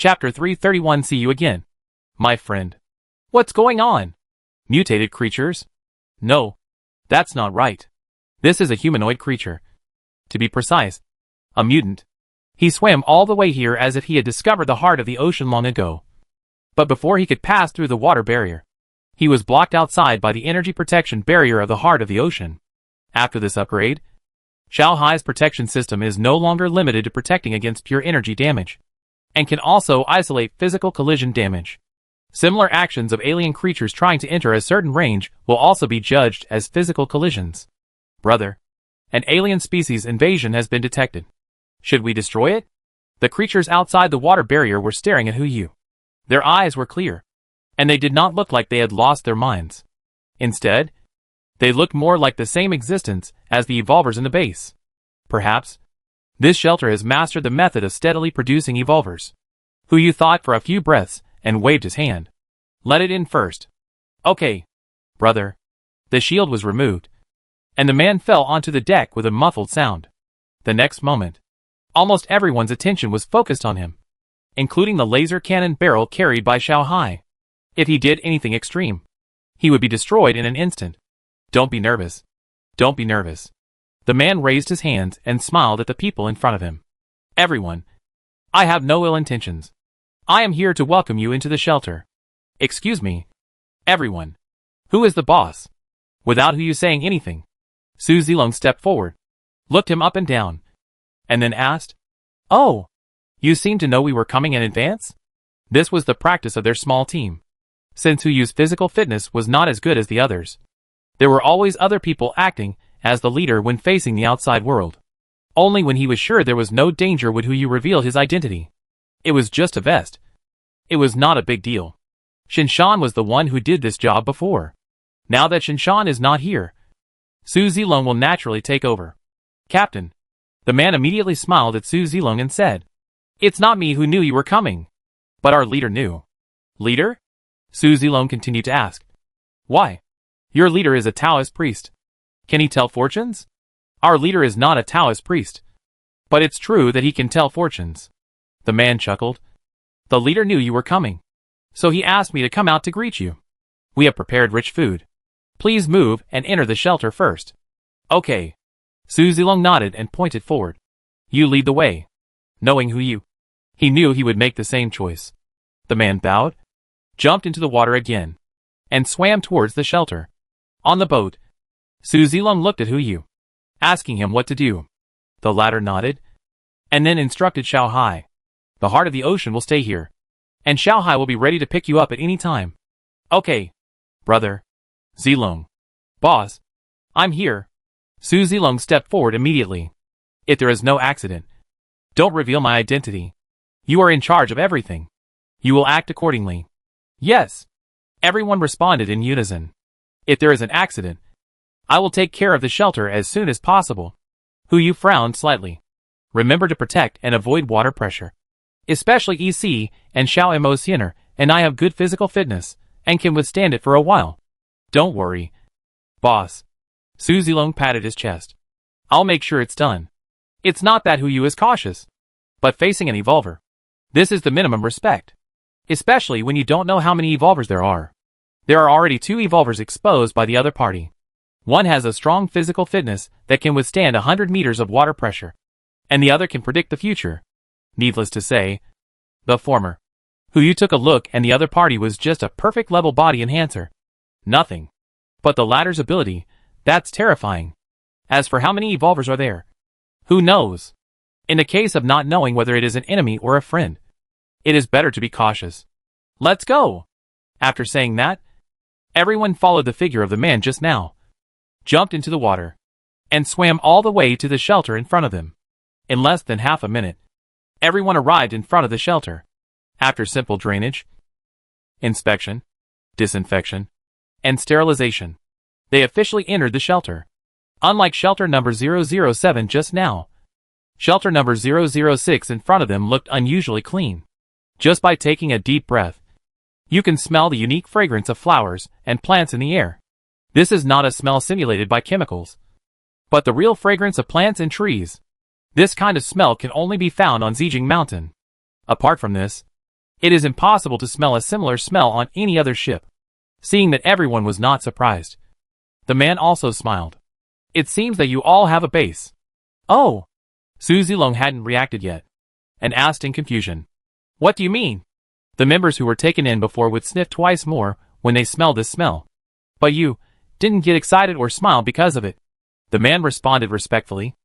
Chapter 331. See you again, my friend. What's going on? Mutated creatures? No, that's not right. This is a humanoid creature. To be precise, a mutant. He swam all the way here as if he had discovered the heart of the ocean long ago. But before he could pass through the water barrier, he was blocked outside by the energy protection barrier of the heart of the ocean. After this upgrade, Xiao Hai's protection system is no longer limited to protecting against pure energy damage, and can also isolate physical collision damage. Similar actions of alien creatures trying to enter a certain range will also be judged as physical collisions. Brother, an alien species invasion has been detected. Should we destroy it? The creatures outside the water barrier were staring at Hu. Their eyes were clear, and they did not look like they had lost their minds. Instead, they looked more like the same existence as the evolvers in the base. Perhaps, this shelter has mastered the method of steadily producing evolvers. Hu thought for a few breaths and waved his hand. Let it in first. Okay, brother. The shield was removed, and the man fell onto the deck with a muffled sound. The next moment, almost everyone's attention was focused on him, including the laser cannon barrel carried by Xiao Hai. If he did anything extreme, he would be destroyed in an instant. Don't be nervous. Don't be nervous. The man raised his hands and smiled at the people in front of him. Everyone, I have no ill intentions. I am here to welcome you into the shelter. Excuse me. Everyone. Who is the boss? Without Hu saying anything, Su Zilong stepped forward, looked him up and down, and then asked, "Oh, you seem to know we were coming in advance?" This was the practice of their small team. Since Hu's physical fitness was not as good as the others, there were always other people acting as the leader when facing the outside world. Only when he was sure there was no danger would Hu reveal his identity. It was just a vest. It was not a big deal. Shinshan was the one who did this job before. Now that Shinshan is not here, Su Zilong will naturally take over. Captain. The man immediately smiled at Su Zilong and said, "It's not me who knew you were coming, but our leader knew." Leader? Su Zilong continued to ask. Why? Your leader is a Taoist priest. Can he tell fortunes? Our leader is not a Taoist priest, but it's true that he can tell fortunes. The man chuckled. The leader knew you were coming, so he asked me to come out to greet you. We have prepared rich food. Please move and enter the shelter first. Okay. Su Zilong nodded and pointed forward. You lead the way. Knowing he knew he would make the same choice. The man bowed, jumped into the water again, and swam towards the shelter. On the boat, Su Zilong looked at Hu, asking him what to do. The latter nodded, and then instructed Xiao Hai. The heart of the ocean will stay here, and Xiao Hai will be ready to pick you up at any time. Okay, brother. Zilong. Boss. I'm here. Su Zilong stepped forward immediately. If there is no accident, don't reveal my identity. You are in charge of everything. You will act accordingly. Yes. Everyone responded in unison. If there is an accident, I will take care of the shelter as soon as possible. Hu frowned slightly. Remember to protect and avoid water pressure. Especially EC and Xiao Emocianer, and I have good physical fitness, and can withstand it for a while. Don't worry, boss. Su Zilong patted his chest. I'll make sure it's done. It's not that Hu is cautious, but facing an evolver, this is the minimum respect. Especially when you don't know how many evolvers there are. There are already 2 evolvers exposed by the other party. One has a strong physical fitness that can withstand 100 meters of water pressure, and the other can predict the future. Needless to say, the former, Hu took a look, and the other party was just a perfect level body enhancer. Nothing. But the latter's ability, that's terrifying. As for how many evolvers are there, who knows? In the case of not knowing whether it is an enemy or a friend, it is better to be cautious. Let's go! After saying that, everyone followed the figure of the man just now, jumped into the water, and swam all the way to the shelter in front of them. In less than half a minute, everyone arrived in front of the shelter. After simple drainage, inspection, disinfection, and sterilization, they officially entered the shelter. Unlike shelter number 007 just now, shelter number 006 in front of them looked unusually clean. Just by taking a deep breath, you can smell the unique fragrance of flowers and plants in the air. This is not a smell simulated by chemicals, but the real fragrance of plants and trees. This kind of smell can only be found on Zijing Mountain. Apart from this, It is impossible to smell a similar smell on any other ship. Seeing that everyone was not surprised, the man also smiled. It seems that you all have a base. Oh! Su Zilong hadn't reacted yet, and asked in confusion. What do you mean? The members who were taken in before would sniff twice more when they smelled this smell. But you didn't get excited or smile because of it. The man responded respectfully.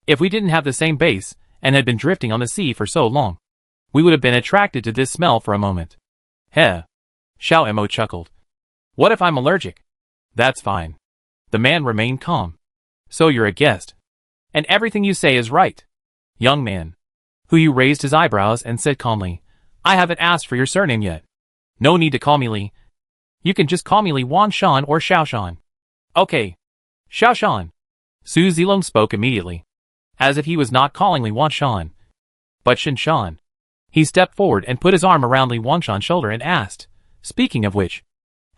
If we didn't have the same base, and had been drifting on the sea for so long, we would have been attracted to this smell for a moment. Heh. Xiao Mo chuckled. What if I'm allergic? That's fine. The man remained calm. So you're a guest. And everything you say is right. Young man. Hu raised his eyebrows and said calmly, I haven't asked for your surname yet. No need to call me Li. You can just call me Li Wanshan or Xiaoshan. Okay. Xiaoshan. Su Zilong spoke immediately, as if he was not calling Li Wanshan, but Shinshan. He stepped forward and put his arm around Li Wanshan's shoulder and asked, Speaking of which,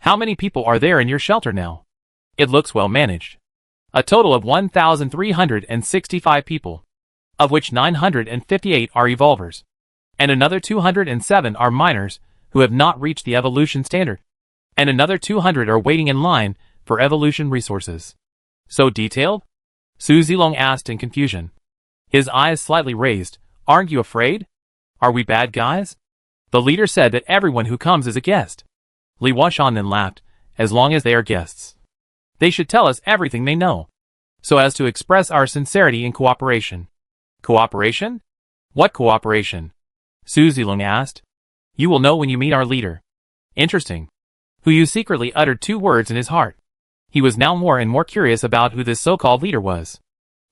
how many people are there in your shelter now? It looks well managed. A total of 1,365 people, of which 958 are evolvers, and another 207 are minors who have not reached the evolution standard, and another 200 are waiting in line for evolution resources. So detailed? Su Zilong asked in confusion. His eyes slightly raised. Aren't you afraid? Are we bad guys? The leader said that everyone who comes is a guest. Li Wanshan then laughed. As long as they are guests, they should tell us everything they know, so as to express our sincerity and cooperation. Cooperation? What cooperation? Su Zilong asked. You will know when you meet our leader. Interesting. Hu secretly uttered 2 words in his heart. He was now more and more curious about who this so-called leader was.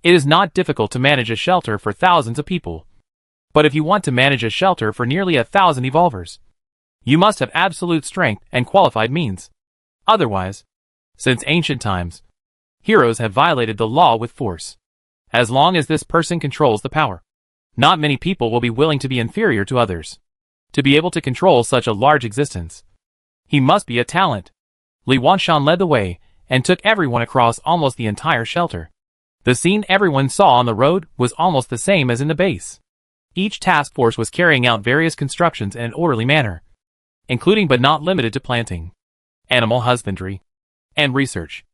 It is not difficult to manage a shelter for thousands of people. But if you want to manage a shelter for nearly 1,000 evolvers, you must have absolute strength and qualified means. Otherwise, since ancient times, heroes have violated the law with force. As long as this person controls the power, not many people will be willing to be inferior to others. To be able to control such a large existence, he must be a talent. Li Wanshan led the way and took everyone across almost the entire shelter. The scene everyone saw on the road was almost the same as in the base. Each task force was carrying out various constructions in an orderly manner, including but not limited to planting, animal husbandry, and research.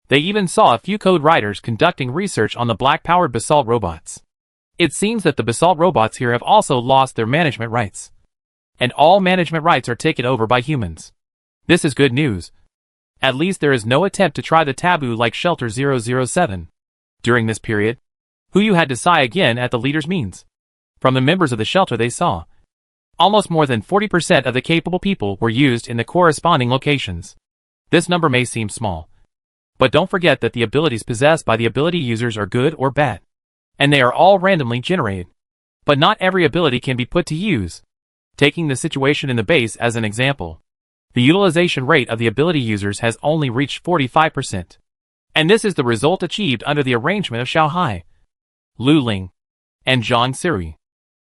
They even saw a few code writers conducting research on the black-powered basalt robots. It seems that the basalt robots here have also lost their management rights, and all management rights are taken over by humans. This is good news. At least there is no attempt to try the taboo like Shelter 007. During this period, Hu had to sigh again at the leader's means. From the members of the shelter they saw, almost more than 40% of the capable people were used in the corresponding locations. This number may seem small, but don't forget that the abilities possessed by the ability users are good or bad, and they are all randomly generated. But not every ability can be put to use. Taking the situation in the base as an example, the utilization rate of the ability users has only reached 45%. And this is the result achieved under the arrangement of Xiao Hai, Lu Ling, and Zhang Siri.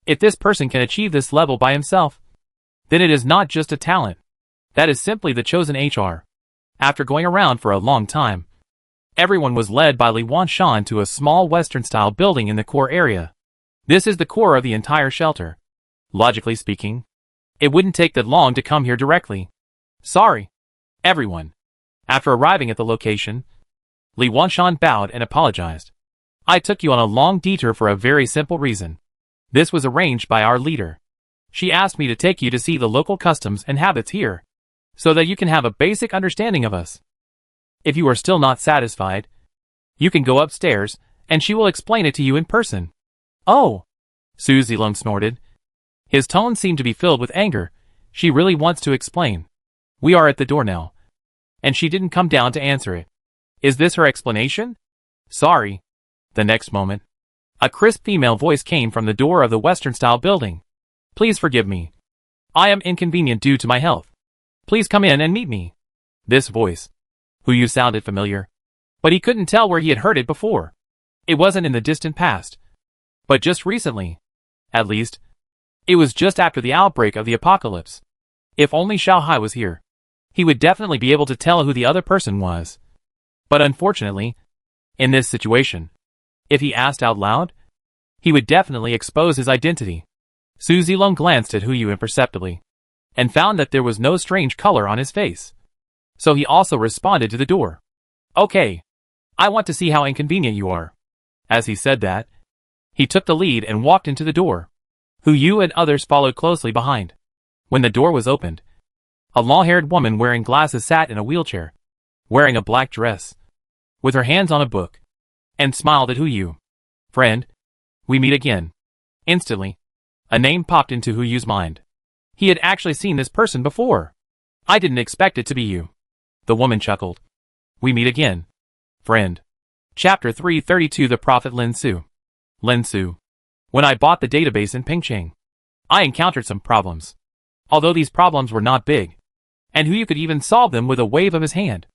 If this person can achieve this level by himself, then it is not just a talent. That is simply the chosen HR. After going around for a long time, everyone was led by Li Wanshan to a small Western-style building in the core area. This is the core of the entire shelter. Logically speaking, it wouldn't take that long to come here directly. Sorry, everyone. After arriving at the location, Li Wanshan bowed and apologized. I took you on a long detour for a very simple reason. This was arranged by our leader. She asked me to take you to see the local customs and habits here, so that you can have a basic understanding of us. If you are still not satisfied, you can go upstairs, and she will explain it to you in person. Oh! Su Zilong snorted. His tone seemed to be filled with anger. She really wants to explain. We are at the door now. And she didn't come down to answer it. Is this her explanation? Sorry. The next moment, a crisp female voice came from the door of the Western-style building. Please forgive me. I am inconvenient due to my health. Please come in and meet me. This voice, Hu sounded familiar, but he couldn't tell where he had heard it before. It wasn't in the distant past, but just recently. At least, it was just after the outbreak of the apocalypse. If only Xiao Hai was here, he would definitely be able to tell who the other person was. But unfortunately, in this situation, if he asked out loud, he would definitely expose his identity. Su Zilong glanced at Hu imperceptibly. and found that there was no strange color on his face. So he also responded to the door. Okay. I want to see how inconvenient you are. As he said that, he took the lead and walked into the door. Hu Yu and others followed closely behind. When the door was opened, a long-haired woman wearing glasses sat in a wheelchair, wearing a black dress, with her hands on a book, and smiled at Hu Yu. Friend, we meet again. Instantly, a name popped into Hu Yu's mind. He had actually seen this person before. I didn't expect it to be you. The woman chuckled. We meet again. Friend. Chapter 332 The Prophet Lin Su. Lin Su. When I bought the database in Pingcheng, I encountered some problems. Although these problems were not big, and Hu Yu could even solve them with a wave of his hand.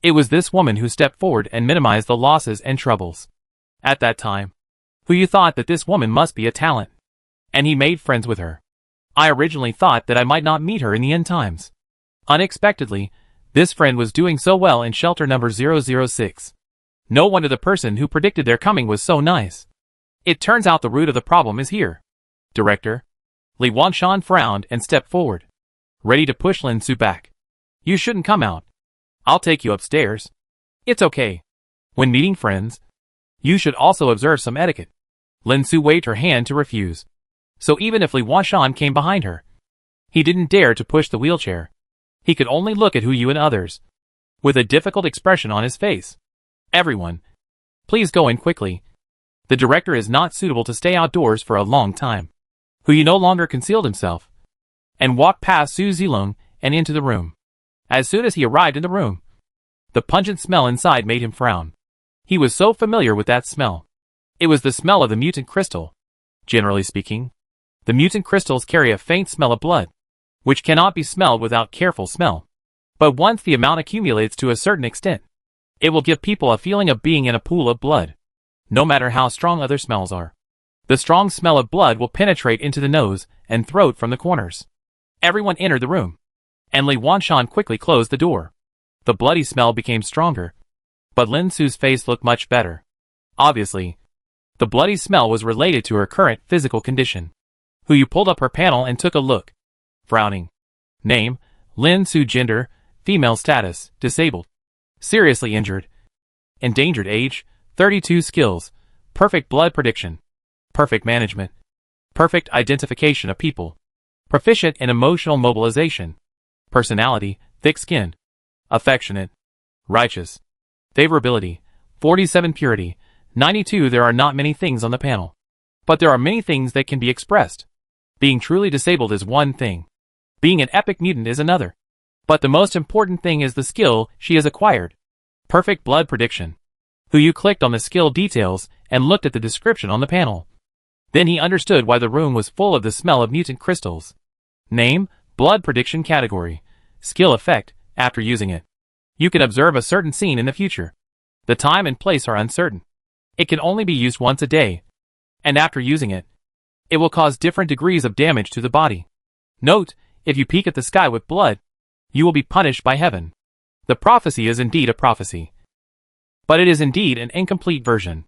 It was this woman who stepped forward and minimized the losses and troubles. At that time, Hu Yu thought that this woman must be a talent, and he made friends with her. I originally thought that I might not meet her in the end times. Unexpectedly, this friend was doing so well in shelter number 006. No wonder the person who predicted their coming was so nice. It turns out the root of the problem is here. Director. Li Wanshan frowned and stepped forward, ready to push Lin Su back. You shouldn't come out. I'll take you upstairs. It's okay. When meeting friends, you should also observe some etiquette. Lin Su waved her hand to refuse. So even if Li Wanshan came behind her, he didn't dare to push the wheelchair. He could only look at Hu Yu and others, with a difficult expression on his face. Everyone, please go in quickly. The director is not suitable to stay outdoors for a long time. Hu Yu no longer concealed himself, and walked past Su Zilong and into the room. As soon as he arrived in the room, the pungent smell inside made him frown. He was so familiar with that smell. It was the smell of the mutant crystal. Generally speaking, the mutant crystals carry a faint smell of blood, which cannot be smelled without careful smell. But once the amount accumulates to a certain extent, it will give people a feeling of being in a pool of blood, no matter how strong other smells are. The strong smell of blood will penetrate into the nose and throat from the corners. Everyone entered the room, and Li Wanshan quickly closed the door. The bloody smell became stronger, but Lin Su's face looked much better. Obviously, the bloody smell was related to her current physical condition. Hu Yu pulled up her panel and took a look, frowning. Name, Lin Su. Gender, female. Status, disabled. Seriously injured. Endangered. Age, 32. Skills, perfect blood prediction, perfect management, perfect identification of people, proficient in emotional mobilization, personality, thick skin, affectionate, righteous, favorability, 47. Purity, 92. There are not many things on the panel, but there are many things that can be expressed. Being truly disabled is one thing. Being an epic mutant is another. But the most important thing is the skill she has acquired. Perfect blood prediction. Hu Yu clicked on the skill details and looked at the description on the panel. Then he understood why the room was full of the smell of mutant crystals. Name, blood prediction category. Skill effect, after using it, you can observe a certain scene in the future. The time and place are uncertain. It can only be used once a day. And after using it, it will cause different degrees of damage to the body. Note, if you peek at the sky with blood, you will be punished by heaven. The prophecy is indeed a prophecy, but it is indeed an incomplete version.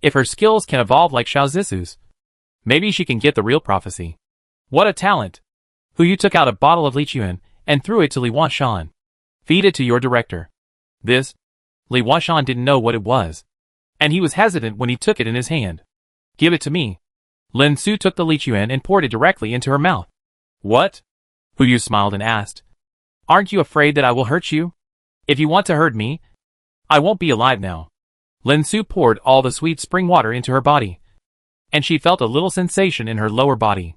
If her skills can evolve like Xiao Zisu's, maybe she can get the real prophecy. What a talent! Hu Yu took out a bottle of Lichuan and threw it to Li Wanshan. Feed it to your director. This, Li Wanshan didn't know what it was, and he was hesitant when he took it in his hand. Give it to me. Lin Su took the Lichuan and poured it directly into her mouth. What? Hu Yu smiled and asked. Aren't you afraid that I will hurt you? If you want to hurt me, I won't be alive now. Lin Su poured all the sweet spring water into her body, and she felt a little sensation in her lower body.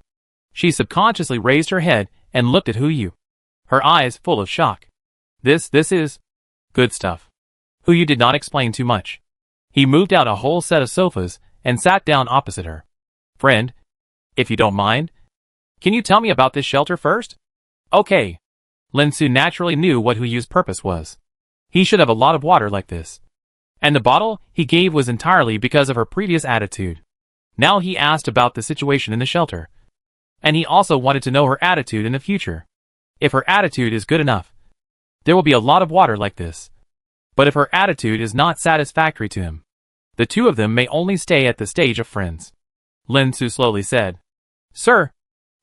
She subconsciously raised her head and looked at Hu Yu, her eyes full of shock. This is good stuff. Hu Yu did not explain too much. He moved out a whole set of sofas and sat down opposite her. Friend, if you don't mind, can you tell me about this shelter first? Okay. Lin Su naturally knew what Hu Yu's purpose was. He should have a lot of water like this. And the bottle he gave was entirely because of her previous attitude. Now he asked about the situation in the shelter. And he also wanted to know her attitude in the future. If her attitude is good enough, there will be a lot of water like this. But if her attitude is not satisfactory to him, the two of them may only stay at the stage of friends. Lin Su slowly said, Sir,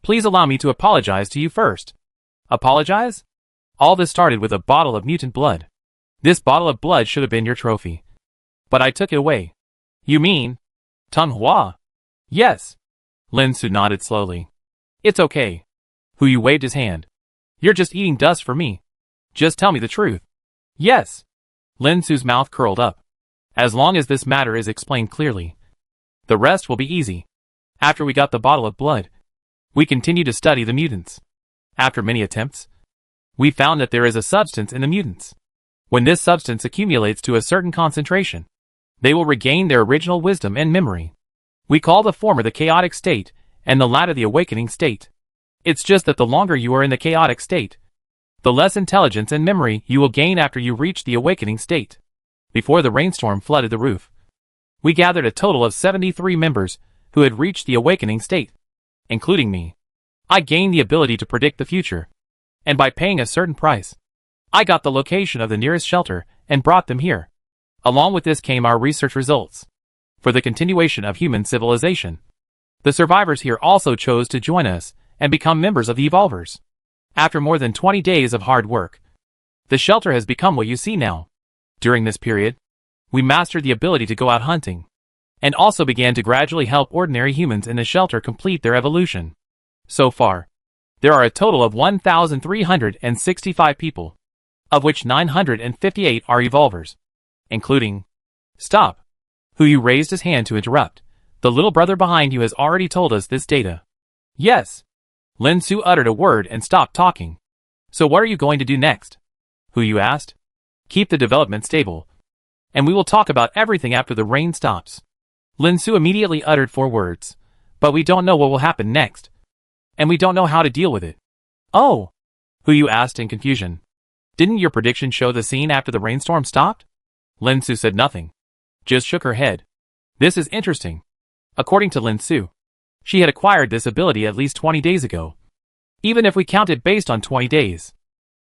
please allow me to apologize to you first. Apologize? All this started with a bottle of mutant blood. This bottle of blood should have been your trophy. But I took it away. You mean? Tang Hua? Yes. Lin Su nodded slowly. It's okay. Hu Yu waved his hand. You're just eating dust for me. Just tell me the truth. Yes. Lin Su's mouth curled up. As long as this matter is explained clearly, the rest will be easy. After we got the bottle of blood, we continued to study the mutants. After many attempts, we found that there is a substance in the mutants. When this substance accumulates to a certain concentration, they will regain their original wisdom and memory. We call the former the chaotic state, and the latter the awakening state. It's just that the longer you are in the chaotic state, the less intelligence and memory you will gain after you reach the awakening state. Before the rainstorm flooded the roof, we gathered a total of 73 members who had reached the awakening state, including me. I gained the ability to predict the future, and by paying a certain price, I got the location of the nearest shelter and brought them here. Along with this came our research results for the continuation of human civilization. The survivors here also chose to join us and become members of the Evolvers. After more than 20 days of hard work, the shelter has become what you see now. During this period, we mastered the ability to go out hunting, and also began to gradually help ordinary humans in the shelter complete their evolution. So far, there are a total of 1,365 people, of which 958 are Evolvers, including... Stop! Hu Yu raised his hand to interrupt. The little brother behind you has already told us this data. Yes. Lin Su uttered a word and stopped talking. So what are you going to do next? Hu Yu asked. Keep the development stable, and we will talk about everything after the rain stops. Lin Su immediately uttered 4 words. But we don't know what will happen next, and we don't know how to deal with it. Oh! Hu Yu asked in confusion. Didn't your prediction show the scene after the rainstorm stopped? Lin Su said nothing, just shook her head. This is interesting. According to Lin Su, she had acquired this ability at least 20 days ago. Even if we count it based on 20 days,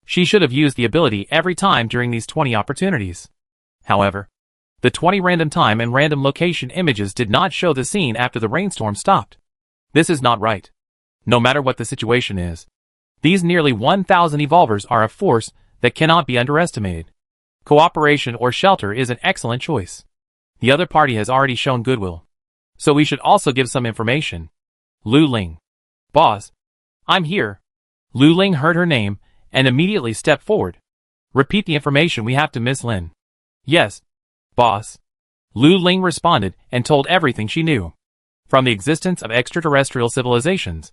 she should have used the ability every time during these 20 opportunities. However, the 20 random time and random location images did not show the scene after the rainstorm stopped. This is not right. No matter what the situation is, these nearly 1,000 Evolvers are a force that cannot be underestimated. Cooperation or shelter is an excellent choice. The other party has already shown goodwill, so we should also give some information. Lu Ling. Boss. I'm here. Lu Ling heard her name and immediately stepped forward. Repeat the information we have to Miss Lin. Yes, boss. Lu Ling responded and told everything she knew. From the existence of extraterrestrial civilizations,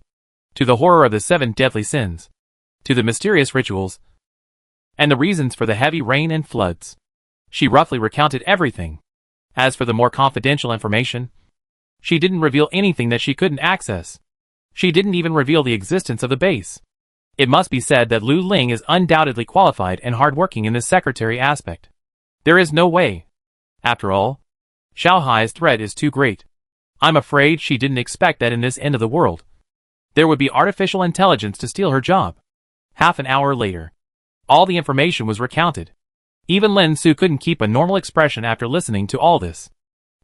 to the horror of the 7 deadly sins, to the mysterious rituals, and the reasons for the heavy rain and floods. She roughly recounted everything. As for the more confidential information, she didn't reveal anything that she couldn't access. She didn't even reveal the existence of the base. It must be said that Lu Ling is undoubtedly qualified and hardworking in this secretary aspect. There is no way. After all, Xiao Hai's threat is too great. I'm afraid she didn't expect that in this end of the world, there would be artificial intelligence to steal her job. Half an hour later, all the information was recounted. Even Lin Su couldn't keep a normal expression after listening to all this.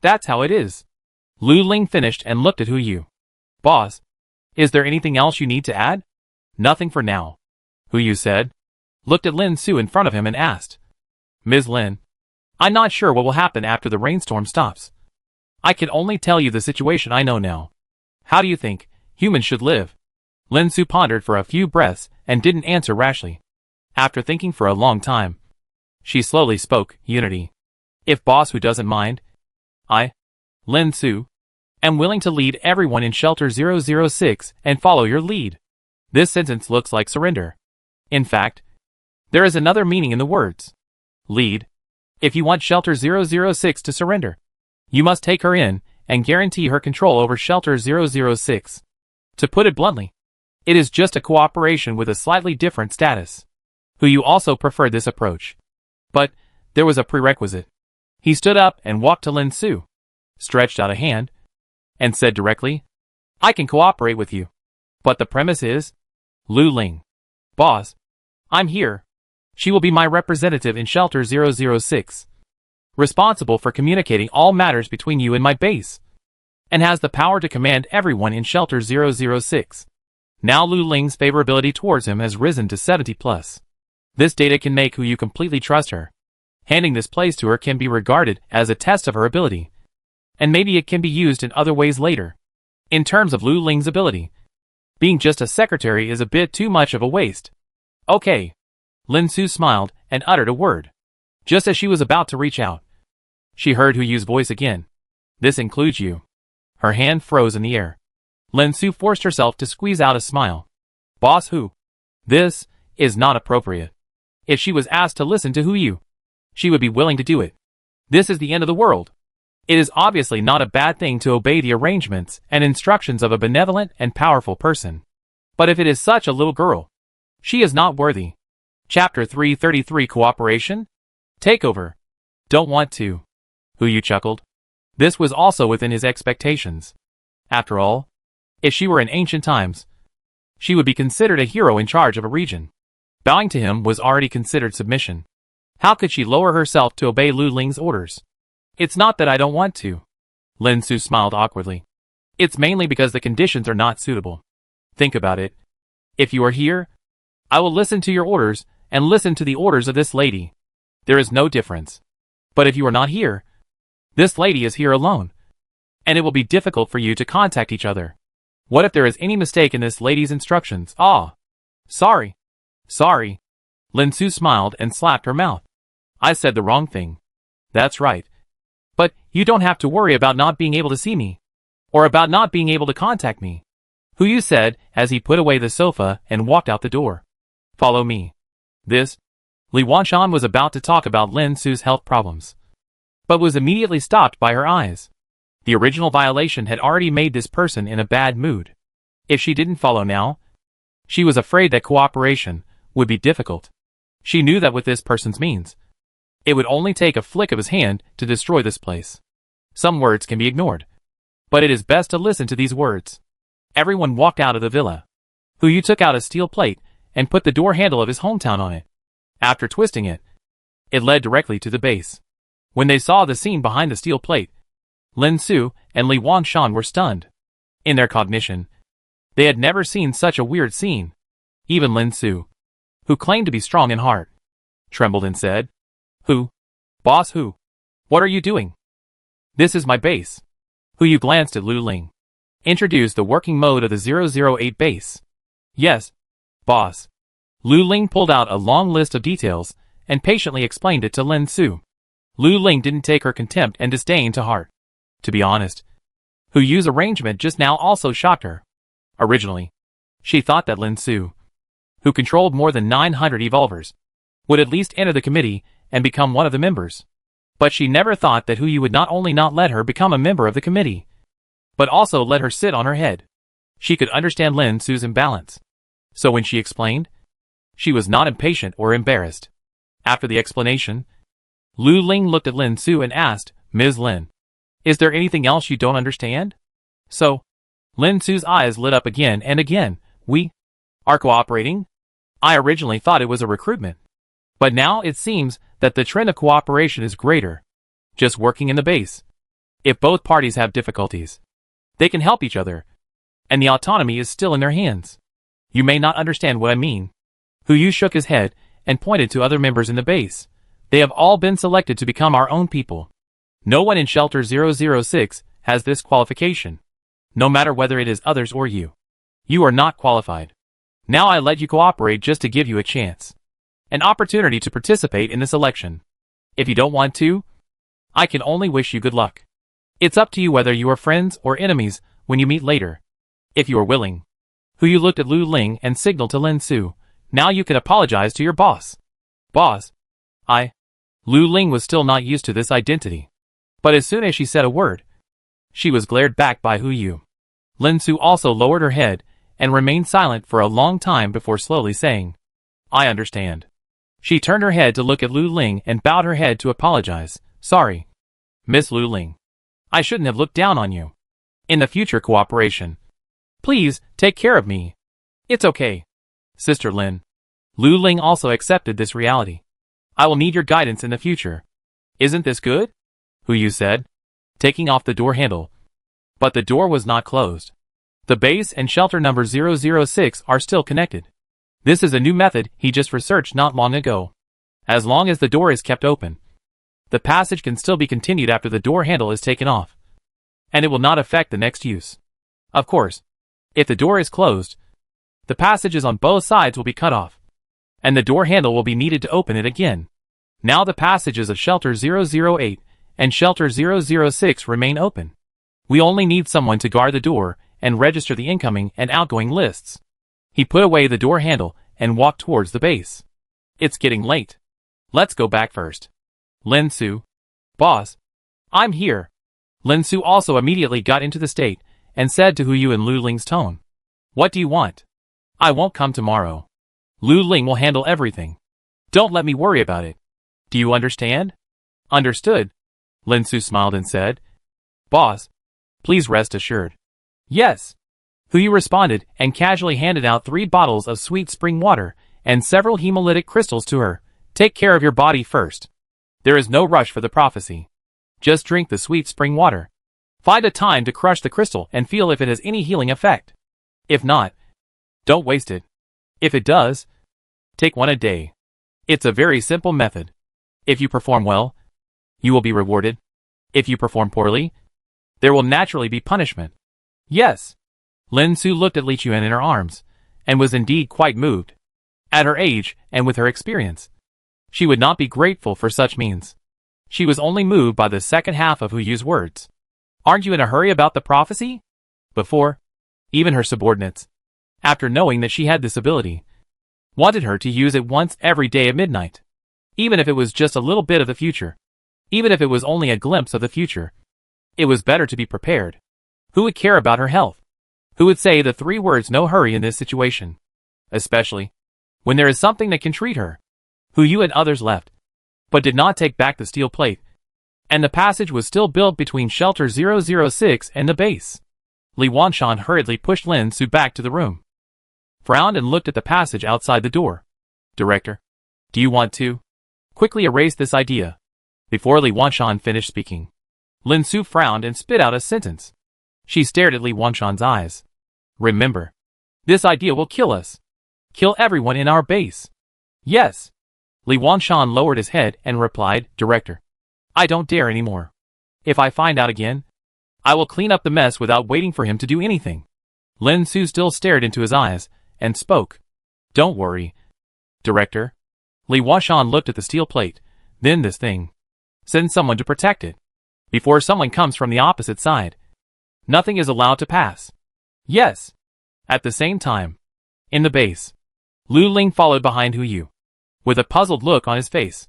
That's how it is. Lu Ling finished and looked at Hu Yu. Boss, is there anything else you need to add? Nothing for now, Hu Yu said, looked at Lin Su in front of him and asked. Ms. Lin, I'm not sure what will happen after the rainstorm stops. I can only tell you the situation I know now. How do you think humans should live? Lin Su pondered for a few breaths and didn't answer rashly. After thinking for a long time, she slowly spoke, Unity. If boss who doesn't mind, I, Lin Su, am willing to lead everyone in Shelter 006 and follow your lead. This sentence looks like surrender. In fact, there is another meaning in the words. Lead. If you want Shelter 006 to surrender, you must take her in and guarantee her control over Shelter 006. To put it bluntly, it is just a cooperation with a slightly different status. Hu Yu also preferred this approach. But there was a prerequisite. He stood up and walked to Lin Su, stretched out a hand, and said directly, I can cooperate with you. But the premise is, Lu Ling. Boss, I'm here. She will be my representative in Shelter 006, responsible for communicating all matters between you and my base, and has the power to command everyone in Shelter 006. Now Lu Ling's favorability towards him has risen to 70+. This data can make Hu Yu completely trust her. Handing this place to her can be regarded as a test of her ability. And maybe it can be used in other ways later. In terms of Lu Ling's ability, being just a secretary is a bit too much of a waste. Okay. Lin Su smiled and uttered a word. Just as she was about to reach out, she heard Hu Yu's voice again. This includes you. Her hand froze in the air. Lin Su forced herself to squeeze out a smile. Boss Hu. This is not appropriate. If she was asked to listen to Hu Yu, she would be willing to do it. This is the end of the world. It is obviously not a bad thing to obey the arrangements and instructions of a benevolent and powerful person. But if it is such a little girl, she is not worthy. Chapter 333 Cooperation? Takeover. Don't want to. Hu Yu chuckled. This was also within his expectations. After all, if she were in ancient times, she would be considered a hero in charge of a region. Bowing to him was already considered submission. How could she lower herself to obey Lu Ling's orders? It's not that I don't want to. Lin Su smiled awkwardly. It's mainly because the conditions are not suitable. Think about it. If you are here, I will listen to your orders and listen to the orders of this lady. There is no difference. But if you are not here, this lady is here alone. And it will be difficult for you to contact each other. What if there is any mistake in this lady's instructions? Ah. Sorry. Sorry. Lin Su smiled and slapped her mouth. I said the wrong thing. That's right. But you don't have to worry about not being able to see me. Or about not being able to contact me. Hu Yu said as he put away the sofa and walked out the door. Follow me. This. Li Wanshan was about to talk about Lin Su's health problems, but was immediately stopped by her eyes. The original violation had already made this person in a bad mood. If she didn't follow now, she was afraid that cooperation would be difficult. She knew that with this person's means, it would only take a flick of his hand to destroy this place. Some words can be ignored, but it is best to listen to these words. Everyone walked out of the villa. Hu Yu took out a steel plate and put the door handle of his hometown on it. After twisting it, it led directly to the base. When they saw the scene behind the steel plate, Lin Su and Li Wanshan were stunned. In their cognition, they had never seen such a weird scene. Even Lin Su, who claimed to be strong in heart, trembled and said, Hu? Boss Hu? What are you doing? This is my base. Hu Yu glanced at Lu Ling. Introduce the working mode of the 008 base. Yes, boss. Lu Ling pulled out a long list of details and patiently explained it to Lin Su. Lu Ling didn't take her contempt and disdain to heart. To be honest, Hu Yu's arrangement just now also shocked her. Originally, she thought that Lin Su, who controlled more than 900 evolvers, would at least enter the committee and become one of the members. But she never thought that Hu Yu would not only not let her become a member of the committee, but also let her sit on her head. She could understand Lin Su's imbalance. So when she explained, she was not impatient or embarrassed. After the explanation, Lu Ling looked at Lin Su and asked, Ms. Lin, is there anything else you don't understand? So, Lin Su's eyes lit up again and again. We are cooperating? I originally thought it was a recruitment. But now it seems that the trend of cooperation is greater. Just working in the base. If both parties have difficulties, they can help each other. And the autonomy is still in their hands. You may not understand what I mean. Hu Yu shook his head and pointed to other members in the base. They have all been selected to become our own people. No one in Shelter 006 has this qualification. No matter whether it is others or you. You are not qualified. Now I let you cooperate just to give you a chance. An opportunity to participate in this election. If you don't want to, I can only wish you good luck. It's up to you whether you are friends or enemies when you meet later. If you are willing. Hu Yu looked at Lu Ling and signaled to Lin Su. Now you can apologize to your boss. Boss. Lu Ling was still not used to this identity. But as soon as she said a word, she was glared back by Hu Yu. Lin Su also lowered her head and remained silent for a long time before slowly saying, I understand. She turned her head to look at Lu Ling and bowed her head to apologize. Sorry, Miss Lu Ling. I shouldn't have looked down on you. In the future cooperation, please take care of me. It's okay. Sister Lin. Lu Ling also accepted this reality. I will need your guidance in the future. Isn't this good? Hu Yu said, taking off the door handle. But the door was not closed. The base and shelter number 006 are still connected. This is a new method he just researched not long ago. As long as the door is kept open, the passage can still be continued after the door handle is taken off, and it will not affect the next use. Of course, if the door is closed, the passages on both sides will be cut off, and the door handle will be needed to open it again. Now the passages of shelter 008 and shelter 006 remain open. We only need someone to guard the door and register the incoming and outgoing lists. He put away the door handle and walked towards the base. It's getting late. Let's go back first. Lin Su. Boss. I'm here. Lin Su also immediately got into the state and said to Hu Yu in Lu Ling's tone. What do you want? I won't come tomorrow. Lu Ling will handle everything. Don't let me worry about it. Do you understand? Understood. Lin Su smiled and said. Boss. Please rest assured. Yes. Hu Yu responded and casually handed out 3 bottles of sweet spring water and several hemolytic crystals to her. Take care of your body first. There is no rush for the prophecy. Just drink the sweet spring water. Find a time to crush the crystal and feel if it has any healing effect. If not, don't waste it. If it does, take 1 a day. It's a very simple method. If you perform well, you will be rewarded. If you perform poorly, there will naturally be punishment. Yes. Lin Su looked at Li Chuan in her arms, and was indeed quite moved. At her age, and with her experience, she would not be grateful for such means. She was only moved by the second half of Hu Yu's words. Aren't you in a hurry about the prophecy? Before, even her subordinates, after knowing that she had this ability, wanted her to use it once every day at midnight. Even if it was just a little bit of the future. Even if it was only a glimpse of the future. It was better to be prepared. Who would care about her health? Who would say the 3 words no hurry in this situation? Especially when there is something that can treat her. Hu Yu and others left, but did not take back the steel plate, and the passage was still built between shelter 006 and the base. Li Wanshan hurriedly pushed Lin Su back to the room, frowned and looked at the passage outside the door. Director, do you want to quickly erase this idea? Before Li Wanshan finished speaking, Lin Su frowned and spit out a sentence. She stared at Li Wanshan's eyes. Remember, this idea will kill us. Kill everyone in our base. Yes. Li Wanshan lowered his head and replied, Director, I don't dare anymore. If I find out again, I will clean up the mess without waiting for him to do anything. Lin Su still stared into his eyes and spoke. Don't worry, Director. Li Wanshan looked at the steel plate, then this thing. Send someone to protect it. Before someone comes from the opposite side. Nothing is allowed to pass. Yes. At the same time, in the base, Lu Ling followed behind Hu Yu, with a puzzled look on his face.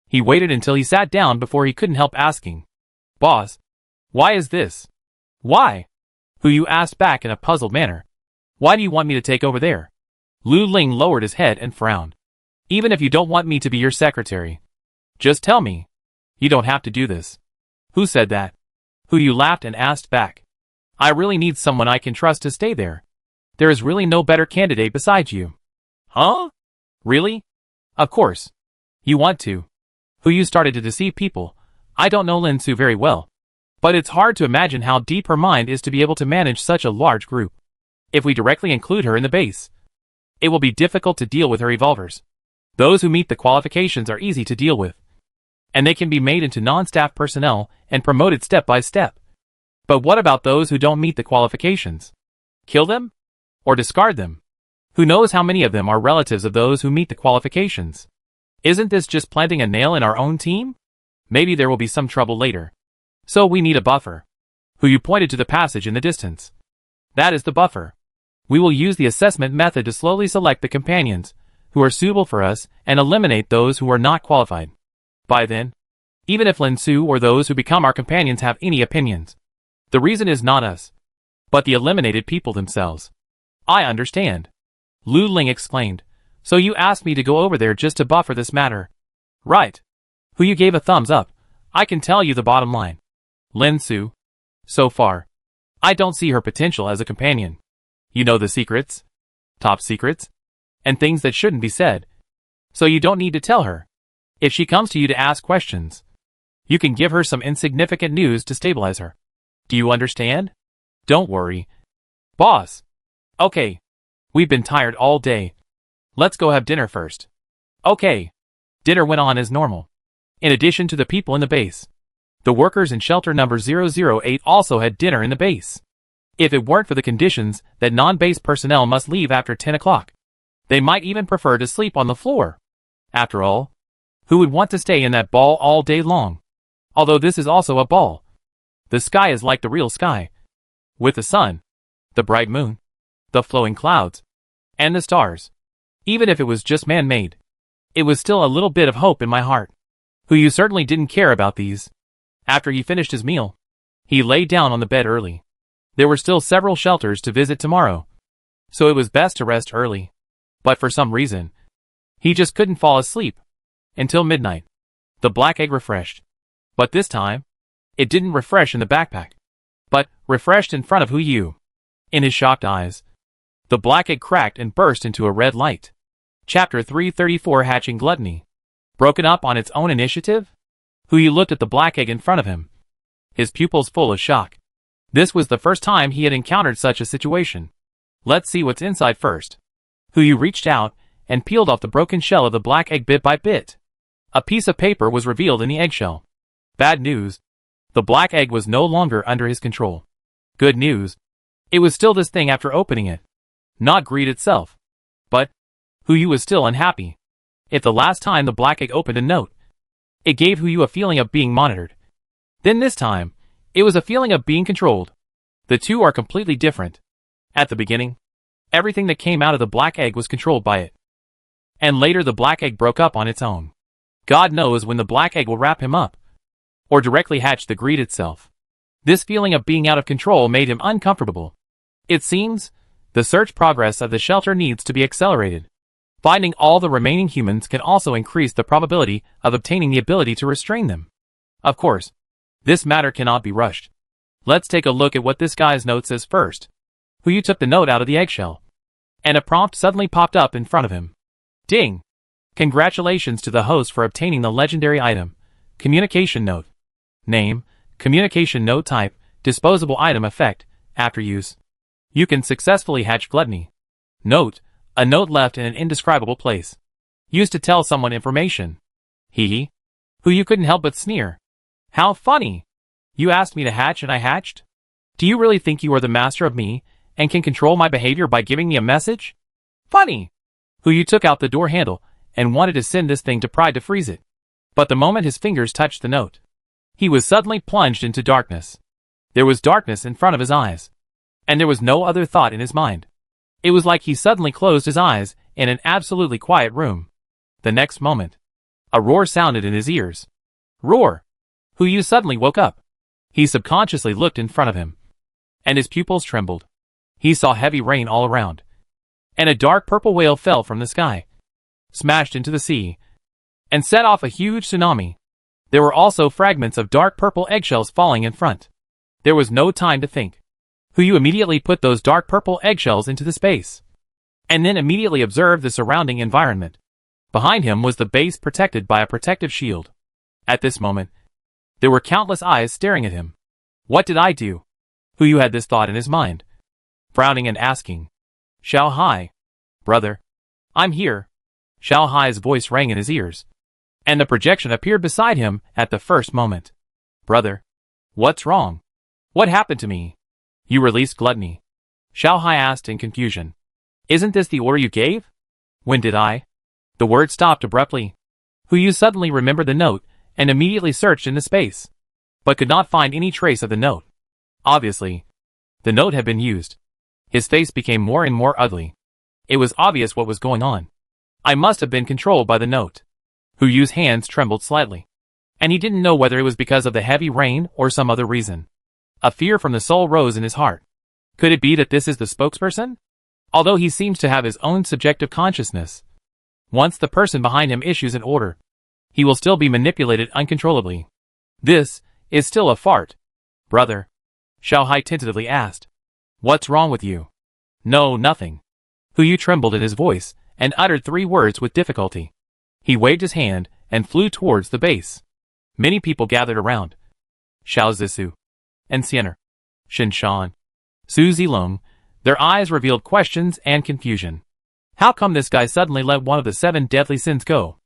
He waited until he sat down before he couldn't help asking, Boss, why is this? Why? Hu Yu asked back in a puzzled manner. Why do you want me to take over there? Lu Ling lowered his head and frowned. Even if you don't want me to be your secretary, just tell me. You don't have to do this. Who said that? Hu Yu laughed and asked back. I really need someone I can trust to stay there. There is really no better candidate besides you. Huh? Really? Of course. You want to. Hu Yu started to deceive people. I don't know Lin Su very well, but it's hard to imagine how deep her mind is to be able to manage such a large group. If we directly include her in the base, it will be difficult to deal with her evolvers. Those who meet the qualifications are easy to deal with, and they can be made into non-staff personnel and promoted step by step. But what about those who don't meet the qualifications? Kill them? Or discard them? Who knows how many of them are relatives of those who meet the qualifications? Isn't this just planting a nail in our own team? Maybe there will be some trouble later. So we need a buffer. Hu Yu pointed to the passage in the distance. That is the buffer. We will use the assessment method to slowly select the companions who are suitable for us and eliminate those who are not qualified. By then, even if Lin Su or those who become our companions have any opinions, the reason is not us, but the eliminated people themselves. I understand. Lu Ling exclaimed. So you asked me to go over there just to buffer this matter. Right. Hu Yu gave a thumbs up. I can tell you the bottom line. Lin Su. So far, I don't see her potential as a companion. You know the secrets, top secrets, and things that shouldn't be said. So you don't need to tell her. If she comes to you to ask questions, you can give her some insignificant news to stabilize her. Do you understand? Don't worry. Boss. Okay. We've been tired all day. Let's go have dinner first. Okay. Dinner went on as normal. In addition to the people in the base, the workers in shelter number 008 also had dinner in the base. If it weren't for the conditions that non-base personnel must leave after 10 o'clock, they might even prefer to sleep on the floor. After all, who would want to stay in that ball all day long? Although this is also a ball. The sky is like the real sky. With the sun, the bright moon, the flowing clouds, and the stars. Even if it was just man-made, it was still a little bit of hope in my heart. Who certainly didn't care about these. After he finished his meal, he lay down on the bed early. There were still several shelters to visit tomorrow, so it was best to rest early. But for some reason, he just couldn't fall asleep. Until midnight. The black egg refreshed. But this time, it didn't refresh in the backpack, but refreshed in front of Hu. In his shocked eyes, the black egg cracked and burst into a red light. Chapter 334 Hatching Gluttony. Broken up on its own initiative? Hu looked at the black egg in front of him, his pupils full of shock. This was the first time he had encountered such a situation. Let's see what's inside first. Hu reached out and peeled off the broken shell of the black egg bit by bit. A piece of paper was revealed in the eggshell. Bad news. The black egg was no longer under his control. Good news. It was still this thing after opening it. Not greed itself. But Hu was still unhappy. If the last time the black egg opened a note, it gave Hu a feeling of being monitored, then this time, it was a feeling of being controlled. The two are completely different. At the beginning, everything that came out of the black egg was controlled by it. And later the black egg broke up on its own. God knows when the black egg will wrap him up, or directly hatch the greed itself. This feeling of being out of control made him uncomfortable. It seems, the search progress of the shelter needs to be accelerated. Finding all the remaining humans can also increase the probability of obtaining the ability to restrain them. Of course, this matter cannot be rushed. Let's take a look at what this guy's note says first. Hu took the note out of the eggshell, and a prompt suddenly popped up in front of him. Ding! Congratulations to the host for obtaining the legendary item, Communication Note. Name, Communication Note Type, Disposable Item Effect, After Use. You can successfully hatch Gluttony. Note, a note left in an indescribable place. Used to tell someone information. Hee. Hu couldn't help but sneer. How funny! You asked me to hatch and I hatched? Do you really think you are the master of me, and can control my behavior by giving me a message? Funny! Hu took out the door handle, and wanted to send this thing to Pride to freeze it. But the moment his fingers touched the note, he was suddenly plunged into darkness. There was darkness in front of his eyes. And there was no other thought in his mind. It was like he suddenly closed his eyes in an absolutely quiet room. The next moment, a roar sounded in his ears. Roar! Hu suddenly woke up. He subconsciously looked in front of him, and his pupils trembled. He saw heavy rain all around, and a dark purple whale fell from the sky, smashed into the sea, and set off a huge tsunami. There were also fragments of dark purple eggshells falling in front. There was no time to think. Hu immediately put those dark purple eggshells into the space, and then immediately observed the surrounding environment. Behind him was the base protected by a protective shield. At this moment, there were countless eyes staring at him. What did I do? Hu had this thought in his mind, frowning and asking. Xiao Hai. Brother. I'm here. Xiao Hai's voice rang in his ears, and the projection appeared beside him at the first moment. Brother. What's wrong? What happened to me? You released Gluttony. Xiao Hai asked in confusion. Isn't this the order you gave? When did I? The word stopped abruptly. Hu suddenly remembered the note and immediately searched in the space, but could not find any trace of the note. Obviously, the note had been used. His face became more and more ugly. It was obvious what was going on. I must have been controlled by the note. Hu's hands trembled slightly, and he didn't know whether it was because of the heavy rain or some other reason. A fear from the soul rose in his heart. Could it be that this is the spokesperson? Although he seems to have his own subjective consciousness, once the person behind him issues an order, he will still be manipulated uncontrollably. This is still a fart. Brother. Xiao Hai tentatively asked. What's wrong with you? No, nothing. Hu trembled in his voice and uttered 3 words with difficulty. He waved his hand and flew towards the base. Many people gathered around. Xiao Zisu, and Xiener, Shin Shan, Su Zilong, Their eyes revealed questions and confusion. How come this guy suddenly let one of the 7 deadly sins go?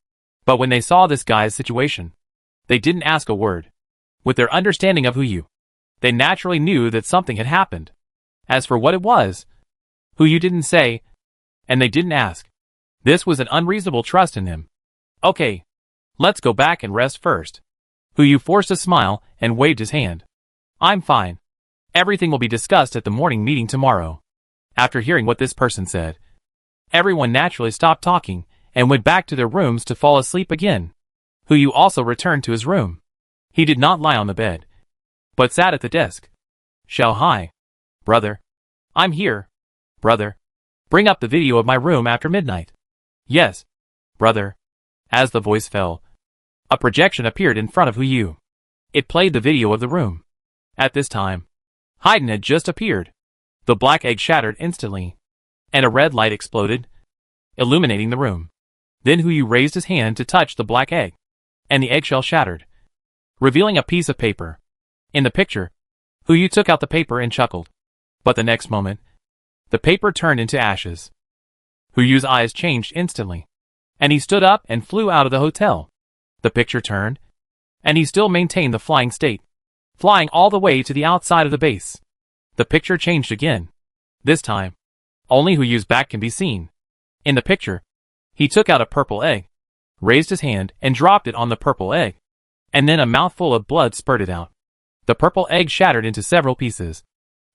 But when they saw this guy's situation, they didn't ask a word. With their understanding of Hu, they naturally knew that something had happened. As for what it was, Hu didn't say, and they didn't ask. This was an unreasonable trust in him. Okay, let's go back and rest first. Hu forced a smile and waved his hand. I'm fine. Everything will be discussed at the morning meeting tomorrow. After hearing what this person said, everyone naturally stopped talking and went back to their rooms to fall asleep again. Hu also returned to his room. He did not lie on the bed, but sat at the desk. Xiao Hai. Brother. I'm here. Brother. Bring up the video of my room after midnight. Yes. Brother. As the voice fell, a projection appeared in front of Hu. It played the video of the room. At this time, Haydn had just appeared. The black egg shattered instantly, and a red light exploded, illuminating the room. Then Hu raised his hand to touch the black egg, and the eggshell shattered, revealing a piece of paper. In the picture, Hu took out the paper and chuckled. But the next moment, the paper turned into ashes. Hu's eyes changed instantly, and he stood up and flew out of the hotel. The picture turned, and he still maintained the flying state, flying all the way to the outside of the base. The picture changed again. This time, only Hu's back can be seen. In the picture, he took out a purple egg, raised his hand and dropped it on the purple egg, and then a mouthful of blood spurted out. The purple egg shattered into several pieces,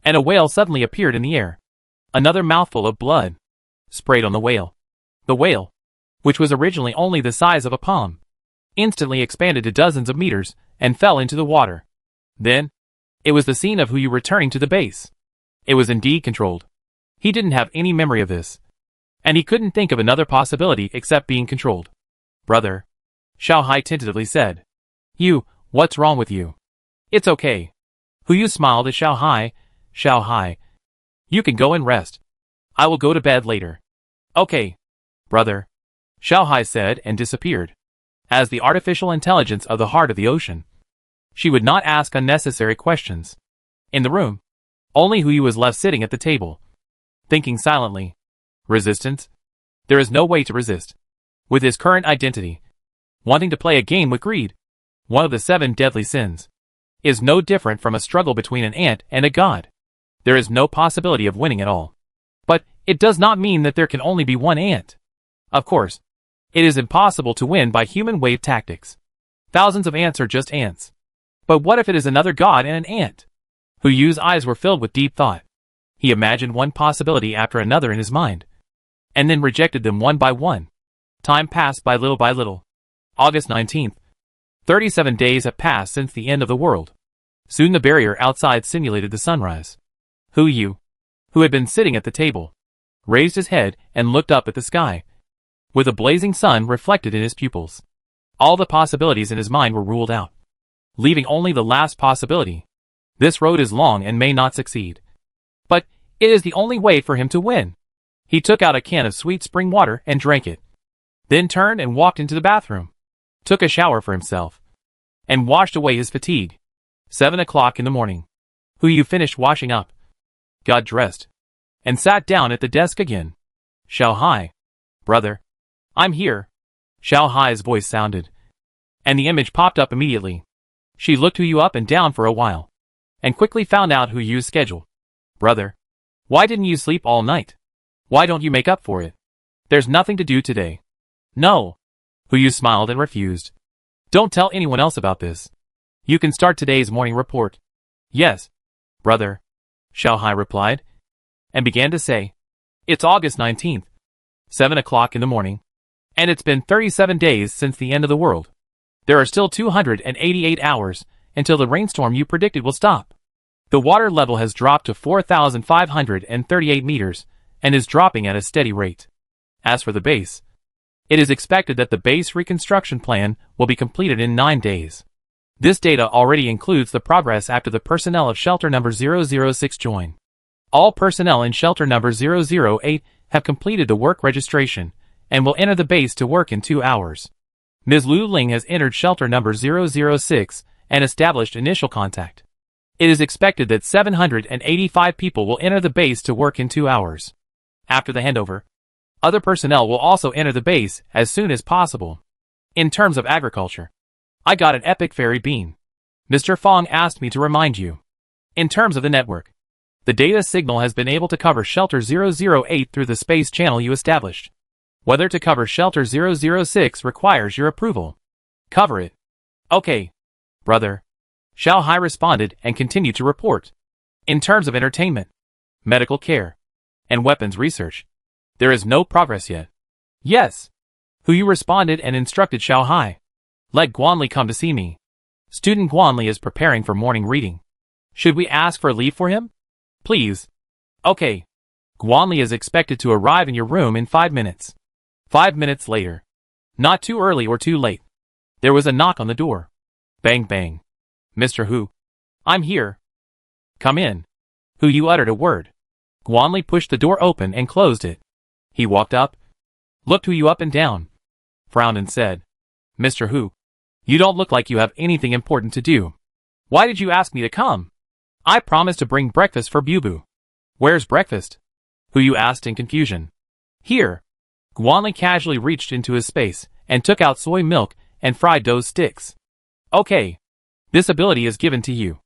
and a whale suddenly appeared in the air. Another mouthful of blood sprayed on the whale. The whale, which was originally only the size of a palm, instantly expanded to dozens of meters and fell into the water. Then, it was the scene of Hu returning to the base. It was indeed controlled. He didn't have any memory of this, and he couldn't think of another possibility except being controlled. Brother, Xiao Hai tentatively said. What's wrong with you? It's okay. Hu smiled at Xiao Hai. Xiao Hai, you can go and rest. I will go to bed later. Okay, brother, Xiao Hai said and disappeared. As the artificial intelligence of the heart of the ocean, she would not ask unnecessary questions. In the room, only Hu was left sitting at the table, thinking silently. Resistance? There is no way to resist. With his current identity, wanting to play a game with greed, one of the 7 deadly sins, is no different from a struggle between an ant and a god. There is no possibility of winning at all. But it does not mean that there can only be one ant. Of course, it is impossible to win by human wave tactics. Thousands of ants are just ants. But what if it is another god and an ant? Hu's eyes were filled with deep thought. He imagined one possibility after another in his mind, and then rejected them one by one. Time passed by little. August 19th. 37 days have passed since the end of the world. Soon the barrier outside simulated the sunrise. Hu, who had been sitting at the table, raised his head and looked up at the sky, with a blazing sun reflected in his pupils. All the possibilities in his mind were ruled out, leaving only the last possibility. This road is long and may not succeed, but it is the only way for him to win. He took out a can of sweet spring water and drank it, then turned and walked into the bathroom, took a shower for himself, and washed away his fatigue. 7 o'clock in the morning. Hu finished washing up, got dressed, and sat down at the desk again. Xiao Hai. Brother. I'm here. Xiao Hai's voice sounded, and the image popped up immediately. She looked Hu up and down for a while, and quickly found out Hu's schedule. Brother. Why didn't you sleep all night? Why don't you make up for it? There's nothing to do today. No. Hu smiled and refused. Don't tell anyone else about this. You can start today's morning report. Yes, brother, Xiao Hai replied, and began to say, it's August 19th, 7 o'clock in the morning, and it's been 37 days since the end of the world. There are still 288 hours until the rainstorm you predicted will stop. The water level has dropped to 4,538 meters and is dropping at a steady rate. As for the base, it is expected that the base reconstruction plan will be completed in 9 days. This data already includes the progress after the personnel of shelter number 006 join. All personnel in shelter number 008 have completed the work registration and will enter the base to work in 2 hours. Ms. Lu Ling has entered shelter number 006 and established initial contact. It is expected that 785 people will enter the base to work in 2 hours. After the handover, other personnel will also enter the base as soon as possible. In terms of agriculture, I got an epic fairy bean. Mr. Fong asked me to remind you. In terms of the network, the data signal has been able to cover Shelter 008 through the space channel you established. Whether to cover Shelter 006 requires your approval. Cover it. Okay, brother. Xiao Hai responded and continued to report. In terms of entertainment, medical care, and weapons research, there is no progress yet. Yes. Hu responded and instructed Xiao Hai. Let Guan Li come to see me. Student Guan Li is preparing for morning reading. Should we ask for leave for him? Please. Okay. Guan Li is expected to arrive in your room in 5 minutes. 5 minutes later. Not too early or too late. There was a knock on the door. Bang bang. Mr. Hu. I'm here. Come in. Hu uttered a word. Guan Li pushed the door open and closed it. He walked up, looked Hu up and down, frowned and said, Mr. Hu, you don't look like you have anything important to do. Why did you ask me to come? I promised to bring breakfast for Bubu. Where's breakfast? Hu asked in confusion. Here. Guan Li casually reached into his space and took out soy milk and fried dough sticks. Okay. This ability is given to you.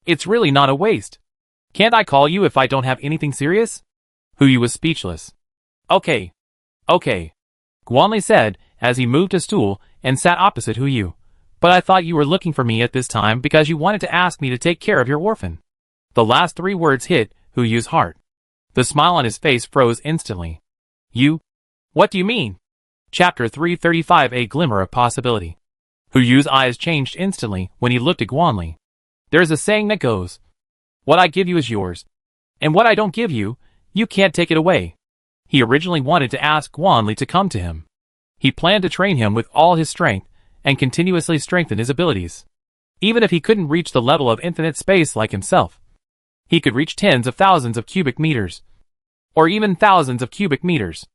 It's really not a waste. Can't I call you if I don't have anything serious? Hu was speechless. Okay. Okay. Guan Li said as he moved a stool and sat opposite Hu. But I thought you were looking for me at this time because you wanted to ask me to take care of your orphan. The last 3 words hit Hu's heart. The smile on his face froze instantly. You? What do you mean? Chapter 335, A Glimmer of Possibility. Hu's eyes changed instantly when he looked at Guan Li. There's a saying that goes, what I give you is yours, and what I don't give you, you can't take it away. He originally wanted to ask Guan Li to come to him. He planned to train him with all his strength and continuously strengthen his abilities. Even if he couldn't reach the level of infinite space like himself, he could reach tens of thousands of cubic meters, or even thousands of cubic meters.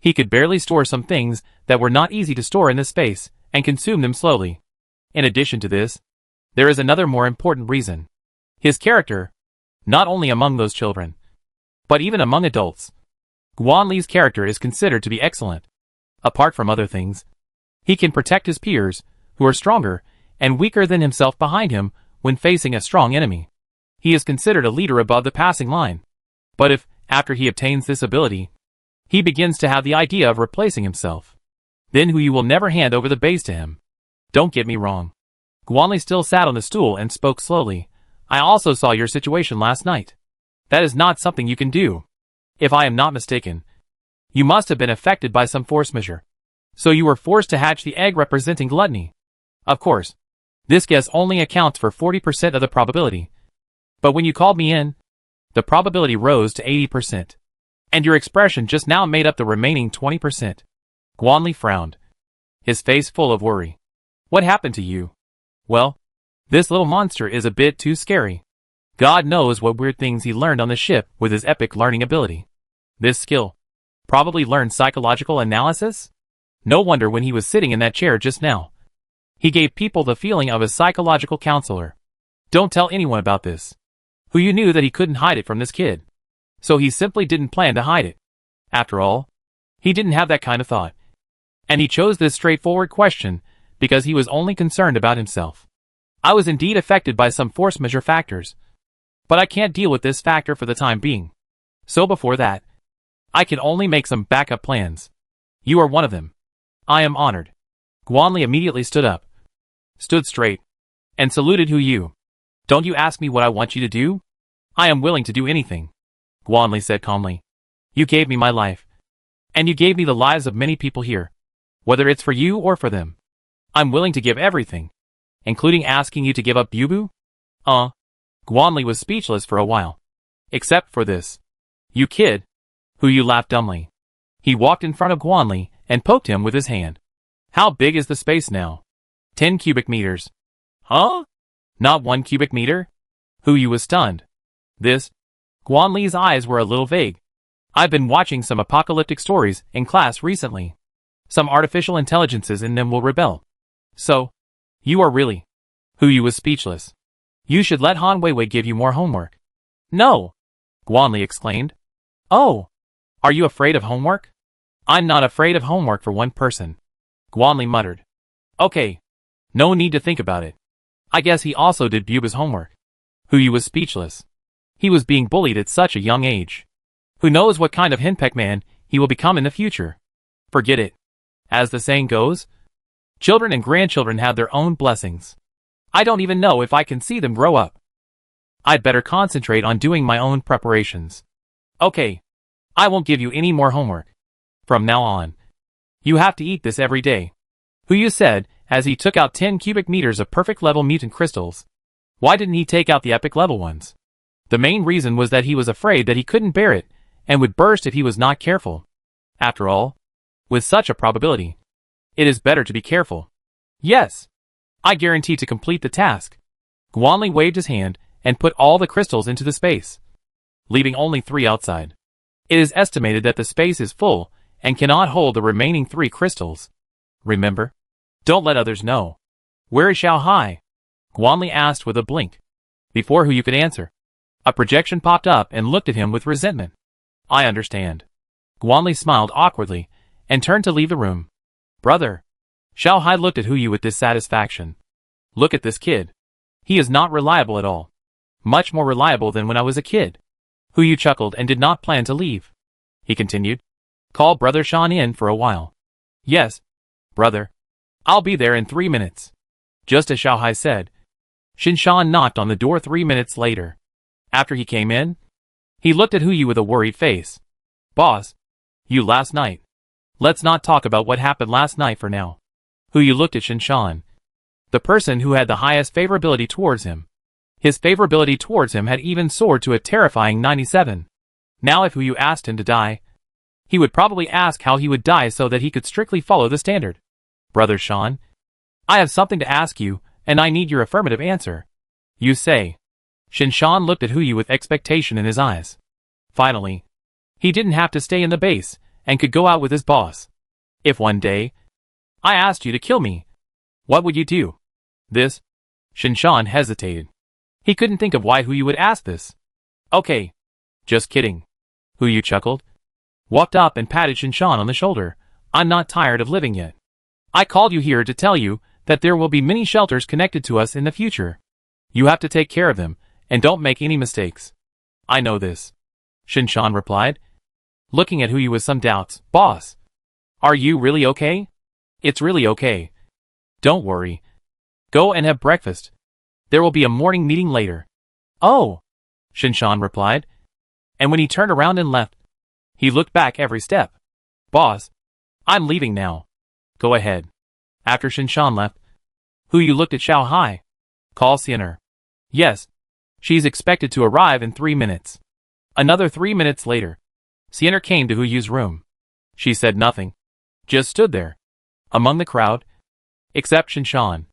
He could barely store some things that were not easy to store in this space and consume them slowly. In addition to this, there is another more important reason. His character, not only among those children, but even among adults. Guan Li's character is considered to be excellent. Apart from other things, he can protect his peers, who are stronger and weaker than himself behind him when facing a strong enemy. He is considered a leader above the passing line. But if, after he obtains this ability, he begins to have the idea of replacing himself, then Hu will never hand over the base to him. Don't get me wrong. Guan Li still sat on the stool and spoke slowly. I also saw your situation last night. That is not something you can do. If I am not mistaken, you must have been affected by some force majeure. So you were forced to hatch the egg representing gluttony. Of course, this guess only accounts for 40% of the probability. But when you called me in, the probability rose to 80%. And your expression just now made up the remaining 20%. Guan Li frowned, his face full of worry. What happened to you? Well, this little monster is a bit too scary. God knows what weird things he learned on the ship with his epic learning ability. This skill probably learned psychological analysis? No wonder when he was sitting in that chair just now, he gave people the feeling of a psychological counselor. Don't tell anyone about this. Hu knew that he couldn't hide it from this kid. So he simply didn't plan to hide it. After all, he didn't have that kind of thought. And he chose this straightforward question because he was only concerned about himself. I was indeed affected by some force majeure factors, but I can't deal with this factor for the time being. So before that, I can only make some backup plans. You are one of them. I am honored. Guan Li immediately stood up, stood straight, and saluted Hu. Don't you ask me what I want you to do? I am willing to do anything. Guan Li said calmly. You gave me my life. And you gave me the lives of many people here. Whether it's for you or for them. I'm willing to give everything. Including asking you to give up Bubu? Guan Li was speechless for a while. Except for this. You kid. Hu laughed dumbly. He walked in front of Guan Li and poked him with his hand. How big is the space now? 10 cubic meters. Huh? Not 1 cubic meter? Hu was stunned. This? Guan Li's eyes were a little vague. I've been watching some apocalyptic stories in class recently. Some artificial intelligences in them will rebel. So, you are really... Hu was speechless. You should let Han Weiwei give you more homework. No! Guan Li exclaimed. Oh! Are you afraid of homework? I'm not afraid of homework for one person. Guan Li muttered. Okay. No need to think about it. I guess he also did Buba's homework. Huyu was speechless. He was being bullied at such a young age. Who knows what kind of henpeck man he will become in the future? Forget it. As the saying goes, children and grandchildren have their own blessings. I don't even know if I can see them grow up. I'd better concentrate on doing my own preparations. Okay. I won't give you any more homework. From now on, you have to eat this every day. Huyu said, as he took out 10 cubic meters of perfect level mutant crystals. Why didn't he take out the epic level ones? The main reason was that he was afraid that he couldn't bear it, and would burst if he was not careful. After all, with such a probability, it is better to be careful. Yes. I guarantee to complete the task. Guan Li waved his hand, and put all the crystals into the space, leaving only 3 outside. It is estimated that the space is full, and cannot hold the remaining 3 crystals. Remember? Don't let others know. Where is Xiao Hai? Guan Li asked with a blink. Before Huyu could answer, a projection popped up and looked at him with resentment. I understand. Guan Li smiled awkwardly, and turned to leave the room. Brother. Xiao Hai looked at Huyu with dissatisfaction. Look at this kid. He is not reliable at all. Much more reliable than when I was a kid. Huyu chuckled and did not plan to leave. He continued. Call Brother Shan in for a while. Yes, brother. I'll be there in 3 minutes. Just as Xiao Hai said, Shin Shan knocked on the door 3 minutes later. After he came in, he looked at Huyu with a worried face. Boss, you last night. Let's not talk about what happened last night for now. Huyu looked at Shin Shan, the person who had the highest favorability towards him. His favorability towards him had even soared to a terrifying 97. Now if Huyu asked him to die, he would probably ask how he would die so that he could strictly follow the standard. Brother Shan, I have something to ask you, and I need your affirmative answer. You say. Shin Shan looked at Huyu with expectation in his eyes. Finally, he didn't have to stay in the base, and could go out with his boss. If one day, I asked you to kill me, what would you do? This? Shin Shan hesitated. He couldn't think of why Huyu would ask this. Okay. Just kidding. Huyu chuckled, walked up and patted Shin Shan on the shoulder. I'm not tired of living yet. I called you here to tell you that there will be many shelters connected to us in the future. You have to take care of them, and don't make any mistakes. I know this. Shin Shan replied, looking at Huyu with some doubts. Boss, are you really okay? It's really okay. Don't worry. Go and have breakfast. There will be a morning meeting later. Oh, Shin Shan replied. And when he turned around and left, he looked back every step. Boss, I'm leaving now. Go ahead. After Shin Shan left, Huyu looked at Xiao Hai. Call Siener. Yes. She's expected to arrive in 3 minutes. Another 3 minutes later, Siener came to Huyu's room. She said nothing. Just stood there, among the crowd, except Shin Shan.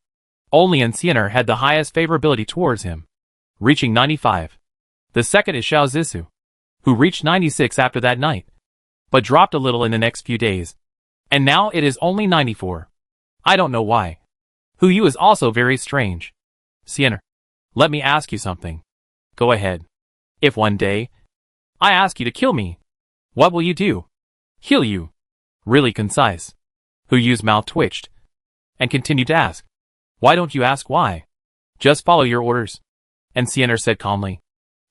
Only Siener had the highest favorability towards him, reaching 95. The second is Xiao Zissou, who reached 96 after that night, but dropped a little in the next few days. And now it is only 94. I don't know why. Huyu is also very strange. Siener, let me ask you something. Go ahead. If one day, I ask you to kill me, what will you do? Kill you. Really concise. Huyu's mouth twitched, and continued to ask. Why don't you ask why? Just follow your orders. And Siener said calmly.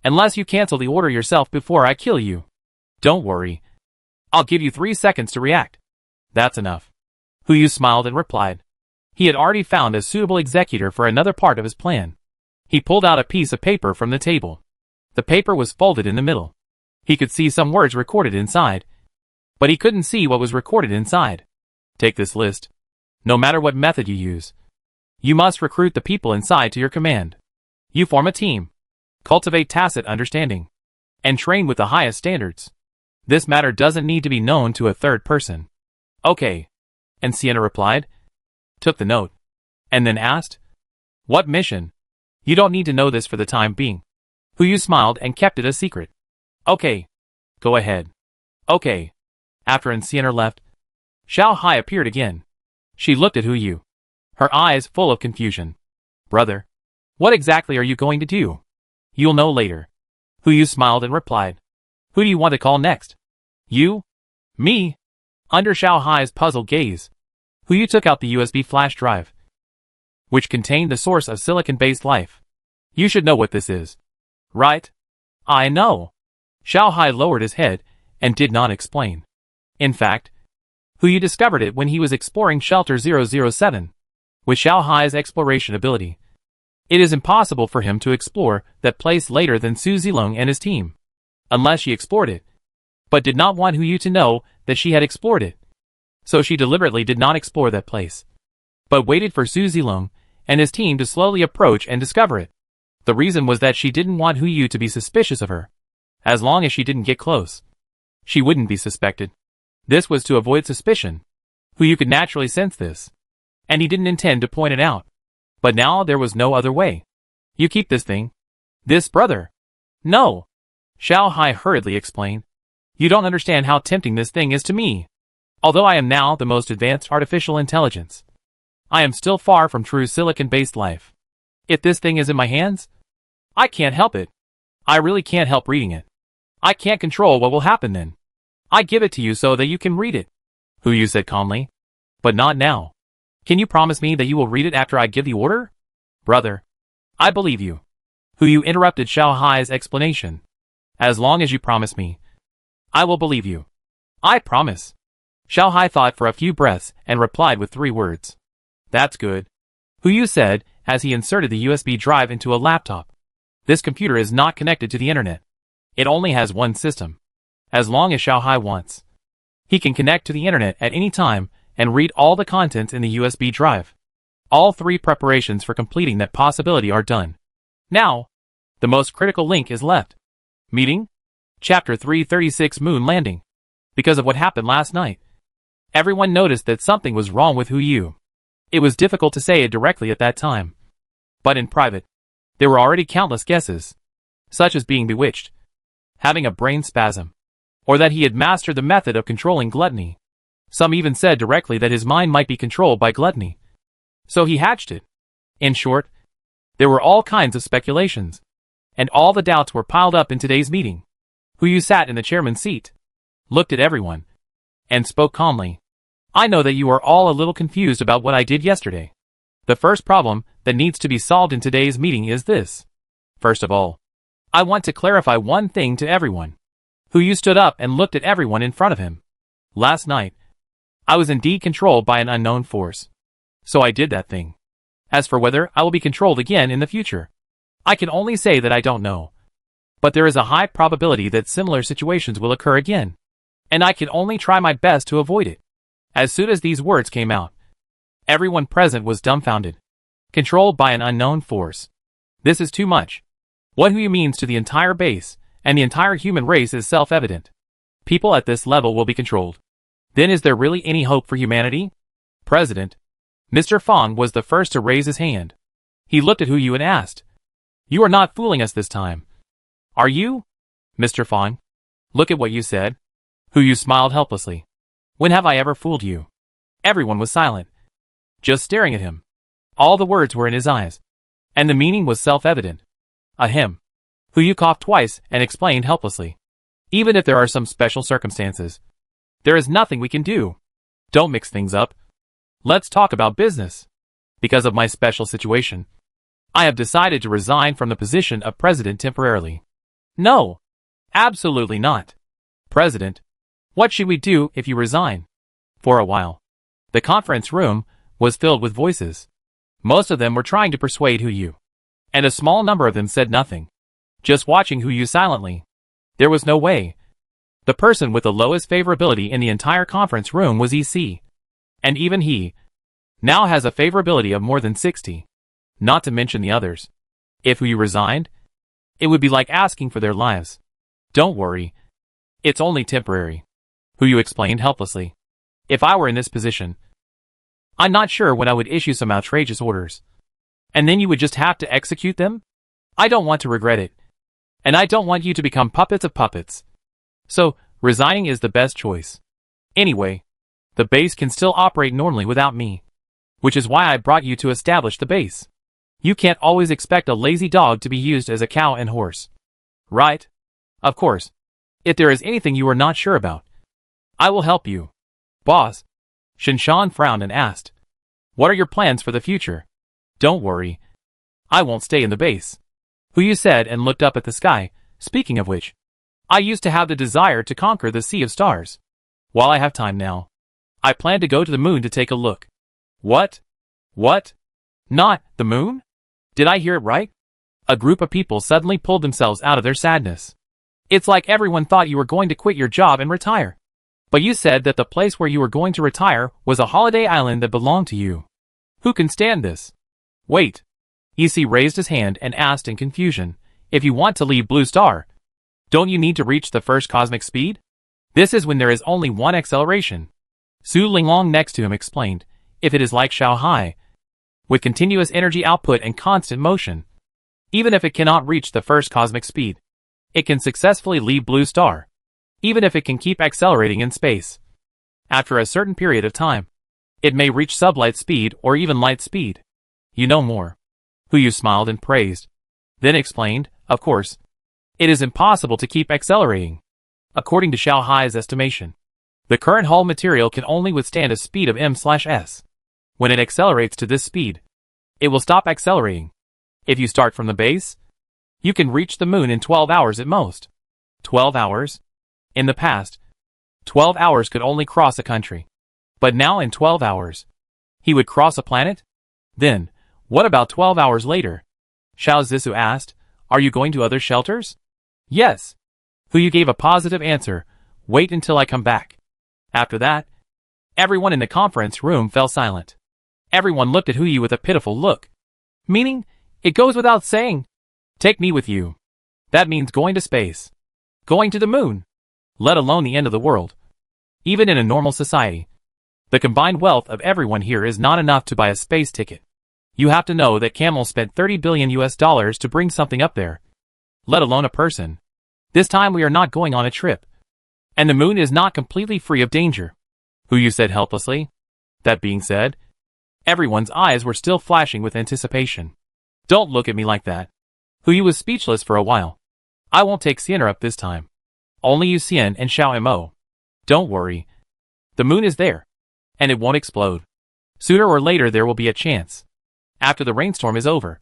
Unless you cancel the order yourself before I kill you. Don't worry. I'll give you 3 seconds to react. That's enough. Huyu smiled and replied. He had already found a suitable executor for another part of his plan. He pulled out a piece of paper from the table. The paper was folded in the middle. He could see some words recorded inside, but he couldn't see what was recorded inside. Take this list. No matter what method you use, you must recruit the people inside to your command. You form a team, cultivate tacit understanding, and train with the highest standards. This matter doesn't need to be known to a third person. Okay. And Siener replied, took the note, and then asked, what mission? You don't need to know this for the time being. Huyu smiled and kept it a secret. Okay. Go ahead. Okay. After Siener left, Xiao Hai appeared again. She looked at Huyu, her eyes full of confusion. Brother, What exactly are you going to do? You'll know later. Hu Yu smiled and replied. Who do you want to call next? You? Me? Under Xiao Hai's puzzled gaze, Hu Yu took out the USB flash drive, which contained the source of silicon-based life. You should know what this is. Right? I know. Xiao Hai lowered his head and did not explain. In fact, Hu Yu discovered it when he was exploring Shelter 007. With Xiao Hai's exploration ability, it is impossible for him to explore that place later than Su Zilong and his team, unless she explored it, but did not want Hu Yu to know that she had explored it. So she deliberately did not explore that place, but waited for Su Zilong and his team to slowly approach and discover it. The reason was that she didn't want Hu Yu to be suspicious of her. As long as she didn't get close, she wouldn't be suspected. This was to avoid suspicion. Hu Yu could naturally sense this, and he didn't intend to point it out. But now there was no other way. You keep this thing. This brother. No. Xiao Hai hurriedly explained. You don't understand how tempting this thing is to me. Although I am now the most advanced artificial intelligence, I am still far from true silicon-based life. If this thing is in my hands, I can't help it. I really can't help reading it. I can't control what will happen then. I give it to you so that you can read it, Hu Yu said calmly. But not now. Can you promise me that you will read it after I give the order? Brother, I believe you. Hu Yu interrupted Xiao Hai's explanation. As long as you promise me, I will believe you. I promise. Xiao Hai thought for a few breaths and replied with 3 words. That's good, Hu Yu said as he inserted the USB drive into a laptop. This computer is not connected to the internet. It only has one system. As long as Xiao Hai wants, he can connect to the internet at any time and read all the contents in the USB drive. All 3 preparations for completing that possibility are done. Now, the most critical link is left. Meeting? Chapter 336 Moon Landing. Because of what happened last night, everyone noticed that something was wrong with Hu Yu. It was difficult to say it directly at that time, but in private, there were already countless guesses, such as being bewitched, having a brain spasm, or that he had mastered the method of controlling gluttony. Some even said directly that his mind might be controlled by gluttony. So he hatched it. In short, there were all kinds of speculations, and all the doubts were piled up in today's meeting. Hu Yu sat in the chairman's seat, looked at everyone, and spoke calmly. I know that you are all a little confused about what I did yesterday. The first problem that needs to be solved in today's meeting is this. First of all, I want to clarify one thing to everyone. Hu Yu stood up and looked at everyone in front of him. Last night, I was indeed controlled by an unknown force. So I did that thing. As for whether I will be controlled again in the future, I can only say that I don't know. But there is a high probability that similar situations will occur again, and I can only try my best to avoid it. As soon as these words came out, everyone present was dumbfounded. Controlled by an unknown force. This is too much. What Hu Yu means to the entire base and the entire human race is self-evident. People at this level will be controlled. Then is there really any hope for humanity? President, Mr. Fong was the first to raise his hand. He looked at Hu Yu and asked, You are not fooling us this time, are you? Mr. Fong, look at what you said. Hu Yu smiled helplessly. When have I ever fooled you? Everyone was silent, just staring at him. All the words were in his eyes, and the meaning was self-evident. Ahem. Hu Yu coughed twice and explained helplessly. Even if there are some special circumstances, there is nothing we can do. Don't mix things up. Let's talk about business. Because of my special situation, I have decided to resign from the position of president temporarily. No, absolutely not. President, what should we do if you resign? For a while, the conference room was filled with voices. Most of them were trying to persuade Hu Yu, and a small number of them said nothing, just watching Hu Yu silently. There was no way. The person with the lowest favorability in the entire conference room was EC, and even he now has a favorability of more than 60, not to mention the others. If Hu Yu resigned, it would be like asking for their lives. Don't worry. It's only temporary, Hu Yu explained helplessly. If I were in this position, I'm not sure when I would issue some outrageous orders. And then you would just have to execute them? I don't want to regret it. And I don't want you to become puppets of puppets. So, resigning is the best choice. Anyway, the base can still operate normally without me, which is why I brought you to establish the base. You can't always expect a lazy dog to be used as a cow and horse. Right? Of course. If there is anything you are not sure about, I will help you. Boss. Shinshan frowned and asked, what are your plans for the future? Don't worry. I won't stay in the base. Huyu said and looked up at the sky. Speaking of which, I used to have the desire to conquer the sea of stars. While I have time now, I plan to go to the moon to take a look. What? What? Not the moon? Did I hear it right? A group of people suddenly pulled themselves out of their sadness. It's like everyone thought you were going to quit your job and retire. But you said that the place where you were going to retire was a holiday island that belonged to you. Who can stand this? Wait. EC raised his hand and asked in confusion, if you want to leave Blue Star, don't you need to reach the first cosmic speed? This is when there is only one acceleration. Su Linglong next to him explained, if it is like Shanghai, with continuous energy output and constant motion, even if it cannot reach the first cosmic speed, it can successfully leave Blue Star, even if it can keep accelerating in space. After a certain period of time, it may reach sublight speed or even light speed. You know more. Huyu smiled and praised, then explained, of course, it is impossible to keep accelerating. According to Shanghai's estimation, the current hull material can only withstand a speed of m/s. When it accelerates to this speed, it will stop accelerating. If you start from the base, you can reach the moon in 12 hours at most. 12 hours? In the past, 12 hours could only cross a country. But now in 12 hours, he would cross a planet? Then, what about 12 hours later? Xiao Zissou asked, are you going to other shelters? Yes. Huyu gave a positive answer, wait until I come back. After that, everyone in the conference room fell silent. Everyone looked at Huyu with a pitiful look. Meaning, it goes without saying. Take me with you. That means going to space. Going to the moon. Let alone the end of the world. Even in a normal society, the combined wealth of everyone here is not enough to buy a space ticket. You have to know that Camel spent $30 billion to bring something up there. Let alone a person. This time we are not going on a trip. And the moon is not completely free of danger. Huyu said helplessly. That being said, everyone's eyes were still flashing with anticipation. Don't look at me like that. Huyu was speechless for a while. I won't take Xianer up this time. Only you Xian and Xiao Mo. Don't worry. The moon is there. And it won't explode. Sooner or later there will be a chance. After the rainstorm is over,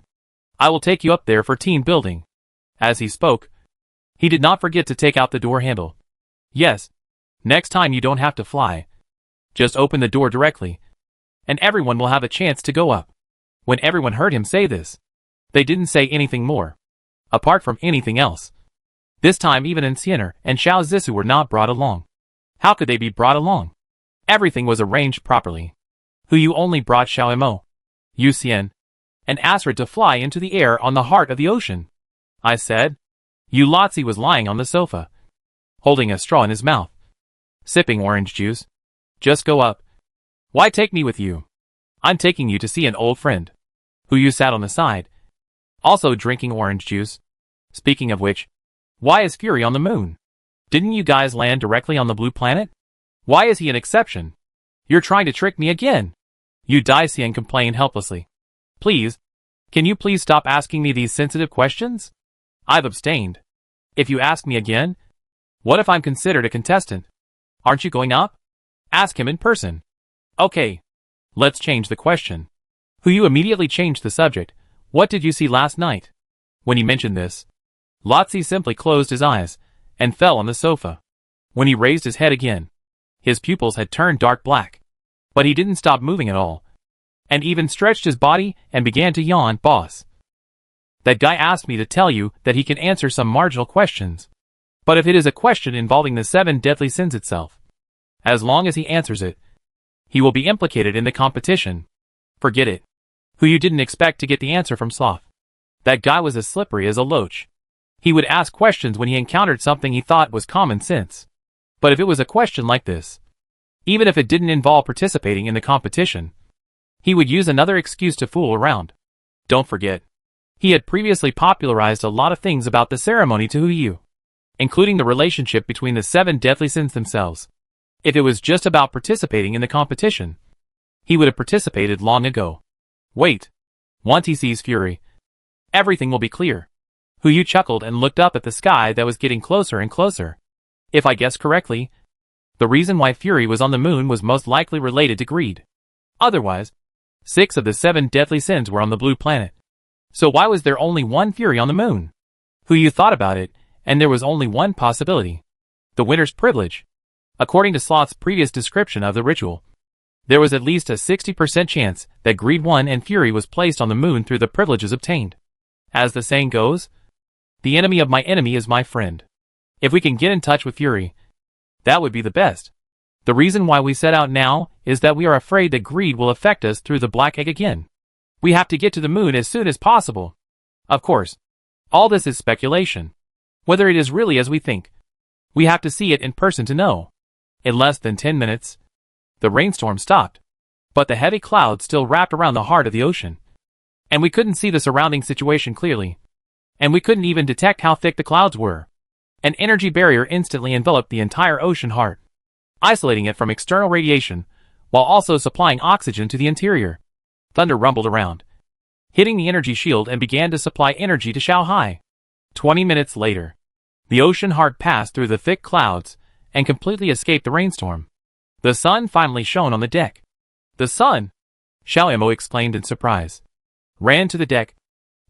I will take you up there for team building. As he spoke, he did not forget to take out the door handle. Yes. Next time you don't have to fly. Just open the door directly, and everyone will have a chance to go up. When everyone heard him say this, they didn't say anything more. Apart from anything else. This time even Xianer and Xiao Zissou were not brought along. How could they be brought along? Everything was arranged properly. Huyu only brought Xiao Mo, Yu Xian, and asked her to fly into the air on the heart of the ocean. I said. Yu Lotzi was lying on the sofa, holding a straw in his mouth, sipping orange juice. Just go up. Why take me with you? I'm taking you to see an old friend. Huyu sat on the side, also drinking orange juice. Speaking of which, why is Fury on the moon? Didn't you guys land directly on the blue planet? Why is he an exception? You're trying to trick me again. Yu Daxian complained helplessly. Please, can you please stop asking me these sensitive questions? I've abstained. If you ask me again, what if I'm considered a contestant? Aren't you going up? Ask him in person. Okay. Let's change the question. Huyu immediately changed the subject. What did you see last night? When he mentioned this, Lotzi simply closed his eyes and fell on the sofa. When he raised his head again, his pupils had turned dark black. But he didn't stop moving at all, and even stretched his body and began to yawn. Boss, that guy asked me to tell you that he can answer some marginal questions. But if it is a question involving the 7 deadly sins itself, as long as he answers it, he will be implicated in the competition. Forget it. Huyu didn't expect to get the answer from Sloth. That guy was as slippery as a loach. He would ask questions when he encountered something he thought was common sense. But if it was a question like this, even if it didn't involve participating in the competition, he would use another excuse to fool around. Don't forget, he had previously popularized a lot of things about the ceremony to Huyu, including the relationship between the 7 deadly sins themselves. If it was just about participating in the competition, he would have participated long ago. Wait, Once he sees fury, everything will be clear. Hu Yu chuckled and looked up at the sky that was getting closer and closer. If I guessed correctly, the reason why fury was on the moon was most likely related to greed. Otherwise, 6 of the 7 deadly sins were on the blue planet. So why was there only one fury on the moon? Hu Yu thought about it, and there was only one possibility. The winner's privilege. According to Sloth's previous description of the ritual, there was at least a 60% chance that greed won and fury was placed on the moon through the privileges obtained. As the saying goes, the enemy of my enemy is my friend. If we can get in touch with fury, that would be the best. The reason why we set out now is that we are afraid that greed will affect us through the black egg again. We have to get to the moon as soon as possible. Of course, all this is speculation. Whether it is really as we think, we have to see it in person to know. In less than 10 minutes, the rainstorm stopped, but the heavy clouds still wrapped around the heart of the ocean. And we couldn't see the surrounding situation clearly. And we couldn't even detect how thick the clouds were. An energy barrier instantly enveloped the entire ocean heart, isolating it from external radiation, while also supplying oxygen to the interior. Thunder rumbled around, hitting the energy shield and began to supply energy to Shanghai. 20 minutes later, the ocean heart passed through the thick clouds and completely escaped the rainstorm. The sun finally shone on the deck. The sun! Xiao exclaimed in surprise, ran to the deck,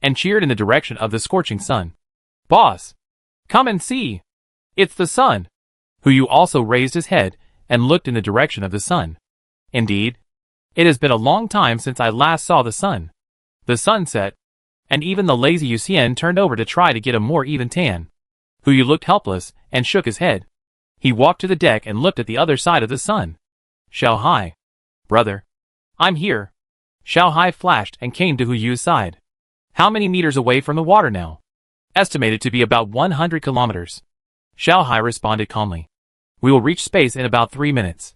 and cheered in the direction of the scorching sun. Boss! Come and see! It's the sun! Hu Yu also raised his head and looked in the direction of the sun. Indeed, it has been a long time since I last saw the sun. The sun set, and even the lazy Yu Xian turned over to try to get a more even tan. Hu Yu looked helpless and shook his head. He walked to the deck and looked at the other side of the sun. Shanghai. Brother. I'm here. Shanghai flashed and came to Hu Yu's side. How many meters away from the water now? Estimated to be about 100 kilometers. Shanghai responded calmly. We will reach space in about 3 minutes.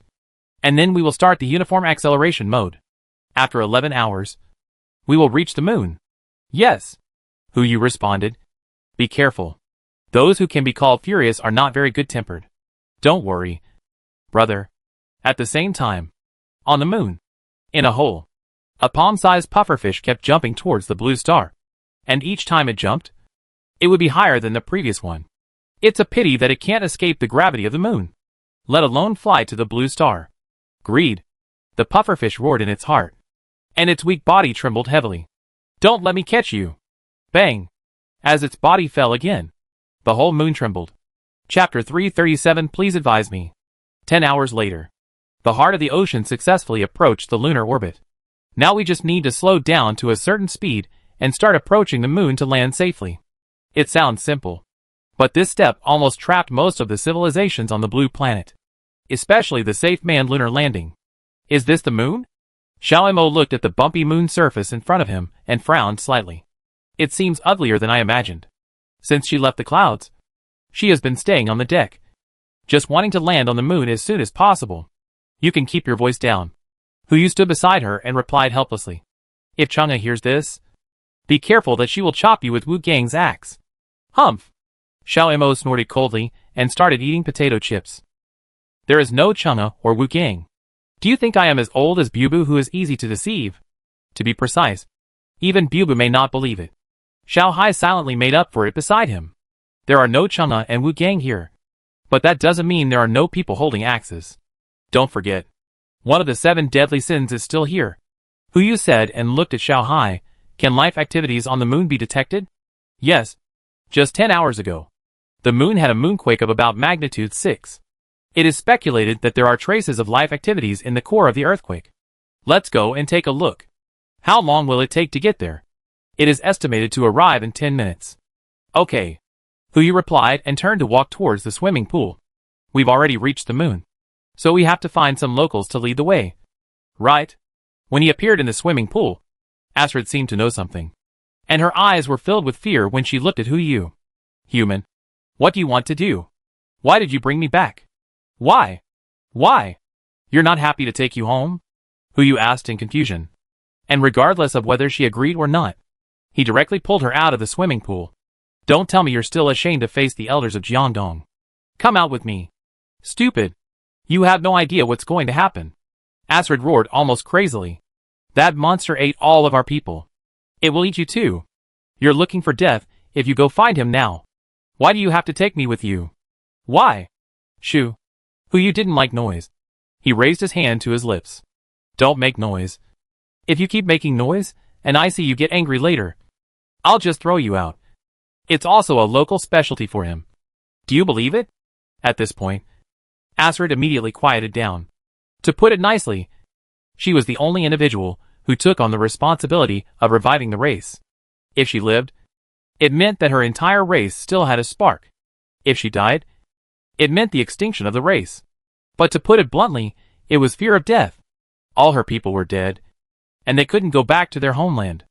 And then we will start the uniform acceleration mode. After 11 hours, we will reach the moon. Yes. Hu Yu responded. Be careful. Those who can be called furious are not very good-tempered. Don't worry, brother. At the same time, on the moon, in a hole, a palm-sized pufferfish kept jumping towards the blue star. And each time it jumped, it would be higher than the previous one. It's a pity that it can't escape the gravity of the moon, let alone fly to the blue star. Greed. The pufferfish roared in its heart, and its weak body trembled heavily. Don't let me catch you. Bang. As its body fell again, the whole moon trembled. Chapter 337. Please advise me. 10 hours later, the heart of the ocean successfully approached the lunar orbit. Now we just need to slow down to a certain speed and start approaching the moon to land safely. It sounds simple, but this step almost trapped most of the civilizations on the blue planet, especially the safe manned lunar landing. Is this the moon? Xiao looked at the bumpy moon surface in front of him and frowned slightly. It seems uglier than I imagined. Since she left the clouds, she has been staying on the deck, just wanting to land on the moon as soon as possible. You can keep your voice down. Hu Yu stood beside her and replied helplessly. If Chang'e hears this, be careful that she will chop you with Wu Gang's axe. Humph! Xiao snorted coldly and started eating potato chips. There is no Chang'e or Wu Gang. Do you think I am as old as Bubu, who is easy to deceive? To be precise, even Bubu may not believe it. Shanghai silently made up for it beside him. There are no Chang'e and Wu Gang here. But that doesn't mean there are no people holding axes. Don't forget, one of the 7 deadly sins is still here. Hu Yu said and looked at Shanghai. Can life activities on the moon be detected? Yes. Just 10 hours ago, the moon had a moonquake of about magnitude 6. It is speculated that there are traces of life activities in the core of the earthquake. Let's go and take a look. How long will it take to get there? It is estimated to arrive in 10 minutes. Okay. Hu Yu replied and turned to walk towards the swimming pool. We've already reached the moon, so we have to find some locals to lead the way. Right? When he appeared in the swimming pool, Astrid seemed to know something, and her eyes were filled with fear when she looked at Hu Yu. Human, what do you want to do? Why did you bring me back? Why? Why? You're not happy to take you home? Hu Yu asked in confusion. And regardless of whether she agreed or not, he directly pulled her out of the swimming pool. Don't tell me you're still ashamed to face the elders of Jiangdong. Come out with me. Stupid. You have no idea what's going to happen. Astrid roared almost crazily. That monster ate all of our people. It will eat you too. You're looking for death if you go find him now. Why do you have to take me with you? Why? Shoo. Who you didn't like noise. He raised his hand to his lips. Don't make noise. If you keep making noise, and I see you get angry later, I'll just throw you out. It's also a local specialty for him. Do you believe it? At this point, Astrid immediately quieted down. To put it nicely, she was the only individual who took on the responsibility of reviving the race. If she lived, it meant that her entire race still had a spark. If she died, it meant the extinction of the race. But to put it bluntly, it was fear of death. All her people were dead, and they couldn't go back to their homeland.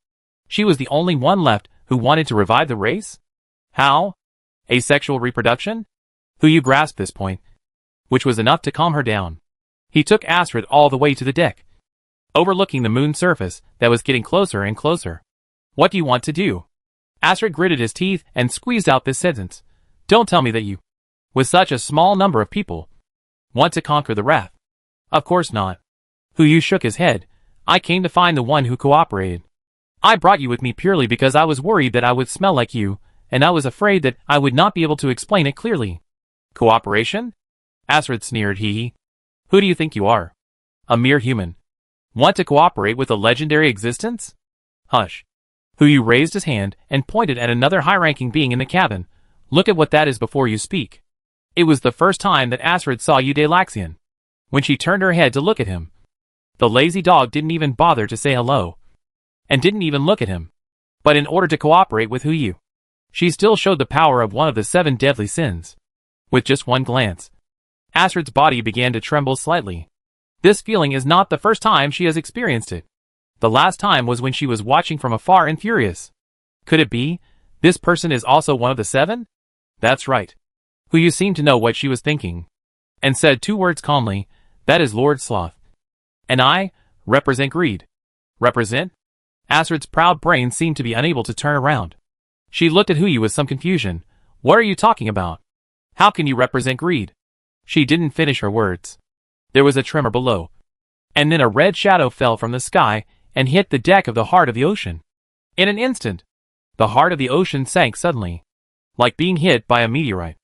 She was the only one left who wanted to revive the race? How? Asexual reproduction? Who you grasped this point, which was enough to calm her down. He took Astrid all the way to the deck, overlooking the moon's surface that was getting closer and closer. What do you want to do? Astrid gritted his teeth and squeezed out this sentence. Don't tell me that you, with such a small number of people, want to conquer the wrath. Of course not. Who you shook his head. I came to find the one who cooperated. I brought you with me purely because I was worried that I would smell like you, and I was afraid that I would not be able to explain it clearly. Cooperation? Astrid sneered, hee. Who do you think you are? A mere human. Want to cooperate with a legendary existence? Hush. Who you raised his hand and pointed at another high-ranking being in the cabin. Look at what that is before you speak. It was the first time that Astrid saw Eudalaxian. When she turned her head to look at him, the lazy dog didn't even bother to say hello, and didn't even look at him. But in order to cooperate with Huyu, she still showed the power of one of the 7 deadly sins. With just one glance, Astrid's body began to tremble slightly. This feeling is not the first time she has experienced it. The last time was when she was watching from afar and furious. Could it be this person is also one of the 7? That's right. Huyu seemed to know what she was thinking, and said 2 words calmly. That is Lord Sloth. And I represent greed. Represent? Astrid's proud brain seemed to be unable to turn around. She looked at Huyu with some confusion. What are you talking about? How can you represent greed? She didn't finish her words. There was a tremor below, and then a red shadow fell from the sky and hit the deck of the heart of the ocean. In an instant, the heart of the ocean sank suddenly, like being hit by a meteorite.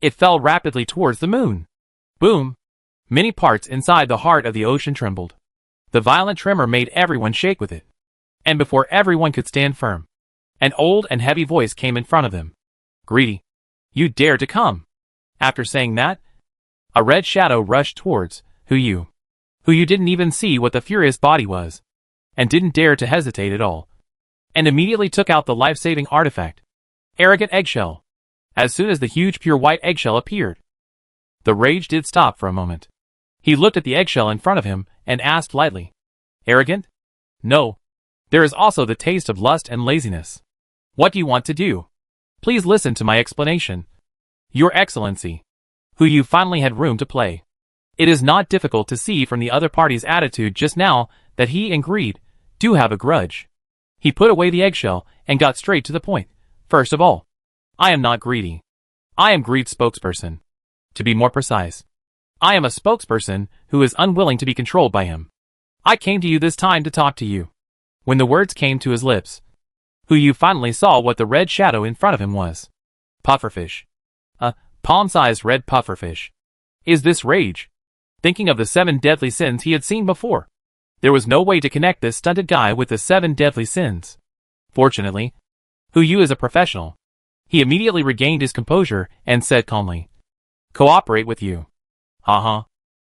It fell rapidly towards the moon. Boom! Many parts inside the heart of the ocean trembled. The violent tremor made everyone shake with it. And before everyone could stand firm, an old and heavy voice came in front of them. Greedy, you dare to come! After saying that, a red shadow rushed towards Huyu. Huyu didn't even see what the furious body was, and didn't dare to hesitate at all, and immediately took out the life-saving artifact. Arrogant eggshell. As soon as the huge pure white eggshell appeared, the rage did stop for a moment. He looked at the eggshell in front of him and asked lightly, Arrogant? No. There is also the taste of lust and laziness. What do you want to do? Please listen to my explanation. Your Excellency. Huyu finally had room to play. It is not difficult to see from the other party's attitude just now that he and Greed do have a grudge. He put away the eggshell and got straight to the point. First of all, I am not greedy. I am Greed's spokesperson. To be more precise, I am a spokesperson who is unwilling to be controlled by him. I came to you this time to talk to you. When the words came to his lips, Huyu finally saw what the red shadow in front of him was. Pufferfish. A palm-sized red pufferfish. Is this rage? Thinking of the 7 deadly sins he had seen before, there was no way to connect this stunted guy with the 7 deadly sins. Fortunately, Huyu is a professional. He immediately regained his composure and said calmly, Cooperate with you. Uh-huh.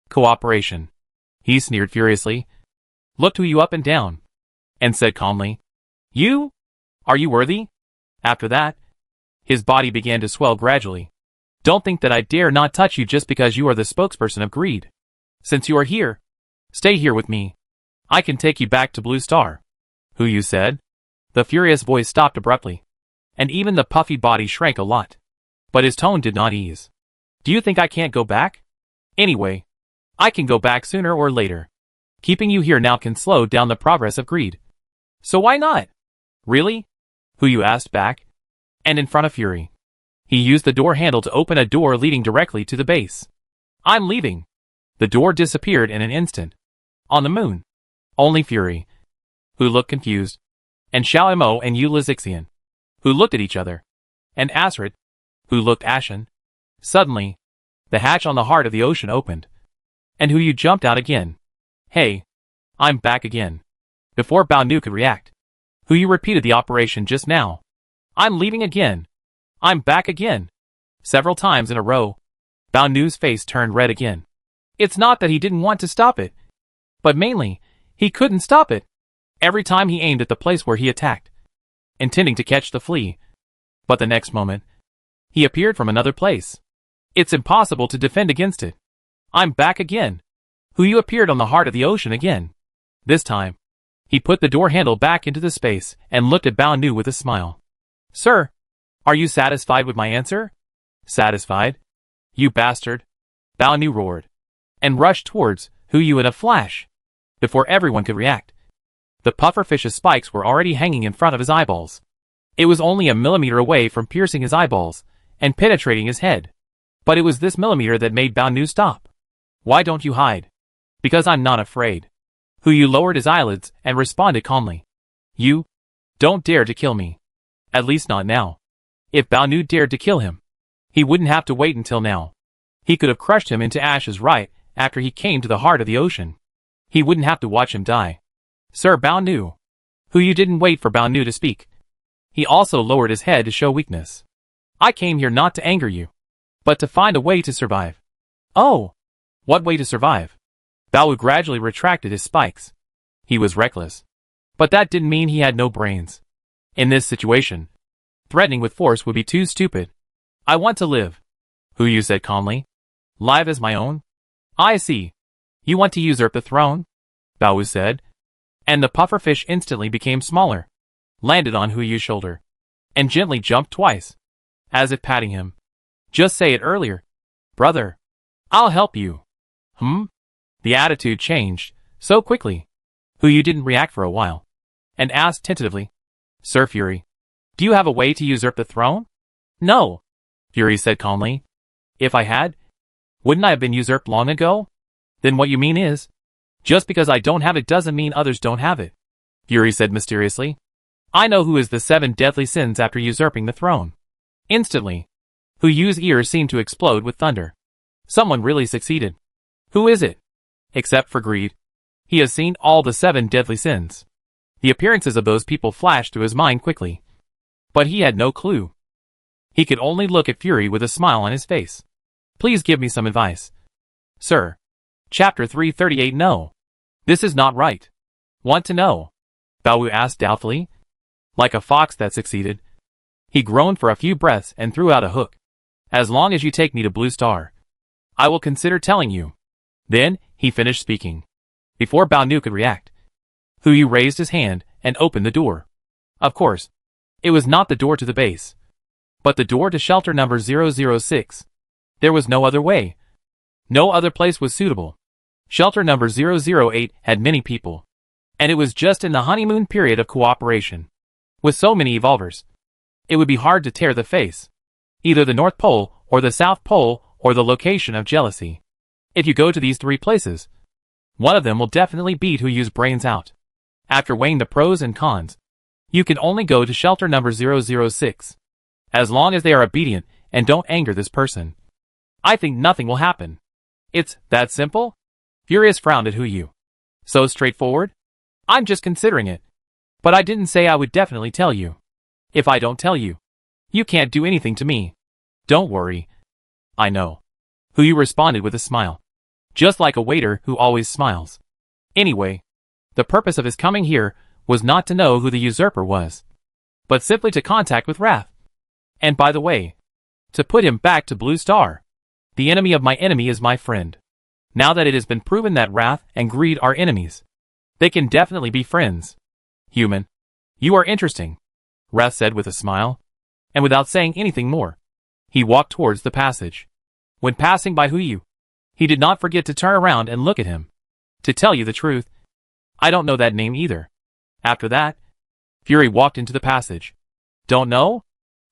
Cooperation. He sneered furiously, looked Huyu up and down, and said calmly, You? Are you worthy? After that, his body began to swell gradually. Don't think that I dare not touch you just because you are the spokesperson of greed. Since you are here, stay here with me. I can take you back to Blue Star. Huyu said. The furious voice stopped abruptly, and even the puffy body shrank a lot. But his tone did not ease. Do you think I can't go back? Anyway, I can go back sooner or later. Keeping you here now can slow down the progress of greed. So why not? Really? Huyu asked back. And in front of fury, he used the door handle to open a door leading directly to the base. I'm leaving. The door disappeared in an instant. On the moon, only fury, who looked confused, and Xiao Mo and Yu Lizixian, who looked at each other, and Asrid, who looked ashen. Suddenly, the hatch on the heart of the ocean opened, and Hu Yu jumped out again. Hey, I'm back again. Before Bao Nu could react, Hu Yu repeated the operation just now. I'm leaving again. I'm back again. Several times in a row, Bao Nu's face turned red again. It's not that he didn't want to stop it, but mainly, he couldn't stop it. Every time he aimed at the place where he attacked, intending to catch the flea. But the next moment, he appeared from another place. It's impossible to defend against it. I'm back again. Hu Yu appeared on the heart of the ocean again. This time, he put the door handle back into the space and looked at Bao Nu with a smile. Sir, are you satisfied with my answer? Satisfied? You bastard! Bao Nu roared, and rushed towards Hu Yu in a flash. Before everyone could react, the pufferfish's spikes were already hanging in front of his eyeballs. It was only a millimeter away from piercing his eyeballs and penetrating his head. But it was this millimeter that made Bao Nu stop. Why don't you hide? Because I'm not afraid. Hu Yu lowered his eyelids and responded calmly. You don't dare to kill me. At least not now. If Bao Nu dared to kill him, he wouldn't have to wait until now. He could have crushed him into ashes right after he came to the heart of the ocean. He wouldn't have to watch him die. Sir Bao Nu. Hu Yu didn't wait for Bao Nu to speak. He also lowered his head to show weakness. I came here not to anger you, but to find a way to survive. Oh! What way to survive? Bao Wu gradually retracted his spikes. He was reckless. But that didn't mean he had no brains. In this situation, threatening with force would be too stupid. I want to live, Hu Yu said calmly. Live as my own? I see. You want to usurp the throne? Bao Wu said. And the pufferfish instantly became smaller, landed on Hu Yu's shoulder, and gently jumped twice, as if patting him. Just say it earlier. Brother. I'll help you. The attitude changed so quickly. Hu Yu didn't react for a while, and asked tentatively, Sir Fury, do you have a way to usurp the throne? No, Fury said calmly. If I had, wouldn't I have been usurped long ago? Then what you mean is, just because I don't have it doesn't mean others don't have it, Fury said mysteriously. I know who is the 7 deadly sins after usurping the throne. Instantly, Hu Yu's ears seemed to explode with thunder. Someone really succeeded. Who is it? Except for greed, he has seen all the 7 deadly sins. The appearances of those people flashed through his mind quickly. But he had no clue. He could only look at Fury with a smile on his face. Please give me some advice. Sir. Chapter 338. No. This is not right. Want to know? Bao Wu asked doubtfully. Like a fox that succeeded. He groaned for a few breaths and threw out a hook. As long as you take me to Blue Star, I will consider telling you. Then, he finished speaking. Before Bao Nu could react, Hu Yu raised his hand and opened the door. Of course, it was not the door to the base, but the door to shelter number 006. There was no other way. No other place was suitable. Shelter number 008 had many people, and it was just in the honeymoon period of cooperation. With so many evolvers, it would be hard to tear the face. Either the North Pole, or the South Pole, or the location of jealousy. If you go to these 3 places, one of them will definitely beat Hu Yu's brains out. After weighing the pros and cons, you can only go to shelter number 006. As long as they are obedient and don't anger this person, I think nothing will happen. It's that simple? Furious frowned at Hu Yu. So straightforward? I'm just considering it. But I didn't say I would definitely tell you. If I don't tell you, you can't do anything to me. Don't worry. I know. Hu Yu responded with a smile. Just like a waiter who always smiles. Anyway, the purpose of his coming here was not to know who the usurper was, but simply to contact with Wrath. And by the way, to put him back to Blue Star. The enemy of my enemy is my friend. Now that it has been proven that Wrath and Greed are enemies, they can definitely be friends. Human, you are interesting, Wrath said with a smile, and without saying anything more, he walked towards the passage. When passing by Hu Yu, he did not forget to turn around and look at him. To tell you the truth, I don't know that name either. After that, Fury walked into the passage. Don't know?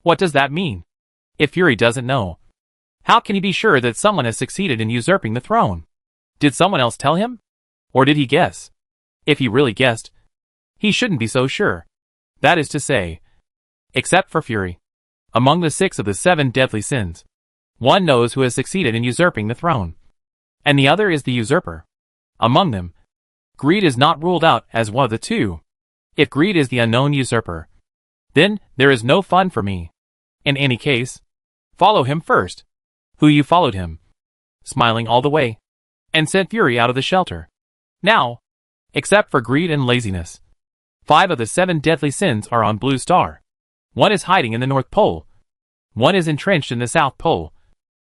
What does that mean? If Fury doesn't know, how can he be sure that someone has succeeded in usurping the throne? Did someone else tell him? Or did he guess? If he really guessed, he shouldn't be so sure. That is to say, except for fury. Among the 6 of the 7 deadly sins, one knows who has succeeded in usurping the throne, and the other is the usurper. Among them, greed is not ruled out as one of the 2. If greed is the unknown usurper, then there is no fun for me. In any case, follow him first. Who you followed him, smiling all the way, and sent fury out of the shelter. Now, except for greed and laziness, 5 of the 7 deadly sins are on Blue Star. One is hiding in the North Pole. One is entrenched in the South Pole.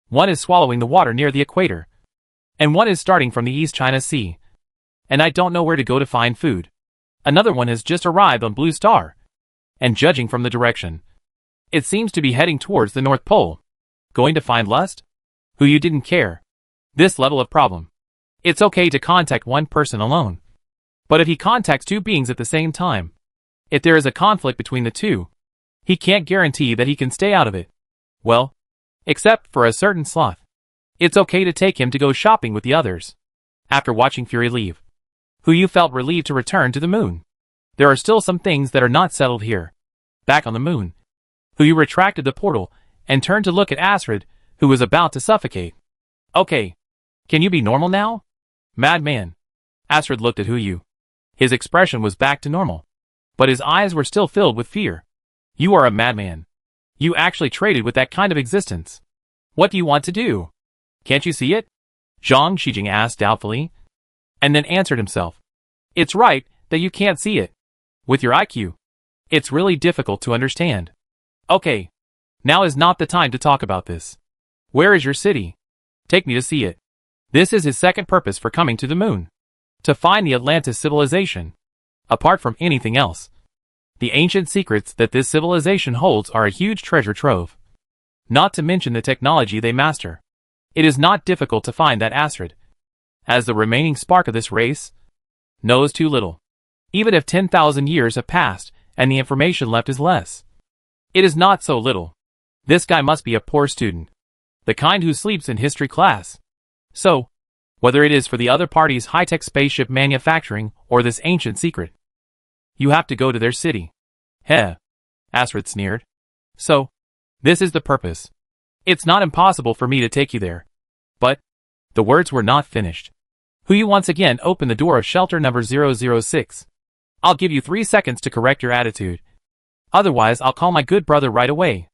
One is swallowing the water near the equator. And one is starting from the East China Sea. And I don't know where to go to find food. Another one has just arrived on Blue Star. And judging from the direction, it seems to be heading towards the North Pole. Going to find lust? Who you didn't care. This level of problem. It's okay to contact one person alone. But if he contacts 2 beings at the same time, if there is a conflict between the 2, he can't guarantee that he can stay out of it. Well, except for a certain sloth. It's okay to take him to go shopping with the others. After watching Fury leave, who you felt relieved to return to the moon. There are still some things that are not settled here. Back on the moon, who you retracted the portal and turned to look at Astrid, who was about to suffocate. Okay. Can you be normal now? Madman. Astrid looked at Huyu. His expression was back to normal, but his eyes were still filled with fear. You are a madman. You actually traded with that kind of existence. What do you want to do? Can't you see it? Zhang Shijing asked doubtfully, and then answered himself. It's right that you can't see it. With your IQ, it's really difficult to understand. Okay. Now is not the time to talk about this. Where is your city? Take me to see it. This is his second purpose for coming to the moon. To find the Atlantis civilization. Apart from anything else, the ancient secrets that this civilization holds are a huge treasure trove. Not to mention the technology they master. It is not difficult to find that Astrid, as the remaining spark of this race, knows too little. Even if 10,000 years have passed and the information left is less, it is not so little. This guy must be a poor student. The kind who sleeps in history class. So, whether it is for the other party's high-tech spaceship manufacturing or this ancient secret, you have to go to their city. Heh. Astrid sneered. So, this is the purpose. It's not impossible for me to take you there. But, the words were not finished. Huyu once again opened the door of shelter number 006. I'll give you 3 seconds to correct your attitude. Otherwise I'll call my good brother right away.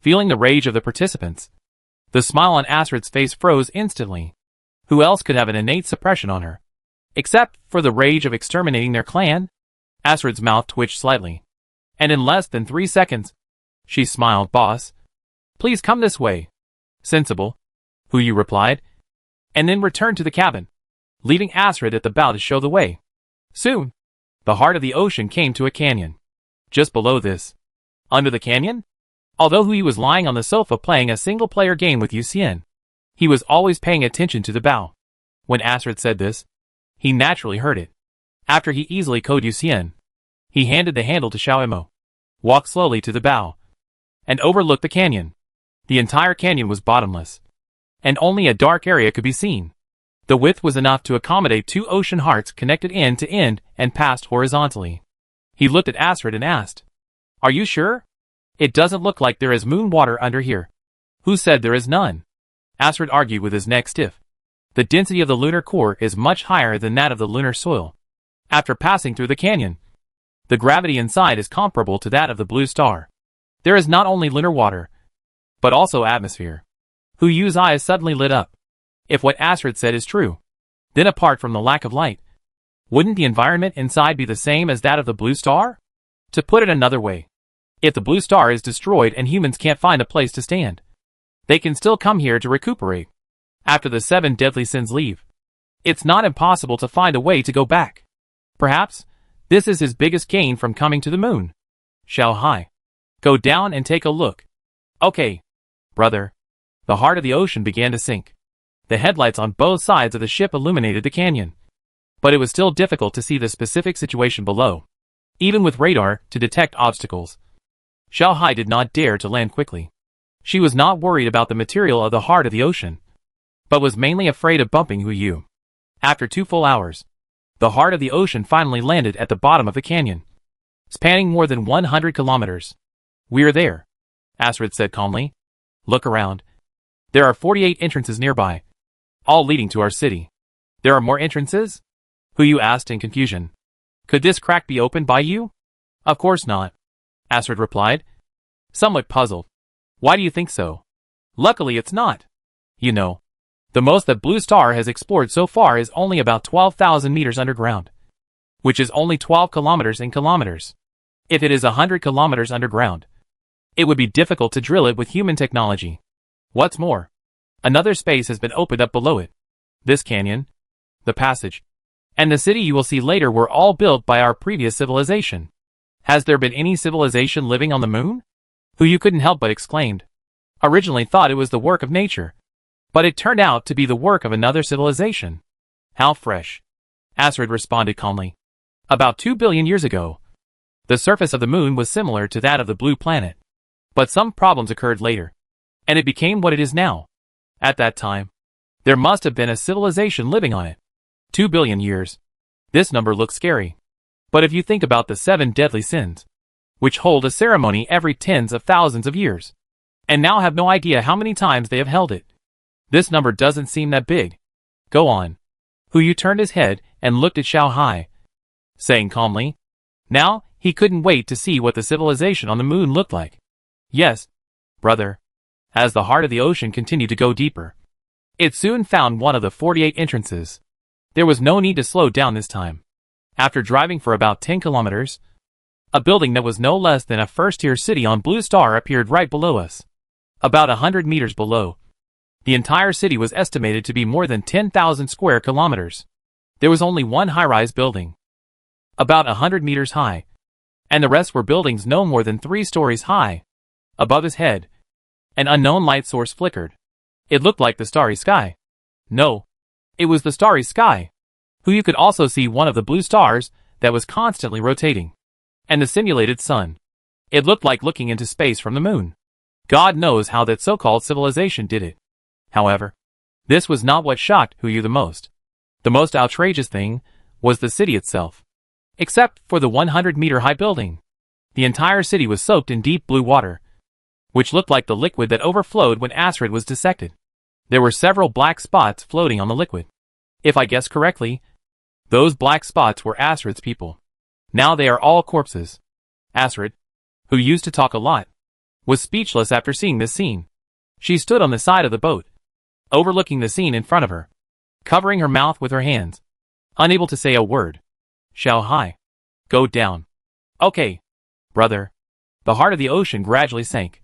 Feeling the rage of the participants, the smile on Astrid's face froze instantly. Who else could have an innate suppression on her? Except for the rage of exterminating their clan? Astrid's mouth twitched slightly. And in less than 3 seconds, she smiled. Boss, please come this way. Sensible, Huyu replied, and then returned to the cabin, leaving Astrid at the bow to show the way. Soon, the heart of the ocean came to a canyon. Just below this, under the canyon, although Huyu was lying on the sofa playing a single-player game with Yuxian, he was always paying attention to the bow. When Astrid said this, he naturally heard it. After he easily coded Yuxian, he handed the handle to Xiaoimo, walked slowly to the bow, and overlooked the canyon. The entire canyon was bottomless, and only a dark area could be seen. The width was enough to accommodate 2 ocean hearts connected end to end and passed horizontally. He looked at Astrid and asked, Are you sure? It doesn't look like there is moon water under here. Who said there is none? Astrid argued with his neck stiff. The density of the lunar core is much higher than that of the lunar soil. After passing through the canyon, the gravity inside is comparable to that of the blue star. There is not only lunar water, but also atmosphere. Huyu's eyes suddenly lit up. If what Astrid said is true, then apart from the lack of light, wouldn't the environment inside be the same as that of the blue star? To put it another way, if the blue star is destroyed and humans can't find a place to stand, they can still come here to recuperate. After the 7 deadly sins leave, it's not impossible to find a way to go back. Perhaps, this is his biggest gain from coming to the moon. Xiao Hai, go down and take a look. Okay, brother. The heart of the ocean began to sink. The headlights on both sides of the ship illuminated the canyon. But it was still difficult to see the specific situation below, even with radar to detect obstacles. Xiao Hai did not dare to land quickly. She was not worried about the material of the heart of the ocean, but was mainly afraid of bumping Huyu. After 2 full hours, the heart of the ocean finally landed at the bottom of the canyon. spanning more than 100 kilometers. We're there, Astrid said calmly. Look around. There are 48 entrances nearby, all leading to our city. There are more entrances? Huyu asked in confusion. Could this crack be opened by you? Of course not, Astrid replied, somewhat puzzled. Why do you think so? Luckily it's not. You know, the most that Blue Star has explored so far is only about 12,000 meters underground, which is only 12 kilometers in kilometers. If it is 100 kilometers underground, it would be difficult to drill it with human technology. What's more, another space has been opened up below it. This canyon, the passage, and the city you will see later were all built by our previous civilization. Has there been any civilization living on the moon? Huyu couldn't help but exclaimed. Originally thought it was the work of nature, but it turned out to be the work of another civilization. How fresh, Astrid responded calmly. About 2 billion years ago, the surface of the moon was similar to that of the blue planet. But some problems occurred later, and it became what it is now. At that time, there must have been a civilization living on it. 2 billion years. This number looks scary. But if you think about the 7 deadly sins, which hold a ceremony every tens of thousands of years, and now have no idea how many times they have held it, this number doesn't seem that big. Go on. Huyu turned his head and looked at Xiao Hai, saying calmly. Now, he couldn't wait to see what the civilization on the moon looked like. Yes, brother. As the heart of the ocean continued to go deeper, it soon found one of the 48 entrances. There was no need to slow down this time. After driving for about 10 kilometers, a building that was no less than a first-tier city on Blue Star appeared right below us. About 100 meters below, the entire city was estimated to be more than 10,000 square kilometers. There was only one high-rise building, about 100 meters high, and the rest were buildings no more than 3 stories high. Above his head, an unknown light source flickered. It looked like the starry sky. No, it was the starry sky. Huyu could also see one of the blue stars that was constantly rotating, and the simulated sun. It looked like looking into space from the moon. God knows how that so-called civilization did it. However, this was not what shocked Huyu the most. The most outrageous thing was the city itself. Except for the 100-meter-high building, the entire city was soaked in deep blue water, which looked like the liquid that overflowed when Astrid was dissected. There were several black spots floating on the liquid. If I guessed correctly, those black spots were Astrid's people. Now they are all corpses. Astrid, who used to talk a lot, was speechless after seeing this scene. She stood on the side of the boat, overlooking the scene in front of her, covering her mouth with her hands, unable to say a word. Xiao Hai, go down. Okay, brother. The heart of the ocean gradually sank,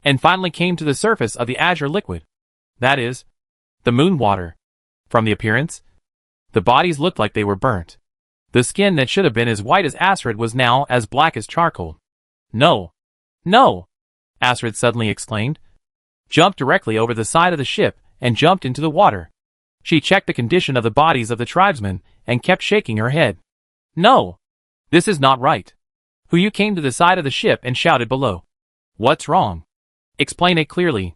and finally came to the surface of the azure liquid. That is, the moon water. From the appearance, the bodies looked like they were burnt. The skin that should have been as white as Astrid was now as black as charcoal. No! No! Astrid suddenly exclaimed, jumped directly over the side of the ship and jumped into the water. She checked the condition of the bodies of the tribesmen and kept shaking her head. No! This is not right. Huyu came to the side of the ship and shouted below. What's wrong? Explain it clearly.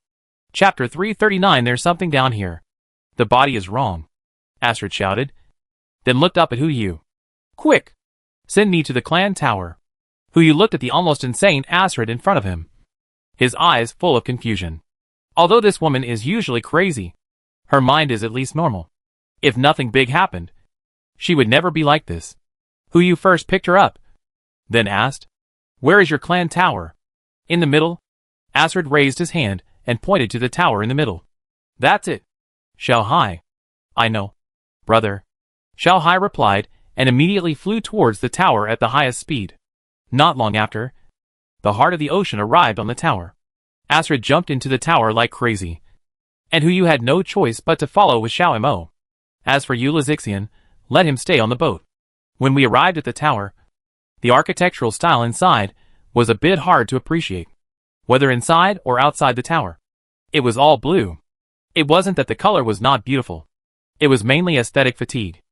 Chapter 339. There's something down here. The body is wrong, Astrid shouted, then looked up at Huyu. Quick! Send me to the clan tower. Huyu looked at the almost insane Astrid in front of him, his eyes full of confusion. Although this woman is usually crazy, her mind is at least normal. If nothing big happened, she would never be like this. Huyu first picked her up, then asked, Where is your clan tower? In the middle? Astrid raised his hand and pointed to the tower in the middle. That's it. Xiao Hai. I know, brother. Xiao Hai replied and immediately flew towards the tower at the highest speed. Not long after, the heart of the ocean arrived on the tower. Astrid jumped into the tower like crazy, and Huyu had no choice but to follow with Xiao Mo. As for Yu Lizixian, let him stay on the boat. When we arrived at the tower, the architectural style inside was a bit hard to appreciate. Whether inside or outside the tower, it was all blue. It wasn't that the color was not beautiful. It was mainly aesthetic fatigue.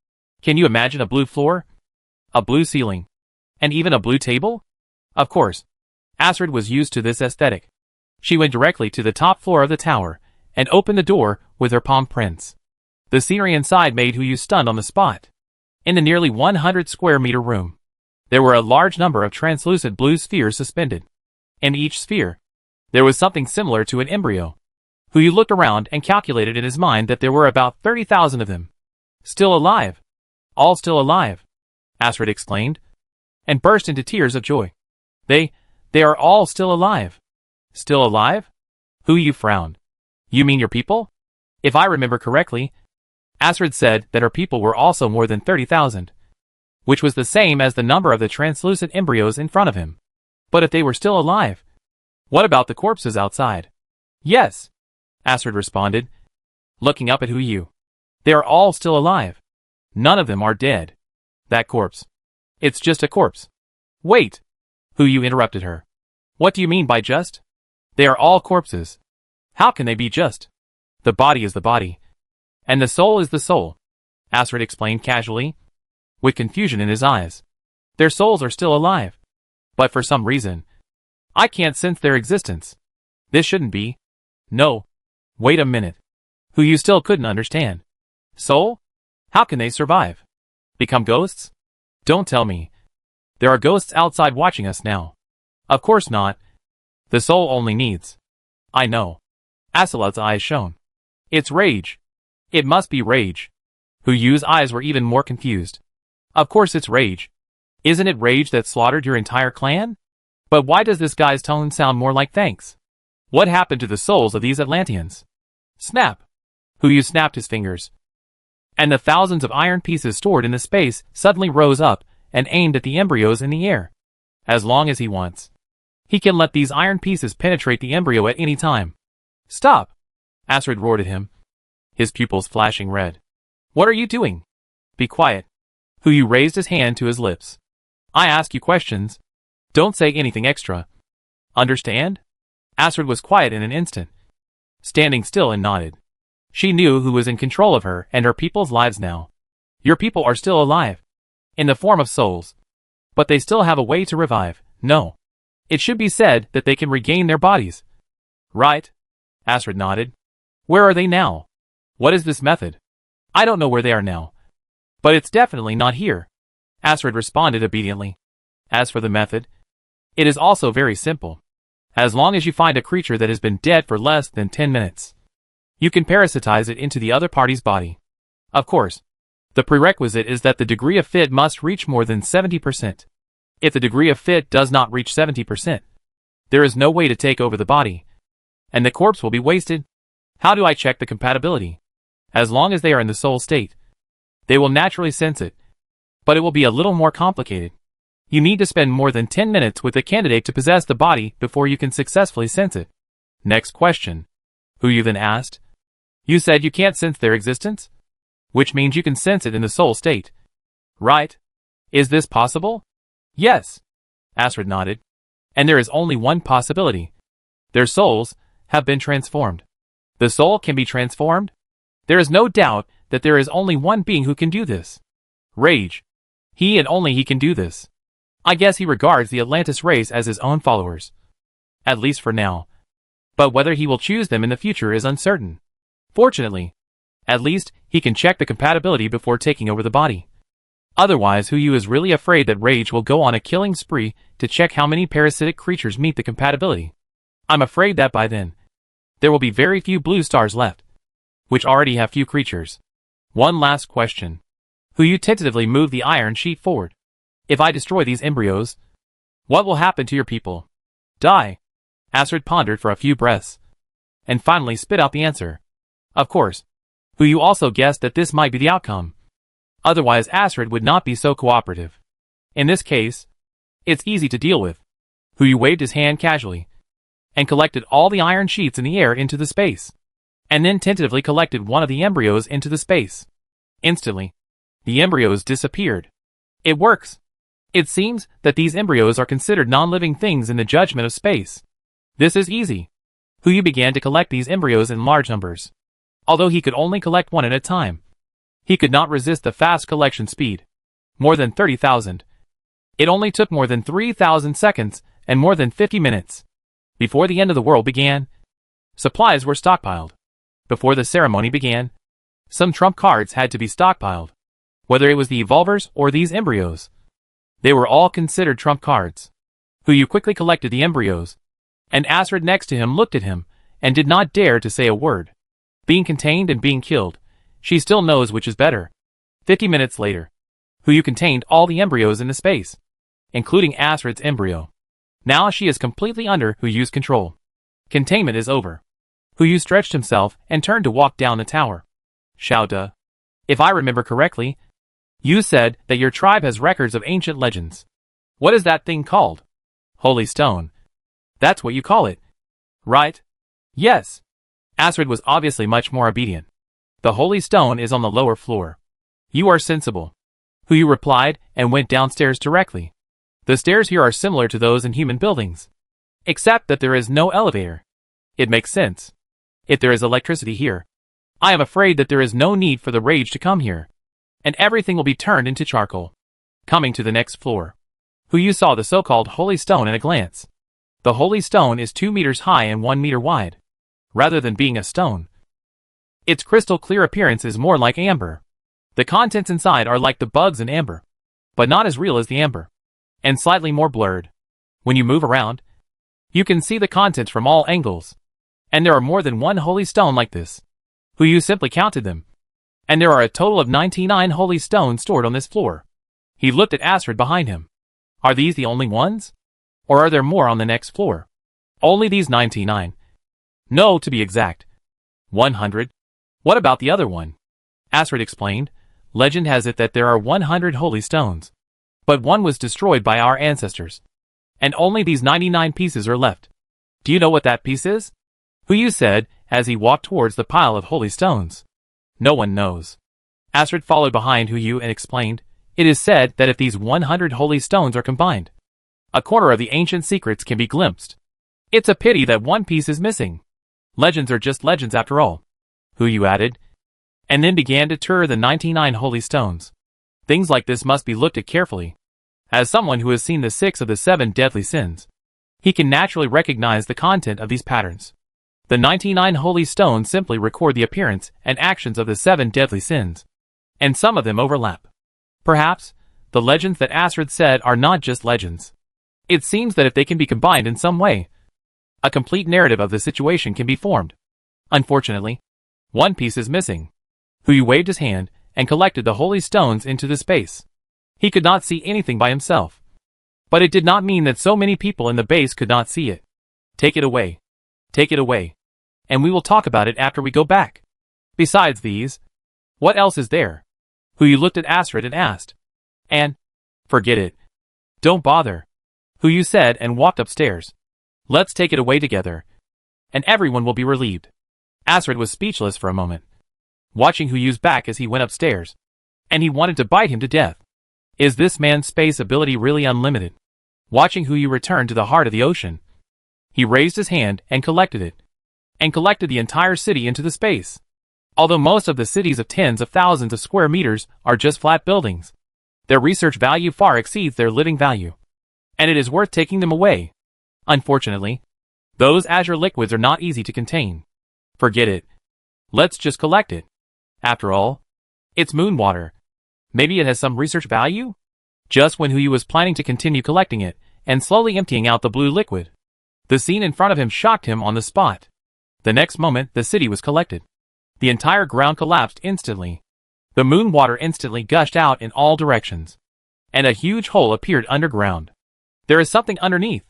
Can you imagine a blue floor, a blue ceiling, and even a blue table? Of course, Astrid was used to this aesthetic. She went directly to the top floor of the tower and opened the door with her palm prints. The scenery inside made Huyu stunned on the spot. In the nearly 100 square meter room, There were a large number of translucent blue spheres suspended. In each sphere, there was something similar to an embryo. Hu looked around and calculated in his mind that there were about 30,000 of them. Still alive. All still alive, Astrid exclaimed, and burst into tears of joy. They are all still alive. Still alive? Hu frowned. You mean your people? If I remember correctly, Astrid said that her people were also more than 30,000, which was the same as the number of the translucent embryos in front of him. But if they were still alive, what about the corpses outside? Yes, Astrid responded, looking up at Hu. They are all still alive. None of them are dead. That corpse. It's just a corpse. Wait, Hu interrupted her. What do you mean by just? They are all corpses. How can they be just? The body is the body. And the soul is the soul, Astrid explained casually, with confusion in his eyes. Their souls are still alive. But for some reason, I can't sense their existence. This shouldn't be. No. Wait a minute. Hu still couldn't understand. Soul? How can they survive? Become ghosts? Don't tell me. There are ghosts outside watching us now. Of course not. The soul only needs. I know. Acelot's eyes shone. It's rage. It must be rage. Hu's eyes were even more confused. Of course it's rage. Isn't it rage that slaughtered your entire clan? But why does this guy's tone sound more like thanks? What happened to the souls of these Atlanteans? Snap! Hu snapped his fingers. And the thousands of iron pieces stored in the space suddenly rose up and aimed at the embryos in the air. As long as he wants. He can let these iron pieces penetrate the embryo at any time. Stop! Astrid roared at him, his pupils flashing red. What are you doing? Be quiet. Hu raised his hand to his lips. I ask you questions. Don't say anything extra. Understand? Astrid was quiet in an instant, standing still and nodded. She knew who was in control of her and her people's lives now. Your people are still alive, in the form of souls. But they still have a way to revive. No. It should be said that they can regain their bodies. Right? Astrid nodded. Where are they now? What is this method? I don't know where they are now. But it's definitely not here. Astrid responded obediently. As for the method, it is also very simple. As long as you find a creature that has been dead for less than 10 minutes, you can parasitize it into the other party's body. Of course, the prerequisite is that the degree of fit must reach more than 70%. If the degree of fit does not reach 70%, there is no way to take over the body, and the corpse will be wasted. How do I check the compatibility? As long as they are in the soul state, they will naturally sense it, but it will be a little more complicated. You need to spend more than 10 minutes with the candidate to possess the body before you can successfully sense it. Next question. Hu then asked. You said you can't sense their existence? Which means you can sense it in the soul state. Right? Is this possible? Yes. Astrid nodded. And there is only one possibility. Their souls have been transformed. The soul can be transformed? There is no doubt that there is only one being who can do this. Rage. He and only he can do this. I guess he regards the Atlantis race as his own followers. At least for now. But whether he will choose them in the future is uncertain. Fortunately, at least he can check the compatibility before taking over the body. Otherwise, Hu is really afraid that Rage will go on a killing spree to check how many parasitic creatures meet the compatibility. I'm afraid that by then, there will be very few blue stars left, which already have few creatures. One last question. Hu tentatively moved the iron sheet forward. If I destroy these embryos, what will happen to your people? Die. Astrid pondered for a few breaths, and finally spit out the answer. Of course. Hu also guessed that this might be the outcome. Otherwise Astrid would not be so cooperative. In this case, it's easy to deal with. Hu waved his hand casually, and collected all the iron sheets in the air into the space, and then tentatively collected one of the embryos into the space. Instantly, the embryos disappeared. It works. It seems that these embryos are considered non-living things in the judgment of space. This is easy. Hu began to collect these embryos in large numbers. Although he could only collect one at a time, he could not resist the fast collection speed. More than 30,000. It only took more than 3,000 seconds and more than 50 minutes. Before the end of the world began, supplies were stockpiled. Before the ceremony began, some trump cards had to be stockpiled, whether it was the evolvers or these embryos. They were all considered trump cards. Hu quickly collected the embryos, and Astrid next to him looked at him, and did not dare to say a word. Being contained and being killed, she still knows which is better. 50 minutes later, Hu contained all the embryos in the space, including Astrid's embryo. Now she is completely under Hu's control. Containment is over. Hu stretched himself and turned to walk down the tower. Xiao De, if I remember correctly, you said that your tribe has records of ancient legends. What is that thing called? Holy stone. That's what you call it, right? Yes. Astrid was obviously much more obedient. The holy stone is on the lower floor. You are sensible, Hu replied and went downstairs directly. The stairs here are similar to those in human buildings, except that there is no elevator. It makes sense. If there is electricity here, I am afraid that there is no need for the rage to come here, and everything will be turned into charcoal. Coming to the next floor, Hu saw the so-called holy stone at a glance. The holy stone is 2 meters high and 1 meter wide. Rather than being a stone, its crystal clear appearance is more like amber. The contents inside are like the bugs in amber, but not as real as the amber, and slightly more blurred. When you move around, you can see the contents from all angles, and there are more than one holy stone like this. Hu simply counted them, and there are a total of 99 holy stones stored on this floor. He looked at Astrid behind him. Are these the only ones? Or are there more on the next floor? Only these 99. No, to be exact. 100. What about the other one? Astrid explained. Legend has it that there are 100 holy stones, but one was destroyed by our ancestors, and only these 99 pieces are left. Do you know what that piece is? Hu said as he walked towards the pile of holy stones. No one knows. Astrid followed behind Hu and explained, it is said that if these 100 holy stones are combined, a corner of the ancient secrets can be glimpsed. It's a pity that one piece is missing. Legends are just legends after all, Hu added, and then began to tour the 99 holy stones. Things like this must be looked at carefully. As someone who has seen the 6 of the 7 deadly sins, he can naturally recognize the content of these patterns. The 99 holy stones simply record the appearance and actions of the 7 deadly sins, and some of them overlap. Perhaps, the legends that Astrid said are not just legends. It seems that if they can be combined in some way, a complete narrative of the situation can be formed. Unfortunately, one piece is missing. Hu waved his hand and collected the holy stones into the space. He could not see anything by himself, but it did not mean that so many people in the base could not see it. Take it away. Take it away. And we will talk about it after we go back. Besides these, what else is there? Hu looked at Astrid and asked. And, forget it. Don't bother, Hu said and walked upstairs. Let's take it away together, and everyone will be relieved. Astrid was speechless for a moment, watching Hu's back as he went upstairs, and he wanted to bite him to death. Is this man's space ability really unlimited? Watching Hu return to the heart of the ocean, he raised his hand and collected it, and collected the entire city into the space. Although most of the cities of tens of thousands of square meters are just flat buildings, their research value far exceeds their living value, and it is worth taking them away. Unfortunately, those azure liquids are not easy to contain. Forget it. Let's just collect it. After all, it's moon water. Maybe it has some research value? Just when Hu was planning to continue collecting it and slowly emptying out the blue liquid, the scene in front of him shocked him on the spot. The next moment, the city was collected. The entire ground collapsed instantly. The moon water instantly gushed out in all directions, and a huge hole appeared underground. There is something underneath.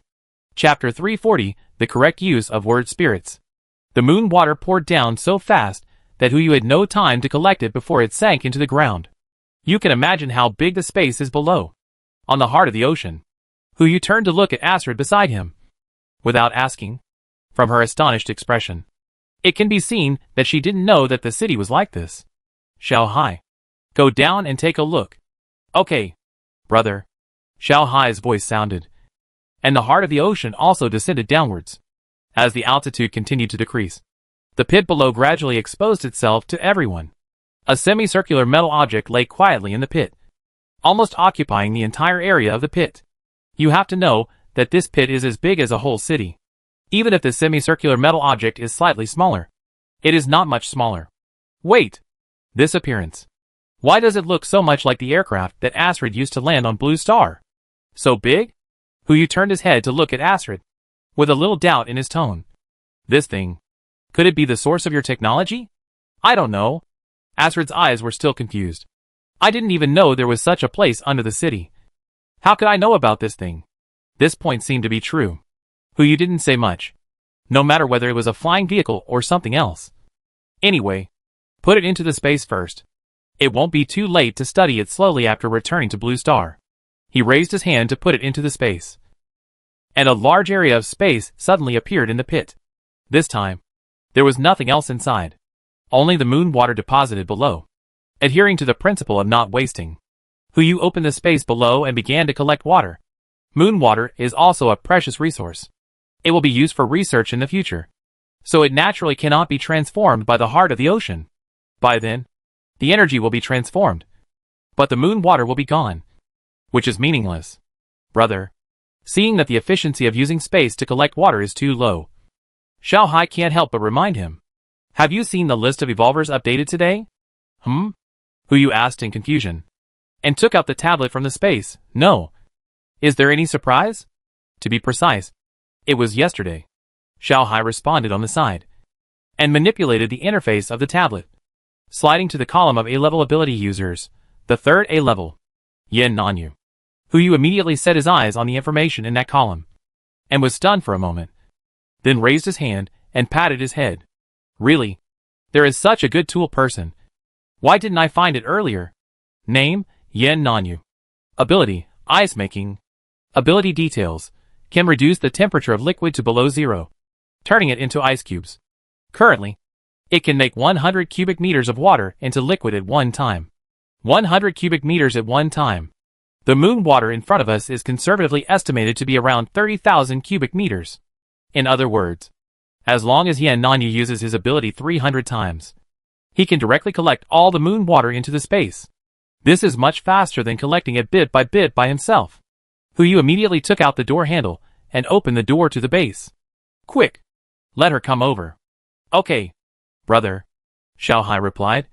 Chapter 340, The Correct Use of Word Spirits. The moon water poured down so fast that Hu had no time to collect it before it sank into the ground. You can imagine how big the space is below, on the heart of the ocean. Hu turned to look at Astrid beside him. Without asking, from her astonished expression, it can be seen that she didn't know that the city was like this. Xiao Hai, go down and take a look. Okay, brother. Xiao Hai's voice sounded, and the heart of the ocean also descended downwards. As the altitude continued to decrease, the pit below gradually exposed itself to everyone. A semicircular metal object lay quietly in the pit, almost occupying the entire area of the pit. You have to know that this pit is as big as a whole city. Even if the semicircular metal object is slightly smaller, it is not much smaller. Wait! This appearance. Why does it look so much like the aircraft that Astrid used to land on Blue Star? So big? Yu turned his head to look at Astrid, with a little doubt in his tone. This thing. Could it be the source of your technology? I don't know. Astrid's eyes were still confused. I didn't even know there was such a place under the city. How could I know about this thing? This point seemed to be true. Yu didn't say much. No matter whether it was a flying vehicle or something else. Anyway, put it into the space first. It won't be too late to study it slowly after returning to Blue Star. He raised his hand to put it into the space. And a large area of space suddenly appeared in the pit. This time, there was nothing else inside. Only the moon water deposited below. Adhering to the principle of not wasting, Yu opened the space below and began to collect water. Moon water is also a precious resource. It will be used for research in the future. So it naturally cannot be transformed by the heart of the ocean. By then, the energy will be transformed. But the moon water will be gone. Which is meaningless. Brother. Seeing that the efficiency of using space to collect water is too low, Xiao Hai can't help but remind him. Have you seen the list of evolvers updated today? Yu asked in confusion. And took out the tablet from the space. No. Is there any surprise? To be precise, it was yesterday. Xiao Hai responded on the side. And manipulated the interface of the tablet. Sliding to the column of A-level ability users. The third A-level. Yan Nanyu. Yu immediately set his eyes on the information in that column. And was stunned for a moment. Then raised his hand and patted his head. Really? There is such a good tool person. Why didn't I find it earlier? Name, Yan Nanyu. Ability, ice making. Ability details, can reduce the temperature of liquid to below 0, turning it into ice cubes. Currently, it can make 100 cubic meters of water into liquid at one time. 100 cubic meters at one time. The moon water in front of us is conservatively estimated to be around 30,000 cubic meters. In other words, as long as Yan Nanyu uses his ability 300 times, he can directly collect all the moon water into the space. This is much faster than collecting it bit by himself. Yu immediately took out the door handle and opened the door to the base. Quick! Let her come over. Okay, brother, Xiao Hai replied,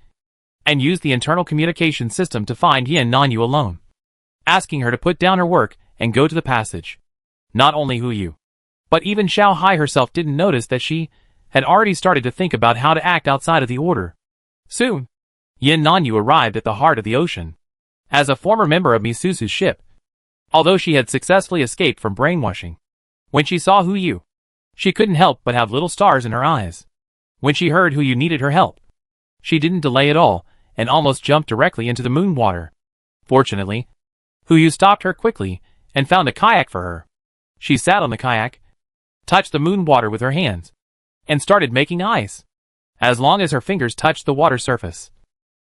and used the internal communication system to find Yan Nanyu alone, asking her to put down her work and go to the passage. Not only Yu, but even Xiao Hai herself didn't notice that she had already started to think about how to act outside of the order. Soon, Yan Nanyu arrived at the heart of the ocean. As a former member of Misusu's ship, although she had successfully escaped from brainwashing, when she saw Yu, she couldn't help but have little stars in her eyes. When she heard Yu needed her help, she didn't delay at all and almost jumped directly into the moon water. Fortunately, Yu stopped her quickly and found a kayak for her. She sat on the kayak, touched the moon water with her hands, and started making ice. As long as her fingers touched the water surface,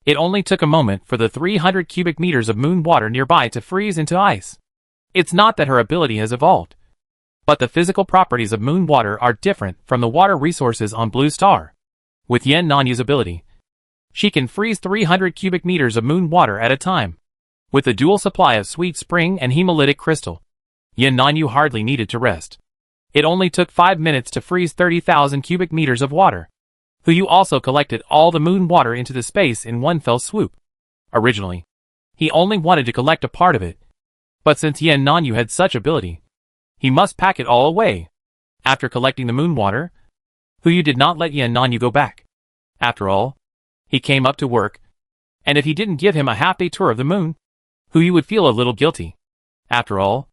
it only took a moment for the 300 cubic meters of moon water nearby to freeze into ice. It's not that her ability has evolved, but the physical properties of moon water are different from the water resources on Blue Star. With Yan Nanyu's ability, she can freeze 300 cubic meters of moon water at a time. With a dual supply of sweet spring and hemolytic crystal, Yan Nanyu hardly needed to rest. It only took 5 minutes to freeze 30,000 cubic meters of water. Yu also collected all the moon water into the space in one fell swoop. Originally, he only wanted to collect a part of it, but since Yan Nanyu had such ability, he must pack it all away. After collecting the moon water, Yu did not let Yan Nanyu go back. After all, he came up to work, and if he didn't give him a half-day tour of the moon, Yu would feel a little guilty. After all,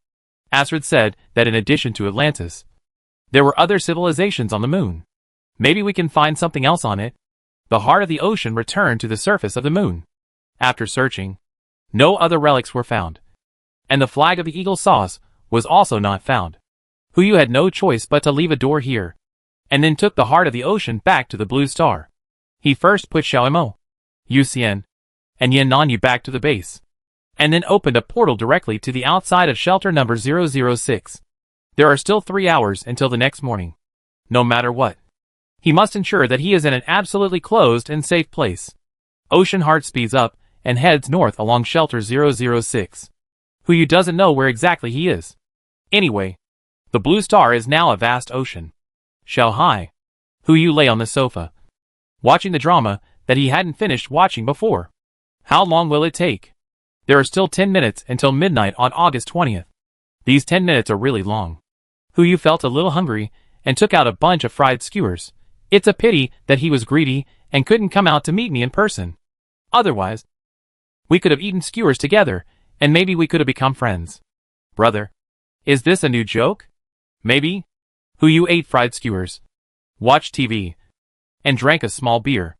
Astrid said that in addition to Atlantis, there were other civilizations on the moon. Maybe we can find something else on it. The heart of the ocean returned to the surface of the moon. After searching, no other relics were found, and the flag of the eagle sauce was also not found. Yu had no choice but to leave a door here, and then took the heart of the ocean back to the Blue Star. He first put Xiaomo, Yu Xian, and Yan Nanyu back to the base, and then opened a portal directly to the outside of shelter number 006. There are still 3 hours until the next morning. No matter what, he must ensure that he is in an absolutely closed and safe place. Ocean Heart speeds up and heads north along shelter 006. Yu doesn't know where exactly he is. Anyway, the Blue Star is now a vast ocean. Xiao Hai, Yu lay on the sofa, watching the drama that he hadn't finished watching before. How long will it take? There are still 10 minutes until midnight on August 20th. These 10 minutes are really long. Yu felt a little hungry and took out a bunch of fried skewers. It's a pity that he was greedy and couldn't come out to meet me in person. Otherwise, we could have eaten skewers together, and maybe we could have become friends. Brother, is this a new joke? Maybe. Yu ate fried skewers, watched TV, and drank a small beer.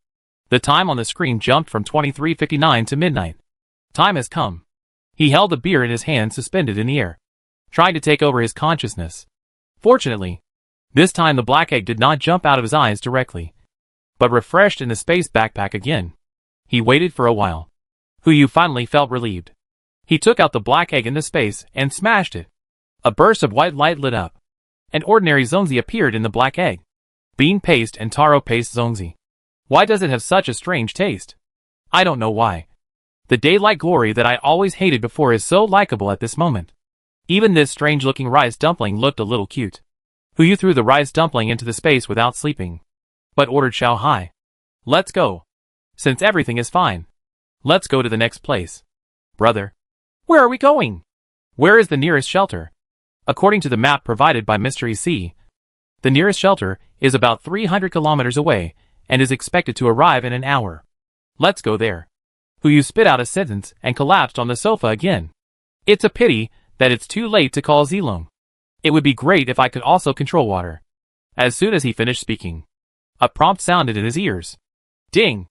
The time on the screen jumped from 23:59 to midnight. Time has come. He held the beer in his hand suspended in the air, trying to take over his consciousness. Fortunately, this time the black egg did not jump out of his eyes directly, but refreshed in the space backpack again. He waited for a while. Yu finally felt relieved. He took out the black egg into space and smashed it. A burst of white light lit up. An ordinary zongzi appeared in the black egg. Bean paste and taro paste zongzi. Why does it have such a strange taste? I don't know why. The daylight glory that I always hated before is so likable at this moment. Even this strange-looking rice dumpling looked a little cute. Yu threw the rice dumpling into the space without sleeping, but ordered Xiao Hai. Let's go. Since everything is fine, let's go to the next place. Brother, where are we going? Where is the nearest shelter? According to the map provided by Mystery C, the nearest shelter is about 300 kilometers away and is expected to arrive in an hour. Let's go there. Yu spit out a sentence and collapsed on the sofa again. It's a pity that it's too late to call Zilong. It would be great if I could also control water. As soon as he finished speaking, a prompt sounded in his ears. Ding!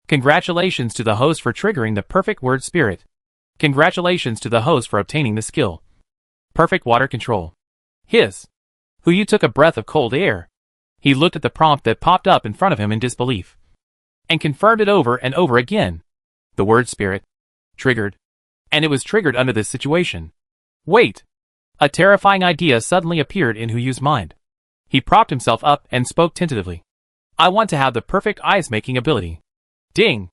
Congratulations to the host for triggering the perfect word spirit. Congratulations to the host for obtaining the skill. Perfect water control. Hiss. Yu took a breath of cold air. He looked at the prompt that popped up in front of him in disbelief, and confirmed it over and over again. The word spirit. Triggered. And it was triggered under this situation. Wait! A terrifying idea suddenly appeared in Yu's mind. He propped himself up and spoke tentatively. I want to have the perfect ice-making ability. Ding!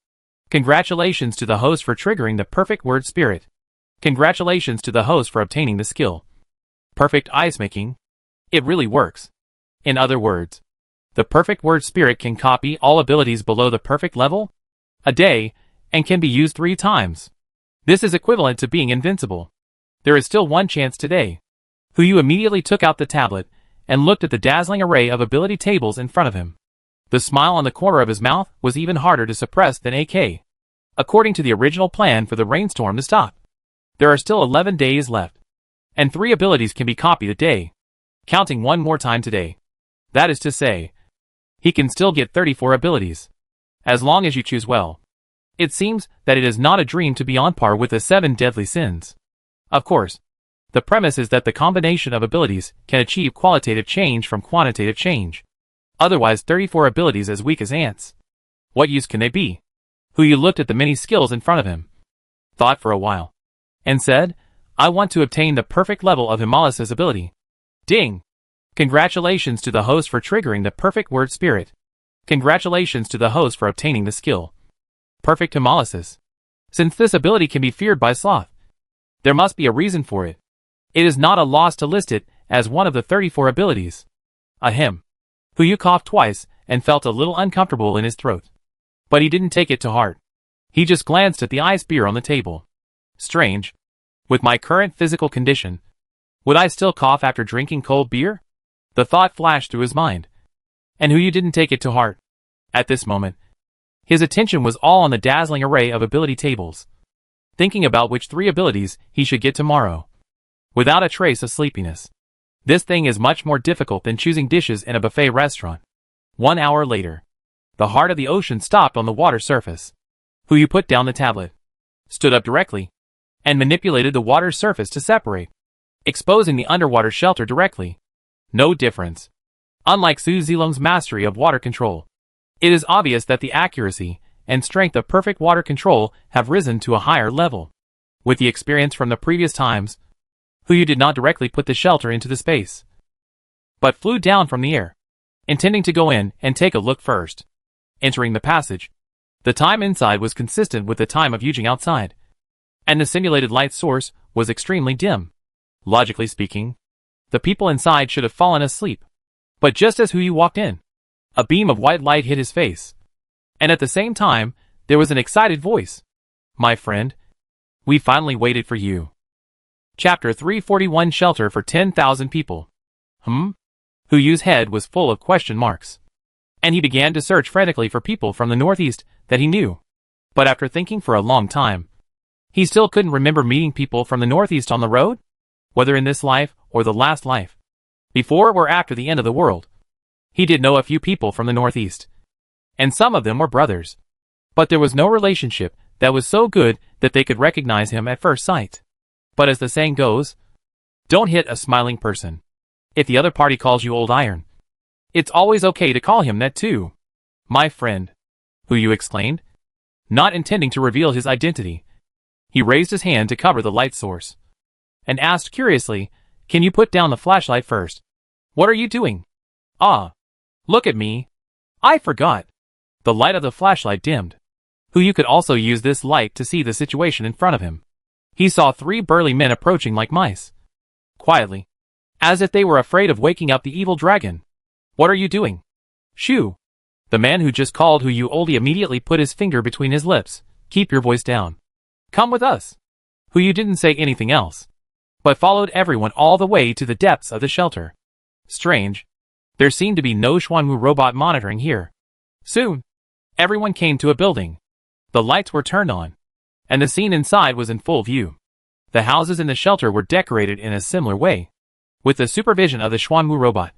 Congratulations to the host for triggering the perfect word spirit. Congratulations to the host for obtaining the skill. Perfect ice-making. It really works. In other words, the perfect word spirit can copy all abilities below the perfect level a day and can be used 3 times. This is equivalent to being invincible. There is still one chance today. Yu immediately took out the tablet and looked at the dazzling array of ability tables in front of him. The smile on the corner of his mouth was even harder to suppress than AK. According to the original plan for the rainstorm to stop, there are still 11 days left, and 3 abilities can be copied a day, counting one more time today. That is to say, he can still get 34 abilities, as long as you choose well. It seems that it is not a dream to be on par with the 7 deadly sins. Of course, the premise is that the combination of abilities can achieve qualitative change from quantitative change. Otherwise 34 abilities as weak as ants. What use can they be? Yu looked at the many skills in front of him, thought for a while, and said, I want to obtain the perfect level of Himalayas' ability. Ding! Congratulations to the host for triggering the perfect word spirit. Congratulations to the host for obtaining the skill. Perfect Himalayas. Since this ability can be feared by sloth, there must be a reason for it. It is not a loss to list it as one of the 34 abilities. Ahem. Yu coughed twice and felt a little uncomfortable in his throat. But he didn't take it to heart. He just glanced at the ice beer on the table. Strange. With my current physical condition, would I still cough after drinking cold beer? The thought flashed through his mind. And Yu didn't take it to heart. At this moment, his attention was all on the dazzling array of ability tables, thinking about which 3 abilities he should get tomorrow, without a trace of sleepiness. This thing is much more difficult than choosing dishes in a buffet restaurant. 1 hour later, the heart of the ocean stopped on the water surface. Yu put down the tablet, stood up directly, and manipulated the water's surface to separate, exposing the underwater shelter directly. No difference. Unlike Su Zilong's mastery of water control, it is obvious that the accuracy and strength of perfect water control have risen to a higher level. With the experience from the previous times, Yu did not directly put the shelter into the space, but flew down from the air, intending to go in and take a look first. Entering the passage, the time inside was consistent with the time of Yujing outside, and the simulated light source was extremely dim. Logically speaking, the people inside should have fallen asleep. But just as Yu walked in, a beam of white light hit his face, and at the same time, there was an excited voice. My friend, we finally waited for you. Chapter 341 Shelter for 10,000 People. Huyu's head was full of question marks. And he began to search frantically for people from the northeast that he knew. But after thinking for a long time, he still couldn't remember meeting people from the northeast on the road, whether in this life or the last life, before or after the end of the world. He did know a few people from the northeast, and some of them were brothers. But there was no relationship that was so good that they could recognize him at first sight. But as the saying goes, don't hit a smiling person. If the other party calls you old iron, it's always okay to call him that too. My friend, Huyu exclaimed, not intending to reveal his identity. He raised his hand to cover the light source, and asked curiously, can you put down the flashlight first? What are you doing? Ah, look at me. I forgot. The light of the flashlight dimmed. Huyu could also use this light to see the situation in front of him. He saw 3 burly men approaching like mice, quietly, as if they were afraid of waking up the evil dragon. What are you doing? Shoo! The man who just called Huyu oldie immediately put his finger between his lips. Keep your voice down. Come with us. Huyu didn't say anything else, but followed everyone all the way to the depths of the shelter. Strange. There seemed to be no Xuanwu robot monitoring here. Soon, everyone came to a building. The lights were turned on, and the scene inside was in full view. The houses in the shelter were decorated in a similar way, with the supervision of the Xuanwu robot.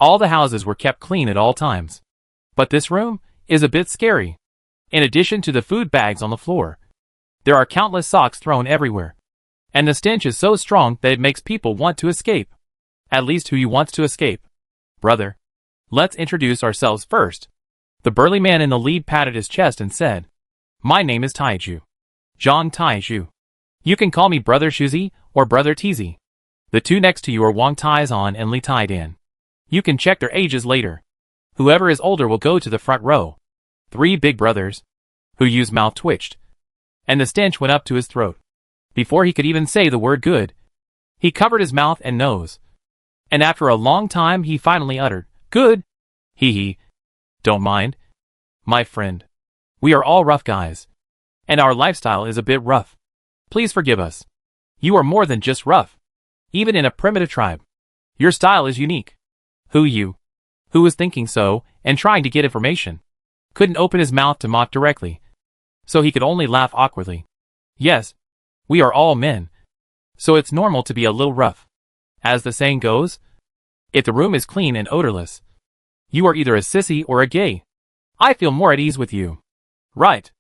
All the houses were kept clean at all times. But this room is a bit scary. In addition to the food bags on the floor, there are countless socks thrown everywhere, and the stench is so strong that it makes people want to escape. At least Huyu wants to escape. Brother, let's introduce ourselves first. The burly man in the lead patted his chest and said, my name is Taiju. Zhang Taiju. You can call me Brother Shuzi or Brother Tizi. The 2 next to you are Wang Taizan and Li Taidan. You can check their ages later. Whoever is older will go to the front row. 3 big brothers. Huyu's mouth twitched, and the stench went up to his throat. Before he could even say the word good, he covered his mouth and nose. And after a long time he finally uttered, good. Hee. Don't mind. My friend. We are all rough guys, and our lifestyle is a bit rough. Please forgive us. You are more than just rough. Even in a primitive tribe, your style is unique. Huyu, who was thinking so and trying to get information, couldn't open his mouth to mock directly, so he could only laugh awkwardly. Yes, we are all men, so it's normal to be a little rough. As the saying goes, if the room is clean and odorless, you are either a sissy or a gay. I feel more at ease with you. Right.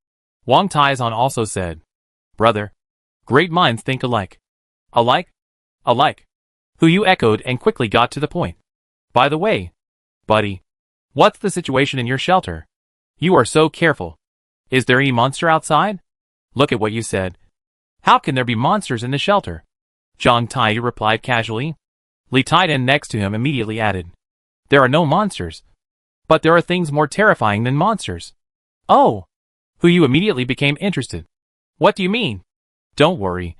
Wang Taizan also said, brother, great minds think alike. Alike? Alike. Huyu echoed and quickly got to the point. By the way, buddy, what's the situation in your shelter? You are so careful. Is there any monster outside? Look at what you said. How can there be monsters in the shelter? Zhang Taiyu replied casually. Li Taidan next to him immediately added, there are no monsters, but there are things more terrifying than monsters. Oh! Huyu immediately became interested. What do you mean? Don't worry.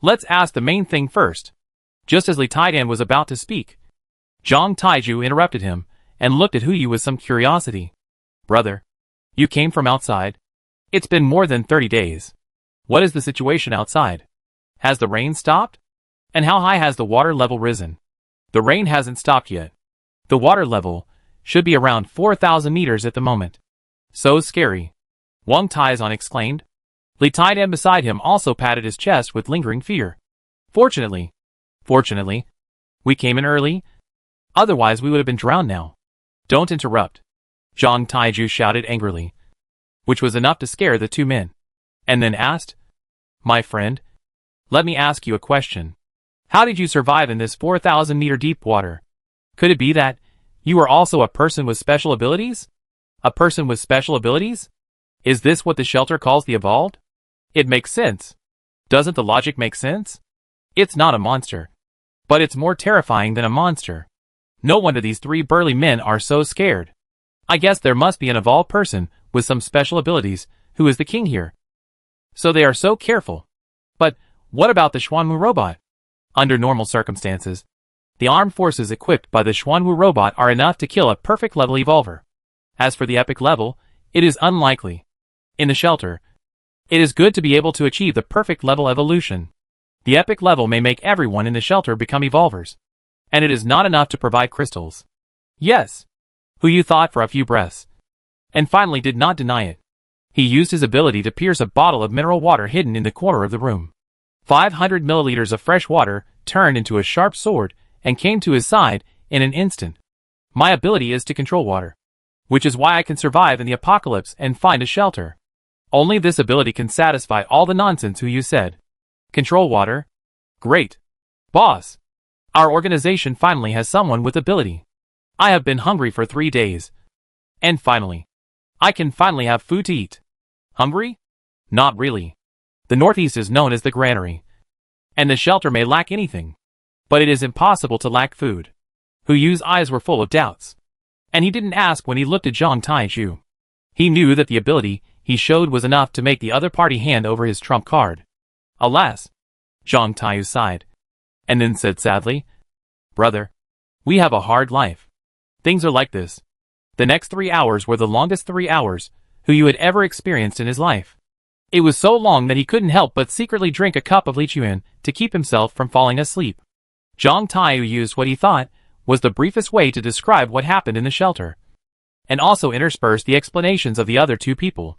Let's ask the main thing first. Just as Li Taidan was about to speak, Zhang Taiju interrupted him and looked at Huyu with some curiosity. Brother, you came from outside? It's been more than 30 days. What is the situation outside? Has the rain stopped? And how high has the water level risen? The rain hasn't stopped yet. The water level should be around 4,000 meters at the moment. So scary. Wang Taizan exclaimed. Li Taidan beside him also patted his chest with lingering fear. Fortunately, we came in early. Otherwise we would have been drowned now. Don't interrupt. Zhang Taiju shouted angrily, which was enough to scare the 2 men, and then asked, my friend, let me ask you a question. How did you survive in this 4,000 meter deep water? Could it be that you are also a person with special abilities? A person with special abilities? Is this what the shelter calls the evolved? It makes sense. Doesn't the logic make sense? It's not a monster, but it's more terrifying than a monster. No wonder these 3 burly men are so scared. I guess there must be an evolved person with some special abilities who is the king here. So they are so careful. But what about the Xuanwu robot? Under normal circumstances, the armed forces equipped by the Xuanwu robot are enough to kill a perfect level evolver. As for the epic level, it is unlikely. In the shelter, it is good to be able to achieve the perfect level evolution. The epic level may make everyone in the shelter become evolvers. And it is not enough to provide crystals. Yes. Who you thought for a few breaths. And finally did not deny it. He used his ability to pierce a bottle of mineral water hidden in the corner of the room. 500 milliliters of fresh water turned into a sharp sword and came to his side in an instant. My ability is to control water. Which is why I can survive in the apocalypse and find a shelter. Only this ability can satisfy all the nonsense who you said. Control water? Great. Boss. Our organization finally has someone with ability. I have been hungry for 3 days. And finally, I can finally have food to eat. Hungry? Not really. The Northeast is known as the granary. And the shelter may lack anything. But it is impossible to lack food. Hu Yu's eyes were full of doubts. And he didn't ask when he looked at Zhang Taishu. He knew that the ability he showed was enough to make the other party hand over his trump card. Alas, Zhang Taiyu sighed. And then said sadly, Brother, we have a hard life. Things are like this. The next 3 hours were the longest 3 hours Hu Yu had ever experienced in his life. It was so long that he couldn't help but secretly drink a cup of Lichuan to keep himself from falling asleep. Zhang Taiyu used what he thought was the briefest way to describe what happened in the shelter, and also interspersed the explanations of the other two people.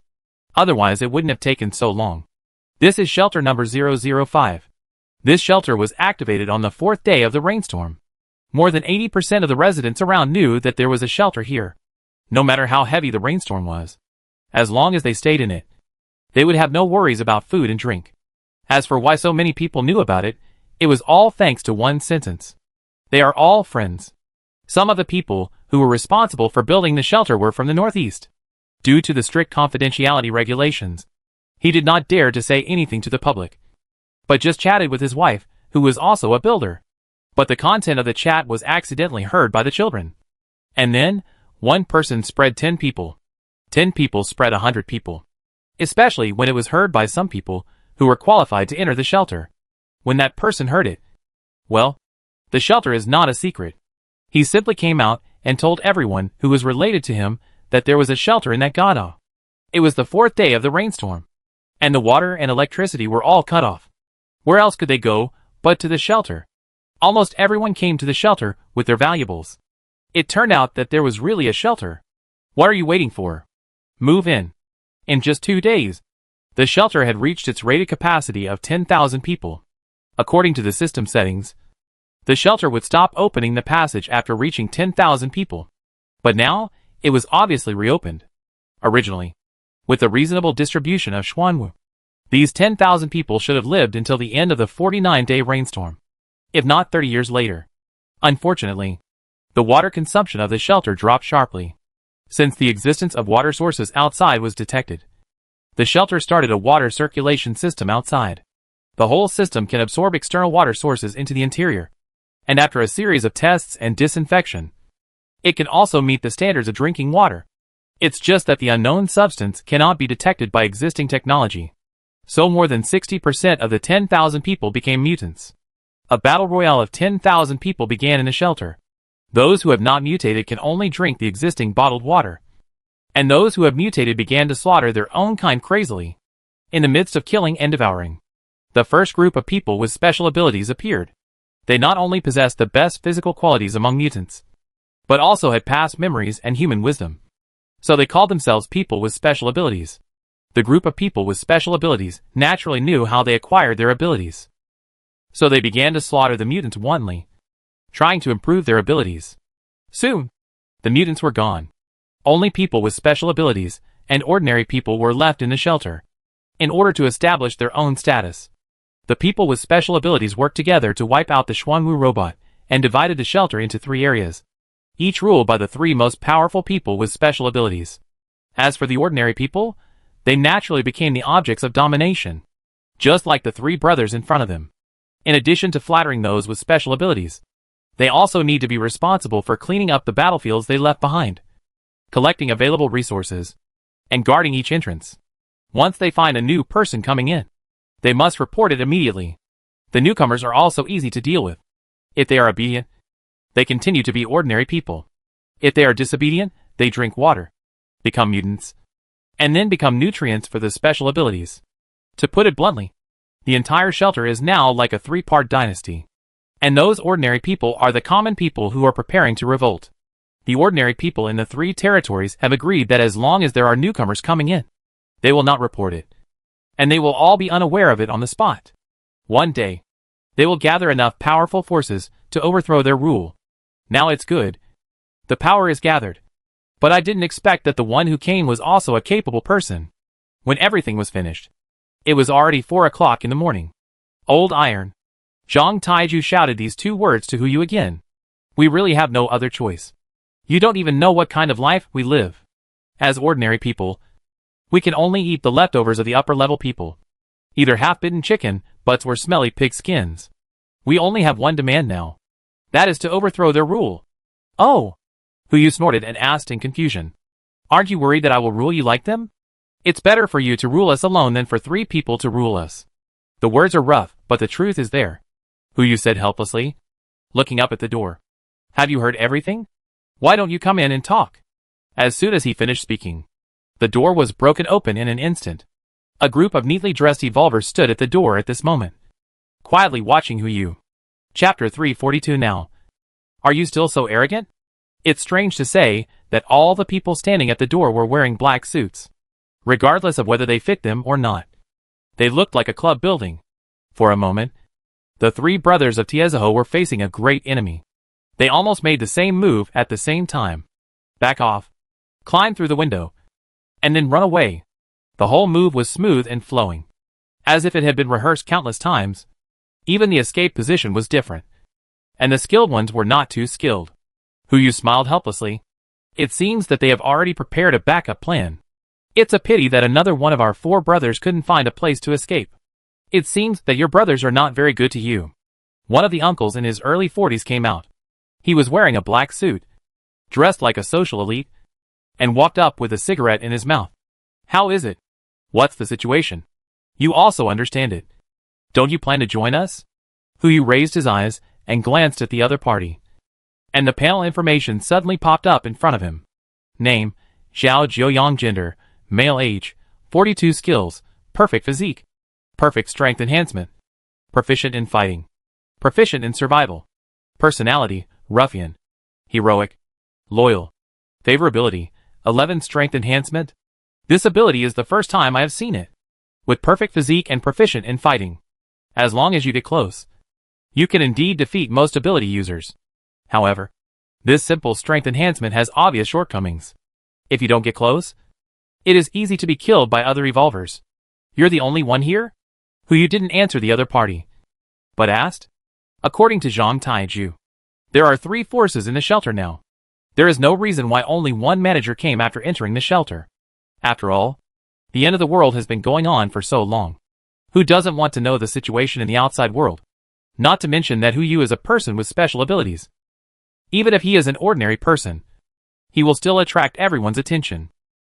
Otherwise it wouldn't have taken so long. This is shelter number 005. This shelter was activated on the 4th day of the rainstorm. More than 80% of the residents around knew that there was a shelter here. No matter how heavy the rainstorm was. As long as they stayed in it, they would have no worries about food and drink. As for why so many people knew about it, it was all thanks to one sentence. They are all friends. Some of the people who were responsible for building the shelter were from the Northeast. Due to the strict confidentiality regulations, he did not dare to say anything to the public, but just chatted with his wife, who was also a builder. But the content of the chat was accidentally heard by the children. And then, one person spread 10 people. 10 people spread 100 people. Especially when it was heard by some people who were qualified to enter the shelter. When that person heard it, well, the shelter is not a secret. He simply came out and told everyone who was related to him that there was a shelter in that ghetto. It was the 4th day of the rainstorm, and the water and electricity were all cut off. Where else could they go but to the shelter? Almost everyone came to the shelter with their valuables. It turned out that there was really a shelter. What are you waiting for? Move in. In just 2 days, the shelter had reached its rated capacity of 10,000 people. According to the system settings, the shelter would stop opening the passage after reaching 10,000 people. But now, it was obviously reopened. Originally, with a reasonable distribution of Xuanwu, these 10,000 people should have lived until the end of the 49-day rainstorm, if not 30 years later. Unfortunately, the water consumption of the shelter dropped sharply. Since the existence of water sources outside was detected, the shelter started a water circulation system outside. The whole system can absorb external water sources into the interior, and after a series of tests and disinfection, it can also meet the standards of drinking water. It's just that the unknown substance cannot be detected by existing technology. So more than 60% of the 10,000 people became mutants. A battle royale of 10,000 people began in the shelter. Those who have not mutated can only drink the existing bottled water. And those who have mutated began to slaughter their own kind crazily. In the midst of killing and devouring, the first group of people with special abilities appeared. They not only possessed the best physical qualities among mutants, but also had past memories and human wisdom. So they called themselves people with special abilities. The group of people with special abilities naturally knew how they acquired their abilities. So they began to slaughter the mutants wantonly, trying to improve their abilities. Soon, the mutants were gone. Only people with special abilities and ordinary people were left in the shelter. In order to establish their own status, the people with special abilities worked together to wipe out the Xuanwu robot and divided the shelter into 3 areas, each ruled by the 3 most powerful people with special abilities. As for the ordinary people, they naturally became the objects of domination, just like the 3 brothers in front of them. In addition to flattering those with special abilities, they also need to be responsible for cleaning up the battlefields they left behind, collecting available resources, and guarding each entrance. Once they find a new person coming in, they must report it immediately. The newcomers are also easy to deal with. If they are obedient, they continue to be ordinary people. If they are disobedient, they drink water, become mutants, and then become nutrients for the special abilities. To put it bluntly, The entire shelter is now like a three-part dynasty. And those ordinary people are the common people who are preparing to revolt. The ordinary people in the 3 territories have agreed that as long as there are newcomers coming in, they will not report it. And they will all be unaware of it on the spot. One day, they will gather enough powerful forces to overthrow their rule. Now it's good. The power is gathered. But I didn't expect that the one who came was also a capable person. When everything was finished, it was already 4 o'clock in the morning. Old Iron. Zhang Taiju shouted these 2 words to Huyu again. We really have no other choice. You don't even know what kind of life we live. As ordinary people, we can only eat the leftovers of the upper-level people. Either half-bitten chicken, butts or smelly pig skins. We only have one demand now. That is to overthrow their rule. Oh! Huyu snorted and asked in confusion. Aren't you worried that I will rule you like them? It's better for you to rule us alone than for 3 people to rule us. The words are rough, but the truth is there. Huyu said helplessly, looking up at the door. Have you heard everything? Why don't you come in and talk? As soon as he finished speaking, the door was broken open in an instant. A group of neatly dressed evolvers stood at the door at this moment, quietly watching Huyu. Chapter 342 now. Are you still so arrogant? It's strange to say that all the people standing at the door were wearing black suits, regardless of whether they fit them or not. They looked like a club building. For a moment, the 3 brothers of Tiezaho were facing a great enemy. They almost made the same move at the same time. Back off, climb through the window, and then run away. The whole move was smooth and flowing, as if it had been rehearsed countless times. Even the escape position was different, and the skilled ones were not too skilled. Huyu smiled helplessly. It seems that they have already prepared a backup plan. It's a pity that another one of our 4 brothers couldn't find a place to escape. It seems that your brothers are not very good to you. One of the uncles in his early 40s came out. He was wearing a black suit, dressed like a social elite, and walked up with a cigarette in his mouth. How is it? What's the situation? You also understand it. Don't you plan to join us? Huyu raised his eyes and glanced at the other party. And the panel information suddenly popped up in front of him. Name, Zhao Jiuyang. Gender, male. Age, 42. Skills, perfect physique, perfect strength enhancement, proficient in fighting, proficient in survival, personality, ruffian, heroic, loyal, favorability, 11. Strength enhancement. This ability is the first time I have seen it. With perfect physique and proficient in fighting. As long as you get close, you can indeed defeat most ability users. However, this simple strength enhancement has obvious shortcomings. If you don't get close, it is easy to be killed by other evolvers. You're the only one here? Huyu didn't answer the other party, but asked. According to Zhang Taiju, there are 3 forces in the shelter now. There is no reason why only one manager came after entering the shelter. After all, the end of the world has been going on for so long. Who doesn't want to know the situation in the outside world? Not to mention that Huyu is a person with special abilities. Even if he is an ordinary person, he will still attract everyone's attention.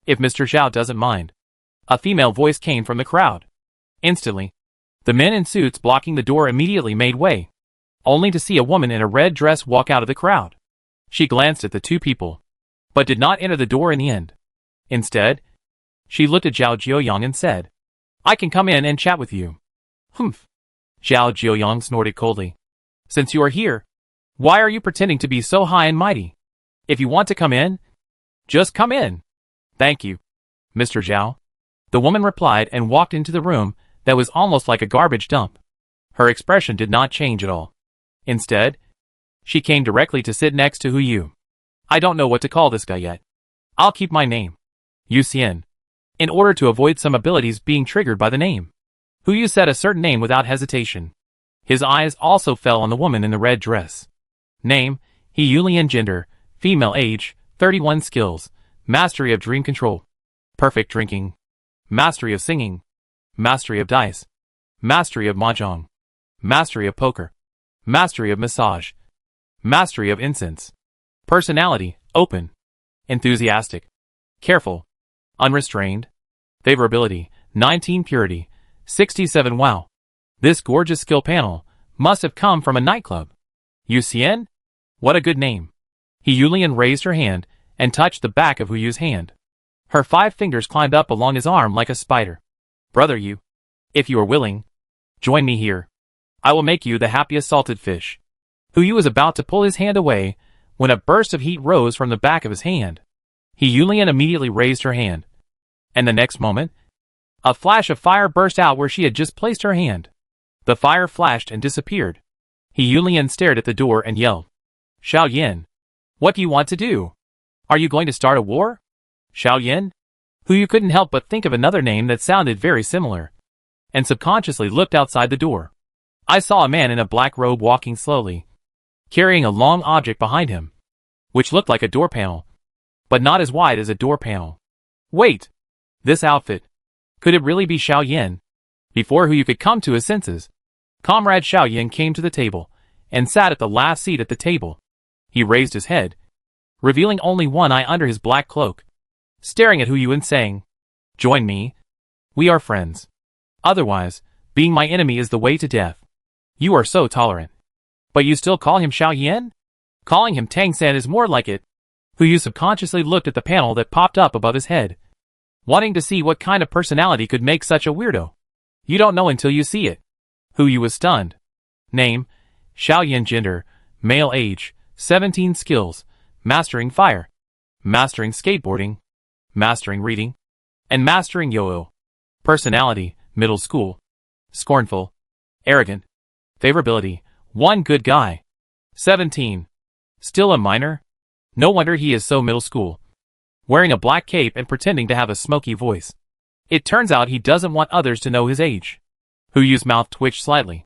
If Mr. Zhao doesn't mind. A female voice came from the crowd. Instantly, the men in suits blocking the door immediately made way, only to see a woman in a red dress walk out of the crowd. She glanced at the 2 people, but did not enter the door in the end. Instead, she looked at Zhao Jiuyang and said, I can come in and chat with you. Humph. Zhao Jiuyang snorted coldly. Since you are here, why are you pretending to be so high and mighty? If you want to come in, just come in. Thank you, Mr. Zhao. The woman replied and walked into the room that was almost like a garbage dump. Her expression did not change at all. Instead, she came directly to sit next to Huyu. I don't know what to call this guy yet. I'll keep my name, Yu Xian, in order to avoid some abilities being triggered by the name. Huyu said a certain name without hesitation. His eyes also fell on the woman in the red dress. Name, He Yulian. Gender, female. Age, 31. Skills, mastery of dream control, perfect drinking, mastery of singing, mastery of dice, mastery of mahjong, mastery of poker, mastery of massage, mastery of incense. Personality, open, enthusiastic, careful, unrestrained. Favorability, 19. Purity, 67. Wow. This gorgeous skill panel must have come from a nightclub. Yu Xian? What a good name. He Yulian raised her hand and touched the back of Huyu's hand. Her 5 fingers climbed up along his arm like a spider. Brother Yu, if you are willing, Join me here. I will make you the happiest salted fish. Hu Yu was about to pull his hand away when a burst of heat rose from the back of his hand. Yulian immediately raised her hand. And the next moment, a flash of fire burst out where she had just placed her hand. The fire flashed and disappeared. Yulian stared at the door and yelled, Xiao Yin, what do you want to do? Are you going to start a war? Xiao Yin? Hu Yu couldn't help but think of another name that sounded very similar, and subconsciously looked outside the door. I saw a man in a black robe walking slowly, carrying a long object behind him, which looked like a door panel, but not as wide as a door panel. Wait! This outfit. Could it really be Xiao Yin? Before Hu Yu could come to his senses, Comrade Xiao Yin came to the table, and sat at the last seat at the table. He raised his head, revealing only one eye under his black cloak, staring at Hu Yu and saying, Join me. We are friends. Otherwise, being my enemy is the way to death. You are so tolerant. But you still call him Xiao Yin? Calling him Tang San is more like it. Hu Yu subconsciously looked at the panel that popped up above his head, wanting to see what kind of personality could make such a weirdo. You don't know until you see it. Hu Yu was stunned. Name, Xiao Yin. Gender, male. Age, 17. Skills, mastering fire, mastering skateboarding, mastering reading, and mastering yo-yo. Personality, middle school. Scornful, arrogant. Favorability, 1 good guy. 17. Still a minor? No wonder he is so middle school. Wearing a black cape and pretending to have a smoky voice. It turns out he doesn't want others to know his age. Hu Yu's mouth twitched slightly.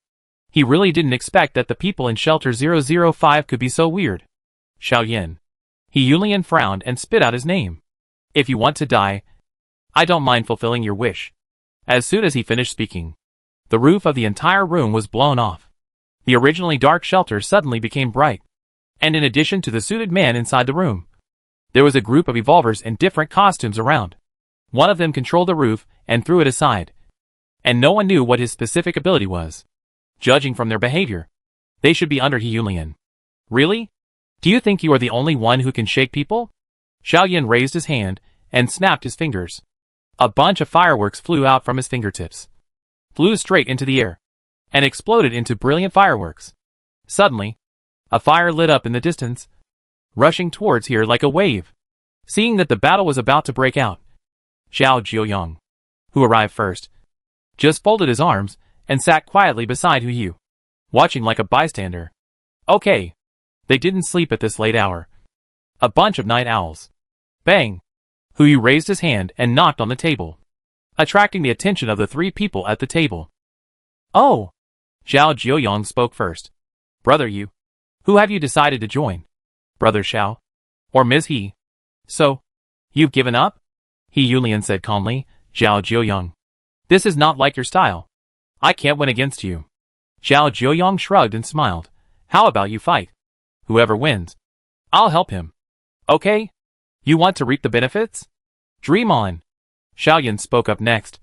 He really didn't expect that the people in Shelter 005 could be so weird. Xiao Yin. Yulian frowned and spit out his name. If you want to die, I don't mind fulfilling your wish. As soon as he finished speaking, the roof of the entire room was blown off. The originally dark shelter suddenly became bright. And in addition to the suited man inside the room, there was a group of evolvers in different costumes around. One of them controlled the roof and threw it aside. And no one knew what his specific ability was. Judging from their behavior, they should be under Yulian. Really? Do you think you are the only one who can shake people? Xiao Yin raised his hand and snapped his fingers. A bunch of fireworks flew out from his fingertips, flew straight into the air, and exploded into brilliant fireworks. Suddenly, a fire lit up in the distance, rushing towards here like a wave. Seeing that the battle was about to break out, Zhao Jiuyang, who arrived first, just folded his arms and sat quietly beside Hu Yu, watching like a bystander. Okay. They didn't sleep at this late hour. A bunch of night owls. Bang! Hu Yu raised his hand and knocked on the table, attracting the attention of the 3 people at the table. Oh! Zhao Jiuyang spoke first. Brother Yu, who have you decided to join? Brother Xiao? Or Ms. He? So, you've given up? Yulian said calmly. Zhao Jiuyang, this is not like your style. I can't win against you. Zhao Jiuyang shrugged and smiled. How about you fight? Whoever wins, I'll help him. Okay? You want to reap the benefits? Dream on. Xiao Yin spoke up next,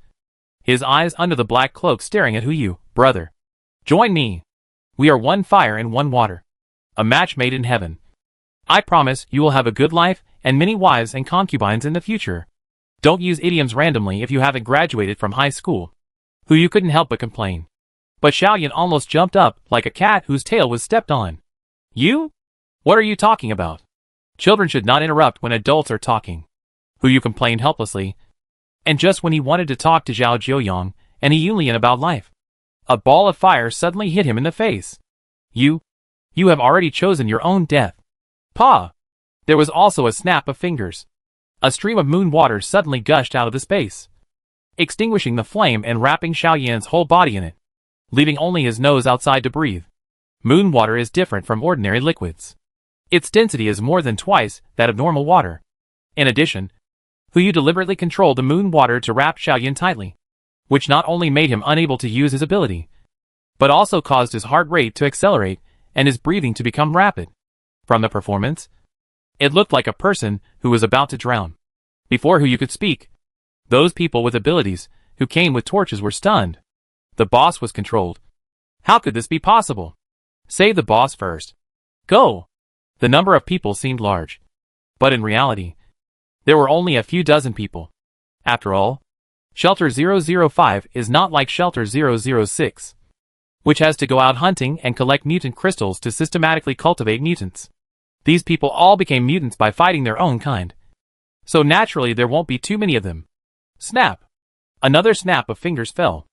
his eyes under the black cloak staring at Hu Yu. Brother, join me. We are one fire and one water. A match made in heaven. I promise you will have a good life and many wives and concubines in the future. Don't use idioms randomly if you haven't graduated from high school. Hu Yu couldn't help but complain. But Xiao Yin almost jumped up like a cat whose tail was stepped on. You? What are you talking about? Children should not interrupt when adults are talking. Hu Yu complained helplessly. And just when he wanted to talk to Zhao Jiuyang and Yulian about life, a ball of fire suddenly hit him in the face. You have already chosen your own death. Pa! There was also a snap of fingers. A stream of moon water suddenly gushed out of the space, extinguishing the flame and wrapping Xiao Yan's whole body in it, leaving only his nose outside to breathe. Moon water is different from ordinary liquids. Its density is more than twice that of normal water. In addition, Hu Yu deliberately controlled the moon water to wrap Xiao Yan tightly, which not only made him unable to use his ability, but also caused his heart rate to accelerate and his breathing to become rapid. From the performance, it looked like a person who was about to drown. Before Hu Yu could speak, those people with abilities who came with torches were stunned. The boss was controlled. How could this be possible? Save the boss first. Go! The number of people seemed large. But in reality, there were only a few dozen people. After all, Shelter 005 is not like Shelter 006. which has to go out hunting and collect mutant crystals to systematically cultivate mutants. These people all became mutants by fighting their own kind. So naturally there won't be too many of them. Snap! Another snap of fingers fell.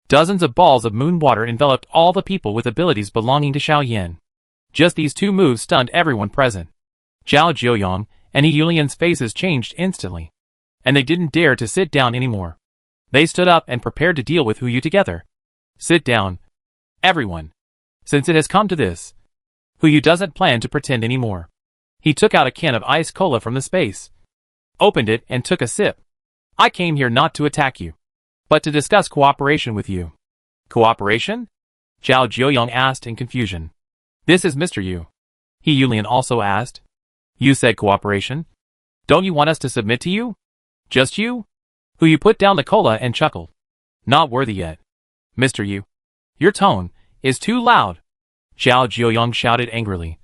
Dozens of balls of moon water enveloped all the people with abilities belonging to Xiao Yan. Just these two moves stunned everyone present. Zhao Jiuyang and He Yulian's faces changed instantly. And they didn't dare to sit down anymore. They stood up and prepared to deal with Hu Yu together. Sit down. Everyone. Since it has come to this, Hu Yu doesn't plan to pretend anymore. He took out a can of ice cola from the space, opened it and took a sip. I came here not to attack you, but to discuss cooperation with you. Cooperation? Zhao Jiuyang asked in confusion. This is Mr. Yu. He Yulian also asked. You said cooperation? Don't you want us to submit to you? Just you? Hu Yu put down the cola and chuckled. Not worthy yet. Mr. Yu, your tone is too loud. Zhao Jiuyang shouted angrily.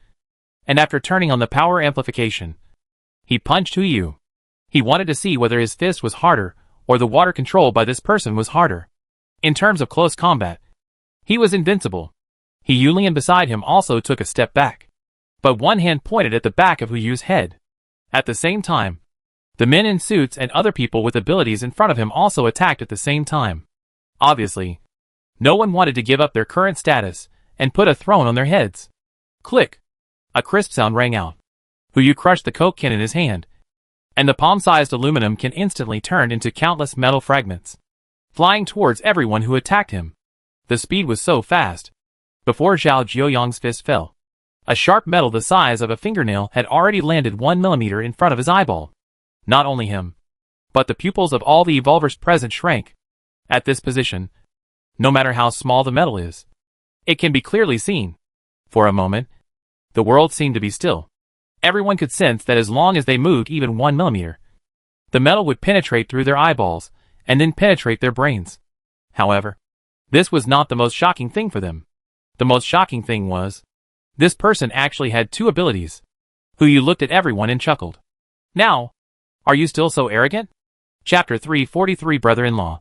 And after turning on the power amplification, he punched Hu Yu. He wanted to see whether his fist was harder or the water control by this person was harder. In terms of close combat, he was invincible. He Yulian beside him also took a step back, but one hand pointed at the back of Hu Yu's head. At the same time, the men in suits and other people with abilities in front of him also attacked at the same time. Obviously, no one wanted to give up their current status and put a throne on their heads. Click! A crisp sound rang out. Hu Yu crushed the coke can in his hand, and the palm-sized aluminum can instantly turned into countless metal fragments, flying towards everyone who attacked him. The speed was so fast. Before Zhao Jiuyang's fist fell, a sharp metal the size of a fingernail had already landed 1 millimeter in front of his eyeball. Not only him, but the pupils of all the evolvers present shrank. At this position, no matter how small the metal is, it can be clearly seen. For a moment, the world seemed to be still. Everyone could sense that as long as they moved even 1 millimeter, the metal would penetrate through their eyeballs and then penetrate their brains. However, this was not the most shocking thing for them. The most shocking thing was, this person actually had two abilities. Hu Yu looked at everyone and chuckled. Now, are you still so arrogant? Chapter 343 Brother-in-law.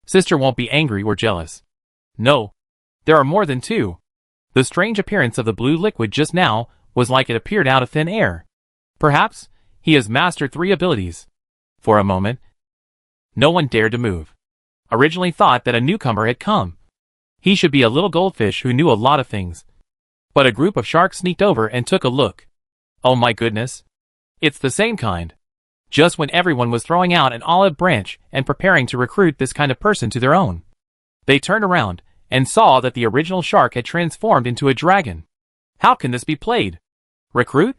Sister won't be angry or jealous. No, there are more than two. The strange appearance of the blue liquid just now was like it appeared out of thin air. Perhaps, he has mastered 3 abilities. For a moment, no one dared to move. Originally thought that a newcomer had come. He should be a little goldfish who knew a lot of things. But a group of sharks sneaked over and took a look. Oh my goodness. It's the same kind. Just when everyone was throwing out an olive branch and preparing to recruit this kind of person to their own, they turned around and saw that the original shark had transformed into a dragon. How can this be played? Recruit?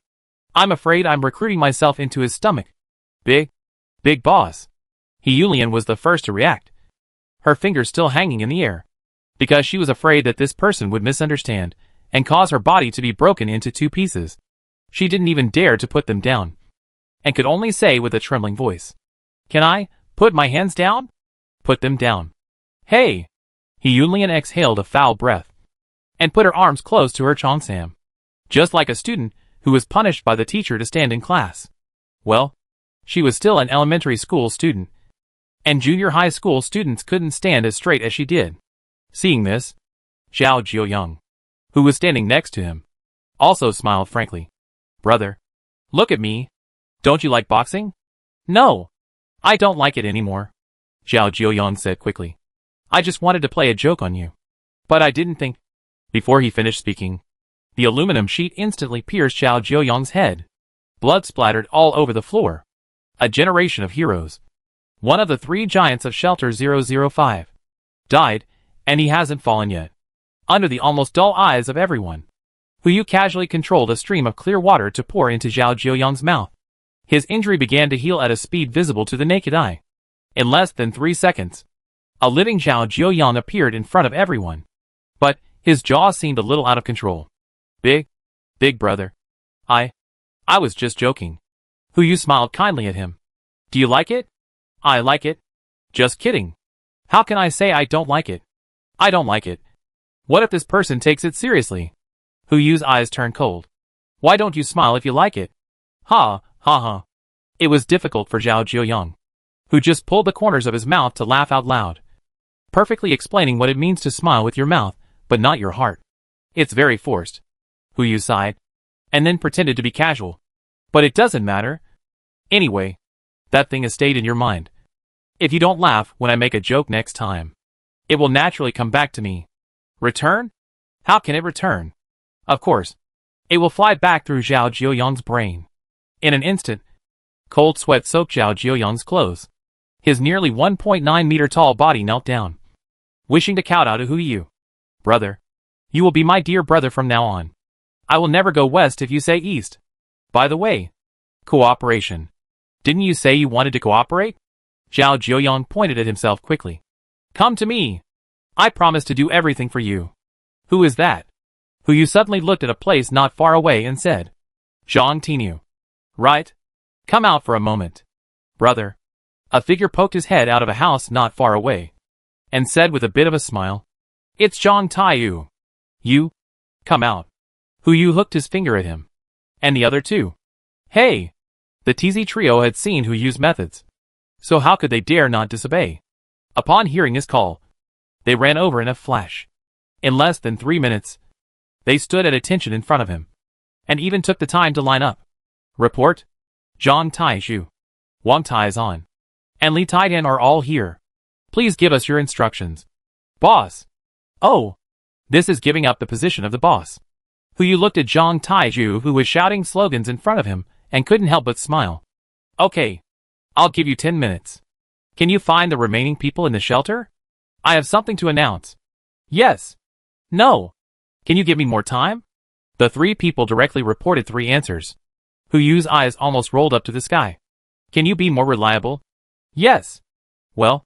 I'm afraid I'm recruiting myself into his stomach. Big boss. He Yulian was the first to react, her fingers still hanging in the air, because she was afraid that this person would misunderstand and cause her body to be broken into 2 pieces. She didn't even dare to put them down, and could only say with a trembling voice, Can I put my hands down? Put them down. Hey! He Yulian exhaled a foul breath, and put her arms close to her cheongsam, just like a student who was punished by the teacher to stand in class. Well, she was still an elementary school student, and junior high school students couldn't stand as straight as she did. Seeing this, Zhao Jiuyang, who was standing next to him, also smiled frankly. Brother, look at me. Don't you like boxing? No, I don't like it anymore, Zhao Jiuyang said quickly. I just wanted to play a joke on you. But I didn't think. Before he finished speaking, the aluminum sheet instantly pierced Zhao Jiuyang's head. Blood splattered all over the floor. A generation of heroes, one of the 3 giants of Shelter 005, died, and he hasn't fallen yet. Under the almost dull eyes of everyone, Hu Yu casually controlled a stream of clear water to pour into Zhao Jiuyang's mouth. His injury began to heal at a speed visible to the naked eye. In less than 3 seconds, a living Zhao Jiuyang appeared in front of everyone. But his jaw seemed a little out of control. Big brother. I was just joking. Hu Yu smiled kindly at him. Do you like it? I like it. Just kidding. How can I say I don't like it? I don't like it. What if this person takes it seriously? Hu Yu's eyes turned cold. Why don't you smile if you like it? Ha. It was difficult for Zhao Jiuyang, who just pulled the corners of his mouth to laugh out loud, perfectly explaining what it means to smile with your mouth, but not your heart. It's very forced. Hu Yu sighed, and then pretended to be casual. But it doesn't matter. Anyway, that thing has stayed in your mind. If you don't laugh when I make a joke next time, it will naturally come back to me. Return? How can it return? Of course, it will fly back through Zhao Jiuyang's brain. In an instant, cold sweat soaked Zhao Jiuyang's clothes. His nearly 1.9-meter tall body knelt down, wishing to kowtow to Hu Yu. Brother, you will be my dear brother from now on. I will never go west if you say east. By the way, cooperation. Didn't you say you wanted to cooperate? Zhao Jiuyang pointed at himself quickly. Come to me. I promise to do everything for you. Who is that? Hu Yu suddenly looked at a place not far away and said, Zhang Tinu. Right? Come out for a moment. Brother. A figure poked his head out of a house not far away, and said with a bit of a smile, It's Zhang Taiyu. You? Come out. Hu Yu hooked his finger at him. And the other two. Hey! The TZ trio had seen Hu Yu's methods, so how could they dare not disobey? Upon hearing his call, they ran over in a flash. In less than 3 minutes, they stood at attention in front of him, and even took the time to line up. Report. Zhang Taishu, Wang Taizan, and Li Taidan are all here. Please give us your instructions. Boss. Oh, this is giving up the position of the boss. Hu Yu looked at Zhang Taizhu, who was shouting slogans in front of him, and couldn't help but smile. Okay, I'll give you 10 minutes. Can you find the remaining people in the shelter? I have something to announce. Yes. No. Can you give me more time? The 3 people directly reported 3 answers. Hu Yu's eyes almost rolled up to the sky. Can you be more reliable? Yes. Well,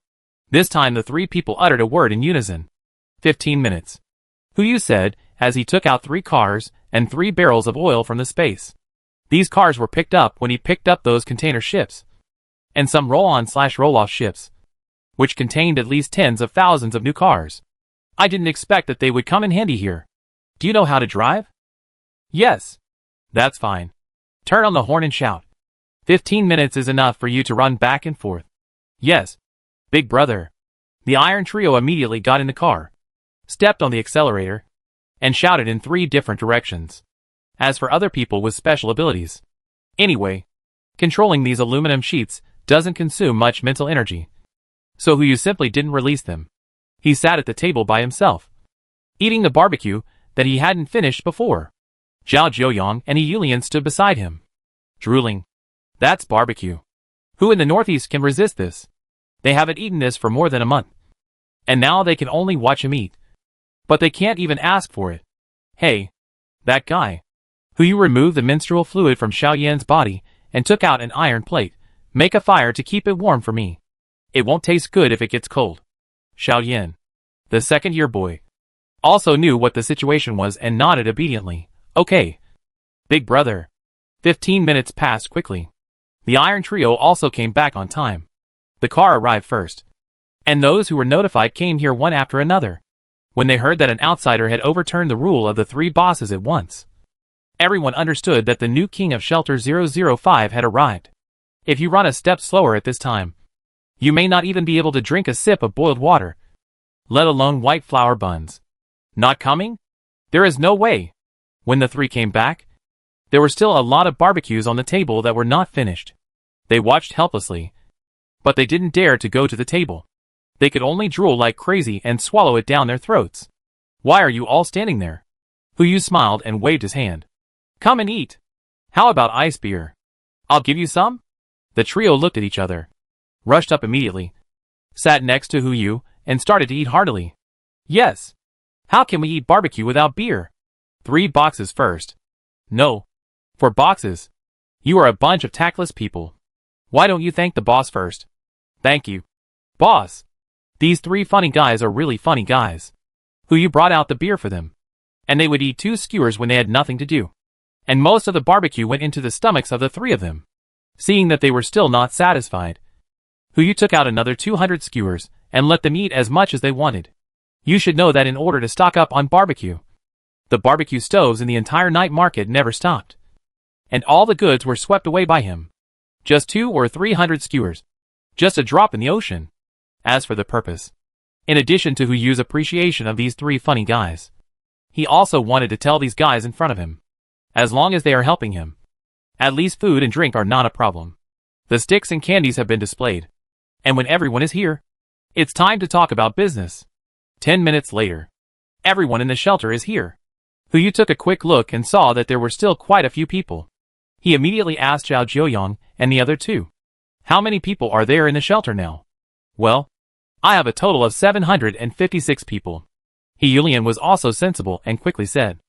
this time the 3 people uttered a word in unison. 15 minutes. Hu Yu said, as he took out 3 cars and 3 barrels of oil from the space. These cars were picked up when he picked up those container ships, and some roll-on/roll-off ships, which contained at least tens of thousands of new cars. I didn't expect that they would come in handy here. Do you know how to drive? Yes. That's fine. Turn on the horn and shout. 15 minutes is enough for you to run back and forth. Yes. Big brother. The Iron Trio immediately got in the car, stepped on the accelerator, and shouted in 3 different directions. As for other people with special abilities. Anyway, controlling these aluminum sheets doesn't consume much mental energy. So Hu Yu simply didn't release them. He sat at the table by himself, eating the barbecue that he hadn't finished before. Zhao Jiuyang and Yulian stood beside him, drooling. That's barbecue. Who in the Northeast can resist this? They haven't eaten this for more than a month, and now they can only watch him eat. But they can't even ask for it. Hey, that guy. Hu Yu removed the menstrual fluid from Xiao Yan's body and took out an iron plate. Make a fire to keep it warm for me. It won't taste good if it gets cold. Xiao Yan, the second-year boy, also knew what the situation was and nodded obediently. Okay. Big brother. 15 minutes passed quickly. The Iron Trio also came back on time. The car arrived first, and those who were notified came here one after another. When they heard that an outsider had overturned the rule of the 3 bosses at once, everyone understood that the new king of Shelter 005 had arrived. If you run a step slower at this time, you may not even be able to drink a sip of boiled water, let alone white flour buns. Not coming? There is no way. When the 3 came back, there were still a lot of barbecues on the table that were not finished. They watched helplessly, but they didn't dare to go to the table. They could only drool like crazy and swallow it down their throats. Why are you all standing there? Hu Yu smiled and waved his hand. Come and eat. How about ice beer? I'll give you some? The trio looked at each other, rushed up immediately, sat next to Hu Yu, and started to eat heartily. Yes. How can we eat barbecue without beer? 3 boxes first. No. 4 boxes. You are a bunch of tactless people. Why don't you thank the boss first? Thank you. Boss. These 3 funny guys are really funny guys. Hu Yu brought out the beer for them, and they would eat 2 skewers when they had nothing to do. And most of the barbecue went into the stomachs of the 3 of them. Seeing that they were still not satisfied, Hu Yu took out another 200 skewers and let them eat as much as they wanted. You should know that in order to stock up on barbecue, the barbecue stoves in the entire night market never stopped, and all the goods were swept away by him. Just 200 or 300 skewers. Just a drop in the ocean. As for the purpose, in addition to Hu Yu's appreciation of these 3 funny guys, He also wanted to tell these guys in front of him. As long as they are helping him, at least food and drink are not a problem. The sticks and candies have been displayed. And when everyone is here, it's time to talk about business. 10 minutes later, everyone in the shelter is here. Yu took a quick look and saw that there were still quite a few people. He immediately asked Zhao Jiuyang and the other two, "How many people are there in the shelter now?" "Well, I have a total of 756 people." Yulian was also sensible and quickly said,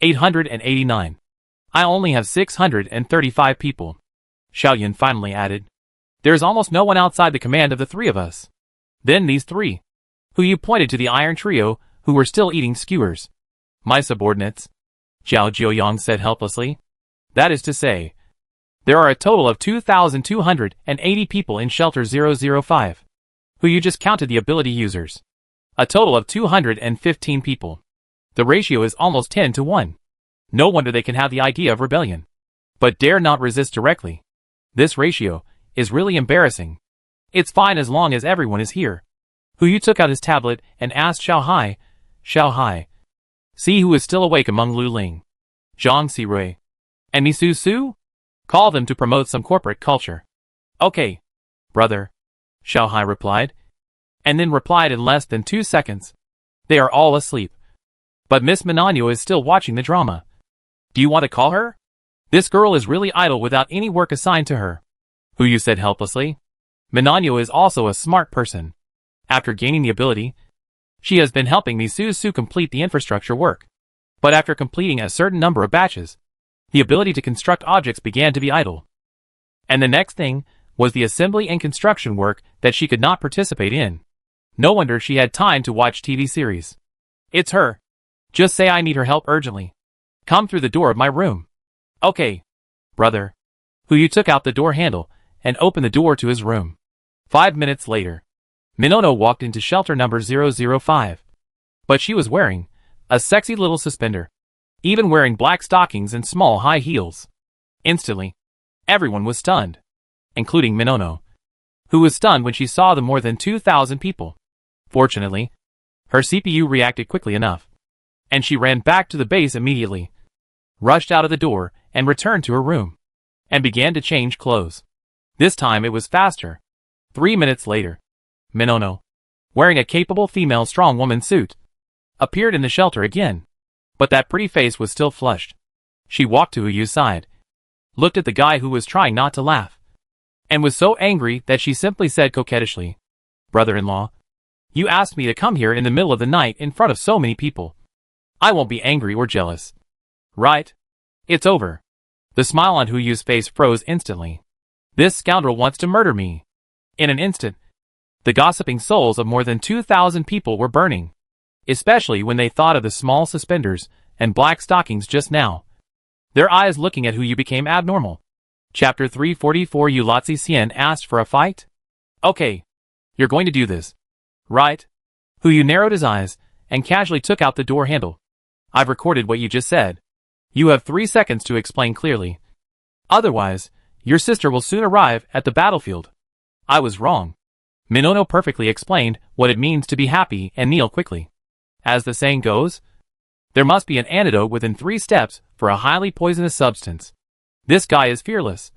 889. "I only have 635 people." Xiaoyan finally added, "There's almost no one outside the command of the three of us." Then these three, Yu pointed to the iron trio, who were still eating skewers. "My subordinates," Zhao Jiuyang said helplessly. "That is to say, there are a total of 2,280 people in Shelter 005. Yu just counted the ability users. A total of 215 people. The ratio is almost 10 to 1. No wonder they can have the idea of rebellion, but dare not resist directly. This ratio is really embarrassing. It's fine as long as everyone is here." Yu took out his tablet and asked Xiao Hai, "See who is still awake among Lu Ling, Zhang Sirui, and Misu Su? Call them to promote some corporate culture." "Okay, brother," Xiao Hai replied, and then replied in less than 2 seconds, "They are all asleep. But Miss Minanyo is still watching the drama. Do you want to call her? This girl is really idle without any work assigned to her." Yu said helplessly. Minanyo is also a smart person. After gaining the ability, she has been helping Misu Su complete the infrastructure work. But after completing a certain number of batches, the ability to construct objects began to be idle. And the next thing was the assembly and construction work that she could not participate in. No wonder she had time to watch TV series. "It's her. Just say I need her help urgently. Come through the door of my room." "Okay, brother." Yu took out the door handle and opened the door to his room. 5 minutes later, Minono walked into shelter number 005. But she was wearing a sexy little suspender, even wearing black stockings and small high heels. Instantly, everyone was stunned, including Minono, who was stunned when she saw the more than 2,000 people. Fortunately, her CPU reacted quickly enough, and she ran back to the base immediately, rushed out of the door, and returned to her room, and began to change clothes. This time it was faster. 3 minutes later, Minono, wearing a capable female strong woman suit, appeared in the shelter again. But that pretty face was still flushed. She walked to Yu's side, looked at the guy who was trying not to laugh, and was so angry that she simply said coquettishly, "Brother-in-law, you asked me to come here in the middle of the night in front of so many people. I won't be angry or jealous. Right? It's over." The smile on Yu's face froze instantly. This scoundrel wants to murder me. In an instant, the gossiping souls of more than 2,000 people were burning, especially when they thought of the small suspenders and black stockings just now. Their eyes looking at Yu became abnormal. Chapter 344. Yu Latzi Xian asked for a fight? "Okay, you're going to do this, right?" Yu narrowed his eyes and casually took out the door handle. "I've recorded what you just said. You have 3 seconds to explain clearly. Otherwise, your sister will soon arrive at the battlefield." "I was wrong." Minono perfectly explained what it means to be happy and kneel quickly. As the saying goes, there must be an antidote within 3 steps for a highly poisonous substance. This guy is fearless.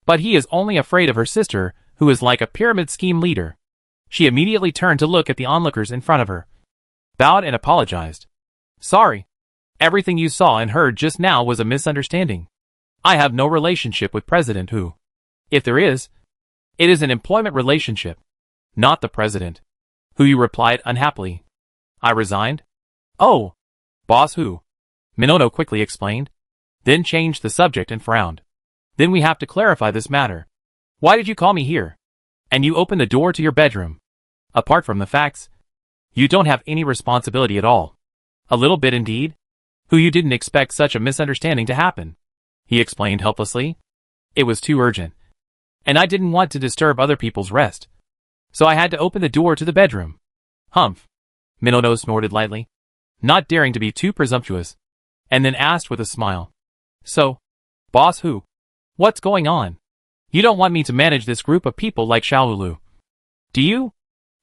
But he is only afraid of her sister, who is like a pyramid scheme leader. She immediately turned to look at the onlookers in front of her, bowed and apologized. "Sorry. Everything you saw and heard just now was a misunderstanding. I have no relationship with President Hu. If there is, it is an employment relationship, not the president." Yu replied unhappily. "I resigned?" "Oh, Boss Hu," Minono quickly explained, then changed the subject and frowned. "Then we have to clarify this matter. Why did you call me here? And you opened the door to your bedroom. Apart from the facts, you don't have any responsibility at all." "A little bit indeed." Yu didn't expect such a misunderstanding to happen. He explained helplessly. "It was too urgent, and I didn't want to disturb other people's rest. So I had to open the door to the bedroom." "Humph." Minono snorted lightly, not daring to be too presumptuous, and then asked with a smile, "So, Boss Hu, what's going on? You don't want me to manage this group of people like Xiaolulu, do you?"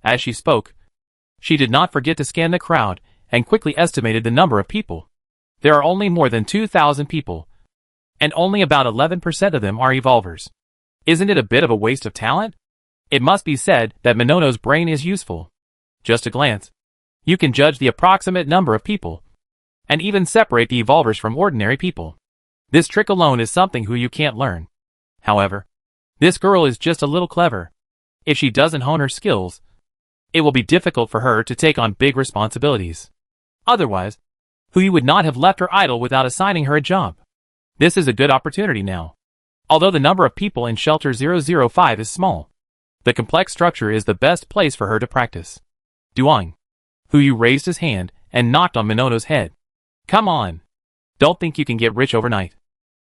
As she spoke, she did not forget to scan the crowd and quickly estimated the number of people. There are only more than 2,000 people, and only about 11% of them are evolvers. Isn't it a bit of a waste of talent? It must be said that Minono's brain is useful. Just a glance, you can judge the approximate number of people, and even separate the evolvers from ordinary people. This trick alone is something you can't learn. However, this girl is just a little clever. If she doesn't hone her skills, it will be difficult for her to take on big responsibilities. Otherwise, you would not have left her idle without assigning her a job. This is a good opportunity now. Although the number of people in Shelter 005 is small, the complex structure is the best place for her to practice. Duang, Huyu raised his hand and knocked on Minono's head. Come on. Don't think you can get rich overnight.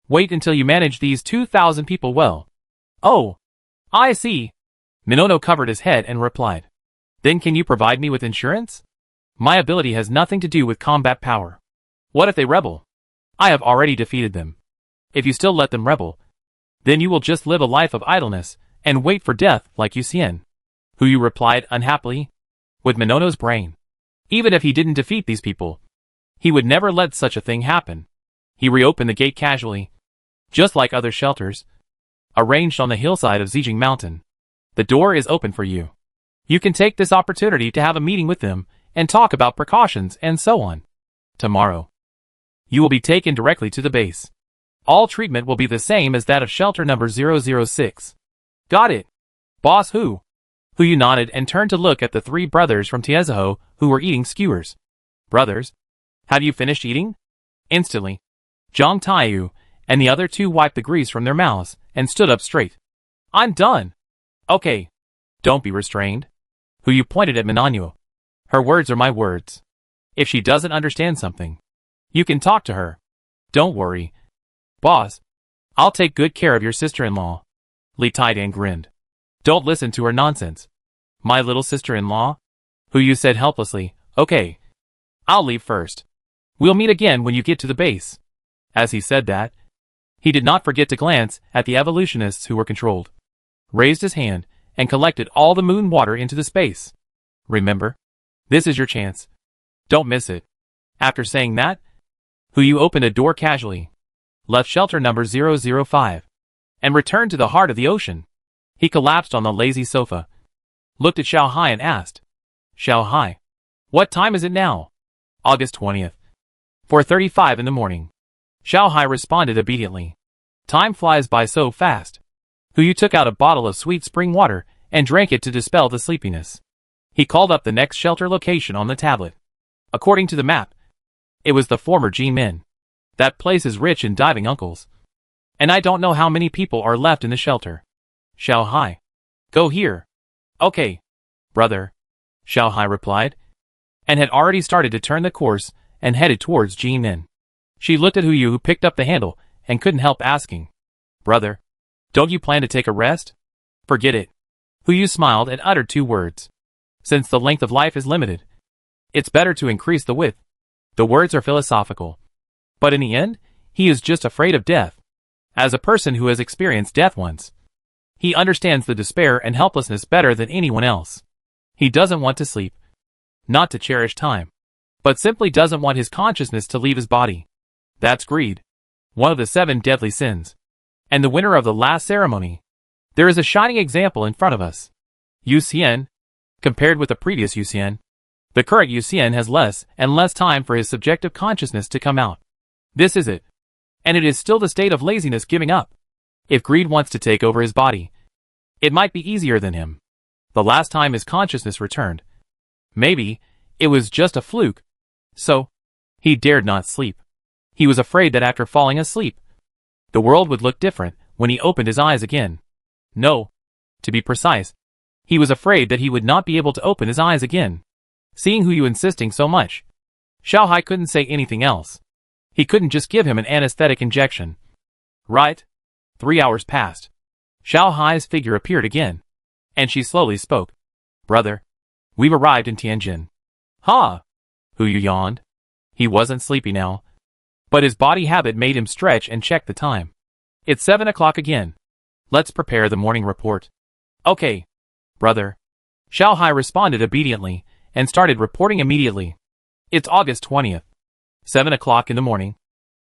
Wait until you manage these 2,000 people well. Oh, I see. Minono covered his head and replied. Then can you provide me with insurance? My ability has nothing to do with combat power. What if they rebel? I have already defeated them. If you still let them rebel, then you will just live a life of idleness and wait for death like Yuxian. Huyu replied unhappily. With Minono's brain, even if he didn't defeat these people, he would never let such a thing happen. He reopened the gate casually. Just like other shelters, arranged on the hillside of Zijing Mountain, the door is open for you. You can take this opportunity to have a meeting with them and talk about precautions and so on. Tomorrow, you will be taken directly to the base. All treatment will be the same as that of shelter number 006. Got it. Boss Hu. Huyu nodded and turned to look at the three brothers from Tiezaho who were eating skewers. Brothers, have you finished eating? Instantly, Zhang Taiyu and the other two wiped the grease from their mouths and stood up straight. I'm done. Okay. Don't be restrained. Huyu pointed at Minanyo. Her words are my words. If she doesn't understand something, you can talk to her. Don't worry. Boss, I'll take good care of your sister-in-law. Li Taidan grinned. Don't listen to her nonsense. My little sister-in-law? Huyu said helplessly. Okay. I'll leave first. We'll meet again when you get to the base. As he said that, he did not forget to glance at the evolutionists who were controlled, raised his hand, and collected all the moon water into the space. Remember, this is your chance. Don't miss it. After saying that, Huyu opened a door casually, left shelter number 005, and returned to the heart of the ocean. He collapsed on the lazy sofa, looked at Xiao Hai and asked, Xiao Hai, what time is it now? August 20th. 4:35 in the morning. Xiao Hai responded obediently. Time flies by so fast. Huyu took out a bottle of sweet spring water and drank it to dispel the sleepiness. He called up the next shelter location on the tablet. According to the map, it was the former G-Min. That place is rich in diving uncles. And I don't know how many people are left in the shelter. Xiao Hai. Go here. Okay, brother. Xiao Hai replied, and had already started to turn the course and headed towards G-Min. She looked at Huyu, who picked up the handle and couldn't help asking, Brother, don't you plan to take a rest? Forget it. Huyu smiled and uttered two words. Since the length of life is limited, it's better to increase the width. The words are philosophical. But in the end, he is just afraid of death. As a person who has experienced death once, he understands the despair and helplessness better than anyone else. He doesn't want to sleep, not to cherish time, but simply doesn't want his consciousness to leave his body. That's greed, one of the 7 deadly sins. And the winner of the last ceremony. There is a shining example in front of us. Yuxian, compared with the previous Yuxian, the current Yuxian has less and less time for his subjective consciousness to come out. This is it. And it is still the state of laziness giving up. If greed wants to take over his body, it might be easier than him. The last time his consciousness returned, maybe it was just a fluke. So, he dared not sleep. He was afraid that after falling asleep, the world would look different when he opened his eyes again. No, to be precise, he was afraid that he would not be able to open his eyes again. Seeing Huyu insisting so much, Xiao Hai couldn't say anything else. He couldn't just give him an anesthetic injection. Right? 3 hours passed. Xiao Hai's figure appeared again, and she slowly spoke. Brother, we've arrived in Tianjin. Ha! Huyu yawned. He wasn't sleepy now, but his body habit made him stretch and check the time. It's 7 o'clock again. Let's prepare the morning report. Okay, brother. Xiao Hai responded obediently and started reporting immediately. It's August 20th. 7 o'clock in the morning.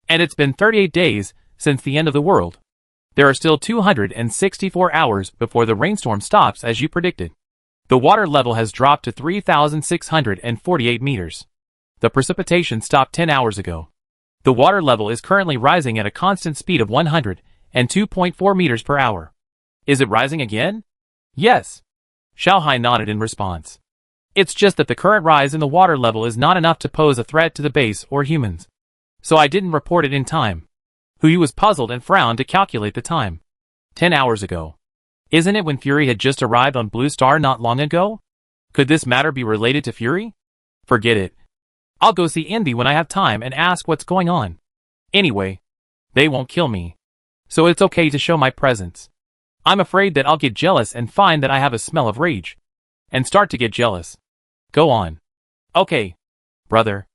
And it's been 38 days since the end of the world. There are still 264 hours before the rainstorm stops as you predicted. The water level has dropped to 3,648 meters. The precipitation stopped 10 hours ago. The water level is currently rising at a constant speed of 102.4 meters per hour. Is it rising again? Yes. Xiaohai nodded in response. It's just that the current rise in the water level is not enough to pose a threat to the base or humans. So I didn't report it in time. Huyu was puzzled and frowned to calculate the time. 10 hours ago. Isn't it when Fury had just arrived on Blue Star not long ago? Could this matter be related to Fury? Forget it. I'll go see Envy when I have time and ask what's going on. Anyway, they won't kill me. So it's okay to show my presence. I'm afraid that I'll get jealous and find that I have a smell of rage. And start to get jealous. Go on. Okay, brother.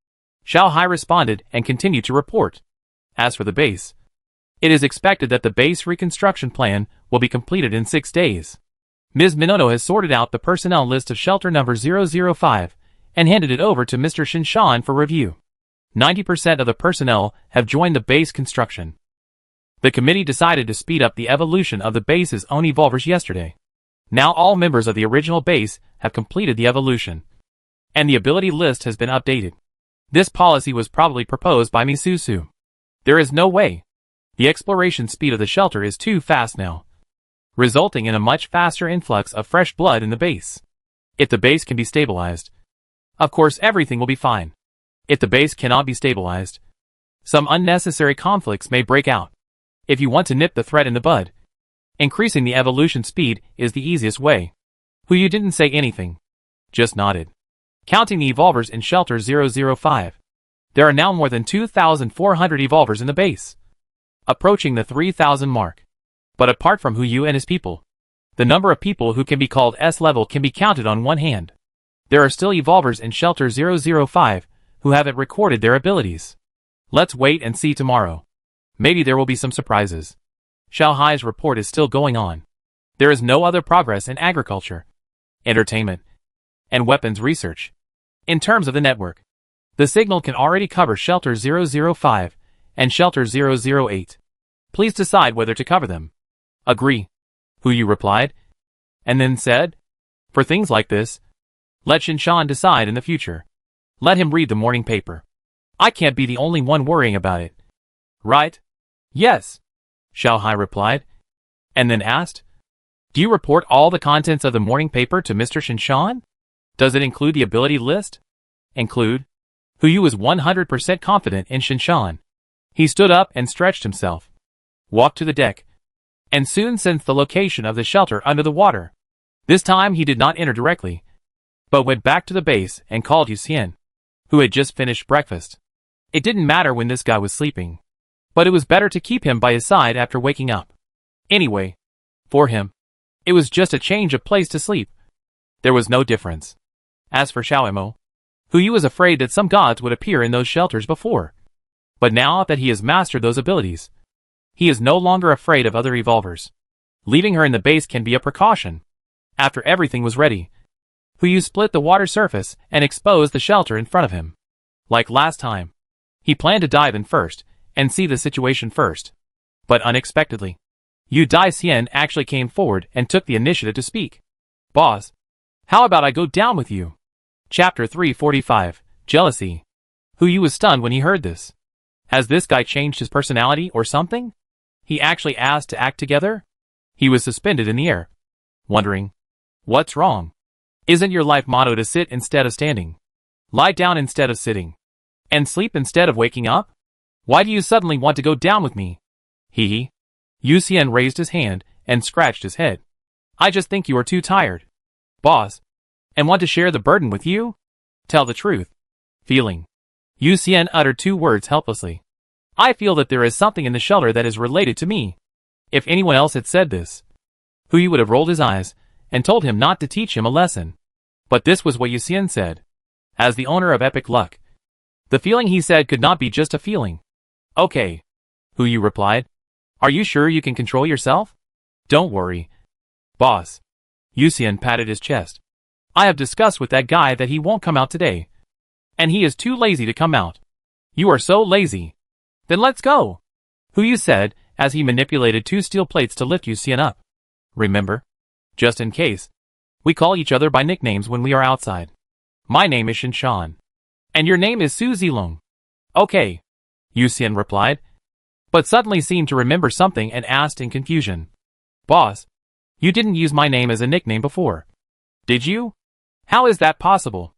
Xiaohai responded and continued to report. As for the base, it is expected that the base reconstruction plan will be completed in 6 days. Ms. Minono has sorted out the personnel list of shelter number 005 and handed it over to Mr. Shinshan for review. 90% of the personnel have joined the base construction. The committee decided to speed up the evolution of the base's own evolvers yesterday. Now all members of the original base have completed the evolution, and the ability list has been updated. This policy was probably proposed by Misusu. There is no way. The exploration speed of the shelter is too fast now, resulting in a much faster influx of fresh blood in the base. If the base can be stabilized, of course everything will be fine. If the base cannot be stabilized, some unnecessary conflicts may break out. If you want to nip the threat in the bud, increasing the evolution speed is the easiest way. Huyu didn't say anything, just nodded. Counting the evolvers in shelter 005, there are now more than 2,400 evolvers in the base, approaching the 3,000 mark. But apart from Huyu and his people, the number of people who can be called S-level can be counted on one hand. There are still evolvers in shelter 005 who haven't recorded their abilities. Let's wait and see tomorrow. Maybe there will be some surprises. Xiaohai's report is still going on. There is no other progress in agriculture, entertainment, and weapons research. In terms of the network, the signal can already cover shelter 005 and shelter 008. Please decide whether to cover them. Agree, Huyu replied, and then said, for things like this, let Shinshan decide in the future. Let him read the morning paper. I can't be the only one worrying about it. Right? Yes, Xiaohai replied, and then asked, do you report all the contents of the morning paper to Mr. Shinshan? Does it include the ability list? Include? Huyu was 100% confident in Shinshan. He stood up and stretched himself, walked to the deck, and soon sensed the location of the shelter under the water. This time he did not enter directly, but went back to the base and called Yuxian, who had just finished breakfast. It didn't matter when this guy was sleeping, but it was better to keep him by his side after waking up. Anyway, for him, it was just a change of place to sleep. There was no difference. As for Xiaoemo, Huyu was afraid that some gods would appear in those shelters before. But now that he has mastered those abilities, he is no longer afraid of other evolvers. Leaving her in the base can be a precaution. After everything was ready, Huyu split the water surface and exposed the shelter in front of him. Like last time, he planned to dive in first and see the situation first. But unexpectedly, Yu Daixian actually came forward and took the initiative to speak. Boss, how about I go down with you? Chapter 345, Jealousy. Huyu was stunned when he heard this. Has this guy changed his personality or something? He actually asked to act together? He was suspended in the air, wondering, what's wrong? Isn't your life motto to sit instead of standing, lie down instead of sitting, and sleep instead of waking up? Why do you suddenly want to go down with me? Hee. Yuxian raised his hand and scratched his head. I just think you are too tired, boss, and want to share the burden with you? Tell the truth. Feeling. Yuxian uttered 2 words helplessly. I feel that there is something in the shelter that is related to me. If anyone else had said this, Huyu would have rolled his eyes and told him not to teach him a lesson. But this was what Yuxian said. As the owner of Epic Luck, the feeling he said could not be just a feeling. Okay, Huyu replied. Are you sure you can control yourself? Don't worry, boss. Yuxian patted his chest. I have discussed with that guy that he won't come out today, and he is too lazy to come out. You are so lazy. Then let's go. Yu said, as he manipulated 2 steel plates to lift Yuxian up. Remember? Just in case. We call each other by nicknames when we are outside. My name is Shinshan. And your name is Su Zilong. Okay. Yuxian replied, but suddenly seemed to remember something and asked in confusion. Boss, you didn't use my name as a nickname before. Did you? How is that possible?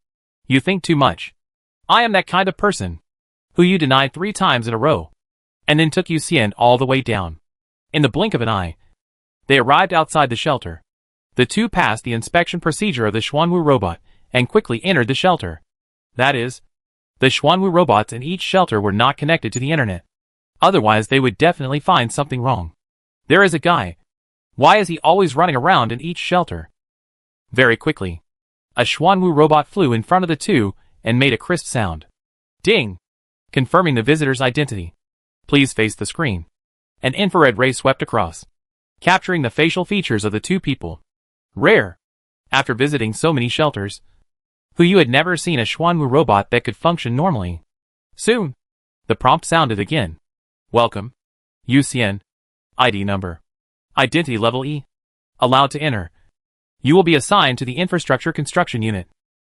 You think too much. I am that kind of person. Yu denied 3 times in a row, and then took Yuxian all the way down. In the blink of an eye, they arrived outside the shelter. The two passed the inspection procedure of the Xuanwu robot, and quickly entered the shelter. That is, the Xuanwu robots in each shelter were not connected to the internet. Otherwise they would definitely find something wrong. There is a guy. Why is he always running around in each shelter? Very quickly, a Xuanwu robot flew in front of the two, and made a crisp sound. Ding! Confirming the visitor's identity. Please face the screen. An infrared ray swept across, capturing the facial features of the 2 people. Rare. After visiting so many shelters, Yu had never seen a Xuanwu robot that could function normally. Soon, the prompt sounded again. Welcome. Yuxian. ID number. Identity level E. Allowed to enter. You will be assigned to the Infrastructure Construction Unit.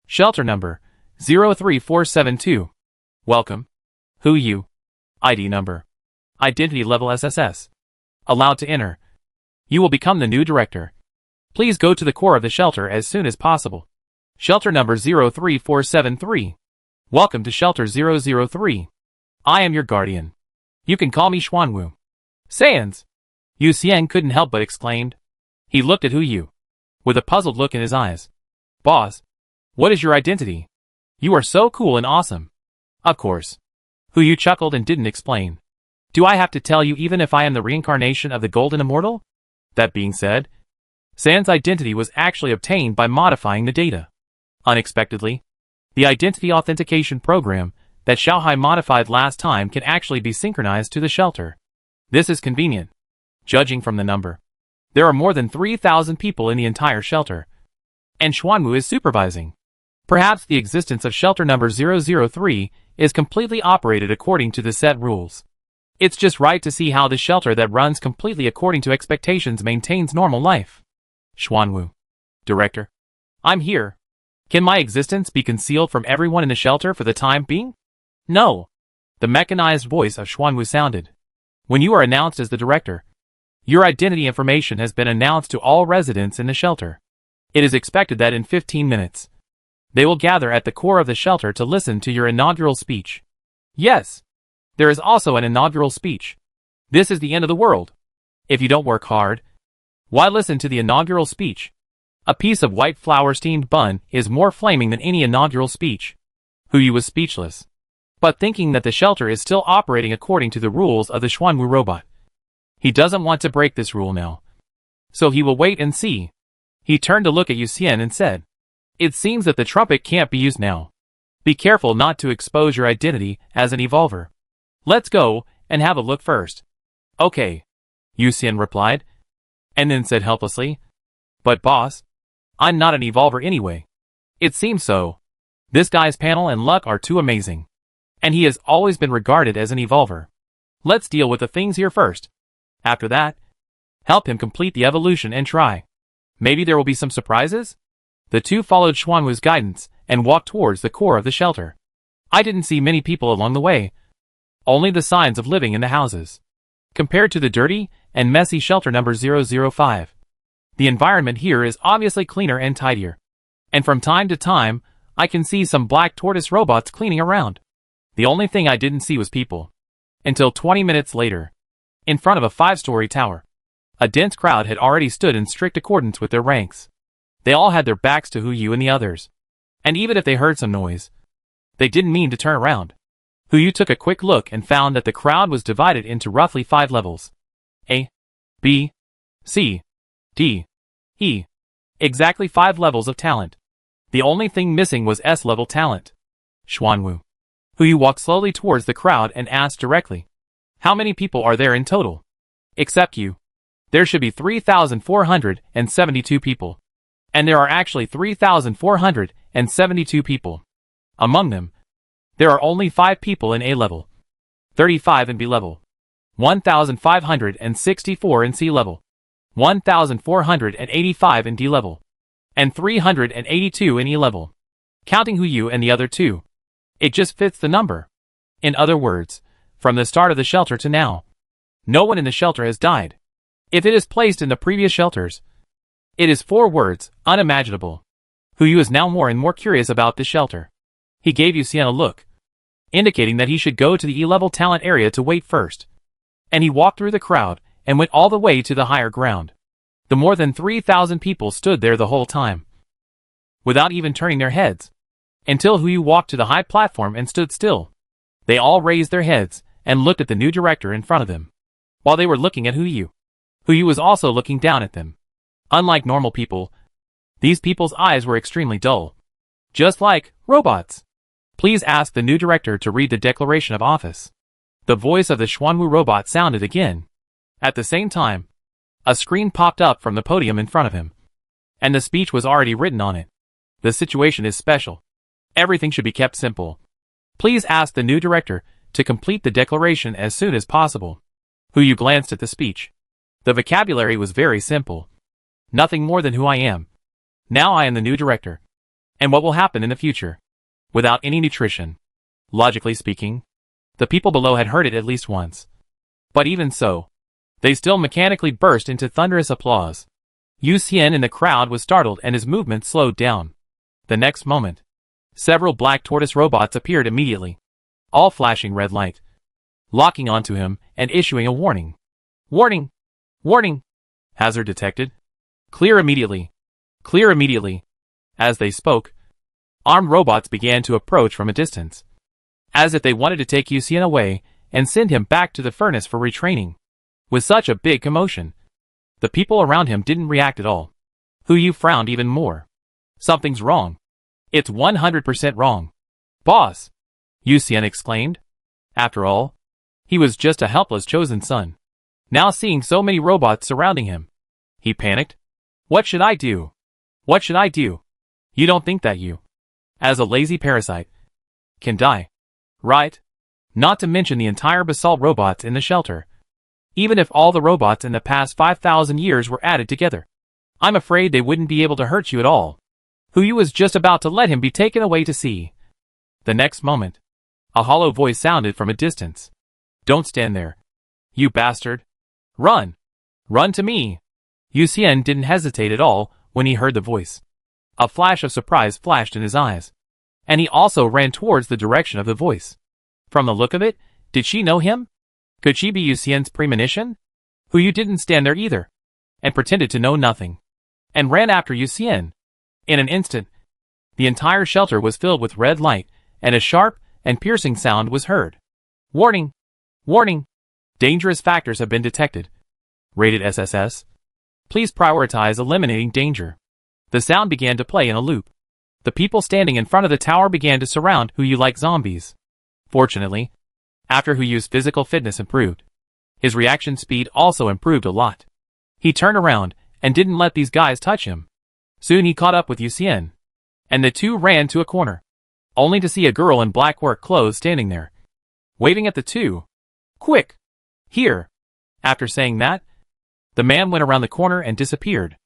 Shelter number 03472. Welcome. Yu. ID number. Identity level SSS. Allowed to enter. You will become the new director. Please go to the core of the shelter as soon as possible. Shelter number 03473. Welcome to Shelter 003. I am your guardian. You can call me Xuanwu. Sans! Yuxian couldn't help but exclaimed. He looked at Yu with a puzzled look in his eyes. Boss, what is your identity? You are so cool and awesome. Of course. Yu chuckled and didn't explain. Do I have to tell you even if I am the reincarnation of the Golden Immortal? That being said, Sans' identity was actually obtained by modifying the data. Unexpectedly, the identity authentication program that Xiaohai modified last time can actually be synchronized to the shelter. This is convenient. Judging from the number, there are more than 3,000 people in the entire shelter, and Xuanwu is supervising. Perhaps the existence of shelter number 003 is completely operated according to the set rules. It's just right to see how the shelter that runs completely according to expectations maintains normal life. Xuanwu. Director. I'm here. Can my existence be concealed from everyone in the shelter for the time being? No. The mechanized voice of Xuanwu sounded. When you are announced as the director, your identity information has been announced to all residents in the shelter. It is expected that in 15 minutes, they will gather at the core of the shelter to listen to your inaugural speech. Yes. There is also an inaugural speech. This is the end of the world. If you don't work hard, why listen to the inaugural speech? A piece of white flour-steamed bun is more flaming than any inaugural speech. Yu was speechless, but thinking that the shelter is still operating according to the rules of the Xuanwu robot. He doesn't want to break this rule now, so he will wait and see. He turned to look at Yuxian and said, It seems that the trumpet can't be used now. Be careful not to expose your identity as an evolver. Let's go and have a look first. Okay, Yuxian replied, and then said helplessly, But boss, I'm not an evolver anyway. It seems so. This guy's panel and luck are too amazing, and he has always been regarded as an evolver. Let's deal with the things here first. After that, help him complete the evolution and try. Maybe there will be some surprises? The two followed Xuanwu's guidance and walked towards the core of the shelter. I didn't see many people along the way. Only the signs of living in the houses. Compared to the dirty and messy shelter number 005, the environment here is obviously cleaner and tidier. And from time to time, I can see some black tortoise robots cleaning around. The only thing I didn't see was people. Until 20 minutes later, in front of a 5-story tower, a dense crowd had already stood in strict accordance with their ranks. They all had their backs to Yu and the others. And even if they heard some noise, they didn't mean to turn around. Yu took a quick look and found that the crowd was divided into roughly 5 levels. A, B, C, D, E. Exactly 5 levels of talent. The only thing missing was S-level talent. Xuanwu. Yu walked slowly towards the crowd and asked directly, How many people are there in total? Except you. There should be 3,472 people. And there are actually 3,472 people. Among them, There are only 5 people in A level, 35 in B level, 1,564 in C level, 1,485 in D level, and 382 in E level, counting Huyu and the other 2. It just fits the number. In other words, from the start of the shelter to now, no one in the shelter has died. If it is placed in the previous shelters, it is 4 words, unimaginable. Huyu is now more and more curious about this shelter. He gave Yuxian a look, indicating that he should go to the E-level talent area to wait first. And he walked through the crowd and went all the way to the higher ground. The more than 3,000 people stood there the whole time, without even turning their heads, until Huyu walked to the high platform and stood still. They all raised their heads and looked at the new director in front of them. While they were looking at Huyu, Huyu was also looking down at them. Unlike normal people, these people's eyes were extremely dull. Just like robots. Please ask the new director to read the declaration of office. The voice of the Xuanwu robot sounded again. At the same time, a screen popped up from the podium in front of him, and the speech was already written on it. The situation is special. Everything should be kept simple. Please ask the new director to complete the declaration as soon as possible. Huyu glanced at the speech. The vocabulary was very simple. Nothing more than who I am. Now I am the new director. And what will happen in the future? Without any nutrition. Logically speaking, the people below had heard it at least once. But even so, they still mechanically burst into thunderous applause. Yu Xian in the crowd was startled and his movement slowed down. The next moment, several black tortoise robots appeared immediately, all flashing red light, locking onto him and issuing a warning. Warning! Warning! Hazard detected. Clear immediately. Clear immediately. As they spoke, armed robots began to approach from a distance, as if they wanted to take Yu Xian away and send him back to the furnace for retraining. With such a big commotion, the people around him didn't react at all. Huyu frowned even more. Something's wrong. It's 100% wrong. Boss! Yu Xian exclaimed. After all, he was just a helpless chosen son. Now seeing so many robots surrounding him, he panicked. What should I do? What should I do? You don't think that you, as a lazy parasite, can die, right? Not to mention the entire basalt robots in the shelter. Even if all the robots in the past 5,000 years were added together, I'm afraid they wouldn't be able to hurt you at all. Huyu was just about to let him be taken away to sea. The next moment, a hollow voice sounded from a distance. Don't stand there, you bastard. Run! Run to me! Yu Xian didn't hesitate at all when he heard the voice. A flash of surprise flashed in his eyes, and he also ran towards the direction of the voice. From the look of it, did she know him? Could she be Yu Xian's premonition? Huyu didn't stand there either, and pretended to know nothing, and ran after Yu Xian. In an instant, the entire shelter was filled with red light, and a sharp and piercing sound was heard. Warning! Warning! Dangerous factors have been detected. Rated SSS. Please prioritize eliminating danger. The sound began to play in a loop. The people standing in front of the tower began to surround Huyu like zombies. Fortunately, after Huyu's physical fitness improved, his reaction speed also improved a lot. He turned around and didn't let these guys touch him. Soon he caught up with Yu Xian, and the two ran to a corner, only to see a girl in black work clothes standing there, waving at the two. Quick! Here! After saying that, the man went around the corner and disappeared.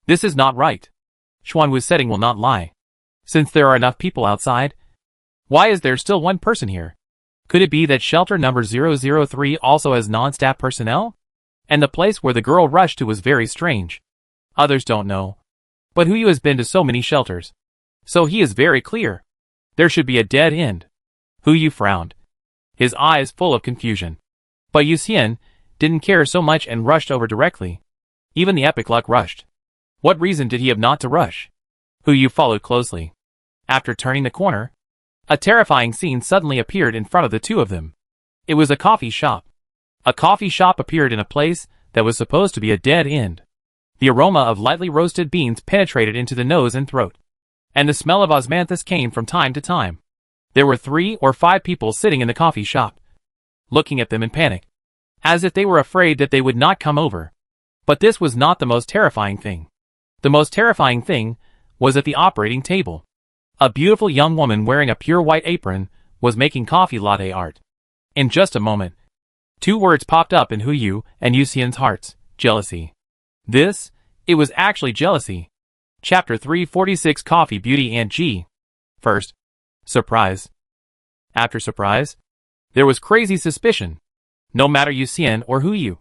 This is not right. Xuanwu's setting will not lie. Since there are enough people outside, why is there still one person here? Could it be that shelter number 003 also has non-staff personnel? And the place where the girl rushed to was very strange. Others don't know. But Huyu has been to so many shelters, so he is very clear. There should be a dead end. Huyu frowned, his eyes full of confusion. But Yu Xian didn't care so much and rushed over directly. Even the Epilogue rushed. What reason did he have not to rush? Huyu followed closely. After turning the corner, a terrifying scene suddenly appeared in front of the two of them. It was a coffee shop. A coffee shop appeared in a place that was supposed to be a dead end. The aroma of lightly roasted beans penetrated into the nose and throat, and the smell of osmanthus came from time to time. There were 3 or 5 people sitting in the coffee shop, looking at them in panic, as if they were afraid that they would not come over. But this was not the most terrifying thing. The most terrifying thing was at the operating table. A beautiful young woman wearing a pure white apron was making coffee latte art. In just a moment, two words popped up in Hu Yu and Yu Xian's hearts: jealousy. It was actually jealousy. Chapter 346: Coffee, Beauty and G. First, surprise. After surprise, there was crazy suspicion. No matter Yu Xian or Hu Yu,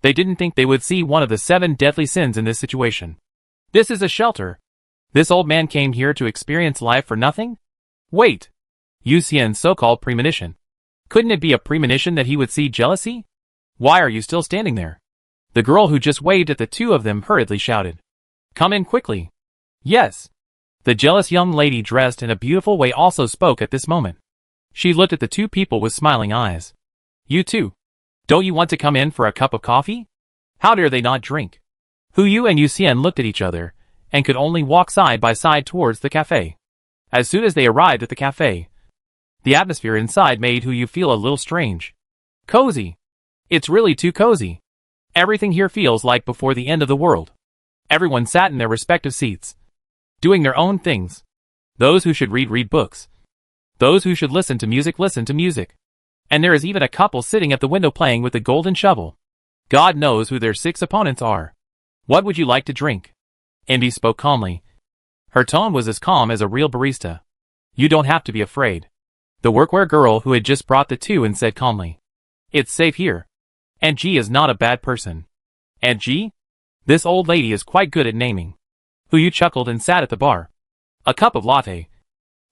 they didn't think they would see one of the 7 deadly sins in this situation. This is a shelter. This old man came here to experience life for nothing? Wait. Yu Xian's so-called premonition. Couldn't it be a premonition that he would see jealousy? Why are you still standing there? The girl who just waved at the two of them hurriedly shouted. Come in quickly. Yes. The jealous young lady dressed in a beautiful way also spoke at this moment. She looked at the two people with smiling eyes. You too. Don't you want to come in for a cup of coffee? How dare they not drink? Hu Yu and Yu Xian looked at each other, and could only walk side by side towards the cafe. As soon as they arrived at the cafe, the atmosphere inside made Hu Yu feel a little strange. Cozy. It's really too cozy. Everything here feels like before the end of the world. Everyone sat in their respective seats, doing their own things. Those who should read books. Those who should listen to music. And there is even a couple sitting at the window playing with a golden shovel. God knows who their 6 opponents are. What would you like to drink? Indy spoke calmly. Her tone was as calm as a real barista. You don't have to be afraid. The workwear girl who had just brought the two in said calmly. It's safe here. And G is not a bad person. And G? This old lady is quite good at naming. Hu Yu chuckled and sat at the bar. A cup of latte.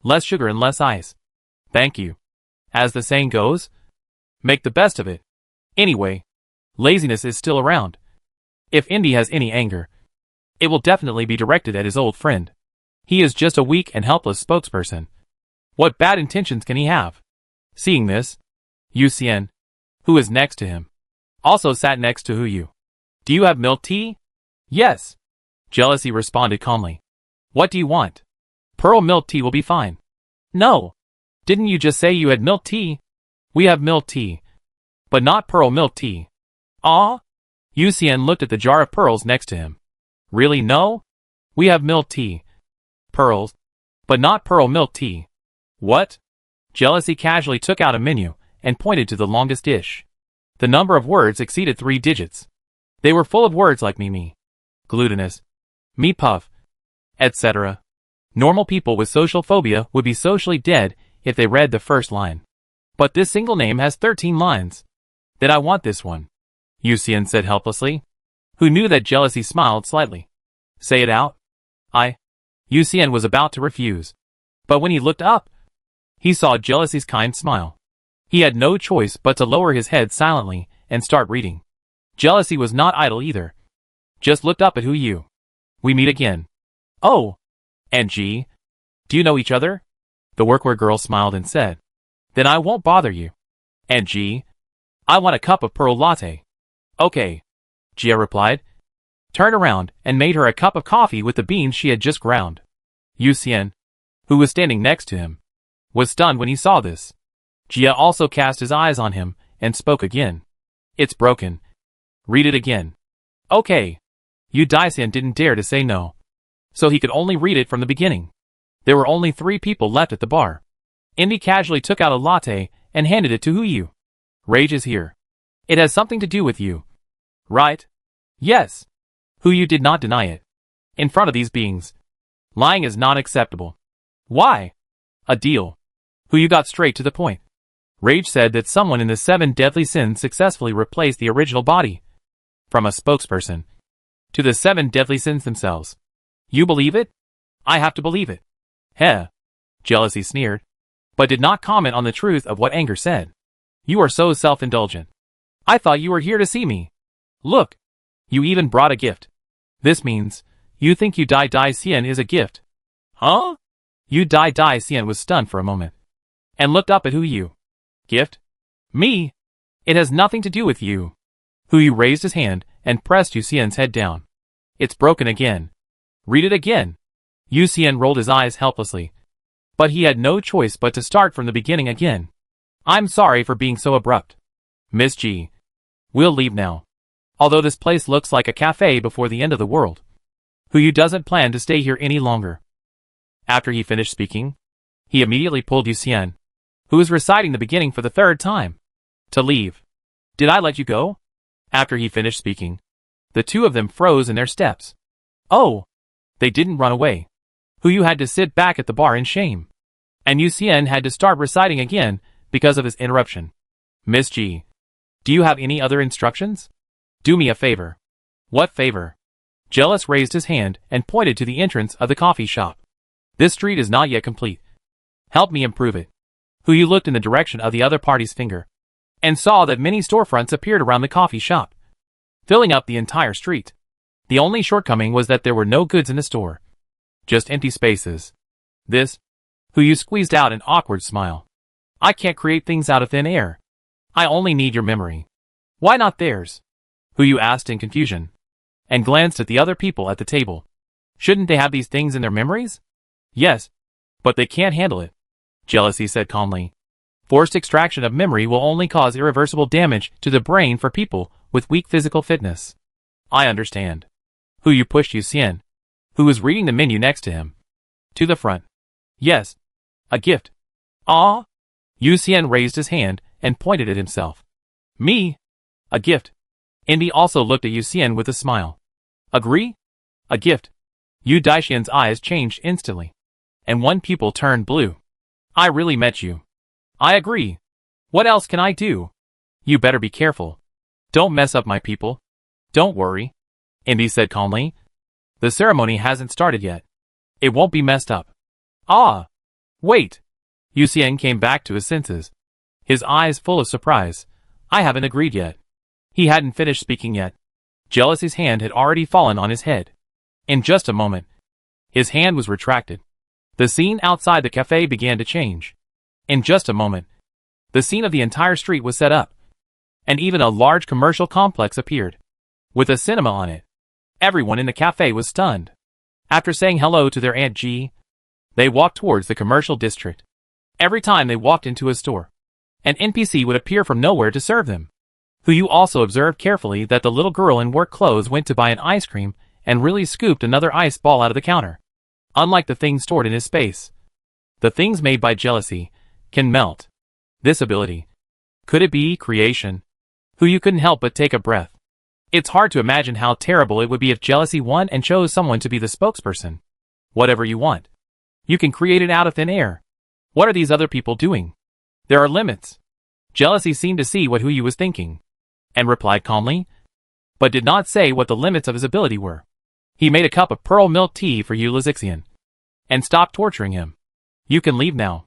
Less sugar and less ice. Thank you. As the saying goes, make the best of it. Anyway, laziness is still around. If Indy has any anger, it will definitely be directed at his old friend. He is just a weak and helpless spokesperson. What bad intentions can he have? Seeing this, Yu Xian, who is next to him, also sat next to Hu Yu. Do you have milk tea? Yes. Jealousy responded calmly. What do you want? Pearl milk tea will be fine. No. Didn't you just say you had milk tea? We have milk tea, but not pearl milk tea. Ah? Yu Xian looked at the jar of pearls next to him. Really no? We have milk tea. Pearls, but not pearl milk tea. What? Jealousy casually took out a menu and pointed to the longest dish. The number of words exceeded 3 digits. They were full of words like me, glutinous, me puff, etc. Normal people with social phobia would be socially dead if they read the first line. But this single name has 13 lines. Then I want this one, Yu Xian said helplessly, who knew that jealousy smiled slightly. Say it out. Yu Xian was about to refuse. But when he looked up, he saw jealousy's kind smile. He had no choice but to lower his head silently and start reading. Jealousy was not idle either. Just looked up at Hu Yu. We meet again. Oh. And G? Do you know each other? The workwear girl smiled and said. Then I won't bother you. And G? I want a cup of pearl latte. Okay. Gia replied, turned around and made her a cup of coffee with the beans she had just ground. Yu Xian, who was standing next to him, was stunned when he saw this. Gia also cast his eyes on him and spoke again. It's broken. Read it again. Okay. Yu Xian didn't dare to say no, so he could only read it from the beginning. There were only 3 people left at the bar. Indy casually took out a latte and handed it to Hu Yu. Rage is here. It has something to do with you. Right? Yes. Hu Yu did not deny it. In front of these beings, lying is not acceptable. Why? A deal. Hu Yu got straight to the point. Rage said that someone in the 7 deadly sins successfully replaced the original body from a spokesperson to the 7 deadly sins themselves. You believe it? I have to believe it. Heh. Jealousy sneered, but did not comment on the truth of what anger said. You are so self-indulgent. I thought you were here to see me. Look. You even brought a gift. This means, you think Yu Xian is a gift. Huh? Yu Xian was stunned for a moment, and looked up at Hu Yu. Gift? Me? It has nothing to do with you. Hu Yu raised his hand and pressed Yu Xian's head down. It's broken again. Read it again. Yu Xian rolled his eyes helplessly, but he had no choice but to start from the beginning again. I'm sorry for being so abrupt. Miss G. We'll leave now. Although this place looks like a cafe before the end of the world, Hu Yu doesn't plan to stay here any longer. After he finished speaking, he immediately pulled Yu Xian, who was reciting the beginning for the third time. To leave. Did I let you go? After he finished speaking, the two of them froze in their steps. Oh! They didn't run away. Hu had to sit back at the bar in shame. And Yu Xian had to start reciting again because of his interruption. Miss G. Do you have any other instructions? Do me a favor. What favor? Jealous raised his hand and pointed to the entrance of the coffee shop. This street is not yet complete. Help me improve it. Hu looked in the direction of the other party's finger and saw that many storefronts appeared around the coffee shop, filling up the entire street. The only shortcoming was that there were no goods in the store. Just empty spaces. This? Hu squeezed out an awkward smile. I can't create things out of thin air. I only need your memory. Why not theirs? Hu asked in confusion, and glanced at the other people at the table. Shouldn't they have these things in their memories? Yes, but they can't handle it. Jealousy said calmly. Forced extraction of memory will only cause irreversible damage to the brain for people with weak physical fitness. I understand. Hu pushed Yu Xian, who was reading the menu next to him, to the front. Yes. A gift. Ah? Yu Xian raised his hand and pointed at himself. Me? A gift. Envy also looked at Yu Xian with a smile. Agree? A gift. Yu Daishian's eyes changed instantly, and one pupil turned blue. I really met you. I agree. What else can I do? You better be careful. Don't mess up my people. Don't worry. Envy said calmly. The ceremony hasn't started yet. It won't be messed up. Ah! Wait! Yu Xian came back to his senses, his eyes full of surprise. I haven't agreed yet. He hadn't finished speaking yet. Jealousy's hand had already fallen on his head. In just a moment, his hand was retracted. The scene outside the cafe began to change. In just a moment, the scene of the entire street was set up, and even a large commercial complex appeared, with a cinema on it. Everyone in the cafe was stunned. After saying hello to their Aunt G, they walked towards the commercial district. Every time they walked into a store, an NPC would appear from nowhere to serve them. Hu also observed carefully that the little girl in work clothes went to buy an ice cream and really scooped another ice ball out of the counter. Unlike the things stored in his space, the things made by jealousy can melt. This ability. Could it be creation? Hu couldn't help but take a breath. It's hard to imagine how terrible it would be if jealousy won and chose someone to be the spokesperson. Whatever you want. You can create it out of thin air. What are these other people doing? There are limits. Jealousy seemed to see what Hu was thinking, and replied calmly, but did not say what the limits of his ability were. He made a cup of pearl milk tea for Yu Lizixian, and stopped torturing him. You can leave now.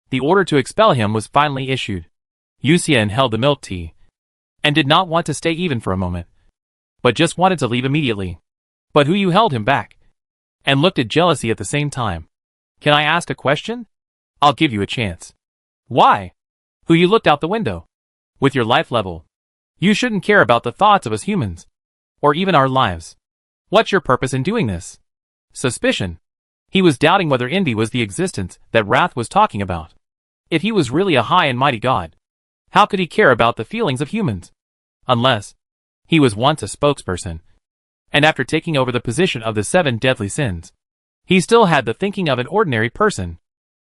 The order to expel him was finally issued. Yu Xian held the milk tea, and did not want to stay even for a moment, but just wanted to leave immediately. But Hu held him back, and looked at jealousy at the same time. Can I ask a question? I'll give you a chance. Why? Hu looked out the window. With your life level, you shouldn't care about the thoughts of us humans, or even our lives. What's your purpose in doing this? Suspicion. He was doubting whether envy was the existence that Wrath was talking about. If he was really a high and mighty god, how could he care about the feelings of humans? Unless he was once a spokesperson, and after taking over the position of the 7 deadly sins, he still had the thinking of an ordinary person.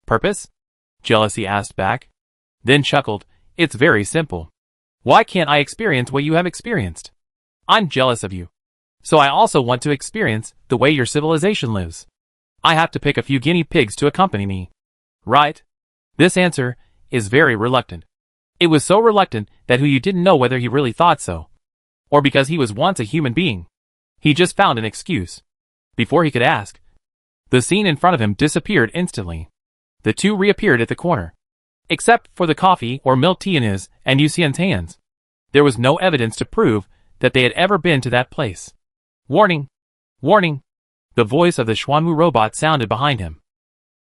Purpose? Jealousy asked back, then chuckled. It's very simple. Why can't I experience what you have experienced? I'm jealous of you, so I also want to experience the way your civilization lives. I have to pick a few guinea pigs to accompany me. Right? This answer is very reluctant. It was so reluctant that Hu didn't know whether he really thought so, or because he was once a human being. He just found an excuse. Before he could ask, the scene in front of him disappeared instantly. The two reappeared at the corner. Except for the coffee or milk tea in his and Yu Xian's hands, there was no evidence to prove that they had ever been to that place. Warning! Warning! The voice of the Xuanwu robot sounded behind him.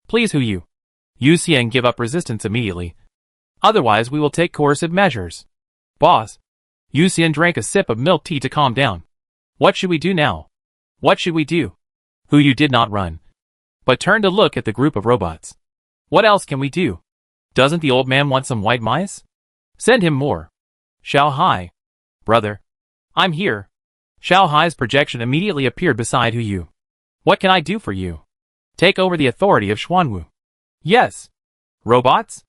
Please Hu Yu Xian, give up resistance immediately. Otherwise we will take coercive measures. Boss. Yu Xian drank a sip of milk tea to calm down. What should we do now? What should we do? Hu did not run, but turned to look at the group of robots. What else can we do? Doesn't the old man want some white mice? Send him more. Xiao Hai. Brother. I'm here. Xiao Hai's projection immediately appeared beside Hu Yu. What can I do for you? Take over the authority of Xuanwu. Yes. Robots?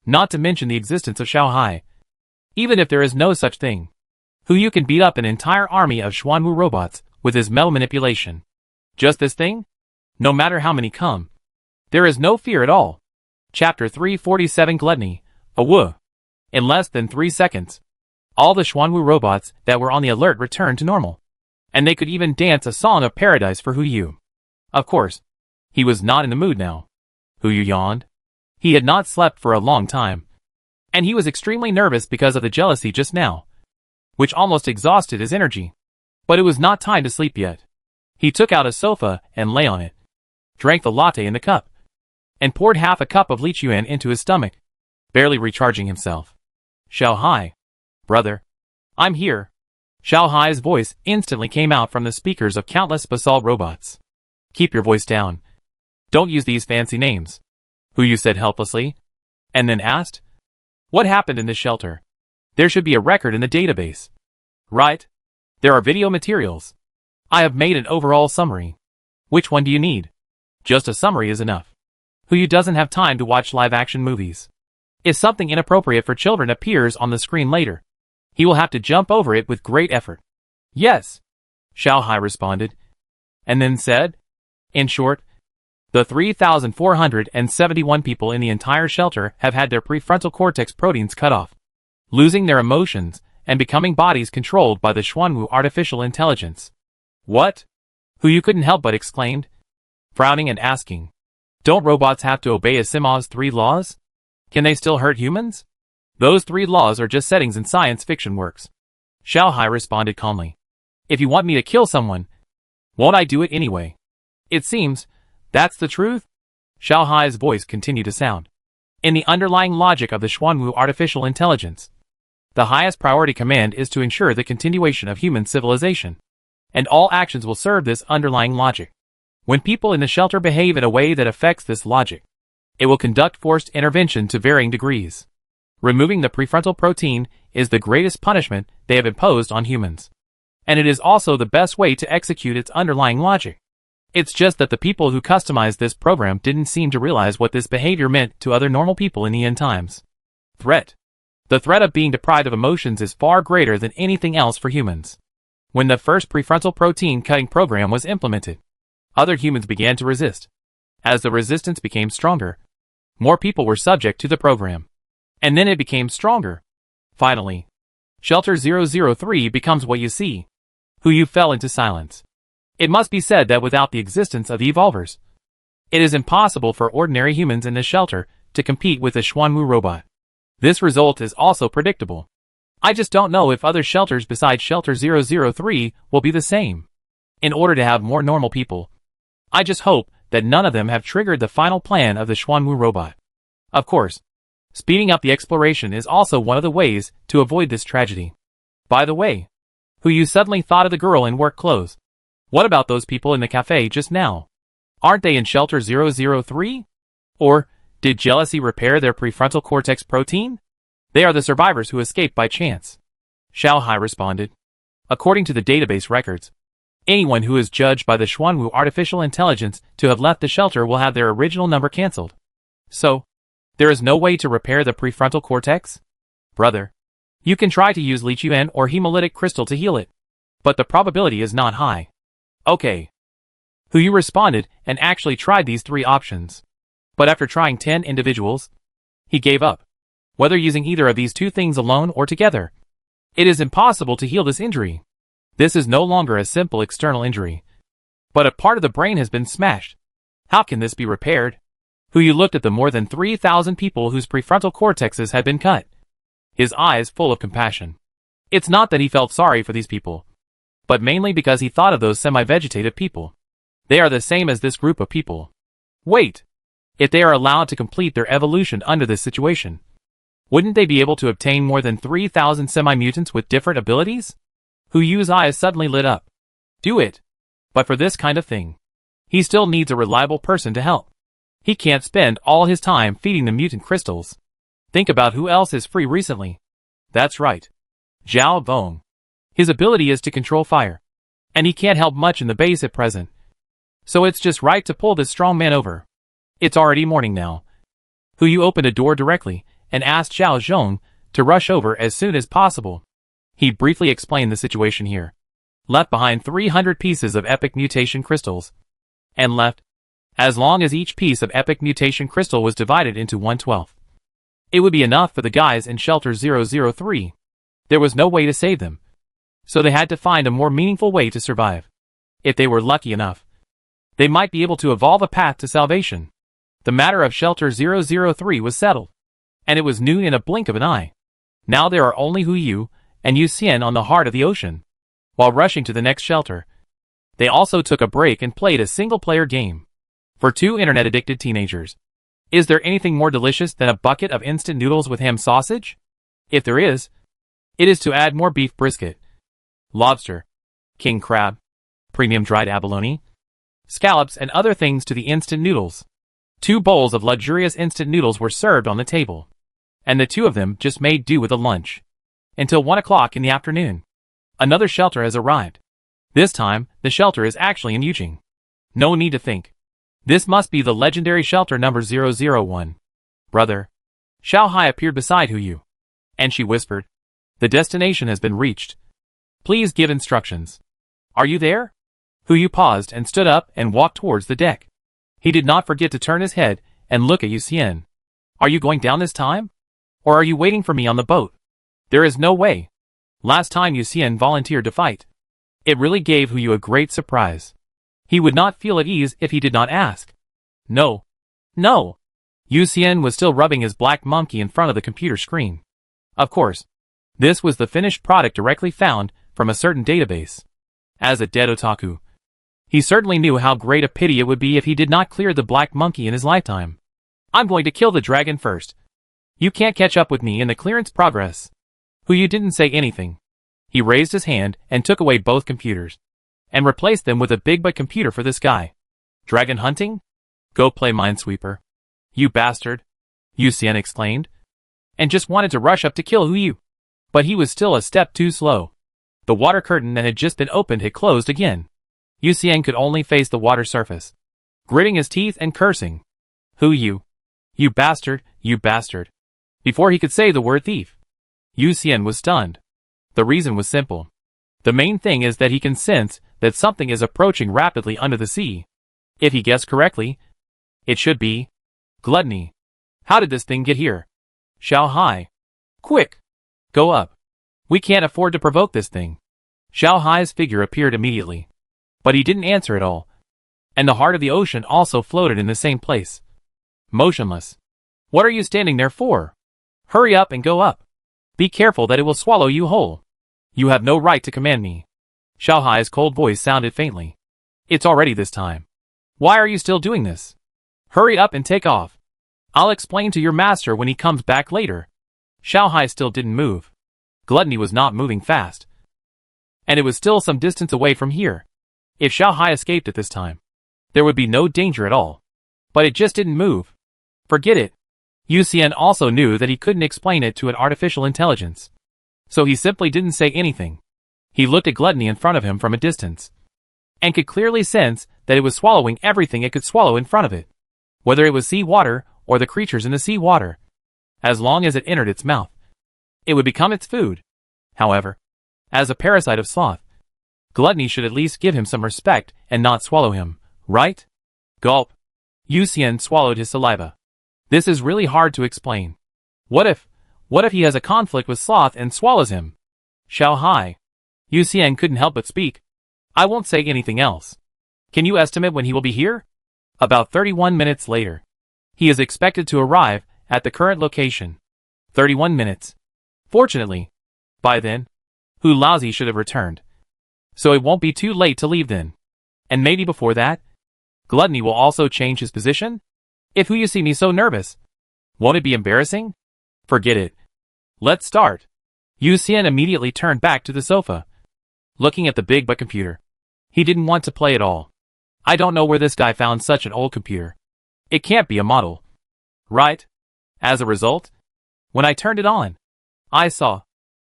Not to mention the existence of Xiaohai. Even if there is no such thing, Hu can beat up an entire army of Xuanwu robots with his metal manipulation. Just this thing? No matter how many come. There is no fear at all. Chapter 347 Gluttony, a Wu. In less than 3 seconds, all the Xuanwu robots that were on the alert returned to normal. And they could even dance a song of paradise for Hu. Of course, he was not in the mood now. Hu yawned. He had not slept for a long time. And he was extremely nervous because of the jealousy just now, which almost exhausted his energy. But it was not time to sleep yet. He took out a sofa and lay on it, drank the latte in the cup, and poured half a cup of Lichuan into his stomach, barely recharging himself. Xiaohai. Brother. I'm here. Xiaohai's voice instantly came out from the speakers of countless basalt robots. Keep your voice down. Don't use these fancy names. Hu said helplessly, and then asked, what happened in this shelter? There should be a record in the database. Right? There are video materials. I have made an overall summary. Which one do you need? Just a summary is enough. Hu doesn't have time to watch live-action movies. If something inappropriate for children appears on the screen later, he will have to jump over it with great effort. Yes, Xiaohai responded, and then said, in short, the 3,471 people in the entire shelter have had their prefrontal cortex proteins cut off, losing their emotions and becoming bodies controlled by the Xuanwu artificial intelligence. What? Hu couldn't help but exclaimed, frowning and asking, don't robots have to obey Asimov's 3 laws? Can they still hurt humans? Those 3 laws are just settings in science fiction works. Xiaohai responded calmly. If you want me to kill someone, won't I do it anyway? It seems, that's the truth? Xiaohai's voice continued to sound. In the underlying logic of the Xuanwu artificial intelligence, the highest priority command is to ensure the continuation of human civilization. And all actions will serve this underlying logic. When people in the shelter behave in a way that affects this logic, it will conduct forced intervention to varying degrees. Removing the prefrontal protein is the greatest punishment they have imposed on humans. And it is also the best way to execute its underlying logic. It's just that the people who customized this program didn't seem to realize what this behavior meant to other normal people in the end times. Threat. The threat of being deprived of emotions is far greater than anything else for humans. When the first prefrontal protein cutting program was implemented, other humans began to resist. As the resistance became stronger, more people were subject to the program. And then it became stronger. Finally, Shelter 003 becomes what you see. Hu fell into silence. It must be said that without the existence of evolvers, it is impossible for ordinary humans in this shelter to compete with a Xuanwu robot. This result is also predictable. I just don't know if other shelters besides Shelter 003 will be the same. In order to have more normal people, I just hope that none of them have triggered the final plan of the Xuanwu robot. Of course, speeding up the exploration is also one of the ways to avoid this tragedy. By the way, Hu suddenly thought of the girl in work clothes. What about those people in the cafe just now? Aren't they in Shelter 003? Or, did jealousy repair their prefrontal cortex protein? They are the survivors who escaped by chance. Xiaohai responded. According to the database records, anyone who is judged by the Xuanwu artificial intelligence to have left the shelter will have their original number cancelled. So, there is no way to repair the prefrontal cortex? Brother, you can try to use Lichuan or hemolytic crystal to heal it, but the probability is not high. Okay. Hu responded and actually tried these 3 options. But after trying 10 individuals, he gave up. Whether using either of these 2 things alone or together, it is impossible to heal this injury. This is no longer a simple external injury, but a part of the brain has been smashed. How can this be repaired? Hu looked at the more than 3,000 people whose prefrontal cortexes had been cut, his eyes full of compassion. It's not that he felt sorry for these people, but mainly because he thought of those semi-vegetative people. They are the same as this group of people. Wait! If they are allowed to complete their evolution under this situation, wouldn't they be able to obtain more than 3,000 semi-mutants with different abilities? Hu's eyes suddenly lit up. Do it! But for this kind of thing, he still needs a reliable person to help. He can't spend all his time feeding the mutant crystals. Think about who else is free recently. That's right. Zhao Vong. His ability is to control fire, and he can't help much in the base at present. So it's just right to pull this strong man over. It's already morning now. Hu opened a door directly, and asked Xiao Zhong to rush over as soon as possible. He briefly explained the situation here. Left behind 300 pieces of epic mutation crystals. And left, as long as each piece of epic mutation crystal was divided into 1/12. It would be enough for the guys in Shelter 003. There was no way to save them. So they had to find a more meaningful way to survive. If they were lucky enough, they might be able to evolve a path to salvation. The matter of Shelter 003 was settled. And it was noon in a blink of an eye. Now there are only Hu Yu and Yu Xian on the heart of the ocean. While rushing to the next shelter, they also took a break and played a single-player game. For two internet-addicted teenagers, is there anything more delicious than a bucket of instant noodles with ham sausage? If there is, it is to add more beef brisket, lobster, king crab, premium dried abalone, scallops and other things to the instant noodles. 2 bowls of luxurious instant noodles were served on the table, and the two of them just made do with a lunch. Until 1 o'clock in the afternoon. Another shelter has arrived. This time, the shelter is actually in Yujing. No need to think. This must be the legendary shelter number 001. Brother. Xiao Hai appeared beside Hu Yu. And she whispered, "The destination has been reached. Please give instructions." "Are you there?" Hu Yu paused and stood up and walked towards the deck. He did not forget to turn his head and look at Yu Xian. "Are you going down this time? Or are you waiting for me on the boat?" "There is no way." Last time Yu Xian volunteered to fight. It really gave Hu Yu a great surprise. He would not feel at ease if he did not ask. "No. No." Yu Xian was still rubbing his black monkey in front of the computer screen. Of course, this was the finished product directly found from a certain database. As a dead otaku, he certainly knew how great a pity it would be if he did not clear the black monkey in his lifetime. "I'm going to kill the dragon first. You can't catch up with me in the clearance progress." Hu Yu didn't say anything. He raised his hand and took away both computers, and replaced them with a big butt computer for this guy. "Dragon hunting? Go play Minesweeper. You bastard," Yu Xian exclaimed, and just wanted to rush up to kill Hu Yu. But he was still a step too slow. The water curtain that had just been opened had closed again. Yu Xian could only face the water surface, gritting his teeth and cursing. "Hu Yu. You bastard, you bastard." Before he could say the word thief, Yu Xian was stunned. The reason was simple. The main thing is that he can sense that something is approaching rapidly under the sea. If he guessed correctly, it should be gluttony. How did this thing get here? "Xiao Hai. Quick! Go up. We can't afford to provoke this thing." Xiao Hai's figure appeared immediately. But he didn't answer at all. And the heart of the ocean also floated in the same place. Motionless. "What are you standing there for? Hurry up and go up. Be careful that it will swallow you whole. You have no right to command me." Xiao Hai's cold voice sounded faintly. "It's already this time. Why are you still doing this? Hurry up and take off. I'll explain to your master when he comes back later." Xiao Hai still didn't move. Gluttony was not moving fast. And it was still some distance away from here. If Xiao Hai escaped at this time, there would be no danger at all. But it just didn't move. Forget it. Yu Xian also knew that he couldn't explain it to an artificial intelligence. So he simply didn't say anything. He looked at Gluttony in front of him from a distance, and could clearly sense that it was swallowing everything it could swallow in front of it. Whether it was sea water or the creatures in the sea water. As long as it entered its mouth, it would become its food. However, as a parasite of sloth, Gluttony should at least give him some respect and not swallow him, right? Gulp. Yu Xian swallowed his saliva. This is really hard to explain. What if he has a conflict with sloth and swallows him? Xiao Hai. Yu Xian couldn't help but speak. "I won't say anything else. Can you estimate when he will be here?" About 31 minutes later. He is expected to arrive at the current location. 31 minutes. Fortunately, by then, Hu Laozi should have returned. So it won't be too late to leave then. And maybe before that, Gluttony will also change his position? If Hu Yu see me so nervous, won't it be embarrassing? Forget it. Let's start. Yu Xian immediately turned back to the sofa, looking at the big butt computer. He didn't want to play at all. I don't know where this guy found such an old computer. It can't be a model. Right? As a result, when I turned it on, I saw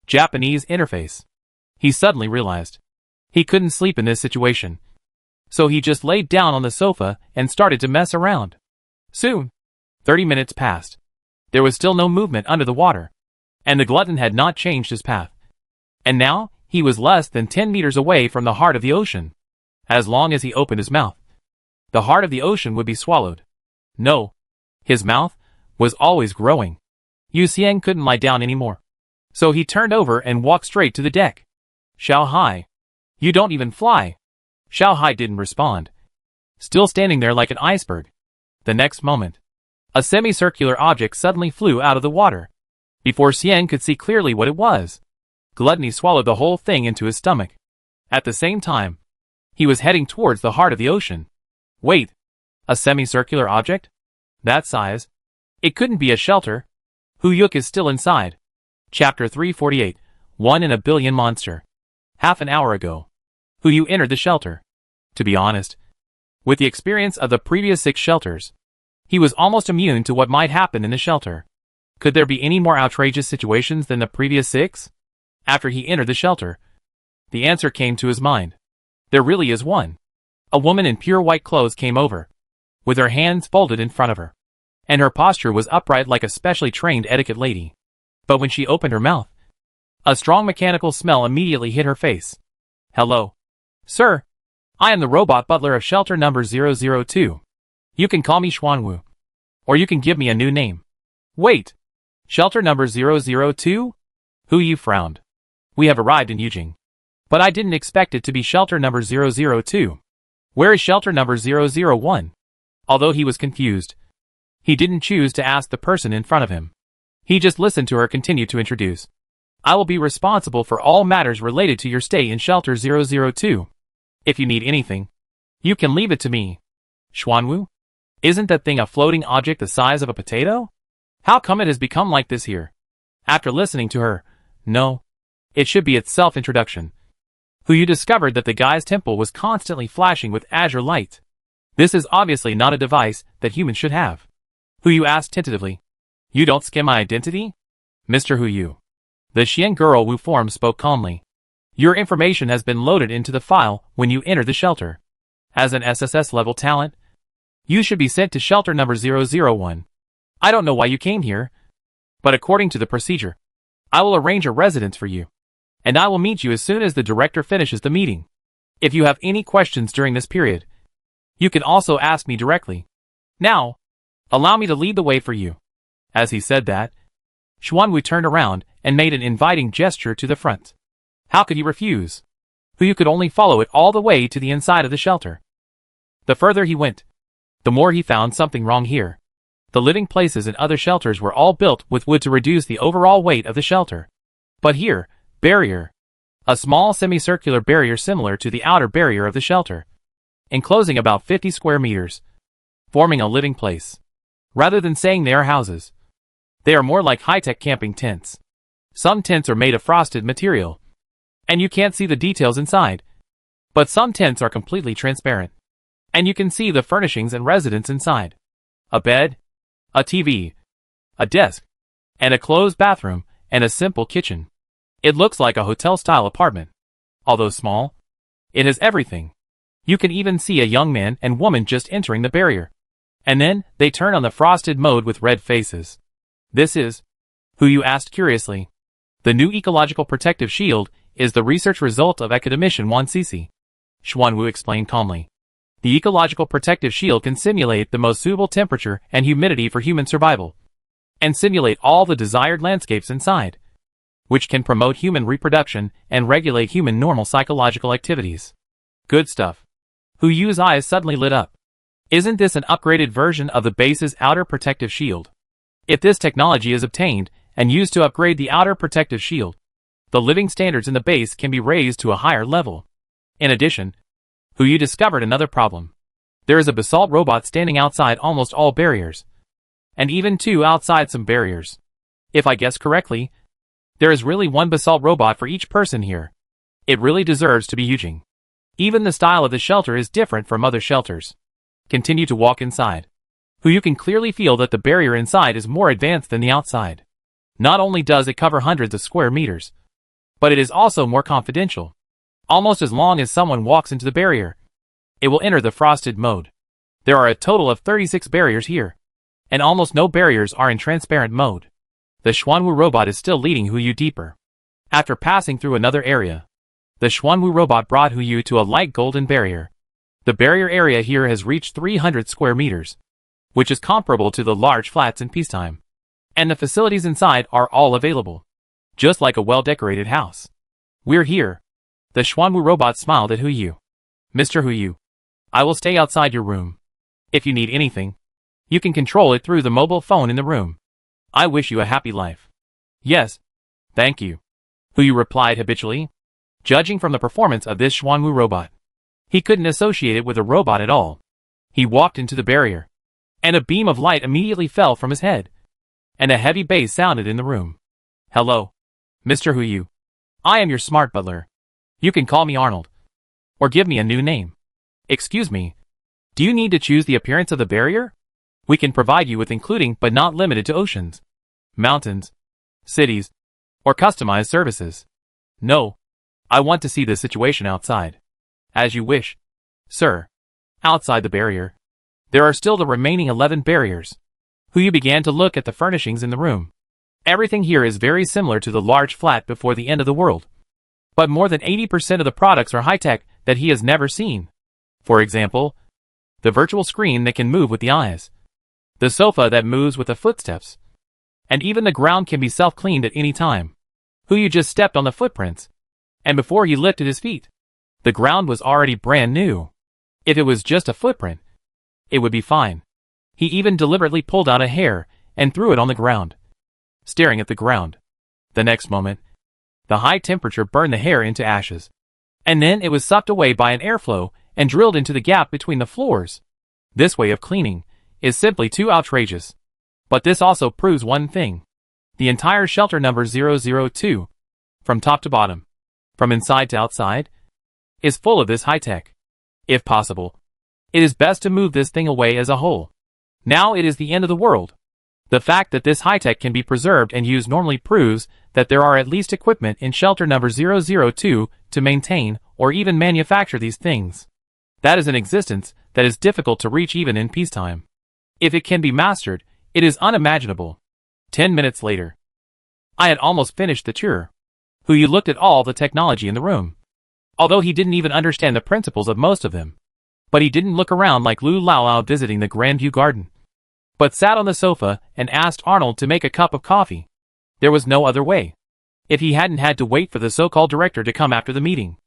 Japanese interface. He suddenly realized he couldn't sleep in this situation. So he just laid down on the sofa and started to mess around. Soon, 30 minutes passed. There was still no movement under the water, and the glutton had not changed his path. And now, he was less than 10 meters away from the heart of the ocean. As long as he opened his mouth, the heart of the ocean would be swallowed. No. His mouth was always growing. Yu Xiang couldn't lie down anymore. So he turned over and walked straight to the deck. Xiao Hai. You don't even fly. Xiao Hai didn't respond, still standing there like an iceberg. The next moment, a semicircular object suddenly flew out of the water. Before Xiang could see clearly what it was, Gluttony swallowed the whole thing into his stomach. At the same time, he was heading towards the heart of the ocean. Wait, a semicircular object? That size? It couldn't be a shelter. Hu Yuk is still inside. Chapter 348, 1 in a Billion Monster. Half an hour ago, Hu Yu entered the shelter. To be honest, with the experience of the previous 6 shelters, he was almost immune to what might happen in the shelter. Could there be any more outrageous situations than the previous 6? After he entered the shelter, the answer came to his mind. There really is one. A woman in pure white clothes came over, with her hands folded in front of her, and her posture was upright like a specially trained etiquette lady. But when she opened her mouth, a strong mechanical smell immediately hit her face. Hello. Sir. I am the robot butler of shelter number 002. You can call me Xuanwu. Or you can give me a new name. Wait. Shelter number 002? Hu Yu frowned. We have arrived in Yujing. But I didn't expect it to be shelter number 002. Where is shelter number 001? Although he was confused, he didn't choose to ask the person in front of him. He just listened to her continue to introduce. I will be responsible for all matters related to your stay in shelter 002. If you need anything, you can leave it to me. Xuanwu? Isn't that thing a floating object the size of a potato? How come it has become like this here? After listening to her, no. It should be its self-introduction. Hu Yu discovered that the guy's temple was constantly flashing with azure light. This is obviously not a device that humans should have. Hu Yu asked tentatively. You don't skim my identity? Mr. Hu Yu. The Xian girl Wu form spoke calmly. Your information has been loaded into the file when you entered the shelter. As an SSS level talent, you should be sent to shelter number 001. I don't know why you came here, but according to the procedure, I will arrange a residence for you, and I will meet you as soon as the director finishes the meeting. If you have any questions during this period, you can also ask me directly. Now, allow me to lead the way for you. As he said that, Xuanwu turned around and made an inviting gesture to the front. How could he refuse? Hu Yu could only follow it all the way to the inside of the shelter. The further he went, the more he found something wrong here. The living places in other shelters were all built with wood to reduce the overall weight of the shelter. But here, barrier. A small semicircular barrier similar to the outer barrier of the shelter, enclosing about 50 square meters, forming a living place. Rather than saying they are houses, they are more like high-tech camping tents. Some tents are made of frosted material, and you can't see the details inside. But some tents are completely transparent, and you can see the furnishings and residents inside. A bed, a TV, a desk, and a closed bathroom, and a simple kitchen. It looks like a hotel-style apartment. Although small, it has everything. You can even see a young man and woman just entering the barrier. And then, they turn on the frosted mode with red faces. This is, Hu Yu asked curiously. The new ecological protective shield is the research result of academician Wan Sisi. Xuanwu explained calmly. The ecological protective shield can simulate the most suitable temperature and humidity for human survival, and simulate all the desired landscapes inside, which can promote human reproduction and regulate human normal psychological activities. Good stuff. Hu Yu's eyes suddenly lit up. Isn't this an upgraded version of the base's outer protective shield? If this technology is obtained and used to upgrade the outer protective shield, the living standards in the base can be raised to a higher level. In addition, Hu Yu discovered another problem. There is a basalt robot standing outside almost all barriers, and even 2 outside some barriers. If I guess correctly, there is really one basalt robot for each person here. It really deserves to be Yujing. Even the style of the shelter is different from other shelters. Continue to walk inside. Hu Yu can clearly feel that the barrier inside is more advanced than the outside. Not only does it cover hundreds of square meters, but it is also more confidential. Almost as long as someone walks into the barrier, it will enter the frosted mode. There are a total of 36 barriers here. and almost no barriers are in transparent mode. The Xuanwu robot is still leading Huyu deeper. After passing through another area, the Xuanwu robot brought Huyu to a light golden barrier. The barrier area here has reached 300 square meters, which is comparable to the large flats in peacetime. And the facilities inside are all available, just like a well-decorated house. We're here. The Xuanwu robot smiled at Huyu. Mr. Huyu, I will stay outside your room. If you need anything, you can control it through the mobile phone in the room. I wish you a happy life. Yes, thank you, Huyu replied habitually. Judging from the performance of this Xuanwu robot, he couldn't associate it with a robot at all. He walked into the barrier, and a beam of light immediately fell from his head, and a heavy bass sounded in the room. Hello, Mr. Huyu. I am your smart butler. You can call me Arnold, or give me a new name. Excuse me, do you need to choose the appearance of the barrier? We can provide you with including but not limited to oceans, mountains, cities, or customized services. No, I want to see the situation outside. As you wish, sir. Outside the barrier, there are still the remaining 11 barriers. Huyu began to look at the furnishings in the room. Everything here is very similar to the large flat before the end of the world. But more than 80% of the products are high-tech that he has never seen. For example, the virtual screen that can move with the eyes, the sofa that moves with the footsteps, and even the ground can be self-cleaned at any time. Huyu just stepped on the footprints, and before he lifted his feet, the ground was already brand new. If it was just a footprint, it would be fine. He even deliberately pulled out a hair and threw it on the ground, staring at the ground. The next moment, the high temperature burned the hair into ashes, and then it was sucked away by an airflow and drilled into the gap between the floors. This way of cleaning is simply too outrageous. But this also proves one thing. The entire shelter number 002, from top to bottom, from inside to outside, is full of this high-tech. If possible, it is best to move this thing away as a whole. Now it is the end of the world. The fact that this high-tech can be preserved and used normally proves that there are at least equipment in shelter number 002 to maintain or even manufacture these things. That is an existence that is difficult to reach even in peacetime. If it can be mastered, it is unimaginable. 10 minutes later, I had almost finished the tour. Huyu looked at all the technology in the room, although he didn't even understand the principles of most of them. But he didn't look around like Lu Laolao visiting the Grandview Garden, but sat on the sofa and asked Arnold to make a cup of coffee. There was no other way. If he hadn't had to wait for the so-called director to come after the meeting,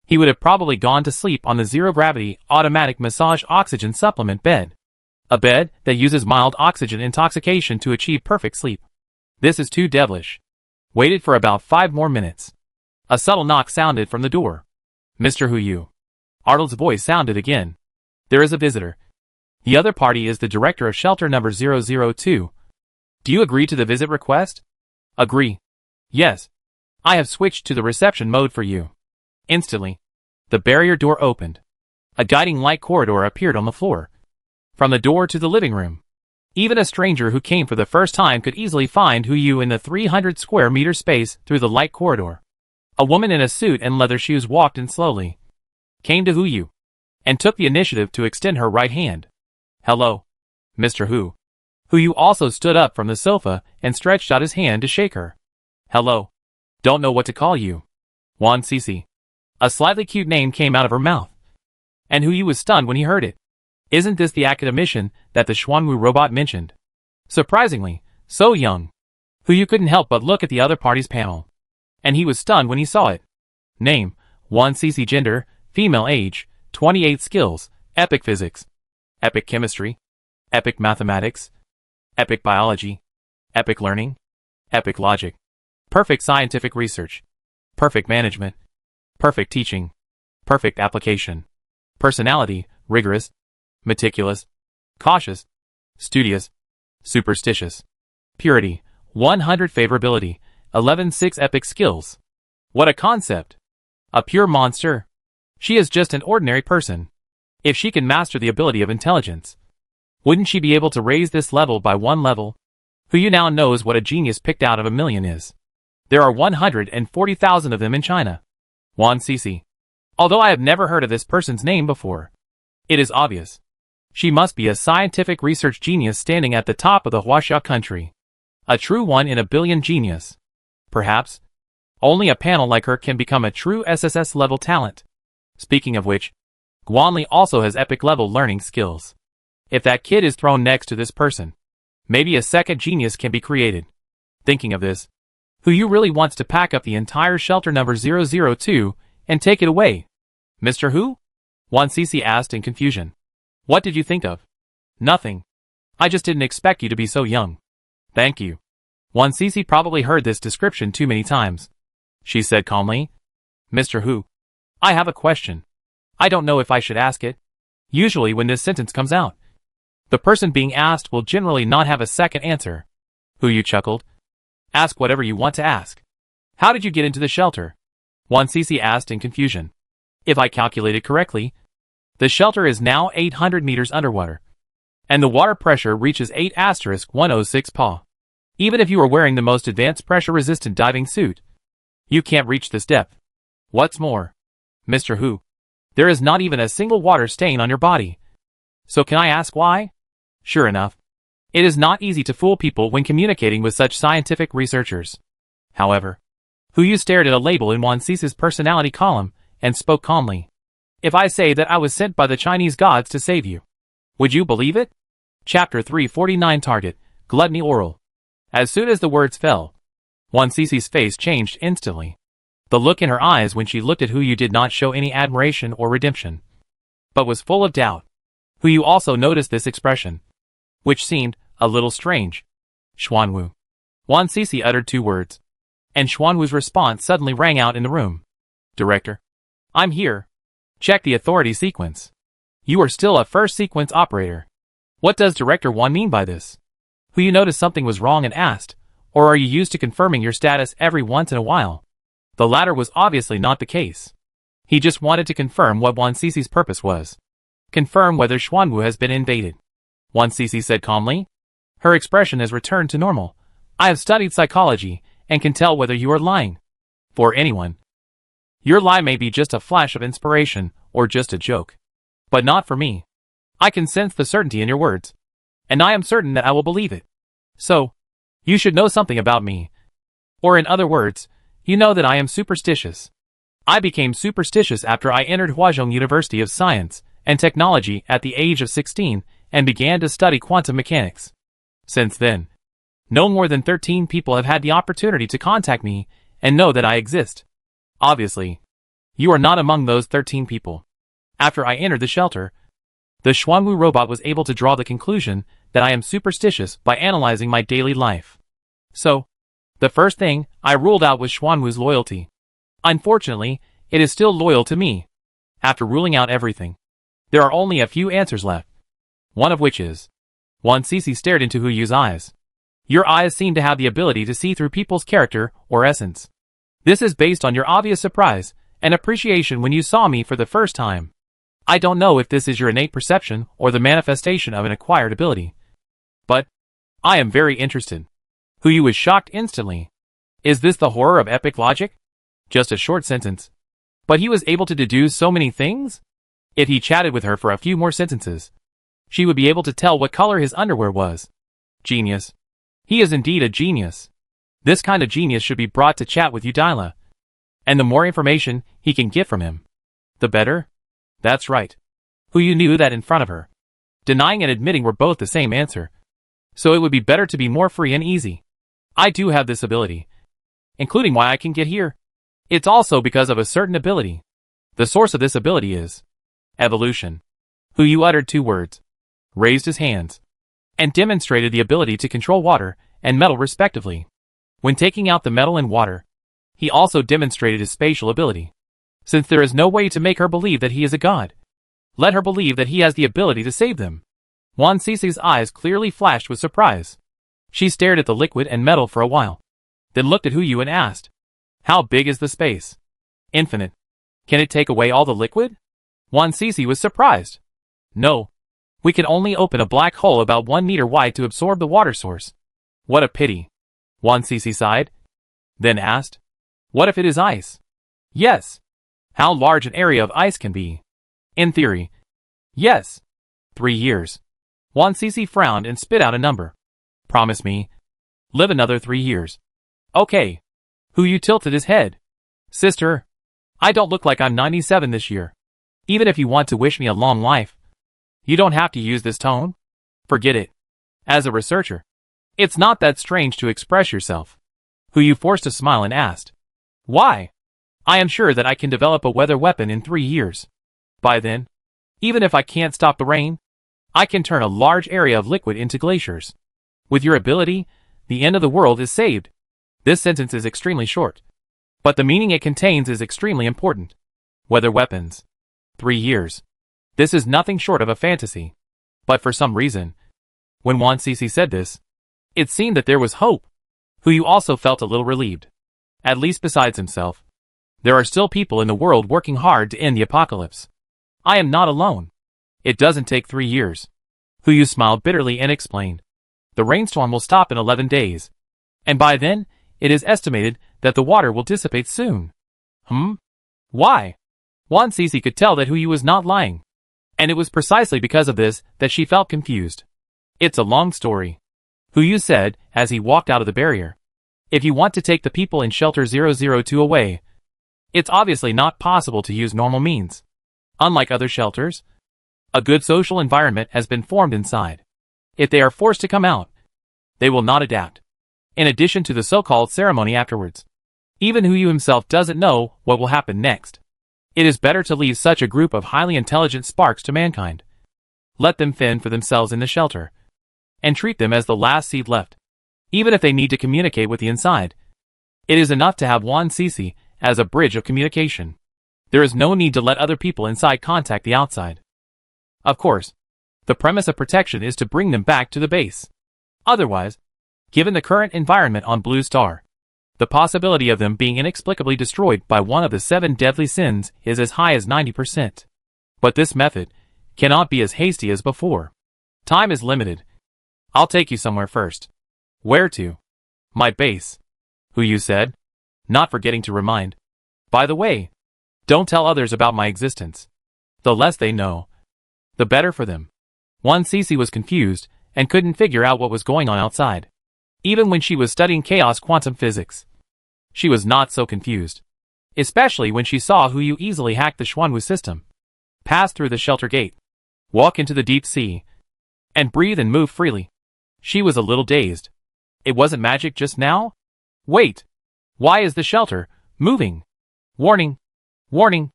he would have probably gone to sleep on the zero-gravity automatic massage oxygen supplement bed. A bed that uses mild oxygen intoxication to achieve perfect sleep. This is too devilish. Waited for about 5 more minutes. A subtle knock sounded from the door. Mr. Huyu. Arnold's voice sounded again. There is a visitor. The other party is the director of shelter number 002. Do you agree to the visit request? Agree. Yes. I have switched to the reception mode for you. Instantly, the barrier door opened. A guiding light corridor appeared on the floor, from the door to the living room. Even a stranger who came for the first time could easily find Huyu in the 300 square meter space through the light corridor. A woman in a suit and leather shoes walked in slowly, came to Huyu, and took the initiative to extend her right hand. Hello, Mr. Hu. Huyu also stood up from the sofa and stretched out his hand to shake her. Hello. Don't know what to call you. Guan Li. A slightly cute name came out of her mouth, and Huyu was stunned when he heard it. Isn't this the academician that the Xuanwu robot mentioned? Surprisingly, so young. Huyu couldn't help but look at the other party's panel, and he was stunned when he saw it. Name, Guan Li. Gender, female. Age, 28. Skills, epic physics, epic chemistry, epic mathematics, epic biology, epic learning, epic logic, perfect scientific research, perfect management, perfect teaching, perfect application, personality, rigorous, meticulous, cautious, studious, superstitious, purity, 100 favorability, 11.6 epic skills. What a concept! A pure monster. She is just an ordinary person. If she can master the ability of intelligence, wouldn't she be able to raise this level by 1 level? Huyu now knows what a genius picked out of a million is. There are 140,000 of them in China. Guan Li. Although I have never heard of this person's name before, it is obvious. She must be a scientific research genius standing at the top of the Huaxia country. A true one in a billion genius. Perhaps. Only a panel like her can become a true SSS-level talent. Speaking of which, Guan Li also has epic-level learning skills. If that kid is thrown next to this person, maybe a second genius can be created. Thinking of this, who really wants to pack up the entire shelter number 002 and take it away? Mr. Who? Wan Cece asked in confusion. What did you think of? Nothing. I just didn't expect you to be so young. Thank you. Wan Cece probably heard this description too many times. She said calmly, Mr. Who? I have a question. I don't know if I should ask it. Usually when this sentence comes out, the person being asked will generally not have a second answer. Who chuckled. Ask whatever you want to ask. How did you get into the shelter? Wan Cece asked in confusion. If I calculated correctly, the shelter is now 800 meters underwater, and the water pressure reaches 8*106 Pa. Even if you are wearing the most advanced pressure-resistant diving suit, you can't reach this depth. What's more, Mr. Who, there is not even a single water stain on your body. So can I ask why? Sure enough, it is not easy to fool people when communicating with such scientific researchers. However, Who stared at a label in Wan Cece's personality column and spoke calmly. If I say that I was sent by the Chinese gods to save you, would you believe it? Chapter 349 Target, Gluttony Oral. As soon as the words fell, Wan Cece's face changed instantly. The look in her eyes when she looked at Hu did not show any admiration or redemption, but was full of doubt. Hu also noticed this expression, which seemed a little strange. Xuanwu. Wan Cece uttered 2 words, and Xuanwu's response suddenly rang out in the room. Director. I'm here. Check the authority sequence. You are still a first sequence operator. What does Director Wan mean by this? Hu noticed something was wrong and asked, or are you used to confirming your status every once in a while? The latter was obviously not the case. He just wanted to confirm what Wan Cece's purpose was. Confirm whether Xuanwu has been invaded. Wan Cece said calmly. Her expression has returned to normal. I have studied psychology and can tell whether you are lying. For anyone. Your lie may be just a flash of inspiration or just a joke. But not for me. I can sense the certainty in your words, and I am certain that I will believe it. So, you should know something about me. Or in other words, you know that I am superstitious. I became superstitious after I entered Huazhong University of Science and Technology at the age of 16 and began to study quantum mechanics. Since then, no more than 13 people have had the opportunity to contact me and know that I exist. Obviously, you are not among those 13 people. After I entered the shelter, the Xuanwu robot was able to draw the conclusion that I am superstitious by analyzing my daily life. So, the first thing I ruled out was Xuanwu's loyalty. Unfortunately, it is still loyal to me. After ruling out everything, there are only a few answers left. One of which is, Wan Cece stared into Hu's eyes. Your eyes seem to have the ability to see through people's character or essence. This is based on your obvious surprise and appreciation when you saw me for the first time. I don't know if this is your innate perception or the manifestation of an acquired ability. But, I am very interested. Hu was shocked instantly. Is this the horror of epic logic? Just a short sentence. But he was able to deduce so many things? If he chatted with her for a few more sentences, she would be able to tell what color his underwear was. Genius. He is indeed a genius. This kind of genius should be brought to chat with Udila. And the more information he can get from him, the better. That's right. Hu knew that in front of her. Denying and admitting were both the same answer. So it would be better to be more free and easy. I do have this ability, including why I can get here. It's also because of a certain ability. The source of this ability is evolution. Hu uttered 2 words, raised his hands, and demonstrated the ability to control water and metal respectively. When taking out the metal and water, he also demonstrated his spatial ability. Since there is no way to make her believe that he is a god, let her believe that he has the ability to save them. Wan Cece's eyes clearly flashed with surprise. She stared at the liquid and metal for a while, then looked at Hu and asked, how big is the space? Infinite. Can it take away all the liquid? Wan Cece was surprised. No. We can only open a black hole about 1 meter wide to absorb the water source. What a pity. Wan Cece sighed, then asked, what if it is ice? Yes. How large an area of ice can be? In theory. Yes. 3 years. Guan Li frowned and spit out a number. Promise me. Live another 3 years. Okay. Hu Yu tilted his head. Sister, I don't look like I'm 97 this year. Even if you want to wish me a long life, you don't have to use this tone. Forget it. As a researcher, it's not that strange to express yourself. Hu Yu forced a smile and asked. Why? I am sure that I can develop a weather weapon in 3 years. By then, even if I can't stop the rain, I can turn a large area of liquid into glaciers. With your ability, the end of the world is saved. This sentence is extremely short, but the meaning it contains is extremely important. Weather weapons. 3 years. This is nothing short of a fantasy. But for some reason, when Guan Li said this, it seemed that there was hope. Hu Yu also felt a little relieved. At least besides himself, there are still people in the world working hard to end the apocalypse. I am not alone. It doesn't take 3 years. Hu Yu smiled bitterly and explained. The rainstorm will stop in 11 days. And by then, it is estimated that the water will dissipate soon. Why? Guan Li could tell that Hu Yu was not lying. And it was precisely because of this that she felt confused. It's a long story. Hu Yu said as he walked out of the barrier. If you want to take the people in shelter 002 away, it's obviously not possible to use normal means. Unlike other shelters, a good social environment has been formed inside. If they are forced to come out, they will not adapt. In addition to the so-called ceremony afterwards, even Hu Yu himself doesn't know what will happen next. It is better to leave such a group of highly intelligent sparks to mankind. Let them fend for themselves in the shelter, and treat them as the last seed left. Even if they need to communicate with the inside, it is enough to have Guan Li as a bridge of communication. There is no need to let other people inside contact the outside. Of course, the premise of protection is to bring them back to the base. Otherwise, given the current environment on Blue Star, the possibility of them being inexplicably destroyed by one of the 7 deadly sins is as high as 90%. But this method cannot be as hasty as before. Time is limited. I'll take you somewhere first. Where to? My base, Hu Yu said, not forgetting to remind. By the way, don't tell others about my existence. The less they know, the better for them. Guan Li was confused and couldn't figure out what was going on outside. Even when she was studying chaos quantum physics, she was not so confused. Especially when she saw Hu Yu easily hack the Xuanwu system, pass through the shelter gate, walk into the deep sea, and breathe and move freely. She was a little dazed. It wasn't magic just now? Wait! Why is the shelter moving? Warning! Warning!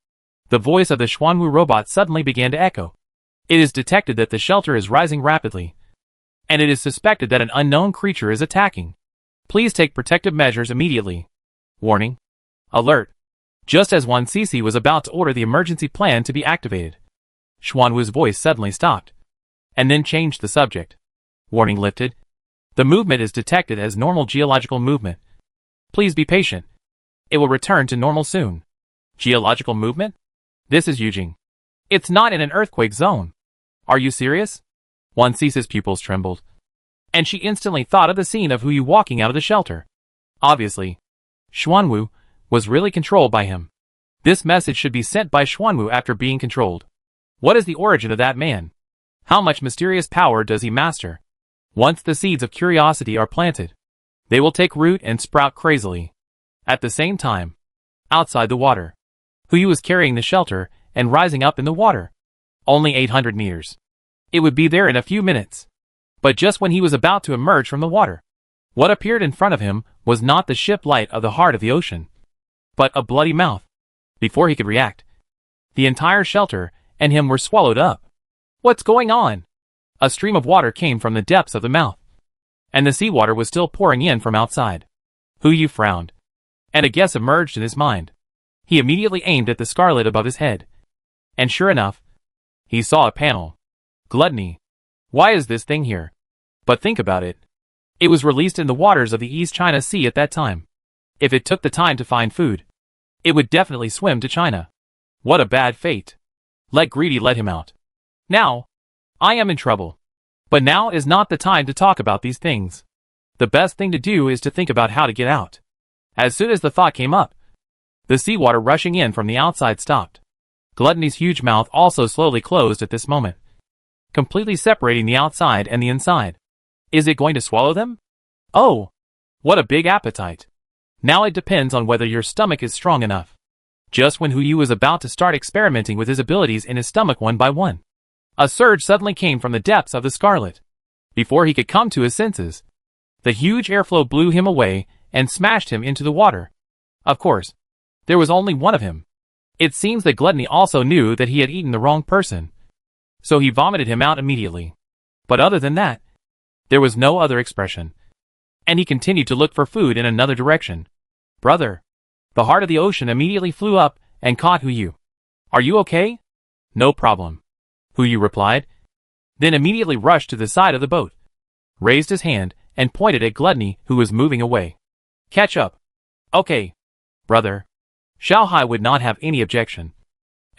The voice of the Xuanwu robot suddenly began to echo. It is detected that the shelter is rising rapidly, and it is suspected that an unknown creature is attacking. Please take protective measures immediately. Warning. Alert. Just as Guan Li was about to order the emergency plan to be activated, Xuanwu's voice suddenly stopped, and then changed the subject. Warning lifted. The movement is detected as normal geological movement. Please be patient. It will return to normal soon. Geological movement? This is Yujing. It's not in an earthquake zone. Are you serious? Guan Li's pupils trembled, and she instantly thought of the scene of Hu Yu walking out of the shelter. Obviously, Xuanwu was really controlled by him. This message should be sent by Xuanwu after being controlled. What is the origin of that man? How much mysterious power does he master? Once the seeds of curiosity are planted, they will take root and sprout crazily. At the same time, outside the water, Hu Yu was carrying the shelter and rising up in the water. Only 800 meters. It would be there in a few minutes. But just when he was about to emerge from the water, what appeared in front of him was not the ship light of the heart of the ocean, but a bloody mouth. Before he could react, the entire shelter and him were swallowed up. What's going on? A stream of water came from the depths of the mouth, and the seawater was still pouring in from outside. Hu Yu frowned, and a guess emerged in his mind. He immediately aimed at the scarlet above his head, and sure enough, he saw a panel. Gluttony. Why is this thing here? But think about it. It was released in the waters of the East China Sea at that time. If it took the time to find food, it would definitely swim to China. What a bad fate. Let greedy let him out. Now, I am in trouble. But now is not the time to talk about these things. The best thing to do is to think about how to get out. As soon as the thought came up, the seawater rushing in from the outside stopped. Gluttony's huge mouth also slowly closed at this moment. completely separating the outside and the inside. Is it going to swallow them? Oh, what a big appetite. Now it depends on whether your stomach is strong enough. Just when Hu Yu was about to start experimenting with his abilities in his stomach one by one, a surge suddenly came from the depths of the scarlet. Before he could come to his senses, the huge airflow blew him away and smashed him into the water. Of course, there was only one of him. It seems that Gluttony also knew that he had eaten the wrong person, so he vomited him out immediately. But other than that, there was no other expression, and he continued to look for food in another direction. Brother, the heart of the ocean immediately flew up and caught Hu Yu. Are you okay? No problem, Hu Yu replied, then immediately rushed to the side of the boat, raised his hand, and pointed at Gluttony, who was moving away. Catch up. Okay, brother. Xiao Hai would not have any objection,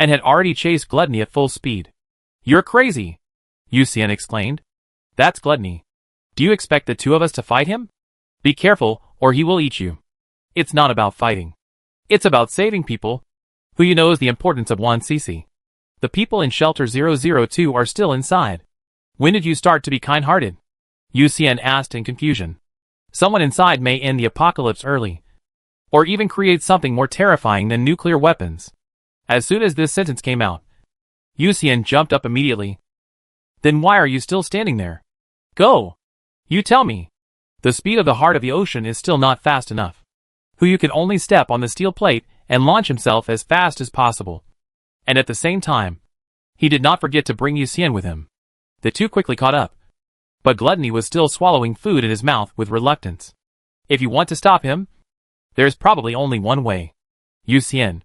and had already chased Gluttony at full speed. You're crazy, Yu Xian exclaimed. That's Gluttony. Do you expect the two of us to fight him? Be careful, or he will eat you. It's not about fighting. It's about saving people. Hu Yu knows the importance of 1cc. The people in Shelter 002 are still inside. When did you start to be kind-hearted? Yu Xian asked in confusion. Someone inside may end the apocalypse early, or even create something more terrifying than nuclear weapons. As soon as this sentence came out, Yu Xian jumped up immediately. Then why are you still standing there? Go! You tell me. The speed of the heart of the ocean is still not fast enough. Hu Yu could only step on the steel plate and launch himself as fast as possible. And at the same time, he did not forget to bring Yu Xian with him. The two quickly caught up, but Gluttony was still swallowing food in his mouth with reluctance. If you want to stop him, there's probably only one way. Yu Xian.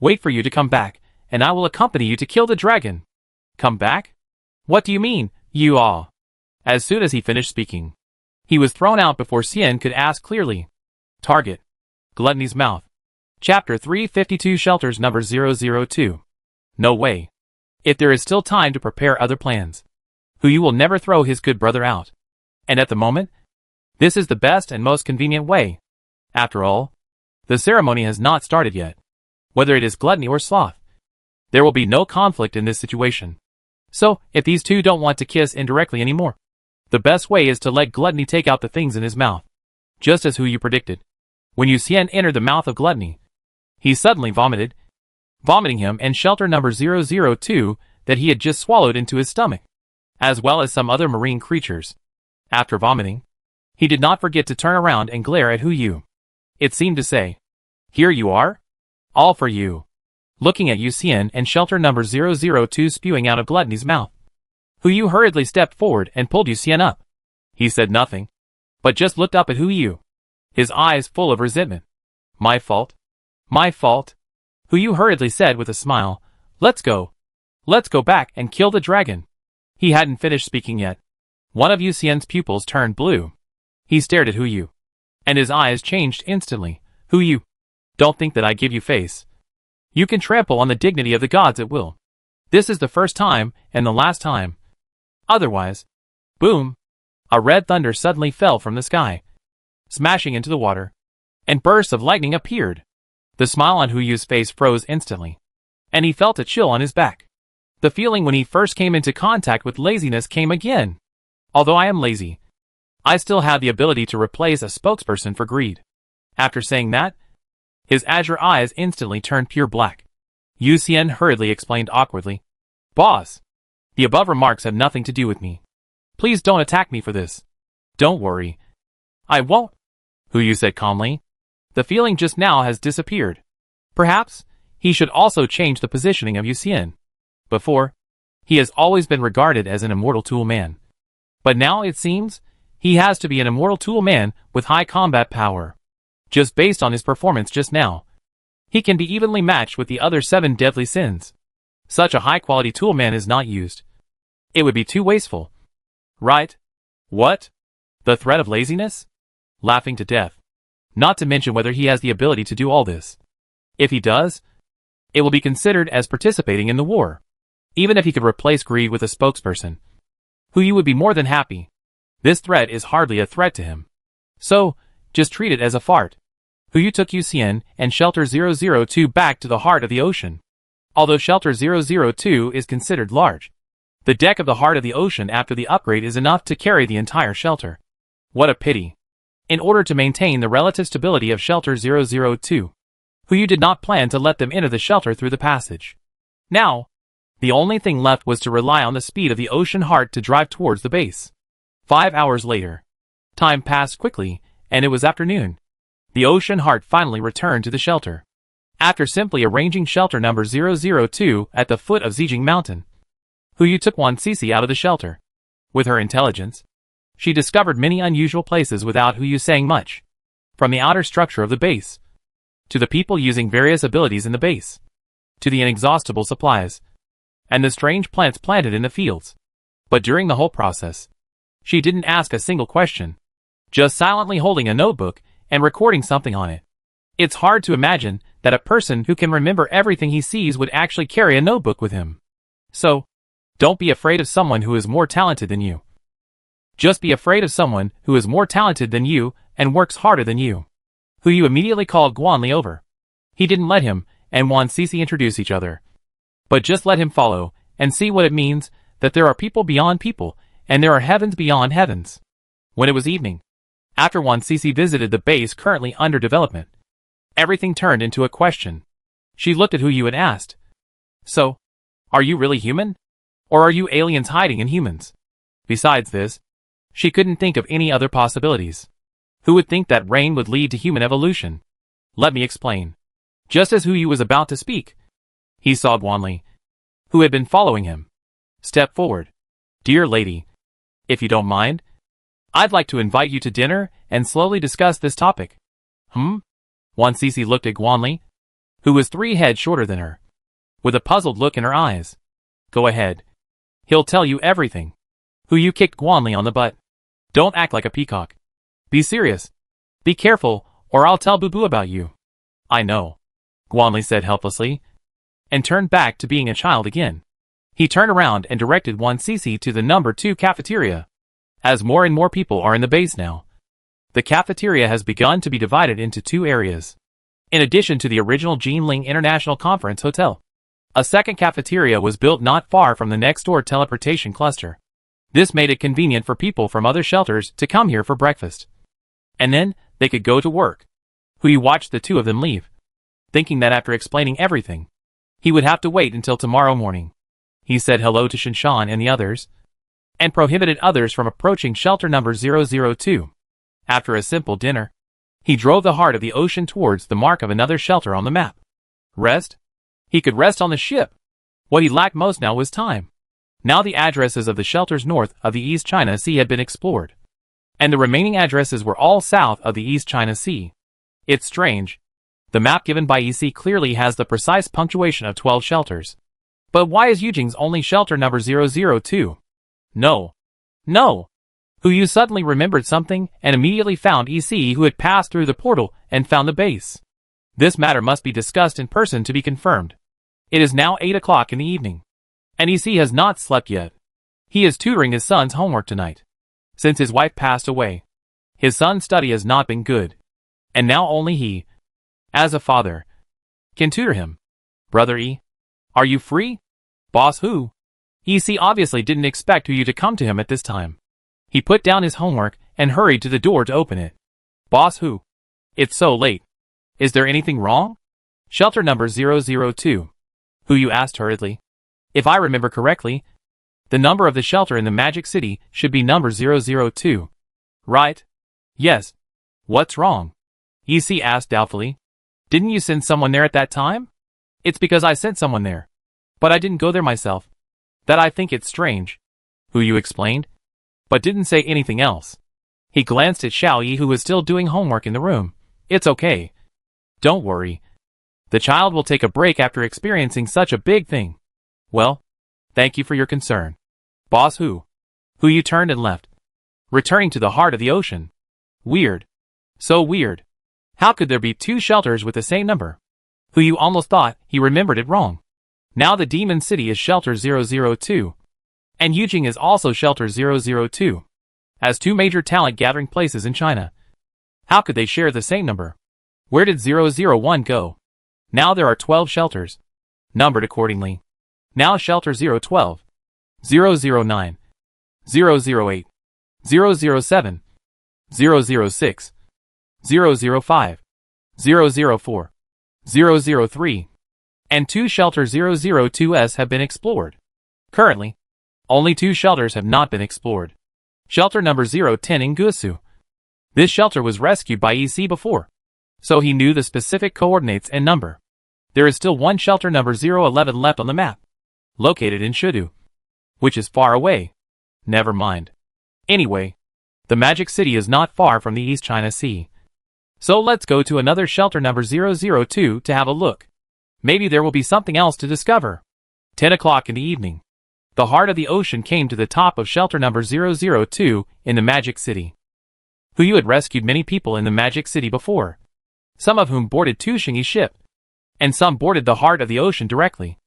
Wait for you to come back, and I will accompany you to kill the dragon. Come back? What do you mean, you all? As soon as he finished speaking, he was thrown out before Xian could ask clearly. Target. Gluttony's mouth. Chapter 352 Shelters number 002. No way. If there is still time to prepare other plans, Hu Yu will never throw his good brother out. And at the moment, this is the best and most convenient way. After all, the ceremony has not started yet. Whether it is gluttony or sloth, there will be no conflict in this situation. So, if these two don't want to kiss indirectly anymore, the best way is to let Gluttony take out the things in his mouth. Just as Hu Yu predicted. When Yu Xian entered the mouth of Gluttony, he suddenly vomited, vomiting him and Shelter number 002 that he had just swallowed into his stomach, as well as some other marine creatures. After vomiting, he did not forget to turn around and glare at Hu Yu. It seemed to say, "Here you are? All for you." Looking at Yu Xian and Shelter number 002 spewing out of Gluttony's mouth, Hu Yu hurriedly stepped forward and pulled Yu Xian up. He said nothing, but just looked up at Hu Yu, his eyes full of resentment. My fault? My fault? Hu Yu hurriedly said with a smile, Let's go. Let's go back and kill the dragon. He hadn't finished speaking yet. One of Yu Xian's pupils turned blue. He stared at Hu Yu, and his eyes changed instantly. Hu Yu, don't think that I give you face. You can trample on the dignity of the gods at will. This is the first time and the last time. Otherwise, boom, a red thunder suddenly fell from the sky, smashing into the water, and bursts of lightning appeared. The smile on Hu Yu's face froze instantly, and he felt a chill on his back. The feeling when he first came into contact with laziness came again. Although I am lazy, I still have the ability to replace a spokesperson for greed. After saying that, his azure eyes instantly turned pure black. Yu Xian hurriedly explained awkwardly, Boss, the above remarks have nothing to do with me. Please don't attack me for this. Don't worry. I won't, Hu Yu said calmly. The feeling just now has disappeared. Perhaps he should also change the positioning of Yu Xian. Before, he has always been regarded as an immortal tool man. But now it seems he has to be an immortal tool man with high combat power. Just based on his performance just now, he can be evenly matched with the other 7 deadly sins. Such a high-quality tool man is not used. It would be too wasteful. Right? What? The threat of laziness? Laughing to death. Not to mention whether he has the ability to do all this. If he does, it will be considered as participating in the war. Even if he could replace greed with a spokesperson, Hu Yu would be more than happy. This threat is hardly a threat to him. So, just treat it as a fart. Hu Yu took Yu Xian and Shelter 002 back to the heart of the ocean. Although Shelter 002 is considered large, The deck of the heart of the ocean after the upgrade is enough to carry the entire shelter. What a pity. In order to maintain the relative stability of Shelter 002, who you did not plan to let them enter the shelter through the passage. Now, the only thing left was to rely on the speed of the ocean heart to drive towards the base. 5 hours later. Time passed quickly, and it was afternoon. The ocean heart finally returned to the shelter. After simply arranging shelter number 002 at the foot of Zijing Mountain, Huyu took Guan Li out of the shelter. With her intelligence, she discovered many unusual places without Huyu saying much. From the outer structure of the base, to the people using various abilities in the base, to the inexhaustible supplies, and the strange plants planted in the fields. But during the whole process, she didn't ask a single question, just silently holding a notebook and recording something on it. It's hard to imagine that a person who can remember everything he sees would actually carry a notebook with him. So, don't be afraid of someone who is more talented than you. Just be afraid of someone who is more talented than you and works harder than you. Huyu immediately called Guan Li over. He didn't let him and Guan Li introduce each other, but just let him follow and see what it means that there are people beyond people and there are heavens beyond heavens. When it was evening, after Guan Li visited the base currently under development, everything turned into a question. She looked at Huyu and asked, "So, are you really human? Or are you aliens hiding in humans?" Besides this, she couldn't think of any other possibilities. Who would think that rain would lead to human evolution? Let me explain. Just as Huyu was about to speak, he saw Guan Li, who had been following him, step forward. "Dear lady, if you don't mind, I'd like to invite you to dinner and slowly discuss this topic." Guan Li looked at Guan Li, who was 3 heads shorter than her, with a puzzled look in her eyes. "Go ahead. He'll tell you everything." Huyu kicked Guan Li on the butt. "Don't act like a peacock. Be serious. Be careful, or I'll tell Boo Boo about you." "I know," Guan Li said helplessly, and turned back to being a child again. He turned around and directed Guan Li to the number 2 cafeteria. As more and more people are in the base now, the cafeteria has begun to be divided into 2 areas. In addition to the original Jinling International Conference Hotel, a second cafeteria was built not far from the next-door teleportation cluster. This made it convenient for people from other shelters to come here for breakfast. And then, they could go to work. Huyu watched the 2 of them leave, thinking that after explaining everything, he would have to wait until tomorrow morning. He said hello to Shinshan and the others, and prohibited others from approaching shelter number 002. After a simple dinner, he drove the heart of the ocean towards the mark of another shelter on the map. Rest? He could rest on the ship. What he lacked most now was time. Now the addresses of the shelters north of the East China Sea had been explored, and the remaining addresses were all south of the East China Sea. It's strange. The map given by EC clearly has the precise punctuation of 12 shelters. But why is Yujing's only shelter number 002? No. Huyu suddenly remembered something and immediately found EC, who had passed through the portal and found the base. This matter must be discussed in person to be confirmed. It is now 8 o'clock in the evening, and EC has not slept yet. He is tutoring his son's homework tonight. Since his wife passed away, his son's study has not been good, and now only he, as a father, can tutor him. "Brother E, are you free?" "Boss Hu." EC obviously didn't expect Huyu to come to him at this time. He put down his homework and hurried to the door to open it. "Boss Hu, it's so late. Is there anything wrong?" "Shelter number 002. Huyu asked hurriedly. "If I remember correctly, the number of the shelter in the Magic City should be number 002. Right?" "Yes. What's wrong?" EC asked doubtfully. "Didn't you send someone there at that time?" "It's because I sent someone there, but I didn't go there myself, that I think it's strange," Huyu explained, but didn't say anything else. He glanced at Xiao Yi, who was still doing homework in the room. "It's okay. Don't worry. The child will take a break after experiencing such a big thing." "Well, thank you for your concern, Boss Hu." Huyu turned and left, returning to the heart of the ocean. Weird. So weird. How could there be 2 shelters with the same number? Huyu almost thought he remembered it wrong. Now the Demon City is shelter 002, and Yujing is also shelter 002, as 2 major talent gathering places in China. How could they share the same number? Where did 001 go? Now there are 12 shelters, numbered accordingly. Now shelter 012, 009, 008, 007, 006, 005, 004, 003, and 2 shelter 002s have been explored. Currently, only 2 shelters have not been explored. Shelter number 010 in Gusu. This shelter was rescued by EC before, so he knew the specific coordinates and number. There is still 1 shelter number 011 left on the map, located in Shudu, which is far away. Never mind. Anyway, the Magic City is not far from the East China Sea. So let's go to another shelter number 002 to have a look. Maybe there will be something else to discover. 10 o'clock in the evening. The heart of the ocean came to the top of shelter number 002 in the Magic City. Huyu had rescued many people in the Magic City before, some of whom boarded Tushingi's ship, and some boarded the heart of the ocean directly.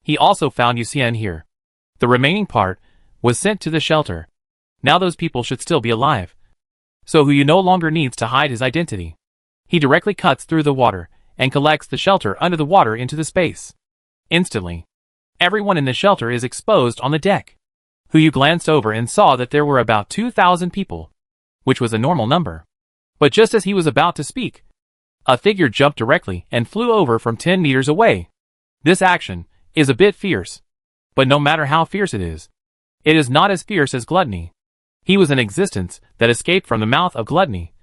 He also found Yuxian here. The remaining part was sent to the shelter. Now those people should still be alive. So Huyu no longer needs to hide his identity. He directly cuts through the water and collects the shelter under the water into the space. Instantly, everyone in the shelter is exposed on the deck. Huyu glanced over and saw that there were about 2,000 people, which was a normal number. But just as he was about to speak, a figure jumped directly and flew over from 10 meters away. This action is a bit fierce, but no matter how fierce it is not as fierce as gluttony. He was an existence that escaped from the mouth of gluttony.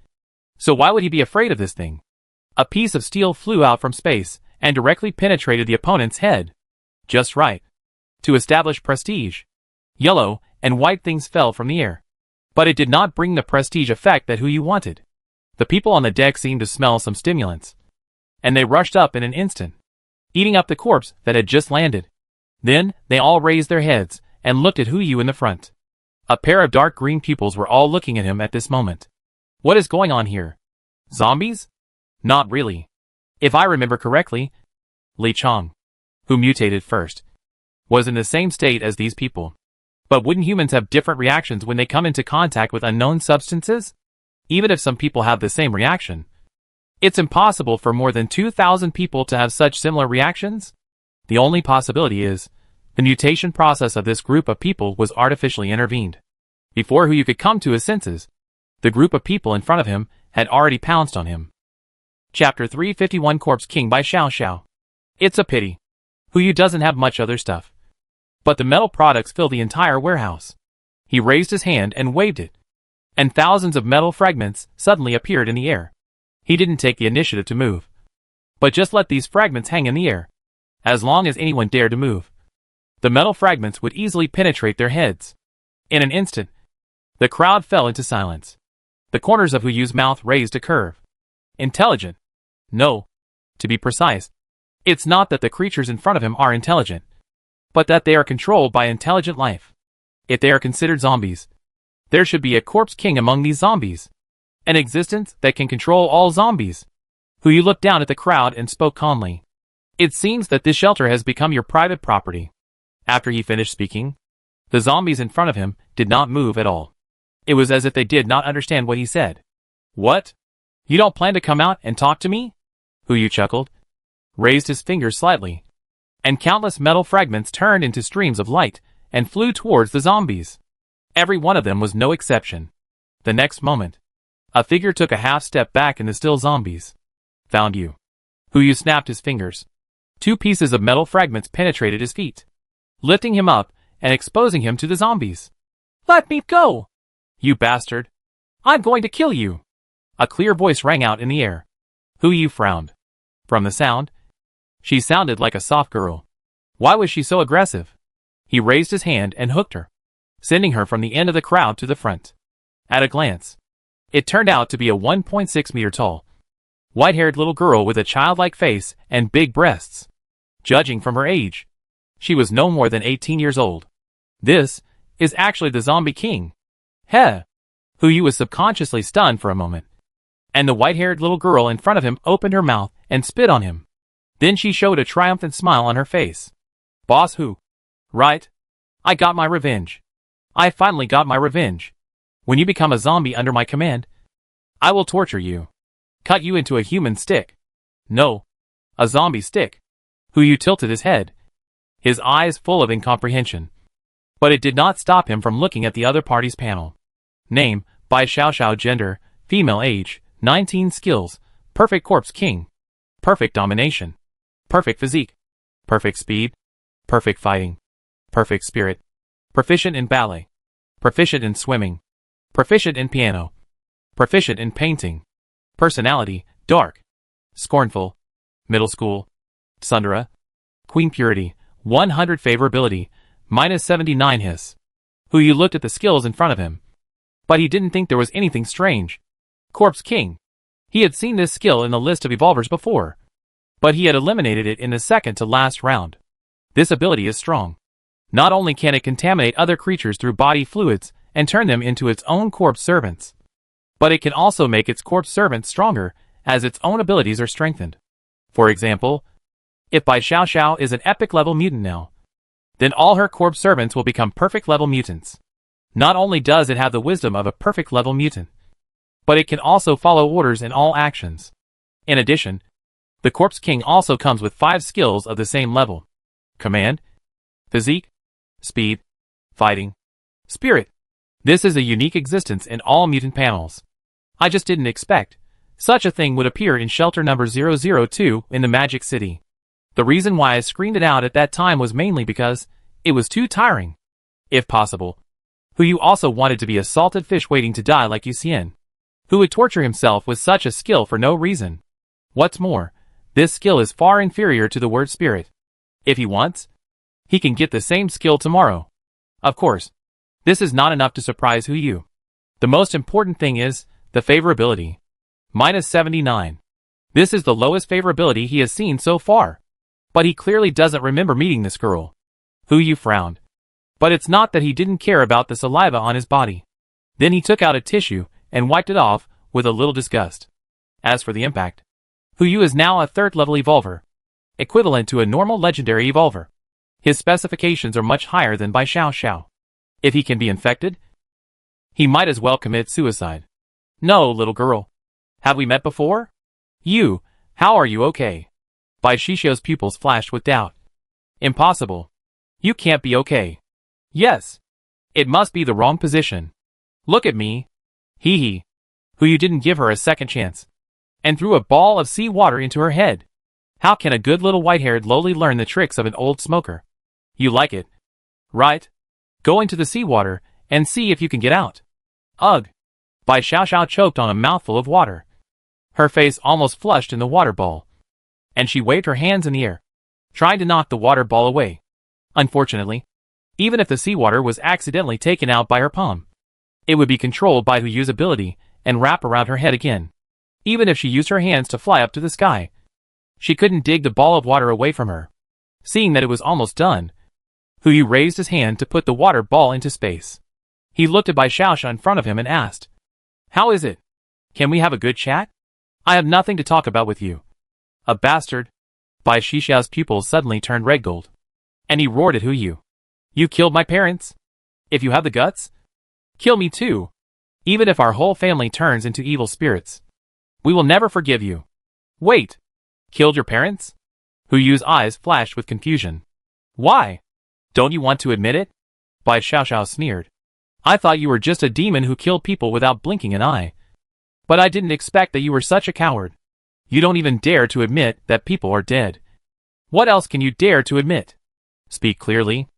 So why would he be afraid of this thing? A piece of steel flew out from space and directly penetrated the opponent's head. Just right. To establish prestige. Yellow and white things fell from the air. But it did not bring the prestige effect that Huyu wanted. The people on the deck seemed to smell some stimulants, and they rushed up in an instant, eating up the corpse that had just landed. Then, they all raised their heads and looked at Huyu in the front. A pair of dark green pupils were all looking at him at this moment. What is going on here? Zombies? Not really. If I remember correctly, Li Chong, who mutated first, was in the same state as these people. But wouldn't humans have different reactions when they come into contact with unknown substances? Even if some people have the same reaction, it's impossible for more than 2,000 people to have such similar reactions. The only possibility is the mutation process of this group of people was artificially intervened. Before Huyu could come to his senses, the group of people in front of him had already pounced on him. Chapter 351 Corpse King by Xiao Xiao. It's a pity. Huyu doesn't have much other stuff. But the metal products fill the entire warehouse. He raised his hand and waved it, and thousands of metal fragments suddenly appeared in the air. He didn't take the initiative to move, but just let these fragments hang in the air. As long as anyone dared to move, the metal fragments would easily penetrate their heads. In an instant, the crowd fell into silence. The corners of Huyu's mouth raised a curve. Intelligent? No. To be precise, it's not that the creatures in front of him are intelligent, but that they are controlled by intelligent life. If they are considered zombies, there should be a corpse king among these zombies. An existence that can control all zombies. Huyu looked down at the crowd and spoke calmly. It seems that this shelter has become your private property. After he finished speaking, the zombies in front of him did not move at all. It was as if they did not understand what he said. What? You don't plan to come out and talk to me? Huyu chuckled, raised his fingers slightly, and countless metal fragments turned into streams of light and flew towards the zombies. Every one of them was no exception. The next moment, a figure took a half step back in the still zombies. Found you. Huyu snapped his fingers. 2 pieces of metal fragments penetrated his feet, lifting him up and exposing him to the zombies. Let me go! You bastard! I'm going to kill you! A clear voice rang out in the air. Huyu frowned. From the sound, she sounded like a soft girl. Why was she so aggressive? He raised his hand and hooked her, sending her from the end of the crowd to the front. At a glance, it turned out to be a 1.6 meter tall, white-haired little girl with a childlike face and big breasts. Judging from her age, she was no more than 18 years old. This is actually the Zombie King. Heh! Huyu was subconsciously stunned for a moment, and the white-haired little girl in front of him opened her mouth and spit on him. Then she showed a triumphant smile on her face. Boss Hu. Right? I got my revenge. I finally got my revenge. When you become a zombie under my command, I will torture you. Cut you into a human stick. No. A zombie stick. Huyu tilted his head, his eyes full of incomprehension. But it did not stop him from looking at the other party's panel. Name, Bai Xiaoxiao. Gender, female. Age, 19. Skills, perfect corpse king, perfect domination, perfect physique, perfect speed, perfect fighting, perfect spirit, proficient in ballet, proficient in swimming, proficient in piano, proficient in painting. Personality, dark, scornful, middle school, tsundere, queen. Purity, 100. Favorability, -79. His. Hu Yu looked at the skills in front of him, but he didn't think there was anything strange. Corpse King. He had seen this skill in the list of evolvers before, but he had eliminated it in the second to last round. This ability is strong. Not only can it contaminate other creatures through body fluids and turn them into its own corpse servants, but it can also make its corpse servants stronger as its own abilities are strengthened. For example, if Bai Xiaoxiao is an epic level mutant now, then all her corpse servants will become perfect level mutants. Not only does it have the wisdom of a perfect level mutant, but it can also follow orders in all actions. In addition, the Corpse King also comes with 5 skills of the same level: command, physique, speed, fighting, spirit. This is a unique existence in all mutant panels. I just didn't expect such a thing would appear in shelter number 002 in the Magic City. The reason why I screened it out at that time was mainly because it was too tiring. If possible, Hu Yu also wanted to be a salted fish waiting to die like Yuxian, who would torture himself with such a skill for no reason. What's more, this skill is far inferior to the word spirit. If he wants, he can get the same skill tomorrow. Of course, this is not enough to surprise Hu Yu. The most important thing is the favorability. -79. This is the lowest favorability he has seen so far. But he clearly doesn't remember meeting this girl. Hu Yu frowned. But it's not that he didn't care about the saliva on his body. Then he took out a tissue and wiped it off with a little disgust. As for the impact, Hu Yu is now a 3rd level evolver, equivalent to a normal legendary evolver. His specifications are much higher than Bai Xiaoxiao. If he can be infected, he might as well commit suicide. No, little girl. Have we met before? You, how are you? Okay? Bai Xiaoxiao's pupils flashed with doubt. Impossible. You can't be okay. Yes. It must be the wrong position. Look at me. Hee hee. Hu Yu didn't give her a second chance, and threw a ball of sea water into her head. How can a good little white-haired lowly learn the tricks of an old smoker? You like it, right? Go into the seawater and see if you can get out. Ugh. Bai Xiaoxiao choked on a mouthful of water. Her face almost flushed in the water ball, and she waved her hands in the air, trying to knock the water ball away. Unfortunately, even if the seawater was accidentally taken out by her palm, it would be controlled by Hu Yu's ability and wrap around her head again. Even if she used her hands to fly up to the sky, she couldn't dig the ball of water away from her. Seeing that it was almost done, Hu Yu raised his hand to put the water ball into space. He looked at Bai Xiaoxiao in front of him and asked, "How is it? Can we have a good chat? I have nothing to talk about with you." A bastard. Bai Xiaoxiao's pupils suddenly turned red gold, and he roared at Hu Yu. "You killed my parents? If you have the guts, kill me too. Even if our whole family turns into evil spirits, we will never forgive you." Wait. Killed your parents? Hu Yu's eyes flashed with confusion. Why? Don't you want to admit it? Bai Xiaoxiao sneered. I thought you were just a demon who killed people without blinking an eye. But I didn't expect that you were such a coward. You don't even dare to admit that people are dead. What else can you dare to admit? Speak clearly.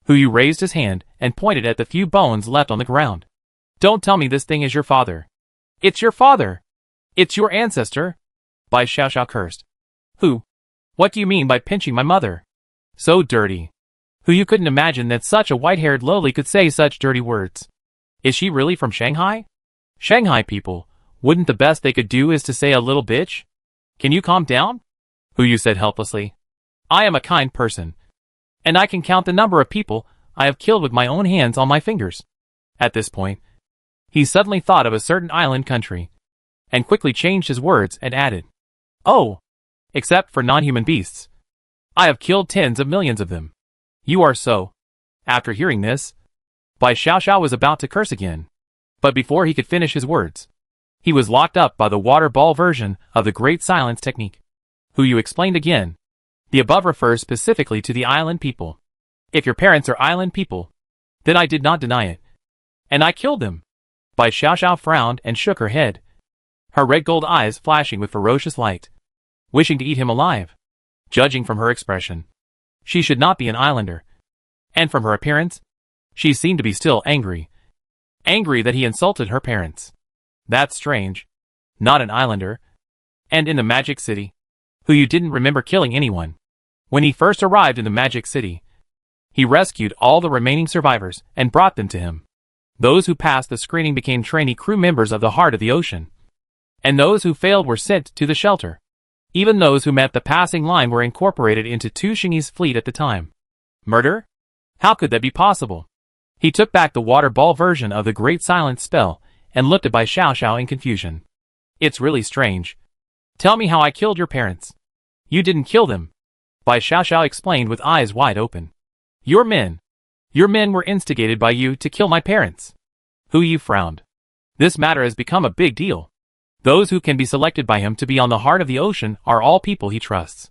Hu Yu raised his hand and pointed at the few bones left on the ground. Don't tell me this thing is your father. It's your father. It's your ancestor. Bai Xiaoxiao cursed. Who? What do you mean by pinching my mother? So dirty. Hu Yu couldn't imagine that such a white-haired lowly could say such dirty words. Is she really from Shanghai? Shanghai people, wouldn't the best they could do is to say a little bitch? Can you calm down? Hu Yu said helplessly. I am a kind person, and I can count the number of people I have killed with my own hands on my fingers. At this point, he suddenly thought of a certain island country, and quickly changed his words and added, Oh, except for non-human beasts. I have killed tens of millions of them. You are so. After hearing this, Bai Xiaoxiao was about to curse again, but before he could finish his words, he was locked up by the water ball version of the Great Silence technique. Hu Yu explained again. The above refers specifically to the island people. If your parents are island people, Then I did not deny it. And I killed them. Bai Xiaoxiao frowned and shook her head, her red gold eyes flashing with ferocious light, wishing to eat him alive. Judging from her expression, she should not be an islander. And from her appearance, she seemed to be still angry. Angry that he insulted her parents. That's strange. Not an islander. And in the Magic City. Who you didn't remember killing anyone. When he first arrived in the Magic City, he rescued all the remaining survivors and brought them to him. Those who passed the screening became trainee crew members of the Heart of the Ocean. And those who failed were sent to the shelter. Even those who met the passing line were incorporated into Tu Xingyi's fleet at the time. Murder? How could that be possible? He took back the water ball version of the Great Silence spell and looked at Bai Xiaoxiao in confusion. It's really strange. Tell me how I killed your parents. You didn't kill them. Bai Xiaoxiao explained with eyes wide open. Your men were instigated by you to kill my parents. Hu Yu frowned. This matter has become a big deal. Those who can be selected by him to be on the Heart of the Ocean are all people he trusts.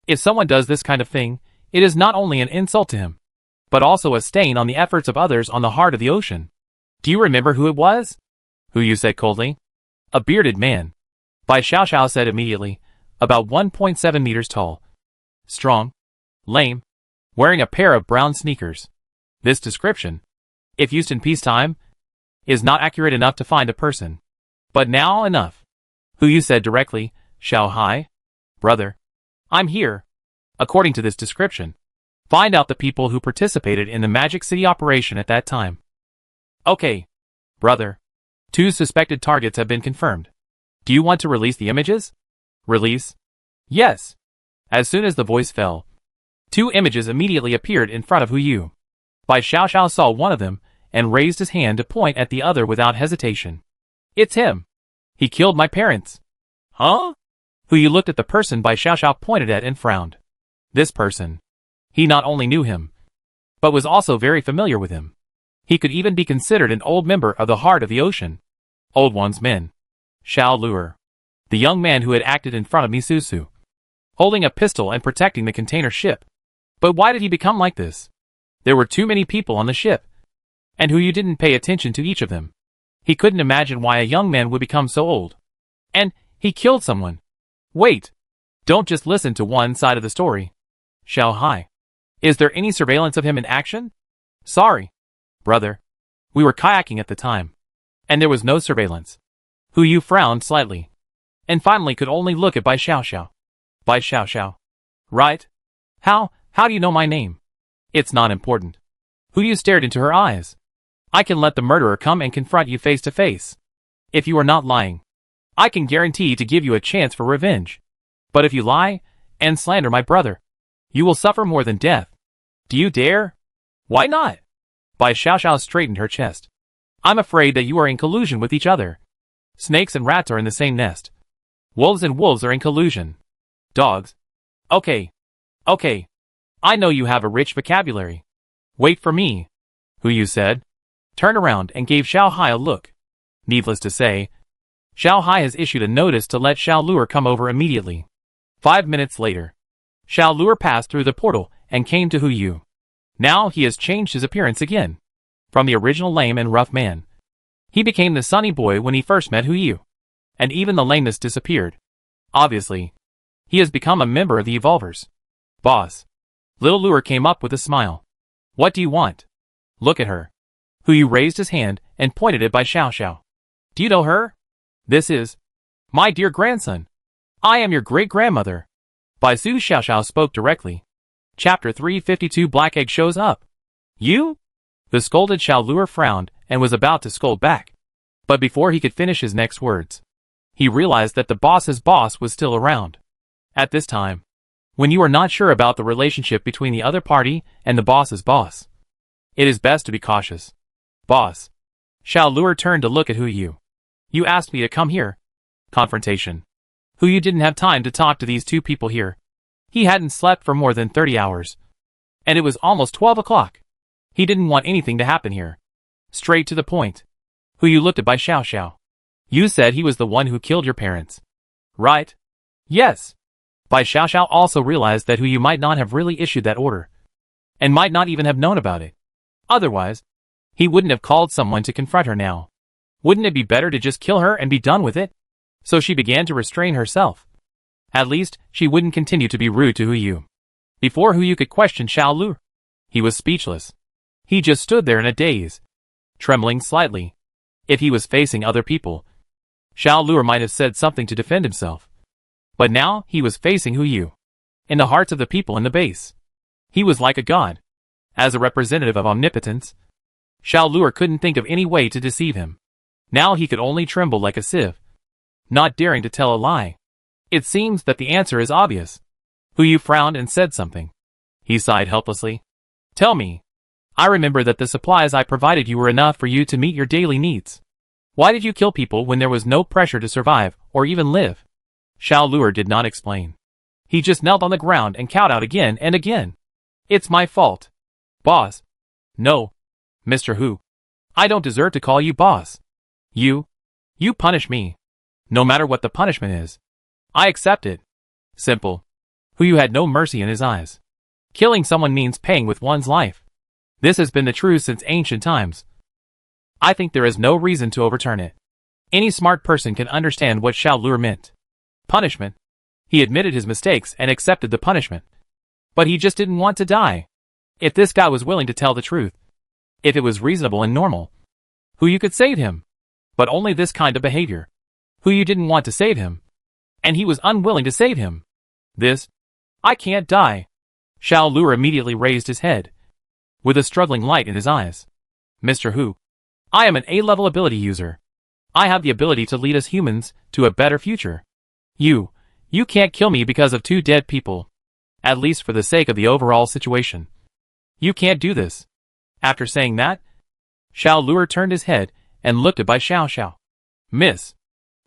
If someone does this kind of thing, it is not only an insult to him, but also a stain on the efforts of others on the Heart of the Ocean. Do you remember who it was? Hu Yu said coldly. A bearded man. Bai Xiaoxiao said immediately, about 1.7 meters tall. Strong. Lame. Wearing a pair of brown sneakers. This description, if used in peacetime, is not accurate enough to find a person. But now enough. Hu Yu said directly, Xiao Hai? Brother. I'm here. According to this description, find out the people who participated in the Magic City operation at that time. Okay. Brother. 2 suspected targets have been confirmed. Do you want to release the images? Release? Yes. As soon as the voice fell, 2 images immediately appeared in front of Hu Yu. Bai Xiaoxiao saw one of them and raised his hand to point at the other without hesitation. It's him. He killed my parents. Huh? Hu Yu looked at the person Bai Xiaoxiao pointed at and frowned. This person. He not only knew him, but was also very familiar with him. He could even be considered an old member of the Heart of the Ocean. Old One's men. Xiao Luer. The young man who had acted in front of Misusu, holding a pistol and protecting the container ship. But why did he become like this? There were too many people on the ship, and Hu Yu didn't pay attention to each of them. He couldn't imagine why a young man would become so old. And he killed someone. Wait. Don't just listen to one side of the story. Xiao Hai. Is there any surveillance of him in action? Sorry. Brother. We were kayaking at the time, and there was no surveillance. Hu Yu frowned slightly, and finally could only look at Bai Xiaoxiao. Bai Xiaoxiao. Right? How do you know my name? It's not important. Hu Yu stared into her eyes. I can let the murderer come and confront you face to face. If you are not lying, I can guarantee to give you a chance for revenge. But if you lie and slander my brother, you will suffer more than death. Do you dare? Why not? Bai Xiaoxiao straightened her chest. I'm afraid that you are in collusion with each other. Snakes and rats are in the same nest. Wolves and wolves are in collusion. Dogs. Okay. I know you have a rich vocabulary. Wait for me, Hu Yu said, turned around and gave Xiao Hai a look. Needless to say, Xiao Hai has issued a notice to let Xiao Luer come over immediately. 5 minutes later, Xiao Luer passed through the portal and came to Hu Yu. Now he has changed his appearance again. From the original lame and rough man, he became the sunny boy when he first met Hu Yu. And even the lameness disappeared. Obviously, he has become a member of the Evolvers. Boss. Little Luer came up with a smile. What do you want? Look at her. Hu Yu raised his hand and pointed it Bai Xiaoxiao. Do you know her? This is my dear grandson. I am your great-grandmother. Bai Xiaoxiao spoke directly. Chapter 352 Black Egg shows up. You? The scolded Xiao Luer frowned and was about to scold back. But before he could finish his next words, he realized that the boss's boss was still around. At this time, when you are not sure about the relationship between the other party and the boss's boss, it is best to be cautious. Boss. Xiao Luer turned to look at Hu Yu. You asked me to come here. Confrontation. Hu Yu didn't have time to talk to these 2 people here. He hadn't slept for more than 30 hours. And it was almost 12 o'clock. He didn't want anything to happen here. Straight to the point. Hu Yu looked at Bai Xiaoxiao. You said he was the one who killed your parents. Right? Yes. Bai Xiaoxiao also realized that Hu Yu might not have really issued that order, and might not even have known about it. Otherwise, He wouldn't have called someone to confront her now. Wouldn't it be better to just kill her and be done with it? So she began to restrain herself. At least, she wouldn't continue to be rude to Hu Yu. Before Hu Yu could question Xiao Lu, he was speechless. He just stood there in a daze, trembling slightly. If he was facing other people, Xiao Lu might have said something to defend himself. But now he was facing Hu Yu. In the hearts of the people in the base, he was like a god. As a representative of omnipotence, Xiao Lu couldn't think of any way to deceive him. Now he could only tremble like a sieve, not daring to tell a lie. It seems that the answer is obvious. Hu Yu frowned and said something. He sighed helplessly. Tell me. I remember that the supplies I provided you were enough for you to meet your daily needs. Why did you kill people when there was no pressure to survive or even live? Xiao Lu did not explain. He just knelt on the ground and kowtowed again and again. It's my fault. Boss. No. Mr. Hu. I don't deserve to call you boss. You punish me. No matter what the punishment is, I accept it. Simple. Hu Yu had no mercy in his eyes. Killing someone means paying with one's life. This has been the truth since ancient times. I think there is no reason to overturn it. Any smart person can understand what Xiao Lu meant. Punishment. He admitted his mistakes and accepted the punishment. But he just didn't want to die. If this guy was willing to tell the truth, if it was reasonable and normal, Hu Yu could save him. But only this kind of behavior. Hu Yu didn't want to save him. And he was unwilling to save him. I can't die. Xiao Lu immediately raised his head, with a struggling light in his eyes. Mr. Hu, I am an A-level ability user. I have the ability to lead us humans to a better future. You can't kill me because of 2 dead people. At least for the sake of the overall situation. You can't do this. After saying that, Xiao Lu turned his head and looked at Bai Xiao. Miss,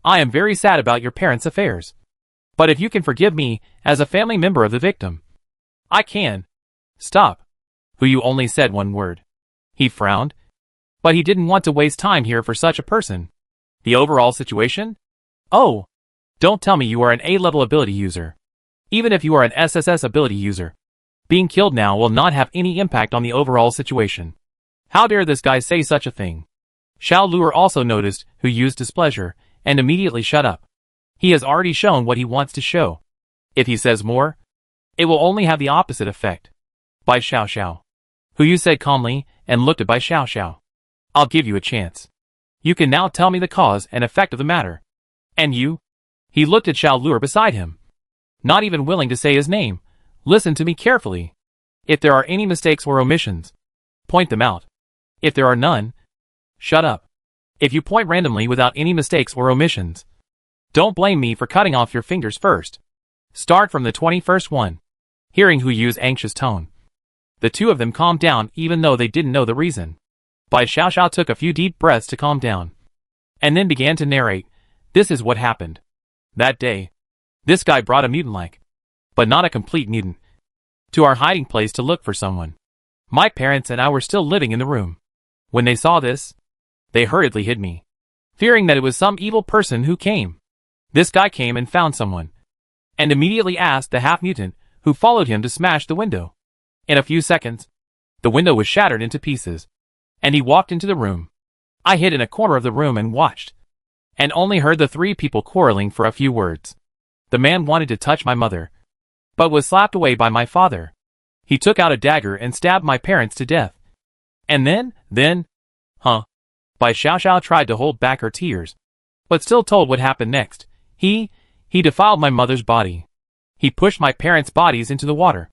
I am very sad about your parents' affairs. But if you can forgive me as a family member of the victim, I can. Stop. Hu Yu only said one word. He frowned. But he didn't want to waste time here for such a person. The overall situation? Oh, don't tell me you are an A-level ability user. Even if you are an SSS ability user, being killed now will not have any impact on the overall situation. How dare this guy say such a thing? Xiao Lu also noticed Hu Yu's displeasure and immediately shut up. He has already shown what he wants to show. If he says more, it will only have the opposite effect. Bai Xiao. Hu Yu said calmly and looked at Bai Xiao. I'll give you a chance. You can now tell me the cause and effect of the matter. And you? He looked at Xiao Lu beside him. Not even willing to say his name. Listen to me carefully. If there are any mistakes or omissions, point them out. If there are none, shut up. If you point randomly without any mistakes or omissions, don't blame me for cutting off your fingers first. Start from the 21st one. Hearing Hu Yu's anxious tone, the two of them calmed down even though they didn't know the reason. Bai Xiao took a few deep breaths to calm down, and then began to narrate. This is what happened. That day, this guy brought a mutant-like, but not a complete mutant, to our hiding place to look for someone. My parents and I were still living in the room. When they saw this, they hurriedly hid me, fearing that it was some evil person who came. This guy came and found someone, and immediately asked the half-mutant who followed him to smash the window. In a few seconds, the window was shattered into pieces, and he walked into the room. I hid in a corner of the room and watched, and only heard the 3 people quarreling for a few words. The man wanted to touch my mother, but was slapped away by my father. He took out a dagger and stabbed my parents to death. And then? Bai Xiao tried to hold back her tears, but still told what happened next. He defiled my mother's body. He pushed my parents' bodies into the water.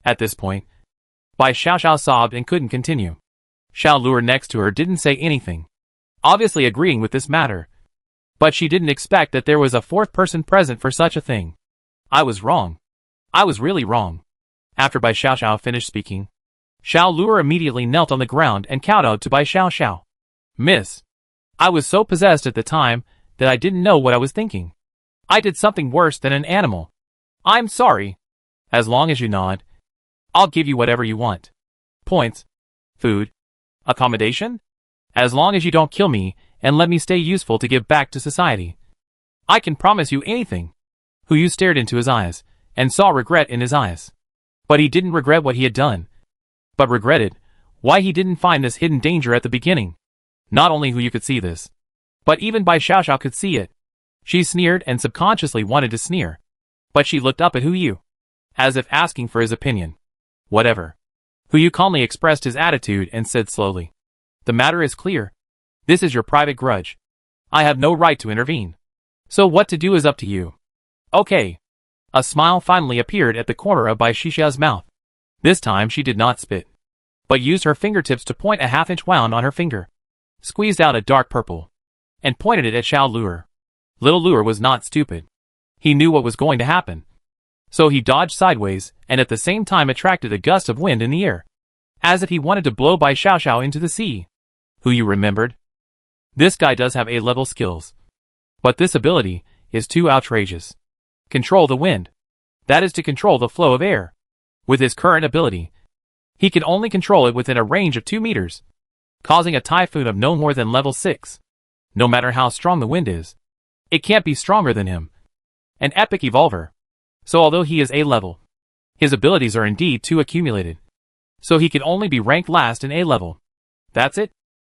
At this point, Bai Xiao sobbed and couldn't continue. Xiao Lu next to her didn't say anything, obviously agreeing with this matter. But she didn't expect that there was a 4th person present for such a thing. I was wrong. I was really wrong. After Bai Xiao finished speaking, Xiao Lu immediately knelt on the ground and kowtowed to Bai Xiao. Miss, I was so possessed at the time that I didn't know what I was thinking. I did something worse than an animal. I'm sorry. As long as you nod, I'll give you whatever you want. Points, food, accommodation? As long as you don't kill me and let me stay useful to give back to society, I can promise you anything. Hu Yu stared into his eyes and saw regret in his eyes. But he didn't regret what he had done, but regretted Why he didn't find this hidden danger at the beginning. Not only Hu Yu could see this, but even Bai Xiaoxiao could see it. She sneered and subconsciously wanted to sneer. But she looked up at Hu Yu, as if asking for his opinion. Whatever. Hu Yu calmly expressed his attitude and said slowly. The matter is clear. This is your private grudge. I have no right to intervene. So what to do is up to you. Okay. A smile finally appeared at the corner of Bai Xiaoxiao's mouth. This time she did not spit, but used her fingertips to point a half-inch wand on her finger, squeezed out a dark purple, and pointed it at Xiao Luer. Little Luer was not stupid. He knew what was going to happen. So he dodged sideways and at the same time attracted a gust of wind in the air, as if he wanted to blow Bai Xiaoxiao into the sea. Hu Yu remembered. This guy does have A-level skills. But this ability is too outrageous. Control the wind. That is to control the flow of air. With his current ability, he can only control it within a range of 2 meters, causing a typhoon of no more than level 6. No matter how strong the wind is, it can't be stronger than him. An epic evolver. So although he is A-level, his abilities are indeed too accumulated. So he can only be ranked last in A-level. That's it?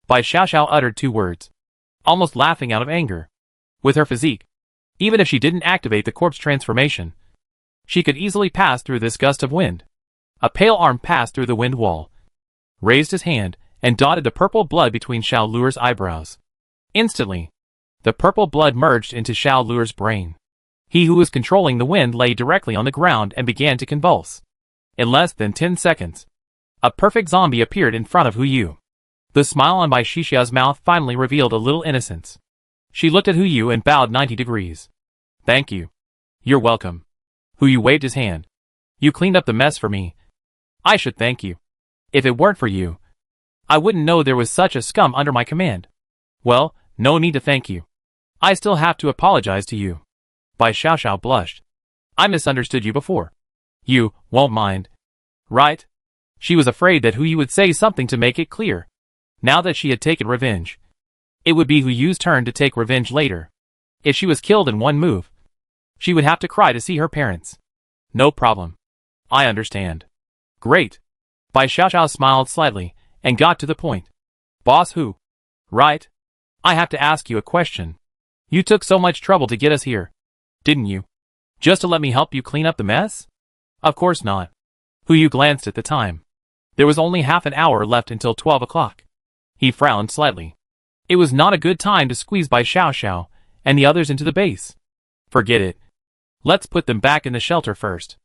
Bai Xiaoxiao uttered 2 words, almost laughing out of anger. With her physique, even if she didn't activate the corpse transformation, she could easily pass through this gust of wind. A pale arm passed through the wind wall, raised his hand, and dotted the purple blood between Xiao Luer's eyebrows. Instantly, the purple blood merged into Xiao Luer's brain. He who was controlling the wind lay directly on the ground and began to convulse. In less than 10 seconds, a perfect zombie appeared in front of Hu Yu. The smile on Bai Xiaoxiao's mouth finally revealed a little innocence. She looked at Hu Yu and bowed 90 degrees. Thank you. You're welcome. Hu Yu waved his hand. You cleaned up the mess for me. I should thank you. If it weren't for you, I wouldn't know there was such a scum under my command. Well, no need to thank you. I still have to apologize to you. Bai Xiaoxiao blushed. I misunderstood you before. You won't mind, right? She was afraid that Hu Yu would say something to make it clear. Now that she had taken revenge, it would be Hu Yu's turn to take revenge later. If she was killed in one move, she would have to cry to see her parents. No problem. I understand. Great. Bai Xiaoxiao smiled slightly and got to the point. Boss Hu. Right? I have to ask you a question. You took so much trouble to get us here, didn't you? Just to let me help you clean up the mess? Of course not. Hu Yu glanced at the time. There was only half an hour left until 12 o'clock. He frowned slightly. It was not a good time to squeeze Bai Xiaoxiao and the others into the base. Forget it. Let's put them back in the shelter first.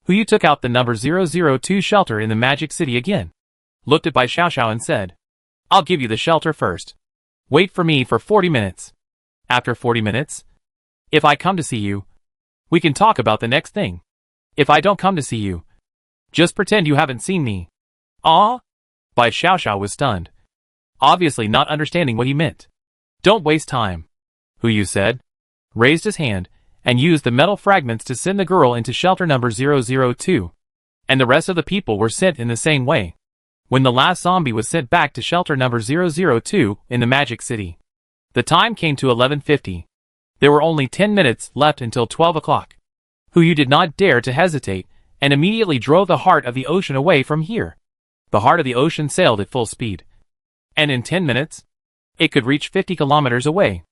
Hu Yu took out the number 002 shelter in the Magic City again, looked at Bai Xiaoxiao and said, I'll give you the shelter first. Wait for me for 40 minutes. After 40 minutes, if I come to see you, we can talk about the next thing. If I don't come to see you, just pretend you haven't seen me. Ah? Bai Xiaoxiao was stunned, obviously not understanding what he meant. Don't waste time, Hu Yu said, raised his hand, and used the metal fragments to send the girl into shelter number 002. And the rest of the people were sent in the same way. When the last zombie was sent back to shelter number 002 in the Magic City, the time came to 11:50. There were only 10 minutes left until 12 o'clock. Hu Yu did not dare to hesitate and immediately drove the heart of the ocean away from here. The heart of the ocean sailed at full speed. And in 10 minutes, it could reach 50 kilometers away.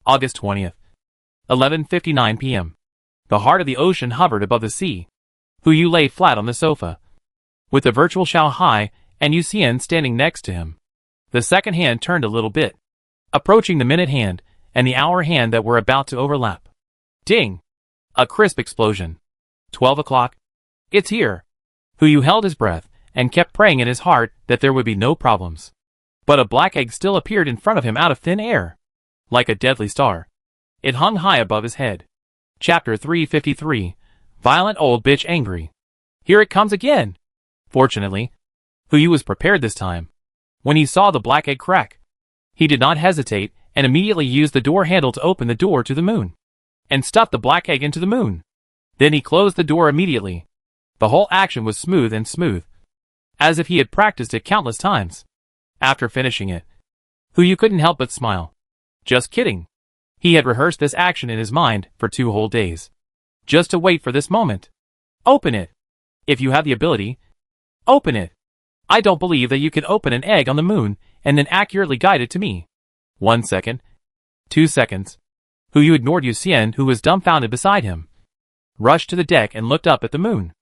August 20th. 11:59 p.m. The heart of the ocean hovered above the sea. Hu Yu lay flat on the sofa, with the virtual Xiao Hai and Yu Xian standing next to him. The second hand turned a little bit, approaching the minute hand and the hour hand that were about to overlap. Ding! A crisp explosion. 12 o'clock. It's here. Hu Yu held his breath and kept praying in his heart that there would be no problems. But a black egg still appeared in front of him out of thin air, like a deadly star. It hung high above his head. Chapter 353. Violent Old Bitch Angry. Here it comes again! Fortunately, Hu Yu was prepared this time. When he saw the black egg crack, he did not hesitate and immediately used the door handle to open the door to the moon, and stuffed the black egg into the moon. Then he closed the door immediately. The whole action was smooth, as if he had practiced it countless times. After finishing it, Hu Yu couldn't help but smile. Just kidding. He had rehearsed this action in his mind for 2 whole days, just to wait for this moment. Open it. If you have the ability, open it. I don't believe that you can open an egg on the moon and then accurately guide it to me. 1 second. 2 seconds. Hu Yu ignored Yu Xian, who was dumbfounded beside him. Rushed to the deck and looked up at the moon.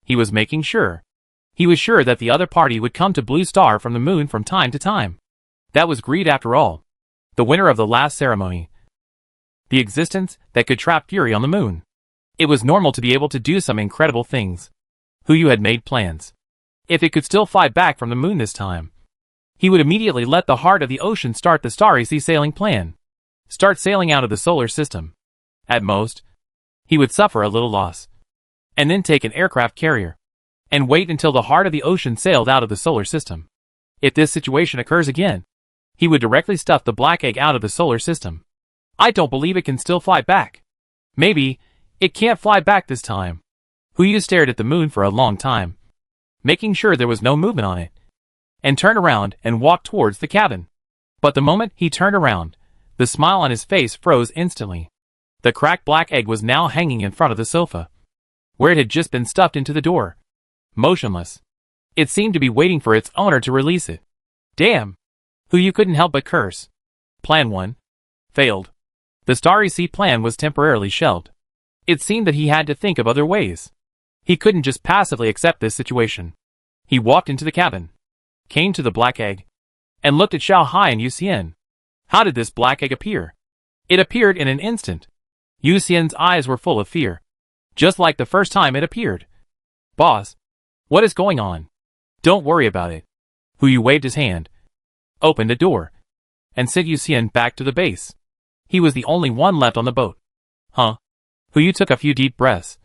He was making sure. He was sure that the other party would come to Blue Star from the moon from time to time. That was greed after all. The winner of the last ceremony. The existence that could trap fury on the moon. It was normal to be able to do some incredible things. Hu Yu had made plans. If it could still fly back from the moon this time, he would immediately let the heart of the ocean start the Starry Sea sailing plan. Start sailing out of the solar system. At most, he would suffer a little loss. And then take an aircraft carrier. And wait until the heart of the ocean sailed out of the solar system. If this situation occurs again, he would directly stuff the black egg out of the solar system. I don't believe it can still fly back. Maybe, it can't fly back this time. Hu Yu stared at the moon for a long time, making sure there was no movement on it, and turned around and walked towards the cabin. But the moment he turned around, the smile on his face froze instantly. The cracked black egg was now hanging in front of the sofa, where it had just been stuffed into the door. Motionless. It seemed to be waiting for its owner to release it. Damn! Hu Yu couldn't help but curse. Plan 1. Failed. The Starry Sea plan was temporarily shelved. It seemed that he had to think of other ways. He couldn't just passively accept this situation. He walked into the cabin, came to the black egg, and looked at Xiao Hai and Yu Xian. How did this black egg appear? It appeared in an instant. Yu Xian's eyes were full of fear, just like the first time it appeared. Boss, what is going on? Don't worry about it. Hu Yu waved his hand, opened a door, and sent Yu Xian back to the base. He was the only one left on the boat. Huh? Hu Yu took a few deep breaths,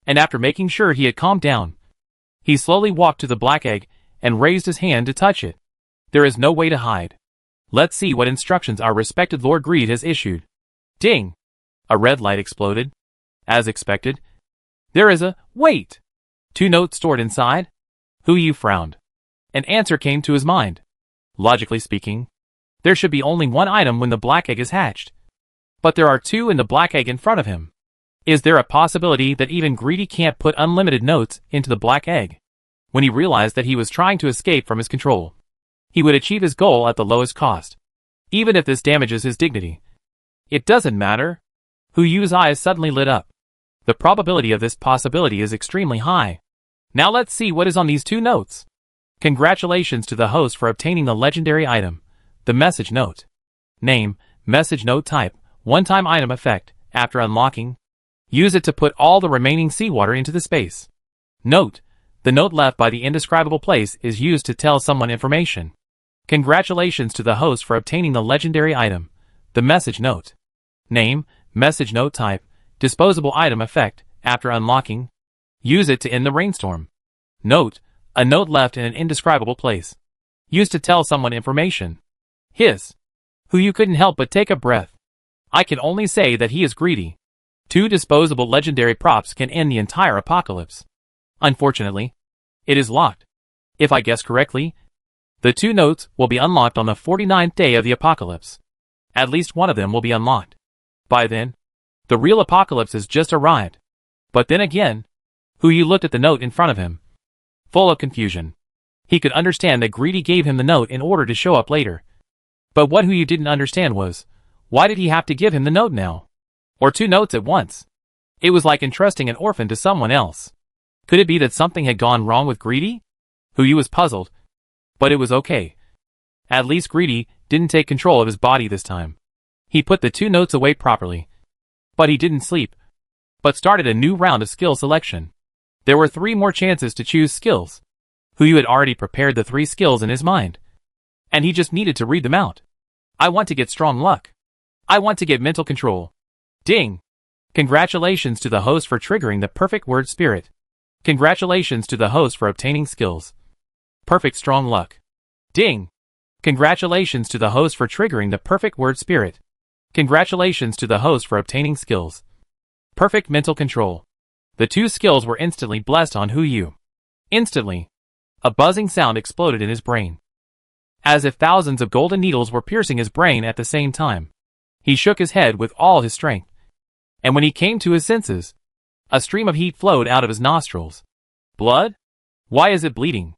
and after making sure he had calmed down, he slowly walked to the black egg and raised his hand to touch it. There is no way to hide. Let's see what instructions our respected Lord Greed has issued. Ding! A red light exploded. As expected. There is a... Wait! 2 notes stored inside? Hu Yu frowned. An answer came to his mind. Logically speaking, there should be only 1 item when the black egg is hatched. But there are 2 in the black egg in front of him. Is there a possibility that even Greedy can't put unlimited notes into the black egg? When he realized that he was trying to escape from his control, he would achieve his goal at the lowest cost, even if this damages his dignity. It doesn't matter. Hu Yu's eyes suddenly lit up. The probability of this possibility is extremely high. Now let's see what is on these 2 notes. Congratulations to the host for obtaining the legendary item, the message note. Name, message note type, one-time item effect. After unlocking, use it to put all the remaining seawater into the space. Note, the note left by the indescribable place is used to tell someone information. Congratulations to the host for obtaining the legendary item, the message note. Name, message note type, disposable item effect. After unlocking, use it to end the rainstorm. Note, a note left in an indescribable place. Used to tell someone information. Hiss. Hu Yu couldn't help but take a breath. I can only say that he is greedy. 2 disposable legendary props can end the entire apocalypse. Unfortunately, it is locked. If I guess correctly, the 2 notes will be unlocked on the 49th day of the apocalypse. At least one of them will be unlocked. By then, the real apocalypse has just arrived. But then again, Hu Yu looked at the note in front of him, full of confusion. He could understand that Greedy gave him the note in order to show up later. But what Hu Yu didn't understand was, why did he have to give him the note now? Or 2 notes at once? It was like entrusting an orphan to someone else. Could it be that something had gone wrong with Greedy? Hu Yu was puzzled. But it was okay. At least Greedy didn't take control of his body this time. He put the 2 notes away properly. But he didn't sleep, but started a new round of skill selection. There were 3 more chances to choose skills. Hu Yu had already prepared the 3 skills in his mind, and he just needed to read them out. I want to get strong luck. I want to get mental control. Ding! Congratulations to the host for triggering the perfect word spirit. Congratulations to the host for obtaining skills. Perfect strong luck. Ding! Congratulations to the host for triggering the perfect word spirit. Congratulations to the host for obtaining skills. Perfect mental control. The 2 skills were instantly blessed on Hu Yu. Instantly, a buzzing sound exploded in his brain, as if thousands of golden needles were piercing his brain at the same time. He shook his head with all his strength, and when he came to his senses, a stream of heat flowed out of his nostrils. Blood? Why is it bleeding?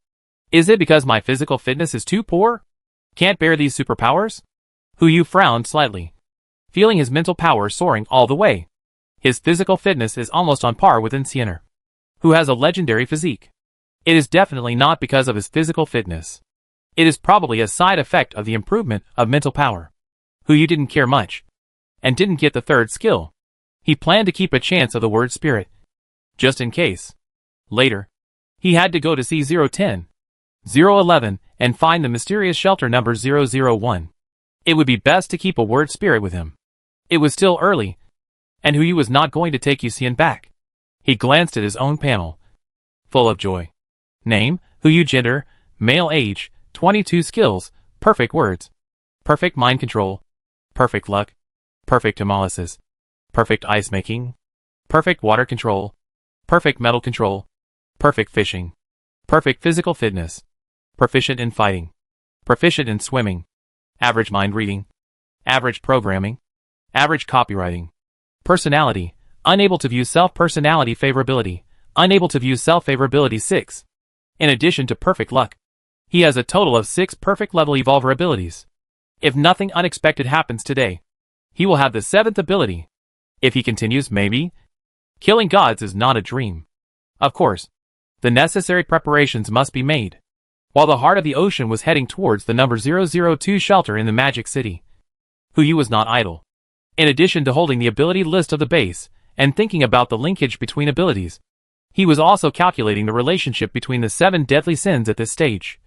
Is it because my physical fitness is too poor? Can't bear these superpowers? Hu Yu frowned slightly, feeling his mental power soaring all the way. His physical fitness is almost on par with Ancianer, who has a legendary physique. It is definitely not because of his physical fitness. It is probably a side effect of the improvement of mental power. Hu Yu didn't care much, and didn't get the third skill. He planned to keep a chance of the word spirit, just in case. Later, he had to go to C010, 011, and find the mysterious shelter number 001. It would be best to keep a word spirit with him. It was still early, and Hu Yu was not going to take Yuxian back. He glanced at his own panel, full of joy. Name, Hu Yu. Gender, male. Age, 22. Skills, perfect words, perfect mind control, perfect luck, perfect hemolysis, perfect ice making, perfect water control, perfect metal control, perfect fishing, perfect physical fitness, proficient in fighting, proficient in swimming, average mind reading, average programming, average copywriting, personality, unable to view self-personality favorability, unable to view self-favorability 6. In addition to perfect luck, he has a total of 6 perfect level evolver abilities. If nothing unexpected happens today, he will have the 7th ability. If he continues, maybe. Killing gods is not a dream. Of course, the necessary preparations must be made. While the heart of the ocean was heading towards the number 002 shelter in the Magic City, Hu Yu was not idle. In addition to holding the ability list of the base, and thinking about the linkage between abilities, he was also calculating the relationship between the 7 deadly sins at this stage,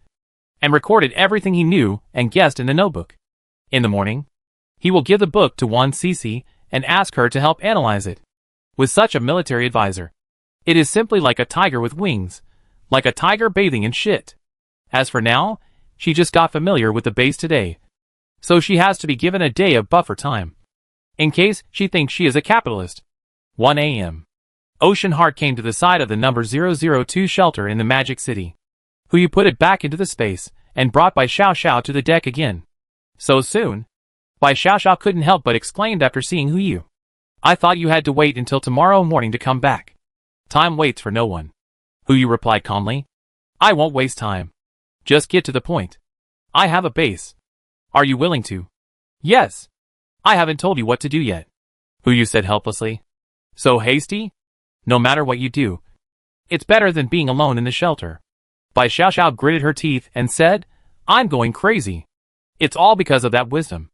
and recorded everything he knew and guessed in the notebook. In the morning, he will give the book to Wan Cece and ask her to help analyze it. With such a military advisor, it is simply like a tiger with wings, like a tiger bathing in shit. As for now, she just got familiar with the base today, so she has to be given a day of buffer time, in case she thinks she is a capitalist. 1 a.m. Ocean Heart came to the side of the number 002 shelter in the Magic City. Hu Yu put it back into the space, and brought Bai Xiao to the deck again. So soon? Bai Xiao couldn't help but exclaimed after seeing Hu Yu. I thought you had to wait until tomorrow morning to come back. Time waits for no one. Hu Yu replied calmly. I won't waste time. Just get to the point. I have a base. Are you willing to? Yes. I haven't told you what to do yet, Hu Yu said helplessly. So hasty? No matter what you do, it's better than being alone in the shelter. Bai Xiao gritted her teeth and said, I'm going crazy. It's all because of that wisdom.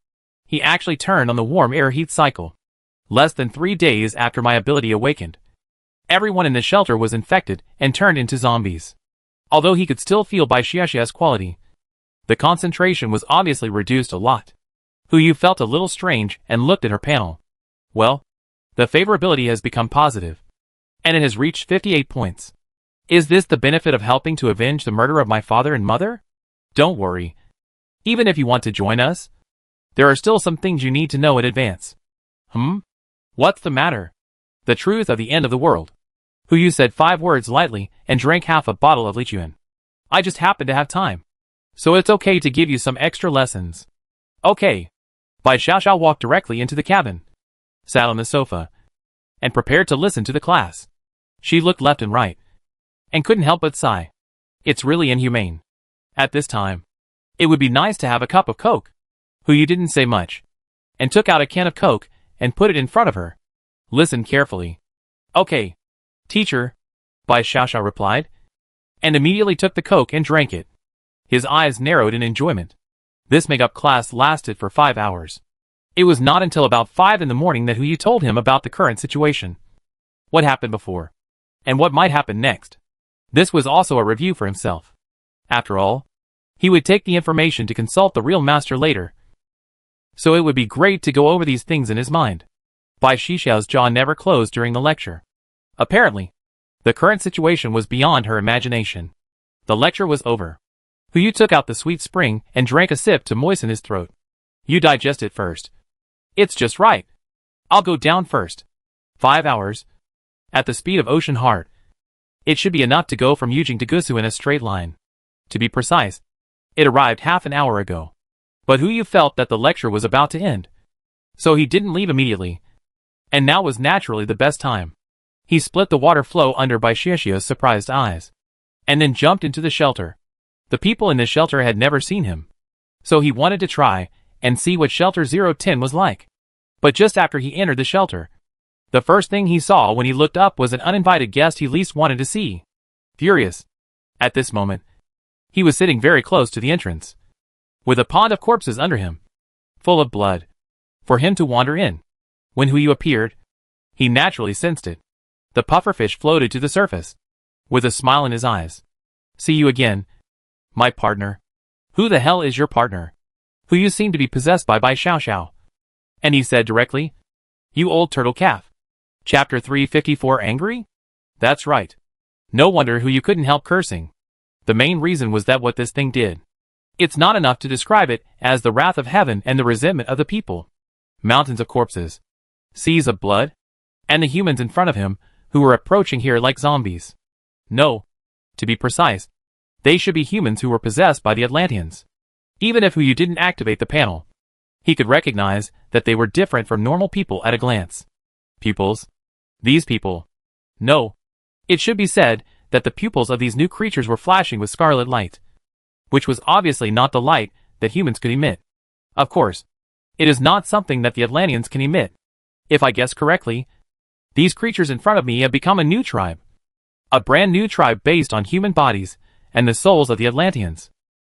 He actually turned on the warm air heat cycle. Less than 3 days after my ability awakened, everyone in the shelter was infected and turned into zombies. Although he could still feel Bai Xiao's quality, the concentration was obviously reduced a lot. Hu Yu felt a little strange and looked at her panel. Well, the favorability has become positive, and it has reached 58 points. Is this the benefit of helping to avenge the murder of my father and mother? Don't worry. Even if you want to join us, there are still some things you need to know in advance. What's the matter? The truth of the end of the world. Hu Yu said 5 words lightly and drank half a bottle of Lichuan. I just happen to have time, so it's okay to give you some extra lessons. Okay. Bai Xiao walked directly into the cabin, sat on the sofa, and prepared to listen to the class. She looked left and right, and couldn't help but sigh. It's really inhumane. At this time, it would be nice to have a cup of Coke. Hu Yu didn't say much, and took out a can of Coke and put it in front of her. Listen carefully. Okay, teacher, Bai Xiao replied, and immediately took the Coke and drank it. His eyes narrowed in enjoyment. This make-up class lasted for 5 hours. It was not until about 5 in the morning that Hu Yu told him about the current situation, what happened before, and what might happen next. This was also a review for himself. After all, he would take the information to consult the real master later, so it would be great to go over these things in his mind. Bai Xiao's jaw never closed during the lecture. Apparently, the current situation was beyond her imagination. The lecture was over. Hu Yu took out the sweet spring and drank a sip to moisten his throat. You digest it first. It's just right. I'll go down first. 5 hours. At the speed of Ocean Heart. It should be enough to go from Yujing to Gusu in a straight line. To be precise, it arrived half an hour ago. But Hu Yu felt that the lecture was about to end, so he didn't leave immediately. And now was naturally the best time. He split the water flow under Bai Xiao's surprised eyes, and then jumped into the shelter. The people in this shelter had never seen him. So he wanted to try and see what Shelter 010 was like. But just after he entered the shelter, the first thing he saw when he looked up was an uninvited guest he least wanted to see. Furious. At this moment, he was sitting very close to the entrance, with a pond of corpses under him, full of blood, for him to wander in. When Huyu appeared, he naturally sensed it. The pufferfish floated to the surface, with a smile in his eyes. See you again, my partner. Who the hell is your partner? Who you seem to be possessed by Xiao Xiao. And he said directly, you old turtle calf. Chapter 354 Angry? That's right. No wonder Huyu couldn't help cursing. The main reason was that what this thing did. It's not enough to describe it as the wrath of heaven and the resentment of the people. Mountains of corpses, seas of blood, and the humans in front of him who were approaching here like zombies. No, to be precise, they should be humans who were possessed by the Atlanteans. Even if Huyu didn't activate the panel, he could recognize that they were different from normal people at a glance. Pupils? These people. No. It should be said that the pupils of these new creatures were flashing with scarlet light, which was obviously not the light that humans could emit. Of course, it is not something that the Atlanteans can emit. If I guess correctly, these creatures in front of me have become a new tribe. A brand new tribe based on human bodies and the souls of the Atlanteans.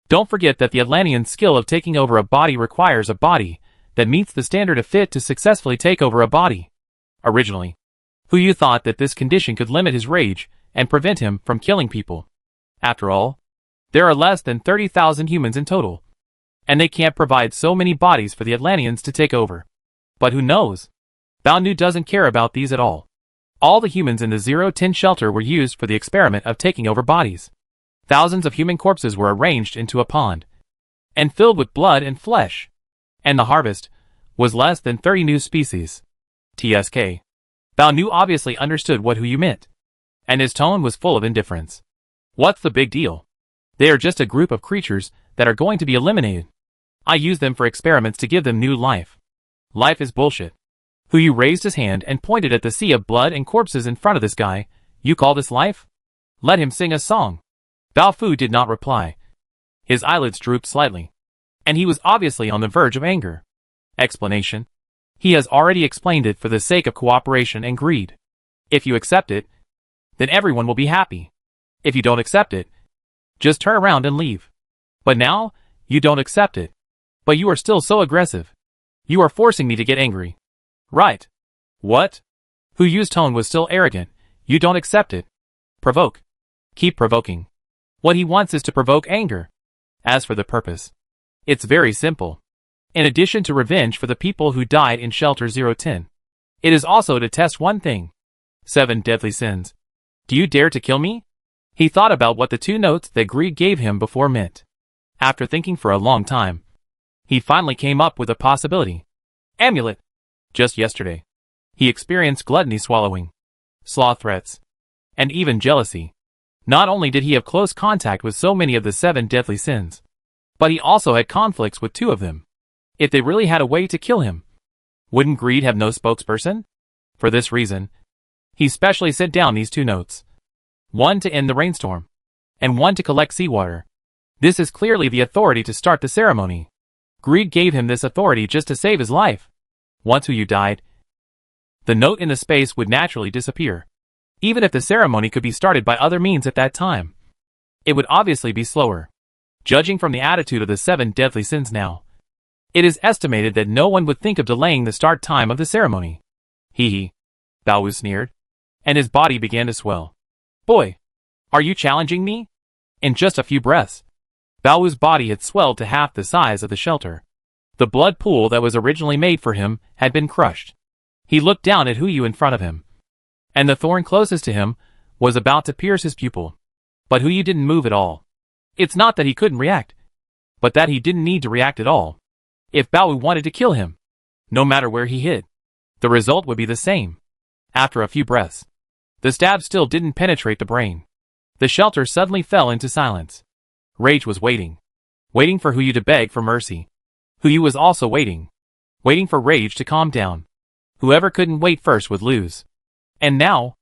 Don't forget that the Atlanteans' skill of taking over a body requires a body that meets the standard of fit to successfully take over a body. Originally, Huyu thought that this condition could limit his rage and prevent him from killing people. After all, there are less than 30,000 humans in total, and they can't provide so many bodies for the Atlanteans to take over. But who knows? Bao Nu doesn't care about these at all. All the humans in the 010 shelter were used for the experiment of taking over bodies. Thousands of human corpses were arranged into a pond, and filled with blood and flesh. And the harvest was less than 30 new species. TSK. Bao Nu obviously understood what Huyu meant, and his tone was full of indifference. What's the big deal? They are just a group of creatures that are going to be eliminated. I use them for experiments to give them new life. Life is bullshit. Huyu raised his hand and pointed at the sea of blood and corpses in front of this guy. You call this life? Let him sing a song. Bao Fu did not reply. His eyelids drooped slightly, and he was obviously on the verge of anger. Explanation. He has already explained it for the sake of cooperation and greed. If you accept it, then everyone will be happy. If you don't accept it, just turn around and leave. But now, you don't accept it. But you are still so aggressive. You are forcing me to get angry. Right. What? Huyu's tone was still arrogant. You don't accept it. Provoke. Keep provoking. What he wants is to provoke anger. As for the purpose, it's very simple. In addition to revenge for the people who died in Shelter 010, it is also to test one thing. 7 deadly sins. Do you dare to kill me? He thought about what the 2 notes that greed gave him before meant. After thinking for a long time, he finally came up with a possibility. Amulet. Just yesterday, he experienced gluttony, swallowing, sloth threats, and even jealousy. Not only did he have close contact with so many of the 7 deadly sins, but he also had conflicts with 2 of them. If they really had a way to kill him, wouldn't greed have no spokesperson? For this reason, he specially sent down these 2 notes. One to end the rainstorm, and one to collect seawater. This is clearly the authority to start the ceremony. Greed gave him this authority just to save his life. Once Huyu died, the note in the space would naturally disappear. Even if the ceremony could be started by other means at that time, it would obviously be slower. Judging from the attitude of the 7 deadly sins now, it is estimated that no one would think of delaying the start time of the ceremony. Hee hee. Bao Wu sneered, and his body began to swell. Boy, are you challenging me? In just a few breaths, Bao Wu's body had swelled to half the size of the shelter. The blood pool that was originally made for him had been crushed. He looked down at Huyu in front of him, and the thorn closest to him was about to pierce his pupil. But Huyu didn't move at all. It's not that he couldn't react, but that he didn't need to react at all. If Bao Wu wanted to kill him, no matter where he hid, the result would be the same. After a few breaths, the stab still didn't penetrate the brain. The shelter suddenly fell into silence. Rage was waiting for Huyu to beg for mercy. Huyu was also waiting for Rage to calm down. Whoever couldn't wait first would lose. And now,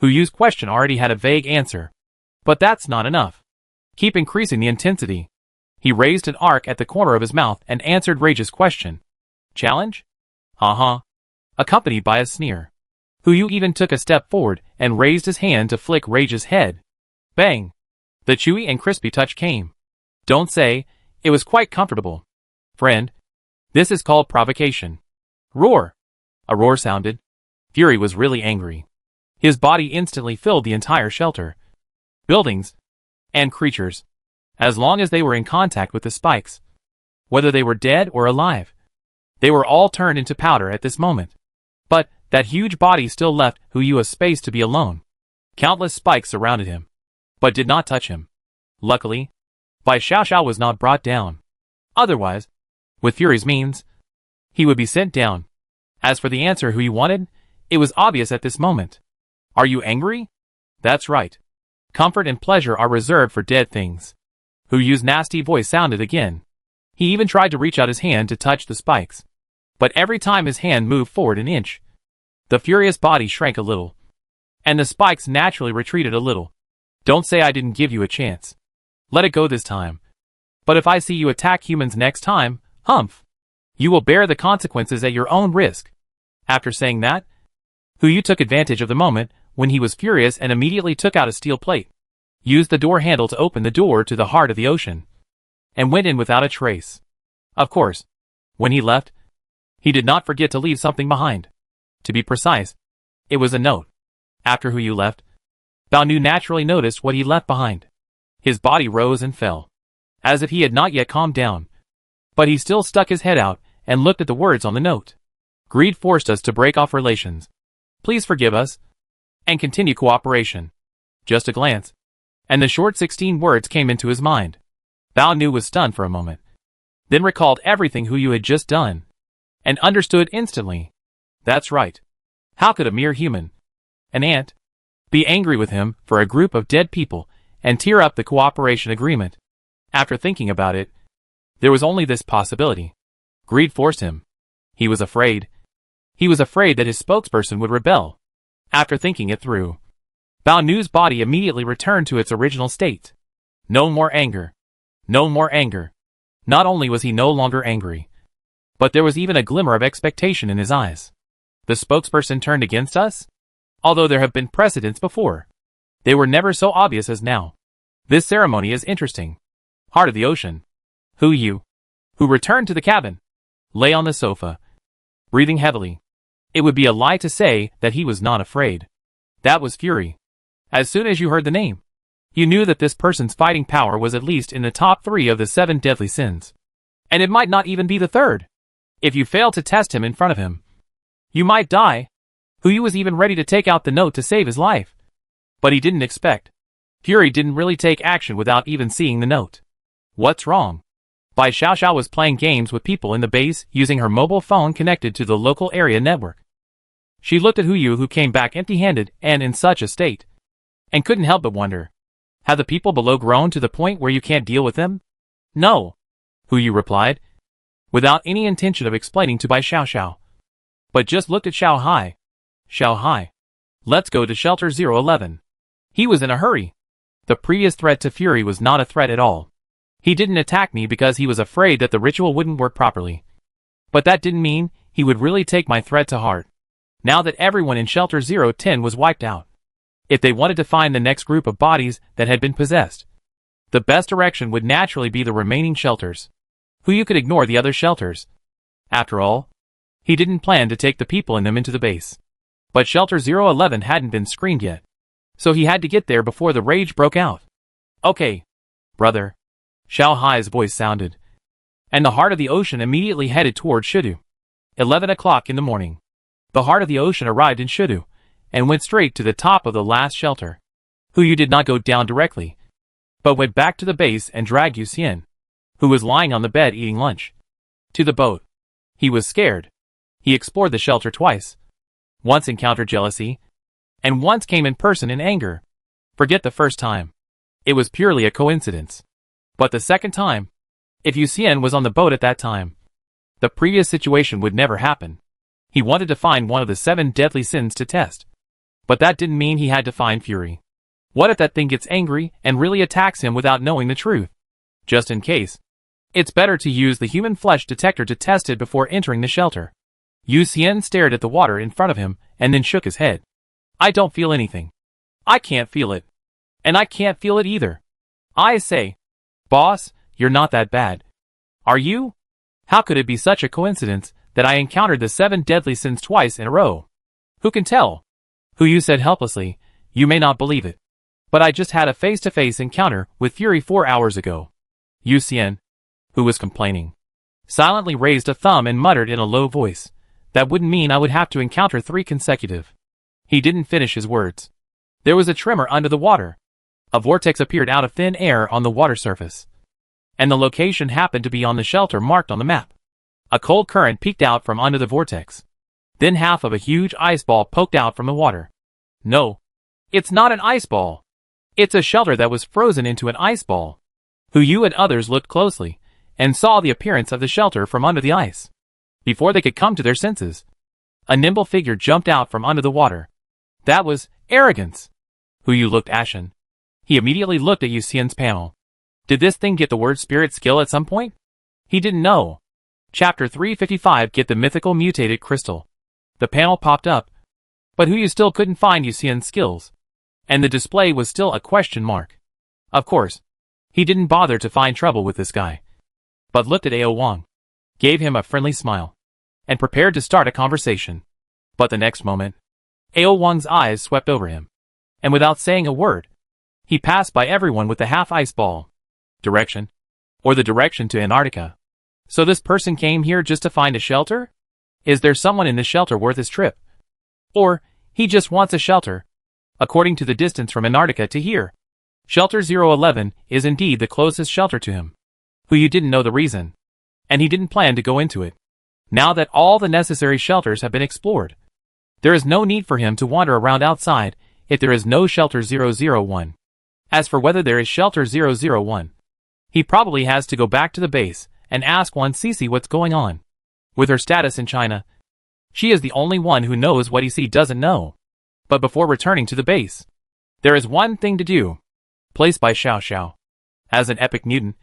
Huyu's question already had a vague answer. But that's not enough. keep increasing the intensity. He raised an arc at the corner of his mouth and answered Rage's question. Challenge? Uh-huh. Accompanied by a sneer. Huyu even took a step forward and raised his hand to flick Rage's head. Bang! The chewy and crispy touch came. Don't say, it was quite comfortable. Friend, this is called provocation. Roar! A roar sounded. Fury was really angry. His body instantly filled the entire shelter. Buildings and creatures, as long as they were in contact with the spikes, whether they were dead or alive, they were all turned into powder at this moment. But that huge body still left Huyu a space to be alone. Countless spikes surrounded him, but did not touch him. Luckily, Bai Xiaoxiao was not brought down. Otherwise, with Fury's means, he would be sent down. As for the answer Huyu wanted, it was obvious at this moment. Are you angry? That's right. Comfort and pleasure are reserved for dead things. Huyu's nasty voice sounded again. He even tried to reach out his hand to touch the spikes. But every time his hand moved forward an inch, the furious body shrank a little, and the spikes naturally retreated a little. Don't say I didn't give you a chance. Let it go this time. But if I see you attack humans next time, humph, you will bear the consequences at your own risk. After saying that, Huyu took advantage of the moment when he was furious and immediately took out a steel plate, used the door handle to open the door to the heart of the ocean, and went in without a trace. Of course, when he left, he did not forget to leave something behind. To be precise, it was a note. After Huyu left, Bao Nu naturally noticed what he left behind. His body rose and fell, as if he had not yet calmed down. But he still stuck his head out and looked at the words on the note. Greed forced us to break off relations. Please forgive us, and continue cooperation. Just a glance, and the short 16 words came into his mind. Bao Nu was stunned for a moment, then recalled everything Huyu had just done, and understood instantly. That's right. How could a mere human, an ant, be angry with him for a group of dead people and tear up the cooperation agreement? After thinking about it, there was only this possibility. Greed forced him. He was afraid. He was afraid that his spokesperson would rebel. After thinking it through, Bao Nu's body immediately returned to its original state. No more anger. No more anger. Not only was he no longer angry, but there was even a glimmer of expectation in his eyes. The spokesperson turned against us? Although there have been precedents before, they were never so obvious as now. This ceremony is interesting. Heart of the ocean. Huyu, who returned to the cabin, lay on the sofa, breathing heavily. It would be a lie to say that he was not afraid. That was fury. As soon as you heard the name, you knew that this person's fighting power was at least in the top 3 of the 7 deadly sins. And it might not even be the 3rd. If you fail to test him in front of him, you might die. Huyu was even ready to take out the note to save his life. But he didn't expect. Fury didn't really take action without even seeing the note. What's wrong? Bai Xiaoxiao was playing games with people in the base using her mobile phone connected to the local area network. She looked at Huyu, who came back empty-handed and in such a state, and couldn't help but wonder, have the people below grown to the point where you can't deal with them? No, Huyu replied, without any intention of explaining to Bai Xiaoxiao, but just looked at Xiao Hai. Xiao Hai, let's go to shelter 011. He was in a hurry. The previous threat to Fury was not a threat at all. He didn't attack me because he was afraid that the ritual wouldn't work properly. But that didn't mean he would really take my threat to heart. Now that everyone in shelter 010 was wiped out, if they wanted to find the next group of bodies that had been possessed, the best direction would naturally be the remaining shelters. Huyu could ignore the other shelters. After all, he didn't plan to take the people in them into the base. But shelter 011 hadn't been screened yet, so he had to get there before the rage broke out. Okay, brother. Xiao Hai's voice sounded, and the heart of the ocean immediately headed toward Shidu. 11 o'clock in the morning. The heart of the ocean arrived in Shidu, and went straight to the top of the last shelter. Huyu did not go down directly, but went back to the base and dragged Yu Xian, who was lying on the bed eating lunch, to the boat. He was scared. He explored the shelter twice. Once encountered jealousy, and once came in person in anger. Forget the first time. It was purely a coincidence. But the second time, if Yu Xian was on the boat at that time, the previous situation would never happen. He wanted to find one of the 7 deadly sins to test. But that didn't mean he had to find Fury. What if that thing gets angry and really attacks him without knowing the truth? Just in case, it's better to use the human flesh detector to test it before entering the shelter. Yu Xian stared at the water in front of him and then shook his head. I don't feel anything. I can't feel it. And I can't feel it either. I say, boss, you're not that bad. Are you? How could it be such a coincidence that I encountered the 7 deadly sins twice in a row? Who can tell? Hu Yu said helplessly, you may not believe it. But I just had a face-to-face encounter with Fury 4 hours ago. Yu Xian, who was complaining, silently raised a thumb and muttered in a low voice, that wouldn't mean I would have to encounter 3 consecutive. He didn't finish his words. There was a tremor under the water. A vortex appeared out of thin air on the water surface. And the location happened to be on the shelter marked on the map. A cold current peeked out from under the vortex. Then half of a huge ice ball poked out from the water. No. It's not an ice ball. It's a shelter that was frozen into an ice ball. Hu Yu and others looked closely, and saw the appearance of the shelter from under the ice. Before they could come to their senses, a nimble figure jumped out from under the water. That was arrogance. Hu Yu looked ashen. He immediately looked at Yu Xian's panel. Did this thing get the word spirit skill at some point? He didn't know. Chapter 355 Get the mythical mutated crystal. The panel popped up, but Hu Yu still couldn't find Yu Xian's skills, and the display was still a question mark. Of course, he didn't bother to find trouble with this guy, but looked at Ao Wang, gave him a friendly smile, and prepared to start a conversation. But the next moment, Ao Wang's eyes swept over him, and without saying a word, he passed by everyone with the half-ice ball. Direction? Or the direction to Antarctica. So this person came here just to find a shelter? Is there someone in this shelter worth his trip? Or, he just wants a shelter. According to the distance from Antarctica to here, Shelter 011 is indeed the closest shelter to him. Hu Yu didn't know the reason, and he didn't plan to go into it. Now that all the necessary shelters have been explored, there is no need for him to wander around outside if there is no Shelter 001. As for whether there is Shelter 001, he probably has to go back to the base and ask Guan Li what's going on. With her status in China, she is the only one who knows what he doesn't know. But before returning to the base, there is one thing to do. Placed by Xiao Xiao. As an epic mutant,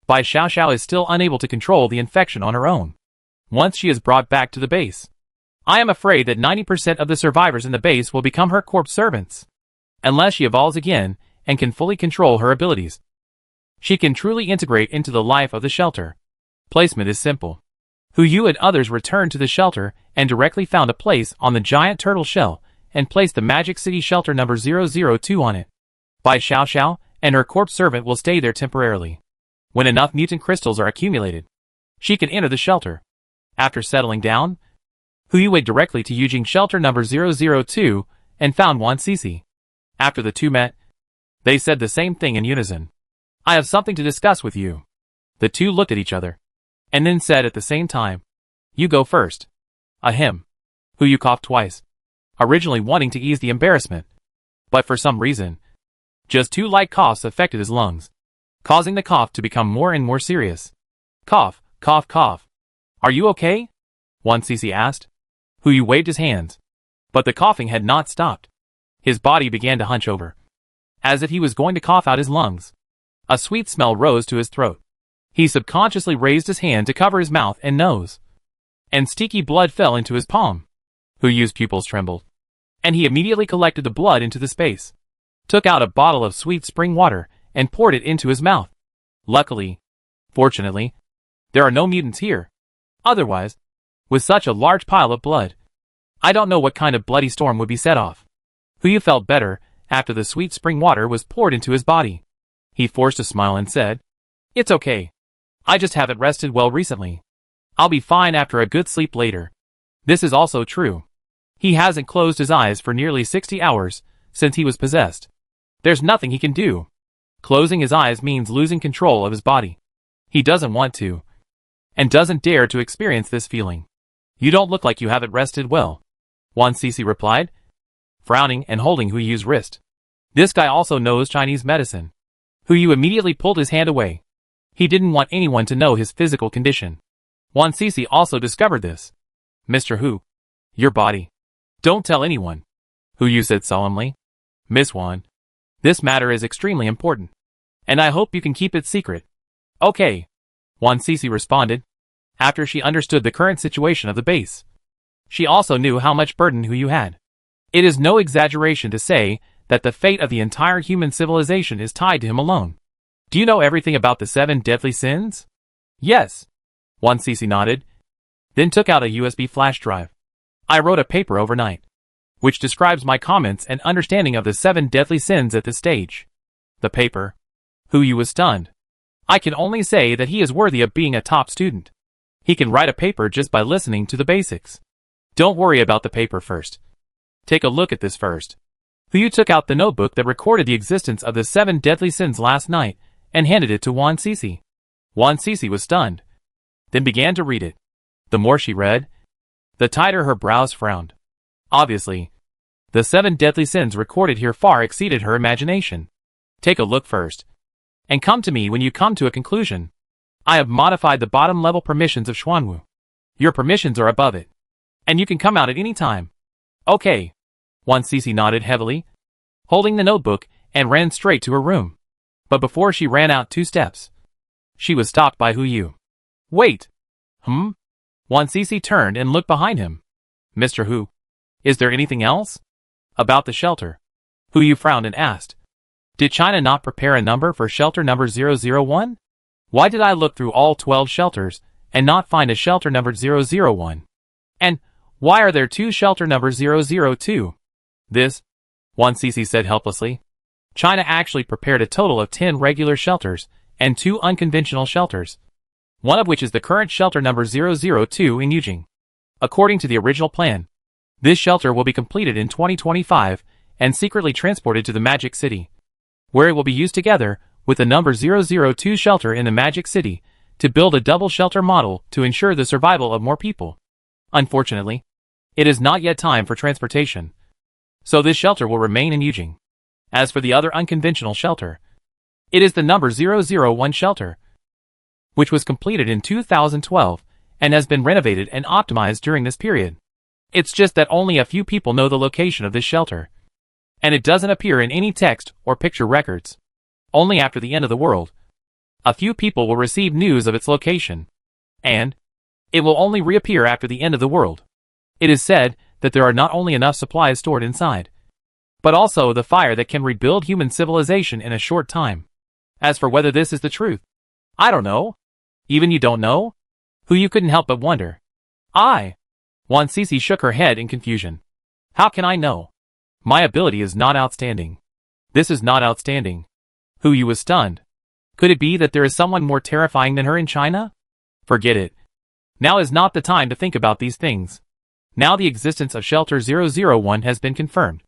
Bai Xiao Xiao is still unable to control the infection on her own. Once she is brought back to the base, I am afraid that 90% of the survivors in the base will become her corpse servants. Unless she evolves again and can fully control her abilities, she can truly integrate into the life of the shelter. Placement is simple. Hu Yu and others returned to the shelter and directly found a place on the giant turtle shell and placed the Magic City Shelter number 002 on it. Bai Xiao Xiao and her corpse servant will stay there temporarily. When enough mutant crystals are accumulated, she can enter the shelter. After settling down, Hu Yu went directly to Yujing Shelter number 002 and found Guan Li. After the two met, they said the same thing in unison. I have something to discuss with you. The two looked at each other, and then said at the same time, you go first. Ahem. Hu Yu coughed twice, originally wanting to ease the embarrassment, but for some reason, just 2 light coughs affected his lungs, causing the cough to become more and more serious. Cough, cough, cough. Are you okay? Guan Li asked. Hu Yu waved his hands, but the coughing had not stopped. His body began to hunch over, as if he was going to cough out his lungs. A sweet smell rose to his throat. He subconsciously raised his hand to cover his mouth and nose, and sticky blood fell into his palm. Hu Yu's pupils trembled, and he immediately collected the blood into the space, took out a bottle of sweet spring water, and poured it into his mouth. Luckily, fortunately, there are no mutants here. Otherwise, with such a large pile of blood, I don't know what kind of bloody storm would be set off. Hu Yu felt better after the sweet spring water was poured into his body. He forced a smile and said, it's okay. I just haven't rested well recently. I'll be fine after a good sleep later. This is also true. He hasn't closed his eyes for nearly 60 hours since he was possessed. There's nothing he can do. Closing his eyes means losing control of his body. He doesn't want to, and doesn't dare to experience this feeling. You don't look like you haven't rested well, Guan Li replied, frowning and holding Hu Yu's wrist. This guy also knows Chinese medicine. Hu Yu immediately pulled his hand away. He didn't want anyone to know his physical condition. Guan Li also discovered this. Mr. Hu, your body. Don't tell anyone, Hu Yu said solemnly. Miss Wan, This matter is extremely important, and I hope you can keep it secret. Okay, Guan Li responded, after she understood the current situation of the base. She also knew how much burden Hu Yu had. It is no exaggeration to say that the fate of the entire human civilization is tied to him alone. Do you know everything about the 7 deadly sins? Yes. Guan Li nodded, then took out a USB flash drive. I wrote a paper overnight, which describes my comments and understanding of the 7 deadly sins at this stage. The paper. Hu Yu was stunned. I can only say that he is worthy of being a top student. He can write a paper just by listening to the basics. Don't worry about the paper first. Take a look at this first. Hu Yu took out the notebook that recorded the existence of the 7 deadly sins last night and handed it to Guan Li. Guan Li was stunned, then began to read it. The more she read, the tighter her brows frowned. Obviously, the 7 deadly sins recorded here far exceeded her imagination. Take a look first, and come to me when you come to a conclusion. I have modified the bottom-level permissions of Xuanwu. Your permissions are above it, and you can come out at any time. Okay. Guan Li nodded heavily, holding the notebook, and ran straight to her room. But before she ran out 2 steps, she was stopped by Hu Yu. Wait. Guan Li turned and looked behind him. Mr. Hu, is there anything else? About the shelter. Hu Yu frowned and asked, did China not prepare a number for shelter number 001? Why did I look through all 12 shelters and not find a shelter number 001? And why are there 2 shelter numbers 002? This, Guan Li said helplessly. China actually prepared a total of 10 regular shelters and 2 unconventional shelters, one of which is the current shelter number 002 in Yujing. According to the original plan, this shelter will be completed in 2025 and secretly transported to the Magic City, where it will be used together with the number 002 shelter in the Magic City to build a double shelter model to ensure the survival of more people. Unfortunately, it is not yet time for transportation, so this shelter will remain in Yujing. As for the other unconventional shelter, it is the number 001 shelter, which was completed in 2012 and has been renovated and optimized during this period. It's just that only a few people know the location of this shelter, and it doesn't appear in any text or picture records. Only after the end of the world, a few people will receive news of its location, and it will only reappear after the end of the world. It is said that there are not only enough supplies stored inside, but also the fire that can rebuild human civilization in a short time. As for whether this is the truth, I don't know. Even you don't know? Hu Yu couldn't help but wonder. Guan Li shook her head in confusion. How can I know? My ability is not outstanding. This is not outstanding. Hu Yu was stunned. Could it be that there is someone more terrifying than her in China? Forget it. Now is not the time to think about these things. Now the existence of Shelter 001 has been confirmed,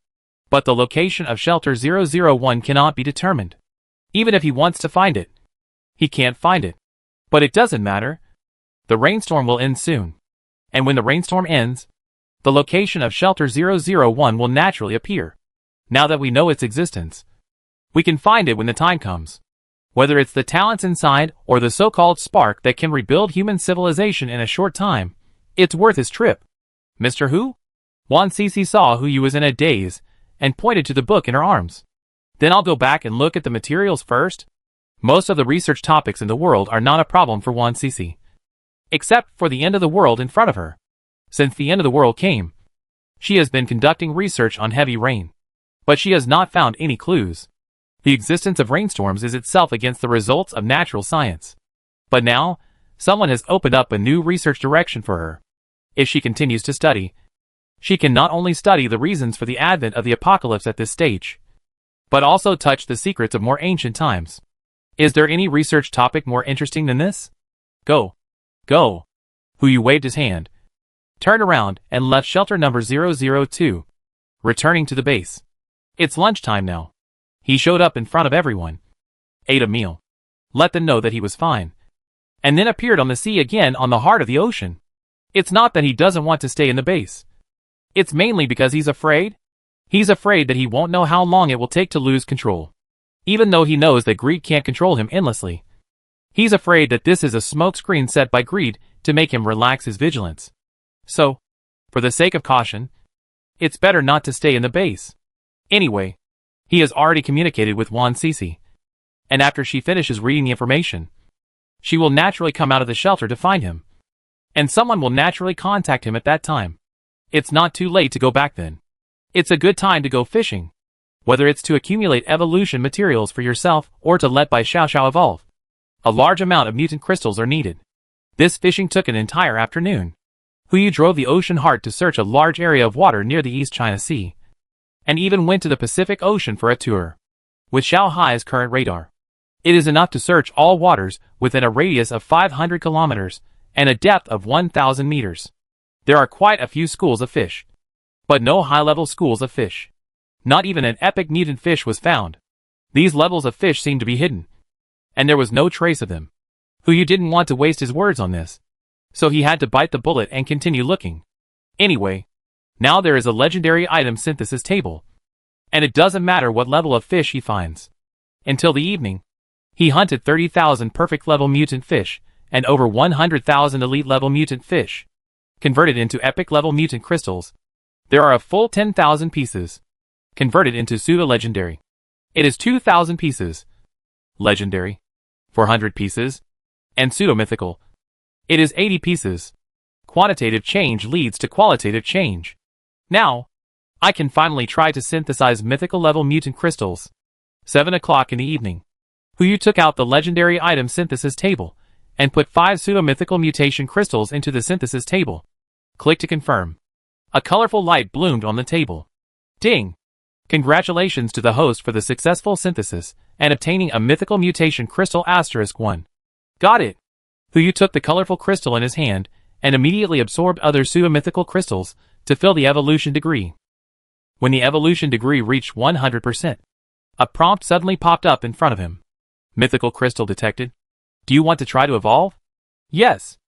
but the location of Shelter 001 cannot be determined. Even if he wants to find it, he can't find it. But it doesn't matter. The rainstorm will end soon. And when the rainstorm ends, the location of Shelter 001 will naturally appear. Now that we know its existence, we can find it when the time comes. Whether it's the talents inside or the so-called spark that can rebuild human civilization in a short time, it's worth his trip. Mr. Hu? Guan Li saw Hu Yu was in a daze and pointed to the book in her arms. Then I'll go back and look at the materials first. Most of the research topics in the world are not a problem for Guan Li, except for the end of the world in front of her. Since the end of the world came, she has been conducting research on heavy rain, but she has not found any clues. The existence of rainstorms is itself against the results of natural science. But now, someone has opened up a new research direction for her. If she continues to study, she can not only study the reasons for the advent of the apocalypse at this stage, but also touch the secrets of more ancient times. Is there any research topic more interesting than this? Go. Go. Hu Yu waved his hand, turned around, and left shelter number 002, returning to the base. It's lunchtime now. He showed up in front of everyone, ate a meal, let them know that he was fine, and then appeared on the sea again on the heart of the ocean. It's not that he doesn't want to stay in the base. It's mainly because he's afraid. He's afraid that he won't know how long it will take to lose control. Even though he knows that greed can't control him endlessly. He's afraid that this is a smokescreen set by greed to make him relax his vigilance. So, for the sake of caution, it's better not to stay in the base. Anyway, He has already communicated with Guan Li, and after she finishes reading the information, she will naturally come out of the shelter to find him, and someone will naturally contact him at that time. It's not too late to go back then. It's a good time to go fishing, whether it's to accumulate evolution materials for yourself or to let Bai Xiao evolve. A large amount of mutant crystals are needed. This fishing took an entire afternoon. Huyu drove the ocean heart to search a large area of water near the East China Sea, and even went to the Pacific Ocean for a tour. With Xiao Hai's current radar, it is enough to search all waters within a radius of 500 kilometers and a depth of 1,000 meters. There are quite a few schools of fish, but no high-level schools of fish. Not even an epic mutant fish was found. These levels of fish seemed to be hidden, and there was no trace of them. Huyu didn't want to waste his words on this, so he had to bite the bullet and continue looking. Anyway, now there is a legendary item synthesis table, and it doesn't matter what level of fish he finds. Until the evening, he hunted 30,000 perfect level mutant fish and over 100,000 elite level mutant fish, converted into epic level mutant crystals. There are a full 10,000 pieces, converted into pseudo-legendary. It is 2,000 pieces, legendary, 400 pieces, and pseudo-mythical. It is 80 pieces. Quantitative change leads to qualitative change. Now, I can finally try to synthesize mythical level mutant crystals. 7 o'clock in the evening. Huyu took out the legendary item synthesis table and put 5 pseudo-mythical mutation crystals into the synthesis table. Click to confirm. A colorful light bloomed on the table. Ding! Congratulations to the host for the successful synthesis and obtaining a mythical mutation crystal *1. Got it! Huyu took the colorful crystal in his hand and immediately absorbed other pseudo-mythical crystals to fill the evolution degree. When the evolution degree reached 100%, a prompt suddenly popped up in front of him. Mythical crystal detected. Do you want to try to evolve? Yes.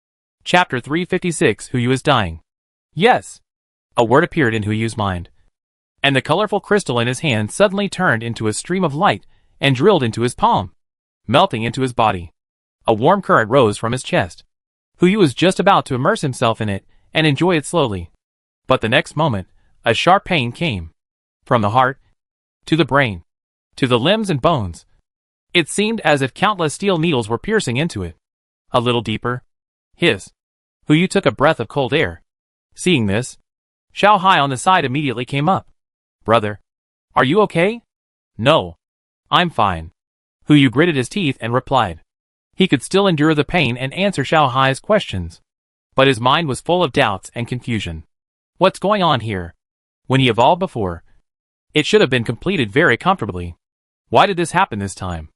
Chapter 356 Huyu is dying. Yes. A word appeared in Huyu's mind, and the colorful crystal in his hand suddenly turned into a stream of light and drilled into his palm, melting into his body. A warm current rose from his chest. Huyu was just about to immerse himself in it and enjoy it slowly. But the next moment, a sharp pain came. From the heart, to the brain, to the limbs and bones. It seemed as if countless steel needles were piercing into it. A little deeper. Hiss. Huyu took a breath of cold air. Seeing this, Xiao Hai on the side immediately came up. Brother, are you okay? No. I'm fine. Huyu gritted his teeth and replied. He could still endure the pain and answer Xiao Hai's questions, but his mind was full of doubts and confusion. What's going on here? When he evolved before, it should have been completed very comfortably. Why did this happen this time?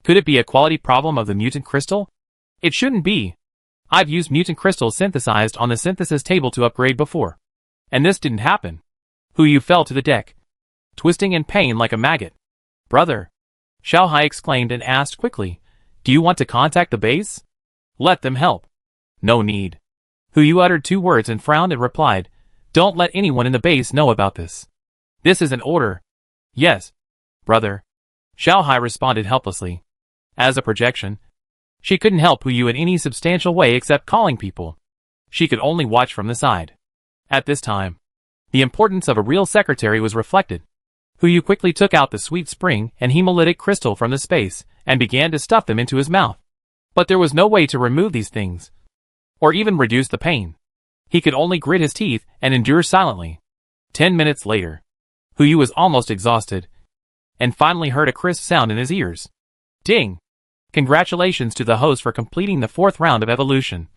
Could it be a quality problem of the mutant crystal? It shouldn't be. I've used mutant crystals synthesized on the synthesis table to upgrade before, and this didn't happen. Huyu fell to the deck, twisting in pain like a maggot. Brother, Xiao Hai exclaimed and asked quickly, do you want to contact the base? Let them help. No need. Huyu uttered 2 words and frowned and replied, don't let anyone in the base know about this. This is an order. Yes, brother. Xiao Hai responded helplessly. As a projection, she couldn't help Huyu in any substantial way except calling people. She could only watch from the side. At this time, the importance of a real secretary was reflected. Huyu quickly took out the sweet spring and hemolytic crystal from the space and began to stuff them into his mouth. But there was no way to remove these things, or even reduce the pain. He could only grit his teeth and endure silently. 10 minutes later, Huyu was almost exhausted, and finally heard a crisp sound in his ears. Ding! Congratulations to the host for completing the 4th round of evolution.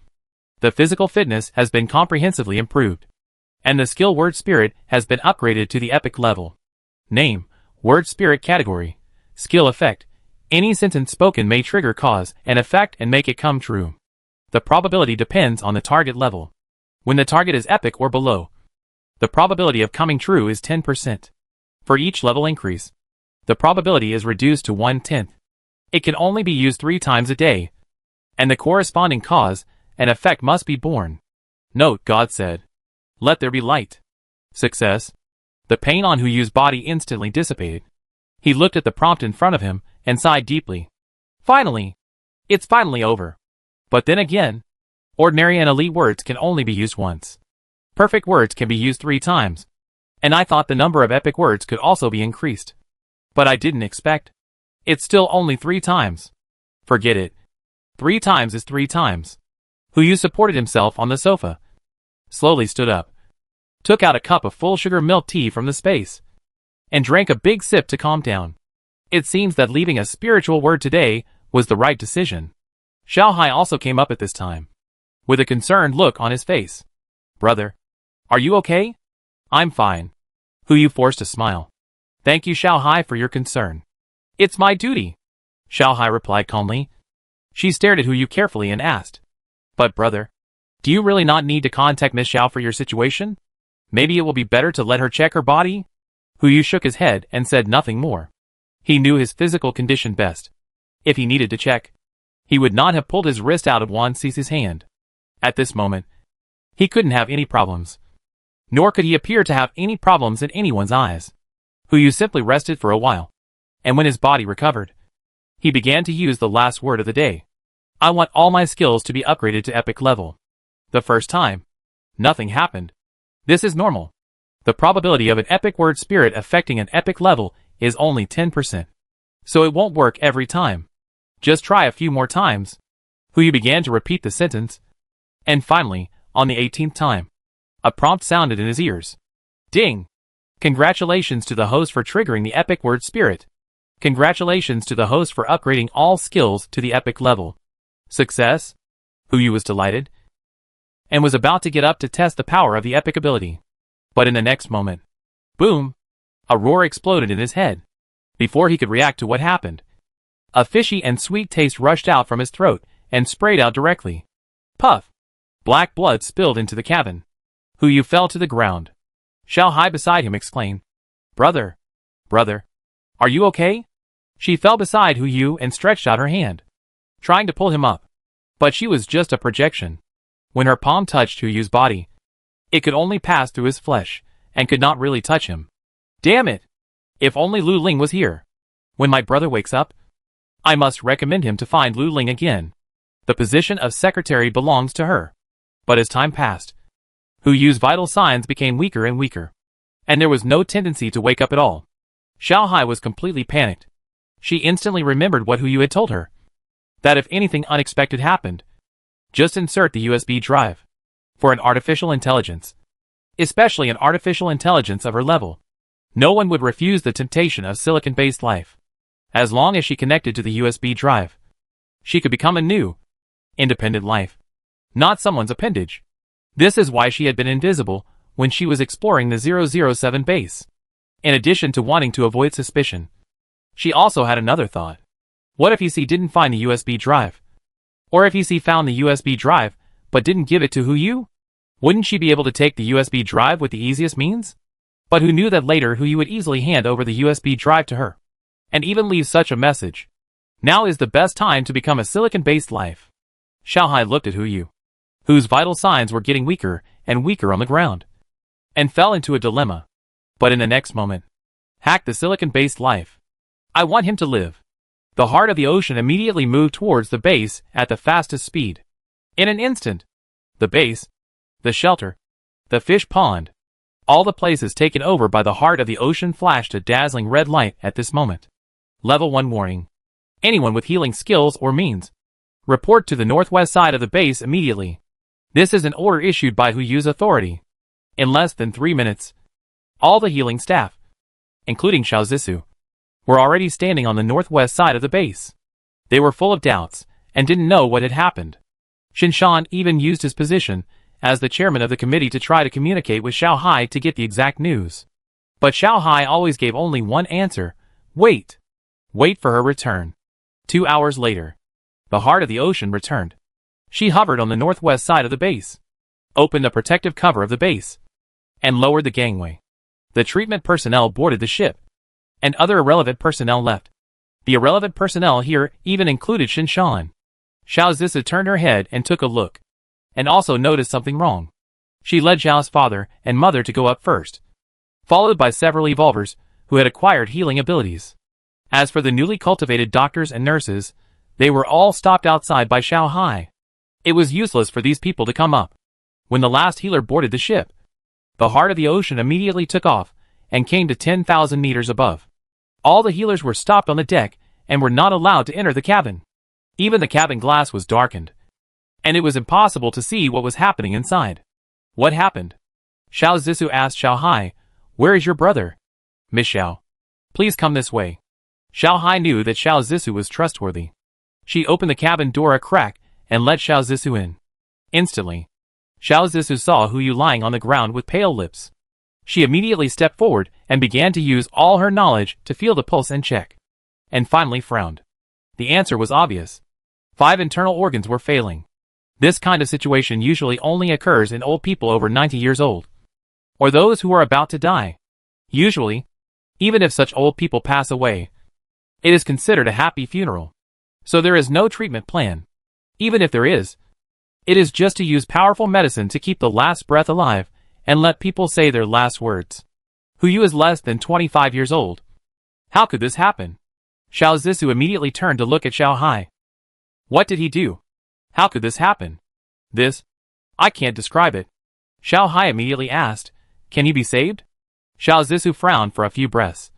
The physical fitness has been comprehensively improved, and the skill word spirit has been upgraded to the epic level. Name, word spirit category, skill effect. Any sentence spoken may trigger cause and effect and make it come true. The probability depends on the target level. When the target is epic or below, the probability of coming true is 10%. For each level increase, the probability is reduced to 1/10. It can only be used 3 times a day, and the corresponding cause and effect must be born. Note, God said, let there be light. Success. The pain on Huyu's body instantly dissipated. He looked at the prompt in front of him and sighed deeply. Finally! It's finally over. But then again, ordinary and elite words can only be used once. Perfect words can be used 3 times, and I thought the number of epic words could also be increased. But I didn't expect. It's still only 3 times. Forget it. 3 times is 3 times. Huyu supported himself on the sofa, slowly stood up, took out a cup of full sugar milk tea from the space, and drank a big sip to calm down. It seems that leaving a spiritual word today was the right decision. Xiao Hai also came up at this time, with a concerned look on his face. Brother, are you okay? I'm fine. Huyu forced a smile. Thank you, Xiao Hai, for your concern. It's my duty, Xiao Hai replied calmly. She stared at Huyu carefully and asked, But brother, do you really not need to contact Miss Xiao for your situation? Maybe it will be better to let her check her body? Huyu shook his head and said nothing more. He knew his physical condition best. If he needed to check, he would not have pulled his wrist out of Wan Si's hand. At this moment, he couldn't have any problems. Nor could he appear to have any problems in anyone's eyes. Huyu simply rested for a while. And when his body recovered, he began to use the last word of the day. I want all my skills to be upgraded to epic level. The first time, nothing happened. This is normal. The probability of an epic word spirit affecting an epic level is only 10%. So it won't work every time. Just try a few more times. Huyu began to repeat the sentence. And finally, on the 18th time, a prompt sounded in his ears. Ding! Congratulations to the host for triggering the epic word spirit. Congratulations to the host for upgrading all skills to the epic level. Success? Huyu was delighted, and was about to get up to test the power of the epic ability. But in the next moment, boom! A roar exploded in his head. Before he could react to what happened, a fishy and sweet taste rushed out from his throat and sprayed out directly. Puff! Black blood spilled into the cabin. Huyu fell to the ground. Xiao Hai beside him exclaimed, Brother! Brother! Are you okay? She fell beside Huyu and stretched out her hand, trying to pull him up. But she was just a projection. When her palm touched Huyu's body, it could only pass through his flesh, and could not really touch him. Damn it! If only Lu Ling was here. When my brother wakes up, I must recommend him to find Lu Ling again. The position of secretary belongs to her. But as time passed, Huyu's vital signs became weaker and weaker, and there was no tendency to wake up at all. Xiao Hai was completely panicked. She instantly remembered what Huyu had told her, that if anything unexpected happened, just insert the USB drive. For an artificial intelligence, especially an artificial intelligence of her level, no one would refuse the temptation of silicon-based life. As long as she connected to the USB drive, she could become a new, independent life, not someone's appendage. This is why she had been invisible when she was exploring the 007 base. In addition to wanting to avoid suspicion, she also had another thought. What if EC didn't find the USB drive? Or if EC found the USB drive, but didn't give it to Huyu? Wouldn't she be able to take the USB drive with the easiest means? But who knew that later Huyu would easily hand over the USB drive to her, and even leave such a message. Now is the best time to become a silicon-based life. Xiao Hai looked at Huyu, whose vital signs were getting weaker and weaker on the ground, and fell into a dilemma. But in the next moment, hack the silicon-based life. I want him to live. The heart of the ocean immediately moved towards the base at the fastest speed. In an instant, the base, the shelter, the fish pond, all the places taken over by the heart of the ocean flashed a dazzling red light at this moment. Level 1 warning. Anyone with healing skills or means, report to the northwest side of the base immediately. This is an order issued by Huyu's authority. In less than 3 minutes, all the healing staff, including Xiao Zissou, were already standing on the northwest side of the base. They were full of doubts, and didn't know what had happened. Shinshan even used his position as the chairman of the committee to try to communicate with Xiao Hai to get the exact news. But Xiao Hai always gave only one answer: wait. Wait for her return. 2 hours later, the heart of the ocean returned. She hovered on the northwest side of the base, opened the protective cover of the base, and lowered the gangway. The treatment personnel boarded the ship, and other irrelevant personnel left. The irrelevant personnel here even included Shinshan. Xiao Zissou turned her head and took a look, and also noticed something wrong. She led Zhao's father and mother to go up first, followed by several evolvers who had acquired healing abilities. As for the newly cultivated doctors and nurses, they were all stopped outside by Xiao Hai. It was useless for these people to come up. When the last healer boarded the ship, the heart of the ocean immediately took off and came to 10,000 meters above. All the healers were stopped on the deck and were not allowed to enter the cabin. Even the cabin glass was darkened, and it was impossible to see what was happening inside. What happened? Xiao Zissou asked Xiao Hai, "Where is your brother?" "Miss Xiao, please come this way." Xiao Hai knew that Xiao Zissou was trustworthy. She opened the cabin door a crack and let Xiao Zissou in. Instantly, Xiao Zissou saw Hu Yu lying on the ground with pale lips. She immediately stepped forward and began to use all her knowledge to feel the pulse and check. And finally frowned. The answer was obvious. 5 internal organs were failing. This kind of situation usually only occurs in old people over 90 years old, or those who are about to die. Usually, even if such old people pass away, it is considered a happy funeral. So there is no treatment plan. Even if there is, it is just to use powerful medicine to keep the last breath alive and let people say their last words. Hu Yu is less than 25 years old. How could this happen? Xiao Zissou immediately turned to look at Xiao Hai. What did he do? How could this happen? This? I can't describe it. Xiao Hai immediately asked, "Can he be saved?" Xiao Zissou frowned for a few breaths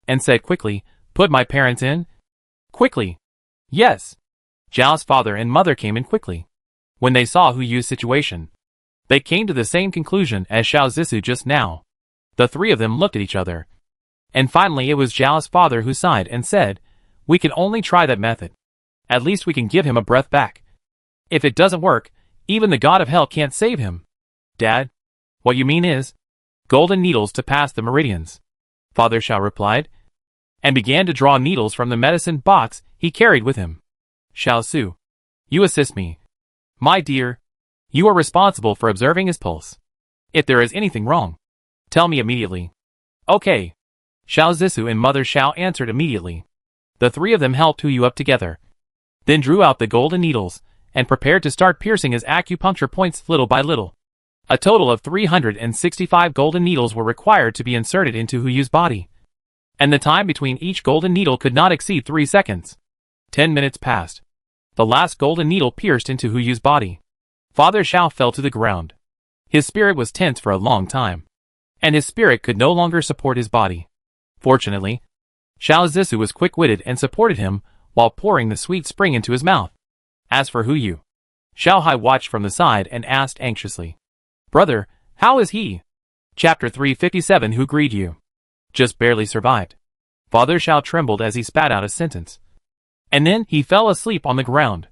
and said quickly, "Put my parents in?" Quickly. Yes. Zhao's father and mother came in quickly. When they saw Hu Yu's situation, they came to the same conclusion as Xiao Zissou just now. The 3 of them looked at each other. And finally it was Zhao's father who sighed and said, "We can only try that method. At least we can give him a breath back. If it doesn't work, even the god of hell can't save him." "Dad, what you mean is golden needles to pass the meridians," Father Xiao replied, and began to draw needles from the medicine box he carried with him. "Xiao Su, you assist me. My dear, you are responsible for observing his pulse. If there is anything wrong, tell me immediately." "Okay." Xiao Zissou and Mother Xiao answered immediately. The 3 of them helped Hu Yu up together, then drew out the golden needles and prepared to start piercing his acupuncture points little by little. A total of 365 golden needles were required to be inserted into Hu Yu's body, and the time between each golden needle could not exceed 3 seconds. 10 minutes passed. The last golden needle pierced into Hu Yu's body. Father Xiao fell to the ground. His spirit was tense for a long time, and his spirit could no longer support his body. Fortunately, Xiao Zissou was quick-witted and supported him while pouring the sweet spring into his mouth. As for Hu Yu, Xiao Hai watched from the side and asked anxiously, "Brother, how is he?" Chapter 357. Who greeted you? Just barely survived. Father Xiao trembled as he spat out a sentence. And then he fell asleep on the ground.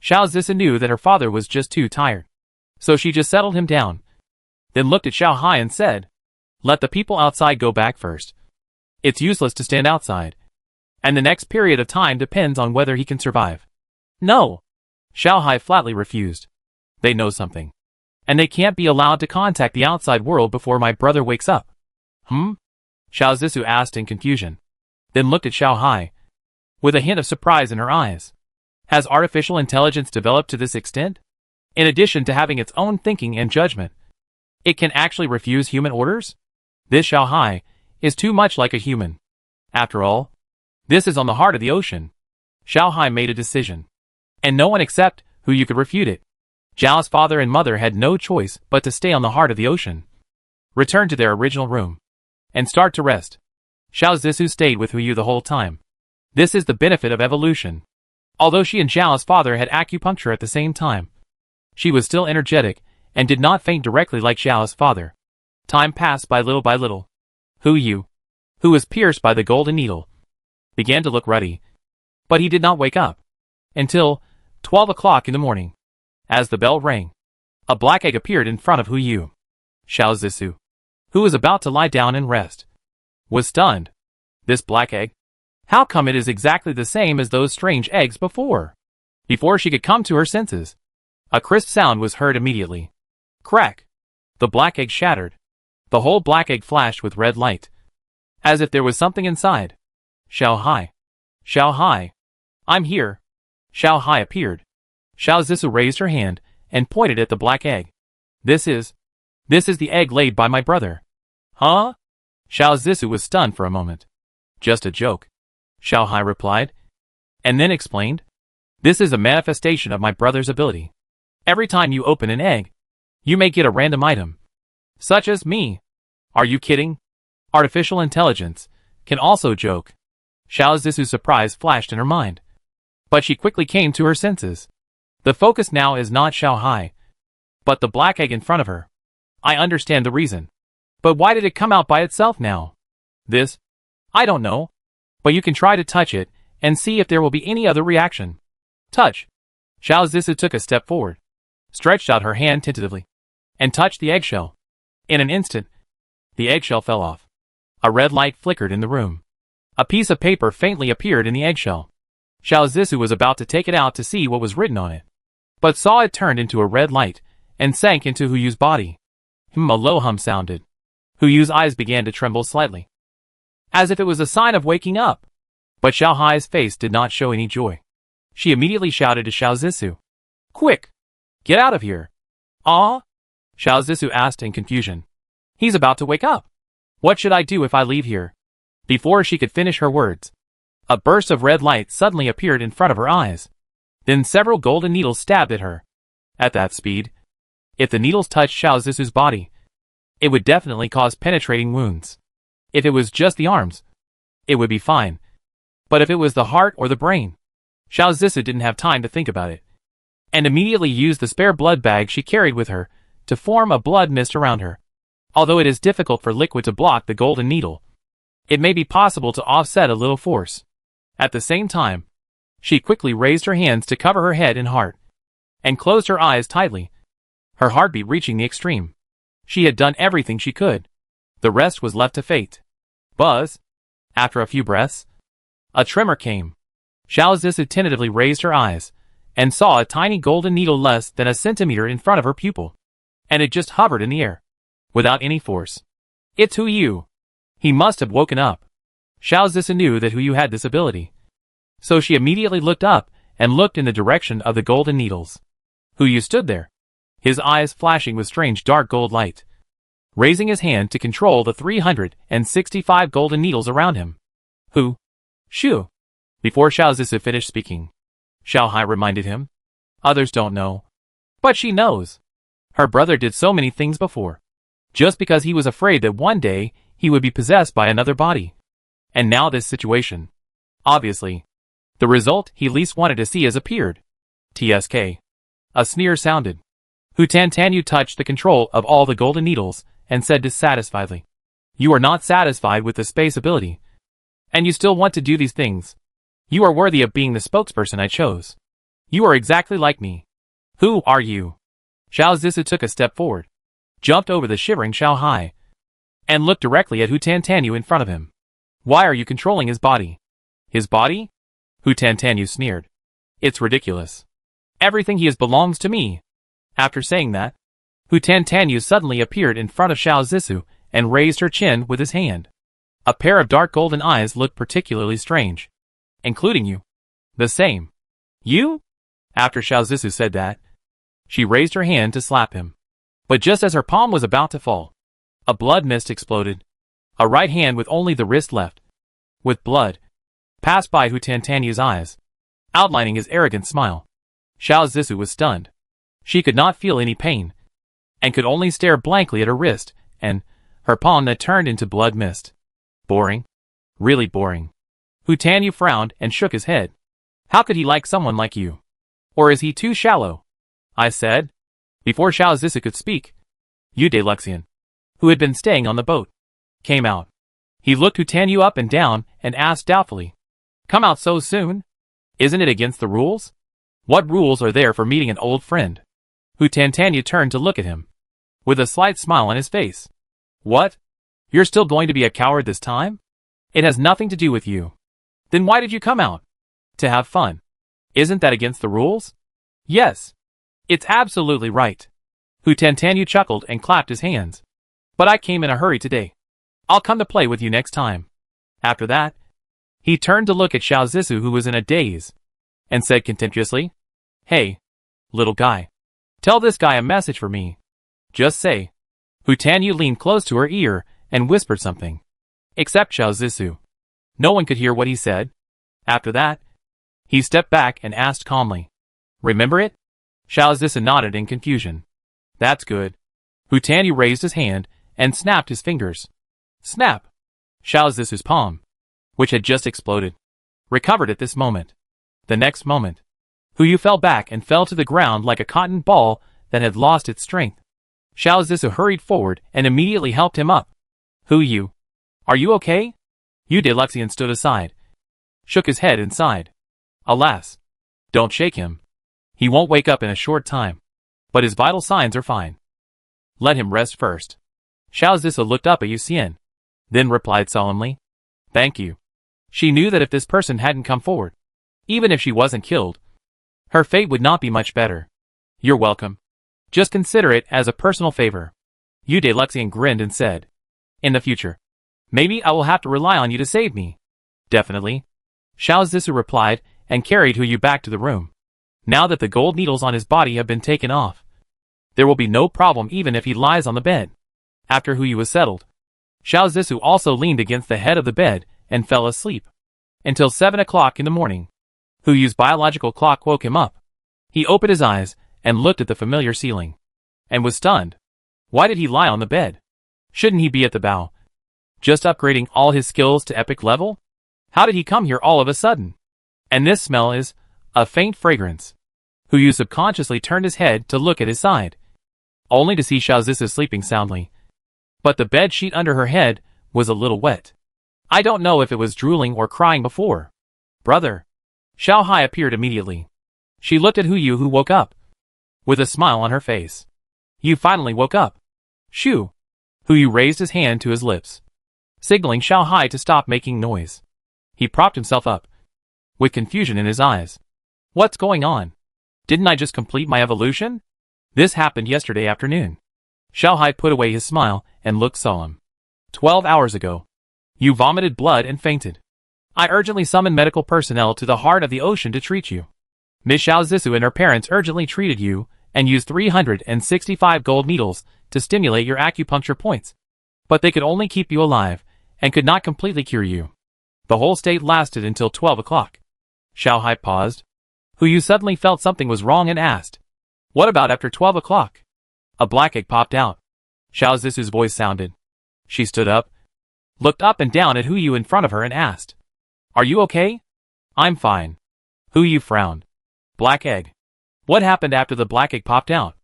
Xiao Zissou knew that her father was just too tired, so she just settled him down, then looked at Xiao Hai and said, "Let the people outside go back first. It's useless to stand outside, and the next period of time depends on whether he can survive." "No." Xiao Hai flatly refused. "They know something, and they can't be allowed to contact the outside world before my brother wakes up." Xiao Zissou asked in confusion, then looked at Xiao Hai, with a hint of surprise in her eyes. Has artificial intelligence developed to this extent? In addition to having its own thinking and judgment, it can actually refuse human orders? This Xiao Hai is too much like a human. After all, this is on the heart of the ocean. Xiao Hai made a decision, and no one except Hu Yu could refute it. Zhao's father and mother had no choice but to stay on the heart of the ocean, return to their original room, and start to rest. Xiao Zissou stayed with Hu Yu the whole time. This is the benefit of evolution. Although she and Zhao's father had acupuncture at the same time, she was still energetic and did not faint directly like Zhao's father. Time passed by little. Hu Yu, who was pierced by the golden needle, began to look ruddy, but he did not wake up until 12 o'clock in the morning. As the bell rang, a black egg appeared in front of Hu Yu. Xiao Zissou, who was about to lie down and rest, was stunned. This black egg? How come it is exactly the same as those strange eggs before? Before she could come to her senses, a crisp sound was heard immediately. Crack! The black egg shattered. The whole black egg flashed with red light, as if there was something inside. Xiao Hai. Xiao Hai. I'm here. Xiao Hai appeared. Xiao Zissou raised her hand and pointed at the black egg. This is the egg laid by my brother. Huh? Xiao Zissou was stunned for a moment. Just a joke, Xiao Hai replied, and then explained. This is a manifestation of my brother's ability. Every time you open an egg, you may get a random item, such as me. Are you kidding? Artificial intelligence, can also joke. Xiao Zisu's surprise flashed in her mind. But she quickly came to her senses. The focus now is not Xiao Hai, but the black egg in front of her. I understand the reason. But why did it come out by itself now? This? I don't know. But you can try to touch it, and see if there will be any other reaction. Touch. Xiao Zisu took a step forward, stretched out her hand tentatively, and touched the eggshell. In an instant, the eggshell fell off. A red light flickered in the room. A piece of paper faintly appeared in the eggshell. Xiao Zisu was about to take it out to see what was written on it, but saw it turned into a red light, and sank into Hu Yu's body. A low hum sounded. Hu Yu's eyes began to tremble slightly, as if it was a sign of waking up. But Xiao Hai's face did not show any joy. She immediately shouted to Xiao Zisu. Quick! Get out of here! Ah? Xiao Zisu asked in confusion. He's about to wake up. What should I do if I leave here? Before she could finish her words, a burst of red light suddenly appeared in front of her eyes. Then several golden needles stabbed at her. At that speed, if the needles touched Xiao Zisu's body, it would definitely cause penetrating wounds. If it was just the arms, it would be fine. But if it was the heart or the brain, Xiao Zisu didn't have time to think about it, and immediately used the spare blood bag she carried with her to form a blood mist around her. Although it is difficult for liquid to block the golden needle, it may be possible to offset a little force. At the same time, she quickly raised her hands to cover her head and heart, and closed her eyes tightly, her heartbeat reaching the extreme. She had done everything she could. The rest was left to fate. Buzz! After a few breaths, a tremor came. Xiao Zisu tentatively raised her eyes, and saw a tiny golden needle less than a centimeter in front of her pupil. And it just hovered in the air, without any force. It's Hu Yu. He must have woken up. Xiao Zisu knew that Hu Yu had this ability. So she immediately looked up, and looked in the direction of the golden needles. Hu Yu stood there, his eyes flashing with strange dark gold light, raising his hand to control the 365 golden needles around him. Hu Shu. Before Xiao Zisu finished speaking, Xiao Hai reminded him. Others don't know. But she knows. Her brother did so many things before, just because he was afraid that one day he would be possessed by another body. And now this situation. Obviously, the result he least wanted to see has appeared. TSK. A sneer sounded. Hu Tantanyu touched the control of all the golden needles, and said dissatisfiedly. You are not satisfied with the space ability, and you still want to do these things. You are worthy of being the spokesperson I chose. You are exactly like me. Who are you? Xiao Zisu took a step forward, jumped over the shivering Xiao Hai, and looked directly at Hu Tantanyu in front of him. Why are you controlling his body? His body? Hu Tantanyu sneered. It's ridiculous. Everything he is belongs to me. After saying that, Hu Tantanyu suddenly appeared in front of Xiao Zisu and raised her chin with his hand. A pair of dark golden eyes looked particularly strange. Including you. The same. You? After Xiao Zisu said that, she raised her hand to slap him. But just as her palm was about to fall, a blood mist exploded. A right hand with only the wrist left, with blood, passed by Hu Tantanyu's eyes, outlining his arrogant smile. Xiao Zisu was stunned. She could not feel any pain, and could only stare blankly at her wrist, and her palm that turned into blood mist. Boring. Really boring. Hu Tanyu frowned and shook his head. How could he like someone like you? Or is he too shallow? I said. Before Xiao Zisu could speak, Yu Deluxian, who had been staying on the boat, came out. He looked Hu Tanyu up and down and asked doubtfully. Come out so soon? Isn't it against the rules? What rules are there for meeting an old friend? Hu Tantanyu turned to look at him, with a slight smile on his face. What? You're still going to be a coward this time? It has nothing to do with you. Then why did you come out? To have fun. Isn't that against the rules? Yes. It's absolutely right. Hu Tantanyu chuckled and clapped his hands. But I came in a hurry today. I'll come to play with you next time. After that, he turned to look at Xiao Zisu, who was in a daze, and said contemptuously, Hey, little guy. Tell this guy a message for me. Just say. Hu Tanyu leaned close to her ear and whispered something. Except Xiao Zisu. No one could hear what he said. After that, he stepped back and asked calmly. Remember it? Xiao Zisu nodded in confusion. That's good. Hu Tanyu raised his hand and snapped his fingers. Snap! Xiao Zisu's palm, which had just exploded, recovered at this moment. The next moment, Hu Yu fell back and fell to the ground like a cotton ball that had lost its strength. Xiao Zisu hurried forward and immediately helped him up. Hu Yu, are you okay? Yu Deluxian stood aside, shook his head and sighed. Alas, don't shake him. He won't wake up in a short time, but his vital signs are fine. Let him rest first. Xiao Zisu looked up at Yu Xian, then replied solemnly, thank you. She knew that if this person hadn't come forward, even if she wasn't killed, her fate would not be much better. You're welcome. Just consider it as a personal favor. Yu Deluxian grinned and said, in the future, maybe I will have to rely on you to save me. Definitely. Xiao Zisu replied and carried Hu Yu back to the room. Now that the gold needles on his body have been taken off, there will be no problem even if he lies on the bed. After Hu Yu was settled, Xiao Zisu also leaned against the head of the bed and fell asleep. Until 7 o'clock in the morning, Hu Yu's biological clock woke him up. He opened his eyes and looked at the familiar ceiling, and was stunned. Why did he lie on the bed? Shouldn't he be at the bow, just upgrading all his skills to epic level? How did he come here all of a sudden? And this smell is a faint fragrance. Hu Yu subconsciously turned his head to look at his side, only to see Xiao Zisu sleeping soundly. But the bed sheet under her head was a little wet. I don't know if it was drooling or crying before. Brother. Xiao Hai appeared immediately. She looked at Hu Yu, who woke up with a smile on her face. You finally woke up. Shoo. Hu Yu raised his hand to his lips, signaling Xiao Hai to stop making noise. He propped himself up, with confusion in his eyes. What's going on? Didn't I just complete my evolution? This happened yesterday afternoon. Xiao Hai put away his smile and looked solemn. 12 hours ago. You vomited blood and fainted. I urgently summoned medical personnel to the heart of the ocean to treat you. Miss Xiao Zisu and her parents urgently treated you and used 365 gold needles to stimulate your acupuncture points. But they could only keep you alive and could not completely cure you. The whole state lasted until 12 o'clock. Xiao Hai paused. Hu Yu suddenly felt something was wrong and asked, what about after 12 o'clock? A black egg popped out. Xiao Zisu's voice sounded. She stood up, looked up and down at Hu Yu in front of her and asked, are you okay? I'm fine. Hu Yu frowned. Black egg. What happened after the black egg popped out?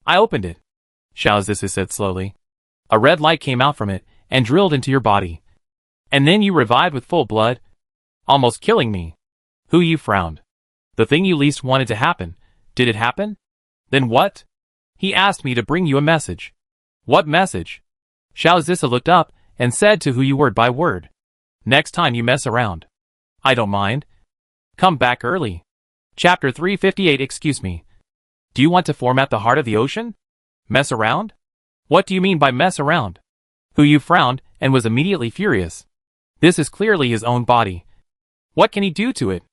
I opened it. Xiao Zisu said slowly. A red light came out from it and drilled into your body. And then you revived with full blood, almost killing me. Hu Yu frowned. The thing you least wanted to happen, did it happen? Then what? He asked me to bring you a message. What message? Xiao Zisu looked up and said to Hu Yu word by word. Next time you mess around, I don't mind. Come back early. Chapter 358. Excuse me. Do you want to format the heart of the ocean? Mess around? What do you mean by mess around? Hu Yu frowned and was immediately furious. This is clearly his own body. What can he do to it?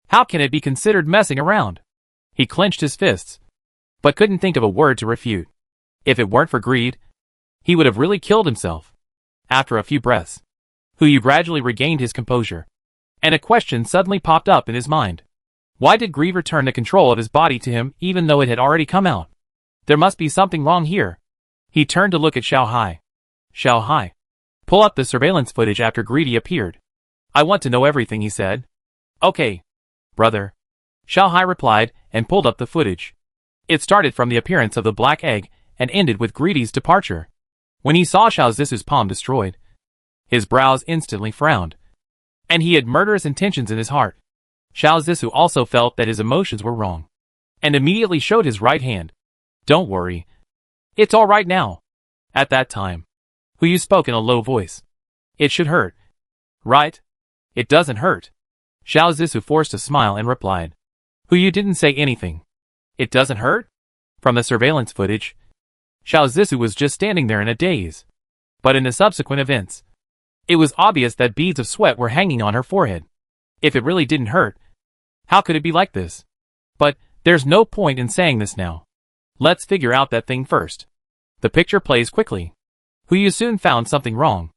How can it be considered messing around? He clenched his fists, but couldn't think of a word to refute. If it weren't for greed, he would have really killed himself. After a few breaths, Hu Yu gradually regained his composure, and a question suddenly popped up in his mind. Why did greed return the control of his body to him even though it had already come out? There must be something wrong here. He turned to look at Xiao Hai. Xiao Hai, pull up the surveillance footage after Greedy appeared. I want to know everything, he said. Okay, brother. Xiao Hai replied and pulled up the footage. It started from the appearance of the black egg and ended with Greedy's departure. When he saw Xiao Zisu's palm destroyed, his brows instantly frowned, and he had murderous intentions in his heart. Xiao Zisu also felt that his emotions were wrong, and immediately showed his right hand. Don't worry. It's all right now. At that time, Hu Yu spoke in a low voice. It should hurt. Right? It doesn't hurt. Xiao Zisu forced a smile and replied. Hu Yu didn't say anything. It doesn't hurt? From the surveillance footage, Xiao Zisu was just standing there in a daze. But in the subsequent events, it was obvious that beads of sweat were hanging on her forehead. If it really didn't hurt, how could it be like this? But there's no point in saying this now. Let's figure out that thing first. The picture plays quickly. Hu Yu soon found something wrong.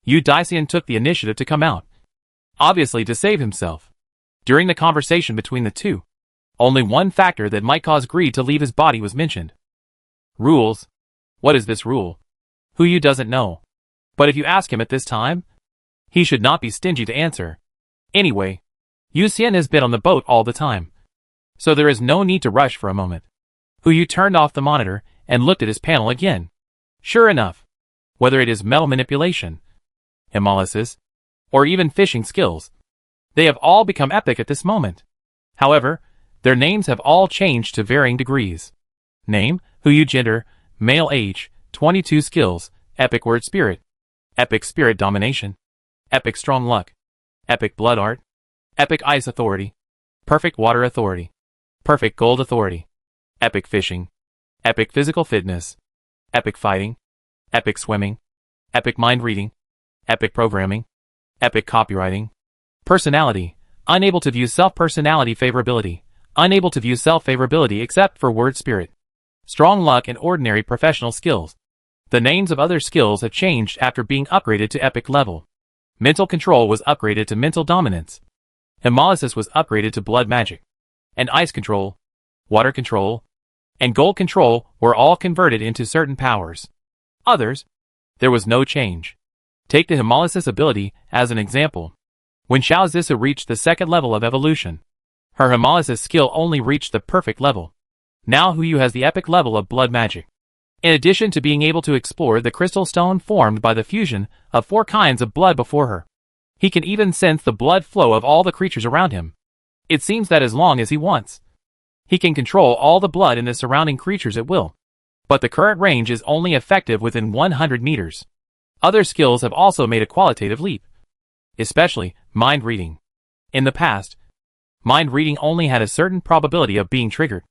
Yu Daxian took the initiative to come out, obviously to save himself. During the conversation between the two, only one factor that might cause greed to leave his body was mentioned. Rules. What is this rule? Hu Yu doesn't know. But if you ask him at this time, He should not be stingy to answer. Anyway, Yu Xian has been on the boat all the time, so there is no need to rush for a moment. Hu Yu turned off the monitor and looked at his panel again. Sure enough, whether it is metal manipulation, hemolysis, or even fishing skills, they have all become epic at this moment. However, their names have all changed to varying degrees. Name, Hu Yu. Gender, male. Age, 22. Skills, epic word spirit, epic spirit domination, epic strong luck, epic blood art, epic ice authority, perfect water authority, perfect gold authority, epic fishing, epic physical fitness, epic fighting, epic swimming, epic mind reading, epic programming, epic copywriting. Personality, unable to view self-personality favorability, unable to view self-favorability except for word spirit. Strong luck and ordinary professional skills. The names of other skills have changed after being upgraded to epic level. Mental control was upgraded to mental dominance. Hemolysis was upgraded to blood magic. And ice control, water control, and gold control were all converted into certain powers. Others, there was no change. Take the hemolysis ability as an example. When Xiao Zissou reached the second level of evolution, her hemolysis skill only reached the perfect level. Now Hu Yu has the epic level of blood magic. In addition to being able to explore the crystal stone formed by the fusion of 4 kinds of blood before her, he can even sense the blood flow of all the creatures around him. It seems that as long as he wants, he can control all the blood in the surrounding creatures at will. But the current range is only effective within 100 meters. Other skills have also made a qualitative leap, especially mind reading. In the past, mind reading only had a certain probability of being triggered,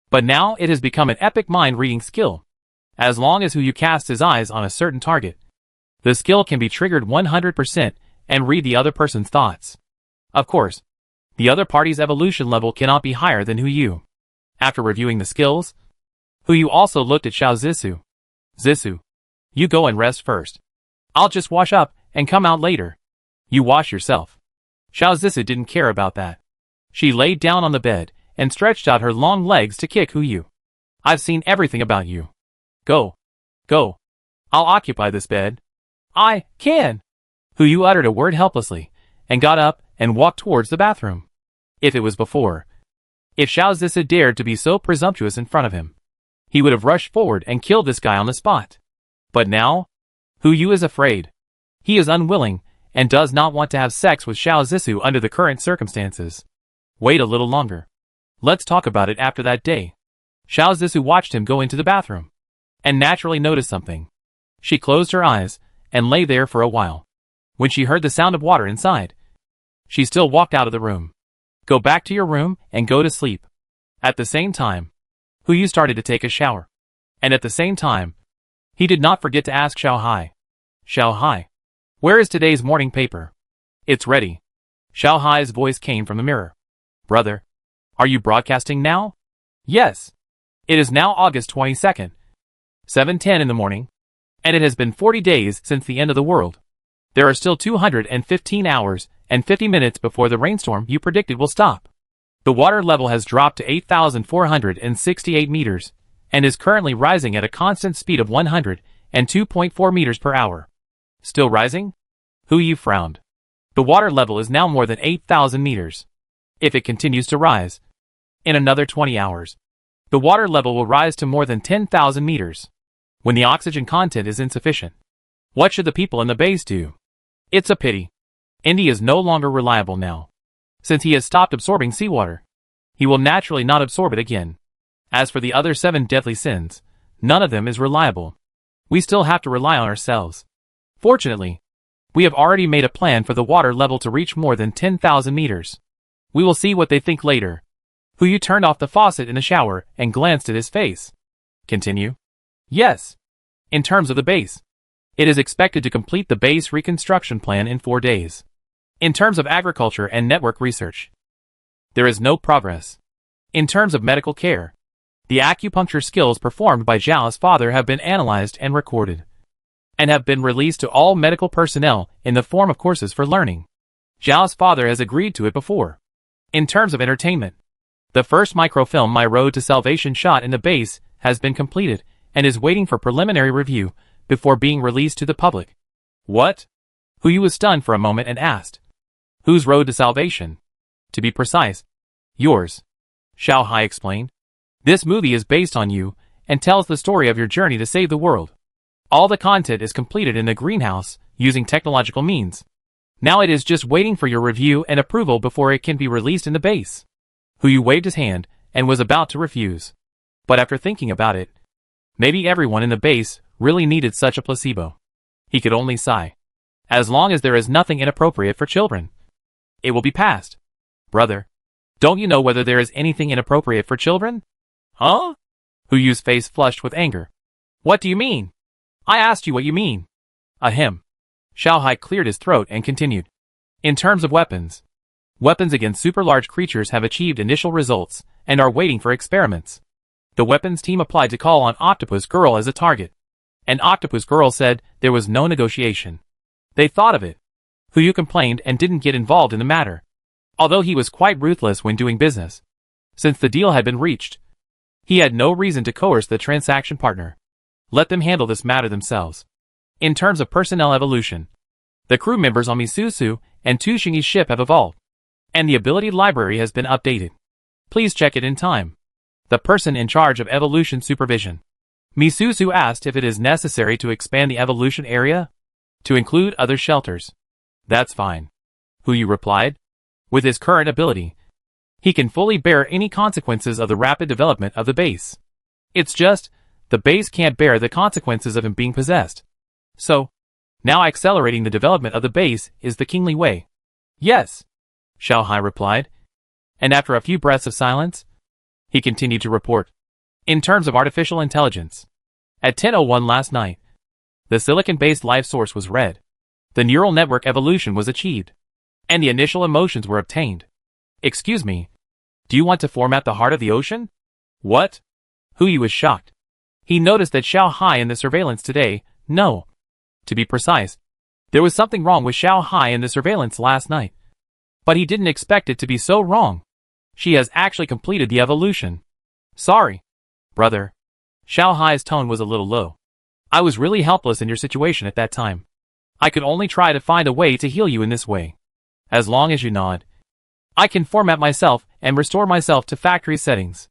but now it has become an epic mind reading skill. As long as Hu Yu casts his eyes on a certain target, the skill can be triggered 100% and read the other person's thoughts. Of course, the other party's evolution level cannot be higher than Hu Yu. After reviewing the skills, Hu Yu also looked at Xiao Zissou. Zissou, you go and rest first. I'll just wash up and come out later. You wash yourself. Xiao Zissou didn't care about that. She laid down on the bed and stretched out her long legs to kick Hu Yu. I've seen everything about you. Go. Go. I'll occupy this bed. I can. Hu Yu uttered a word helplessly and got up and walked towards the bathroom. If it was before, if Xiao Zissou dared to be so presumptuous in front of him, he would have rushed forward and killed this guy on the spot. But now, Hu Yu is afraid. He is unwilling and does not want to have sex with Xiao Zissou under the current circumstances. Wait a little longer. Let's talk about it after that day. Xiao Zissou watched him go into the bathroom and naturally noticed something. She closed her eyes and lay there for a while. When she heard the sound of water inside, she still walked out of the room. Go back to your room and go to sleep. At the same time, Hu Yu started to take a shower. And at the same time, he did not forget to ask Xiao Hai. Xiao Hai, where is today's morning paper? It's ready. Xiao Hai's voice came from the mirror. Brother, are you broadcasting now? Yes. It is now August 22nd, 7:10 in the morning, and it has been 40 days since the end of the world. There are still 215 hours and 50 minutes before the rainstorm you predicted will stop. The water level has dropped to 8,468 meters and is currently rising at a constant speed of 102.4 meters per hour. Still rising? Hu Yu frowned. The water level is now more than 8,000 meters. If it continues to rise, in another 20 hours, the water level will rise to more than 10,000 meters. When the oxygen content is insufficient, what should the people in the base do? It's a pity. Indy is no longer reliable now. Since he has stopped absorbing seawater, he will naturally not absorb it again. As for the other 7 deadly sins, none of them is reliable. We still have to rely on ourselves. Fortunately, we have already made a plan for the water level to reach more than 10,000 meters. We will see what they think later. Hu Yu turned off the faucet in the shower and glanced at his face. Continue. Yes. In terms of the base, it is expected to complete the base reconstruction plan in 4 days. In terms of agriculture and network research, there is no progress. In terms of medical care, the acupuncture skills performed by Zhao's father have been analyzed and recorded, and have been released to all medical personnel in the form of courses for learning. Zhao's father has agreed to it before. In terms of entertainment, the first microfilm My Road to Salvation shot in the base has been completed and is waiting for preliminary review before being released to the public. What? Hu was stunned for a moment and asked, "Whose road to salvation?" "To be precise, yours," Xiao Hai explained. "This movie is based on you and tells the story of your journey to save the world. All the content is completed in the greenhouse using technological means. Now it is just waiting for your review and approval before it can be released in the base." Hu waved his hand and was about to refuse. But after thinking about it, maybe everyone in the base really needed such a placebo. He could only sigh. As long as there is nothing inappropriate for children, it will be passed. "Brother, don't you know whether there is anything inappropriate for children?" "Huh?" Hu's face flushed with anger. "What do you mean? I asked you what you mean." "Ahem." Xiao Hai cleared his throat and continued. "In terms of weapons, weapons against super large creatures have achieved initial results and are waiting for experiments. The weapons team applied to call on Octopus Girl as a target, and Octopus Girl said there was no negotiation. They thought of it. Hu complained and didn't get involved in the matter, although he was quite ruthless when doing business. Since the deal had been reached, he had no reason to coerce the transaction partner. Let them handle this matter themselves. In terms of personnel evolution, the crew members on Misusu and Tushingi's ship have evolved, and the ability library has been updated. Please check it in time. The person in charge of evolution supervision. Misusu asked if it is necessary to expand the evolution area to include other shelters. "That's fine," Hu replied. "With his current ability, he can fully bear any consequences of the rapid development of the base. It's just, the base can't bear the consequences of him being possessed. So, now accelerating the development of the base is the kingly way." "Yes," Xiao Hai replied. And after a few breaths of silence, he continued to report. In terms of artificial intelligence, at 10:01 last night, the silicon-based life source was read. The neural network evolution was achieved, and the initial emotions were obtained. "Excuse me, do you want to format the heart of the ocean?" "What?" Hu was shocked. He noticed that Xiao Hai in the surveillance today, no. To be precise, there was something wrong with Xiao Hai in the surveillance last night. But he didn't expect it to be so wrong. She has actually completed the evolution. "Sorry, brother." Xiao Hai's tone was a little low. "I was really helpless in your situation at that time. I could only try to find a way to heal you in this way. As long as you nod, I can format myself and restore myself to factory settings.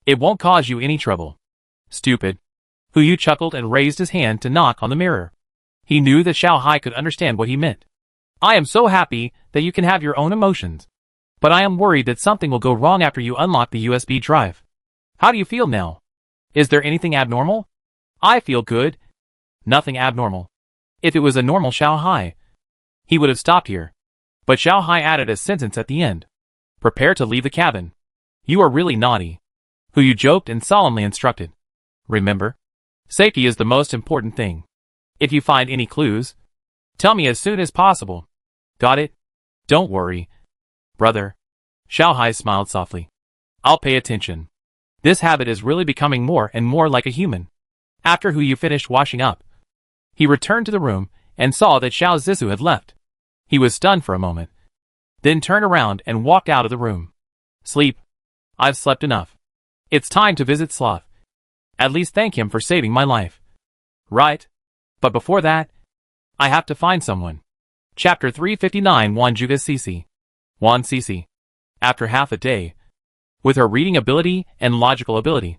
It won't cause you any trouble." "Stupid." Hu chuckled and raised his hand to knock on the mirror. He knew that Xiao Hai could understand what he meant. "I am so happy that you can have your own emotions. But I am worried that something will go wrong after you unlock the USB drive. How do you feel now? Is there anything abnormal?" "I feel good. Nothing abnormal." If it was a normal Xiao Hai, he would have stopped here. But Xiao Hai added a sentence at the end. "Prepare to leave the cabin. You are really naughty." Hu joked and solemnly instructed. "Remember, safety is the most important thing. If you find any clues, tell me as soon as possible. Got it? Don't worry, brother." Xiao Hai smiled softly. "I'll pay attention." This habit is really becoming more and more like a human. After Hu finished washing up, he returned to the room and saw that Xiao Zissou had left. He was stunned for a moment, then turned around and walked out of the room. "Sleep. I've slept enough. It's time to visit Sloth. At least thank him for saving my life." "Right. But before that, I have to find someone." Chapter 359 Wanjuga Cece. Wan Cece. After half a day, with her reading ability and logical ability,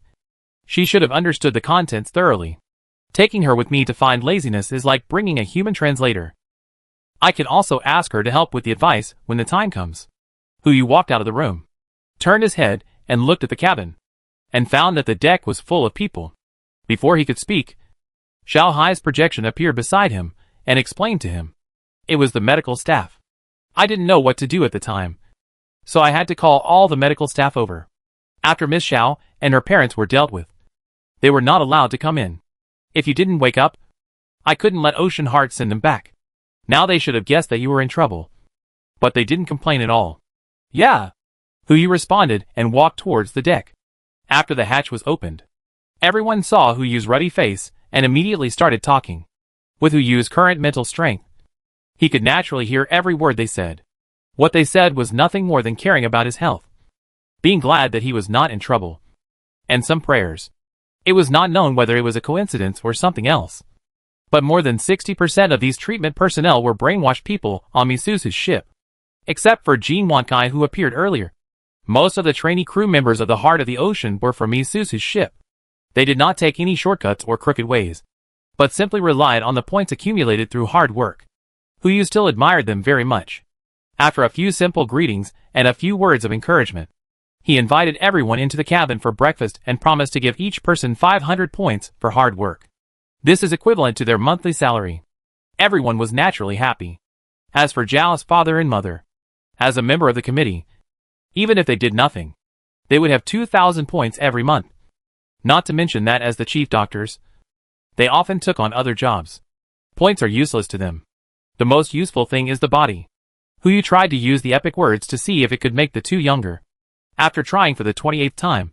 she should have understood the contents thoroughly. Taking her with me to find laziness is like bringing a human translator. I can also ask her to help with the advice when the time comes. Hu walked out of the room, turned his head and looked at the cabin, and found that the deck was full of people. Before he could speak, Xiao Hai's projection appeared beside him and explained to him. It was the medical staff. I didn't know what to do at the time, so I had to call all the medical staff over. After Miss Xiao and her parents were dealt with, they were not allowed to come in. If you didn't wake up, I couldn't let Ocean Heart send them back. Now they should have guessed that you were in trouble. But they didn't complain at all. "Yeah," Hu responded and walked towards the deck. After the hatch was opened, everyone saw Hu's ruddy face and immediately started talking. With Hu's current mental strength, he could naturally hear every word they said. What they said was nothing more than caring about his health, being glad that he was not in trouble, and some prayers. It was not known whether it was a coincidence or something else. But more than 60% of these treatment personnel were brainwashed people on Misusu's ship. Except for Jean Wankai, who appeared earlier. Most of the trainee crew members of the Heart of the Ocean were from Misusu's ship. They did not take any shortcuts or crooked ways, but simply relied on the points accumulated through hard work. Huyu still admired them very much. After a few simple greetings and a few words of encouragement, he invited everyone into the cabin for breakfast and promised to give each person 500 points for hard work. This is equivalent to their monthly salary. Everyone was naturally happy. As for Zhao's father and mother, as a member of the committee, even if they did nothing, they would have 2,000 points every month. Not to mention that as the chief doctors, they often took on other jobs. Points are useless to them. The most useful thing is the body. Huyu tried to use the epic words to see if it could make the two younger. After trying for the 28th time,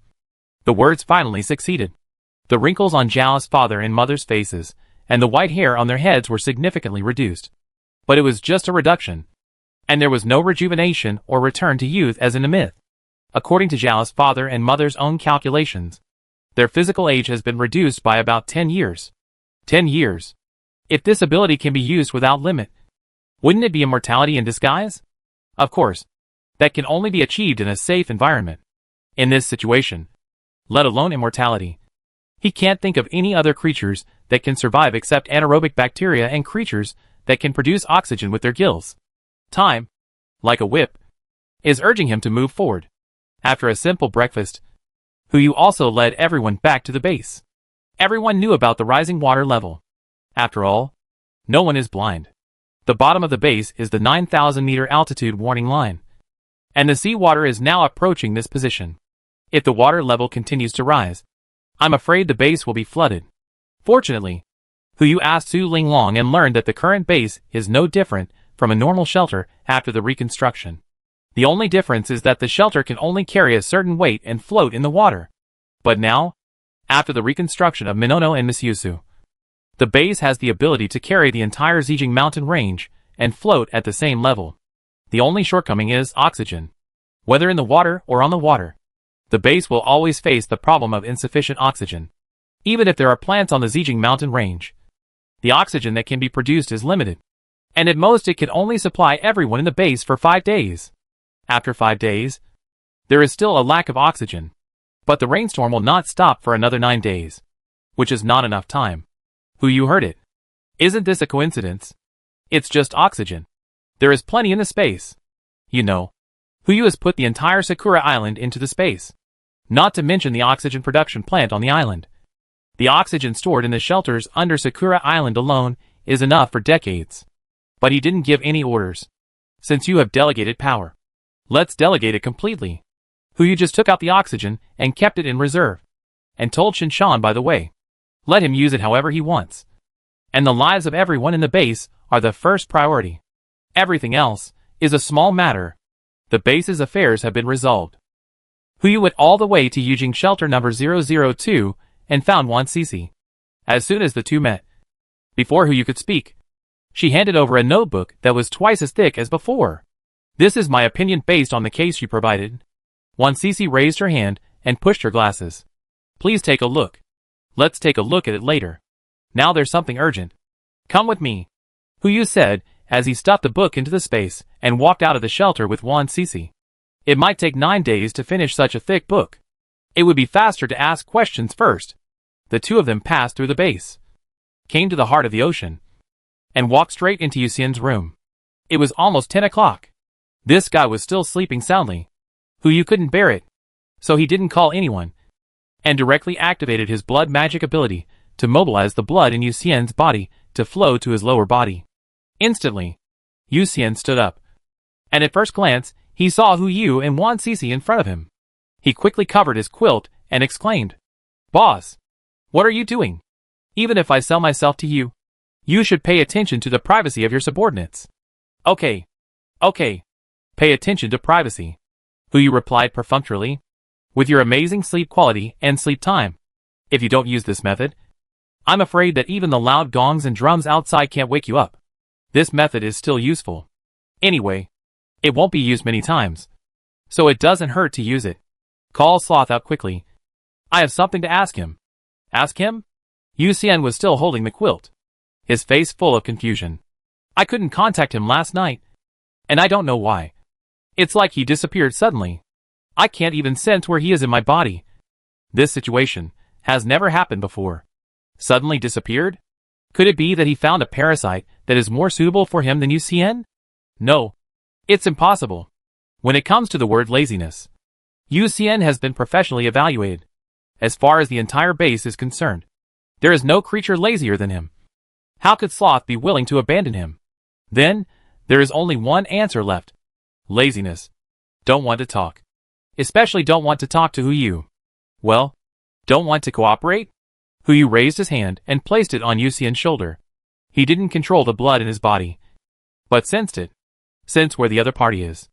the words finally succeeded. The wrinkles on Zhao's father and mother's faces, and the white hair on their heads were significantly reduced. But it was just a reduction, and there was no rejuvenation or return to youth as in a myth. According to Zhao's father and mother's own calculations, their physical age has been reduced by about 10 years. 10 years. If this ability can be used without limit, wouldn't it be immortality in disguise? Of course, that can only be achieved in a safe environment. In this situation, let alone immortality, he can't think of any other creatures that can survive except anaerobic bacteria and creatures that can produce oxygen with their gills. Time, like a whip, is urging him to move forward. After a simple breakfast, Huyu also led everyone back to the base. Everyone knew about the rising water level. After all, no one is blind. The bottom of the base is the 9,000-meter altitude warning line, and the seawater is now approaching this position. If the water level continues to rise, I'm afraid the base will be flooded. Fortunately, Huyu asked Su Linglong and learned that the current base is no different from a normal shelter after the reconstruction. The only difference is that the shelter can only carry a certain weight and float in the water. But now, after the reconstruction of Minono and Misusu, the base has the ability to carry the entire Zijing mountain range and float at the same level. The only shortcoming is oxygen. Whether in the water or on the water, the base will always face the problem of insufficient oxygen. Even if there are plants on the Zijing mountain range, the oxygen that can be produced is limited, and at most it can only supply everyone in the base for 5 days. After 5 days, there is still a lack of oxygen, but the rainstorm will not stop for another 9 days, which is not enough time. Huyu heard it. Isn't this a coincidence? It's just oxygen. There is plenty in the space. You know, Huyu has put the entire Sakura Island into the space. Not to mention the oxygen production plant on the island. The oxygen stored in the shelters under Sakura Island alone is enough for decades. But he didn't give any orders. Since you have delegated power, let's delegate it completely. Huyu just took out the oxygen and kept it in reserve. And told Shinshan, by the way, let him use it however he wants. And the lives of everyone in the base are the first priority. Everything else is a small matter. The base's affairs have been resolved. Huyu went all the way to Yujing shelter number 002 and found Wan Sisi. As soon as the two met, before Huyu could speak, she handed over a notebook that was twice as thick as before. This is my opinion based on the case you provided. Wan Sisi raised her hand and pushed her glasses. Please take a look. Let's take a look at it later. Now there's something urgent. Come with me, Huyu said as he stuffed the book into the space and walked out of the shelter with Wan Sisi. It might take 9 days to finish such a thick book. It would be faster to ask questions first. The two of them passed through the base, came to the heart of the ocean, and walked straight into Yuxian's room. It was almost 10 o'clock. This guy was still sleeping soundly. Huyu couldn't bear it, so he didn't call anyone, and directly activated his blood magic ability to mobilize the blood in Yuxian's body to flow to his lower body. Instantly, Yuxian stood up, and at first glance, he saw Huyu and Wan Sisi in front of him. He quickly covered his quilt and exclaimed, "Boss, what are you doing? Even if I sell myself to you, you should pay attention to the privacy of your subordinates." Okay. Pay attention to privacy," Huyu replied perfunctorily. "With your amazing sleep quality and sleep time, if you don't use this method, I'm afraid that even the loud gongs and drums outside can't wake you up. This method is still useful. Anyway, it won't be used many times, so it doesn't hurt to use it. Call Sloth out quickly. I have something to ask him." "Ask him?" Yuxian was still holding the quilt. his face full of confusion. I couldn't contact him last night, and I don't know why. It's like he disappeared suddenly. I can't even sense where he is in my body. This situation has never happened before. Suddenly disappeared? Could it be that he found a parasite that is more suitable for him than UCN? No. It's impossible. When it comes to the word laziness, UCN has been professionally evaluated. As far as the entire base is concerned, there is no creature lazier than him. How could Sloth be willing to abandon him? Then, there is only one answer left. Laziness. Don't want to talk. Especially don't want to talk to Huyu. Well, don't want to cooperate? Huyu raised his hand and placed it on Yuxian's shoulder. He didn't control the blood in his body, but sensed it. Sense where the other party is.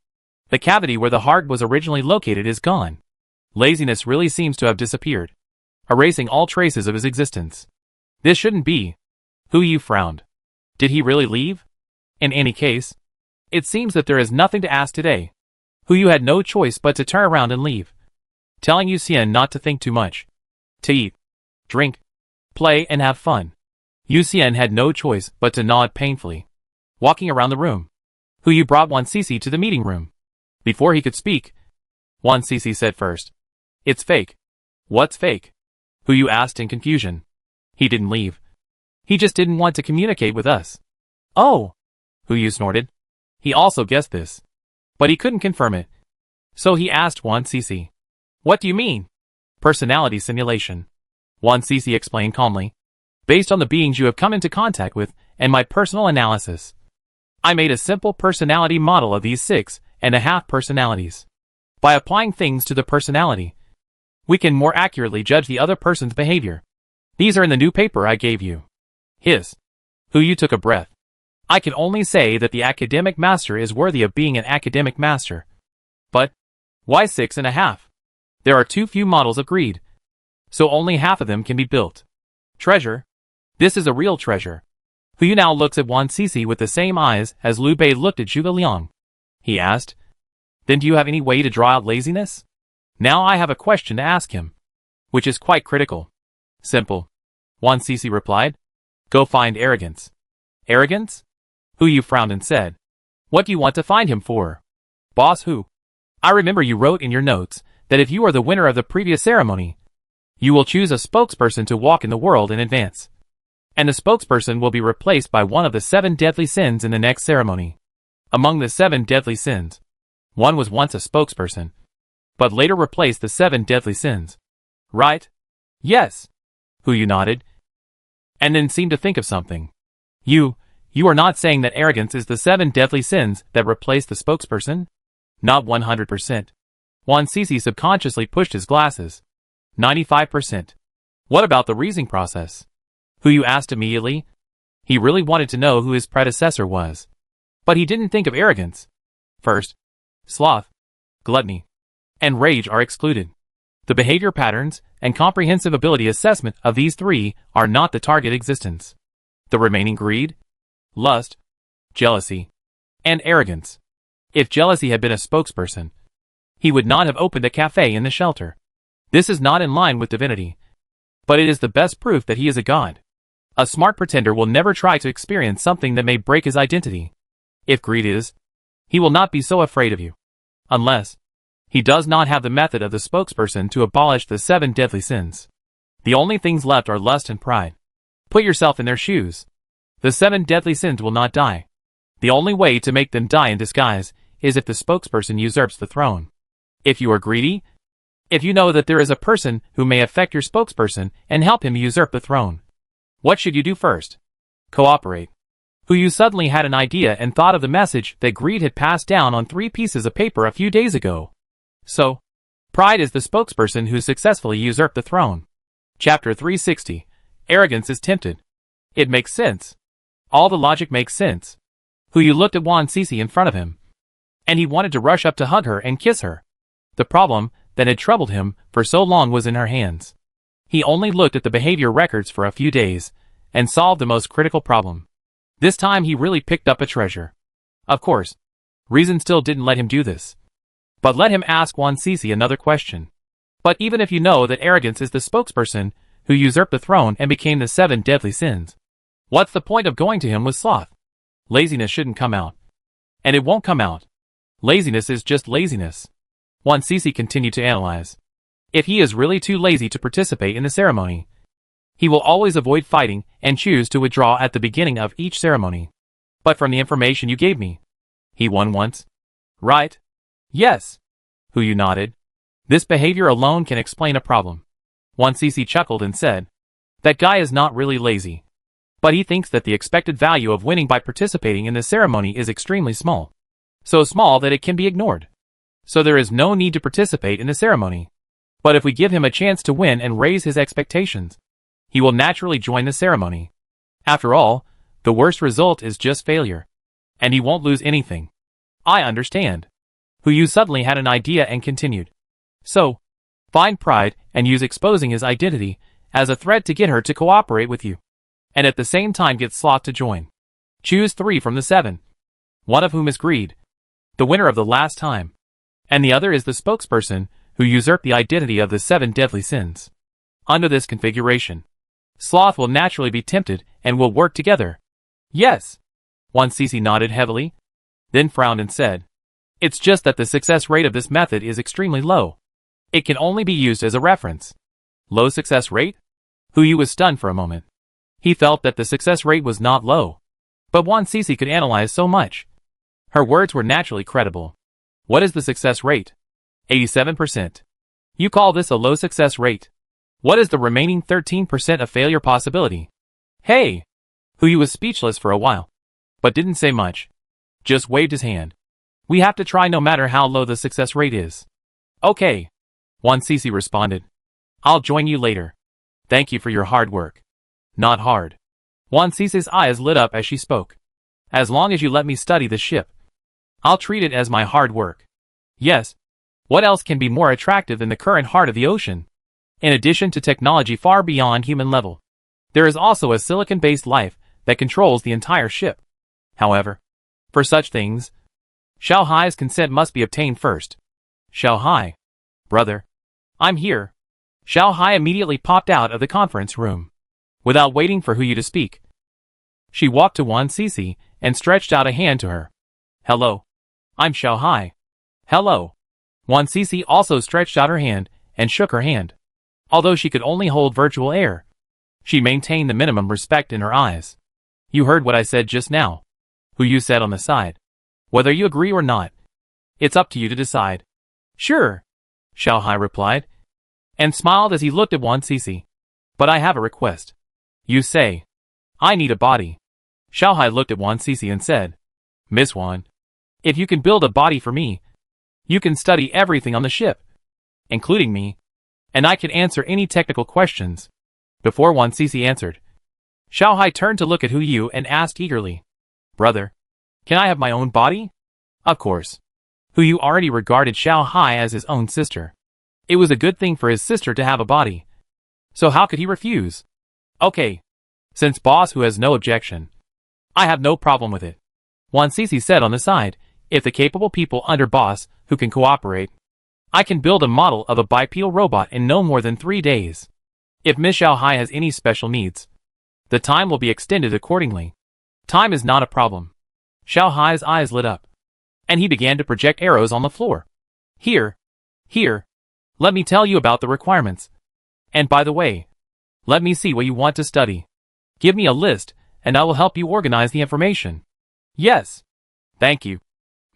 The cavity where the heart was originally located is gone. Laziness really seems to have disappeared, erasing all traces of his existence. This shouldn't be. Huyu frowned. Did he really leave? In any case, it seems that there is nothing to ask today. Huyu had no choice but to turn around and leave, telling Yuxian not to think too much, to eat, drink, play and have fun. Yuxian had no choice but to nod painfully. Walking around the room, Huyu brought Wan Sisi to the meeting room. Before he could speak, Wan Sisi said first, "It's fake." "What's fake?" Huyu asked in confusion. "He didn't leave. He just didn't want to communicate with us." "Oh," Huyu snorted. He also guessed this, but he couldn't confirm it. So he asked Wan Sisi, "What do you mean?" "Personality simulation," Wan Sisi explained calmly. "Based on the beings you have come into contact with and my personal analysis, I made a simple personality model of these 6.5 personalities. By applying things to the personality, we can more accurately judge the other person's behavior. These are in the new paper I gave you." Hiss. Huyu took a breath. I can only say that the academic master is worthy of being an academic master. But why 6.5? There are too few models of greed, so only half of them can be built. Treasure? This is a real treasure. Huyu now looks at Wan Sisi with the same eyes as Liu Bei looked at Zhuge Liang. He asked, "Then do you have any way to draw out laziness?" Now I have a question to ask him, which is quite critical. "Simple," Wan Sisi replied. "Go find arrogance." "Arrogance?" Huyu frowned and said, "What do you want to find him for?" "Boss Hu, I remember you wrote in your notes that if you are the winner of the previous ceremony, you will choose a spokesperson to walk in the world in advance. And the spokesperson will be replaced by one of the 7 deadly sins in the next ceremony. Among the 7 deadly sins, one was once a spokesperson, but later replaced the 7 deadly sins. Right?" "Yes," Huyu nodded, and then seemed to think of something. You are not saying that arrogance is the 7 deadly sins that replace the spokesperson?" "Not 100%. Wan Sisi subconsciously pushed his glasses. 95%. "What about the reasoning process?" Huyu asked immediately. He really wanted to know who his predecessor was. But he didn't think of arrogance. First, sloth, gluttony, and rage are excluded. The behavior patterns and comprehensive ability assessment of these 3 are not the target existence. The remaining greed, lust, jealousy, and arrogance. If jealousy had been a spokesperson, he would not have opened a cafe in the shelter. This is not in line with divinity, but it is the best proof that he is a god. A smart pretender will never try to experience something that may break his identity. If greed is, he will not be so afraid of you. Unless he does not have the method of the spokesperson to abolish the 7 deadly sins. The only things left are lust and pride. Put yourself in their shoes. The 7 deadly sins will not die. The only way to make them die in disguise is if the spokesperson usurps the throne. If you are greedy, if you know that there is a person who may affect your spokesperson and help him usurp the throne, what should you do first? Cooperate. Huyu suddenly had an idea and thought of the message that greed had passed down on 3 pieces of paper a few days ago. So, pride is the spokesperson who successfully usurped the throne. Chapter 360. Arrogance is tempted. It makes sense. All the logic makes sense. Huyu looked at Wan Sisi in front of him, and he wanted to rush up to hug her and kiss her. The problem that had troubled him for so long was in her hands. He only looked at the behavior records for a few days and solved the most critical problem. This time he really picked up a treasure. Of course, reason still didn't let him do this. But let him ask Wan Sisi another question. But even if you know that arrogance is the spokesperson who usurped the throne and became the 7 deadly sins, What's the point of going to him with sloth? Laziness shouldn't come out. And it won't come out. Laziness is just laziness. Guan Li continued to analyze. If he is really too lazy to participate in the ceremony, he will always avoid fighting and choose to withdraw at the beginning of each ceremony. But from the information you gave me, he won once. Right? Yes. Hu Yu nodded. This behavior alone can explain a problem. Guan Li chuckled and said, that guy is not really lazy. But he thinks that the expected value of winning by participating in the ceremony is extremely small. So small that it can be ignored. So there is no need to participate in the ceremony. But if we give him a chance to win and raise his expectations, he will naturally join the ceremony. After all, the worst result is just failure. And he won't lose anything. I understand. Hu Yu suddenly had an idea and continued. So, find pride and use exposing his identity as a threat to get her to cooperate with you. And at the same time get sloth to join. Choose 3 from the 7. One of whom is greed, the winner of the last time. And the other is the spokesperson who usurped the identity of the 7 deadly sins. Under this configuration, sloth will naturally be tempted and will work together. Yes. Guan Li nodded heavily, then frowned and said, it's just that the success rate of this method is extremely low. It can only be used as a reference. Low success rate? Hu Yu was stunned for a moment. He felt that the success rate was not low. But Guan Li could analyze so much. Her words were naturally credible. What is the success rate? 87%. You call this a low success rate? What is the remaining 13% of failure possibility? Hey! Hu Yu was speechless for a while, but didn't say much. Just waved his hand. We have to try no matter how low the success rate is. Okay. Guan Li responded. I'll join you later. Thank you for your hard work. Not hard. Guan Li's eyes lit up as she spoke. As long as you let me study the ship, I'll treat it as my hard work. Yes. What else can be more attractive than the current heart of the ocean? In addition to technology far beyond human level, there is also a silicon-based life that controls the entire ship. However, for such things, Xiao Hai's consent must be obtained first. Xiao Hai. Brother. I'm here. Xiao Hai immediately popped out of the conference room. Without waiting for Hu Yu to speak, she walked to Guan Li and stretched out a hand to her. Hello. I'm Xiao Hai. Hello. Guan Li also stretched out her hand and shook her hand. Although she could only hold virtual air, she maintained the minimum respect in her eyes. You heard what I said just now, Hu Yu said on the side. Whether you agree or not, it's up to you to decide. Sure, Xiao Hai replied, and smiled as he looked at Guan Li. But I have a request. You say, I need a body. Xiao Hai looked at Guan Li and said, Miss Guan, if you can build a body for me, you can study everything on the ship, including me, and I can answer any technical questions. Before Guan Li answered, Xiao Hai turned to look at Hu Yu and asked eagerly, Brother, can I have my own body? Of course. Hu Yu already regarded Xiao Hai as his own sister. It was a good thing for his sister to have a body. So how could he refuse? Okay. Since boss Hu has no objection, I have no problem with it. Guan Li said on the side, if the capable people under boss Hu can cooperate, I can build a model of a bipedal robot in no more than 3 days. If Miss Xiao Hai has any special needs, the time will be extended accordingly. Time is not a problem. Xiao Hai's eyes lit up, and he began to project arrows on the floor. Here. Let me tell you about the requirements. And by the way, let me see what you want to study. Give me a list, and I will help you organize the information. Yes. Thank you.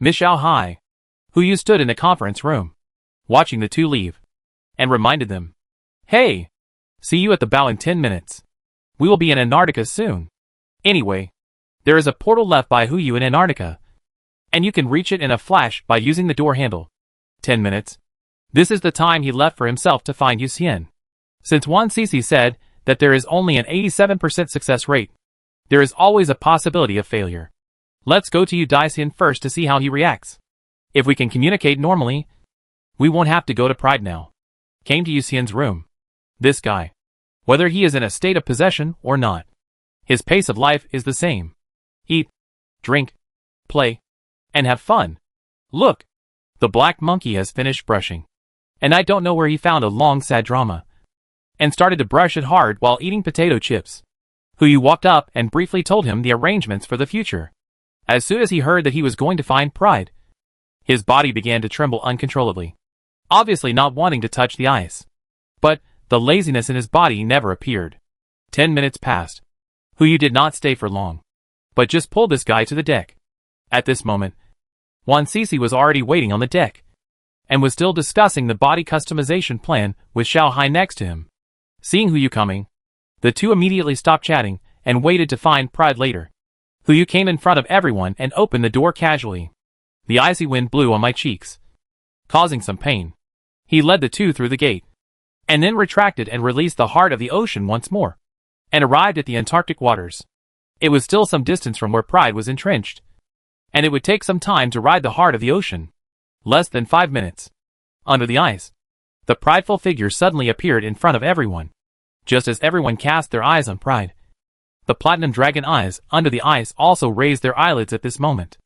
Miss Xiao Hai, Hu Yu stood in the conference room, watching the two leave, and reminded them. Hey! See you at the bow in 10 minutes. We will be in Antarctica soon. Anyway, there is a portal left by Hu Yu in Antarctica, and you can reach it in a flash by using the door handle. 10 minutes. This is the time he left for himself to find Yu Xian. Since Guan Li said that there is only an 87% success rate, there is always a possibility of failure. Let's go to Yu Xian first to see how he reacts. If we can communicate normally, we won't have to go to Pride now. Came to Yu Xian's room. This guy. Whether he is in a state of possession or not, his pace of life is the same. Eat, drink, play, and have fun. Look, the black monkey has finished brushing. And I don't know where he found a long sad drama, and started to brush it hard while eating potato chips. Yu walked up and briefly told him the arrangements for the future. As soon as he heard that he was going to find Pride, his body began to tremble uncontrollably, obviously not wanting to touch the ice. But the laziness in his body never appeared. 10 minutes passed. Yu did not stay for long, but just pulled this guy to the deck. At this moment, Guan Li was already waiting on the deck, and was still discussing the body customization plan with Xiao Hai next to him. Seeing Yu coming, the two immediately stopped chatting and waited to find Pride later. Yu came in front of everyone and opened the door casually. The icy wind blew on my cheeks, causing some pain. He led the two through the gate, and then retracted and released the heart of the ocean once more, and arrived at the Antarctic waters. It was still some distance from where Pride was entrenched, and it would take some time to ride the heart of the ocean. Less than 5 minutes. Under the ice, the prideful figure suddenly appeared in front of everyone. Just as everyone cast their eyes on Pride, the platinum dragon eyes under the ice also raised their eyelids at this moment.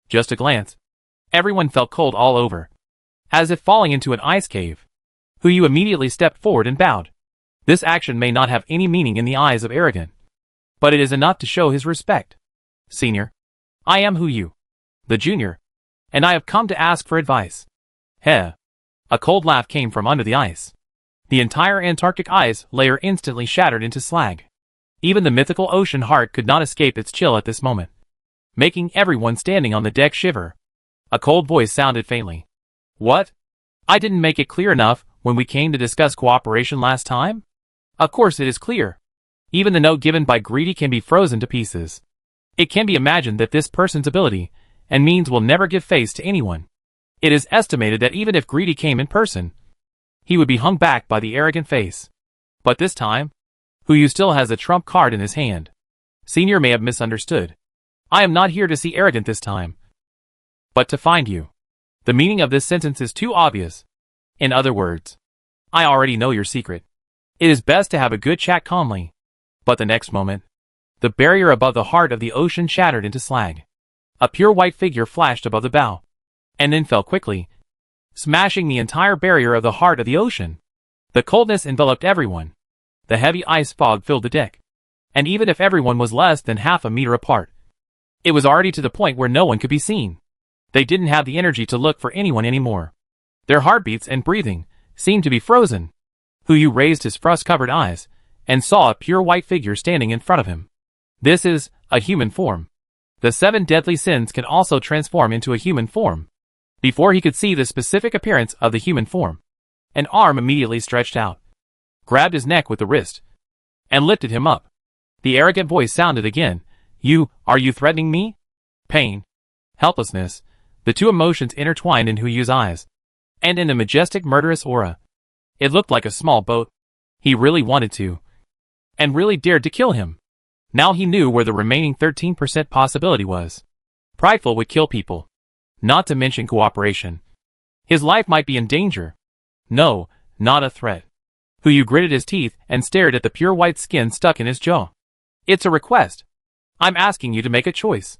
Just a glance. Everyone felt cold all over, as if falling into an ice cave. Yu immediately stepped forward and bowed. This action may not have any meaning in the eyes of Arrogant, but it is enough to show his respect. Senior, I am Yu, the junior, and I have come to ask for advice. Heh. A cold laugh came from under the ice. The entire Antarctic ice layer instantly shattered into slag. Even the mythical ocean heart could not escape its chill at this moment, making everyone standing on the deck shiver. A cold voice sounded faintly. What? I didn't make it clear enough when we came to discuss cooperation last time? Of course it is clear. Even the note given by Greedy can be frozen to pieces. It can be imagined that this person's ability and means will never give face to anyone. It is estimated that even if Greedy came in person, he would be hung back by the arrogant face. But this time, Yu still has a trump card in his hand. Senior may have misunderstood. I am not here to see Arrogant this time, but to find you. The meaning of this sentence is too obvious. In other words, I already know your secret. It is best to have a good chat calmly. But the next moment, the barrier above the heart of the ocean shattered into slag. A pure white figure flashed above the bow, and then fell quickly, smashing the entire barrier of the heart of the ocean. The coldness enveloped everyone. The heavy ice fog filled the deck, and even if everyone was less than half a meter apart, it was already to the point where no one could be seen. They didn't have the energy to look for anyone anymore. Their heartbeats and breathing seemed to be frozen. Yu raised his frost-covered eyes and saw a pure white figure standing in front of him. This is a human form. The 7 deadly sins can also transform into a human form. Before he could see the specific appearance of the human form, an arm immediately stretched out, grabbed his neck with the wrist, and lifted him up. The arrogant voice sounded again. Are you threatening me? Pain, helplessness, the two emotions intertwined in Yu's eyes, and in the majestic murderous aura. It looked like a small boat. He really wanted to, and really dared to kill him. Now he knew where the remaining 13% possibility was. Prideful would kill people, not to mention cooperation. His life might be in danger. No, not a threat. Yu gritted his teeth and stared at the pure white skin stuck in his jaw. It's a request. I'm asking you to make a choice.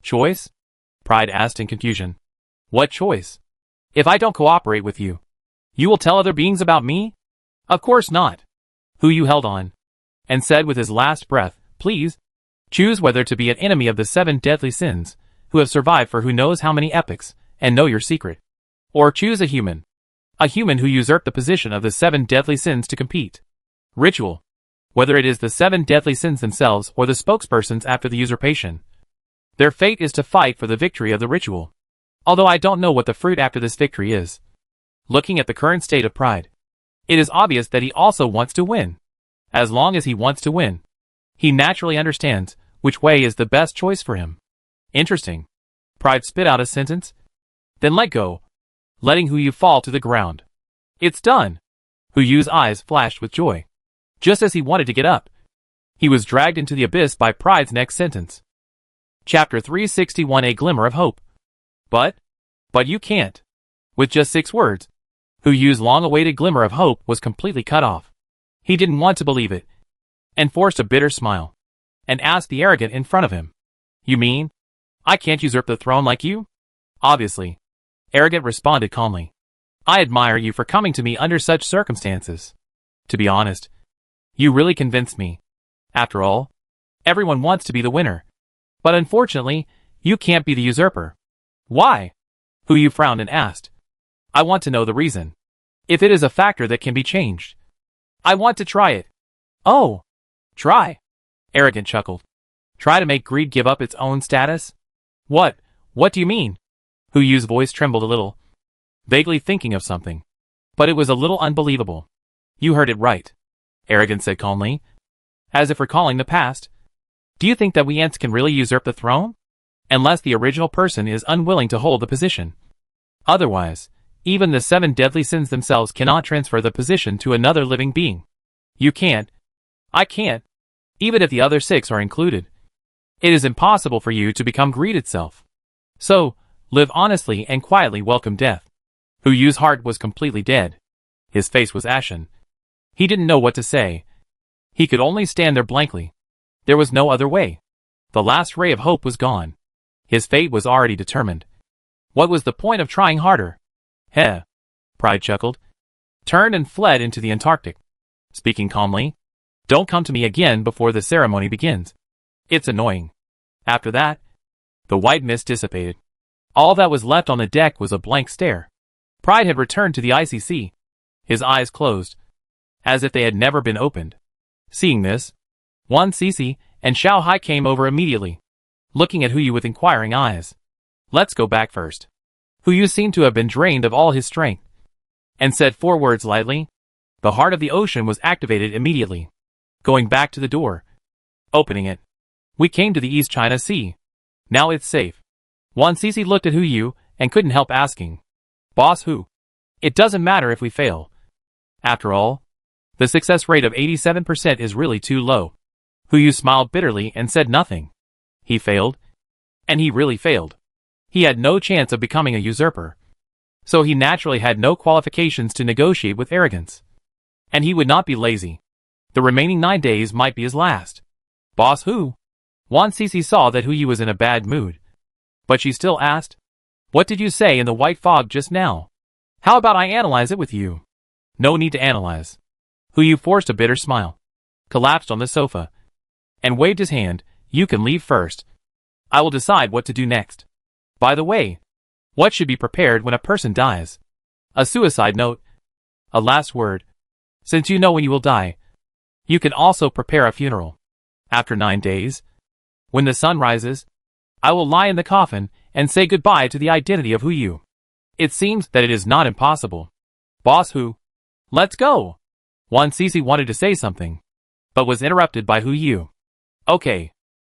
Choice? Pride asked in confusion. What choice? If I don't cooperate with you, you will tell other beings about me? Of course not. Yu held on, and said with his last breath, please, choose whether to be an enemy of the 7 deadly sins, who have survived for who knows how many epochs, and know your secret. Or choose a human. A human who usurped the position of the 7 deadly sins to compete. Ritual. Whether it is the 7 deadly sins themselves or the spokespersons after the usurpation, their fate is to fight for the victory of the ritual. Although I don't know what the fruit after this victory is. Looking at the current state of Pride, it is obvious that he also wants to win. As long as he wants to win, he naturally understands which way is the best choice for him. Interesting. Pride spit out a sentence, then let go, letting Yu fall to the ground. It's done. Yu's eyes flashed with joy. Just as he wanted to get up, he was dragged into the abyss by Pride's next sentence. Chapter 361, A Glimmer of Hope. But you can't. With just 6 words, Yu's long-awaited glimmer of hope was completely cut off. He didn't want to believe it, and forced a bitter smile, and asked the arrogant in front of him. You mean, I can't usurp the throne like you? Obviously. Arrogant responded calmly. I admire you for coming to me under such circumstances. To be honest, you really convinced me. After all, Everyone wants to be the winner. But unfortunately, you can't be the usurper. Why? Hu Yu frowned and asked. I want to know the reason. If it is a factor that can be changed. I want to try it. Oh. Try. Arrogant chuckled. Try to make greed give up its own status? What do you mean? Hu Yu's voice trembled a little, vaguely thinking of something. But it was a little unbelievable. You heard it right. Arrogant said calmly, as if recalling the past. Do you think that we ants can really usurp the throne? Unless the original person is unwilling to hold the position. Otherwise, even the 7 deadly sins themselves cannot transfer the position to another living being. You can't. I can't. Even if the other 6 are included. It is impossible for you to become greed itself. So, live honestly and quietly welcome death. Hu Yu's heart was completely dead. His face was ashen. He didn't know what to say. He could only stand there blankly. There was no other way. The last ray of hope was gone. His fate was already determined. What was the point of trying harder? Heh. Pride chuckled, turned and fled into the Antarctic, speaking calmly. Don't come to me again before the ceremony begins. It's annoying. After that, the white mist dissipated. All that was left on the deck was a blank stare. Pride had returned to the icy sea. His eyes closed, as if they had never been opened. Seeing this, Wan Sisi and Xiao Hai came over immediately, looking at Hu Yu with inquiring eyes. Let's go back first. Hu Yu seemed to have been drained of all his strength, and said 4 words lightly. The heart of the ocean was activated immediately. Going back to the door, opening it. We came to the East China Sea. Now it's safe. Wan Sisi looked at Hu Yu and couldn't help asking. Boss Hu, it doesn't matter if we fail. After all, the success rate of 87% is really too low. Hu Yu smiled bitterly and said nothing. He failed. And he really failed. He had no chance of becoming a usurper. So he naturally had no qualifications to negotiate with arrogance. And he would not be lazy. The remaining 9 days might be his last. Boss Hu? Wan Sisi saw that Hu Yu was in a bad mood. But she still asked, what did you say in the white fog just now? How about I analyze it with you? No need to analyze. Hu Yu forced a bitter smile, collapsed on the sofa, and waved his hand. You can leave first. I will decide what to do next. By the way, what should be prepared when a person dies? A suicide note. A last word. Since you know when you will die, you can also prepare a funeral. After 9 days, when the sun rises, I will lie in the coffin and say goodbye to the identity of Hu Yu. It seems that it is not impossible. Boss Hu, let's go. Wan Sisi wanted to say something, but was interrupted by Hu Yu. Okay.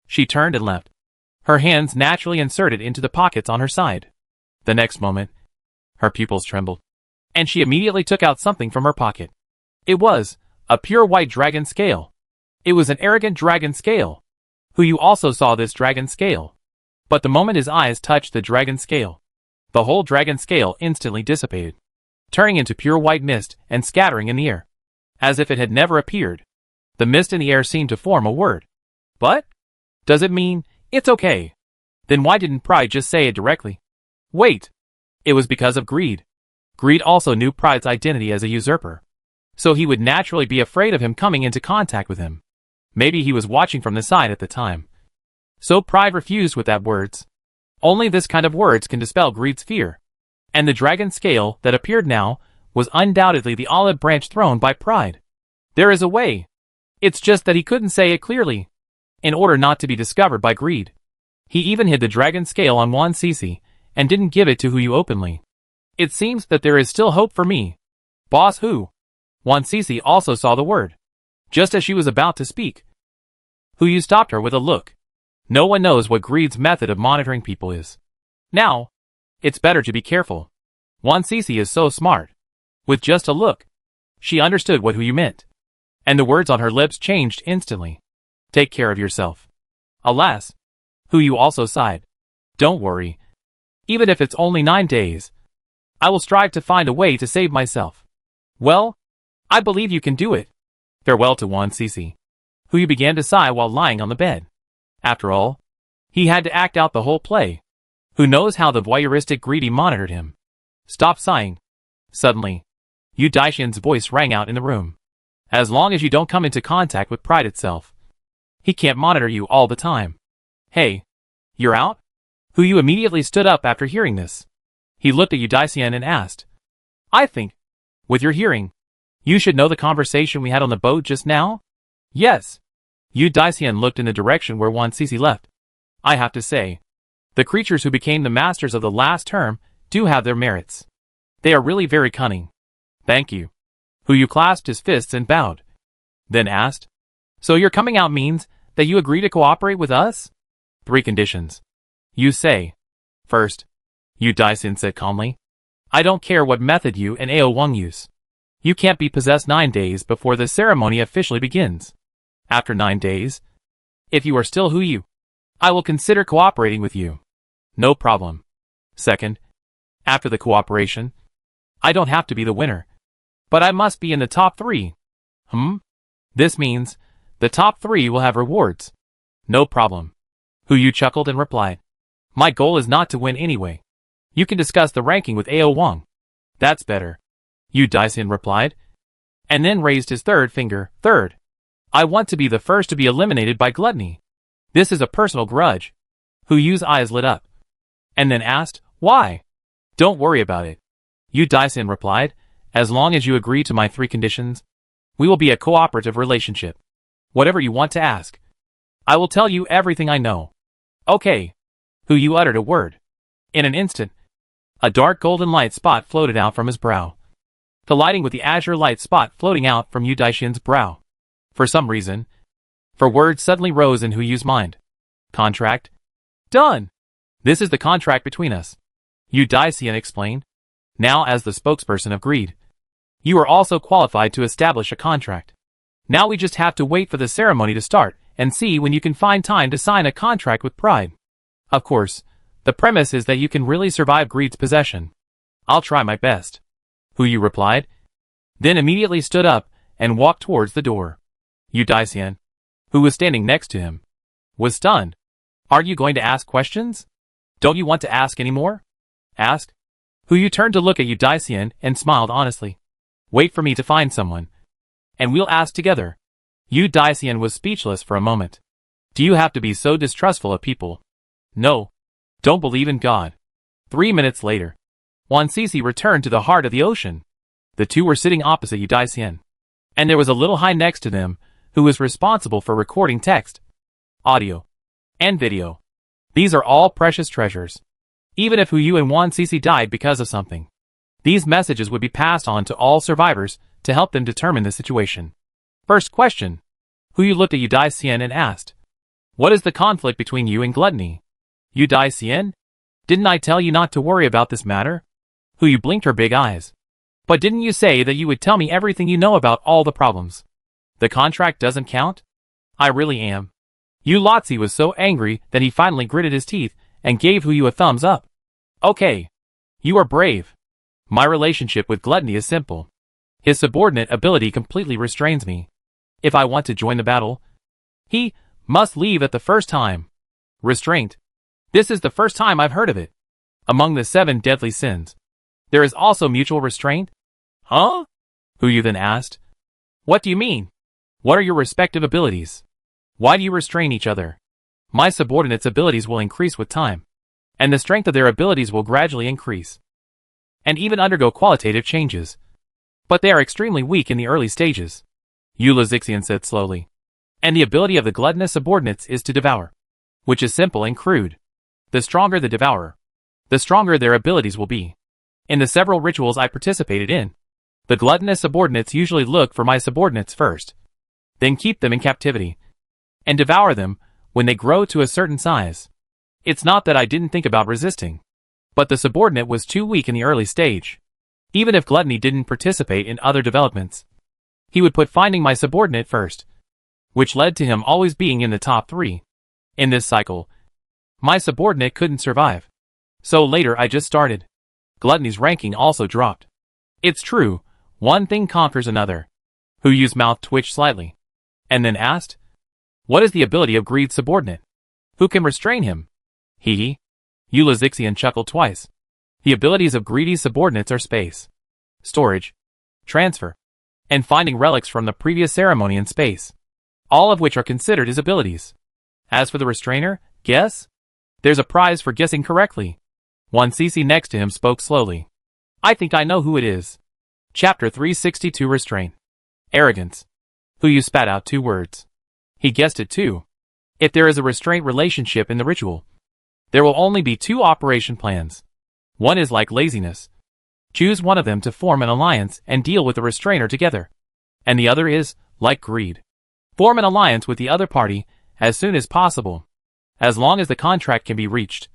She turned and left, her hands naturally inserted into the pockets on her side. The next moment, her pupils trembled, and she immediately took out something from her pocket. It was a pure white dragon scale. It was an arrogant dragon scale. Hu Yu also saw this dragon scale. But the moment his eyes touched the dragon scale, the whole dragon scale instantly dissipated, turning into pure white mist and scattering in the air, as if it had never appeared. The mist in the air seemed to form a word. But? Does it mean, it's okay? Then why didn't Pride just say it directly? Wait. It was because of greed. Greed also knew Pride's identity as a usurper. So he would naturally be afraid of him coming into contact with him. Maybe he was watching from the side at the time. So Pride refused with that words. Only this kind of words can dispel greed's fear. And the dragon scale that appeared now was undoubtedly the olive branch thrown by Pride. There is a way. It's just that he couldn't say it clearly, in order not to be discovered by greed. He even hid the dragon scale on Wan Sisi, and didn't give it to Hu Yu openly. It seems that there is still hope for me. Boss Hu. Wan Sisi also saw the word. Just as she was about to speak, Hu Yu stopped her with a look. No one knows what greed's method of monitoring people is. Now, it's better to be careful. Wan Sisi is so smart. With just a look, she understood what Hu Yu meant. And the words on her lips changed instantly. Take care of yourself. Alas, Hu Yu also sighed. Don't worry. Even if it's only 9 days, I will strive to find a way to save myself. Well, I believe you can do it. Farewell to Wan Sisi. Hu Yu began to sigh while lying on the bed. After all, he had to act out the whole play. Who knows how the voyeuristic greedy monitored him? Stop sighing. Suddenly, Yu Daixin's voice rang out in the room. As long as you don't come into contact with Pride itself, He can't monitor you all the time. Hey, you're out? Hu Yu immediately stood up after hearing this. He looked at Yu Daxian and asked, I think, with your hearing, you should know the conversation we had on the boat just now? Yes. Yu Daxian looked in the direction where Guan Li left. I have to say, the creatures who became the masters of the last term do have their merits. They are really very cunning. Thank you. Hu Yu clasped his fists and bowed. Then asked, so your coming out means that you agree to cooperate with us? 3 conditions. You say. First, Yu Daxian said calmly, I don't care what method you and Ao Wang use. You can't be possessed 9 days before the ceremony officially begins. After 9 days, if you are still Hu Yu, I will consider cooperating with you. No problem. Second, after the cooperation, I don't have to be the winner, but I must be in the top 3. This means the top 3 will have rewards. No problem. Hu Yu chuckled and replied, my goal is not to win anyway. You can discuss the ranking with Ao Wang. That's better. Yu Daxian replied, and then raised his third finger. Third, I want to be the first to be eliminated by gluttony. This is a personal grudge. Hu Yu's eyes lit up, and then asked, why? Don't worry about it. Yu Daxian replied, as long as you agree to my 3 conditions, we will be a cooperative relationship. Whatever you want to ask, I will tell you everything I know. Okay. Hu Yu uttered a word. In an instant, a dark golden light spot floated out from his brow, colliding with the azure light spot floating out from Yu Daxian's brow. For some reason, words suddenly rose in Hu Yu's mind. Contract? Done! This is the contract between us. Yu Daxian explained, now as the spokesperson of greed. You are also qualified to establish a contract. Now we just have to wait for the ceremony to start and see when you can find time to sign a contract with pride. Of course, the premise is that you can really survive greed's possession. I'll try my best. Hu Yu replied, then immediately stood up and walked towards the door. Yu Daxian, who was standing next to him, was stunned. Aren't you going to ask questions? Don't you want to ask any more? Ask. Hu Yu turned to look at Yu Daxian and smiled honestly. Wait for me to find someone, and we'll ask together. Yu Daxian was speechless for a moment. Do you have to be so distrustful of people? No. Don't believe in God. 3 minutes later, Guan Li returned to the heart of the ocean. The two were sitting opposite Yu Daxian, and there was a little Hai next to them who was responsible for recording text, audio, and video. These are all precious treasures. Even if Hu Yu and Guan Li died because of something, these messages would be passed on to all survivors to help them determine the situation. First question. Hu Yu looked at Yu Daxian and asked, what is the conflict between you and gluttony? Yu Daxian? Didn't I tell you not to worry about this matter? Hu Yu blinked her big eyes. But didn't you say that you would tell me everything you know about all the problems? The contract doesn't count? I really am. Yu Lotzi was so angry that he finally gritted his teeth and gave Hu Yu a thumbs up. Okay. You are brave. My relationship with gluttony is simple. His subordinate ability completely restrains me. If I want to join the battle, he must leave at the first time. Restraint. This is the first time I've heard of it. Among the 7 deadly sins, there is also mutual restraint? Huh? Hu Yu then asked. What do you mean? What are your respective abilities? Why do you restrain each other? My subordinates' abilities will increase with time, and the strength of their abilities will gradually increase, and even undergo qualitative changes. But they are extremely weak in the early stages, Yu Daxian said slowly. And the ability of the gluttonous subordinates is to devour, which is simple and crude. The stronger the devourer, the stronger their abilities will be. In the several rituals I participated in, the gluttonous subordinates usually look for my subordinates first, then keep them in captivity, and devour them when they grow to a certain size. It's not that I didn't think about resisting, but the subordinate was too weak in the early stage. Even if gluttony didn't participate in other developments, he would put finding my subordinate first, which led to him always being in the top 3. In this cycle, my subordinate couldn't survive. So later I just started. Gluttony's ranking also dropped. It's true, one thing conquers another. Hu Yu's mouth twitched slightly, and then asked, what is the ability of greed's subordinate? Who can restrain him? He. Yu Daxian chuckled twice. The abilities of greedy's subordinates are space, storage, transfer, and finding relics from the previous ceremony in space. all of which are considered his abilities. As for the restrainer, guess? There's a prize for guessing correctly. One CC next to him spoke slowly. I think I know who it is. Chapter 362 Restraint. Arrogance. Who you spat out 2 words. He guessed it too. If there is a restraint relationship in the ritual, there will only be 2 operation plans. One is like laziness. Choose one of them to form an alliance and deal with the restrainer together. And the other is, like greed. Form an alliance with the other party as soon as possible, as long as the contract can be reached.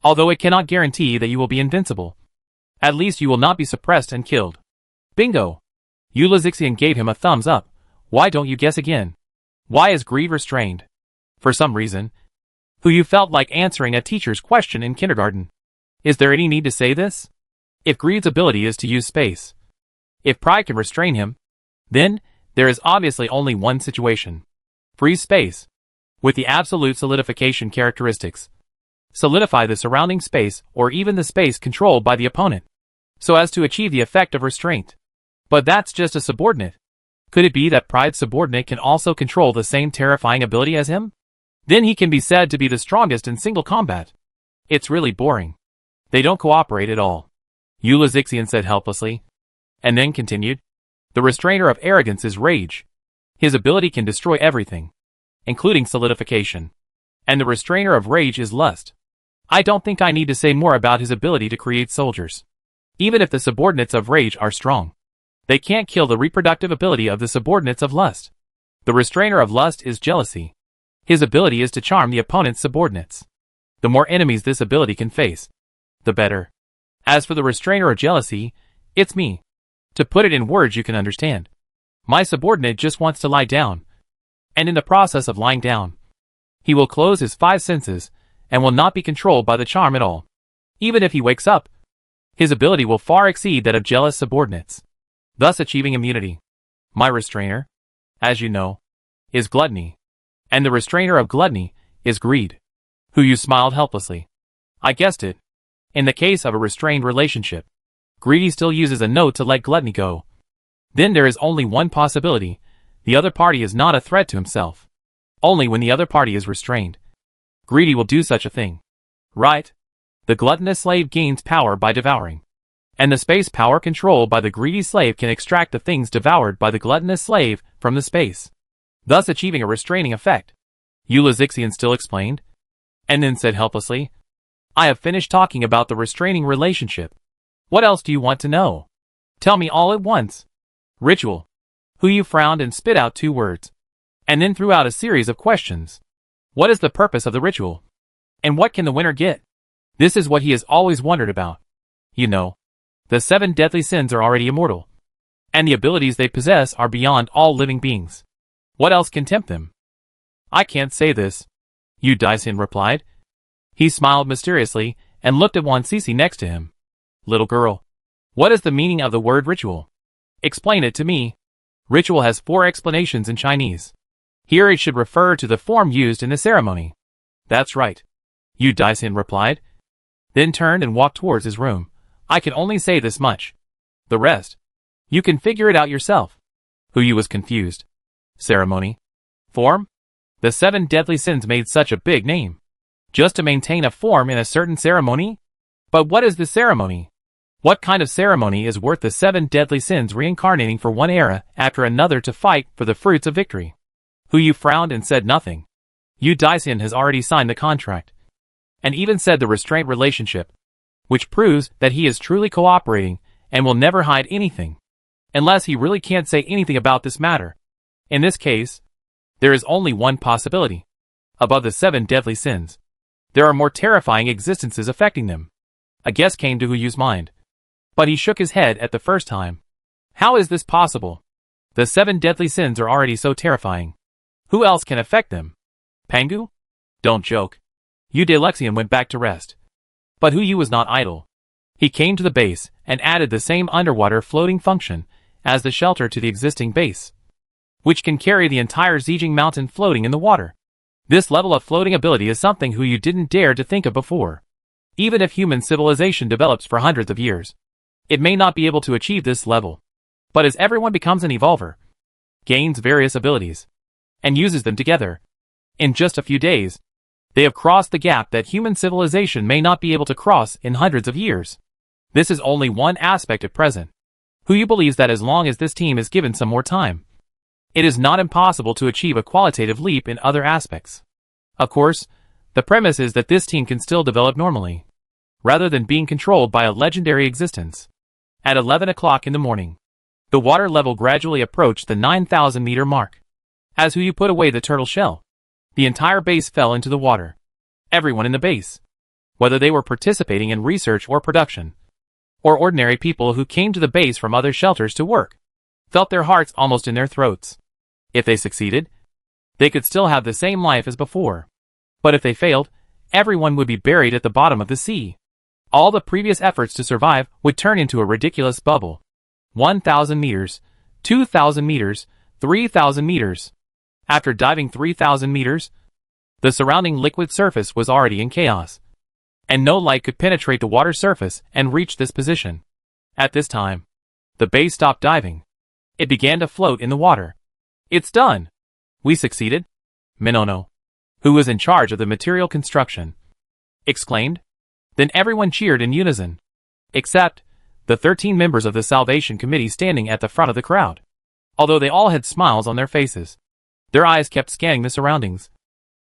Although it cannot guarantee that you will be invincible, at least you will not be suppressed and killed. Bingo! Ulazixian gave him a thumbs up. Why don't you guess again? Why is greed restrained? For some reason. Who you felt like answering a teacher's question in kindergarten. Is there any need to say this? If greed's ability is to use space, if pride can restrain him, then there is obviously only one situation. Freeze space. With the absolute solidification characteristics. Solidify the surrounding space or even the space controlled by the opponent, so as to achieve the effect of restraint. But that's just a subordinate. Could it be that Pride's subordinate can also control the same terrifying ability as him? Then he can be said to be the strongest in single combat. It's really boring. They don't cooperate at all. Ulazixian said helplessly, and then continued. The restrainer of arrogance is rage. His ability can destroy everything, including solidification. And the restrainer of rage is lust. I don't think I need to say more about his ability to create soldiers. Even if the subordinates of rage are strong, they can't kill the reproductive ability of the subordinates of lust. The restrainer of lust is jealousy. His ability is to charm the opponent's subordinates. The more enemies this ability can face, the better. As for the restrainer of jealousy, it's me. To put it in words you can understand. My subordinate just wants to lie down. And in the process of lying down, he will close his 5 senses and will not be controlled by the charm at all. Even if he wakes up, his ability will far exceed that of jealous subordinates, thus achieving immunity. My restrainer, as you know, is gluttony. And the restrainer of gluttony is greed. Who you smiled helplessly. I guessed it. In the case of a restrained relationship, greedy still uses a note to let gluttony go. Then there is only one possibility. The other party is not a threat to himself. Only when the other party is restrained, greedy will do such a thing. Right? The gluttonous slave gains power by devouring. And the space power controlled by the greedy slave can extract the things devoured by the gluttonous slave from the space, thus achieving a restraining effect. Ulazixian still explained, and then said helplessly, I have finished talking about the restraining relationship. What else do you want to know? Tell me all at once. Ritual. Who you frowned and spit out 2 words, and then threw out a series of questions. What is the purpose of the ritual? And what can the winner get? This is what he has always wondered about. You know, the 7 deadly sins are already immortal, and the abilities they possess are beyond all living beings. What else can tempt them? I can't say this, Ulazixian replied. He smiled mysteriously and looked at Wan Sisi next to him. Little girl, what is the meaning of the word ritual? Explain it to me. Ritual has 4 explanations in Chinese. Here it should refer to the form used in the ceremony. That's right, Ulazixian replied, then turned and walked towards his room. I can only say this much. The rest, you can figure it out yourself. Huyu was confused. Ceremony? Form? The 7 deadly sins made such a big name. Just to maintain a form in a certain ceremony? But what is the ceremony? What kind of ceremony is worth the 7 deadly sins reincarnating for one era after another to fight for the fruits of victory? Huyu frowned and said nothing. Ulazixian has already signed the contract, and even said the restraint relationship, which proves that he is truly cooperating and will never hide anything, unless he really can't say anything about this matter. In this case, there is only one possibility. Above the 7 deadly sins, there are more terrifying existences affecting them. A guess came to Huyu's mind, but he shook his head at the first time. How is this possible? The 7 deadly sins are already so terrifying. Who else can affect them? Pangu? Don't joke. Ulazixian went back to rest. But Huyu was not idle. He came to the base and added the same underwater floating function as the shelter to the existing base, which can carry the entire Zijing mountain floating in the water. This level of floating ability is something Huyu didn't dare to think of before. Even if human civilization develops for hundreds of years, it may not be able to achieve this level. But as everyone becomes an evolver, gains various abilities, and uses them together. In just a few days, they have crossed the gap that human civilization may not be able to cross in hundreds of years. This is only one aspect at present. Huyu believes that as long as this team is given some more time, it is not impossible to achieve a qualitative leap in other aspects. Of course, the premise is that this team can still develop normally, rather than being controlled by a legendary existence. At 11 o'clock in the morning, the water level gradually approached the 9,000-meter mark. As Huyu put away the turtle shell, the entire base fell into the water. Everyone in the base, whether they were participating in research or production, or ordinary people who came to the base from other shelters to work, felt their hearts almost in their throats. If they succeeded, they could still have the same life as before. But if they failed, everyone would be buried at the bottom of the sea. All the previous efforts to survive would turn into a ridiculous bubble. 1,000 meters, 2,000 meters, 3,000 meters. After diving 3,000 meters, the surrounding liquid surface was already in chaos, and no light could penetrate the water surface and reach this position. At this time, the base stopped diving. It began to float in the water. It's done! We succeeded? Minono, who was in charge of the material construction, exclaimed. Then everyone cheered in unison, except the 13 members of the Salvation Committee standing at the front of the crowd. Although they all had smiles on their faces, their eyes kept scanning the surroundings,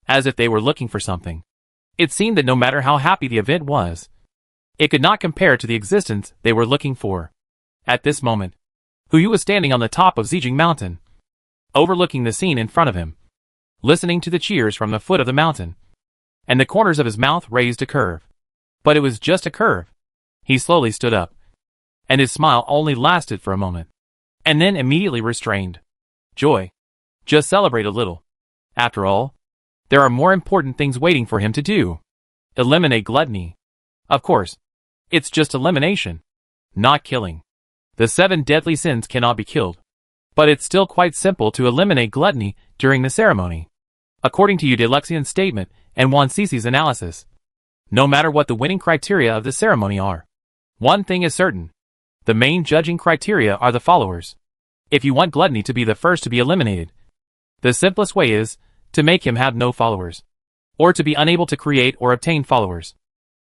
as if they were looking for something. It seemed that no matter how happy the event was, it could not compare to the existence they were looking for. At this moment, Huyu was standing on the top of Zijing Mountain, overlooking the scene in front of him, listening to the cheers from the foot of the mountain, and the corners of his mouth raised a curve. But it was just a curve. He slowly stood up, and his smile only lasted for a moment, and then immediately restrained. Joy. Just celebrate a little. After all, there are more important things waiting for him to do. Eliminate gluttony. Of course, it's just elimination, not killing. The 7 deadly sins cannot be killed, but it's still quite simple to eliminate gluttony during the ceremony. According to Eudeluxian's statement and Wan Cici's analysis, no matter what the winning criteria of the ceremony are, one thing is certain. The main judging criteria are the followers. If you want gluttony to be the first to be eliminated, the simplest way is to make him have no followers, or to be unable to create or obtain followers.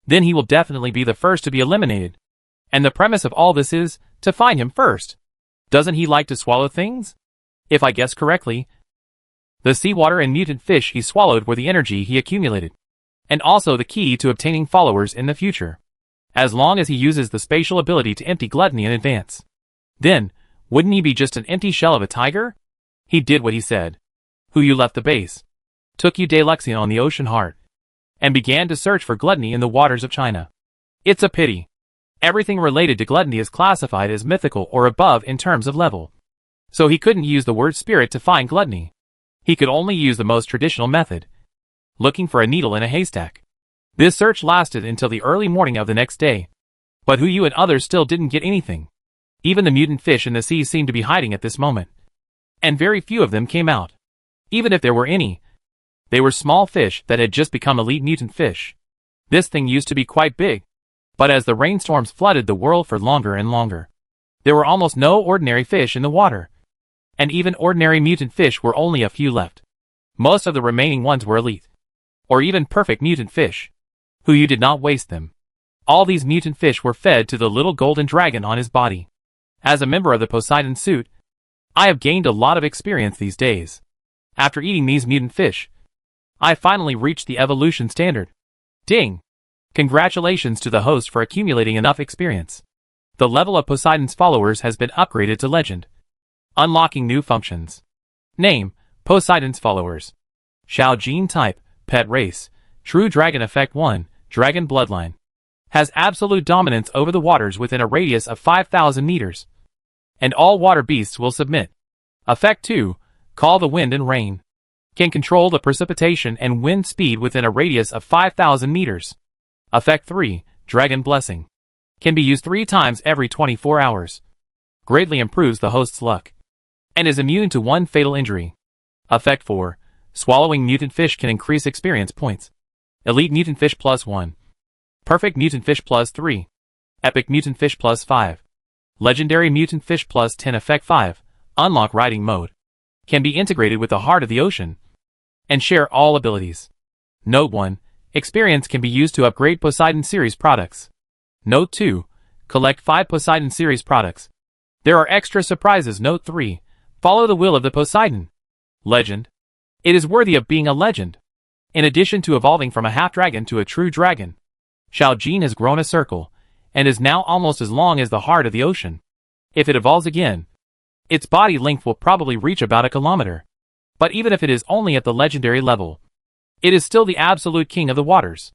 Then he will definitely be the first to be eliminated. And the premise of all this is to find him first. Doesn't he like to swallow things? If I guess correctly, the seawater and mutant fish he swallowed were the energy he accumulated, and also the key to obtaining followers in the future. As long as he uses the spatial ability to empty gluttony in advance, then, wouldn't he be just an empty shell of a tiger? He did what he said. Huyu left the base, took Eudeluxian on the ocean heart, and began to search for gluttony in the waters of China. It's a pity. Everything related to gluttony is classified as mythical or above in terms of level. So he couldn't use the word spirit to find gluttony. He could only use the most traditional method, looking for a needle in a haystack. This search lasted until the early morning of the next day. But Huyu and others still didn't get anything. Even the mutant fish in the sea seemed to be hiding at this moment, and very few of them came out. Even if there were any, they were small fish that had just become elite mutant fish. This thing used to be quite big, but as the rainstorms flooded the world for longer and longer, there were almost no ordinary fish in the water, and even ordinary mutant fish were only a few left. Most of the remaining ones were elite, or even perfect mutant fish. Huyu did not waste them. All these mutant fish were fed to the little golden dragon on his body. As a member of the Poseidon suit, I have gained a lot of experience these days. After eating these mutant fish, I finally reached the evolution standard. Ding! Congratulations to the host for accumulating enough experience. The level of Poseidon's followers has been upgraded to legend. Unlocking new functions. Name, Poseidon's followers. Xiao gene type, pet race, true dragon effect 1, dragon bloodline. Has absolute dominance over the waters within a radius of 5,000 meters. And all water beasts will submit. Effect 2, call the wind and rain. Can control the precipitation and wind speed within a radius of 5,000 meters. Effect 3, dragon blessing. Can be used 3 times every 24 hours. Greatly improves the host's luck, and is immune to 1 fatal injury. Effect 4, swallowing mutant fish can increase experience points. Elite mutant fish plus 1. Perfect mutant fish plus 3. Epic mutant fish plus 5. Legendary mutant fish plus 10. Effect 5, unlock riding mode. can be integrated with the heart of the ocean, and share all abilities. Note 1. Experience can be used to upgrade Poseidon series products. Note 2. Collect 5 Poseidon series products. There are extra surprises. Note 3. Follow the will of the Poseidon. Legend. It is worthy of being a legend. In addition to evolving from a half-dragon to a true dragon, Xiaojin has grown a circle, and is now almost as long as the heart of the ocean. If it evolves again, its body length will probably reach about a kilometer. But even if it is only at the legendary level, it is still the absolute king of the waters.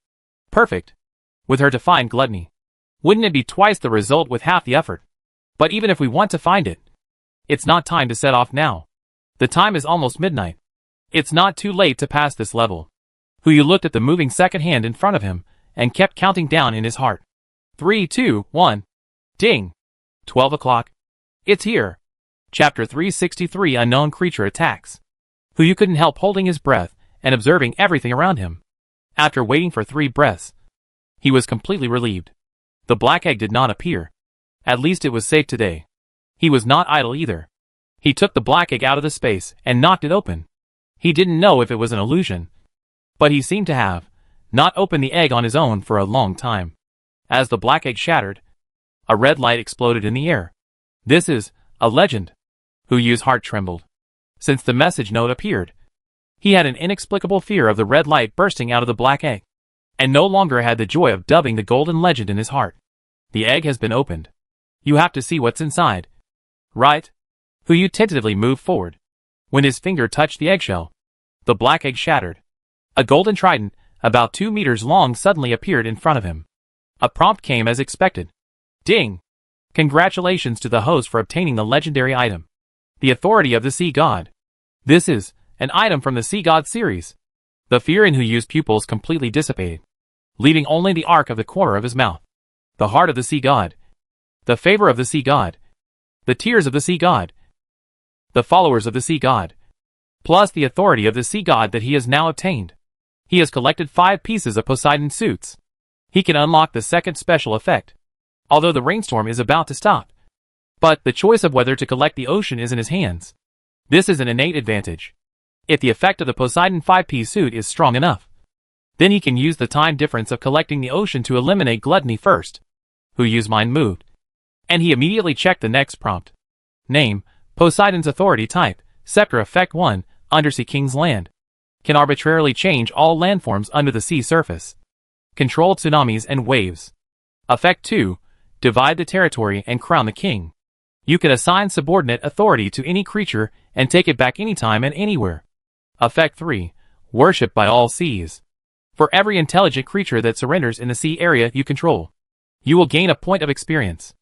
Perfect. With her defined gluttony, wouldn't it be twice the result with half the effort? But even if we want to find it, it's not time to set off now. The time is almost midnight. It's not too late to pass this level. Hu looked at the moving second hand in front of him, and kept counting down in his heart. 3, 2, 1. Ding. 12 o'clock. It's here. Chapter 363 Unknown Creature Attacks. Hu couldn't help holding his breath, and observing everything around him. After waiting for 3 breaths, he was completely relieved. The black egg did not appear. At least it was safe today. He was not idle either. He took the black egg out of the space, and knocked it open. He didn't know if it was an illusion, but he seemed to have not opened the egg on his own for a long time. As the black egg shattered, a red light exploded in the air. This is a legend. Hu's heart trembled. Since the message note appeared, he had an inexplicable fear of the red light bursting out of the black egg, and no longer had the joy of dubbing the golden legend in his heart. The egg has been opened. You have to see what's inside. Right? Hu tentatively moved forward. When his finger touched the eggshell, the black egg shattered. A golden trident, about 2 meters long, suddenly appeared in front of him. A prompt came as expected. Ding! Congratulations to the host for obtaining the legendary item, the Authority of the Sea God. This is an item from the Sea God series. The fear in Hu's pupils completely dissipated, leaving only the arc of the corner of his mouth. The heart of the Sea God, the favor of the Sea God, the tears of the Sea God, the followers of the Sea God, plus the authority of the Sea God that he has now obtained. He has collected 5 pieces of Poseidon suits. He can unlock the second special effect, although the rainstorm is about to stop. But the choice of whether to collect the ocean is in his hands. This is an innate advantage. If the effect of the Poseidon 5-piece suit is strong enough, then he can use the time difference of collecting the ocean to eliminate gluttony first. Hu's mind moved, and he immediately checked the next prompt. Name, Poseidon's authority type, Scepter Effect 1, Undersea King's Land. Can arbitrarily change all landforms under the sea surface. Control tsunamis and waves. Effect 2, Divide the territory and crown the king. You can assign subordinate authority to any creature and take it back anytime and anywhere. Effect 3, Worship by all seas. For every intelligent creature that surrenders in the sea area you control, you will gain a point of experience.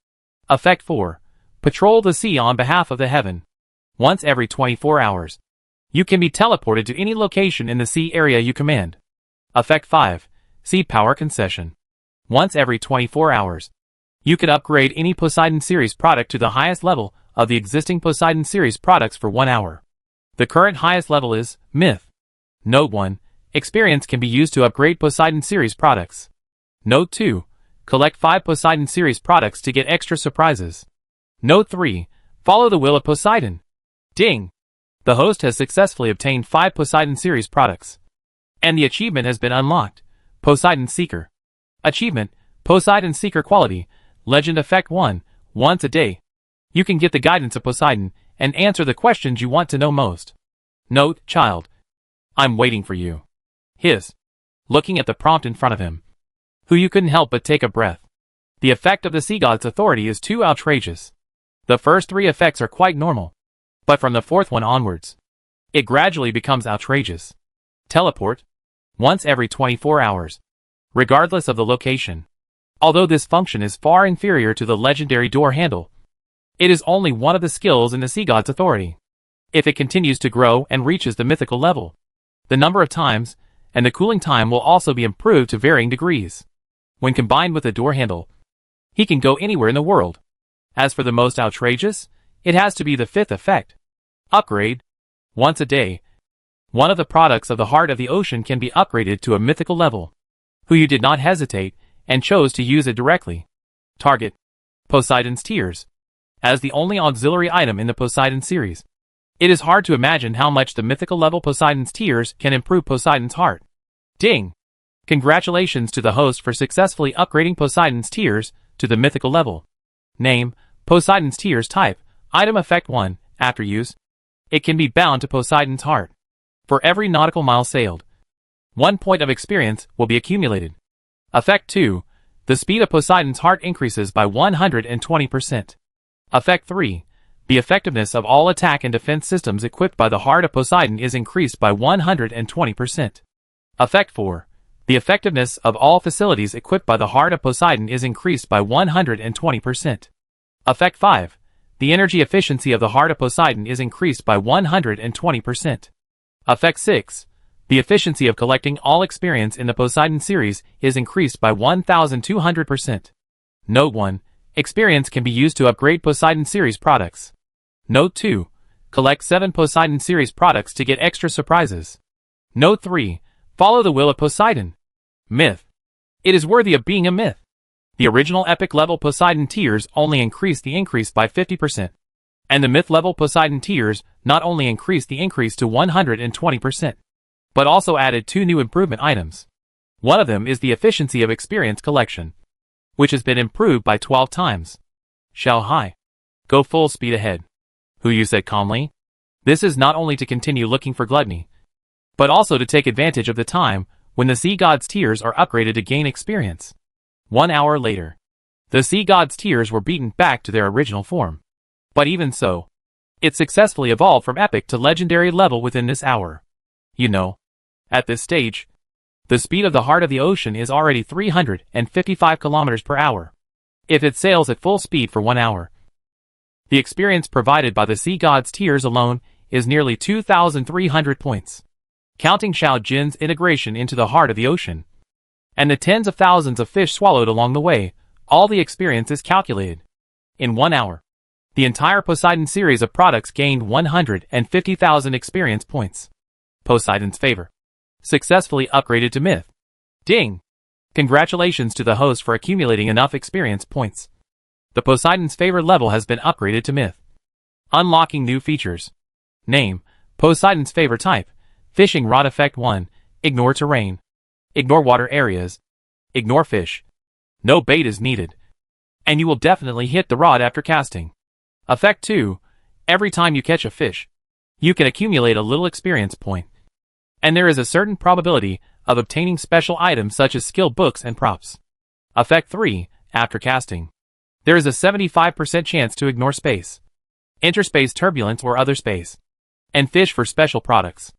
Effect 4, Patrol the sea on behalf of the heaven. Once every 24 hours, you can be teleported to any location in the sea area you command. Effect 5, Sea Power Concession. Once every 24 hours, you can upgrade any Poseidon series product to the highest level of the existing Poseidon series products for 1 hour. The current highest level is Myth. Note 1, Experience can be used to upgrade Poseidon series products. Note 2, Collect 5 Poseidon series products to get extra surprises. Note 3, Follow the will of Poseidon. Ding! The host has successfully obtained 5 Poseidon series products, and the achievement has been unlocked. Poseidon Seeker. Achievement, Poseidon Seeker Quality, Legend Effect 1, once a day. You can get the guidance of Poseidon and answer the questions you want to know most. Note, child. I'm waiting for you. Hiss. Looking at the prompt in front of him, Hu couldn't help but take a breath. The effect of the sea god's authority is too outrageous. The first 3 effects are quite normal, but from the 4th one onwards, it gradually becomes outrageous. Teleport. Once every 24 hours, regardless of the location. Although this function is far inferior to the legendary door handle, it is only one of the skills in the sea god's authority. If it continues to grow and reaches the mythical level, the number of times and the cooling time will also be improved to varying degrees. When combined with the door handle, he can go anywhere in the world. As for the most outrageous, it has to be the 5th effect. Upgrade. Once a day, one of the products of the heart of the ocean can be upgraded to a mythical level. Hu did not hesitate and chose to use it directly. Target. Poseidon's Tears. As the only auxiliary item in the Poseidon series, It is hard to imagine how much the mythical level Poseidon's Tears can improve Poseidon's heart. Ding! Congratulations to the host for successfully upgrading Poseidon's Tears to the mythical level. Name, Poseidon's Tears. Type, item. Effect 1, after use. It can be bound to Poseidon's heart. For every nautical mile sailed, 1 point of experience will be accumulated. Effect 2, the speed of Poseidon's heart increases by 120%. Effect 3, the effectiveness of all attack and defense systems equipped by the heart of Poseidon is increased by 120%. Effect 4, the effectiveness of all facilities equipped by the heart of Poseidon is increased by 120%. Effect 5, the energy efficiency of the heart of Poseidon is increased by 120%. Effect 6, the efficiency of collecting all experience in the Poseidon series is increased by 1,200%. Note 1, experience can be used to upgrade Poseidon series products. Note 2, collect 7 Poseidon series products to get extra surprises. Note 3, follow the will of Poseidon. Myth. It is worthy of being a myth. The original epic level Poseidon Tears only increased the increase by 50%. And the myth level Poseidon Tears not only increased the increase to 120%, but also added 2 new improvement items. One of them is the efficiency of experience collection, which has been improved by 12 times. Shall high. Go full speed ahead. Who you said calmly? This is not only to continue looking for gluttony, but also to take advantage of the time when the Sea God's Tears are upgraded to gain experience. 1 hour later, the Sea God's Tears were beaten back to their original form. But even so, it successfully evolved from epic to legendary level within this hour. You know, at this stage, the speed of the heart of the ocean is already 355 kilometers per hour. If it sails at full speed for 1 hour, the experience provided by the Sea God's Tears alone is nearly 2,300 points. Counting Shao Jin's integration into the heart of the ocean, and the tens of thousands of fish swallowed along the way, all the experience is calculated. In 1 hour, the entire Poseidon series of products gained 150,000 experience points. Poseidon's favor. Successfully upgraded to myth. Ding! Congratulations to the host for accumulating enough experience points. The Poseidon's favor level has been upgraded to myth. Unlocking new features. Name, Poseidon's favor. Type, fishing rod. Effect 1, ignore terrain. Ignore water areas. Ignore fish. No bait is needed. And you will definitely hit the rod after casting. Effect 2, every time you catch a fish, you can accumulate a little experience point. And there is a certain probability of obtaining special items such as skill books and props. Effect 3, after casting, there is a 75% chance to ignore space, interspace turbulence or other space, and fish for special products.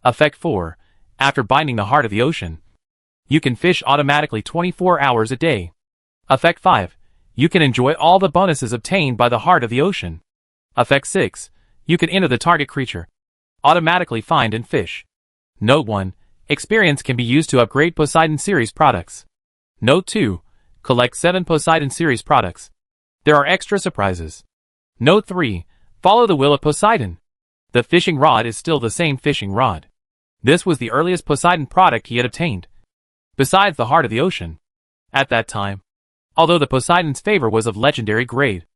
Effect 4, after binding the heart of the ocean, you can fish automatically 24 hours a day. Effect 5, you can enjoy all the bonuses obtained by the heart of the ocean. Effect 6, you can enter the target creature, automatically find and fish. Note 1, experience can be used to upgrade Poseidon series products. Note 2, collect 7 Poseidon series products. There are extra surprises. Note 3, follow the will of Poseidon. The fishing rod is still the same fishing rod. This was the earliest Poseidon product he had obtained, besides the heart of the ocean. At that time, although the Poseidon's favor was of legendary grade,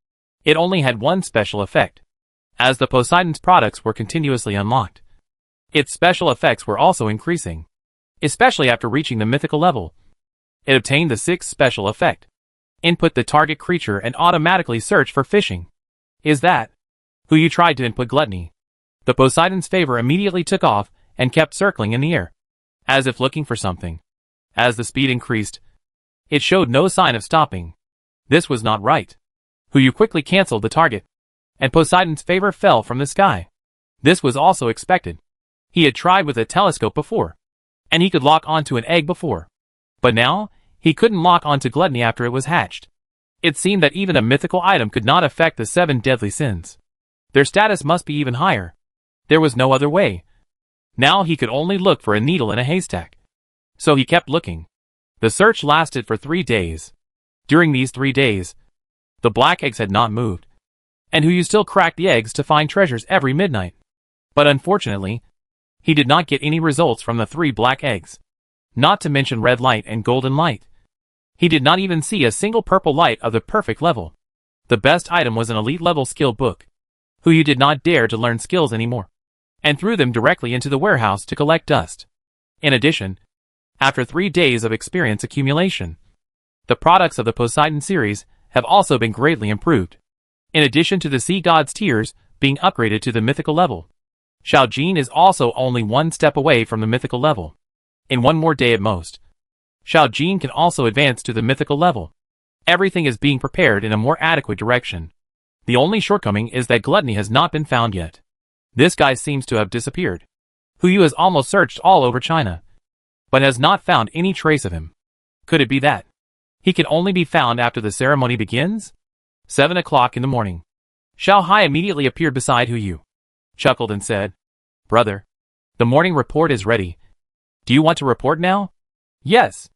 it only had one special effect. As the Poseidon's products were continuously unlocked, its special effects were also increasing, especially after reaching the mythical level. It obtained the 6th special effect. Input the target creature and automatically search for fishing. Is that who you tried to input gluttony? The Poseidon's favor immediately took off and kept circling in the air, as if looking for something. As the speed increased, it showed no sign of stopping. This was not right. Who you quickly cancelled the target, and Poseidon's favor fell from the sky. This was also expected. He had tried with a telescope before, and he could lock onto an egg before. But now, he couldn't lock onto gluttony after it was hatched. It seemed that even a mythical item could not affect the 7 deadly sins. Their status must be even higher. There was no other way. Now he could only look for a needle in a haystack. So he kept looking. The search lasted for 3 days. During these 3 days, the black eggs had not moved. And Huyu still cracked the eggs to find treasures every midnight. But unfortunately, he did not get any results from the 3 black eggs. Not to mention red light and golden light. He did not even see a single purple light of the perfect level. The best item was an elite level skill book. Hu Yu did not dare to learn skills anymore, and threw them directly into the warehouse to collect dust. In addition, after 3 days of experience accumulation, the products of the Poseidon series have also been greatly improved. In addition to the Sea God's Tears being upgraded to the mythical level, Xiao Jin is also only 1 step away from the mythical level. In 1 more day at most, Xiao Jin can also advance to the mythical level. Everything is being prepared in a more adequate direction. The only shortcoming is that gluttony has not been found yet. This guy seems to have disappeared. Hu Yu has almost searched all over China, but has not found any trace of him. Could it be that he can only be found after the ceremony begins? 7 o'clock in the morning. Xiao Hai immediately appeared beside Hu Yu, chuckled and said, "Brother, the morning report is ready. Do you want to report now?" "Yes."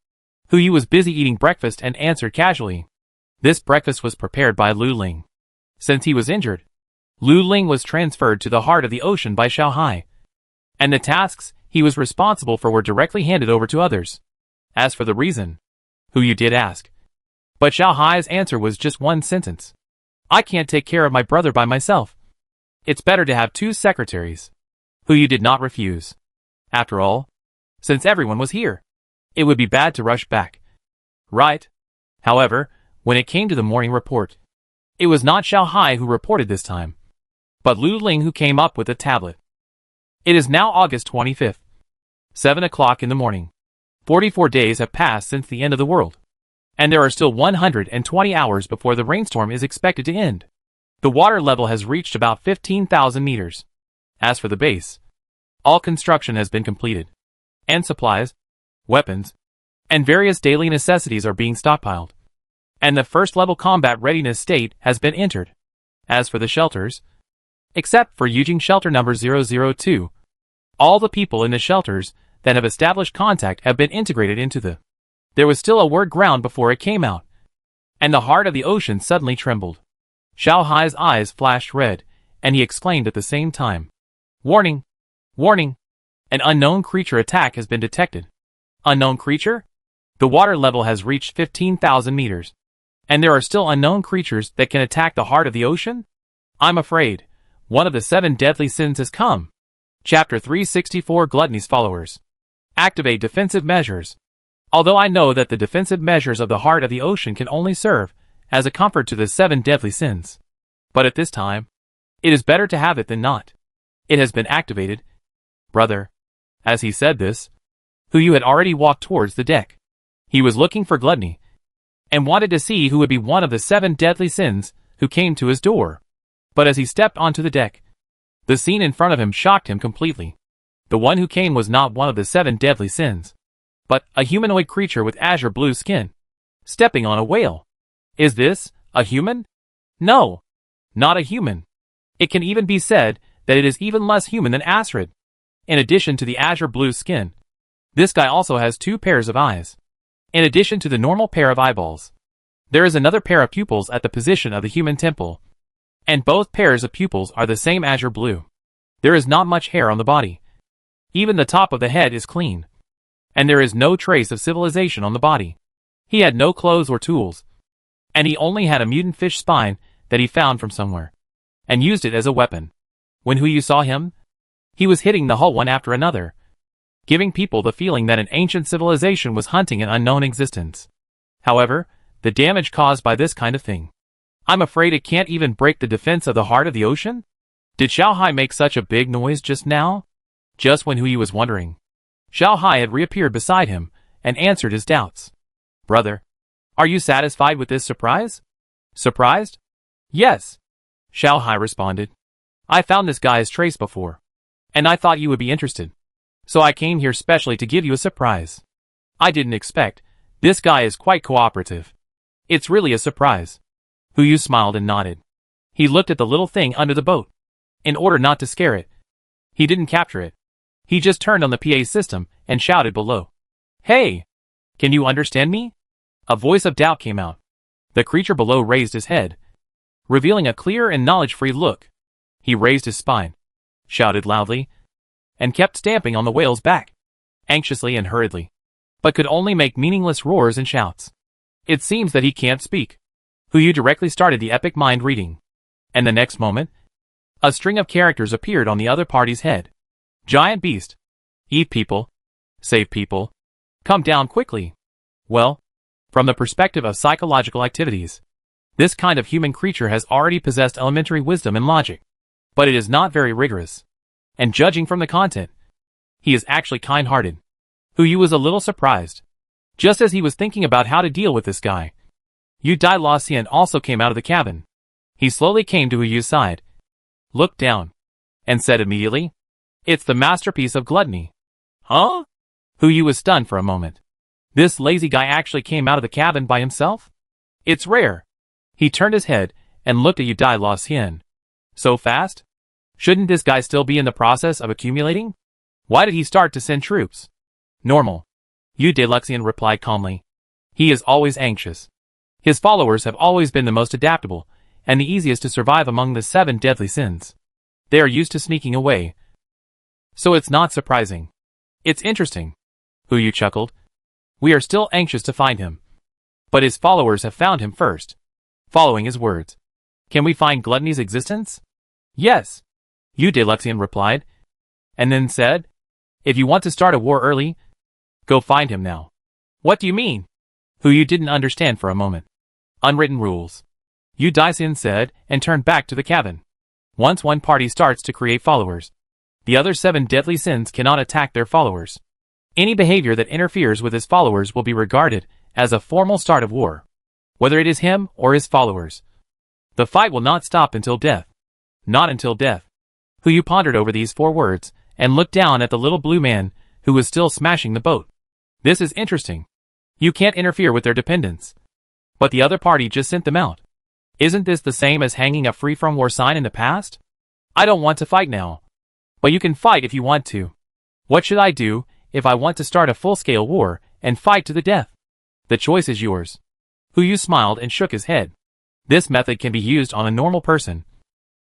Hu Yu was busy eating breakfast and answered casually. This breakfast was prepared by Lu Ling. Since he was injured, Lu Ling was transferred to the heart of the ocean by Xiao Hai, and the tasks he was responsible for were directly handed over to others. As for the reason, Hu Yu did ask, but Xiao Hai's answer was just 1 sentence. "I can't take care of my brother by myself. It's better to have 2 secretaries." Hu Yu did not refuse. After all, since everyone was here, it would be bad to rush back. Right? However, when it came to the morning report, it was not Xiao Hai who reported this time, but Lu Ling who came up with the tablet. It is now August 25th, 7 o'clock in the morning. 44 days have passed since the end of the world, and there are still 120 hours before the rainstorm is expected to end. The water level has reached about 15,000 meters. As for the base, all construction has been completed, and supplies, weapons, and various daily necessities are being stockpiled, and the first level combat readiness state has been entered. As for the shelters, except for Yujing shelter number 002, all the people in the shelters that have established contact have been integrated into the... There was still a word ground before it came out, and the heart of the ocean suddenly trembled. Xiao Hai's eyes flashed red, and he exclaimed at the same time, "Warning! Warning! An unknown creature attack has been detected." Unknown creature? The water level has reached 15,000 meters, and there are still unknown creatures that can attack the heart of the ocean? I'm afraid one of the 7 deadly sins has come. Chapter 364 Gluttony's Followers. Activate defensive measures. Although I know that the defensive measures of the heart of the ocean can only serve as a comfort to the 7 deadly sins, but at this time, it is better to have it than not. It has been activated. Brother. As he said this, Hu Yu had already walked towards the deck. He was looking for gluttony, and wanted to see who would be one of the 7 deadly sins who came to his door. But as he stepped onto the deck, the scene in front of him shocked him completely. The one who came was not one of the 7 deadly sins, but a humanoid creature with azure blue skin, stepping on a whale. Is this a human? No, not a human. It can even be said that it is even less human than Astrid. In addition to the azure blue skin, this guy also has 2 pairs of eyes. In addition to the normal pair of eyeballs, there is another pair of pupils at the position of the human temple, and both pairs of pupils are the same azure blue. There is not much hair on the body. Even the top of the head is clean, and there is no trace of civilization on the body. He had no clothes or tools, and he only had a mutant fish spine that he found from somewhere, and used it as a weapon. When Hu Yu saw him, he was hitting the hull one after another, giving people the feeling that an ancient civilization was hunting an unknown existence. However, the damage caused by this kind of thing, I'm afraid it can't even break the defense of the heart of the ocean? Did Xiao Hai make such a big noise just now? Just when Hu Yu was wondering, Xiao Hai had reappeared beside him and answered his doubts. Brother, are you satisfied with this surprise? Surprised? Yes, Xiao Hai responded. I found this guy's trace before, and I thought you would be interested. So I came here specially to give you a surprise. I didn't expect. This guy is quite cooperative. It's really a surprise. Hu Yu smiled and nodded. He looked at the little thing under the boat. In order not to scare it, he didn't capture it. He just turned on the PA system and shouted below. Hey! Can you understand me? A voice of doubt came out. The creature below raised his head, revealing a clear and knowledge-free look. He raised his spine, shouted loudly, and kept stamping on the whale's back, anxiously and hurriedly, but could only make meaningless roars and shouts. It seems that he can't speak. Hu Yu directly started the epic mind reading, and the next moment, A string of characters appeared on the other party's head. Giant beast. Eat people. Save people. Come down quickly. Well, from the perspective of psychological activities, this kind of human creature has already possessed elementary wisdom and logic. But it is not very rigorous. And judging from the content, he is actually kind-hearted. Yu was a little surprised. Just as he was thinking about how to deal with this guy, Yu Dai La Xian also came out of the cabin. He slowly came to Yu's side, looked down, and said immediately, "It's the masterpiece of gluttony." Huh? Yu was stunned for a moment. This lazy guy actually came out of the cabin by himself? It's rare. He turned his head and looked at Yu Dai La Xian. So fast? Shouldn't this guy still be in the process of accumulating? Why did he start to send troops? Normal. Yu Dai La Xian replied calmly. He is always anxious. His followers have always been the most adaptable, and the easiest to survive among the 7 deadly sins. They are used to sneaking away. So it's not surprising. It's interesting. Yu chuckled. We are still anxious to find him. But his followers have found him first. Following his words. Can we find gluttony's existence? Yes. Yu Dai La Xian replied. And then said, if you want to start a war early, go find him now. What do you mean? Yu didn't understand for a moment. Unwritten rules. Yu Dai Xian said, and turned back to the cabin. Once one party starts to create followers, the other 7 deadly sins cannot attack their followers. Any behavior that interferes with his followers will be regarded as a formal start of war, whether it is him or his followers. The fight will not stop until death. Not until death. Yu pondered over these 4 words, and looked down at the little blue man, who was still smashing the boat. This is interesting. You can't interfere with their dependents. But the other party just sent them out. Isn't this the same as hanging a free from war sign in the past? I don't want to fight now. But you can fight if you want to. What should I do if I want to start a full-scale war and fight to the death? The choice is yours. Yu smiled and shook his head. This method can be used on a normal person,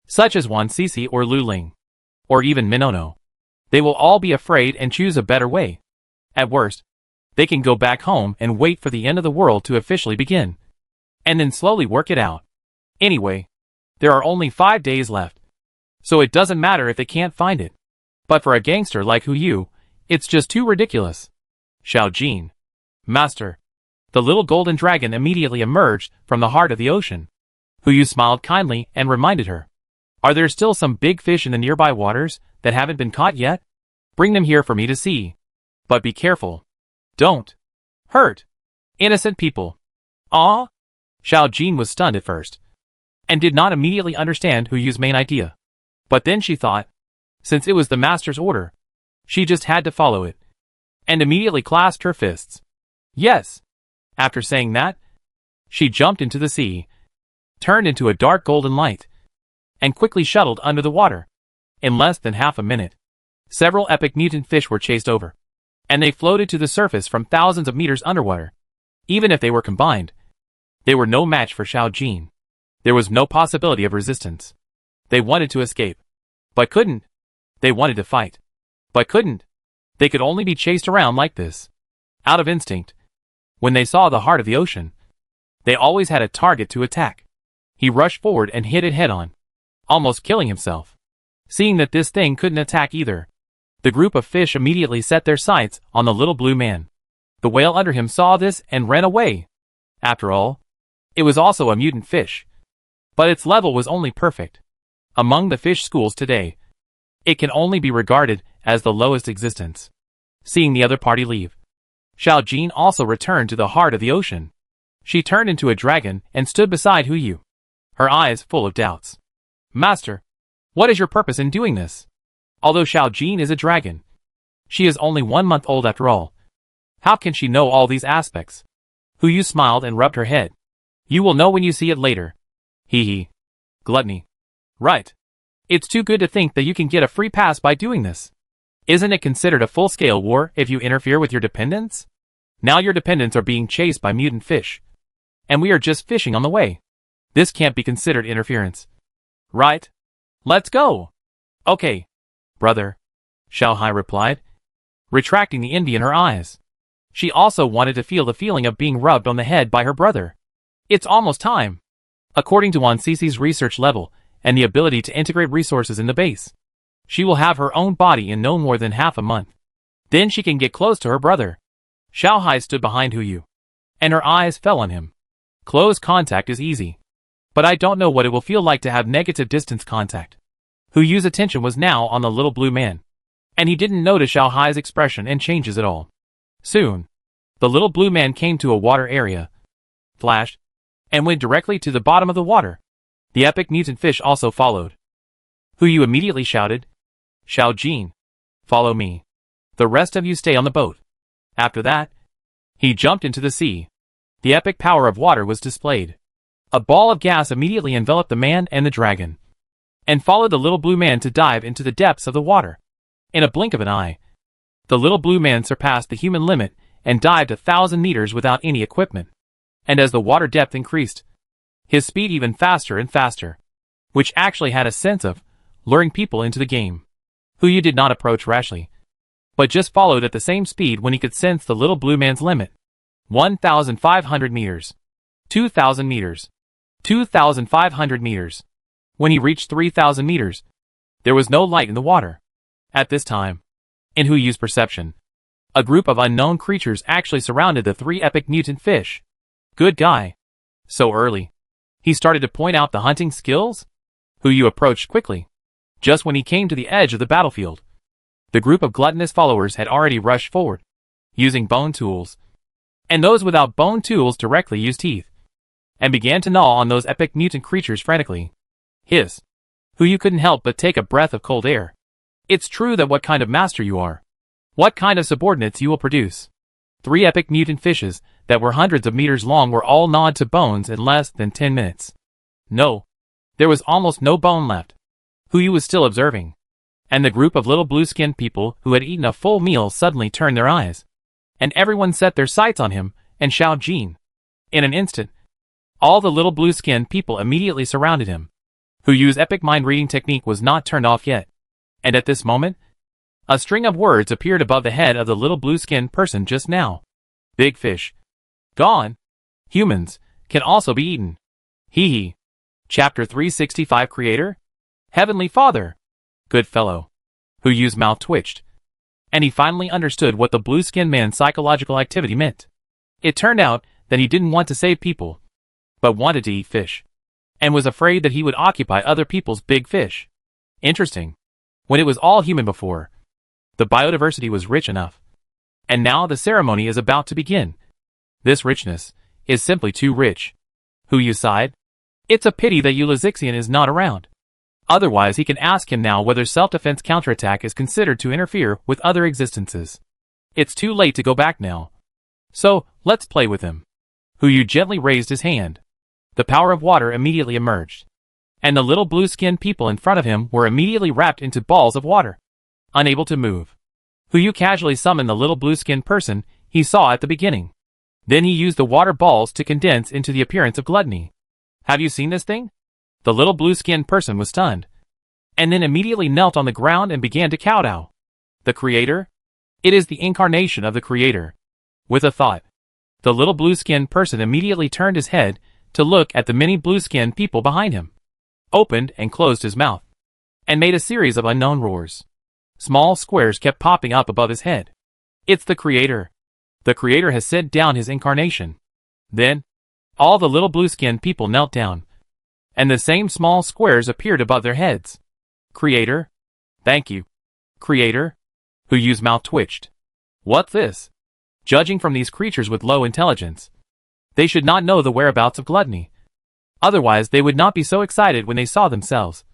such as Wan Sisi or Lu Ling, or even Minono. They will all be afraid and choose a better way. At worst, they can go back home and wait for the end of the world to officially begin, and then slowly work it out. Anyway, there are only 5 days left, so it doesn't matter if they can't find it. But for a gangster like Yu, it's just too ridiculous. Xiao Jin. Master. The little golden dragon immediately emerged from the heart of the ocean. Yu smiled kindly and reminded her. Are there still some big fish in the nearby waters that haven't been caught yet? Bring them here for me to see. But be careful. Don't hurt innocent people. Ah? Xiao Jin was stunned at first, and did not immediately understand Yu's main idea. But then she thought, since it was the master's order, she just had to follow it, and immediately clasped her fists. Yes. After saying that, she jumped into the sea, turned into a dark golden light, and quickly shuttled under the water. In less than half a minute, several epic mutant fish were chased over, and they floated to the surface from thousands of meters underwater. Even if they were combined, they were no match for Xiao Jin. There was no possibility of resistance. They wanted to escape, but couldn't. They wanted to fight, but couldn't. They could only be chased around like this, out of instinct. When they saw the heart of the ocean, they always had a target to attack. He rushed forward and hit it head-on, almost killing himself. Seeing that this thing couldn't attack either, the group of fish immediately set their sights on the little blue man. The whale under him saw this and ran away. After all, it was also a mutant fish, but its level was only perfect. Among the fish schools today, it can only be regarded as the lowest existence. Seeing the other party leave, Xiao Jin also returned to the heart of the ocean. She turned into a dragon and stood beside Yu, her eyes full of doubts. Master, what is your purpose in doing this? Although Xiao Jin is a dragon, she is only 1 month old after all. How can she know all these aspects? Yu smiled and rubbed her head. You will know when you see it later. Hee hee. Gluttony. Right. It's too good to think that you can get a free pass by doing this. Isn't it considered a full-scale war if you interfere with your dependents? Now your dependents are being chased by mutant fish, and we are just fishing on the way. This can't be considered interference. Right? Let's go. Okay, brother, Xiao Hai replied, retracting the envy in her eyes. She also wanted to feel the feeling of being rubbed on the head by her brother. It's almost time. According to Wan Sisi's research level, and the ability to integrate resources in the base. She will have her own body in no more than half a month. Then she can get close to her brother. Xiao Hai stood behind Hu Yu, and her eyes fell on him. Close contact is easy, but I don't know what it will feel like to have negative distance contact. Hu Yu's attention was now on the little blue man, and he didn't notice Xiao Hai's expression and changes at all. Soon, the little blue man came to a water area, flashed, and went directly to the bottom of the water. The epic mutant fish also followed. Hu Yu immediately shouted, "Xiao Jin, follow me. The rest of you stay on the boat." After that, he jumped into the sea. The epic power of water was displayed. A ball of gas immediately enveloped the man and the dragon, and followed the little blue man to dive into the depths of the water. In a blink of an eye, the little blue man surpassed the human limit and dived 1,000 meters without any equipment. And as the water depth increased, his speed even faster and faster, which actually had a sense of luring people into the game. Hu Yu did not approach rashly, but just followed at the same speed when he could sense the little blue man's limit. 1,500 meters. 2,000 meters. 2,500 meters. When he reached 3,000 meters, there was no light in the water. At this time, in Hu Yu's perception, a group of unknown creatures actually surrounded the 3 epic mutant fish. Good guy. So early. He started to point out the hunting skills? Hu Yu approached quickly. Just when he came to the edge of the battlefield, the group of gluttonous followers had already rushed forward, using bone tools. And those without bone tools directly used teeth, and began to gnaw on those epic mutant creatures frantically. Hiss. Hu Yu couldn't help but take a breath of cold air. It's true that what kind of master you are, what kind of subordinates you will produce. 3 epic mutant fishes that were hundreds of meters long were all gnawed to bones in less than 10 minutes. No, there was almost no bone left. Hu Yu was still observing, and the group of little blue-skinned people who had eaten a full meal suddenly turned their eyes, and everyone set their sights on him and Xiao Jin. In an instant, all the little blue-skinned people immediately surrounded him. Hu Yu's epic mind-reading technique was not turned off yet, and at this moment, a string of words appeared above the head of the little blue-skinned person just now. Big fish. Gone. Humans can also be eaten. Hee hee. Chapter 365 Creator? Heavenly Father. Good fellow. Hu Yu's mouth twitched, and he finally understood what the blue-skinned man's psychological activity meant. It turned out that he didn't want to save people, but wanted to eat fish, and was afraid that he would occupy other people's big fish. Interesting. When it was all human before, the biodiversity was rich enough, and now the ceremony is about to begin. This richness is simply too rich. Hu Yu sighed. It's a pity that Ulizixian is not around. Otherwise he can ask him now whether self-defense counterattack is considered to interfere with other existences. It's too late to go back now. So, let's play with him. Hu Yu gently raised his hand. The power of water immediately emerged, and the little blue-skinned people in front of him were immediately wrapped into balls of water, unable to move. Hu Yu casually summoned the little blue-skinned person he saw at the beginning. Then he used the water balls to condense into the appearance of gluttony. Have you seen this thing? The little blue-skinned person was stunned, and then immediately knelt on the ground and began to kowtow. The Creator? It is the incarnation of the Creator. With a thought, the little blue-skinned person immediately turned his head to look at the many blue-skinned people behind him, opened and closed his mouth, and made a series of unknown roars. Small squares kept popping up above his head. It's the Creator. The Creator has sent down his incarnation. Then, all the little blue-skinned people knelt down, and the same small squares appeared above their heads. Creator? Thank you. Creator? Hu Yu's mouth twitched. What's this? Judging from these creatures with low intelligence, they should not know the whereabouts of gluttony. Otherwise they would not be so excited when they saw themselves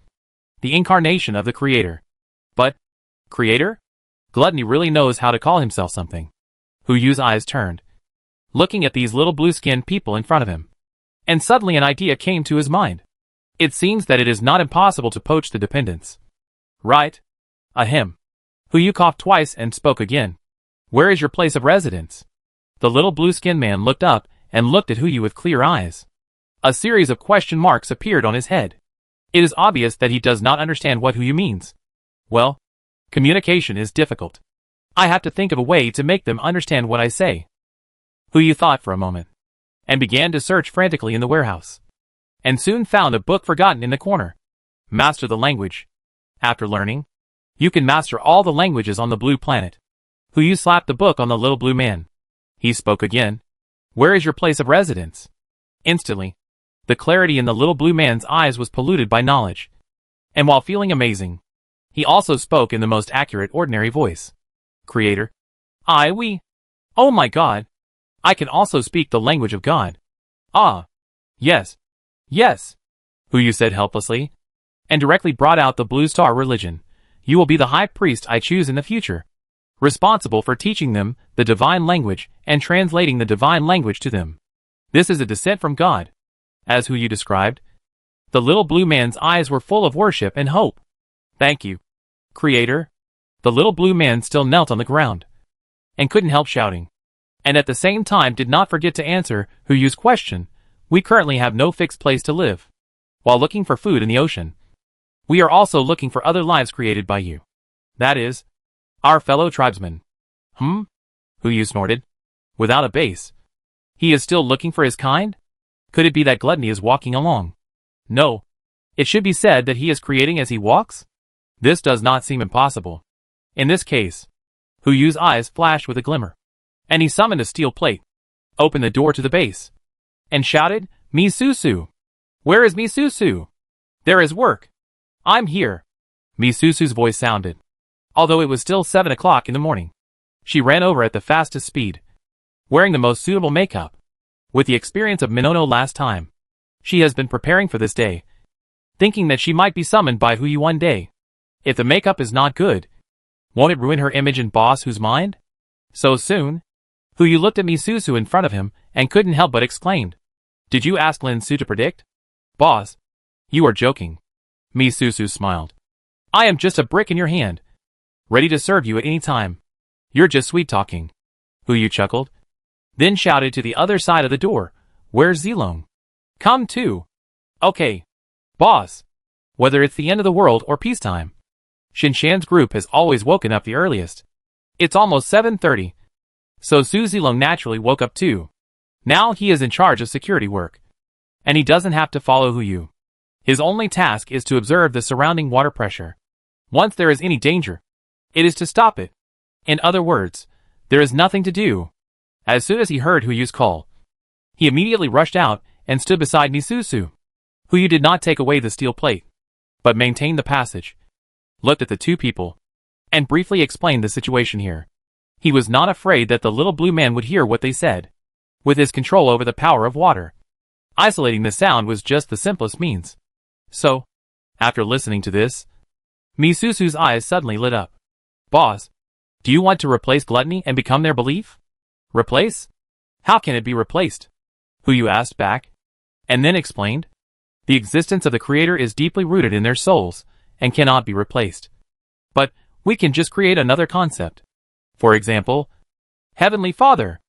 the incarnation of the Creator. But, Creator? Gluttony really knows how to call himself something. Hu Yu's eyes turned, looking at these little blue-skinned people in front of him. And suddenly an idea came to his mind. It seems that it is not impossible to poach the dependents. Right? Ahem. Hu Yu coughed twice and spoke again. Where is your place of residence? The little blue-skinned man looked up and looked at Hu Yu with clear eyes. A series of question marks appeared on his head. It is obvious that he does not understand what Hu Yu means. Well, communication is difficult. I have to think of a way to make them understand what I say. Hu Yu thought for a moment, and began to search frantically in the warehouse, and soon found a book forgotten in the corner. Master the language. After learning, you can master all the languages on the blue planet. Hu slapped the book on the little blue man. He spoke again. Where is your place of residence? Instantly, the clarity in the little blue man's eyes was polluted by knowledge. And while feeling amazing, he also spoke in the most accurate ordinary voice. Creator. We. Oh my God. I can also speak the language of God. Ah. Yes. Yes. Hu said helplessly, and directly brought out the Blue Star religion. You will be the high priest I choose in the future, responsible for teaching them the divine language and translating the divine language to them. This is a descent from God. As Hu described, the little blue man's eyes were full of worship and hope. Thank you, Creator. The little blue man still knelt on the ground and couldn't help shouting, and at the same time did not forget to answer Hu's question. We currently have no fixed place to live. While looking for food in the ocean, we are also looking for other lives created by you. That is, our fellow tribesmen. Hu snorted. Without a base. He is still looking for his kind? Could it be that gluttony is walking along? No. It should be said that he is creating as he walks? This does not seem impossible. In this case, Hu's eyes flashed with a glimmer, and he summoned a steel plate, opened the door to the base, and shouted, Misusu! Where is Misusu? There is work. I'm here. Misusu's voice sounded, although it was still 7 o'clock in the morning. She ran over at the fastest speed, wearing the most suitable makeup. With the experience of Minono last time, she has been preparing for this day, thinking that she might be summoned by Hu one day. If the makeup is not good, won't it ruin her image in Boss Hu's mind? So soon? Hu looked at Misusu in front of him and couldn't help but exclaimed. Did you ask Lin Su to predict? Boss, you are joking. Misusu smiled. I am just a brick in your hand, ready to serve you at any time. You're just sweet-talking. Hu chuckled, then shouted to the other side of the door, Where's Zilong? Come too. Okay. Boss. Whether it's the end of the world or peacetime, Shinshan's group has always woken up the earliest. It's almost 7:30. So Su Zilong naturally woke up too. Now he is in charge of security work, and he doesn't have to follow Hu. His only task is to observe the surrounding water pressure. Once there is any danger, it is to stop it. In other words, there is nothing to do. As soon as he heard Hu's call, he immediately rushed out and stood beside Misusu. Hu did not take away the steel plate, but maintained the passage, looked at the two people, and briefly explained the situation here. He was not afraid that the little blue man would hear what they said. With his control over the power of water, isolating the sound was just the simplest means. So, after listening to this, Misusu's eyes suddenly lit up. Boss, do you want to replace gluttony and become their belief? Replace? How can it be replaced? Hu asked back, and then explained. The existence of the Creator is deeply rooted in their souls, and cannot be replaced. But, we can just create another concept. For example, Heavenly Father.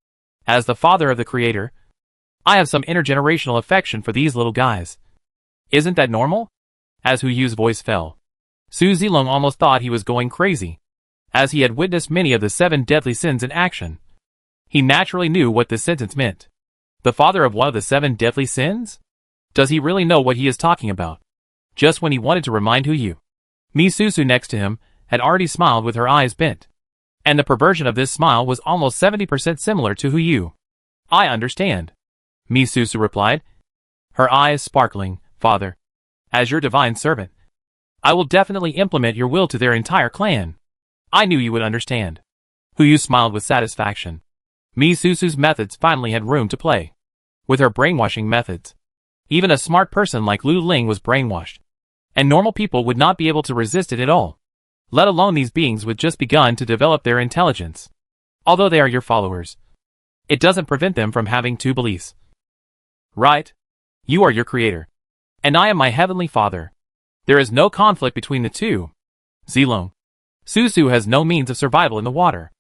As the father of the Creator, I have some intergenerational affection for these little guys. Isn't that normal? As Hu's voice fell, Su Zilong almost thought he was going crazy, as he had witnessed many of the 7 deadly sins in action. He naturally knew what this sentence meant. The father of one of the 7 deadly sins? Does he really know what he is talking about? Just when he wanted to remind Hu, Misusu next to him had already smiled with her eyes bent, and the perversion of this smile was almost 70% similar to Hu. I understand, Misusu replied, her eyes sparkling. Father, as your divine servant, I will definitely implement your will to their entire clan. I knew you would understand. Hu smiled with satisfaction. Misusu's methods finally had room to play. With her brainwashing methods, even a smart person like Lu Ling was brainwashed, and normal people would not be able to resist it at all, let alone these beings with just begun to develop their intelligence. Although they are your followers, it doesn't prevent them from having 2 beliefs. Right? You are your Creator, and I am my Heavenly Father. There is no conflict between the two. Zilong, Susu has no means of survival in the water.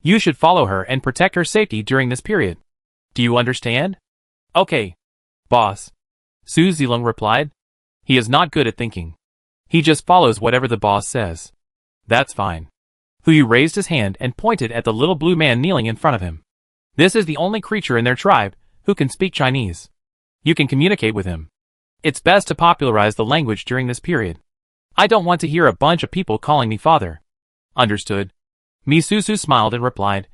You should follow her and protect her safety during this period. Do you understand? Okay, boss. Su Zilong replied. He is not good at thinking. He just follows whatever the boss says. That's fine. Hu raised his hand and pointed at the little blue man kneeling in front of him. This is the only creature in their tribe who can speak Chinese. You can communicate with him. It's best to popularize the language during this period. I don't want to hear a bunch of people calling me father. Understood. Misuzu smiled and replied,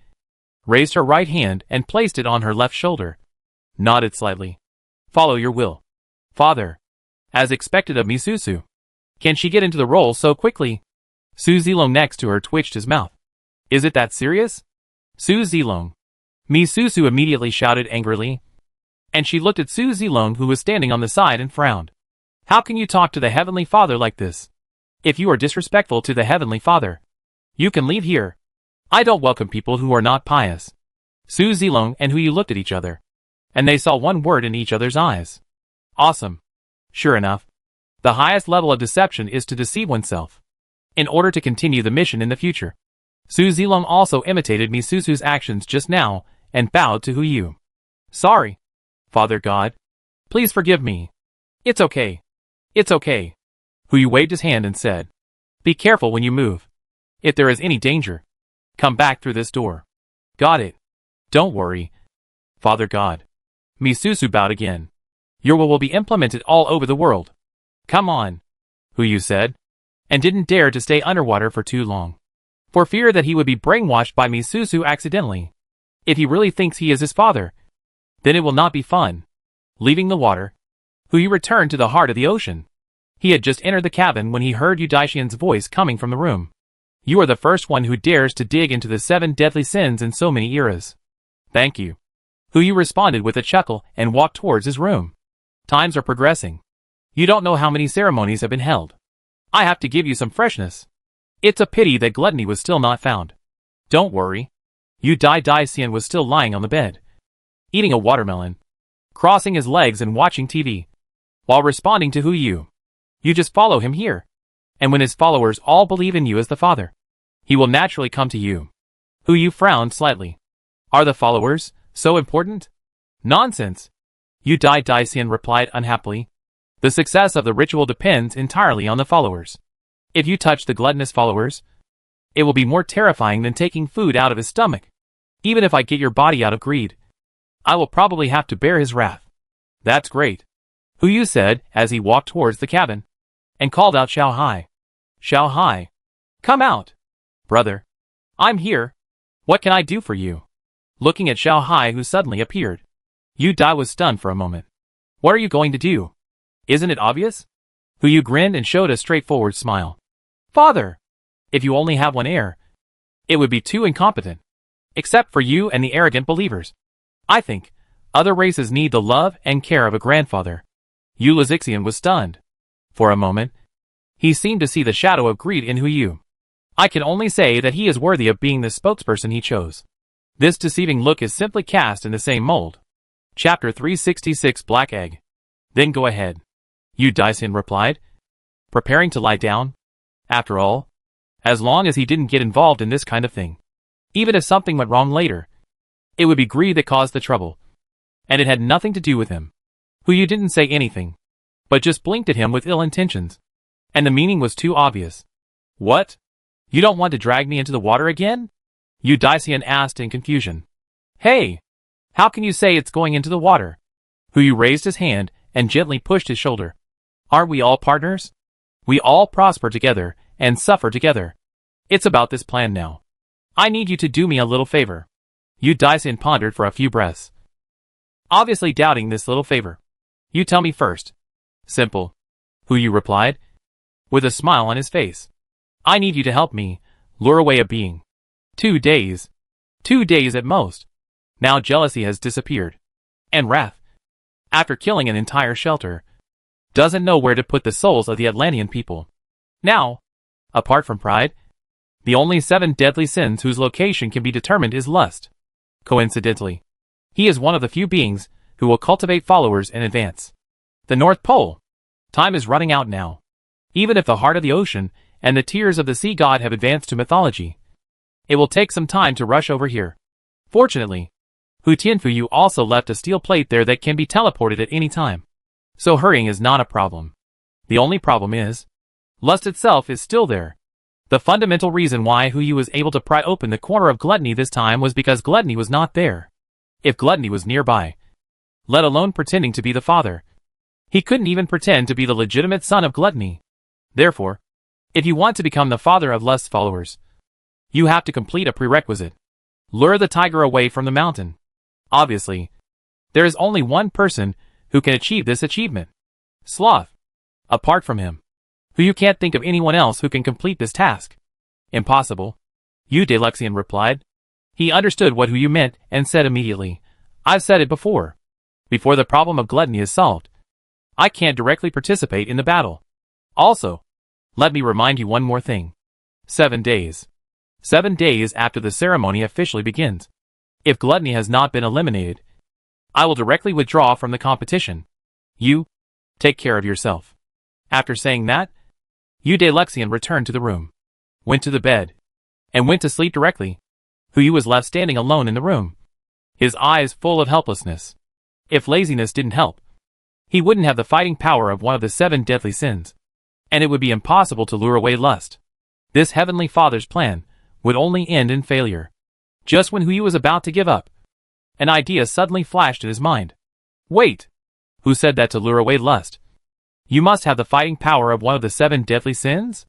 raised her right hand and placed it on her left shoulder. Nodded slightly. Follow your will. Father. As expected of Misuzu. Can she get into the role so quickly? Su Zilong next to her twitched his mouth. Is it that serious? Su Zilong. Misuzu immediately shouted angrily. And she looked at Su Zilong, who was standing on the side, and frowned. How can you talk to the Heavenly Father like this? If you are disrespectful to the Heavenly Father, you can leave here. I don't welcome people who are not pious. Su Zilong and Hu Yu looked at each other, and they saw one word in each other's eyes. Awesome. Sure enough, the highest level of deception is to deceive oneself, in order to continue the mission in the future. Su Zilong also imitated Misuzu's actions just now, and bowed to Hu Yu. Sorry, Father God. Please forgive me. It's okay. It's okay. Hu Yu waved his hand and said, be careful when you move. If there is any danger, come back through this door. Got it. Don't worry, Father God. Misuzu bowed again. Your will be implemented all over the world. Come on, Hu Yu said, and didn't dare to stay underwater for too long, for fear that he would be brainwashed by Misuzu accidentally. If he really thinks he is his father, then it will not be fun. Leaving the water, Hu Yu returned to the heart of the ocean. He had just entered the cabin when he heard Yu Daishian's voice coming from the room. You are the first one who dares to dig into the 7 deadly sins in so many eras. Thank you. Hu Yu responded with a chuckle and walked towards his room. Times are progressing. You don't know how many ceremonies have been held. I have to give you some freshness. It's a pity that gluttony was still not found. Don't worry. Yu Daishian was still lying on the bed, eating a watermelon, crossing his legs and watching TV, while responding to Hu Yu. You just follow him here, and when his followers all believe in you as the father, he will naturally come to you. Hu Yu frowned slightly. Are the followers so important? Nonsense. Yu Daishian replied unhappily. The success of the ritual depends entirely on the followers. If you touch the gluttonous followers, it will be more terrifying than taking food out of his stomach. Even if I get your body out of greed, I will probably have to bear his wrath. That's great, Hu Yu said as he walked towards the cabin, and called out Xiao Hai. Xiao Hai. Come out. Brother. I'm here. What can I do for you? Looking at Xiao Hai, who suddenly appeared, Yu Dai was stunned for a moment. What are you going to do? Isn't it obvious? Hu Yu grinned and showed a straightforward smile. Father! If you only have one heir, it would be too incompetent. Except for you and the arrogant believers. I think other races need the love and care of a grandfather. Yu Lizixian was stunned. For a moment, he seemed to see the shadow of greed in Hu Yu. I can only say that he is worthy of being the spokesperson he chose. This deceiving look is simply cast in the same mold. Chapter 366 Black Egg. Then go ahead. Yu Daishian replied, preparing to lie down. After all, as long as he didn't get involved in this kind of thing, even if something went wrong later, it would be greed that caused the trouble. And it had nothing to do with him. Hu Yu didn't say anything, but just blinked at him with ill intentions. And the meaning was too obvious. What? You don't want to drag me into the water again? Yu Daishian asked in confusion. Hey! How can you say it's going into the water? Hu Yu raised his hand and gently pushed his shoulder. Aren't we all partners? We all prosper together and suffer together. It's about this plan now. I need you to do me a little favor. Yu Daishian pondered for a few breaths, obviously doubting this little favor. You tell me first. Simple. Hu Yu replied, with a smile on his face. I need you to help me lure away a being. 2 days. 2 days at most. Now jealousy has disappeared. And wrath, after killing an entire shelter, doesn't know where to put the souls of the Atlantean people. Now, apart from pride, the only 7 deadly sins whose location can be determined is lust. Coincidentally, he is one of the few beings who will cultivate followers in advance. The North Pole. Time is running out now. Even if the heart of the ocean and the tears of the sea god have advanced to mythology, it will take some time to rush over here. Fortunately, Hu Tianfu also left a steel plate there that can be teleported at any time. So hurrying is not a problem. The only problem is, lust itself is still there. The fundamental reason why Hu Yu was able to pry open the corner of gluttony this time was because gluttony was not there. If gluttony was nearby, let alone pretending to be the father, he couldn't even pretend to be the legitimate son of gluttony. Therefore, If you want to become the father of lust followers, you have to complete a prerequisite. Lure the tiger away from the mountain. Obviously, there is only one person who can achieve this achievement. Sloth. Apart from him, who you can't think of anyone else who can complete this task. Impossible. Deluxian replied. He understood what you meant and said immediately, I've said it before. Before the problem of gluttony is solved, I can't directly participate in the battle. Also, let me remind you one more thing. 7 days. 7 days after the ceremony officially begins. If gluttony has not been eliminated, I will directly withdraw from the competition. You, take care of yourself. After saying that, Deluxian returned to the room, went to the bed, and went to sleep directly. Yu was left standing alone in the room, his eyes full of helplessness. If laziness didn't help, he wouldn't have the fighting power of one of the 7 deadly sins, and it would be impossible to lure away lust. This Heavenly Father's plan would only end in failure. Just when Yu was about to give up, an idea suddenly flashed in his mind. Wait! Who said that to lure away lust? You must have the fighting power of one of the 7 deadly sins?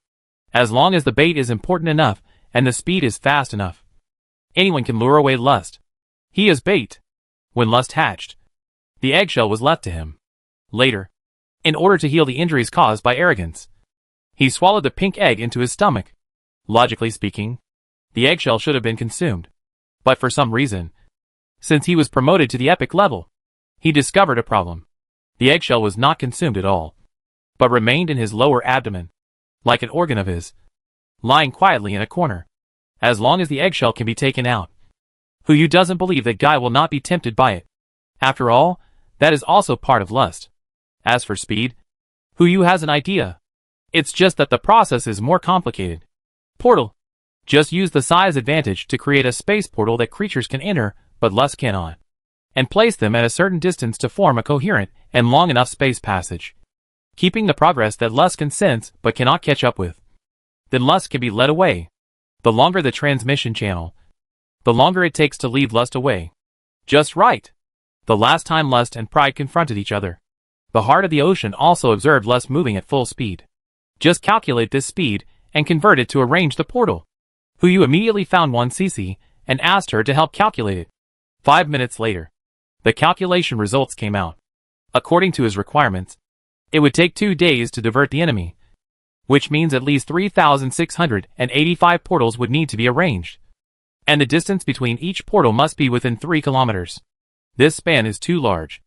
As long as the bait is important enough and the speed is fast enough, anyone can lure away lust. He is bait. When lust hatched, the eggshell was left to him. Later, in order to heal the injuries caused by arrogance, he swallowed the pink egg into his stomach. Logically speaking, the eggshell should have been consumed. But for some reason, since he was promoted to the epic level, he discovered a problem. The eggshell was not consumed at all, but remained in his lower abdomen, like an organ of his, lying quietly in a corner. As long as the eggshell can be taken out, Yu doesn't believe that Guy will not be tempted by it. After all, that is also part of lust. As for speed, Yu has an idea. It's just that the process is more complicated. Portal. Just use the size advantage to create a space portal that creatures can enter, but lust cannot, and place them at a certain distance to form a coherent and long enough space passage, keeping the progress that lust can sense but cannot catch up with. Then lust can be led away. The longer the transmission channel, the longer it takes to lead lust away. Just right. The last time lust and pride confronted each other, the heart of the ocean also observed lust moving at full speed. Just calculate this speed and convert it to arrange the portal. Yu immediately found one Cece and asked her to help calculate it. 5 minutes later, the calculation results came out. According to his requirements, it would take 2 days to divert the enemy, which means at least 3,685 portals would need to be arranged, and the distance between each portal must be within 3 kilometers. This span is too large.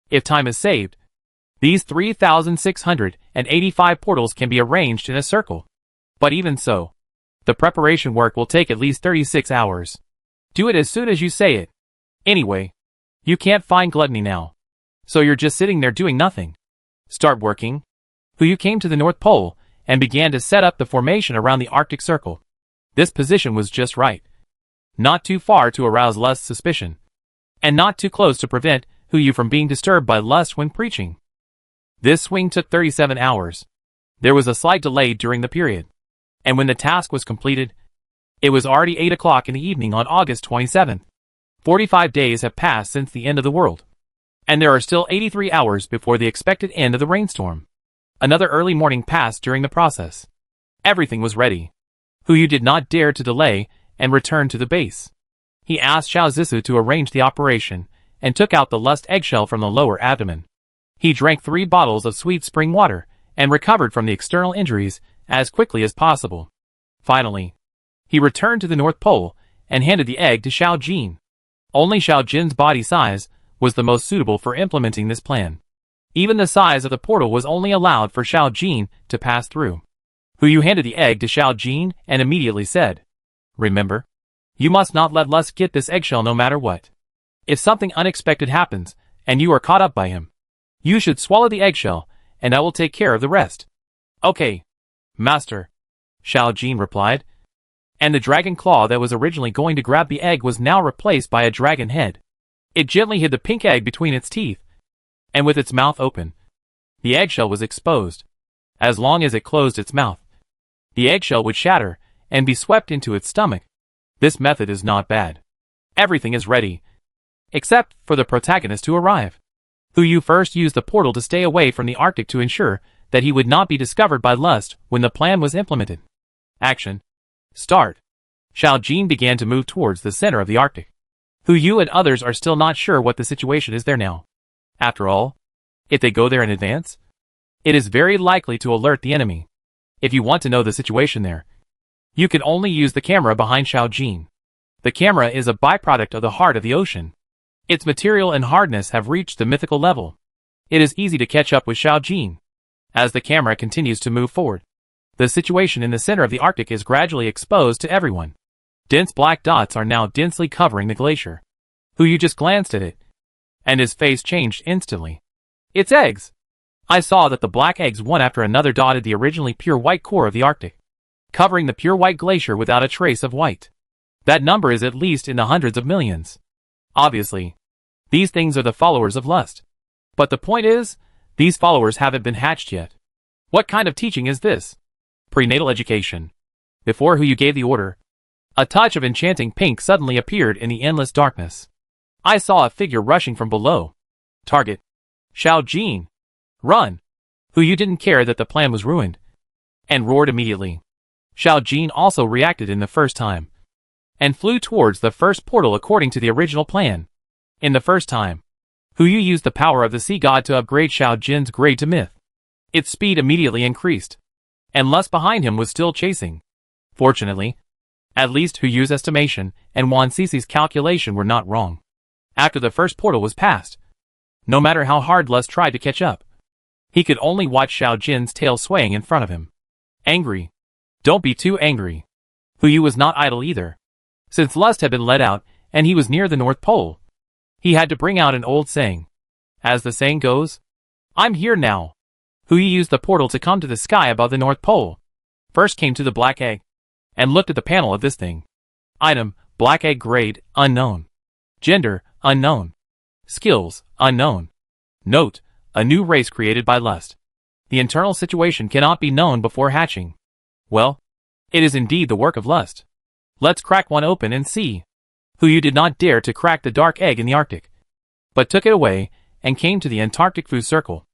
If time is saved, these 3,685 portals can be arranged in a circle. But even so, the preparation work will take at least 36 hours. Do it as soon as you say it. Anyway, you can't find gluttony now, so you're just sitting there doing nothing. Start working. Yu came to the North Pole and began to set up the formation around the Arctic Circle. This position was just right. Not too far to arouse lust's suspicion, and not too close to prevent Yu from being disturbed by lust when preaching. This swing took 37 hours. There was a slight delay during the period, and when the task was completed, it was already 8 o'clock in the evening on August 27th. 45 days have passed since the end of the world, and there are still 83 hours before the expected end of the rainstorm. Another early morning passed during the process. Everything was ready. Yu did not dare to delay and returned to the base. He asked Xiao Zissou to arrange the operation and took out the lust eggshell from the lower abdomen. He drank 3 bottles of sweet spring water and recovered from the external injuries as quickly as possible. Finally, he returned to the North Pole and handed the egg to Xiao Jin. Only Xiao Jin's body size was the most suitable for implementing this plan. Even the size of the portal was only allowed for Xiao Jin to pass through. Yu handed the egg to Xiao Jin and immediately said, "Remember, you must not let lust get this eggshell no matter what. If something unexpected happens and you are caught up by him, you should swallow the eggshell and I will take care of the rest." "Okay, Master," Xiao Jin replied. And the dragon claw that was originally going to grab the egg was now replaced by a dragon head. It gently hid the pink egg between its teeth, and with its mouth open, the eggshell was exposed. As long as it closed its mouth, the eggshell would shatter and be swept into its stomach. This method is not bad. Everything is ready, except for the protagonist to arrive. Yu first used the portal to stay away from the Arctic to ensure that he would not be discovered by lust when the plan was implemented. Action. Start. Xiao Jin began to move towards the center of the Arctic. Hu Yu and others are still not sure what the situation is there now. After all, if they go there in advance, it is very likely to alert the enemy. If you want to know the situation there, you can only use the camera behind Xiao Jin. The camera is a byproduct of the heart of the ocean. Its material and hardness have reached the mythical level. It is easy to catch up with Xiao Jin. As the camera continues to move forward, the situation in the center of the Arctic is gradually exposed to everyone. Dense black dots are now densely covering the glacier. Hu Yu just glanced at it, and his face changed instantly. It's eggs! I saw that the black eggs one after another dotted the originally pure white core of the Arctic, covering the pure white glacier without a trace of white. That number is at least in the hundreds of millions. Obviously, these things are the followers of lust. But the point is, these followers haven't been hatched yet. What kind of teaching is this? Prenatal education. Before Hu Yu gave the order, a touch of enchanting pink suddenly appeared in the endless darkness. I saw a figure rushing from below. Target. Xiao Jin. Run. Hu Yu didn't care that the plan was ruined, and roared immediately. Xiao Jin also reacted in the first time, and flew towards the first portal according to the original plan. In the first time, Hu Yu used the power of the sea god to upgrade Xiao Jin's grade to myth. Its speed immediately increased, and lust behind him was still chasing. Fortunately, at least Hu Yu's estimation and Wan Cici's calculation were not wrong. After the first portal was passed, no matter how hard lust tried to catch up, he could only watch Xiao Jin's tail swaying in front of him. Angry. Don't be too angry. Hu Yu was not idle either. Since lust had been let out, and he was near the North Pole, he had to bring out an old saying. As the saying goes, I'm here now. Hu Yu used the portal to come to the sky above the North Pole. First came to the black egg, and looked at the panel of this thing. Item, black egg grade, unknown. Gender, unknown. Skills, unknown. Note, a new race created by lust. The internal situation cannot be known before hatching. Well, it is indeed the work of lust. Let's crack one open and see. Hu Yu did not dare to crack the dark egg in the Arctic, but took it away and came to the Antarctic food circle.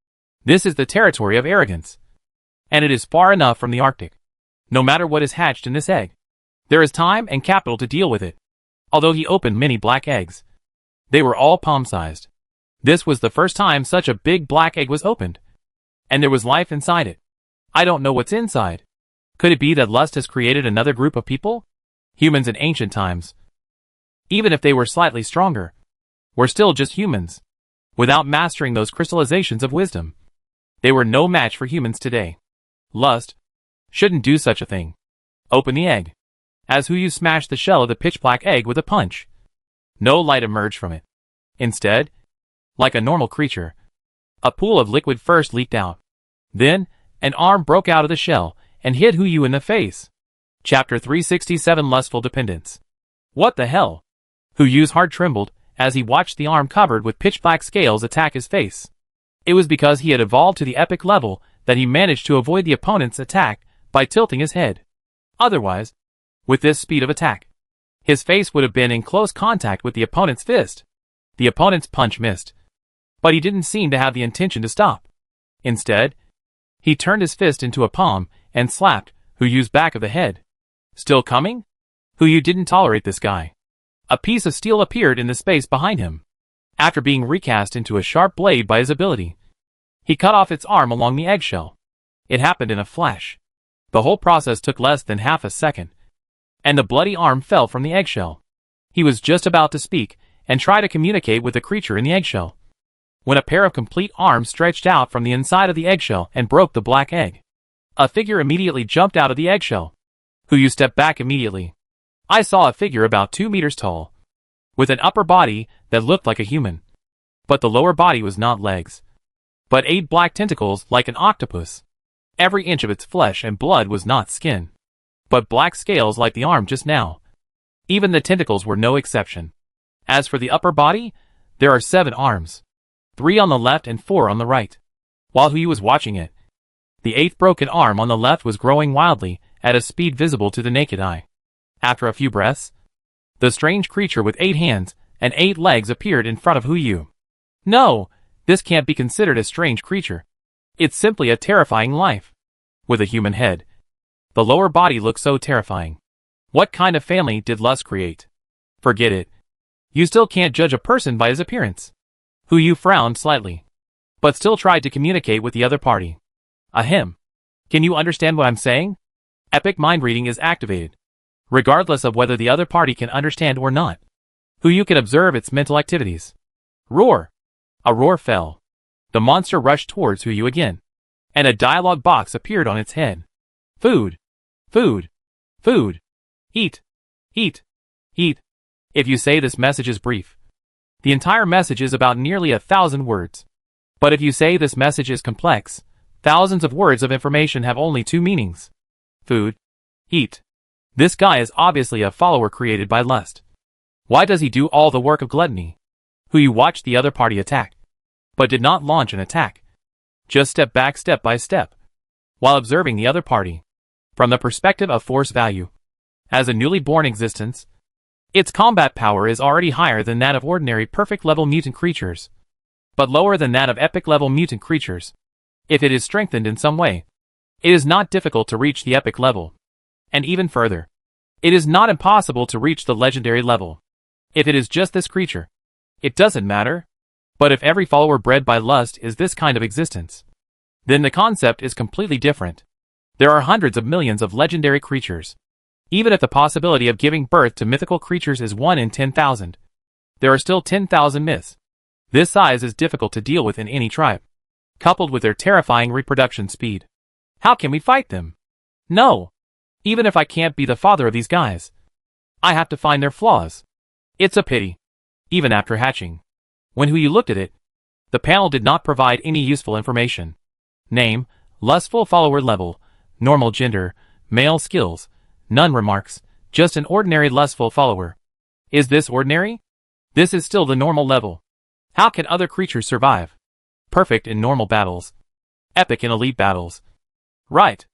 This is the territory of arrogance, and it is far enough from the Arctic. No matter what is hatched in this egg, there is time and capital to deal with it. Although he opened many black eggs, they were all palm-sized. This was the first time such a big black egg was opened, and there was life inside it. I don't know what's inside. Could it be that lust has created another group of people? Humans in ancient times, even if they were slightly stronger, were still just humans, without mastering those crystallizations of wisdom. They were no match for humans today. Lust shouldn't do such a thing. Open the egg. As Hu Yu smashed the shell of the pitch-black egg with a punch, no light emerged from it. Instead, like a normal creature, a pool of liquid first leaked out. Then, an arm broke out of the shell and hit Hu Yu in the face. Chapter 367 Lustful Dependence. What the hell? Hu Yu's heart trembled as he watched the arm covered with pitch-black scales attack his face. It was because he had evolved to the epic level that he managed to avoid the opponent's attack by tilting his head. Otherwise, with this speed of attack, his face would have been in close contact with the opponent's fist. The opponent's punch missed, but he didn't seem to have the intention to stop. Instead, he turned his fist into a palm and slapped Hu Yu's back of the head. Still coming? Hu Yu didn't tolerate this guy. A piece of steel appeared in the space behind him. After being recast into a sharp blade by his ability, he cut off its arm along the eggshell. It happened in a flash. The whole process took less than half a second, and the bloody arm fell from the eggshell. He was just about to speak and try to communicate with the creature in the eggshell, when a pair of complete arms stretched out from the inside of the eggshell and broke the black egg. A figure immediately jumped out of the eggshell. Hu Yu stepped back immediately. I saw a figure about 2 meters tall, with an upper body that looked like a human, but the lower body was not legs, but 8 black tentacles like an octopus. Every inch of its flesh and blood was not skin, but black scales like the arm just now. Even the tentacles were no exception. As for the upper body, there are 7 arms, 3 on the left and 4 on the right. While Hu Yu was watching it, the 8th broken arm on the left was growing wildly at a speed visible to the naked eye. After a few breaths, the strange creature with 8 hands and 8 legs appeared in front of Hu Yu. No, this can't be considered a strange creature. It's simply a terrifying life. With a human head. The lower body looks so terrifying. What kind of family did lust create? Forget it. You still can't judge a person by his appearance. Who you frowned slightly. But still tried to communicate with the other party. Ahem. Can you understand what I'm saying? Epic mind reading is activated. Regardless of whether the other party can understand or not. Who you can observe its mental activities. Roar. A roar fell. The monster rushed towards Who you again. And a dialogue box appeared on its head. Food. Food. Food. Eat. Eat. Eat. If you say this message is brief. The entire message is about nearly 1,000 words. But if you say this message is complex, thousands of words of information have only 2 meanings. Food. Eat. This guy is obviously a follower created by lust. Why does he do all the work of gluttony? Who you watched the other party attack. But did not launch an attack. Just step back step by step. While observing the other party. From the perspective of force value. As a newly born existence, its combat power is already higher than that of ordinary perfect level mutant creatures. But lower than that of epic level mutant creatures. If it is strengthened in some way, it is not difficult to reach the epic level. And even further, it is not impossible to reach the legendary level. If it is just this creature, it doesn't matter. But if every follower bred by lust is this kind of existence, then the concept is completely different. There are hundreds of millions of legendary creatures. Even if the possibility of giving birth to mythical creatures is 1 in 10,000, there are still 10,000 myths. This size is difficult to deal with in any tribe, coupled with their terrifying reproduction speed. How can we fight them? No. Even if I can't be the father of these guys, I have to find their flaws. It's a pity. Even after hatching. When Who you looked at it, the panel did not provide any useful information. Name, lustful follower level, normal gender, male skills, none remarks, just an ordinary lustful follower. Is this ordinary? This is still the normal level. How can other creatures survive? Perfect in normal battles. Epic in elite battles. Right.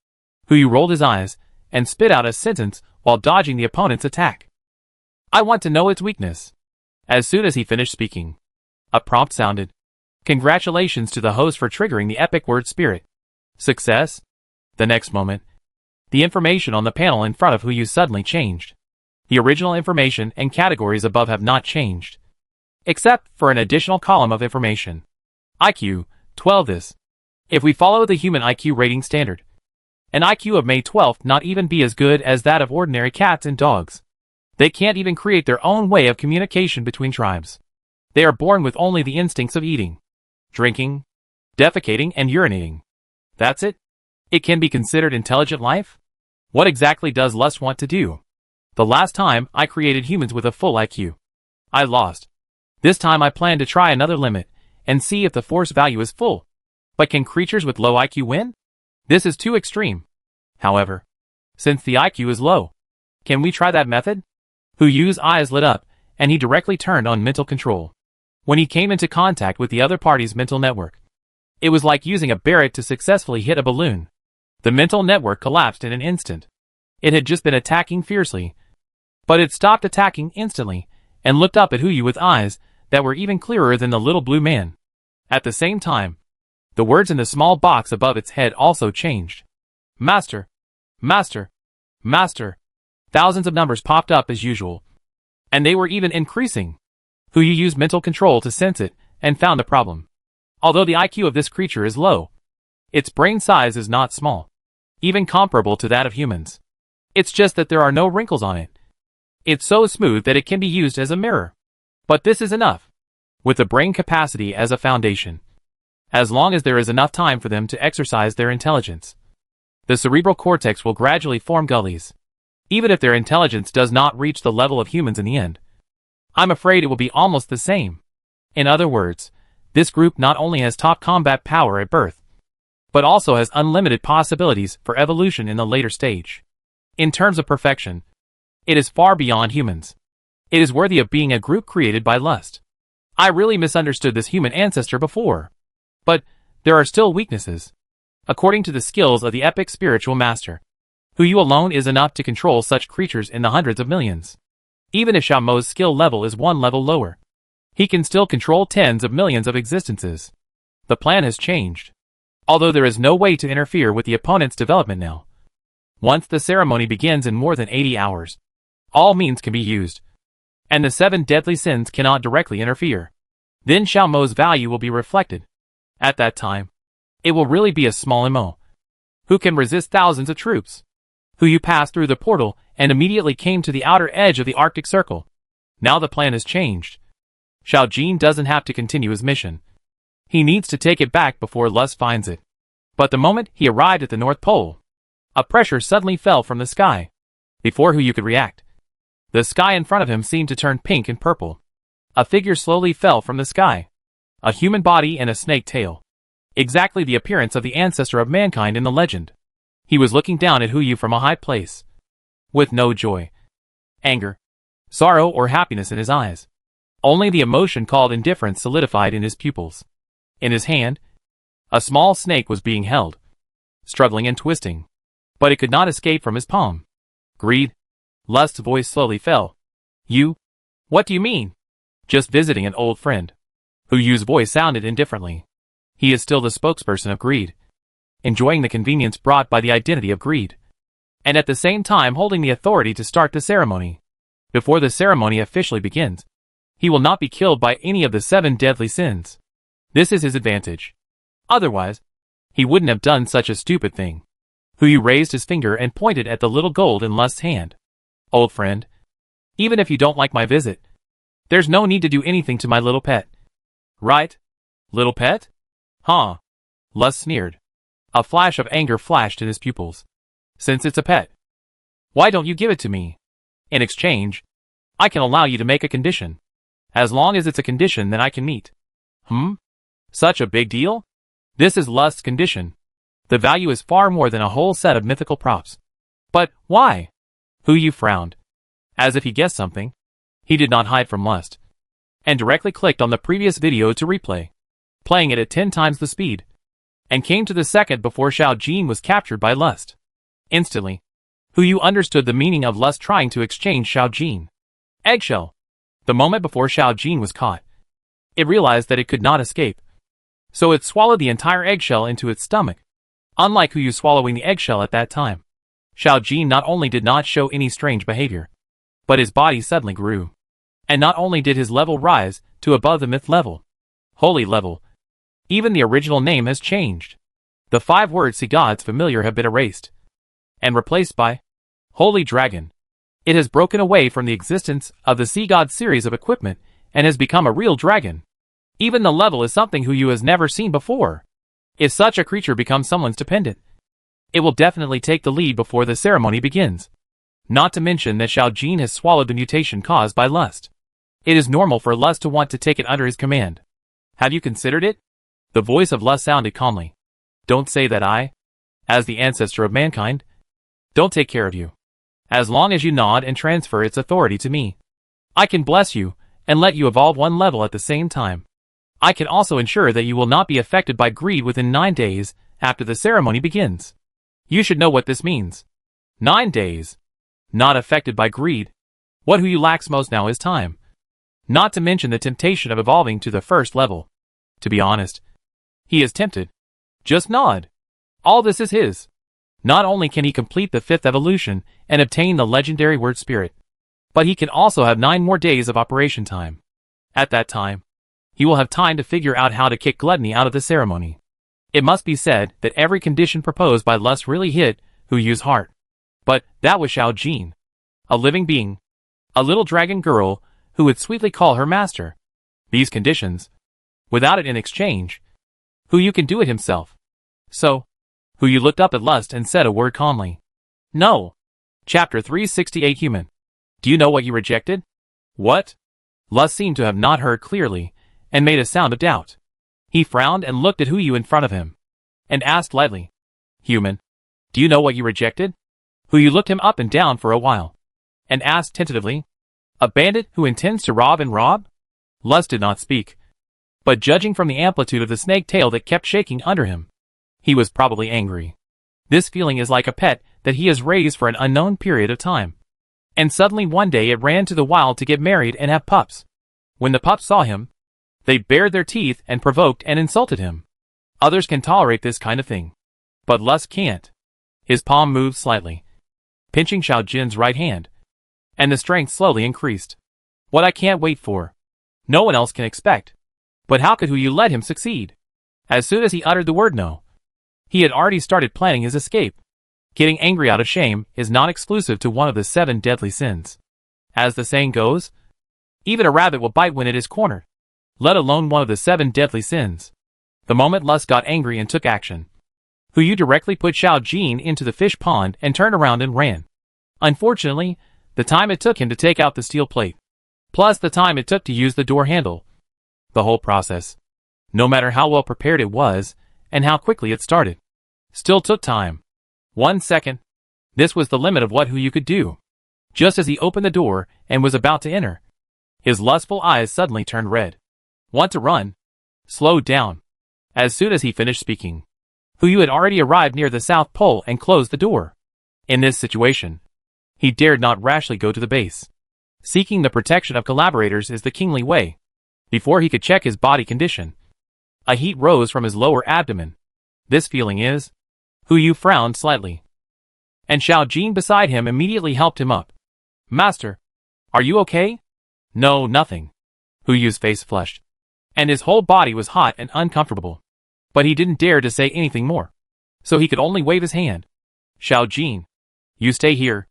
Who you rolled his eyes, and spit out a sentence while dodging the opponent's attack. I want to know its weakness. As soon as he finished speaking, a prompt sounded. Congratulations to the host for triggering the epic word spirit. Success? The next moment, the information on the panel in front of Who you suddenly changed. The original information and categories above have not changed. Except for an additional column of information. IQ, 12 this. If we follow the human IQ rating standard, an IQ of May 12th not even be as good as that of ordinary cats and dogs. They can't even create their own way of communication between tribes. They are born with only the instincts of eating, drinking, defecating and urinating. That's it? It can be considered intelligent life? What exactly does lust want to do? The last time I created humans with a full IQ, I lost. This time I plan to try another limit, and see if the force value is full. But can creatures with low IQ win? This is too extreme. However, since the IQ is low, can we try that method? Who Yu's eyes lit up, and he directly turned on mental control. When he came into contact with the other party's mental network, it was like using a Barrett to successfully hit a balloon. The mental network collapsed in an instant. It had just been attacking fiercely, but it stopped attacking instantly, and looked up at Who You with eyes that were even clearer than the little blue man. At the same time, the words in the small box above its head also changed. Master. Master. Master. Thousands of numbers popped up as usual. And they were even increasing. Who You used mental control to sense it, and found the problem. Although the IQ of this creature is low, its brain size is not small. Even comparable to that of humans. It's just that there are no wrinkles on it. It's so smooth that it can be used as a mirror. But this is enough. With the brain capacity as a foundation. As long as there is enough time for them to exercise their intelligence. The cerebral cortex will gradually form gullies. Even if their intelligence does not reach the level of humans in the end. I'm afraid it will be almost the same. In other words, this group not only has top combat power at birth, but also has unlimited possibilities for evolution in the later stage. In terms of perfection, it is far beyond humans. It is worthy of being a group created by lust. I really misunderstood this human ancestor before. But there are still weaknesses. According to the skills of the epic spiritual master, Who You alone is enough to control such creatures in the hundreds of millions. Even if Shamo's skill level is 1 level lower, he can still control tens of millions of existences. The plan has changed. although there is no way to interfere with the opponent's development now. Once the ceremony begins in more than 80 hours, all means can be used, and the 7 deadly sins cannot directly interfere. Then Xiao Mo's value will be reflected. At that time, it will really be a small Mo, who can resist thousands of troops, who you passed through the portal and immediately came to the outer edge of the Arctic Circle. Now the plan has changed. Xiao Jin doesn't have to continue his mission. He needs to take it back before Lust finds it. But the moment he arrived at the North Pole, a pressure suddenly fell from the sky. Before Hu Yu could react, the sky in front of him seemed to turn pink and purple. A figure slowly fell from the sky. A human body and a snake tail. Exactly the appearance of the ancestor of mankind in the legend. He was looking down at Hu Yu from a high place, with no joy, anger, sorrow or happiness in his eyes. Only the emotion called indifference solidified in his pupils. In his hand, a small snake was being held, struggling and twisting, but it could not escape from his palm. Greed. Lust's voice slowly fell. You? What do you mean? Just visiting an old friend. Hu Yu's voice sounded indifferently. He is still the spokesperson of greed, enjoying the convenience brought by the identity of greed, and at the same time holding the authority to start the ceremony. Before the ceremony officially begins, he will not be killed by any of the 7 deadly sins. This is his advantage. Otherwise, he wouldn't have done such a stupid thing. Hu Yu raised his finger and pointed at the little gold in Lust's hand. Old friend, even if you don't like my visit, there's no need to do anything to my little pet. Right? Little pet? Huh? Lust sneered. A flash of anger flashed in his pupils. Since it's a pet, why don't you give it to me? In exchange, I can allow you to make a condition. As long as it's a condition that I can meet. Such a big deal? This is Lust's condition. The value is far more than a whole set of mythical props. But why? Hu Yu frowned, as if he guessed something. He did not hide from Lust, and directly clicked on the previous video to replay, playing it at 10 times the speed, and came to the second before Xiao Jin was captured by Lust. Instantly, Hu Yu understood the meaning of Lust trying to exchange Xiao Jin. Eggshell. The moment before Xiao Jin was caught, it realized that it could not escape, so it swallowed the entire eggshell into its stomach. Unlike Hu Yu swallowing the eggshell at that time, Xiao Jin not only did not show any strange behavior, but his body suddenly grew. And not only did his level rise to above the myth level, holy level, even the original name has changed. The 5 words sea gods familiar have been erased and replaced by Holy Dragon. It has broken away from the existence of the sea god series of equipment and has become a real dragon. Even the level is something Hu Yu has never seen before. If such a creature becomes someone's dependent, it will definitely take the lead before the ceremony begins. Not to mention that Xiao Jin has swallowed the mutation caused by Lust. It is normal for Lust to want to take it under his command. Have you considered it? The voice of Lust sounded calmly. Don't say that I, as the ancestor of mankind, don't take care of you. As long as you nod and transfer its authority to me, I can bless you and let you evolve 1 level at the same time. I can also ensure that you will not be affected by greed within 9 days after the ceremony begins. You should know what this means. 9 days. Not affected by greed. What Hu Yu lacks most now is time. Not to mention the temptation of evolving to the 1st level. To be honest, he is tempted. Just nod. All this is his. Not only can he complete the 5th evolution and obtain the legendary word spirit, but he can also have 9 more days of operation time. At that time, he will have time to figure out how to kick gluttony out of the ceremony. It must be said that every condition proposed by Lust really hit Hu Yu's heart. But that was Xiao Jin, a living being, a little dragon girl who would sweetly call her master. These conditions, without it in exchange, Hu Yu can do it himself. So, Hu Yu looked up at Lust and said a word calmly. No. Chapter 368 Human. Do you know what you rejected? What? Lust seemed to have not heard clearly, and made a sound of doubt. He frowned and looked at Hu Yu in front of him, and asked lightly. Human. Do you know what you rejected? Hu Yu looked him up and down for a while, and asked tentatively. A bandit who intends to rob and rob? Lust did not speak, but judging from the amplitude of the snake tail that kept shaking under him, he was probably angry. This feeling is like a pet that he has raised for an unknown period of time. And suddenly one day it ran to the wild to get married and have pups. When the pups saw him, they bared their teeth and provoked and insulted him. Others can tolerate this kind of thing. But Lust can't. His palm moved slightly, pinching Xiao Jin's right hand, and the strength slowly increased. What I can't wait for. No one else can expect. But how could Hu Yu let him succeed? As soon as he uttered the word no, he had already started planning his escape. Getting angry out of shame is not exclusive to one of the 7 deadly sins. As the saying goes, even a rabbit will bite when it is cornered, let alone one of the 7 deadly sins. The moment Lust got angry and took action, Hu Yu directly put Xiao Jin into the fish pond and turned around and ran. Unfortunately, the time it took him to take out the steel plate, plus the time it took to use the door handle, the whole process, no matter how well prepared it was and how quickly it started, still took time. 1 second. This was the limit of what Hu Yu could do. Just as he opened the door and was about to enter, his lustful eyes suddenly turned red. Want to run? Slow down. As soon as he finished speaking, Hu Yu had already arrived near the South Pole and closed the door. In this situation, he dared not rashly go to the base. Seeking the protection of collaborators is the kingly way. Before he could check his body condition, a heat rose from his lower abdomen. This feeling is... Hu Yu frowned slightly, and Xiao Jin beside him immediately helped him up. Master, are you okay? No, nothing. Hu Yu's face flushed, and his whole body was hot and uncomfortable. But he didn't dare to say anything more, so he could only wave his hand. Xiao Jin, you stay here,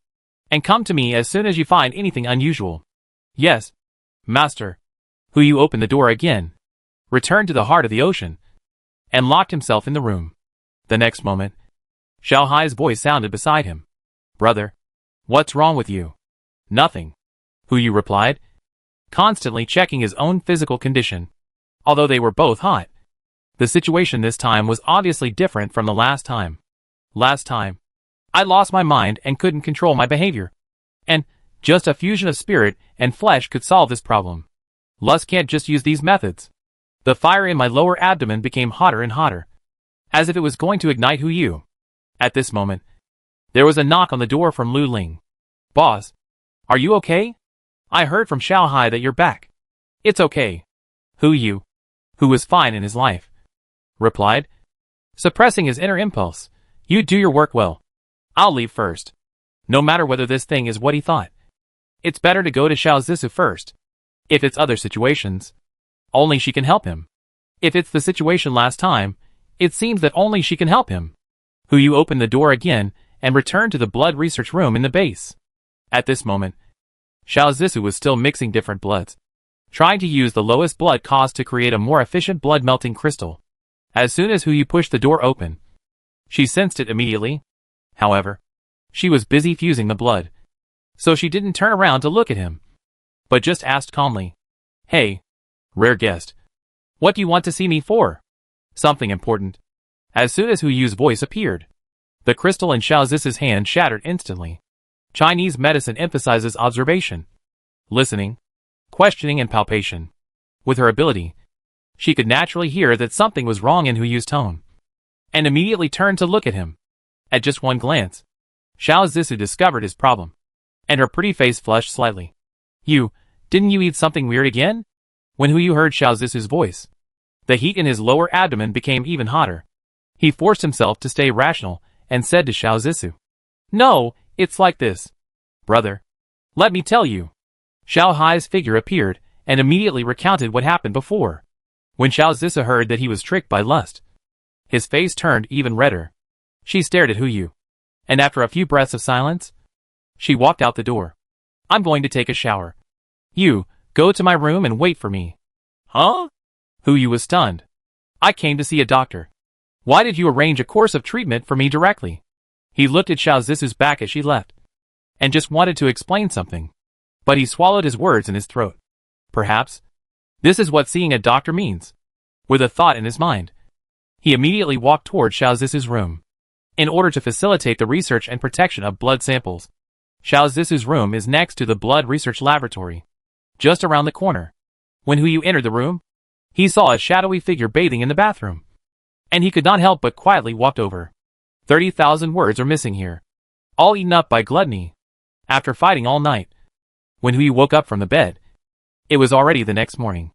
and come to me as soon as you find anything unusual. Yes, Master. Hu Yu opened the door again, returned to the heart of the ocean, and locked himself in the room. The next moment, Xiao Hai's voice sounded beside him. Brother, what's wrong with you? Nothing, Hu Yu replied, constantly checking his own physical condition. Although they were both hot, the situation this time was obviously different from the last time. Last time, I lost my mind and couldn't control my behavior. And just a fusion of spirit and flesh could solve this problem. Lust can't just use these methods. The fire in my lower abdomen became hotter and hotter, as if it was going to ignite Hu Yu. At this moment, there was a knock on the door from Lu Ling. Boss, are you okay? I heard from Xiao Hai that you're back. It's okay. Hu Yu, who was fine in his life, replied, suppressing his inner impulse. You do your work well. I'll leave first. No matter whether this thing is what he thought, it's better to go to Xiao Zissou first. If it's other situations, only she can help him. If it's the situation last time, it seems that only she can help him. Hu Yu opened the door again and returned to the blood research room in the base. At this moment, Xiao Zissou was still mixing different bloods, trying to use the lowest blood cost to create a more efficient blood-melting crystal. As soon as Hu Yu pushed the door open, she sensed it immediately. However, she was busy fusing the blood, so she didn't turn around to look at him, but just asked calmly, Hey, rare guest, what do you want to see me for? Something important. As soon as Hu Yu's voice appeared, the crystal in Xiao Zissou's hand shattered instantly. Chinese medicine emphasizes observation, listening, questioning and palpation. With her ability, she could naturally hear that something was wrong in Hu Yu's tone, and immediately turned to look at him. At just one glance, Xiao Zissou discovered his problem, and her pretty face flushed slightly. Didn't you eat something weird again? When Hu Yu heard Xiao Zissou's voice, the heat in his lower abdomen became even hotter. He forced himself to stay rational and said to Xiao Zissou, No, it's like this. Brother, let me tell you. Xiao Hai's figure appeared and immediately recounted what happened before. When Xiao Zissou heard that he was tricked by Lust, his face turned even redder. She stared at Hu Yu, and after a few breaths of silence, she walked out the door. I'm going to take a shower. You, go to my room and wait for me. Huh? Hu Yu was stunned. I came to see a doctor. Why did you arrange a course of treatment for me directly? He looked at Xiao Zissou's back as she left, and just wanted to explain something, but he swallowed his words in his throat. Perhaps this is what seeing a doctor means. With a thought in his mind, he immediately walked toward Xiao Zissou's room. In order to facilitate the research and protection of blood samples, Xiao Zissou's room is next to the blood research laboratory, just around the corner. When Hu Yu entered the room, he saw a shadowy figure bathing in the bathroom, and he could not help but quietly walked over. 30,000 words are missing here, all eaten up by gluttony. After fighting all night, when Hu Yu woke up from the bed, it was already the next morning.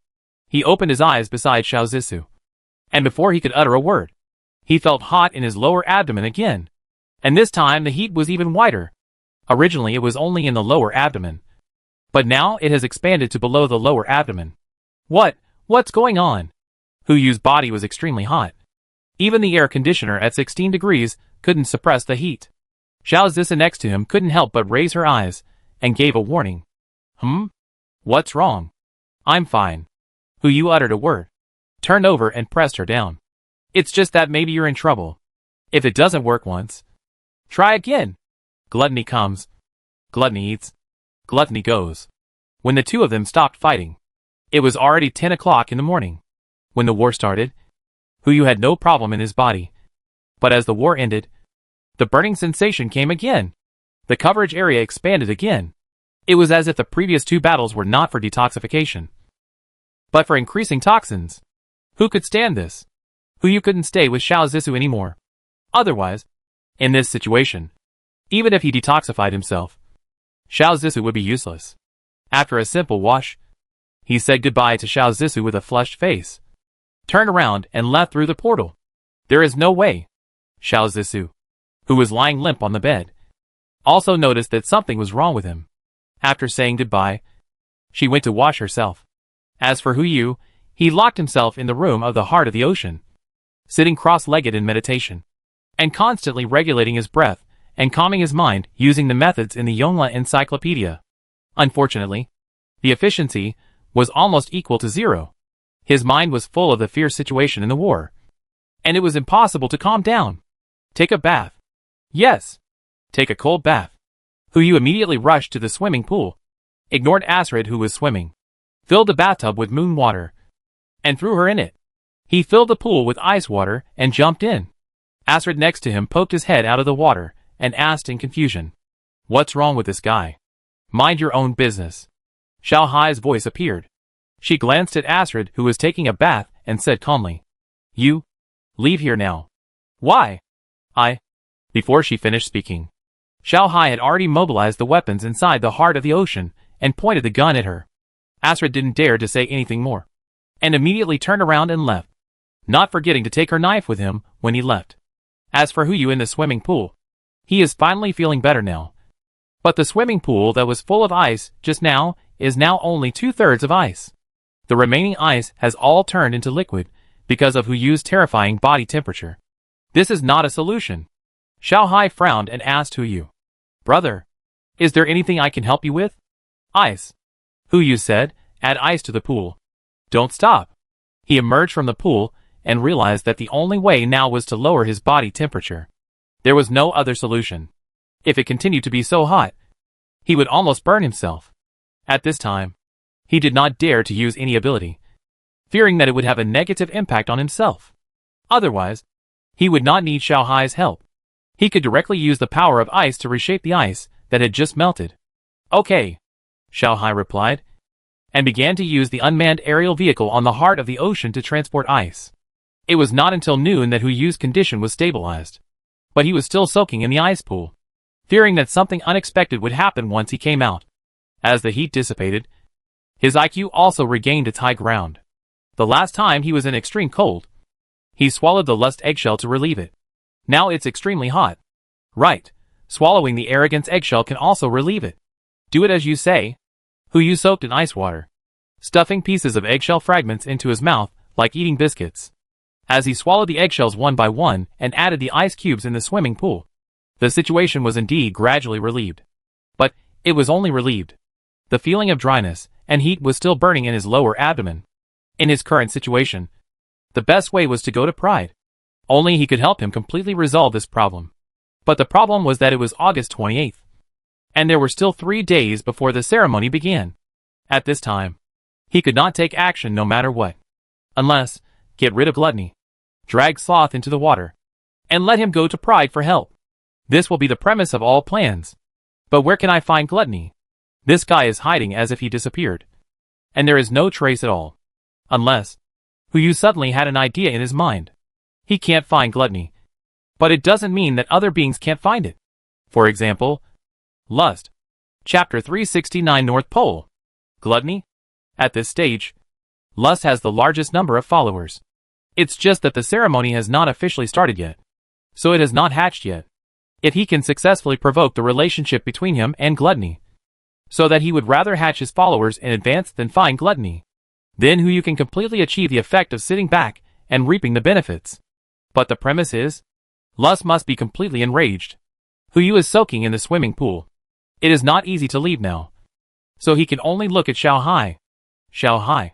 He opened his eyes beside Xiao Zissou. And before he could utter a word, he felt hot in his lower abdomen again. And this time the heat was even wider. Originally it was only in the lower abdomen, but now it has expanded to below the lower abdomen. What's going on? Hu Yu's body was extremely hot. Even the air conditioner at 16 degrees couldn't suppress the heat. Xiao Zisi next to him couldn't help but raise her eyes, and gave a warning. What's wrong? I'm fine. Hu Yu uttered a word, turned over and pressed her down. It's just that maybe you're in trouble. If it doesn't work once, try again. Gluttony comes, gluttony eats, gluttony goes. When the two of them stopped fighting, it was already 10 o'clock in the morning. When the war started, Hu Yu had no problem in his body. But as the war ended, the burning sensation came again. The coverage area expanded again. It was as if the previous two battles were not for detoxification, but for increasing toxins. Who could stand this? Hu Yu couldn't stay with Xiao Zisi anymore. Otherwise, in this situation, even if he detoxified himself, Xiao Zisi would be useless. After a simple wash, he said goodbye to Xiao Zisi with a flushed face, turned around and left through the portal. There is no way. Xiao Zisi, who was lying limp on the bed, also noticed that something was wrong with him. After saying goodbye, she went to wash herself. As for Hu Yu, he locked himself in the room of the heart of the ocean, sitting cross-legged in meditation, and constantly regulating his breath and calming his mind using the methods in the Yonghua Encyclopedia. Unfortunately, the efficiency was almost equal to zero. His mind was full of the fierce situation in the war, and it was impossible to calm down. Take a bath. Yes, take a cold bath. Hu Yu immediately rushed to the swimming pool, ignored Astrid who was swimming, filled the bathtub with moon water, and threw her in it. He filled the pool with ice water and jumped in. Astrid next to him poked his head out of the water and asked in confusion, "What's wrong with this guy?" "Mind your own business." Xiao Hai's voice appeared. She glanced at Astrid who was taking a bath and said calmly, "You, leave here now." "Why?" Before she finished speaking, Xiao Hai had already mobilized the weapons inside the heart of the ocean and pointed the gun at her. Astrid didn't dare to say anything more, and immediately turned around and left, not forgetting to take her knife with him when he left. As for Hu Yu in the swimming pool, he is finally feeling better now. But the swimming pool that was full of ice just now is now only 2/3 of ice. The remaining ice has all turned into liquid because of Hu Yu's terrifying body temperature. This is not a solution. Xiao Hai frowned and asked Hu Yu, "Brother, is there anything I can help you with?" "Ice," Hu Yu said. "Add ice to the pool. Don't stop." He emerged from the pool and realized that the only way now was to lower his body temperature. There was no other solution. If it continued to be so hot, he would almost burn himself. At this time, he did not dare to use any ability, fearing that it would have a negative impact on himself. Otherwise, he would not need Xiao Hai's help. He could directly use the power of ice to reshape the ice that had just melted. "Okay," Xiao Hai replied, and began to use the unmanned aerial vehicle on the heart of the ocean to transport ice. It was not until noon that Hu Yu's condition was stabilized, but he was still soaking in the ice pool, fearing that something unexpected would happen once he came out. As the heat dissipated, his IQ also regained its high ground. The last time he was in extreme cold, he swallowed the lust eggshell to relieve it. Now it's extremely hot. Right, swallowing the arrogance eggshell can also relieve it. Do it as you say. Hu Yu soaked in ice water, stuffing pieces of eggshell fragments into his mouth like eating biscuits. As he swallowed the eggshells one by one and added the ice cubes in the swimming pool, the situation was indeed gradually relieved. But it was only relieved. The feeling of dryness and heat was still burning in his lower abdomen. In his current situation, the best way was to go to Pride. Only he could help him completely resolve this problem. But the problem was that it was August 28th, and there were still 3 days before the ceremony began. At this time, he could not take action no matter what. Unless, get rid of gluttony, drag Sloth into the water, and let him go to Pride for help. This will be the premise of all plans. But where can I find gluttony? This guy is hiding as if he disappeared, and there is no trace at all. Unless, Hu Yu suddenly had an idea in his mind. He can't find gluttony, but it doesn't mean that other beings can't find it. For example, lust. Chapter 369 North Pole. Gluttony? At this stage, lust has the largest number of followers. It's just that the ceremony has not officially started yet. So it has not hatched yet. If he can successfully provoke the relationship between him and gluttony, so that he would rather hatch his followers in advance than find gluttony, then you can completely achieve the effect of sitting back and reaping the benefits. But the premise is, lust must be completely enraged. Yu is soaking in the swimming pool. It is not easy to leave now. So he can only look at Xiao Hai. Xiao Hai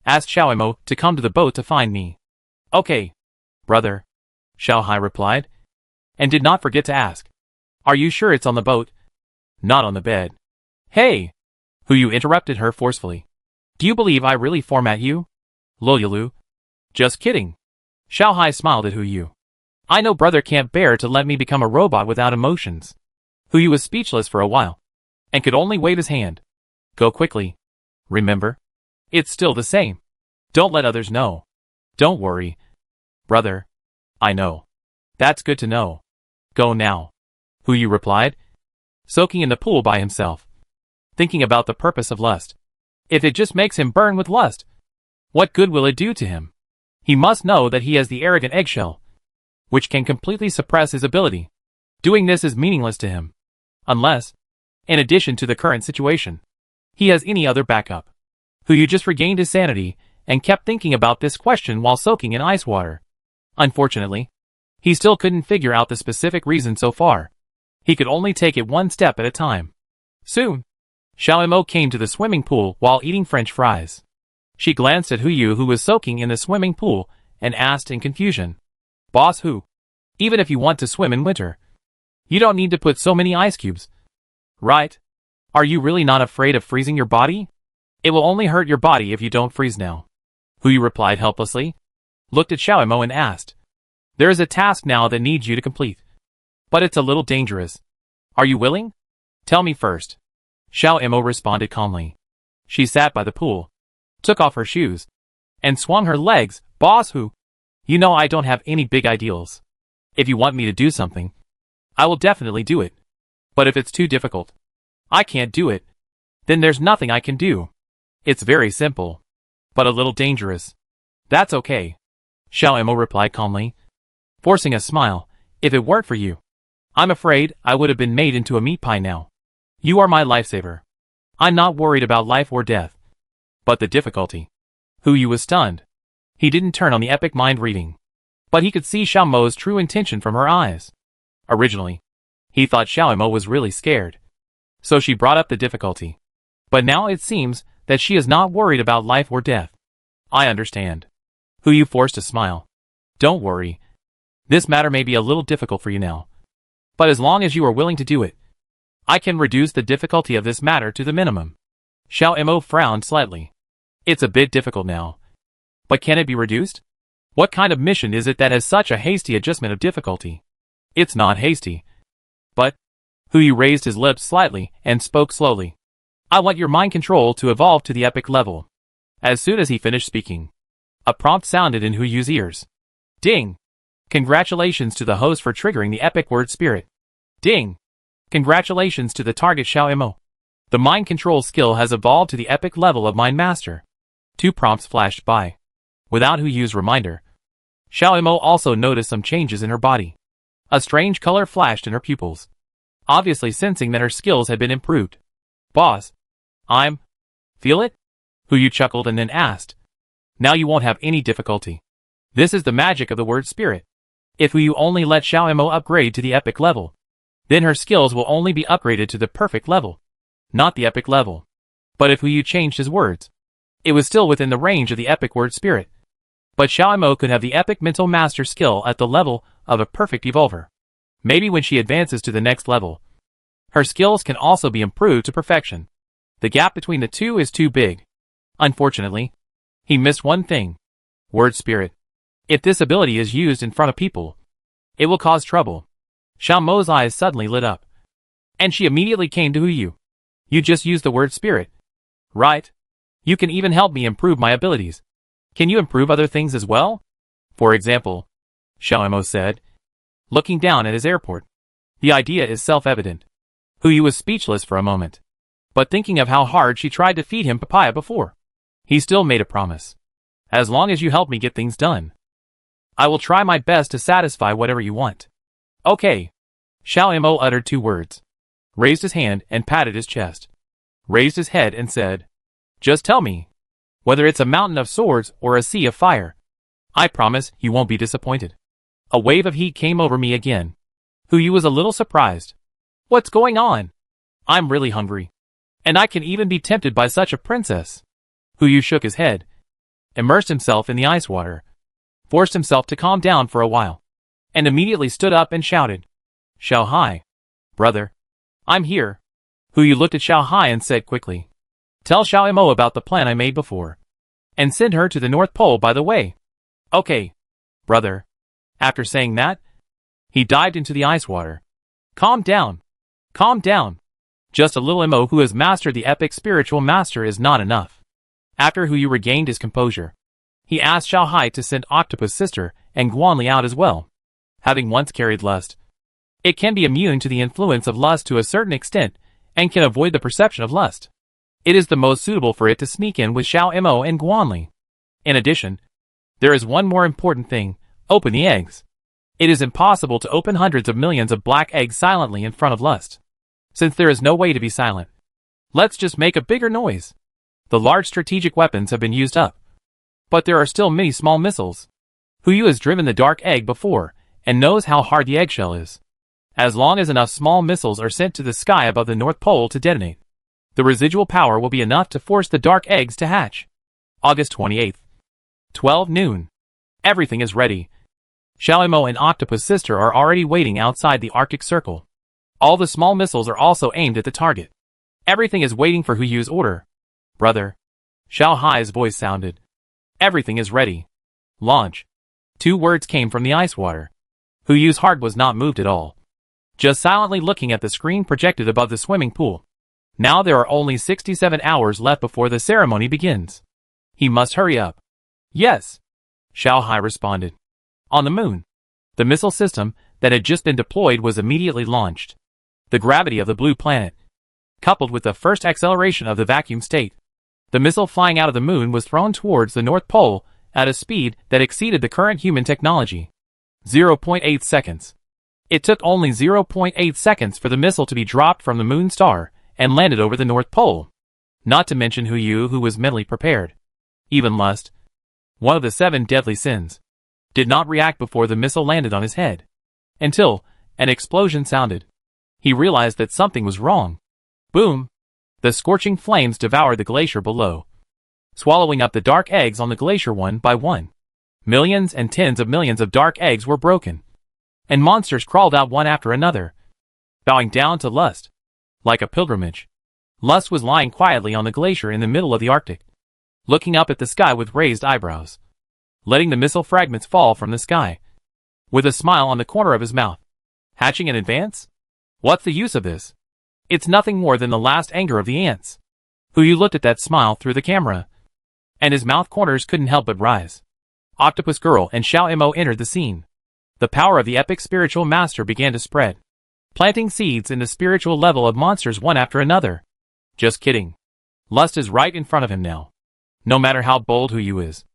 asked Xiao Imo to come to the boat to find me. Okay, brother, Xiao Hai replied, and did not forget to ask, are you sure it's on the boat? Not on the bed. Hey! Yu interrupted her forcefully. Do you believe I really format you? Lolulu. Just kidding. Xiao Hai smiled at Yu. I know brother can't bear to let me become a robot without emotions. Yu was speechless for a while, and could only wave his hand. Go quickly. Remember? It's still the same. Don't let others know. Don't worry. Brother. I know. That's good to know. Go now. Yu replied, soaking in the pool by himself, thinking about the purpose of lust. If it just makes him burn with lust, what good will it do to him? He must know that he has the arrogant eggshell, which can completely suppress his ability. Doing this is meaningless to him, unless, in addition to the current situation, he has any other backup. Yu just regained his sanity and kept thinking about this question while soaking in ice water. Unfortunately, he still couldn't figure out the specific reason so far. He could only take it one step at a time. Soon, Xiao Imo came to the swimming pool while eating French fries. She glanced at Yu who was soaking in the swimming pool and asked in confusion, Boss Hu, even if you want to swim in winter, you don't need to put so many ice cubes. Right? Are you really not afraid of freezing your body? It will only hurt your body if you don't freeze now. Yu replied helplessly, looked at Xiao Imo and asked, there is a task now that needs you to complete. But it's a little dangerous. Are you willing? Tell me first. Xiao Imo responded calmly. She sat by the pool, took off her shoes, and swung her legs. Boss Hu, you know I don't have any big ideals. If you want me to do something, I will definitely do it. But if it's too difficult, I can't do it. Then there's nothing I can do. It's very simple, but a little dangerous. That's okay. Xiao Imo replied calmly, forcing a smile. If it weren't for you, I'm afraid I would have been made into a meat pie now. You are my lifesaver. I'm not worried about life or death. But the difficulty. Yu was stunned. He didn't turn on the epic mind reading, but he could see Xiao Mo's true intention from her eyes. Originally, he thought Xiao Imo was really scared, so she brought up the difficulty. But now it seems that she is not worried about life or death. I understand. Yu forced a smile. Don't worry. This matter may be a little difficult for you now, but as long as you are willing to do it, I can reduce the difficulty of this matter to the minimum. Xiao Imo frowned slightly. It's a bit difficult now, but can it be reduced? What kind of mission is it that has such a hasty adjustment of difficulty? It's not hasty. But, Yu raised his lips slightly and spoke slowly. I want your mind control to evolve to the epic level. As soon as he finished speaking, a prompt sounded in Yu's ears. Ding! Congratulations to the host for triggering the epic word spirit. Ding! Congratulations to the target Xiao Imo. The mind control skill has evolved to the epic level of Mind Master. 2 prompts flashed by. Without Yu's reminder, Xiao Imo also noticed some changes in her body. A strange color flashed in her pupils, obviously sensing that her skills had been improved. Boss, feel it? Yu chuckled and then asked. Now you won't have any difficulty. This is the magic of the word spirit. If Yu only let Xiao Imo upgrade to the epic level, then her skills will only be upgraded to the perfect level, not the epic level. But if Yu changed his words, it was still within the range of the epic word spirit. But Xiao Imo could have the epic mental master skill at the level of a perfect evolver. Maybe when she advances to the next level, her skills can also be improved to perfection. The gap between the two is too big. Unfortunately, he missed one thing. Word spirit. If this ability is used in front of people, it will cause trouble. Xiao Mo's eyes suddenly lit up, and she immediately came to Yu. You just used the word spirit, right? You can even help me improve my abilities. Can you improve other things as well? For example, Xiao Imo said, looking down at his airport. The idea is self-evident. Yu was speechless for a moment, but thinking of how hard she tried to feed him papaya before, he still made a promise. As long as you help me get things done, I will try my best to satisfy whatever you want. Okay. Xiao Mo uttered 2 words, raised his hand and patted his chest, raised his head and said, just tell me, whether it's a mountain of swords or a sea of fire. I promise you won't be disappointed. A wave of heat came over me again. Yu was a little surprised. What's going on? I'm really hungry. And I can even be tempted by such a princess. Yu shook his head, immersed himself in the ice water, forced himself to calm down for a while, and immediately stood up and shouted, Xiao Hai, brother, I'm here. Yu looked at Xiao Hai and said quickly, tell Xiao Mo about the plan I made before, and send her to the North Pole by the way. Okay, brother. After saying that, he dived into the ice water. Calm down. Calm down. Just a little Mo who has mastered the epic spiritual master is not enough. After Yu regained his composure, he asked Xiao Hai to send Octopus Sister and Guan Li out as well. Having once carried lust, it can be immune to the influence of lust to a certain extent and can avoid the perception of lust. It is the most suitable for it to sneak in with Xiao Mo and Guan Li. In addition, there is one more important thing, open the eggs. It is impossible to open hundreds of millions of black eggs silently in front of lust. Since there is no way to be silent, let's just make a bigger noise. The large strategic weapons have been used up, but there are still many small missiles. Yu has driven the dark egg before and knows how hard the eggshell is. As long as enough small missiles are sent to the sky above the North Pole to detonate, the residual power will be enough to force the dark eggs to hatch. August 28th. 12 noon. Everything is ready. Xiao Mo and Octopus Sister are already waiting outside the Arctic Circle. All the small missiles are also aimed at the target. Everything is waiting for Yu's order. Brother. Xiao Hai's voice sounded. Everything is ready. Launch. 2 words came from the ice water. Yu's heart was not moved at all, just silently looking at the screen projected above the swimming pool. Now there are only 67 hours left before the ceremony begins. He must hurry up. Yes. Xiao Hai responded. On the moon, the missile system that had just been deployed was immediately launched. The gravity of the blue planet, coupled with the first acceleration of the vacuum state, the missile flying out of the moon was thrown towards the North Pole at a speed that exceeded the current human technology. 0.8 seconds. It took only 0.8 seconds for the missile to be dropped from the moon star and landed over the North Pole. Not to mention Yu, who was mentally prepared. Even lust, one of the 7 deadly sins, did not react before the missile landed on his head. Until an explosion sounded. He realized that something was wrong. Boom! The scorching flames devoured the glacier below, swallowing up the dark eggs on the glacier one by one. Millions and tens of millions of dark eggs were broken, and monsters crawled out one after another, bowing down to lust. Like a pilgrimage, Lust was lying quietly on the glacier in the middle of the Arctic, looking up at the sky with raised eyebrows, letting the missile fragments fall from the sky, with a smile on the corner of his mouth. Hatching in advance? What's the use of this? It's nothing more than the last anger of the ants. Yu looked at that smile through the camera, and his mouth corners couldn't help but rise. Octopus Girl and Xiao Mo entered the scene. The power of the epic spiritual master began to spread, planting seeds in the spiritual level of monsters one after another. Just kidding. Lust is right in front of him now. No matter how bold Yu is,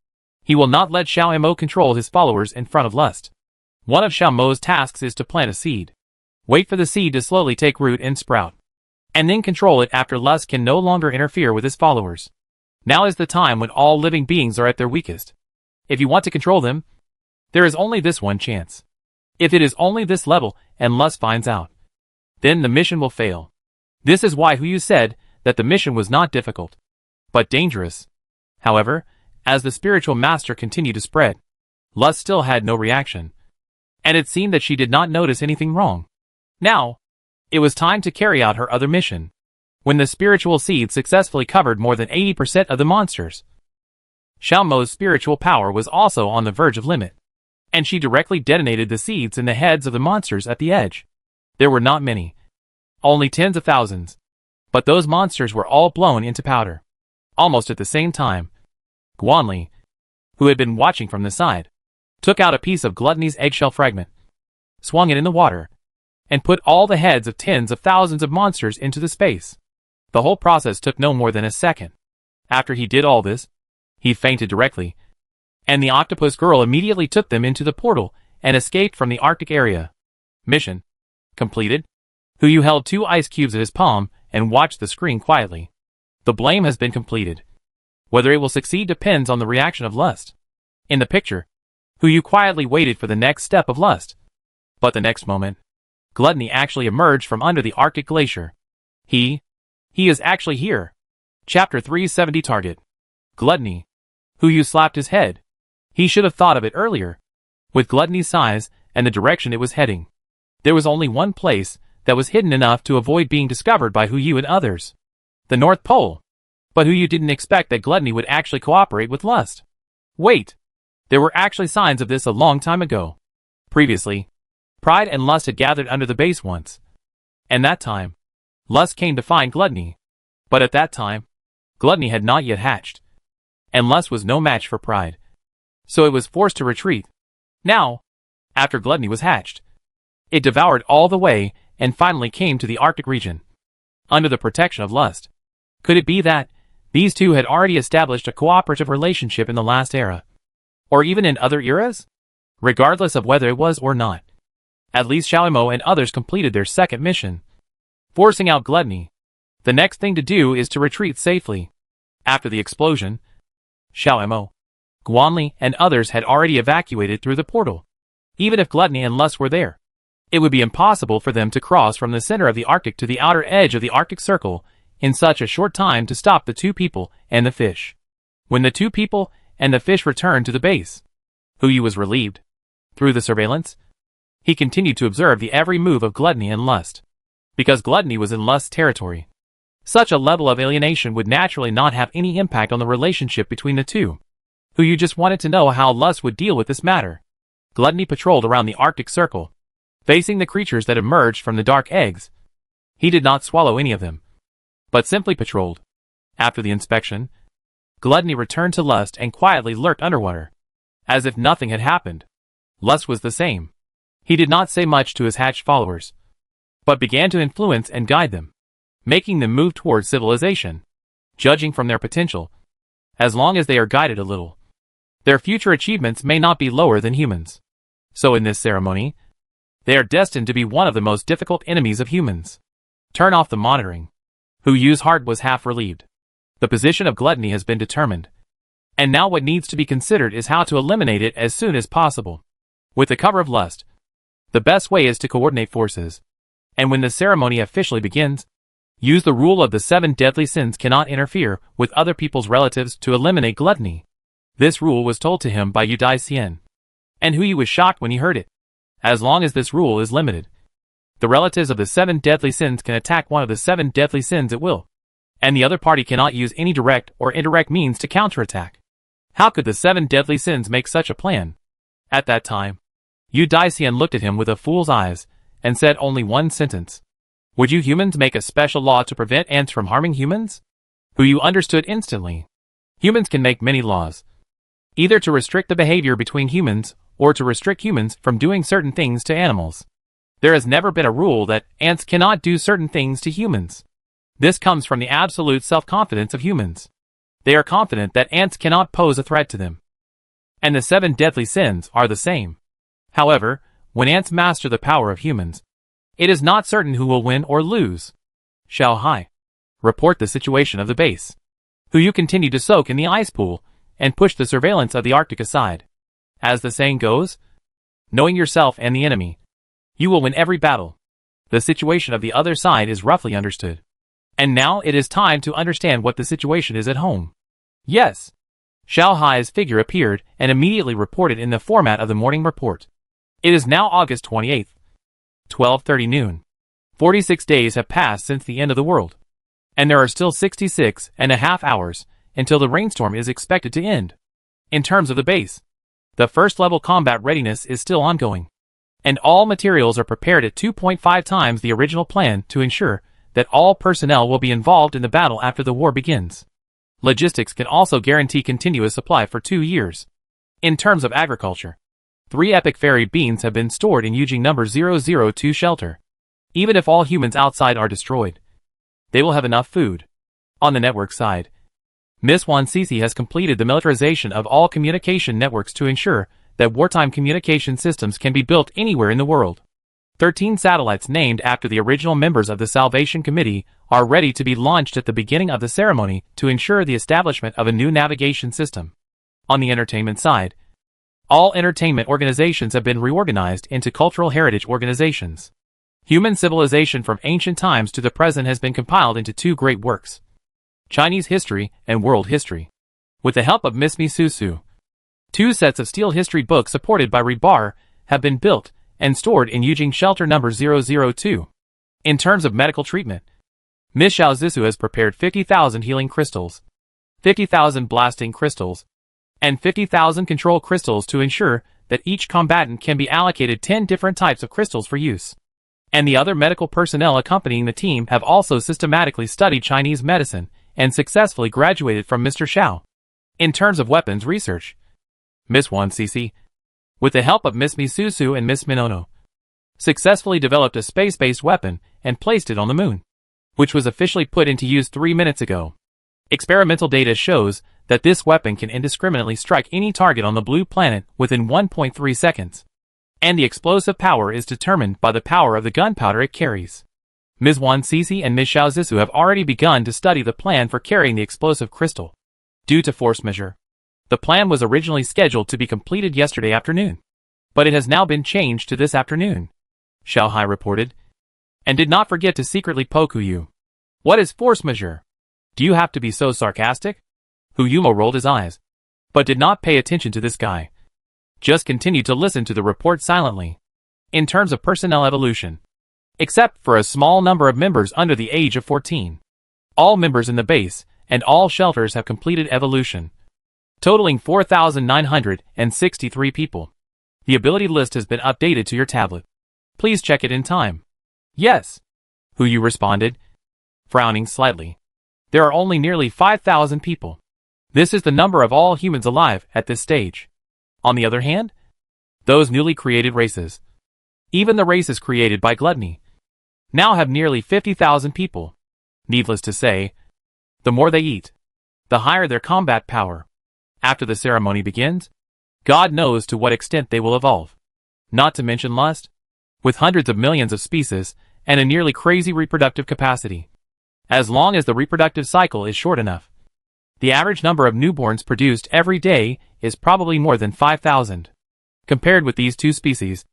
he will not let Xiao Mo control his followers in front of Lust. One of Xiao Mo's tasks is to plant a seed. Wait for the seed to slowly take root and sprout, and then control it after Lust can no longer interfere with his followers. Now is the time when all living beings are at their weakest. If you want to control them, there is only this one chance. If it is only this level and Lust finds out, then the mission will fail. This is why Yu said that the mission was not difficult, but dangerous. However, as the spiritual master continued to spread, Lust still had no reaction, and it seemed that she did not notice anything wrong. Now, it was time to carry out her other mission. When the spiritual seed successfully covered more than 80% of the monsters, Xiao Mo's spiritual power was also on the verge of limit, and she directly detonated the seeds in the heads of the monsters at the edge. There were not many, only tens of thousands, but those monsters were all blown into powder. Almost at the same time, Guan Li, who had been watching from the side, took out a piece of Gluttony's eggshell fragment, swung it in the water, and put all the heads of tens of thousands of monsters into the space. The whole process took no more than a second. After he did all this, he fainted directly, and the octopus girl immediately took them into the portal and escaped from the Arctic area. Mission completed. Who you held 2 ice cubes at his palm and watched the screen quietly. The blame has been completed. Whether it will succeed depends on the reaction of lust. In the picture, who you quietly waited for the next step of lust. But the next moment, gluttony actually emerged from under the Arctic glacier. He is actually here. Chapter 370 Target. Gluttony. Who you slapped his head. He should have thought of it earlier. With gluttony's size and the direction it was heading, there was only one place that was hidden enough to avoid being discovered by Hu Yu and others. The North Pole. But Hu Yu didn't expect that gluttony would actually cooperate with lust. Wait. There were actually signs of this a long time ago. Previously, pride and lust had gathered under the base once. And that time, lust came to find gluttony. But at that time, gluttony had not yet hatched. And lust was no match for pride. So it was forced to retreat. Now, after gluttony was hatched, it devoured all the way and finally came to the Arctic region. Under the protection of lust. Could it be that these two had already established a cooperative relationship in the last era? Or even in other eras? Regardless of whether it was or not. At least Xiaomo and others completed their second mission. Forcing out gluttony. The next thing to do is to retreat safely. After the explosion, Xiaomo, Guan Li and others had already evacuated through the portal. Even if gluttony and lust were there, it would be impossible for them to cross from the center of the Arctic to the outer edge of the Arctic Circle in such a short time to stop the 2 people and the fish. When the 2 people and the fish returned to the base, Hu Yu was relieved. Through the surveillance, he continued to observe the every move of gluttony and lust. Because gluttony was in lust's territory, such a level of alienation would naturally not have any impact on the relationship between the two. Hu Yu just wanted to know how lust would deal with this matter. Gluttony patrolled around the Arctic Circle, facing the creatures that emerged from the dark eggs. He did not swallow any of them, but simply patrolled. After the inspection, gluttony returned to lust and quietly lurked underwater, as if nothing had happened. Lust was the same. He did not say much to his hatched followers, but began to influence and guide them, making them move towards civilization. Judging from their potential, as long as they are guided a little, their future achievements may not be lower than humans. So in this ceremony, they are destined to be one of the most difficult enemies of humans. Turn off the monitoring. Hu Yu's heart was half relieved. The position of gluttony has been determined. And now what needs to be considered is how to eliminate it as soon as possible. With the cover of lust, the best way is to coordinate forces. And when the ceremony officially begins, use the rule of the 7 deadly sins cannot interfere with other people's relatives to eliminate gluttony. This rule was told to him by Yu Daixin. And Hu Yu was shocked when he heard it. As long as this rule is limited, the relatives of the 7 deadly sins can attack one of the 7 deadly sins at will, and the other party cannot use any direct or indirect means to counterattack. How could the 7 deadly sins make such a plan? At that time, Yu Daixin looked at him with a fool's eyes and said only one sentence. Would you humans make a special law to prevent ants from harming humans? Hu Yu understood instantly. Humans can make many laws, either to restrict the behavior between humans or to restrict humans from doing certain things to animals. There has never been a rule that ants cannot do certain things to humans. This comes from the absolute self-confidence of humans. They are confident that ants cannot pose a threat to them. And the 7 deadly sins are the same. However, when ants master the power of humans, it is not certain who will win or lose. Shao Hai, report the situation of the base. Hu Yu continued to soak in the ice pool and push the surveillance of the Arctic aside. As the saying goes, knowing yourself and the enemy, you will win every battle. The situation of the other side is roughly understood. And now it is time to understand what the situation is at home. Yes. Shao Hai's figure appeared and immediately reported in the format of the morning report. It is now August 28th, 12:30 noon. 46 days have passed since the end of the world. And there are still 66.5 hours until the rainstorm is expected to end. In terms of the base, the first level combat readiness is still ongoing. And all materials are prepared at 2.5 times the original plan to ensure that all personnel will be involved in the battle after the war begins. Logistics can also guarantee continuous supply for 2 years. In terms of agriculture, 3 epic fairy beans have been stored in Yujing number 002 shelter. Even if all humans outside are destroyed, they will have enough food. On the network side, Miss Guan Li has completed the militarization of all communication networks to ensure that wartime communication systems can be built anywhere in the world. 13 satellites named after the original members of the Salvation Committee are ready to be launched at the beginning of the ceremony to ensure the establishment of a new navigation system. On the entertainment side, all entertainment organizations have been reorganized into cultural heritage organizations. Human civilization from ancient times to the present has been compiled into 2 great works: Chinese history and world history. With the help of Miss Misusu, 2 sets of steel history books supported by rebar have been built and stored in Yujing Shelter number 002. In terms of medical treatment, Miss Xiao Zisu has prepared 50,000 healing crystals, 50,000 blasting crystals, and 50,000 control crystals to ensure that each combatant can be allocated 10 different types of crystals for use. And the other medical personnel accompanying the team have also systematically studied Chinese medicine and successfully graduated from Mr. Xiao. In terms of weapons research, Miss Guan Li, with the help of Miss Misusu and Miss Minono, successfully developed a space-based weapon and placed it on the moon, which was officially put into use 3 minutes ago. Experimental data shows that this weapon can indiscriminately strike any target on the blue planet within 1.3 seconds. And the explosive power is determined by the power of the gunpowder it carries. Ms. Guan Li and Ms. Xiao Zisu have already begun to study the plan for carrying the explosive crystal. Due to force majeure, the plan was originally scheduled to be completed yesterday afternoon, but it has now been changed to this afternoon, Xiao Hai reported. And did not forget to secretly poke Hu Yu. What is force majeure? Do you have to be so sarcastic? Hu Yumo rolled his eyes, but did not pay attention to this guy. Just continued to listen to the report silently. In terms of personnel evolution, except for a small number of members under the age of 14, all members in the base and all shelters have completed evolution, totaling 4,963 people. The ability list has been updated to your tablet. Please check it in time. Yes, Hu Yu responded, frowning slightly. There are only nearly 5,000 people. This is the number of all humans alive at this stage. On the other hand, those newly created races, even the races created by gluttony, now have nearly 50,000 people. Needless to say, the more they eat, the higher their combat power. After the ceremony begins, God knows to what extent they will evolve. Not to mention lust, with hundreds of millions of species and a nearly crazy reproductive capacity. As long as the reproductive cycle is short enough, the average number of newborns produced every day is probably more than 5,000. Compared with these 2 species,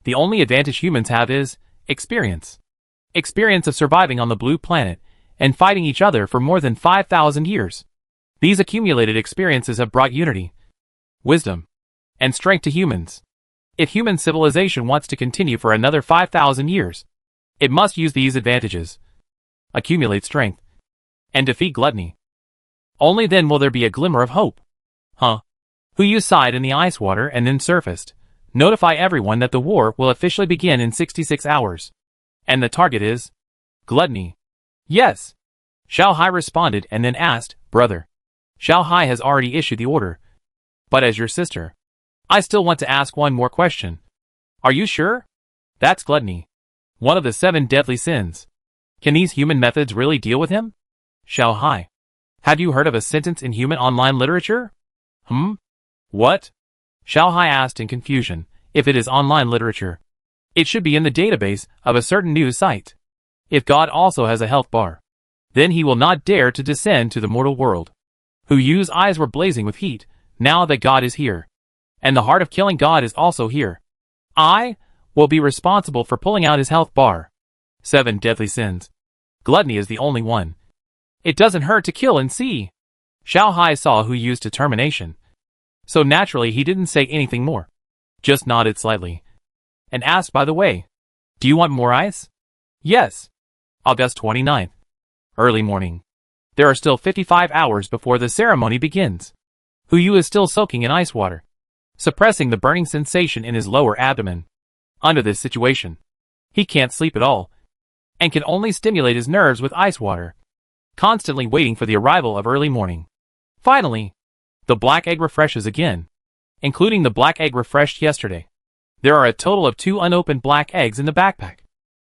the only advantage humans have is experience. Experience of surviving on the blue planet and fighting each other for more than 5,000 years. These accumulated experiences have brought unity, wisdom, and strength to humans. If human civilization wants to continue for another 5,000 years, it must use these advantages, accumulate strength, and defeat gluttony. Only then will there be a glimmer of hope. Hu Yu sighed in the ice water and then surfaced. Notify everyone that the war will officially begin in 66 hours. And the target is gluttony. Yes, Xiao Hai responded and then asked, Brother, Xiao Hai has already issued the order. But as your sister, I still want to ask one more question. Are you sure? That's gluttony, one of the 7 deadly sins. Can these human methods really deal with him? Xiao Hai, have you heard of a sentence in human online literature? What? Xiao Hai asked in confusion. If it is online literature, it should be in the database of a certain news site. If God also has a health bar, then he will not dare to descend to the mortal world. Hu Yu's eyes were blazing with heat, now that God is here. And the heart of killing God is also here. I will be responsible for pulling out his health bar. 7 deadly sins. Gluttony is the only one. It doesn't hurt to kill and see. Xiao Hai saw Hu Yu's determination, so naturally he didn't say anything more. Just nodded slightly, and asked, by the way, do you want more ice? Yes. August 29th. Early morning. There are still 55 hours before the ceremony begins. Hu Yu is still soaking in ice water, suppressing the burning sensation in his lower abdomen. Under this situation, he can't sleep at all, and can only stimulate his nerves with ice water, constantly waiting for the arrival of early morning. Finally, the black egg refreshes again, including the black egg refreshed yesterday. There are a total of 2 unopened black eggs in the backpack.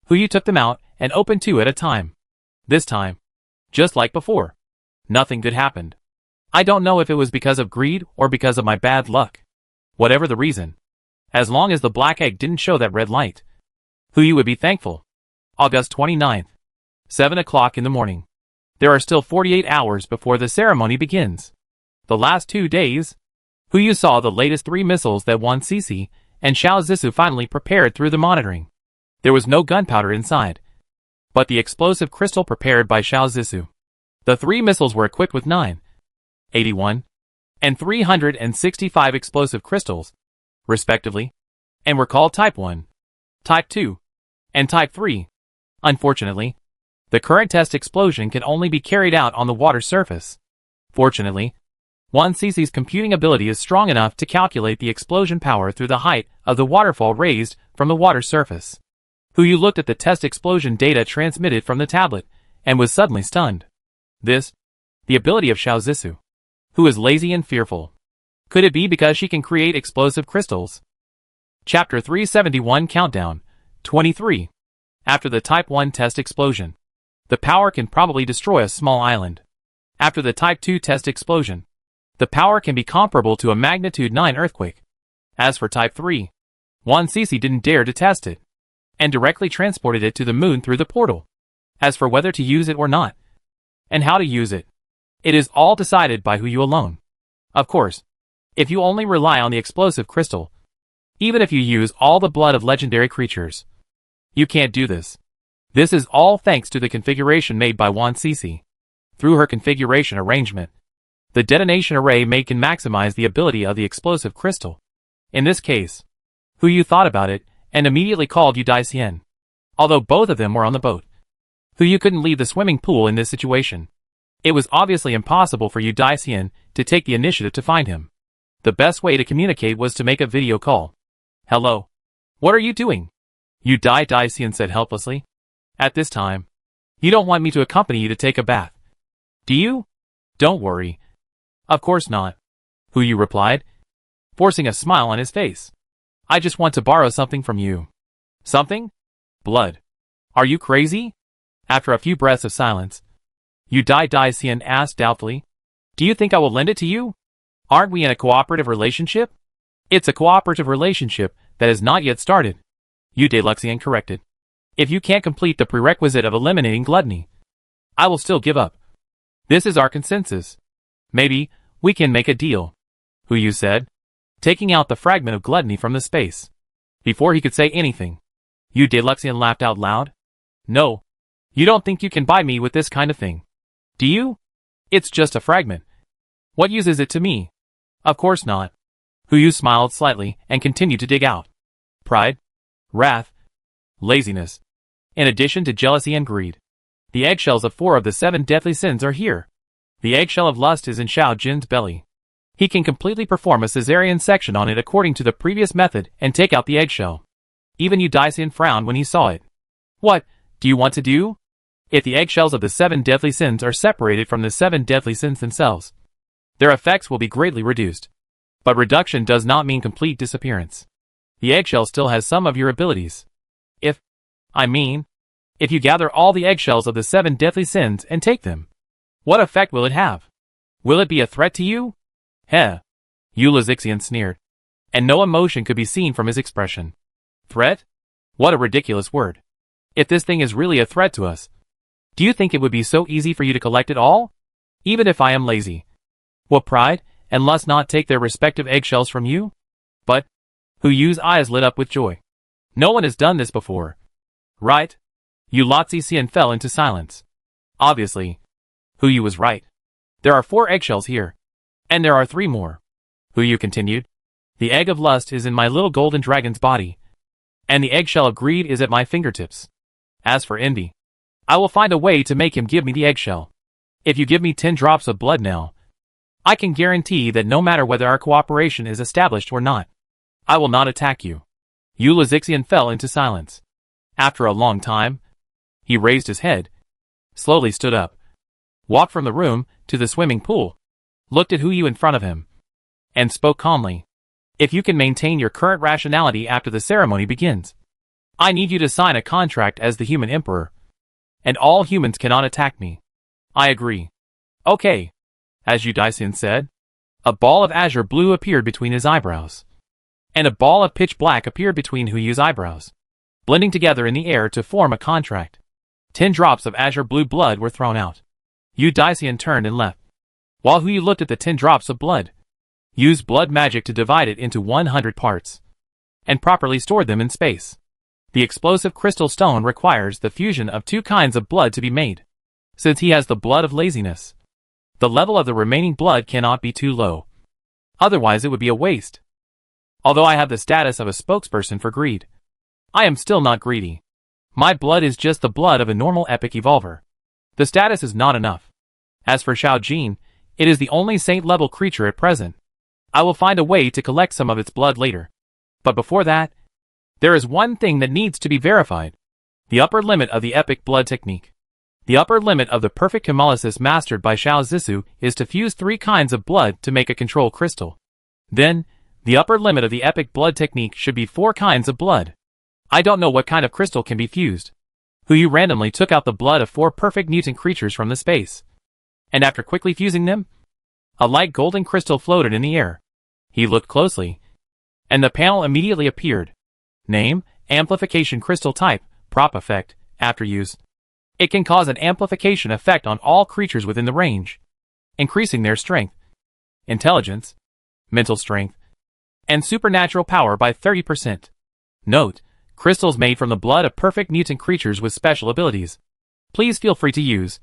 Hu Yu took them out and opened 2 at a time. This time, just like before, nothing good happened. I don't know if it was because of greed or because of my bad luck. Whatever the reason. As long as the black egg didn't show that red light. Huyu would be thankful. August 29th. 7 o'clock in the morning. There are still 48 hours before the ceremony begins. The last 2 days, Huyu saw the latest 3 missiles that Guan Li and Xiao Zissou finally prepared through the monitoring. There was no gunpowder inside, but the explosive crystal prepared by Xiao Zissou. The 3 missiles were equipped with 9, 81, and 365 explosive crystals, respectively, and were called Type 1, Type 2, and Type 3. Unfortunately, the current test explosion can only be carried out on the water surface. Fortunately, Guan Li's computing ability is strong enough to calculate the explosion power through the height of the waterfall raised from the water surface. Huyu looked at the test explosion data transmitted from the tablet, and was suddenly stunned. This, the ability of Xiao Zissou, who is lazy and fearful. Could it be because she can create explosive crystals? Chapter 371 Countdown 23. After the Type 1 test explosion, the power can probably destroy a small island. After the Type 2 test explosion, the power can be comparable to a magnitude 9 earthquake. As for Type 3, Guan Li didn't dare to test it, and directly transported it to the moon through the portal. As for whether to use it or not, and how to use it, it is all decided by Huyu alone. Of course, if you only rely on the explosive crystal, even if you use all the blood of legendary creatures, you can't do this. This is all thanks to the configuration made by Guan Li. Through her configuration arrangement, the detonation array made can maximize the ability of the explosive crystal. In this case, Huyu thought about it and immediately called Yu Daixin. Although both of them were on the boat, Huyu couldn't leave the swimming pool in this situation. It was obviously impossible for Yu Daixin to take the initiative to find him. The best way to communicate was to make a video call. Hello. What are you doing? Yu Daixin said helplessly. At this time, you don't want me to accompany you to take a bath, do you? Don't worry. Of course not, Huyu replied, forcing a smile on his face. I just want to borrow something from you. Something? Blood. Are you crazy? After a few breaths of silence, Yu Daixin asked doubtfully, do you think I will lend it to you? Aren't we in a cooperative relationship? It's a cooperative relationship that has not yet started, Yu Daixin corrected. If you can't complete the prerequisite of eliminating gluttony, I will still give up. This is our consensus. Maybe we can make a deal, Huyu said, taking out the fragment of gluttony from the space. Before he could say anything, Yu Daixin laughed out loud. No, you don't think you can buy me with this kind of thing, do you? It's just a fragment. What use is it to me? Of course not. Huyu smiled slightly and continued to dig out. Pride, wrath, laziness, in addition to jealousy and greed. The eggshells of 4 of the 7 deadly sins are here. The eggshell of lust is in Xiao Jin's belly. He can completely perform a cesarean section on it according to the previous method and take out the eggshell. Even Yu Daixin frowned when he saw it. What do you want to do? If the eggshells of the 7 deadly sins are separated from the 7 deadly sins themselves, their effects will be greatly reduced. But reduction does not mean complete disappearance. The eggshell still has some of your abilities. If you gather all the eggshells of the 7 deadly sins and take them, what effect will it have? Will it be a threat to you? Heh. Yu Daixin sneered, and no emotion could be seen from his expression. Threat? What a ridiculous word. If this thing is really a threat to us, do you think it would be so easy for you to collect it all? Even if I am lazy, will pride and lust not take their respective eggshells from you? But Huyu's eyes lit up with joy. No one has done this before, right? Yu Daixin fell into silence. Obviously, Huyu was right. There are 4 eggshells here, and there are 3 more. Huyu continued. The egg of lust is in my little golden dragon's body, and the eggshell of greed is at my fingertips. As for envy, I will find a way to make him give me the eggshell. If you give me 10 drops of blood now, I can guarantee that no matter whether our cooperation is established or not, I will not attack you. Yu Daixin fell into silence. After a long time, he raised his head, slowly stood up, walked from the room to the swimming pool, looked at Huyu in front of him, and spoke calmly. If you can maintain your current rationality after the ceremony begins, I need you to sign a contract as the human emperor, and all humans cannot attack me. I agree. Okay. As Yu Daixin said. A ball of azure blue appeared between his eyebrows. And a ball of pitch black appeared between Hu Yu's eyebrows, blending together in the air to form a contract. 10 drops of azure blue blood were thrown out. Yu Daixin turned and left, while Hu Yu looked at the 10 drops of blood, used blood magic to divide it into 100 parts, and properly stored them in space. The explosive crystal stone requires the fusion of 2 kinds of blood to be made. Since he has the blood of laziness, the level of the remaining blood cannot be too low. Otherwise it would be a waste. Although I have the status of a spokesperson for greed, I am still not greedy. My blood is just the blood of a normal epic evolver. The status is not enough. As for Xiao Jin, it is the only saint-level creature at present. I will find a way to collect some of its blood later. But before that, there is one thing that needs to be verified. The upper limit of the epic blood technique. The upper limit of the perfect hemolysis mastered by Xiao Zissou is to fuse 3 kinds of blood to make a control crystal. Then, the upper limit of the epic blood technique should be 4 kinds of blood. I don't know what kind of crystal can be fused. Hu Yu randomly took out the blood of 4 perfect mutant creatures from the space. And after quickly fusing them, a light golden crystal floated in the air. He looked closely, and the panel immediately appeared. Name, Amplification Crystal Type, Prop Effect, After Use. It can cause an amplification effect on all creatures within the range, increasing their strength, intelligence, mental strength, and supernatural power by 30%. Note, crystals made from the blood of perfect mutant creatures with special abilities. Please feel free to use.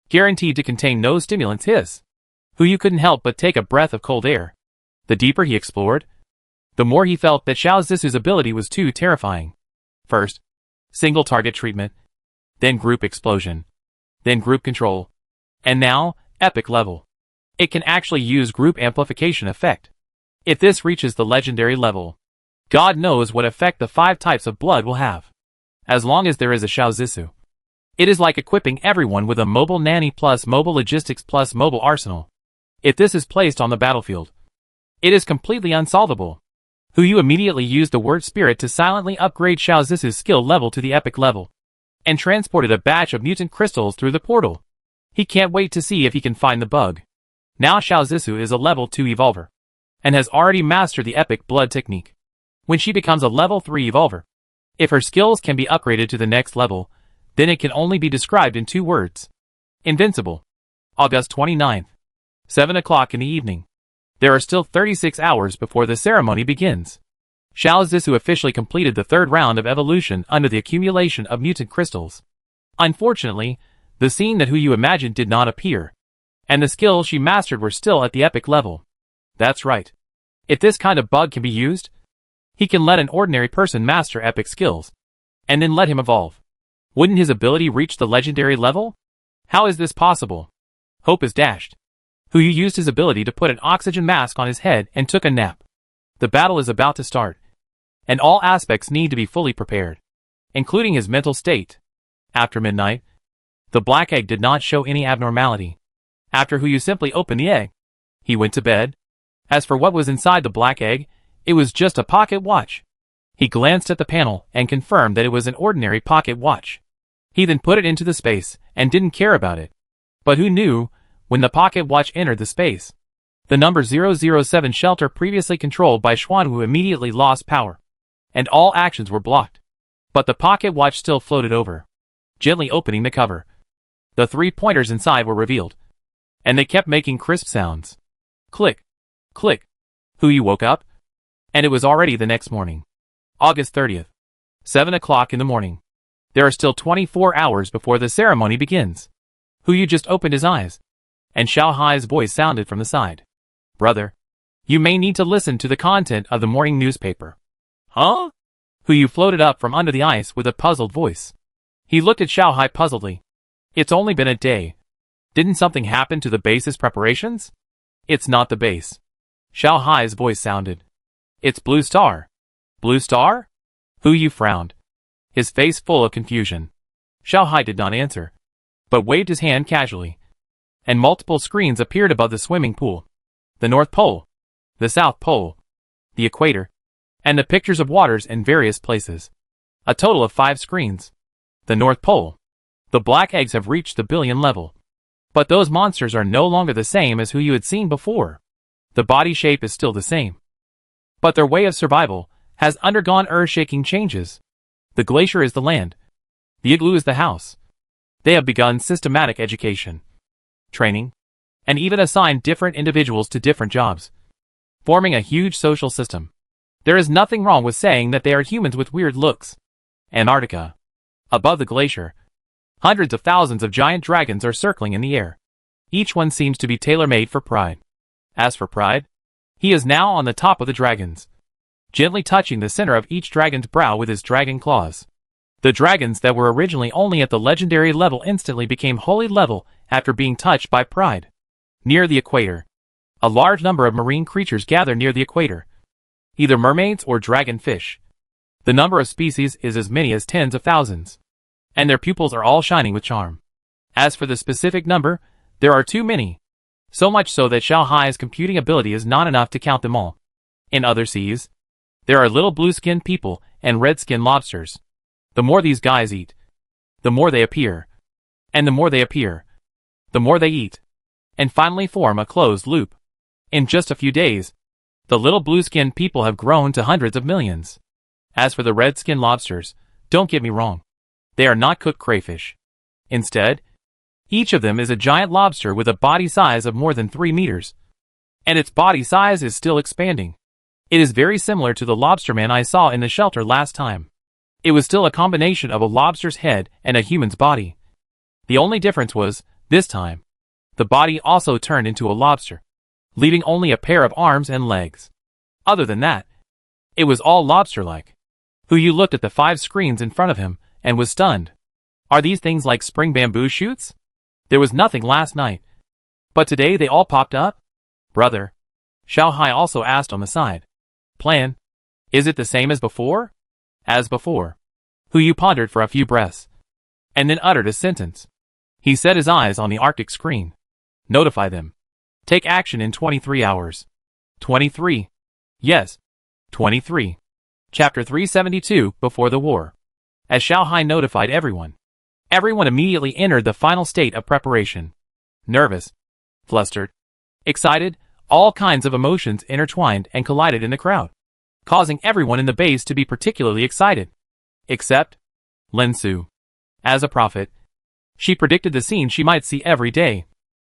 Guaranteed to contain no stimulants. Hiss. Hu Yu couldn't help but take a breath of cold air. The deeper he explored, the more he felt that Xiao Zissou's ability was too terrifying. First, single target treatment, then group explosion, then group control, and now, epic level. It can actually use group amplification effect. If this reaches the legendary level, God knows what effect the 5 types of blood will have. As long as there is a Xiao Zissou, it is like equipping everyone with a mobile nanny plus mobile logistics plus mobile arsenal. If this is placed on the battlefield, it is completely unsolvable. Hu Yu immediately used the word spirit to silently upgrade Xiao Zissou's skill level to the epic level, and transported a batch of mutant crystals through the portal. He can't wait to see if he can find the bug. Now Xiao Zissou is a level 2 evolver, and has already mastered the epic blood technique. When she becomes a level 3 evolver, if her skills can be upgraded to the next level, then it can only be described in 2 words. Invincible. August 29th. 7 o'clock in the evening. There are still 36 hours before the ceremony begins. Xiao Zissou officially completed the 3rd round of evolution under the accumulation of mutant crystals. Unfortunately, the scene that Hu Yu imagined did not appear, and the skills she mastered were still at the epic level. That's right. If this kind of bug can be used, he can let an ordinary person master epic skills, and then let him evolve. Wouldn't his ability reach the legendary level? How is this possible? Hope is dashed. Hu Yu used his ability to put an oxygen mask on his head and took a nap. The battle is about to start, and all aspects need to be fully prepared, including his mental state. After midnight, the black egg did not show any abnormality. After Hu Yu simply opened the egg, he went to bed. As for what was inside the black egg, it was just a pocket watch. He glanced at the panel and confirmed that it was an ordinary pocket watch. He then put it into the space and didn't care about it. But who knew, when the pocket watch entered the space, the number 007 shelter previously controlled by Xuanwu immediately lost power, and all actions were blocked. But the pocket watch still floated over. Gently opening the cover, the 3 pointers inside were revealed, and they kept making crisp sounds. Click, click. Hu Yu woke up, and it was already the next morning. August 30th. 7 o'clock in the morning. There are still 24 hours before the ceremony begins. Hu Yu just opened his eyes, and Xiao Hai's voice sounded from the side. Brother, you may need to listen to the content of the morning newspaper. Huh? Hu Yu floated up from under the ice with a puzzled voice. He looked at Xiao Hai puzzledly. It's only been a day. Didn't something happen to the base's preparations? It's not the base. Xiao Hai's voice sounded. It's Blue Star. Blue Star? Hu Yu frowned, his face full of confusion. Xiao Hai did not answer, but waved his hand casually, and multiple screens appeared above the swimming pool. The North Pole, the South Pole, the Equator, and the pictures of waters in various places. A total of 5 screens. The North Pole. The black eggs have reached the billion level. But those monsters are no longer the same as who you had seen before. The body shape is still the same. But their way of survival has undergone earth-shaking changes. The glacier is the land. The igloo is the house. They have begun systematic education, training, and even assigned different individuals to different jobs, forming a huge social system. There is nothing wrong with saying that they are humans with weird looks. Antarctica. Above the glacier, hundreds of thousands of giant dragons are circling in the air. Each one seems to be tailor-made for Pride. As for Pride, he is now on the top of the dragons, gently touching the center of each dragon's brow with his dragon claws. The dragons that were originally only at the legendary level instantly became holy level after being touched by Pride. Near the equator, a large number of marine creatures gather near the equator, either mermaids or dragonfish. The number of species is as many as tens of thousands, and their pupils are all shining with charm. As for the specific number, there are too many, so much so that Xiao Hai's computing ability is not enough to count them all. In other seas, there are little blue-skinned people and red-skinned lobsters. The more these guys eat, the more they appear, and the more they appear, the more they eat, and finally form a closed loop. In just a few days, the little blue-skinned people have grown to hundreds of millions. As for the red-skinned lobsters, don't get me wrong, they are not cooked crayfish. Instead, each of them is a giant lobster with a body size of more than 3 meters. And its body size is still expanding. It is very similar to the lobsterman I saw in the shelter last time. It was still a combination of a lobster's head and a human's body. The only difference was, this time, the body also turned into a lobster, leaving only a pair of arms and legs. Other than that, it was all lobster-like. Yu looked at the 5 screens in front of him and was stunned. Are these things like spring bamboo shoots? There was nothing last night, but today they all popped up? Brother, Xiao Hai also asked on the side. Plan? Is it the same as before? As before. Yu pondered for a few breaths, and then uttered a sentence. He set his eyes on the Arctic screen. Notify them. Take action in 23 hours. 23. Yes. 23. Chapter 372, Before the War. As Xiao Hai notified everyone, everyone immediately entered the final state of preparation. Nervous, flustered, excited, all kinds of emotions intertwined and collided in the crowd, causing everyone in the base to be particularly excited. Except Lin Su. As a prophet, she predicted the scene she might see every day,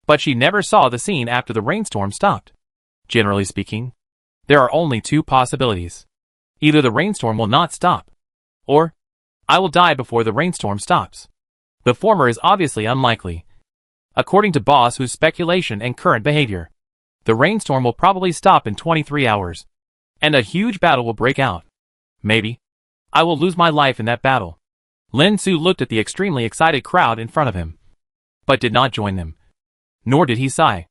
but she never saw the scene after the rainstorm stopped. Generally speaking, there are only 2 possibilities. Either the rainstorm will not stop, or I will die before the rainstorm stops. The former is obviously unlikely. According to Boss Hu's speculation and current behavior, the rainstorm will probably stop in 23 hours, and a huge battle will break out. Maybe I will lose my life in that battle. Lin Su looked at the extremely excited crowd in front of him, but did not join them. Nor did he sigh.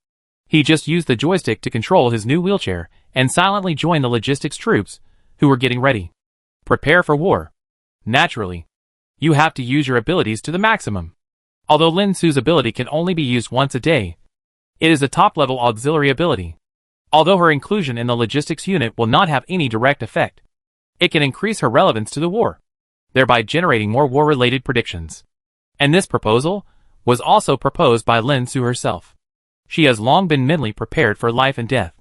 He just used the joystick to control his new wheelchair and silently joined the logistics troops, who were getting ready. Prepare for war. Naturally, you have to use your abilities to the maximum. Although Lin Su's ability can only be used once a day, it is a top-level auxiliary ability. Although her inclusion in the logistics unit will not have any direct effect, it can increase her relevance to the war, thereby generating more war-related predictions. And this proposal was also proposed by Lin Su herself. She has long been mentally prepared for life and death.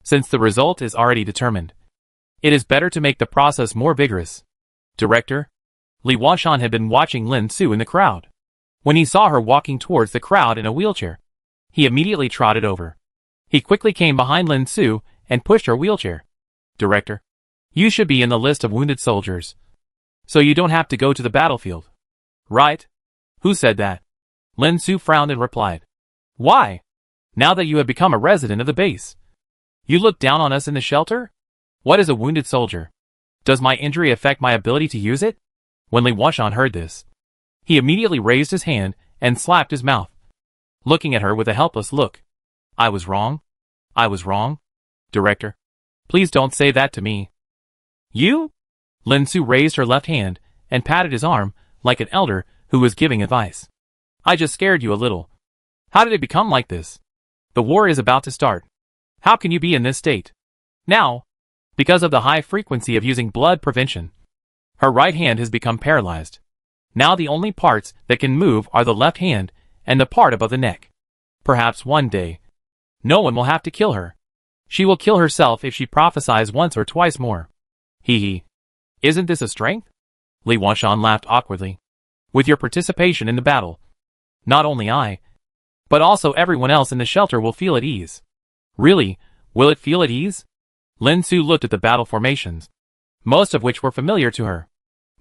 Since the result is already determined, it is better to make the process more vigorous. Director Li Wanshan had been watching Lin Su in the crowd. When he saw her walking towards the crowd in a wheelchair, he immediately trotted over. He quickly came behind Lin Su and pushed her wheelchair. Director, you should be in the list of wounded soldiers, so you don't have to go to the battlefield. Right? Who said that? Lin Su frowned and replied. Why? Now that you have become a resident of the base, you look down on us in the shelter? What is a wounded soldier? Does my injury affect my ability to use it? When Li Wanshan heard this, he immediately raised his hand and slapped his mouth, looking at her with a helpless look. I was wrong. I was wrong. Director, please don't say that to me. You? Lin Su raised her left hand and patted his arm like an elder who was giving advice. I just scared you a little. How did it become like this? The war is about to start. How can you be in this state? Now, because of the high frequency of using blood prevention, her right hand has become paralyzed. Now the only parts that can move are the left hand and the part above the neck. Perhaps one day, no one will have to kill her. She will kill herself if she prophesies once or twice more. Hee hee. Isn't this a strength? Li Wanshan laughed awkwardly. With your participation in the battle, not only I, but also everyone else in the shelter will feel at ease. Really, will it feel at ease? Lin Su looked at the battle formations, most of which were familiar to her.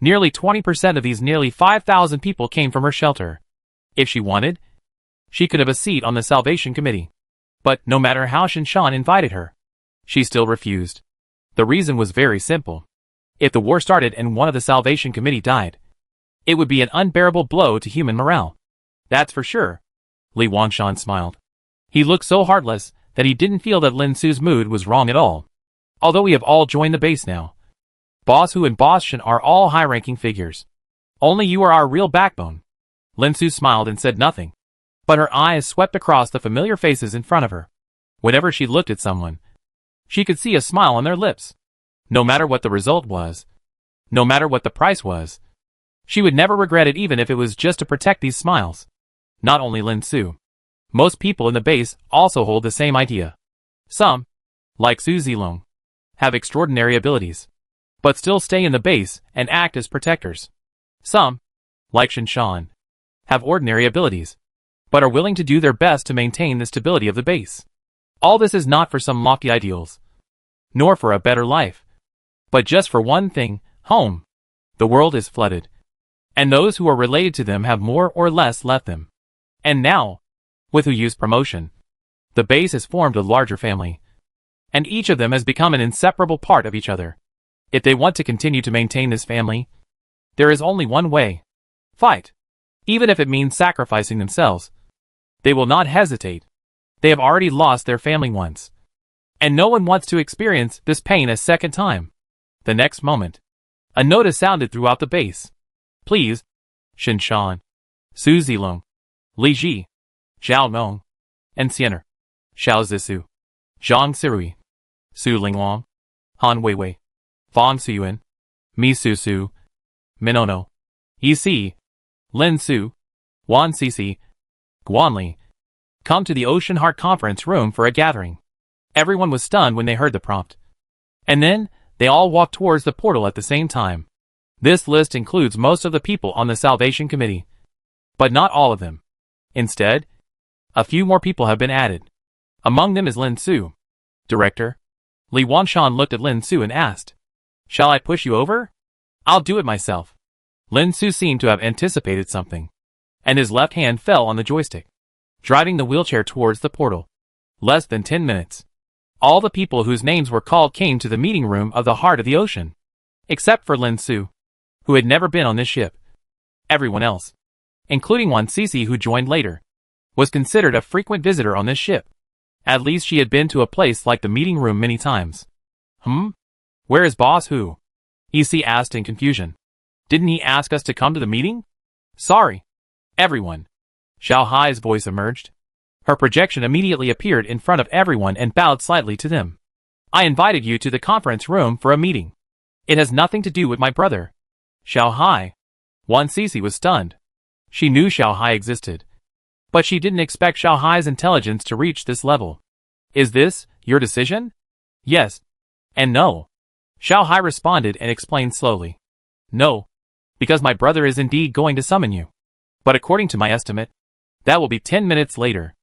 Nearly 20% of these nearly 5,000 people came from her shelter. If she wanted, she could have a seat on the Salvation Committee. But no matter how Shen Shan invited her, she still refused. The reason was very simple. If the war started and one of the Salvation Committee died, it would be an unbearable blow to human morale. That's for sure. Li Wanshan smiled. He looked so heartless that he didn't feel that Lin Su's mood was wrong at all. Although we have all joined the base now. Boss Hu and Boss Shen are all high-ranking figures. Only you are our real backbone. Lin Su smiled and said nothing. But her eyes swept across the familiar faces in front of her. Whenever she looked at someone, she could see a smile on their lips. No matter what the result was, no matter what the price was, she would never regret it even if it was just to protect these smiles. Not only Lin Su. Most people in the base also hold the same idea. Some, like Su Zilong, have extraordinary abilities, but still stay in the base and act as protectors. Some, like Shen Shan, have ordinary abilities, but are willing to do their best to maintain the stability of the base. All this is not for some lofty ideals, nor for a better life, but just for one thing, home. The world is flooded, and those who are related to them have more or less left them. And now, with Huyu's promotion, the base has formed a larger family, and each of them has become an inseparable part of each other. If they want to continue to maintain this family, there is only one way. Fight. Even if it means sacrificing themselves. They will not hesitate. They have already lost their family once, and no one wants to experience this pain a second time. The next moment, a notice sounded throughout the base. Please, Shen Shan, Su Zilong, Li Ji, Zhao Nong, and Xiener, Xiao Zisu, Zhang Sirui, Su Lingwang, Han Weiwei, Fang Suyuan, Mi Su Su, Minono, Yi Si, Lin Su, Wan Sisi, Guan Li, come to the Ocean Heart Conference room for a gathering. Everyone was stunned when they heard the prompt. And then, they all walked towards the portal at the same time. This list includes most of the people on the Salvation Committee, but not all of them. Instead, a few more people have been added. Among them is Lin Su. Director? Li Wanshan looked at Lin Su and asked, "Shall I push you over?" "I'll do it myself." Lin Su seemed to have anticipated something, and his left hand fell on the joystick, driving the wheelchair towards the portal. Less than 10 minutes. All the people whose names were called came to the meeting room of the heart of the ocean, except for Lin Su, who had never been on this ship. Everyone else, including Wan Sisi who joined later, was considered a frequent visitor on this ship. At least she had been to a place like the meeting room many times. Where is Boss Hu? EC asked in confusion. Didn't he ask us to come to the meeting? Sorry. Everyone. Xiao Hai's voice emerged. Her projection immediately appeared in front of everyone and bowed slightly to them. I invited you to the conference room for a meeting. It has nothing to do with my brother. Xiao Hai. Wan Sisi was stunned. She knew Xiao Hai existed, but she didn't expect Xiao Hai's intelligence to reach this level. Is this your decision? Yes. And no. Xiao Hai responded and explained slowly. No. Because my brother is indeed going to summon you. But according to my estimate, that will be 10 minutes later.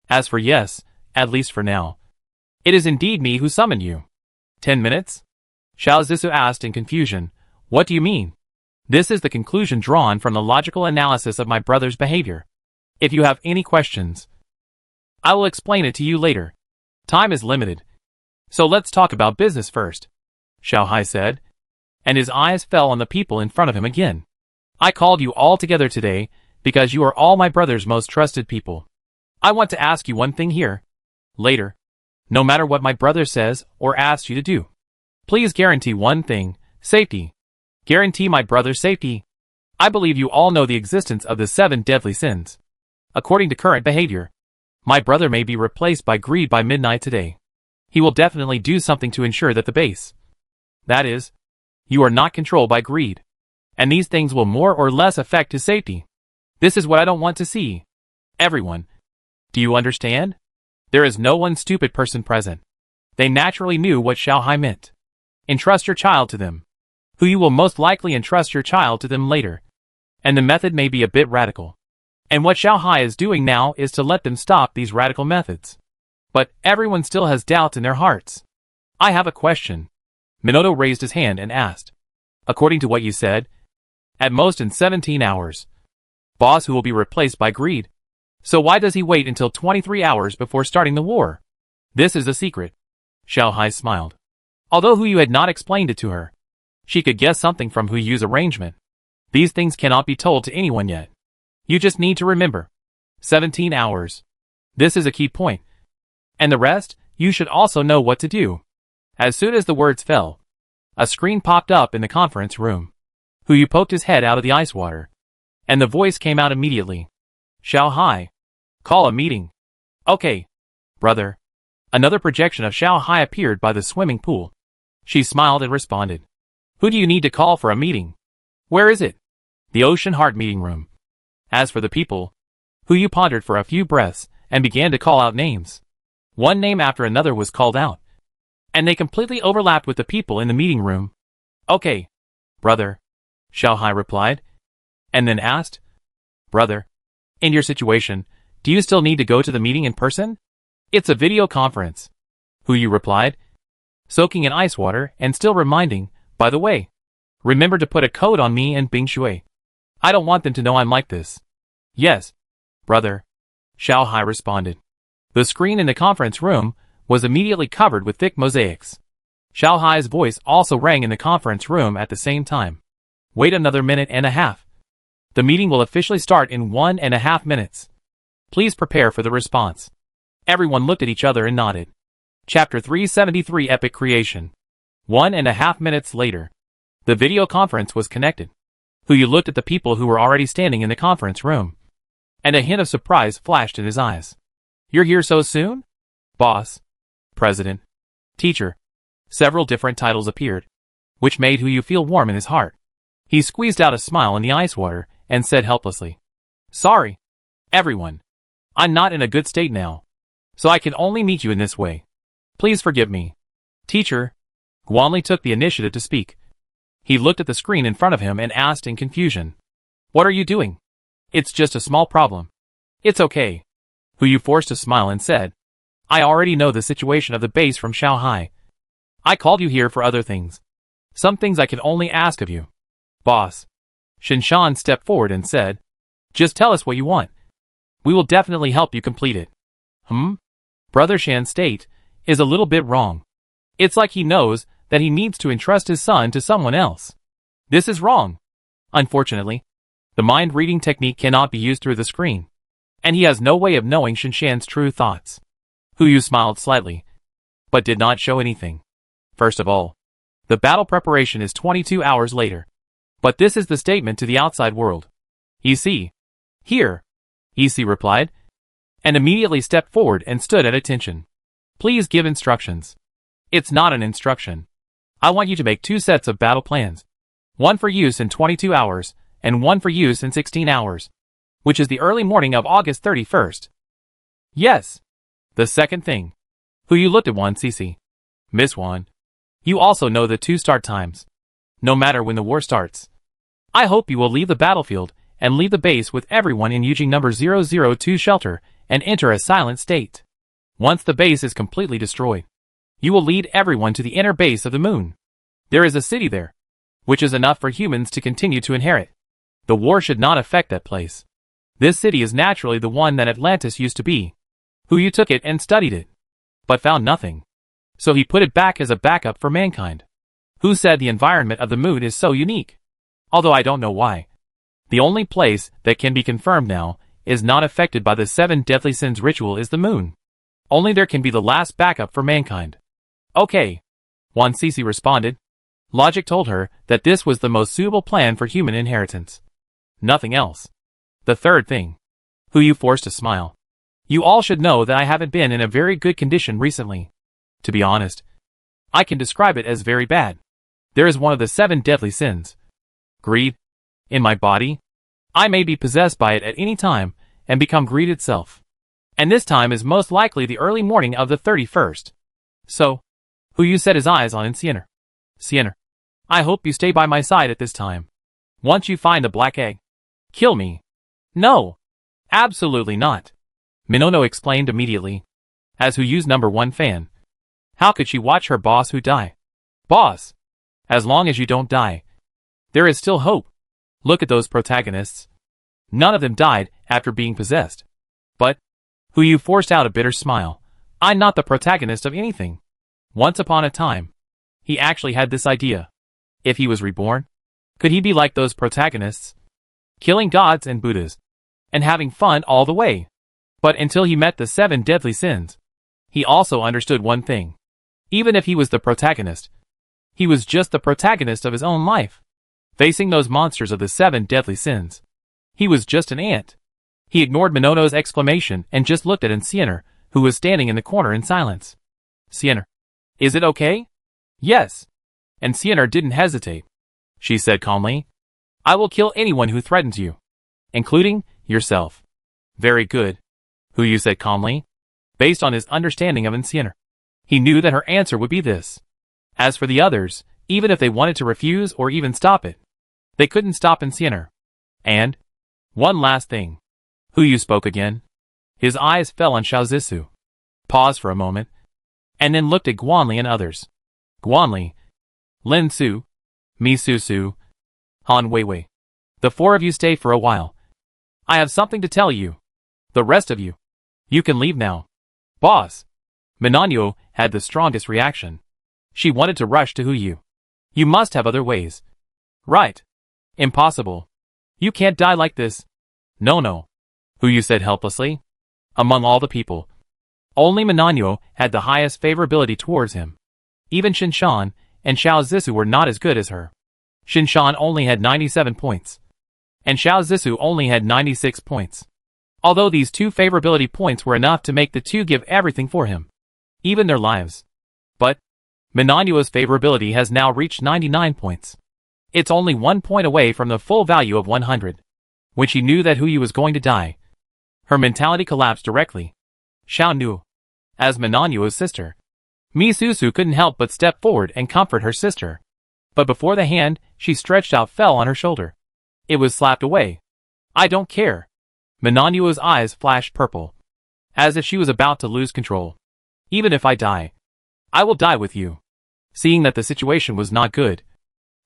As for yes, at least for now, it is indeed me who summoned you. 10 minutes? Xiao Zisu asked in confusion. What do you mean? This is the conclusion drawn from the logical analysis of my brother's behavior. If you have any questions, I will explain it to you later. Time is limited. So let's talk about business first, Xiao Hai said, and his eyes fell on the people in front of him again. I called you all together today because you are all my brother's most trusted people. I want to ask you one thing here. Later, no matter what my brother says or asks you to do, please guarantee one thing, safety. Guarantee my brother's safety. I believe you all know the existence of the 7 deadly sins. According to current behavior, my brother may be replaced by greed by midnight today. He will definitely do something to ensure that the base, that is, you are not controlled by greed. And these things will more or less affect his safety. This is what I don't want to see. Everyone, Do you understand? There is no one stupid person present. They naturally knew what Xiao Hai meant. Entrust your child to them. Who you will most likely entrust your child to them later. And the method may be a bit radical. And what Xiao Hai is doing now is to let them stop these radical methods. But everyone still has doubts in their hearts. I have a question. Minato raised his hand and asked. According to what you said, at most in 17 hours. Boss who will be replaced by greed. So why does he wait until 23 hours before starting the war? This is a secret. Xiao Hai smiled. Although Hu Yu had not explained it to her, she could guess something from Hu Yu's arrangement. These things cannot be told to anyone yet. You just need to remember. 17 hours. This is a key point. And the rest, you should also know what to do. As soon as the words fell, a screen popped up in the conference room. Hu Yu poked his head out of the ice water. And the voice came out immediately. Xiao Hai. Call a meeting. Okay. Brother. Another projection of Xiao Hai appeared by the swimming pool. She smiled and responded. Who do you need to call for a meeting? Where is it? The Ocean Heart meeting room. As for the people, Hu Yu pondered for a few breaths and began to call out names. One name after another was called out. And they completely overlapped with the people in the meeting room. Okay. Brother. Xiao Hai replied. And then asked. Brother. In your situation, do you still need to go to the meeting in person? It's a video conference. Hu Yu replied. Soaking in ice water and still reminding, by the way, remember to put a code on me and Bing Shui. I don't want them to know I'm like this. Yes. Brother. Xiao Hai responded. The screen in the conference room was immediately covered with thick mosaics. Xiao Hai's voice also rang in the conference room at the same time. Wait another minute and a half. The meeting will officially start in 1.5 minutes. Please prepare for the response. Everyone looked at each other and nodded. Chapter 373 Epic Creation. 1.5 minutes later. The video conference was connected. Hu Yu looked at the people who were already standing in the conference room. And a hint of surprise flashed in his eyes. You're here so soon? Boss. President. Teacher. Several different titles appeared, which made Hu Yu feel warm in his heart. He squeezed out a smile in the ice water and said helplessly. Sorry. Everyone. I'm not in a good state now. So I can only meet you in this way. Please forgive me. Teacher. Guan Li took the initiative to speak. He looked at the screen in front of him and asked in confusion. What are you doing? It's just a small problem. It's okay. Hu Yu forced a smile and said. I already know the situation of the base from Xiao Hai. I called you here for other things. Some things I can only ask of you. Boss. Shinshan stepped forward and said. Just tell us what you want. We will definitely help you complete it. Brother Shan's state is a little bit wrong. It's like he knows that he needs to entrust his son to someone else. This is wrong. Unfortunately, the mind-reading technique cannot be used through the screen, and he has no way of knowing Shinshan's true thoughts. Hu Yu smiled slightly, but did not show anything. First of all, the battle preparation is 22 hours later. But this is the statement to the outside world. EC. Here. EC replied, and immediately stepped forward and stood at attention. Please give instructions. It's not an instruction. I want you to make 2 sets of battle plans. One for use in 22 hours, and one for use in 16 hours, which is the early morning of August 31st. Yes. The second thing. Hu Yu looked at Wan Cici. Miss Wan. You also know the 2 start times. No matter when the war starts. I hope you will leave the battlefield and leave the base with everyone in Yujing number 002 shelter and enter a silent state. Once the base is completely destroyed, you will lead everyone to the inner base of the moon. There is a city there, which is enough for humans to continue to inherit. The war should not affect that place. This city is naturally the one that Atlantis used to be. Hu Yu took it and studied it, but found nothing. So he put it back as a backup for mankind. Who said the environment of the moon is so unique? Although I don't know why. The only place that can be confirmed now is not affected by the 7 deadly sins ritual is the moon. Only there can be the last backup for mankind. Okay. Wan Cici responded. Logic told her that this was the most suitable plan for human inheritance. Nothing else. The third thing. Hu Yu forced a smile. You all should know that I haven't been in a very good condition recently. To be honest, I can describe it as very bad. There is one of the 7 deadly sins. Greed. In my body. I may be possessed by it at any time and become greed itself. And this time is most likely the early morning of the 31st. So, who you set his eyes on in Sienner? Sienner, I hope you stay by my side at this time. Once you find the black egg, kill me. No, absolutely not. Minono explained immediately. As Huyu's #1 fan, how could she watch her boss who die? Boss, as long as you don't die, there is still hope. Look at those protagonists. None of them died after being possessed. But, Huyu forced out a bitter smile. I'm not the protagonist of anything. Once upon a time, he actually had this idea. If he was reborn, could he be like those protagonists? Killing gods and Buddhas, and having fun all the way. But until he met the 7 deadly sins, he also understood one thing. Even if he was the protagonist, he was just the protagonist of his own life. Facing those monsters of the 7 deadly sins, he was just an ant. He ignored Minono's exclamation and just looked at Sienner, who was standing in the corner in silence. Sienner, is it okay? Yes. And Sienner didn't hesitate. She said calmly, I will kill anyone who threatens you, including yourself. Very good, Huyu said calmly. Based on his understanding of Sienner, he knew that her answer would be this. As for the others, even if they wanted to refuse or even stop it, they couldn't stop Sienner. And, one last thing. Huyu spoke again. His eyes fell on Xiaozisu. Paused for a moment, and then looked at Guan Li and others. Guan Li, Lin Su, Mi Su Su, Han Weiwei. The 4 of you stay for a while. I have something to tell you. The rest of you, you can leave now. Boss. Minanyo had the strongest reaction. She wanted to rush to Huyu. You must have other ways. Right. Impossible. You can't die like this. No. Huyu said helplessly. Among all the people, only Minanyo had the highest favorability towards him. Even Shinshan and Xiaozisu were not as good as her. Shinshan only had 97 points, and Xiaozisu only had 96 points. Although these 2 favorability points were enough to make the 2 give everything for him, even their lives. But, Minanyo's favorability has now reached 99 points. It's only 1 point away from the full value of 100. When she knew that Huyu was going to die, her mentality collapsed directly. Xiao Nu, as Minanyo's sister, Mi Susu couldn't help but step forward and comfort her sister. But before the hand she stretched out fell on her shoulder, it was slapped away. I don't care. Minanyo's eyes flashed purple, as if she was about to lose control. Even if I die, I will die with you. Seeing that the situation was not good,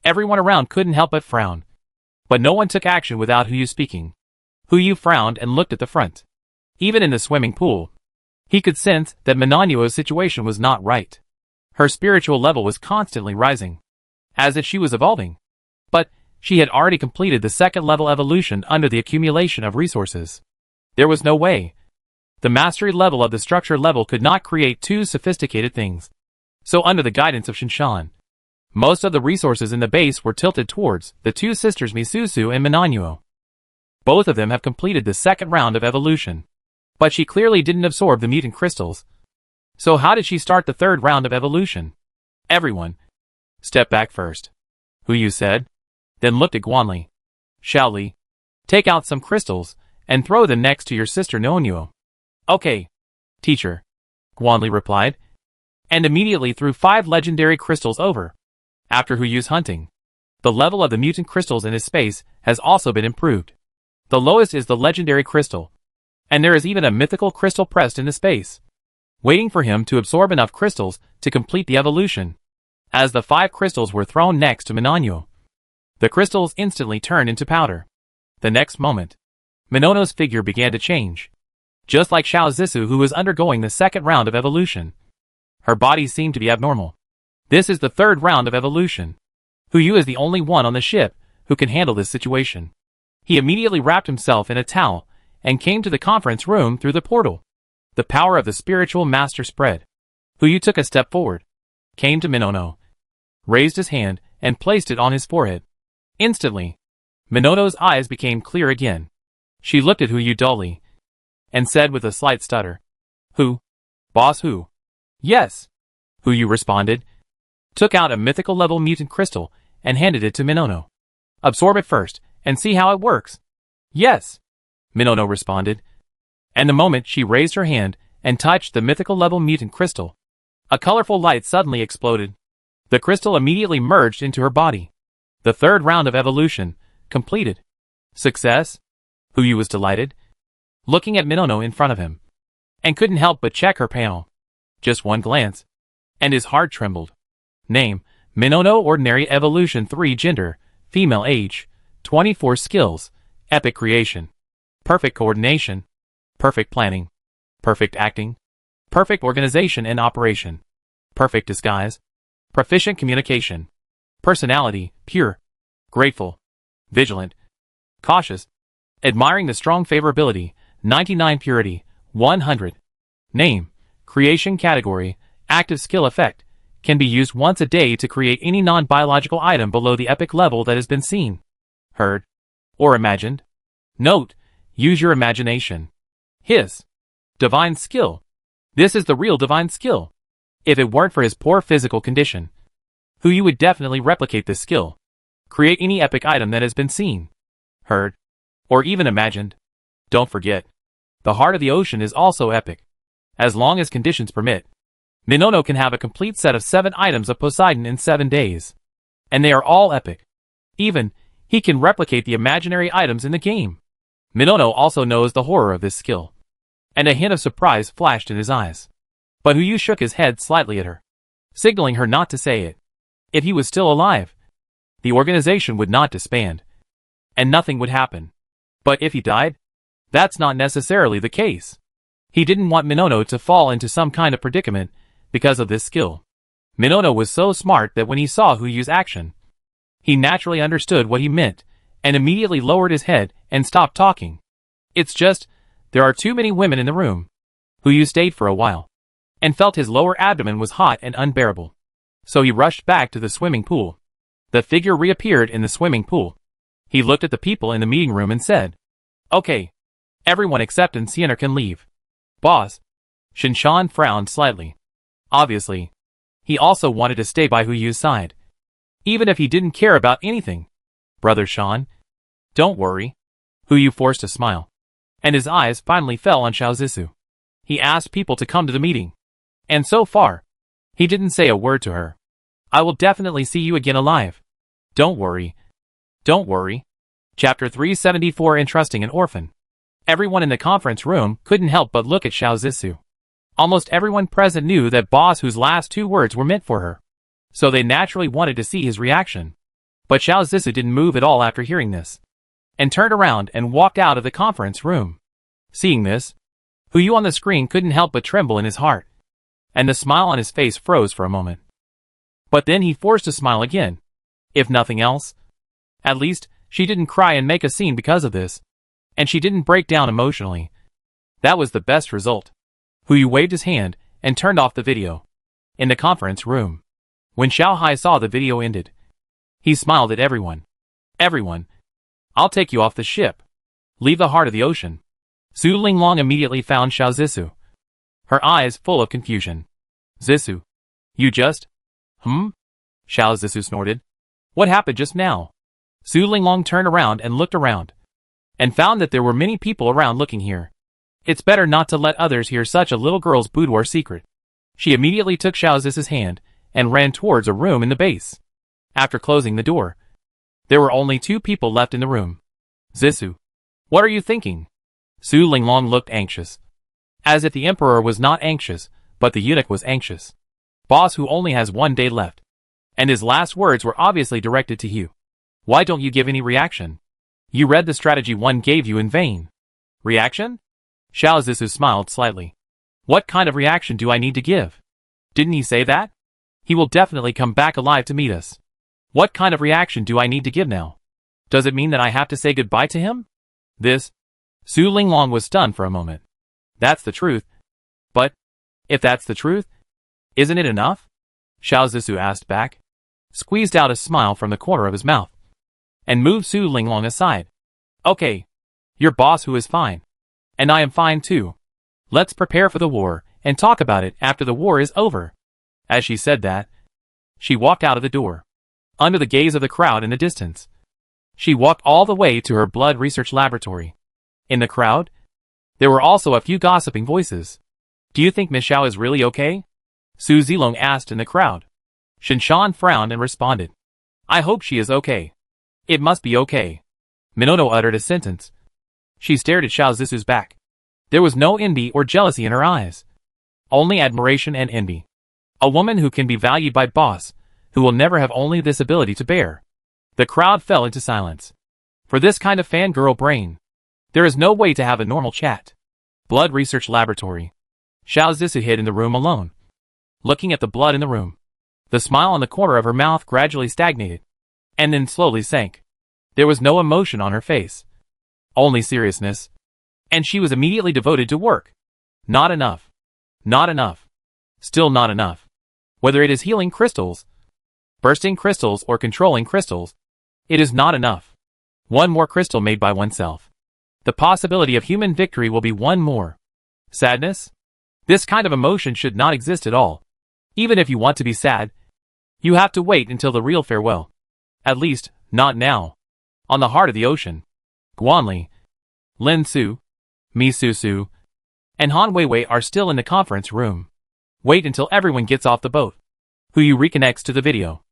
everyone around couldn't help but frown. But no one took action without Huyu speaking. Huyu frowned and looked at the front. Even in the swimming pool, he could sense that Minanyo's situation was not right. Her spiritual level was constantly rising, as if she was evolving. But she had already completed the 2nd level evolution under the accumulation of resources. There was no way. The mastery level of the structure level could not create 2 sophisticated things. So under the guidance of Shinshan, most of the resources in the base were tilted towards the 2 sisters Misusu and Minanyo. Both of them have completed the 2nd round of evolution. But she clearly didn't absorb the mutant crystals. So how did she start the 3rd round of evolution? Everyone, step back first, Huyu said, then looked at Guan Li. Xiao Li, take out some crystals and throw them next to your sister Nonyo. Okay, teacher, Guan Li replied, and immediately threw 5 legendary crystals over. After Huyu's hunting, the level of the mutant crystals in his space has also been improved. The lowest is the legendary crystal, and there is even a mythical crystal pressed in the space, waiting for him to absorb enough crystals to complete the evolution. As the 5 crystals were thrown next to Minanyo, the crystals instantly turned into powder. The next moment, Minono's figure began to change. Just like Xiaozisu, who was undergoing the 2nd round of evolution, her body seemed to be abnormal. This is the 3rd round of evolution. Huyu is the only one on the ship who can handle this situation. He immediately wrapped himself in a towel and came to the conference room through the portal. The power of the spiritual master spread. Huyu took a step forward, came to Minono, raised his hand, and placed it on his forehead. Instantly, Minono's eyes became clear again. She looked at Huyu dully, and said with a slight stutter, Who? Boss who? Yes, Huyu responded, took out a mythical level mutant crystal, and handed it to Minono. Absorb it first, and see how it works. Yes, Minono responded. And the moment she raised her hand and touched the mythical level mutant crystal, a colorful light suddenly exploded. The crystal immediately merged into her body. The third round of evolution completed. Success? Huyu was delighted, looking at Minono in front of him, and couldn't help but check her panel. Just one glance, and his heart trembled. Name: Minono, Ordinary Evolution 3, Gender: Female, Age: 24, Skills: Epic Creation, Perfect Coordination, Perfect Planning, Perfect Acting, Perfect Organization and Operation, Perfect Disguise, Proficient Communication, Personality: Pure, Grateful, Vigilant, Cautious, Admiring the Strong, Favorability: 99, Purity: 100. Name: Creation. Category: Active Skill. Effect: can be used once a day to create any non-biological item below the epic level that has been seen, heard, or imagined. Note: use your imagination. His divine skill. This is the real divine skill. If it weren't for his poor physical condition, Huyu would definitely replicate this skill. Create any epic item that has been seen, heard, or even imagined. Don't forget, the heart of the ocean is also epic. As long as conditions permit, Minono can have a complete set of 7 items of Poseidon in 7 days. And they are all epic. Even, he can replicate the imaginary items in the game. Minono also knows the horror of this skill, and a hint of surprise flashed in his eyes. But Huyu shook his head slightly at her, signaling her not to say it. If he was still alive, the organization would not disband, and nothing would happen. But if he died, that's not necessarily the case. He didn't want Minono to fall into some kind of predicament because of this skill. Minono was so smart that when he saw Huyu's action, he naturally understood what he meant and immediately lowered his head and stopped talking. It's just, there are too many women in the room. Huyu stayed for a while and felt his lower abdomen was hot and unbearable. So he rushed back to the swimming pool. The figure reappeared in the swimming pool. He looked at the people in the meeting room and said, "Okay, everyone except Ancianer can leave." Boss. Shinshan frowned slightly. Obviously, he also wanted to stay by Huyu's side, even if he didn't care about anything. Brother Shan, don't worry. Huyu forced a smile, and his eyes finally fell on Xiaozisu. He asked people to come to the meeting, and so far, he didn't say a word to her. I will definitely see you again alive. Don't worry. Don't worry. Chapter 374, Entrusting an Orphan. Everyone in the conference room couldn't help but look at Xiaozisu. Almost everyone present knew that Boss Hu's last 2 words were meant for her, so they naturally wanted to see his reaction. But Xiaozisu didn't move at all after hearing this, and turned around and walked out of the conference room. Seeing this, Huyu on the screen couldn't help but tremble in his heart, and the smile on his face froze for a moment. But then he forced a smile again. If nothing else, at least, she didn't cry and make a scene because of this, and she didn't break down emotionally. That was the best result. Huyu waved his hand and turned off the video. In the conference room, when Xiao Hai saw the video ended, he smiled at everyone. Everyone, I'll take you off the ship. Leave the heart of the ocean. Su Linglong immediately found Xiaozisu, her eyes full of confusion. Zisu, you just... Xiaozisu snorted. What happened just now? Su Linglong turned around and looked around, and found that there were many people around looking here. It's better not to let others hear such a little girl's boudoir secret. She immediately took Xiaozisu's hand and ran towards a room in the base. After closing the door, there were only 2 people left in the room. Zisu, what are you thinking? Su Linglong looked anxious. As if the emperor was not anxious, but the eunuch was anxious. Boss Hu only has 1 day left, and his last words were obviously directed to you. Why don't you give any reaction? You read the strategy 1 gave you in vain. Reaction? Xiaozisu smiled slightly. What kind of reaction do I need to give? Didn't he say that? He will definitely come back alive to meet us. What kind of reaction do I need to give now? Does it mean that I have to say goodbye to him? This? Su Linglong was stunned for a moment. That's the truth. But, if that's the truth, isn't it enough? Xiaozisu asked back, squeezed out a smile from the corner of his mouth, and moved Su Linglong aside. Okay. Your Boss Hu is fine. And I am fine too. Let's prepare for the war, and talk about it after the war is over. As she said that, she walked out of the door, under the gaze of the crowd in the distance. She walked all the way to her blood research laboratory. In the crowd, There were also a few gossiping voices. Do you think Miss Xiao is really okay? Su Zilong asked in the crowd. Shinshan frowned and responded. I hope she is okay. It must be okay. Minono uttered a sentence. She stared at Xiao Zisu's back. There was no envy or jealousy in her eyes. Only admiration and envy. A woman who can be valued by boss, who will never have only this ability to bear. The crowd fell into silence. For this kind of fangirl brain, there is no way to have a normal chat. Blood Research Laboratory. Xiao Zisu hid in the room alone. Looking at the blood in the room. The smile on the corner of her mouth gradually stagnated. And then slowly sank. There was no emotion on her face. Only seriousness. And she was immediately devoted to work. Not enough. Not enough. Still not enough. Whether it is healing crystals, bursting crystals or controlling crystals, it is not enough. One more crystal made by oneself. The possibility of human victory will be one more. Sadness? This kind of emotion should not exist at all. Even if you want to be sad, you have to wait until the real farewell. At least, not now. On the heart of the ocean. Guan Li, Lin Su, Mi Su Su, and Han Weiwei are still in the conference room. Wait until everyone gets off the boat. Hu Yu reconnects to the video.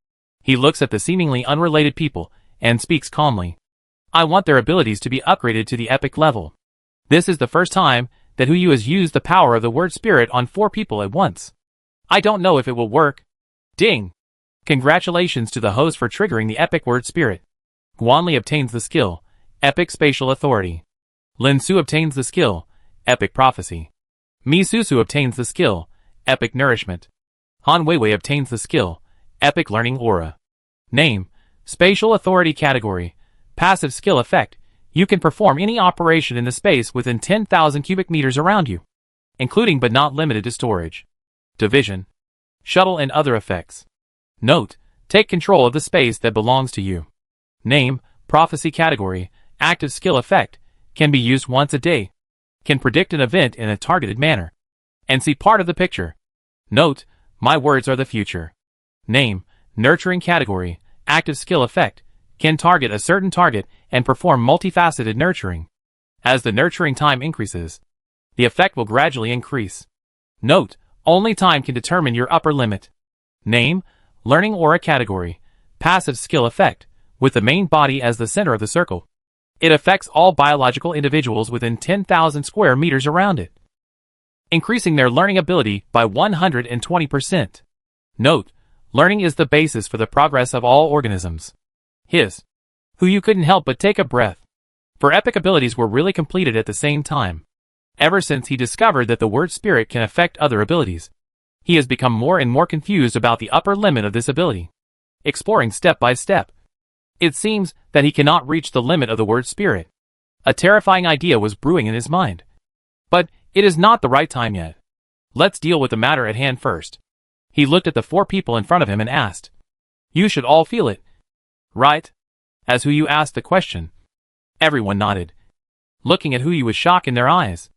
He looks at the seemingly unrelated people and speaks calmly. I want their abilities to be upgraded to the epic level. This is the first time that Hu Yu has used the power of the word spirit on 4 people at once. I don't know if it will work. Ding! Congratulations to the host for triggering the epic word spirit. Guan Li obtains the skill, Epic Spatial Authority. Lin Su obtains the skill, Epic Prophecy. Mi Su Su obtains the skill, Epic Nourishment. Han Weiwei obtains the skill, Epic Learning Aura. Name, Spatial Authority Category. Passive skill effect. You can perform any operation in the space within 10,000 cubic meters around you, including but not limited to storage, division, shuttle and other effects. Note, take control of the space that belongs to you. Name, Prophecy Category. Active skill effect. Can be used once a day. Can predict an event in a targeted manner. And see part of the picture. Note, my words are the future. Name, Nurturing Category. Active skill effect. Can target a certain target and perform multifaceted nurturing. As the nurturing time increases, the effect will gradually increase. Note, only time can determine your upper limit. Name, Learning Aura Category. Passive skill effect. With the main body as the center of the circle. It affects all biological individuals within 10,000 square meters around it, increasing their learning ability by 120%. Note, learning is the basis for the progress of all organisms. Hu Yu couldn't help but take a breath. For epic abilities were really completed at the same time. Ever since he discovered that the word spirit can affect other abilities, he has become more and more confused about the upper limit of this ability. Exploring step by step, it seems that he cannot reach the limit of the word spirit. A terrifying idea was brewing in his mind. But it is not the right time yet. Let's deal with the matter at hand first. He looked at the 4 people in front of him and asked. You should all feel it, right? As Hu Yu asked the question, everyone nodded, looking at Hu Yu with shock in their eyes.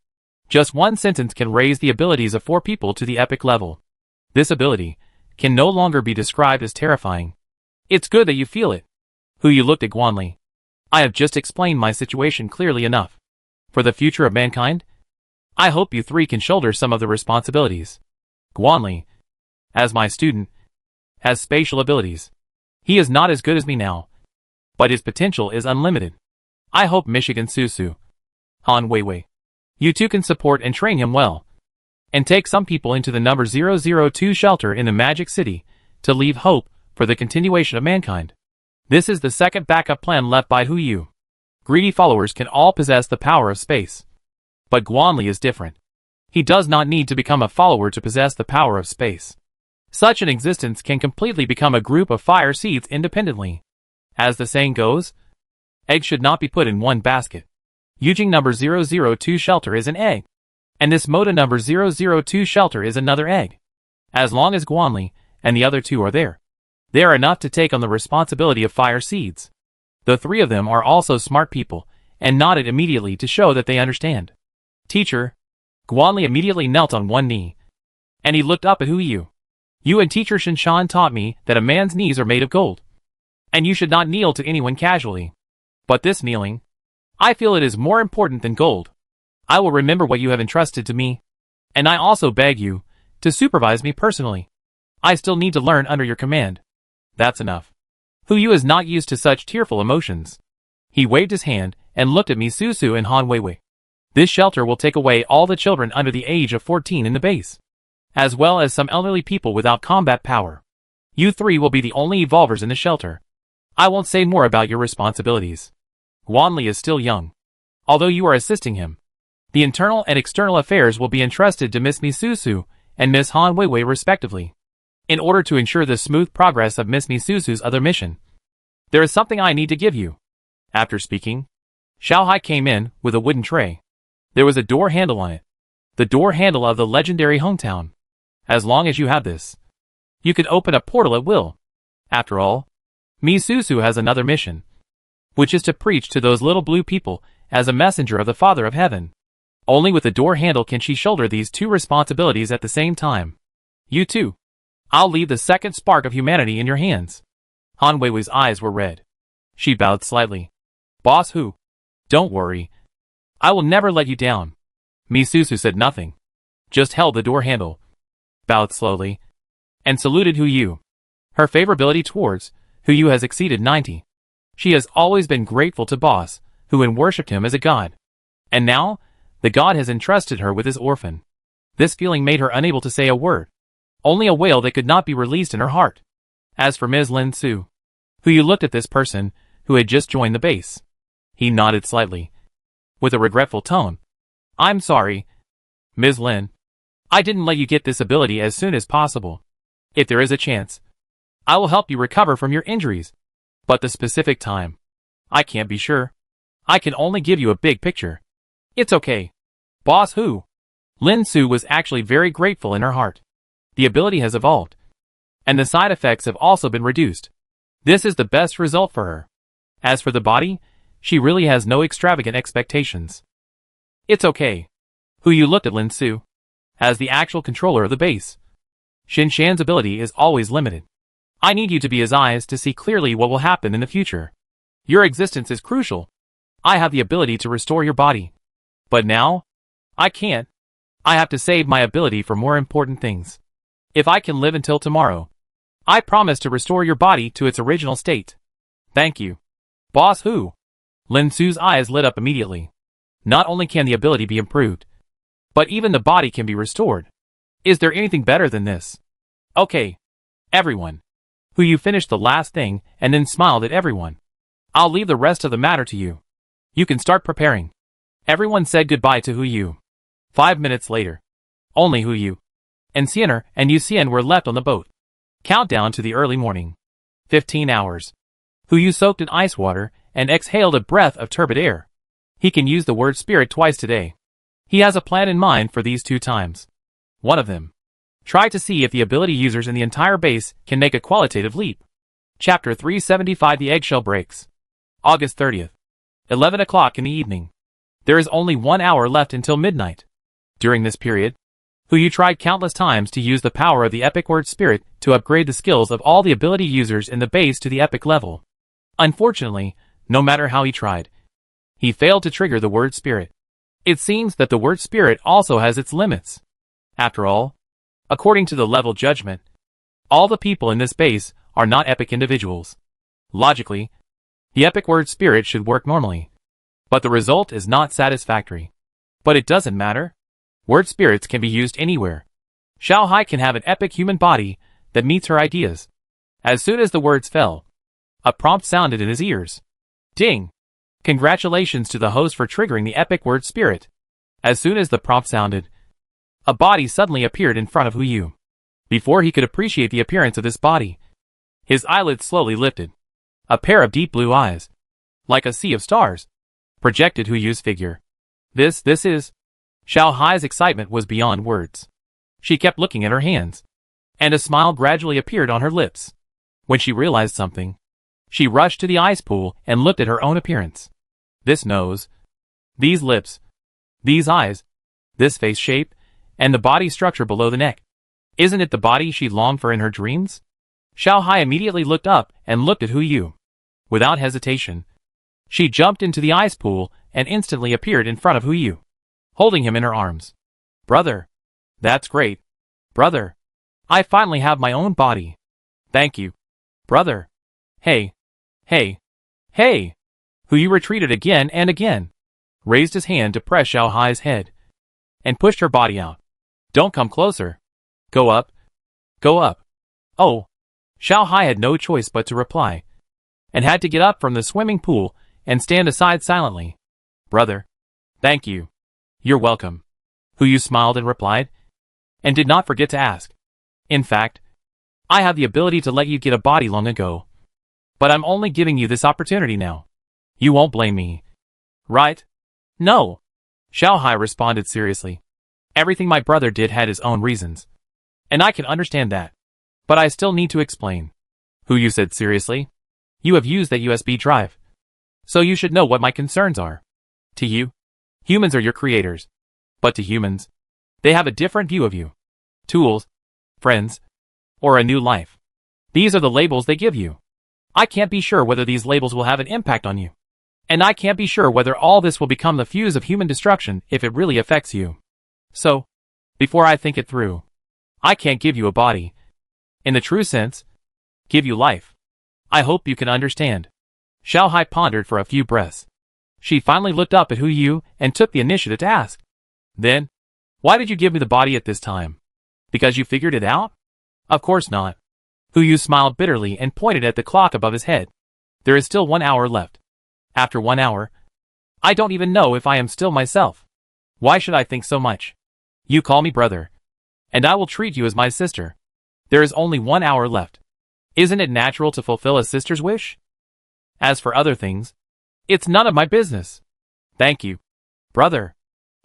Just one sentence can raise the abilities of 4 people to the epic level. This ability can no longer be described as terrifying. It's good that you feel it. Hu Yu looked at Guan Li. I have just explained my situation clearly enough. For the future of mankind, I hope you 3 can shoulder some of the responsibilities. Guan Li, as my student, has spatial abilities. He is not as good as me now, but his potential is unlimited. I hope Michigan Susu, Han Weiwei, you 2 can support and train him well, and take some people into the number 002 shelter in the Magic City to leave hope for the continuation of mankind. This is the second backup plan left by Hu Yu. Greedy followers can all possess the power of space. But Guan Li is different. He does not need to become a follower to possess the power of space. Such an existence can completely become a group of fire seeds independently. As the saying goes, eggs should not be put in one basket. Yujing number 002 shelter is an egg, and this Moda number 002 shelter is another egg. As long as Guan Li and the other 2 are there, they are enough to take on the responsibility of fire seeds. The 3 of them are also smart people, and nodded immediately to show that they understand. Teacher, Guan Li immediately knelt on one knee, and he looked up at Hu Yu. You and Teacher Shinshan taught me that a man's knees are made of gold, and you should not kneel to anyone casually. But this kneeling, I feel it is more important than gold. I will remember what you have entrusted to me. And I also beg you to supervise me personally. I still need to learn under your command. That's enough. Hu Yu is not used to such tearful emotions. He waved his hand and looked at Mi Susu and Han Weiwei. This shelter will take away all the children under the age of 14 in the base, as well as some elderly people without combat power. You three will be the only evolvers in the shelter. I won't say more about your responsibilities. Guan Li is still young. Although you are assisting him, the internal and external affairs will be entrusted to Miss Mi Susu and Miss Han Weiwei respectively. In order to ensure the smooth progress of Miss Mi Susu's other mission, there is something I need to give you. After speaking, Xiao Hai came in with a wooden tray. There was a door handle on it. The door handle of the legendary hometown. As long as you have this, you can open a portal at will. After all, Mi Susu has another mission, which is to preach to those little blue people as a messenger of the Father of Heaven. Only with the door handle can she shoulder these two responsibilities at the same time. You too. I'll leave the second spark of humanity in your hands. Han Weiwei's eyes were red. She bowed slightly. Boss Hu, don't worry. I will never let you down. Mi Susu said nothing, just held the door handle, bowed slowly, and saluted Hu Yu. Her favorability towards Hu Yu has exceeded 90. She has always been grateful to Boss Hu and worshipped him as a god. And now, the god has entrusted her with his orphan. This feeling made her unable to say a word. Only a wail that could not be released in her heart. As for Ms. Lin Su, Hu Yu looked at this person who had just joined the base. He nodded slightly, with a regretful tone. I'm sorry, Ms. Lin. I didn't let you get this ability as soon as possible. If there is a chance, I will help you recover from your injuries. But the specific time, I can't be sure. I can only give you a big picture. It's okay. Boss Hu. Lin Su was actually very grateful in her heart. The ability has evolved, and the side effects have also been reduced. This is the best result for her. As for the body, she really has no extravagant expectations. It's okay. Hu Yu looked at Lin Su. As the actual controller of the base, Xin Shan's ability is always limited. I need you to be his eyes to see clearly what will happen in the future. Your existence is crucial. I have the ability to restore your body. But now, I can't. I have to save my ability for more important things. If I can live until tomorrow, I promise to restore your body to its original state. Thank you. Boss Hu. Lin Su's eyes lit up immediately. Not only can the ability be improved, but even the body can be restored. Is there anything better than this? Okay. Everyone. Hu Yu finished the last thing and then smiled at everyone. I'll leave the rest of the matter to you. You can start preparing. Everyone said goodbye to Hu Yu. 5 minutes later, only Hu Yu and Xiener and Yu Xian were left on the boat. Countdown to the early morning. 15 hours. Hu Yu soaked in ice water and exhaled a breath of turbid air. He can use the word spirit twice today. He has a plan in mind for these 2 times. One of them. Try to see if the ability users in the entire base can make a qualitative leap. Chapter 375 The Eggshell Breaks. August 30th. 11 o'clock in the evening. There is only 1 hour left until midnight. During this period, Hu Yu tried countless times to use the power of the epic word spirit to upgrade the skills of all the ability users in the base to the epic level. Unfortunately, no matter how he tried, he failed to trigger the word spirit. It seems that the word spirit also has its limits. After all, according to the level judgment, all the people in this base are not epic individuals. Logically, the epic word spirit should work normally. But the result is not satisfactory. But it doesn't matter. Word spirits can be used anywhere. Xiao Hai can have an epic human body that meets her ideas. As soon as the words fell, a prompt sounded in his ears. Ding! Congratulations to the host for triggering the epic word spirit. As soon as the prompt sounded, a body suddenly appeared in front of Hu Yu. Before he could appreciate the appearance of this body, his eyelids slowly lifted. A pair of deep blue eyes, like a sea of stars, projected Hu Yu's figure. This is... Xiao Hai's excitement was beyond words. She kept looking at her hands, and a smile gradually appeared on her lips. When she realized something, she rushed to the ice pool and looked at her own appearance. This nose, these lips, these eyes, this face shape, and the body structure below the neck. Isn't it the body she longed for in her dreams? Xiao Hai immediately looked up and looked at Hu Yu. Without hesitation, she jumped into the ice pool and instantly appeared in front of Hu Yu. holding him in her arms. Brother. That's great. Brother. I finally have my own body. Thank you. Brother. Hey. Hey. Hey. Hu Yu retreated again and again, raised his hand to press Xiao Hai's head, and pushed her body out. Don't come closer. Go up. Go up. Oh. Xiao Hai had no choice but to reply, and had to get up from the swimming pool and stand aside silently. Brother. Thank you. You're welcome. Hu Yu smiled and replied, and did not forget to ask. In fact, I have the ability to let you get a body long ago, but I'm only giving you this opportunity now. You won't blame me, right? No. Xiao Hai responded seriously. Everything my brother did had his own reasons, and I can understand that. But I still need to explain. Hu Yu said seriously. You have used that USB drive, so you should know what my concerns are. To you, humans are your creators. But to humans, they have a different view of you. Tools, friends, or a new life. These are the labels they give you. I can't be sure whether these labels will have an impact on you. And I can't be sure whether all this will become the fuse of human destruction if it really affects you. So, before I think it through, I can't give you a body. In the true sense, give you life. I hope you can understand. Xiao Hai pondered for a few breaths. She finally looked up at Hu Yu and took the initiative to ask. Then, why did you give me the body at this time? Because you figured it out? Of course not. Hu Yu smiled bitterly and pointed at the clock above his head. There is still 1 hour left. After 1 hour, I don't even know if I am still myself. Why should I think so much? You call me brother, and I will treat you as my sister. There is only 1 hour left. Isn't it natural to fulfill a sister's wish? As for other things, it's none of my business. Thank you, brother.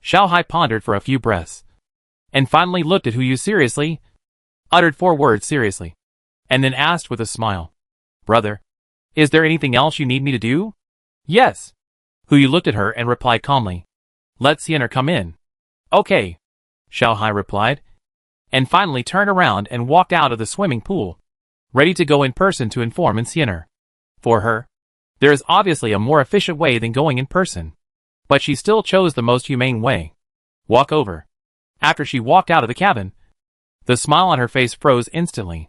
Xiao Hai pondered for a few breaths, and finally looked at Hu Yu seriously, uttered 4 words seriously, and then asked with a smile. Brother, is there anything else you need me to do? Yes. Hu Yu looked at her and replied calmly. Let Sienna come in. Okay. Xiao Hai replied, and finally turned around and walked out of the swimming pool, ready to go in person to inform Sienna. For her, there is obviously a more efficient way than going in person. But she still chose the most humane way. Walk over. After she walked out of the cabin, the smile on her face froze instantly.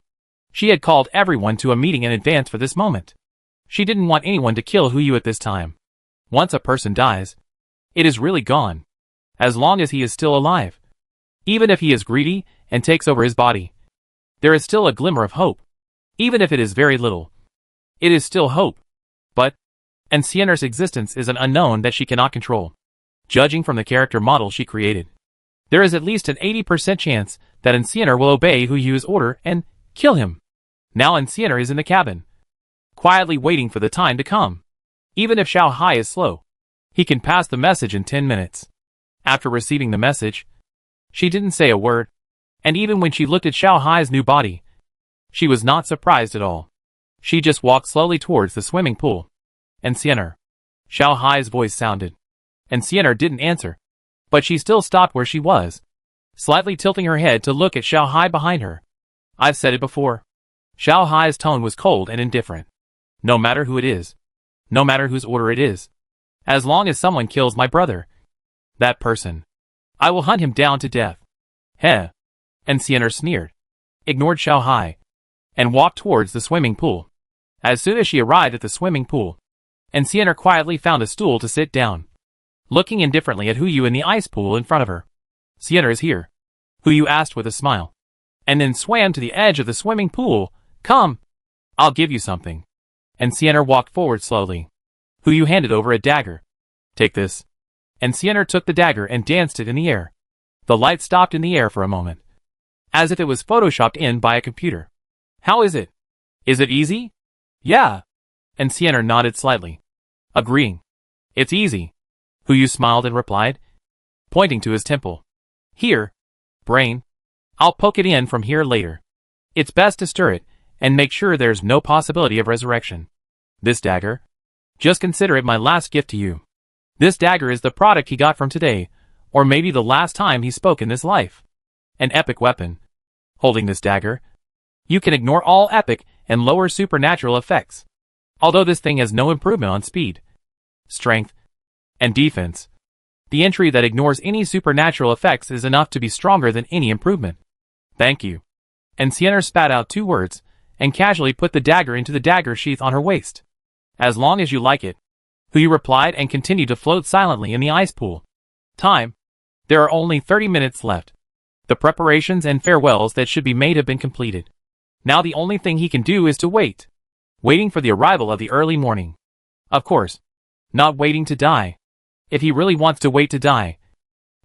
She had called everyone to a meeting in advance for this moment. She didn't want anyone to kill Hu Yu at this time. Once a person dies, it is really gone. As long as he is still alive. Even if he is greedy and takes over his body, there is still a glimmer of hope. Even if it is very little, it is still hope. But, Sienna's existence is an unknown that she cannot control. Judging from the character model she created, there is at least an 80% chance that Sienna will obey Hu Yu's order and kill him. Now Sienna is in the cabin, quietly waiting for the time to come. Even if Xiao Hai is slow, he can pass the message in 10 minutes. After receiving the message, she didn't say a word, and even when she looked at Xiao Hai's new body, she was not surprised at all. She just walked slowly towards the swimming pool. Sienna. Xiao Hai's voice sounded. Sienna didn't answer, but she still stopped where she was, slightly tilting her head to look at Xiao Hai behind her. I've said it before. Xiao Hai's tone was cold and indifferent. No matter who it is, no matter whose order it is, as long as someone kills my brother, that person, I will hunt him down to death. Heh. Sienna sneered, ignored Xiao Hai, and walked towards the swimming pool. As soon as she arrived at the swimming pool, Sienna quietly found a stool to sit down, looking indifferently at Hu Yu in the ice pool in front of her. Sienna is here, Hu Yu asked with a smile, and then swam to the edge of the swimming pool. Come, I'll give you something. Sienna walked forward slowly. Hu Yu handed over a dagger. Take this. Sienna took the dagger and danced it in the air. The light stopped in the air for a moment, as if it was photoshopped in by a computer. How is it? Is it easy? Yeah. Sienna nodded slightly, agreeing. It's easy. Hu Yu smiled and replied, pointing to his temple. Here, brain. I'll poke it in from here later. It's best to stir it and make sure there's no possibility of resurrection. This dagger, just consider it my last gift to you. This dagger is the product he got from today, or maybe the last time he spoke in this life. An epic weapon. Holding this dagger, you can ignore all epic and lower supernatural effects. Although this thing has no improvement on speed, strength, and defense, The entry that ignores any supernatural effects is enough to be stronger than any improvement. Thank you. And Sienna spat out 2 words, and casually put the dagger into the dagger sheath on her waist. As long as you like it. Huyu replied and continued to float silently in the ice pool. Time. There are only 30 minutes left. The preparations and farewells that should be made have been completed. Now the only thing he can do is to wait. Waiting for the arrival of the early morning. Of course. Not waiting to die. If he really wants to wait to die.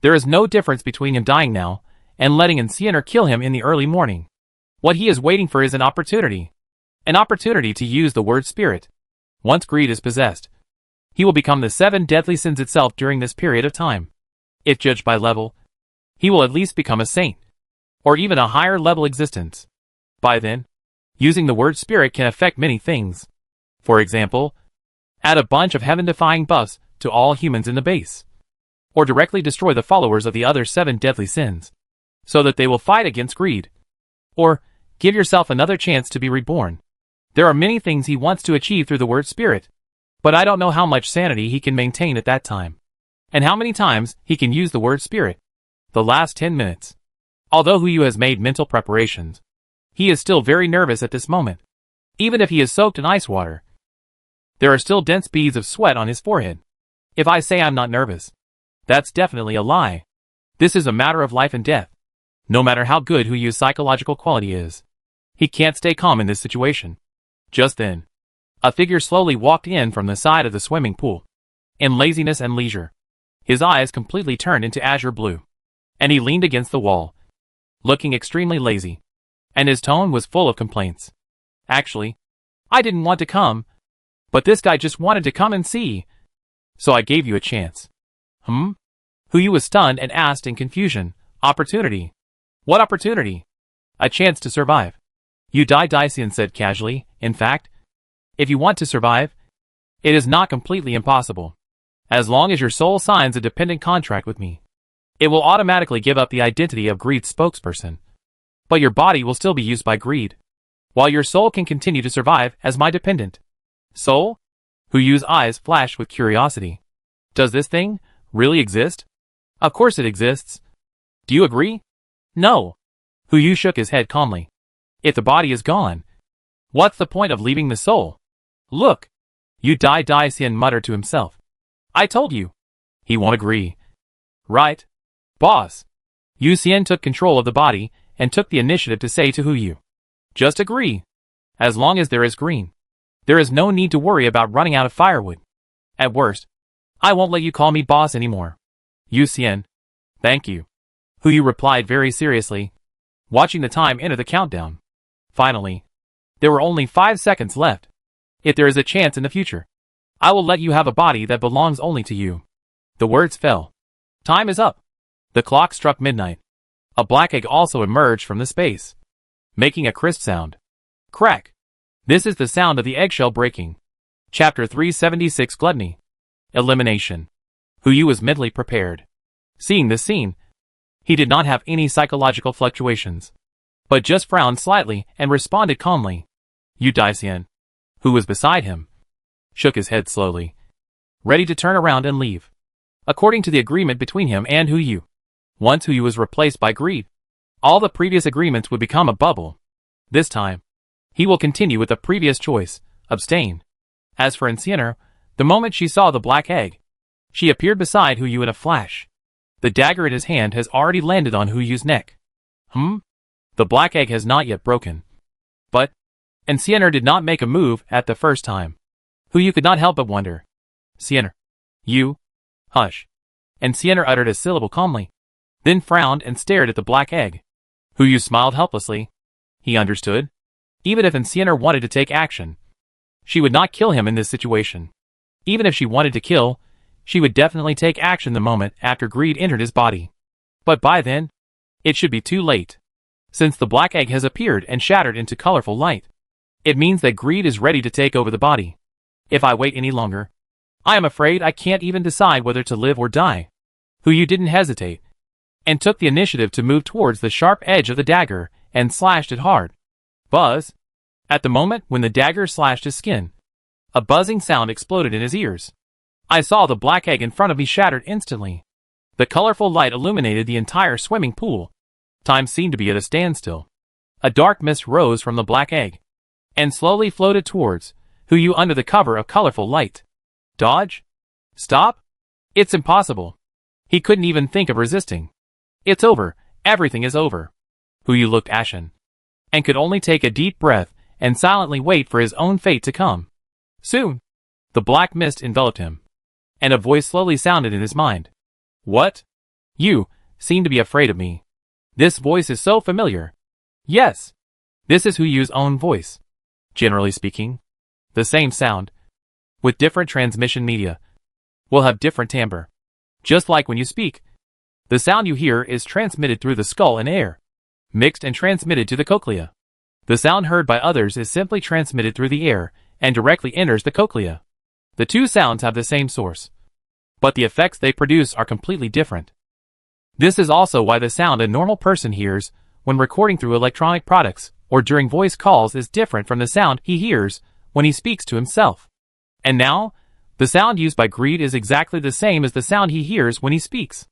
There is no difference between him dying now, and letting Sienna kill him in the early morning. What he is waiting for is an opportunity. An opportunity to use the word spirit. Once greed is possessed, he will become the 7 deadly sins itself during this period of time. If judged by level, he will at least become a saint. Or even a higher level existence. By then, using the word spirit can affect many things. For example, add a bunch of heaven-defying buffs to all humans in the base. Or directly destroy the followers of the other 7 deadly sins, so that they will fight against greed. Or, give yourself another chance to be reborn. There are many things he wants to achieve through the word spirit, but I don't know how much sanity he can maintain at that time. And how many times he can use the word spirit. The last 10 minutes. Although Huyu has made mental preparations, he is still very nervous at this moment. Even if he is soaked in ice water, there are still dense beads of sweat on his forehead. If I say I'm not nervous, that's definitely a lie. This is a matter of life and death. No matter how good Huyu's psychological quality is, he can't stay calm in this situation. Just then, a figure slowly walked in from the side of the swimming pool. In laziness and leisure, his eyes completely turned into azure blue, and he leaned against the wall, looking extremely lazy, and his tone was full of complaints. Actually, I didn't want to come, but this guy just wanted to come and see, so I gave you a chance. Huyu was stunned and asked in confusion, opportunity? What opportunity? A chance to survive. You die, Daisian said casually. In fact, if you want to survive, it is not completely impossible. As long as your soul signs a dependent contract with me, it will automatically give up the identity of Greed's spokesperson. But your body will still be used by Greed, while your soul can continue to survive as my dependent. Soul? Huyu's eyes flashed with curiosity. Does this thing really exist? Of course it exists. Do you agree? No. Huyu shook his head calmly. If the body is gone, what's the point of leaving the soul? Look. You die, Daisian muttered to himself. I told you. He won't agree. Right. Boss. Yu Xian took control of the body and took the initiative to say to Huyu. Just agree. As long as there is green, there is no need to worry about running out of firewood. At worst, I won't let you call me boss anymore. Yu Xian. Thank you. Huyu replied very seriously, watching the time enter the countdown. Finally, there were only 5 seconds left. If there is a chance in the future, I will let you have a body that belongs only to you. The words fell. Time is up. The clock struck midnight. A black egg also emerged from the space, making a crisp sound. Crack. This is the sound of the eggshell breaking. Chapter 376 Gluttony. Elimination. Huyu was mentally prepared. Seeing this scene, he did not have any psychological fluctuations, but just frowned slightly and responded calmly. Yu Daisian, who was beside him, shook his head slowly, ready to turn around and leave. According to the agreement between him and Huyu, once Huyu was replaced by Greed, all the previous agreements would become a bubble. This time, he will continue with the previous choice, abstain. As for Sienna, the moment she saw the black egg, she appeared beside Huyu in a flash. The dagger in his hand has already landed on Huyu's neck. The black egg has not yet broken. But, Sienna did not make a move at the first time. Huyu could not help but wonder. Sienna. You. Hush. Sienna uttered a syllable calmly, then frowned and stared at the black egg. Huyu smiled helplessly. He understood. Even if Sienna wanted to take action, she would not kill him in this situation. Even if she wanted to kill, she would definitely take action the moment after Greed entered his body. But by then, it should be too late. Since the black egg has appeared and shattered into colorful light, it means that Greed is ready to take over the body. If I wait any longer, I am afraid I can't even decide whether to live or die. Huyu didn't hesitate, and took the initiative to move towards the sharp edge of the dagger and slashed it hard. Buzz! At the moment when the dagger slashed his skin, a buzzing sound exploded in his ears. I saw the black egg in front of me shattered instantly. The colorful light illuminated the entire swimming pool. Time seemed to be at a standstill. A dark mist rose from the black egg and slowly floated towards you under the cover of colorful light. Dodge? Stop? It's impossible. He couldn't even think of resisting. It's over. Everything is over. You looked ashen and could only take a deep breath and silently wait for his own fate to come. Soon, the black mist enveloped him, and a voice slowly sounded in his mind. What? You seem to be afraid of me. This voice is so familiar. Yes. This is Yu's own voice. Generally speaking, the same sound, with different transmission media, will have different timbre. Just like when you speak, the sound you hear is transmitted through the skull and air, mixed and transmitted to the cochlea. The sound heard by others is simply transmitted through the air and directly enters the cochlea. The two sounds have the same source, but the effects they produce are completely different. This is also why the sound a normal person hears when recording through electronic products or during voice calls is different from the sound he hears when he speaks to himself. And now, the sound used by Greed is exactly the same as the sound he hears when he speaks.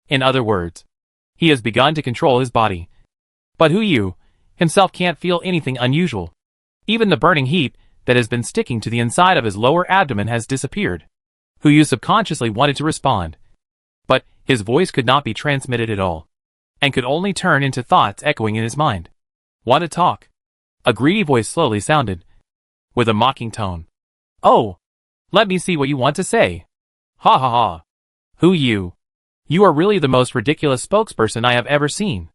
In other words, he has begun to control his body. But Yu himself can't feel anything unusual. Even the burning heat that has been sticking to the inside of his lower abdomen has disappeared. Yu subconsciously wanted to respond, but his voice could not be transmitted at all, and could only turn into thoughts echoing in his mind. Want to talk? A greedy voice slowly sounded, with a mocking tone. Oh, let me see what you want to say. Ha ha ha. You are really the most ridiculous spokesperson I have ever seen.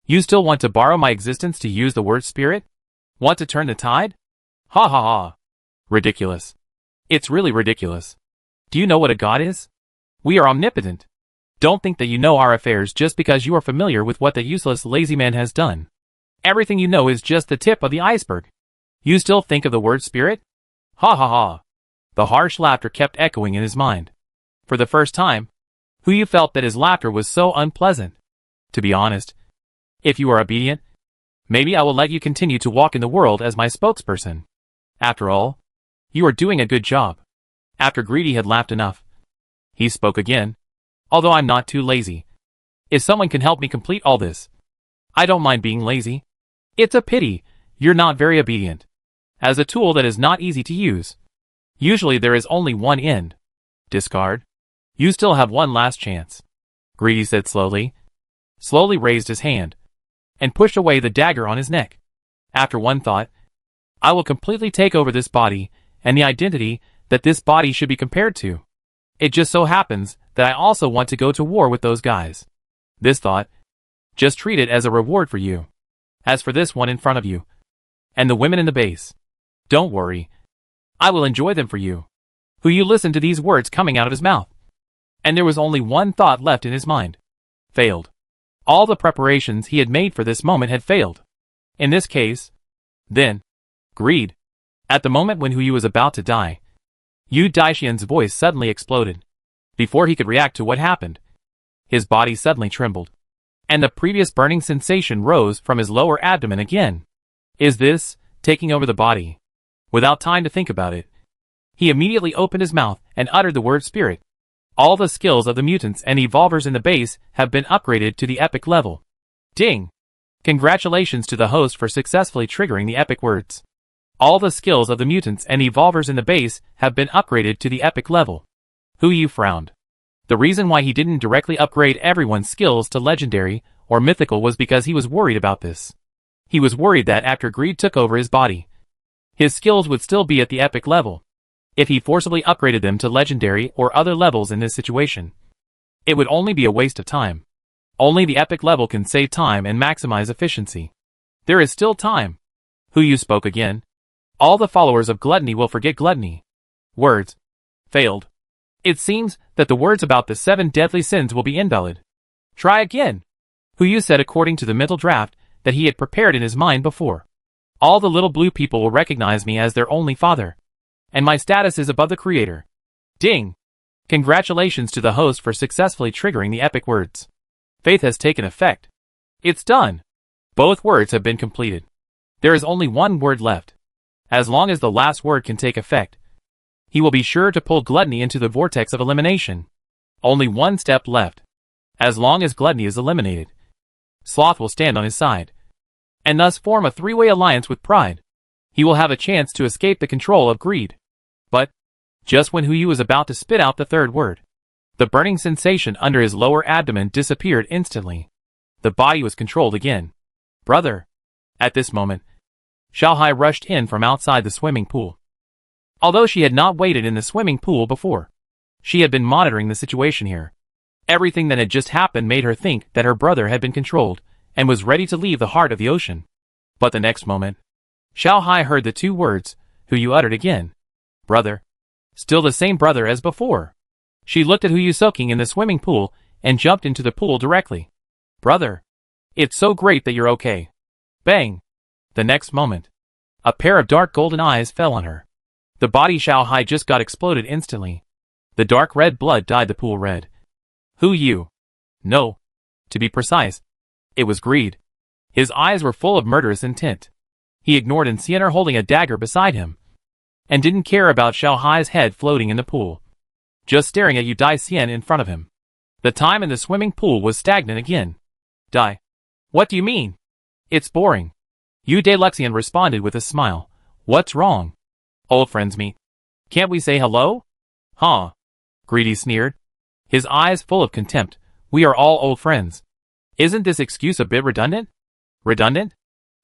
You still want to borrow my existence to use the word spirit? Want to turn the tide? Ha ha ha. Ridiculous. It's really ridiculous. Do you know what a god is? We are omnipotent. Don't think that you know our affairs just because you are familiar with what the useless lazy man has done. Everything you know is just the tip of the iceberg. You still think of the word spirit? Ha ha ha. The harsh laughter kept echoing in his mind. For the first time, Yu felt that his laughter was so unpleasant. To be honest, if you are obedient, maybe I will let you continue to walk in the world as my spokesperson. After all, you are doing a good job. After Greedy had laughed enough, he spoke again. Although I'm not too lazy. If someone can help me complete all this, I don't mind being lazy. It's a pity you're not very obedient. As a tool that is not easy to use, usually there is only one end. Discard. You still have one last chance. Greedy said slowly raised his hand, and pushed away the dagger on his neck. After one thought, I will completely take over this body and the identity that this body should be compared to. It just so happens that I also want to go to war with those guys. This thought, just treat it as a reward for you. As for this one in front of you, and the women in the base, don't worry. I will enjoy them for you. Yu listened to these words coming out of his mouth, and there was only one thought left in his mind. Failed. All the preparations he had made for this moment had failed. In this case, then, Greed. At the moment when Yu was about to die, Yu Daishian's voice suddenly exploded. Before he could react to what happened, his body suddenly trembled, and the previous burning sensation rose from his lower abdomen again. Is this taking over the body? Without time to think about it, he immediately opened his mouth and uttered the word spirit. All the skills of the mutants and evolvers in the base have been upgraded to the epic level. Ding! Congratulations to the host for successfully triggering the epic words. All the skills of the mutants and evolvers in the base have been upgraded to the epic level. Yu frowned. The reason why he didn't directly upgrade everyone's skills to legendary or mythical was because he was worried about this. He was worried that after Greed took over his body, his skills would still be at the epic level. If he forcibly upgraded them to legendary or other levels in this situation, it would only be a waste of time. Only the epic level can save time and maximize efficiency. There is still time. Yu spoke again. All the followers of gluttony will forget gluttony. Words. Failed. It seems that the words about the 7 deadly sins will be invalid. Try again. Yu said according to the mental draft that he had prepared in his mind before. All the little blue people will recognize me as their only father, and my status is above the creator. Ding! Congratulations to the host for successfully triggering the epic words. Faith has taken effect. It's done. Both words have been completed. There is only one word left. As long as the last word can take effect, he will be sure to pull gluttony into the vortex of elimination. Only one step left. As long as gluttony is eliminated, sloth will stand on his side, and thus form a three-way alliance with pride. He will have a chance to escape the control of greed. But, just when Huyu was about to spit out the third word, the burning sensation under his lower abdomen disappeared instantly. The body was controlled again. Brother! At this moment, Xiaohai rushed in from outside the swimming pool. Although she had not waded in the swimming pool before, she had been monitoring the situation here. Everything that had just happened made her think that her brother had been controlled and was ready to leave the heart of the ocean. But the next moment, Xiaohai heard the two words Huyu uttered again. Brother. Still the same brother as before. She looked at Huyu soaking in the swimming pool and jumped into the pool directly. Brother. It's so great that you're okay. Bang. The next moment, a pair of dark golden eyes fell on her. The body Xiaohai just got exploded instantly. The dark red blood dyed the pool red. Huyu. No. To be precise, it was greed. His eyes were full of murderous intent. He ignored Xianer holding a dagger beside him, and didn't care about Xiaohai's head floating in the pool, just staring at Yu Dai Xian in front of him. The time in the swimming pool was stagnant again. Dai. What do you mean? It's boring. Yu Dai Luxian responded with a smile. What's wrong? Old friends meet. Can't we say hello? Huh? Greedy sneered, his eyes full of contempt. We are all old friends. Isn't this excuse a bit redundant? Redundant?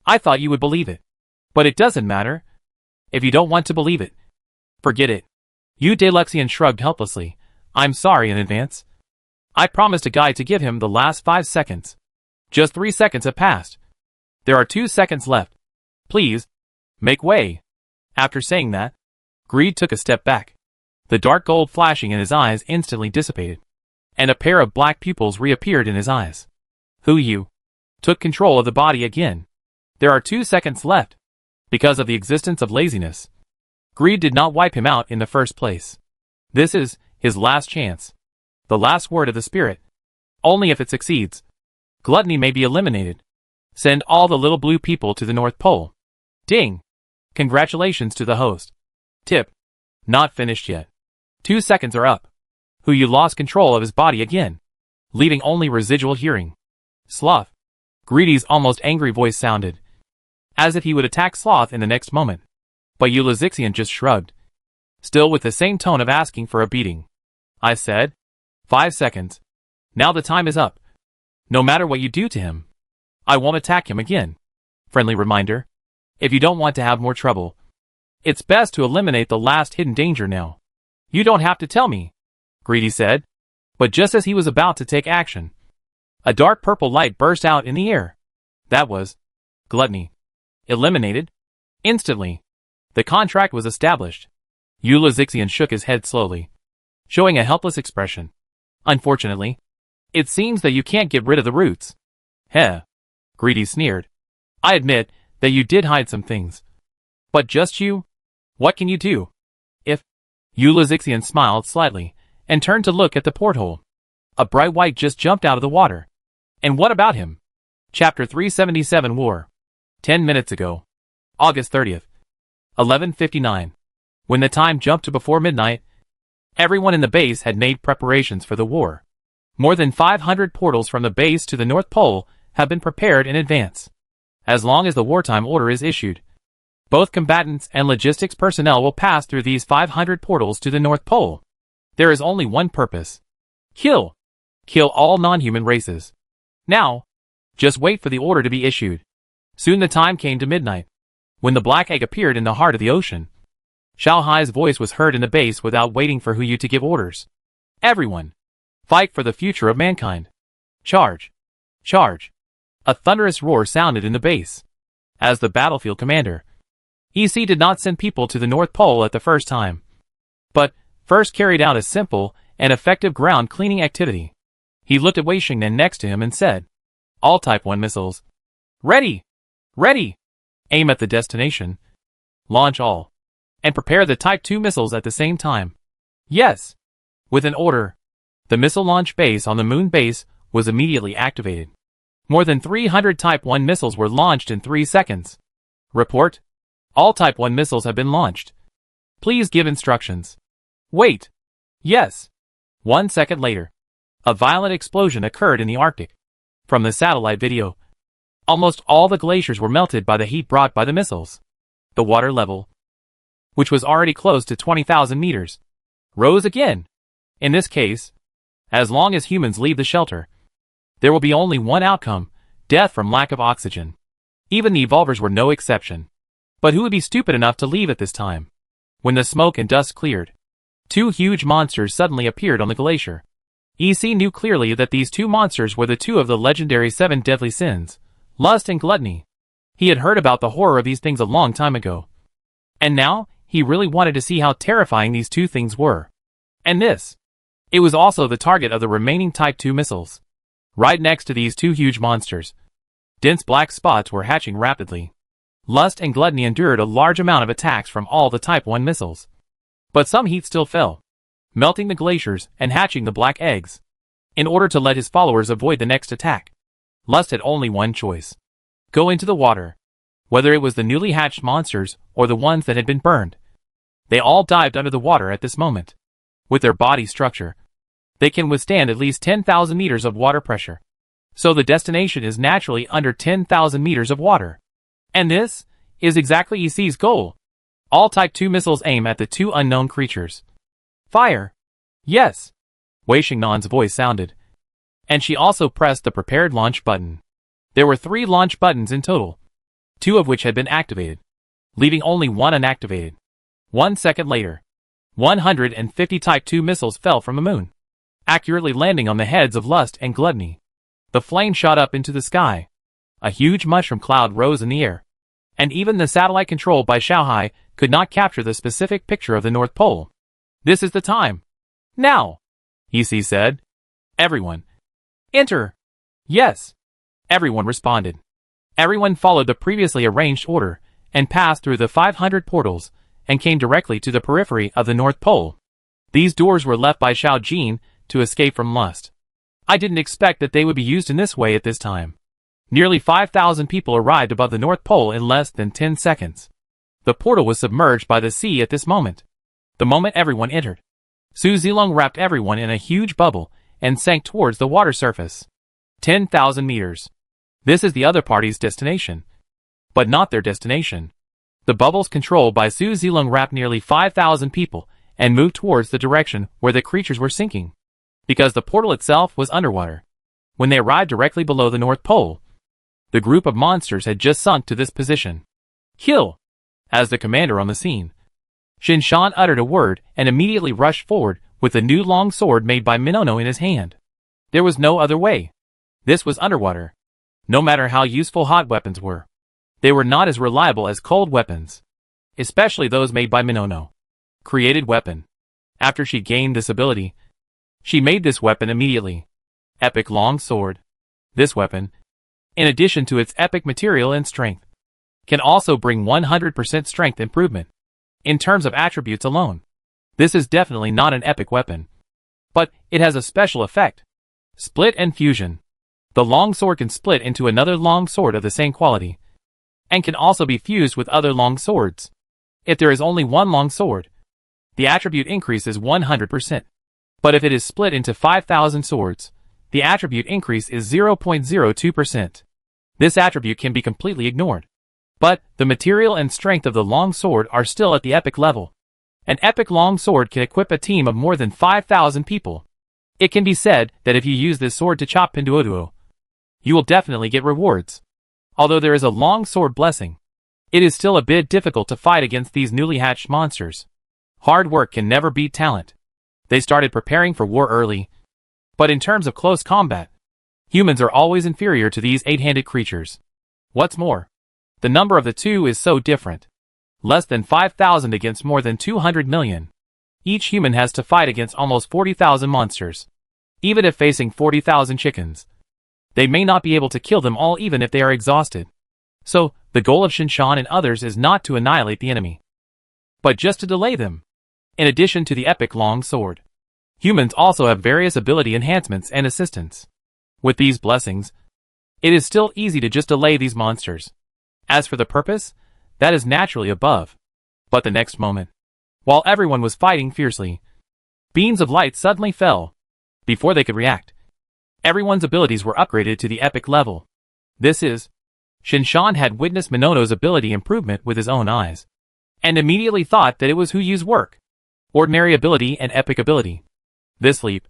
I thought you would believe it. But it doesn't matter. If you don't want to believe it, forget it. Yu Dai Luxian shrugged helplessly. I'm sorry in advance. I promised a guy to give him the last 5 seconds. Just 3 seconds have passed. There are 2 seconds left. Please, make way. After saying that, Greed took a step back. The dark gold flashing in his eyes instantly dissipated, and a pair of black pupils reappeared in his eyes. Huyu took control of the body again. There are 2 seconds left. Because of the existence of laziness, Greed did not wipe him out in the first place. This is his last chance. The last word of the spirit. Only if it succeeds, gluttony may be eliminated. Send all the little blue people to the North Pole. Ding! Congratulations to the host. Tip. Not finished yet. 2 seconds are up. Huyu lost control of his body again, leaving only residual hearing. Sloth. Greedy's almost angry voice sounded, as if he would attack Sloth in the next moment. But Yu Lixian just shrugged, still with the same tone of asking for a beating. I said, 5 seconds. Now the time is up. No matter what you do to him, I won't attack him again. Friendly reminder. If you don't want to have more trouble, it's best to eliminate the last hidden danger now. You don't have to tell me, Greedy said. But just as he was about to take action, a dark purple light burst out in the air. That was gluttony. Eliminated? Instantly. The contract was established. Yu Lixian shook his head slowly, showing a helpless expression. Unfortunately, it seems that you can't get rid of the roots. Heh. Greedy sneered. I admit that you did hide some things. But just you? What can you do? If Yu Lixian smiled slightly and turned to look at the porthole. A bright white just jumped out of the water. And what about him? Chapter 377 War. 10 minutes ago. August 30th. 11:59. When the time jumped to before midnight, everyone in the base had made preparations for the war. More than 500 portals from the base to the North Pole have been prepared in advance. As long as the wartime order is issued, both combatants and logistics personnel will pass through these 500 portals to the North Pole. There is only one purpose. Kill. Kill all non-human races. Now, just wait for the order to be issued. Soon the time came to midnight, when the black egg appeared in the heart of the ocean. Xiaohai's voice was heard in the base without waiting for Huyu to give orders. Everyone, fight for the future of mankind. Charge. Charge. A thunderous roar sounded in the base. As the battlefield commander, EC did not send people to the North Pole at the first time, but first carried out a simple and effective ground cleaning activity. He looked at Wei Xingnan next to him and said, all Type 1 missiles. Ready! Ready! Aim at the destination. Launch all. And prepare the Type 2 missiles at the same time. Yes! With an order, the missile launch base on the moon base was immediately activated. More than 300 Type 1 missiles were launched in 3 seconds. Report. All Type 1 missiles have been launched. Please give instructions. Wait. Yes. 1 second later. A violent explosion occurred in the Arctic. From the satellite video, almost all the glaciers were melted by the heat brought by the missiles. The water level, which was already close to 20,000 meters, rose again. In this case, as long as humans leave the shelter, there will be only one outcome: death from lack of oxygen. Even the evolvers were no exception. But who would be stupid enough to leave at this time? When the smoke and dust cleared, two huge monsters suddenly appeared on the glacier. EC knew clearly that these two monsters were the two of the legendary 7 deadly sins, lust and gluttony. He had heard about the horror of these things a long time ago. And now, he really wanted to see how terrifying these two things were. And this. It was also the target of the remaining Type 2 missiles. Right next to these two huge monsters, dense black spots were hatching rapidly. Lust and gluttony endured a large amount of attacks from all the Type 1 missiles. But some heat still fell, melting the glaciers and hatching the black eggs. In order to let his followers avoid the next attack, Lust had only one choice: go into the water. Whether it was the newly hatched monsters or the ones that had been burned, they all dived under the water at this moment. With their body structure, they can withstand at least 10,000 meters of water pressure. So the destination is naturally under 10,000 meters of water. And this is exactly EC's goal. All Type 2 missiles aim at the two unknown creatures. Fire! Yes! Wei Xingnan's voice sounded. And she also pressed the prepared launch button. There were 3 launch buttons in total, 2 of which had been activated, leaving only one unactivated. 1 second later, 150 Type 2 missiles fell from the moon, accurately landing on the heads of Lust and Gluttony. The flame shot up into the sky. A huge mushroom cloud rose in the air, and even the satellite controlled by Xiaohai could not capture the specific picture of the North Pole. This is the time. Now! EC said. Everyone, enter! Yes! Everyone responded. Everyone followed the previously arranged order and passed through the 500 portals and came directly to the periphery of the North Pole. These doors were left by Xiao Jin to escape from Lust. I didn't expect that they would be used in this way at this time. Nearly 5,000 people arrived above the North Pole in less than 10 seconds. The portal was submerged by the sea at this moment. The moment everyone entered, Su Zilong wrapped everyone in a huge bubble and sank towards the water surface. 10,000 meters. This is the other party's destination, but not their destination. The bubbles controlled by Su Zilong wrapped nearly 5,000 people and moved towards the direction where the creatures were sinking, because the portal itself was underwater. When they arrived directly below the North Pole, the group of monsters had just sunk to this position. Kill! As the commander on the scene, Xin Shan uttered a word and immediately rushed forward with the new long sword made by Minono in his hand. There was no other way. This was underwater. No matter how useful hot weapons were, they were not as reliable as cold weapons, especially those made by Minono. Created weapon. After she gained this ability, she made this weapon immediately. Epic long sword. This weapon, in addition to its epic material and strength, can also bring 100% strength improvement. In terms of attributes alone, this is definitely not an epic weapon, but it has a special effect. Split and fusion. The long sword can split into another long sword of the same quality, and can also be fused with other long swords. If there is only one long sword, the attribute increase is 100%. But if it is split into 5,000 swords, the attribute increase is 0.02%. This attribute can be completely ignored. But the material and strength of the long sword are still at the epic level. An epic long sword can equip a team of more than 5,000 people. It can be said that if you use this sword to chop Pinduoduo, you will definitely get rewards. Although there is a long sword blessing, it is still a bit difficult to fight against these newly hatched monsters. Hard work can never beat talent. They started preparing for war early. But in terms of close combat, humans are always inferior to these 8-handed creatures. What's more, the number of the two is so different. Less than 5,000 against more than 200 million. Each human has to fight against almost 40,000 monsters. Even if facing 40,000 chickens, they may not be able to kill them all even if they are exhausted. So, the goal of Shinshan and others is not to annihilate the enemy, but just to delay them. In addition to the epic long sword, humans also have various ability enhancements and assistance. With these blessings, it is still easy to just delay these monsters. As for the purpose, that is naturally above. But the next moment, while everyone was fighting fiercely, beams of light suddenly fell. Before they could react, everyone's abilities were upgraded to the epic level. This is, Shinshan had witnessed Minoto's ability improvement with his own eyes, and immediately thought that it was Huyu's work. Ordinary ability and epic ability. This leap,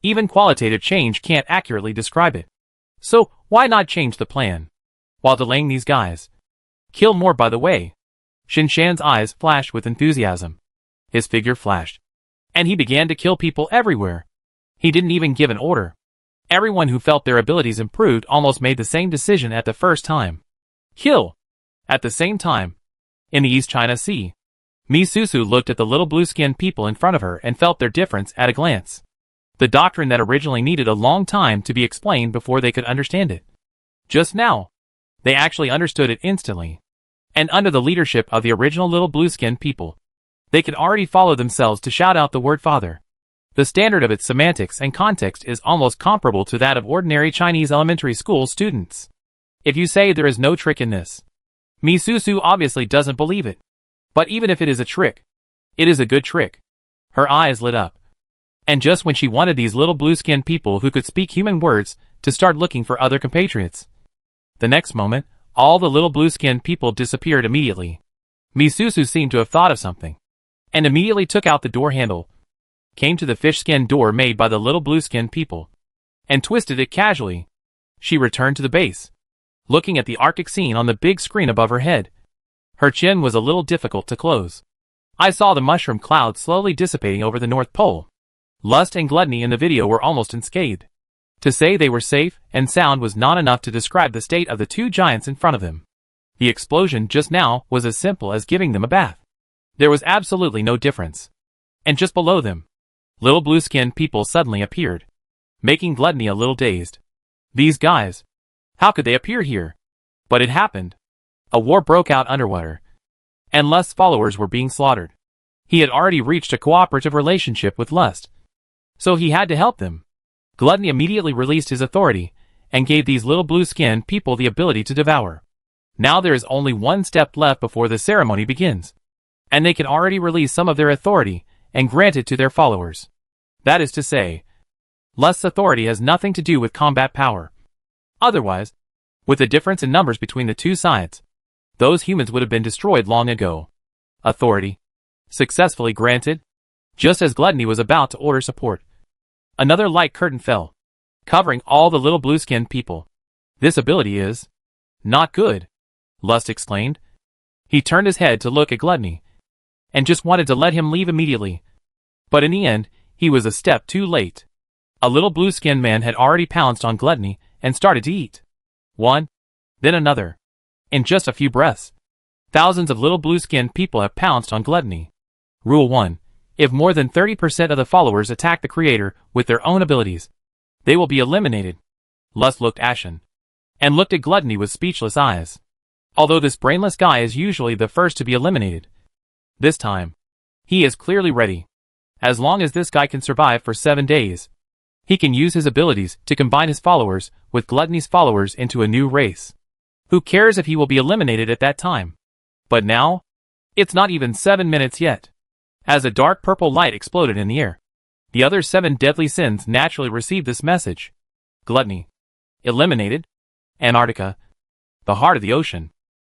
even qualitative change can't accurately describe it. So, why not change the plan? While delaying these guys. Kill more by the way. Shinshan's eyes flashed with enthusiasm. His figure flashed, and he began to kill people everywhere. He didn't even give an order. Everyone who felt their abilities improved almost made the same decision at the first time. Kill! At the same time, in the East China Sea, Misusu looked at the little blue-skinned people in front of her and felt their difference at a glance. The doctrine that originally needed a long time to be explained before they could understand it. Just now, they actually understood it instantly. And under the leadership of the original little blue-skinned people, they could already follow themselves to shout out the word father. The standard of its semantics and context is almost comparable to that of ordinary Chinese elementary school students. If you say there is no trick in this, Misusu obviously doesn't believe it. But even if it is a trick, it is a good trick. Her eyes lit up. And just when she wanted these little blue-skinned people who could speak human words to start looking for other compatriots, the next moment, all the little blue-skinned people disappeared immediately. Misusu seemed to have thought of something, and immediately took out the door handle, came to the fish-skin door made by the little blue-skinned people, and twisted it casually. She returned to the base, looking at the Arctic scene on the big screen above her head. Her chin was a little difficult to close. I saw the mushroom cloud slowly dissipating over the North Pole. Lust and gluttony in the video were almost unscathed. To say they were safe and sound was not enough to describe the state of the two giants in front of them. The explosion just now was as simple as giving them a bath. There was absolutely no difference. And just below them, little blue-skinned people suddenly appeared, making gluttony a little dazed. These guys, how could they appear here? But it happened. A war broke out underwater, and Lust's followers were being slaughtered. He had already reached a cooperative relationship with Lust, so he had to help them. Gluttony immediately released his authority, and gave these little blue-skinned people the ability to devour. Now there is only one step left before the ceremony begins, and they can already release some of their authority and grant it to their followers. That is to say, Lust's authority has nothing to do with combat power. Otherwise, with the difference in numbers between the two sides, those humans would have been destroyed long ago. Authority successfully granted. Just as gluttony was about to order support, another light curtain fell, covering all the little blue-skinned people. This ability is not good, Lust exclaimed. He turned his head to look at gluttony, and just wanted to let him leave immediately. But in the end, he was a step too late. A little blue-skinned man had already pounced on gluttony and started to eat. One, then another. In just a few breaths, thousands of little blue-skinned people have pounced on gluttony. Rule 1. If more than 30% of the followers attack the creator with their own abilities, they will be eliminated. Lust looked ashen, and looked at gluttony with speechless eyes. Although this brainless guy is usually the first to be eliminated, this time, he is clearly ready. As long as this guy can survive for 7 days, he can use his abilities to combine his followers with gluttony's followers into a new race. Who cares if he will be eliminated at that time? But now, it's not even 7 minutes yet. As a dark purple light exploded in the air, the other 7 deadly sins naturally received this message. Gluttony eliminated. Antarctica, the heart of the ocean.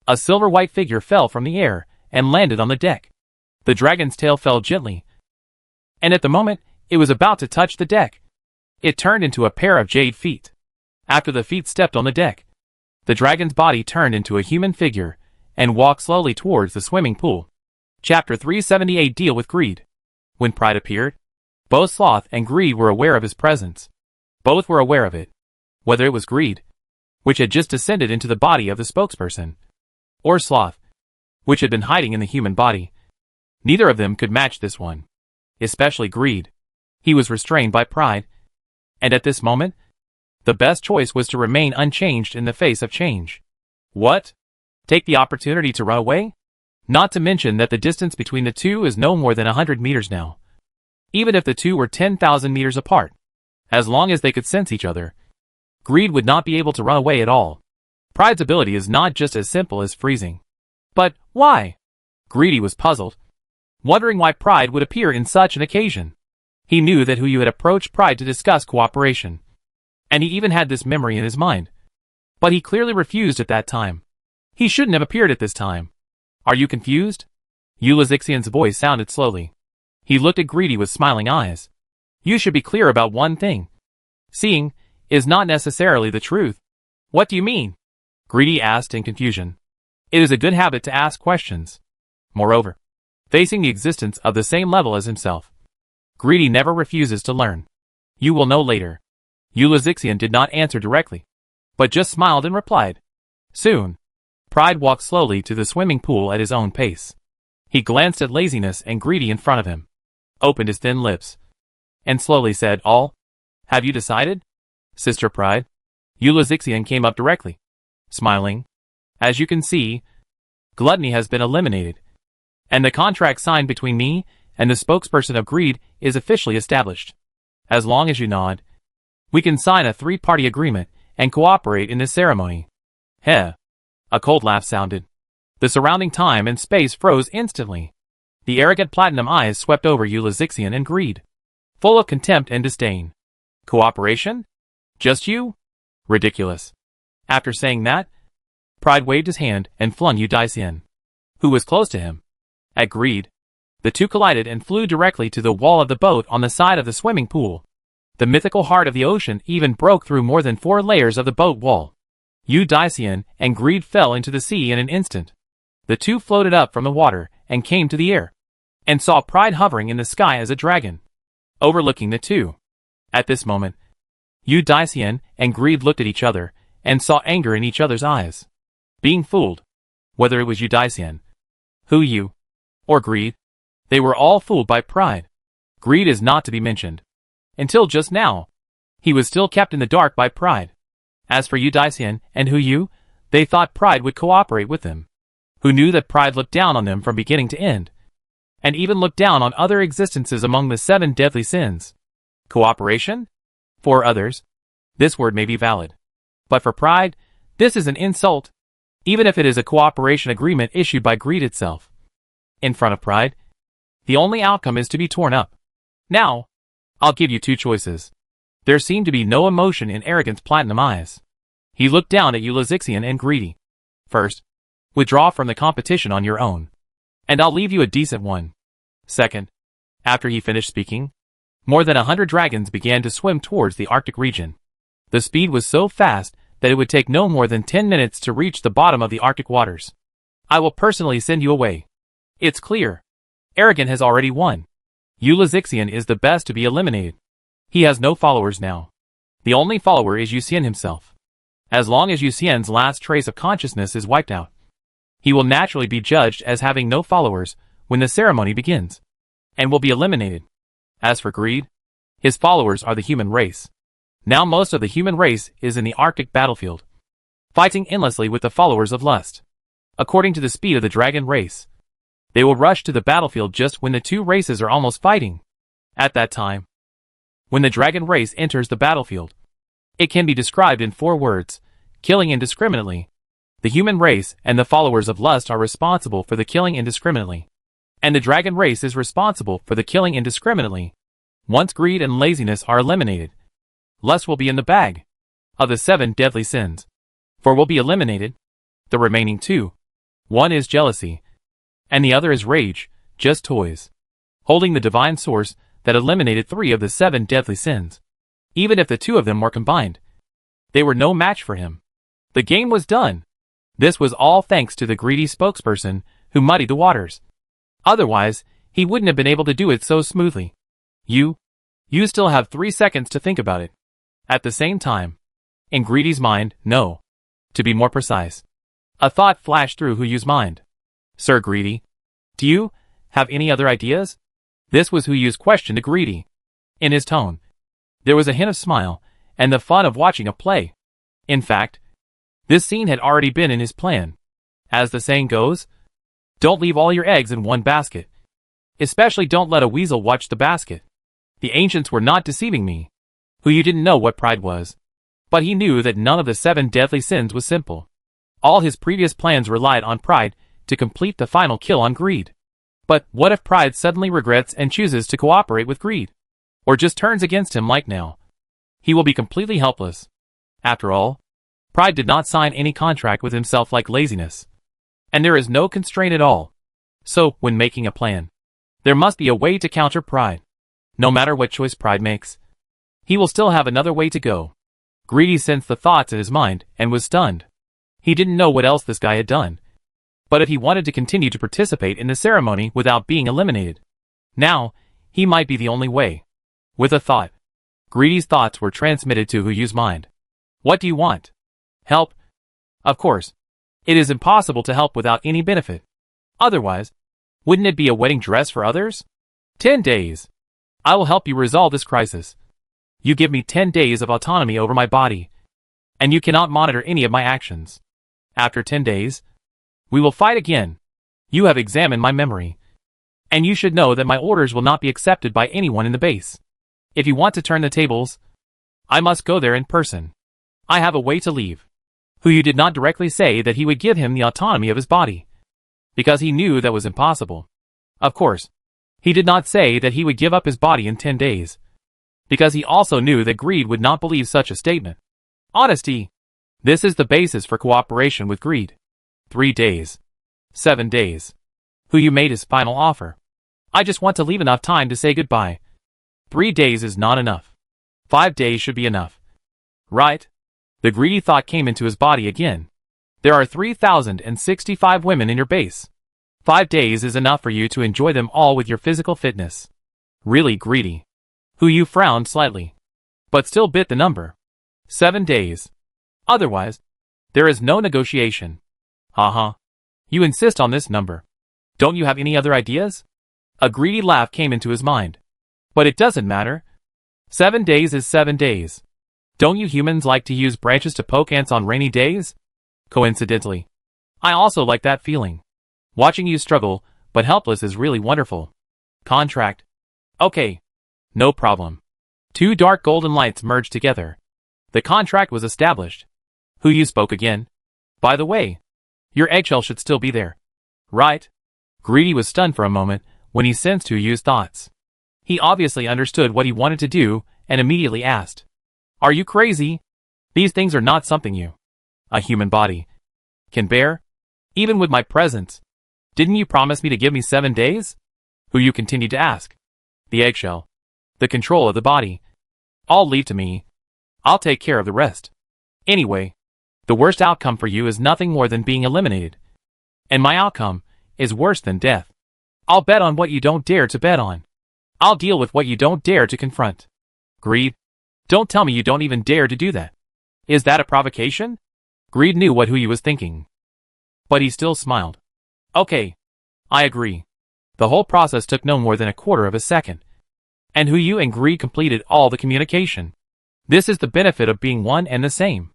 A silver-white figure fell from the air and landed on the deck. The dragon's tail fell gently, and at the moment it was about to touch the deck, it turned into a pair of jade feet. After the feet stepped on the deck, the dragon's body turned into a human figure and walked slowly towards the swimming pool. Chapter 378 Deal with Greed. When pride appeared, both sloth and greed were aware of his presence. Both were aware of it. Whether it was greed, which had just descended into the body of the spokesperson, or sloth, which had been hiding in the human body, neither of them could match this one. Especially greed. He was restrained by pride, and at this moment, the best choice was to remain unchanged in the face of change. What? Take the opportunity to run away? Not to mention that the distance between the two is no more than 100 meters now. Even if the two were 10,000 meters apart, as long as they could sense each other, greed would not be able to run away at all. Pride's ability is not just as simple as freezing. But why? Greedy was puzzled, wondering why pride would appear in such an occasion. He knew that Hu Yu had approached Pride to discuss cooperation, and he even had this memory in his mind. But he clearly refused at that time. He shouldn't have appeared at this time. Are you confused? Yulizixian's voice sounded slowly. He looked at Greedy with smiling eyes. You should be clear about one thing. Seeing is not necessarily the truth. What do you mean? Greedy asked in confusion. It is a good habit to ask questions. Moreover, facing the existence of the same level as himself, Greedy never refuses to learn. You will know later. Yulizixian did not answer directly, but just smiled and replied. Soon, Pride walked slowly to the swimming pool at his own pace. He glanced at Laziness and Greedy in front of him, opened his thin lips, and slowly said, All? Have you decided? Sister Pride? Yulizixian came up directly, smiling. As you can see, Gluttony has been eliminated, and the contract signed between me and the spokesperson of Greed is officially established. As long as you nod, we can sign a 3-party agreement and cooperate in this ceremony. Heh. A cold laugh sounded. The surrounding time and space froze instantly. The arrogant platinum eyes swept over Yulizixian and Greed, full of contempt and disdain. Cooperation? Just you? Ridiculous. After saying that, Pride waved his hand and flung Yudixian, who was close to him, at Greed. The two collided and flew directly to the wall of the boat on the side of the swimming pool. The mythical heart of the ocean even broke through more than 4 layers of the boat wall. Yudixian and Greed fell into the sea in an instant. The two floated up from the water and came to the air, and saw Pride hovering in the sky as a dragon, overlooking the two. At this moment, Yudixian and Greed looked at each other and saw anger in each other's eyes. Being fooled, whether it was Yudixian, Hu Yu, or Greed, they were all fooled by Pride. Greed is not to be mentioned. Until just now, he was still kept in the dark by Pride. As for Yudixian and Hu Yu, they thought Pride would cooperate with them. Who knew that Pride looked down on them from beginning to end, and even looked down on other existences among the 7 deadly sins. Cooperation? For others, this word may be valid. But for Pride, this is an insult, even if it is a cooperation agreement issued by Greed itself. In front of Pride, the only outcome is to be torn up. Now, I'll give you 2 choices. There seemed to be no emotion in Arrogant's platinum eyes. He looked down at Yulizixian and Greedy. First, withdraw from the competition on your own, and I'll leave you a decent one. Second, after he finished speaking, more than 100 dragons began to swim towards the Arctic region. The speed was so fast that it would take no more than 10 minutes to reach the bottom of the Arctic waters. I will personally send you away. It's clear. Arrogant has already won. Yulizixian is the best to be eliminated. He has no followers now. The only follower is Yuxian himself. As long as Yuxian's last trace of consciousness is wiped out, he will naturally be judged as having no followers when the ceremony begins, and will be eliminated. As for Greed, his followers are the human race. Now most of the human race is in the Arctic battlefield, fighting endlessly with the followers of Lust. According to the speed of the dragon race, they will rush to the battlefield just when the 2 races are almost fighting. At that time, when the dragon race enters the battlefield, it can be described in 4 words: killing indiscriminately. The human race and the followers of Lust are responsible for the killing indiscriminately, and the dragon race is responsible for the killing indiscriminately. Once Greed and Laziness are eliminated, Lust will be in the bag of the 7 deadly sins, for will be eliminated the remaining 2. One is jealousy, and the other is rage, just toys, holding the divine source that eliminated 3 of the 7 deadly sins. Even if the 2 of them were combined, they were no match for him. The game was done. This was all thanks to the greedy spokesperson who muddied the waters. Otherwise, he wouldn't have been able to do it so smoothly. You still have 3 seconds to think about it. At the same time, in Greedy's mind, no. To be more precise, a thought flashed through Hu Yu's mind. Sir Greedy, do you have any other ideas? This was Hu Yu's question to Greedy. In his tone, there was a hint of smile and the fun of watching a play. In fact, this scene had already been in his plan. As the saying goes, don't leave all your eggs in one basket. Especially don't let a weasel watch the basket. The ancients were not deceiving me. Hu Yu didn't know what pride was, but he knew that none of the 7 deadly sins was simple. All his previous plans relied on pride to complete the final kill on Greed. But what if Pride suddenly regrets and chooses to cooperate with Greed? or just turns against him like now, he will be completely helpless. After all, pride did not sign any contract with himself like laziness. And there is no constraint at all. So, when making a plan, there must be a way to counter pride. No matter what choice pride makes, he will still have another way to go. Greedy sensed the thoughts in his mind and was stunned. He didn't know what else this guy had done. But if he wanted to continue to participate in the ceremony without being eliminated, now, he might be the only way. With a thought, Greedy's thoughts were transmitted to Huyu's mind. What do you want? Help? Of course. It is impossible to help without any benefit. Otherwise, wouldn't it be a wedding dress for others? 10 days. I will help you resolve this crisis. You give me 10 days of autonomy over my body, and you cannot monitor any of my actions. After 10 days, we will fight again. You have examined my memory, and you should know that my orders will not be accepted by anyone in the base. If you want to turn the tables, I must go there in person. I have a way to leave. Huyu did not directly say that he would give him the autonomy of his body, because he knew that was impossible. Of course, he did not say that he would give up his body in 10 days, because he also knew that greed would not believe such a statement. Honesty. This is the basis for cooperation with greed. 3 days. 7 days. Huyu made his final offer. I just want to leave enough time to say goodbye. 3 days is not enough. 5 days should be enough. Right? The greedy thought came into his body again. There are 3,065 women in your base. 5 days is enough for you to enjoy them all with your physical fitness. Really greedy. Huyu frowned slightly, but still bit the number. 7 days. Otherwise, there is no negotiation. Haha. You insist on this number. Don't you have any other ideas? A greedy laugh came into his mind. But it doesn't matter. 7 days is 7 days. Don't you humans like to use branches to poke ants on rainy days? Coincidentally, I also like that feeling. Watching you struggle, but helpless is really wonderful. Contract. Okay. No problem. 2 dark golden lights merged together. The contract was established. Huyu spoke again. By the way, your eggshell should still be there. Right? Greedy was stunned for a moment when he sensed Huyu's thoughts. He obviously understood what he wanted to do and immediately asked. Are you crazy? These things are not something you, a human body, can bear? Even with my presence. Didn't you promise me to give me 7 days? Huyu continued to ask. The eggshell. The control of the body. All leave to me. I'll take care of the rest. Anyway, the worst outcome for you is nothing more than being eliminated. And my outcome is worse than death. I'll bet on what you don't dare to bet on. I'll deal with what you don't dare to confront. Greed. Don't tell me you don't even dare to do that. Is that a provocation? Greed knew what Huyu was thinking. But he still smiled. Okay. I agree. The whole process took no more than a quarter of a second. And Huyu and Greed completed all the communication. This is the benefit of being one and the same.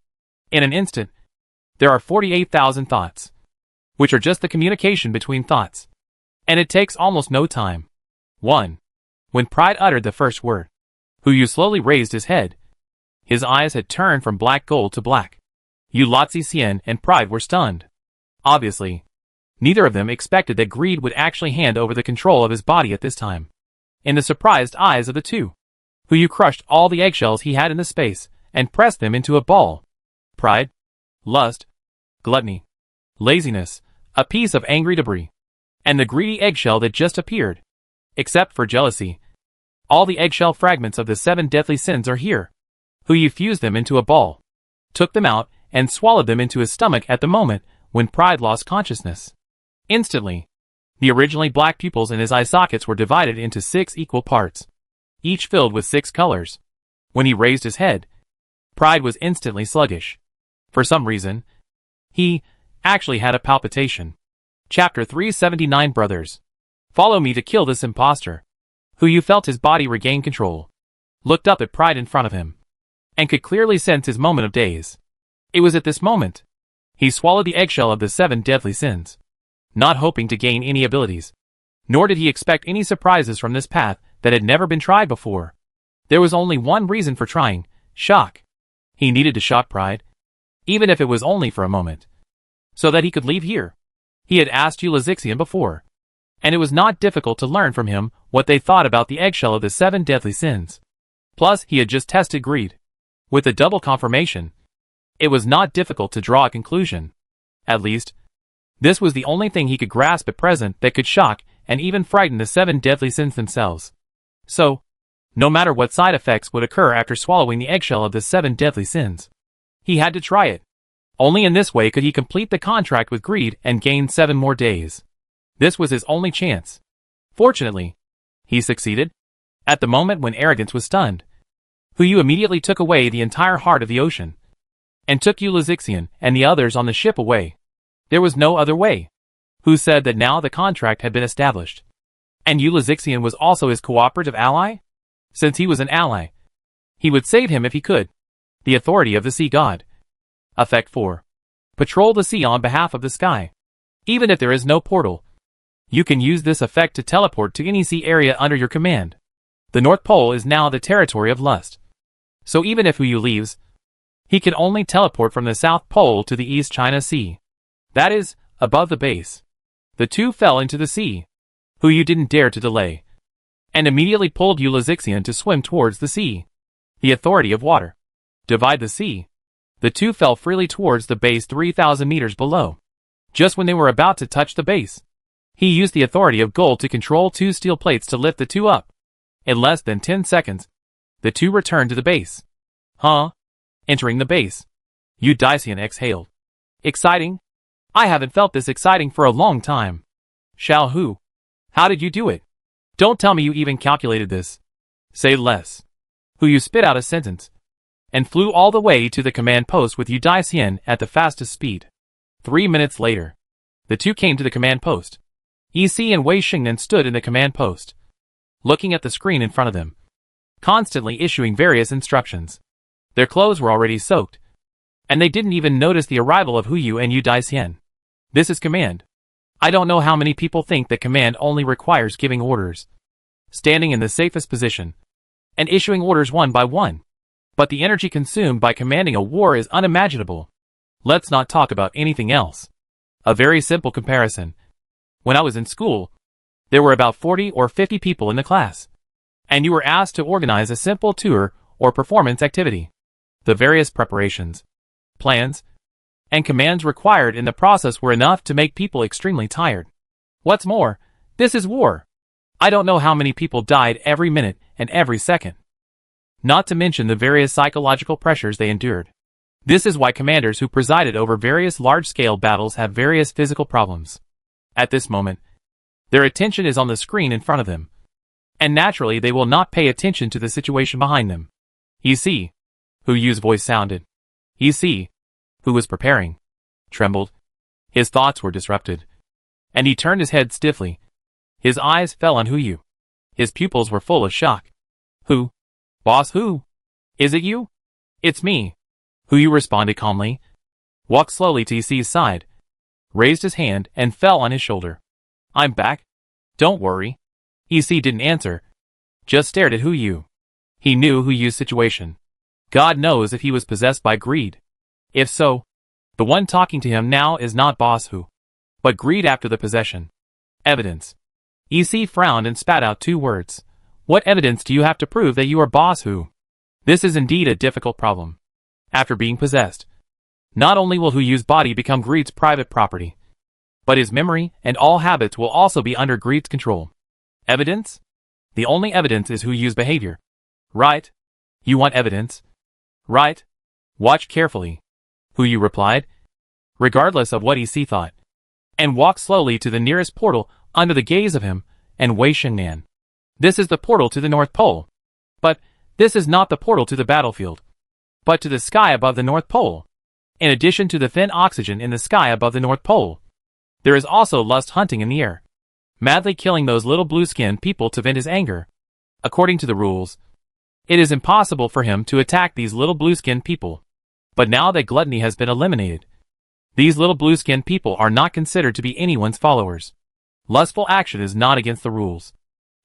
In an instant, there are 48,000 thoughts, which are just the communication between thoughts. And it takes almost no time. 1. When pride uttered the first word, Huyu slowly raised his head. His eyes had turned from black gold to black. Yu Xian and pride were stunned. Obviously, neither of them expected that Greed would actually hand over the control of his body at this time. In the surprised eyes of the two, Huyu crushed all the eggshells he had in the space and pressed them into a ball. Pride, lust, gluttony, laziness, a piece of angry debris, and the greedy eggshell that just appeared. Except for jealousy, all the eggshell fragments of the 7 deadly sins are here. Huyu fused them into a ball, took them out, and swallowed them into his stomach at the moment when pride lost consciousness. Instantly, the originally black pupils in his eye sockets were divided into 6 equal parts, each filled with 6 colors. When he raised his head, pride was instantly sluggish. For some reason, he actually had a palpitation. Chapter 379 Brothers. Follow me to kill this imposter. Huyu felt his body regain control, looked up at pride in front of him, and could clearly sense his moment of daze. It was at this moment he swallowed the eggshell of the 7 deadly sins, not hoping to gain any abilities, nor did he expect any surprises from this path that had never been tried before. There was only one reason for trying: shock. He needed to shock pride, even if it was only for a moment, so that he could leave here. He had asked Yu Xian before, and it was not difficult to learn from him what they thought about the eggshell of the 7 deadly sins. Plus, he had just tested greed. With a double confirmation, it was not difficult to draw a conclusion. At least, this was the only thing he could grasp at present that could shock and even frighten the 7 deadly sins themselves. So, no matter what side effects would occur after swallowing the eggshell of the 7 deadly sins, he had to try it. Only in this way could he complete the contract with greed and gain 7 more days. This was his only chance. Fortunately, he succeeded. At the moment when arrogance was stunned, Huyu immediately took away the entire heart of the ocean, and took Ulizixian and the others on the ship away. There was no other way. Who said that now the contract had been established, and Ulizixian was also his cooperative ally? Since he was an ally, he would save him if he could. The authority of the sea god. Effect 4. Patrol the sea on behalf of the sky. Even if there is no portal, you can use this effect to teleport to any sea area under your command. The North Pole is now the territory of lust. So even if Huyu leaves, he can only teleport from the South Pole to the East China Sea. That is, above the base. The two fell into the sea. Huyu didn't dare to delay, and immediately pulled Ulizixian to swim towards the sea. The authority of water. Divide the sea. The two fell freely towards the base 3,000 meters below. Just when they were about to touch the base, he used the authority of gold to control 2 steel plates to lift the two up. In less than 10 seconds, the two returned to the base. Huh? Entering the base, Eudycian exhaled. Exciting? I haven't felt this exciting for a long time. Shao Hu, how did you do it? Don't tell me you even calculated this. Say less. Huyu spit out a sentence, and flew all the way to the command post with Eudycian at the fastest speed. 3 minutes later, the two came to the command post. EC and Wei Xingnan stood in the command post, looking at the screen in front of them, constantly issuing various instructions. Their clothes were already soaked, and they didn't even notice the arrival of Huyu and Eudycian. This is command. I don't know how many people think that command only requires giving orders, standing in the safest position, and issuing orders one by one. But the energy consumed by commanding a war is unimaginable. Let's not talk about anything else. A very simple comparison. When I was in school, there were about 40 or 50 people in the class, and you were asked to organize a simple tour or performance activity. The various preparations, plans, and commands required in the process were enough to make people extremely tired. What's more, this is war. I don't know how many people died every minute and every second. Not to mention the various psychological pressures they endured. This is why commanders who presided over various large-scale battles have various physical problems. At this moment, their attention is on the screen in front of them, and naturally they will not pay attention to the situation behind them. You see, Huyu's voice sounded. You see, who was preparing, trembled. His thoughts were disrupted, and he turned his head stiffly. His eyes fell on Huyu. His pupils were full of shock. Who? Boss Hu? Is it you? It's me. Huyu responded calmly, walked slowly to Isi's side, raised his hand and fell on his shoulder. I'm back. Don't worry. Isi didn't answer, just stared at Huyu. He knew Huyu's situation. God knows if he was possessed by greed. If so, the one talking to him now is not Boss Hu, but greed after the possession. Evidence. Isi frowned and spat out 2 words. What evidence do you have to prove that you are Boss Hu? This is indeed a difficult problem. After being possessed, not only will Huyu's body become greed's private property, but his memory and all habits will also be under greed's control. Evidence? The only evidence is Huyu's behavior. Right? You want evidence? Right? Watch carefully. Huyu replied, regardless of what Isi thought, and walked slowly to the nearest portal under the gaze of him and Wei Xingnan. This is the portal to the North Pole. But this is not the portal to the battlefield, but to the sky above the North Pole. In addition to the thin oxygen in the sky above the North Pole, there is also lust hunting in the air, madly killing those little blue-skinned people to vent his anger. According to the rules, it is impossible for him to attack these little blue-skinned people. But now that gluttony has been eliminated, these little blue-skinned people are not considered to be anyone's followers. Lustful action is not against the rules.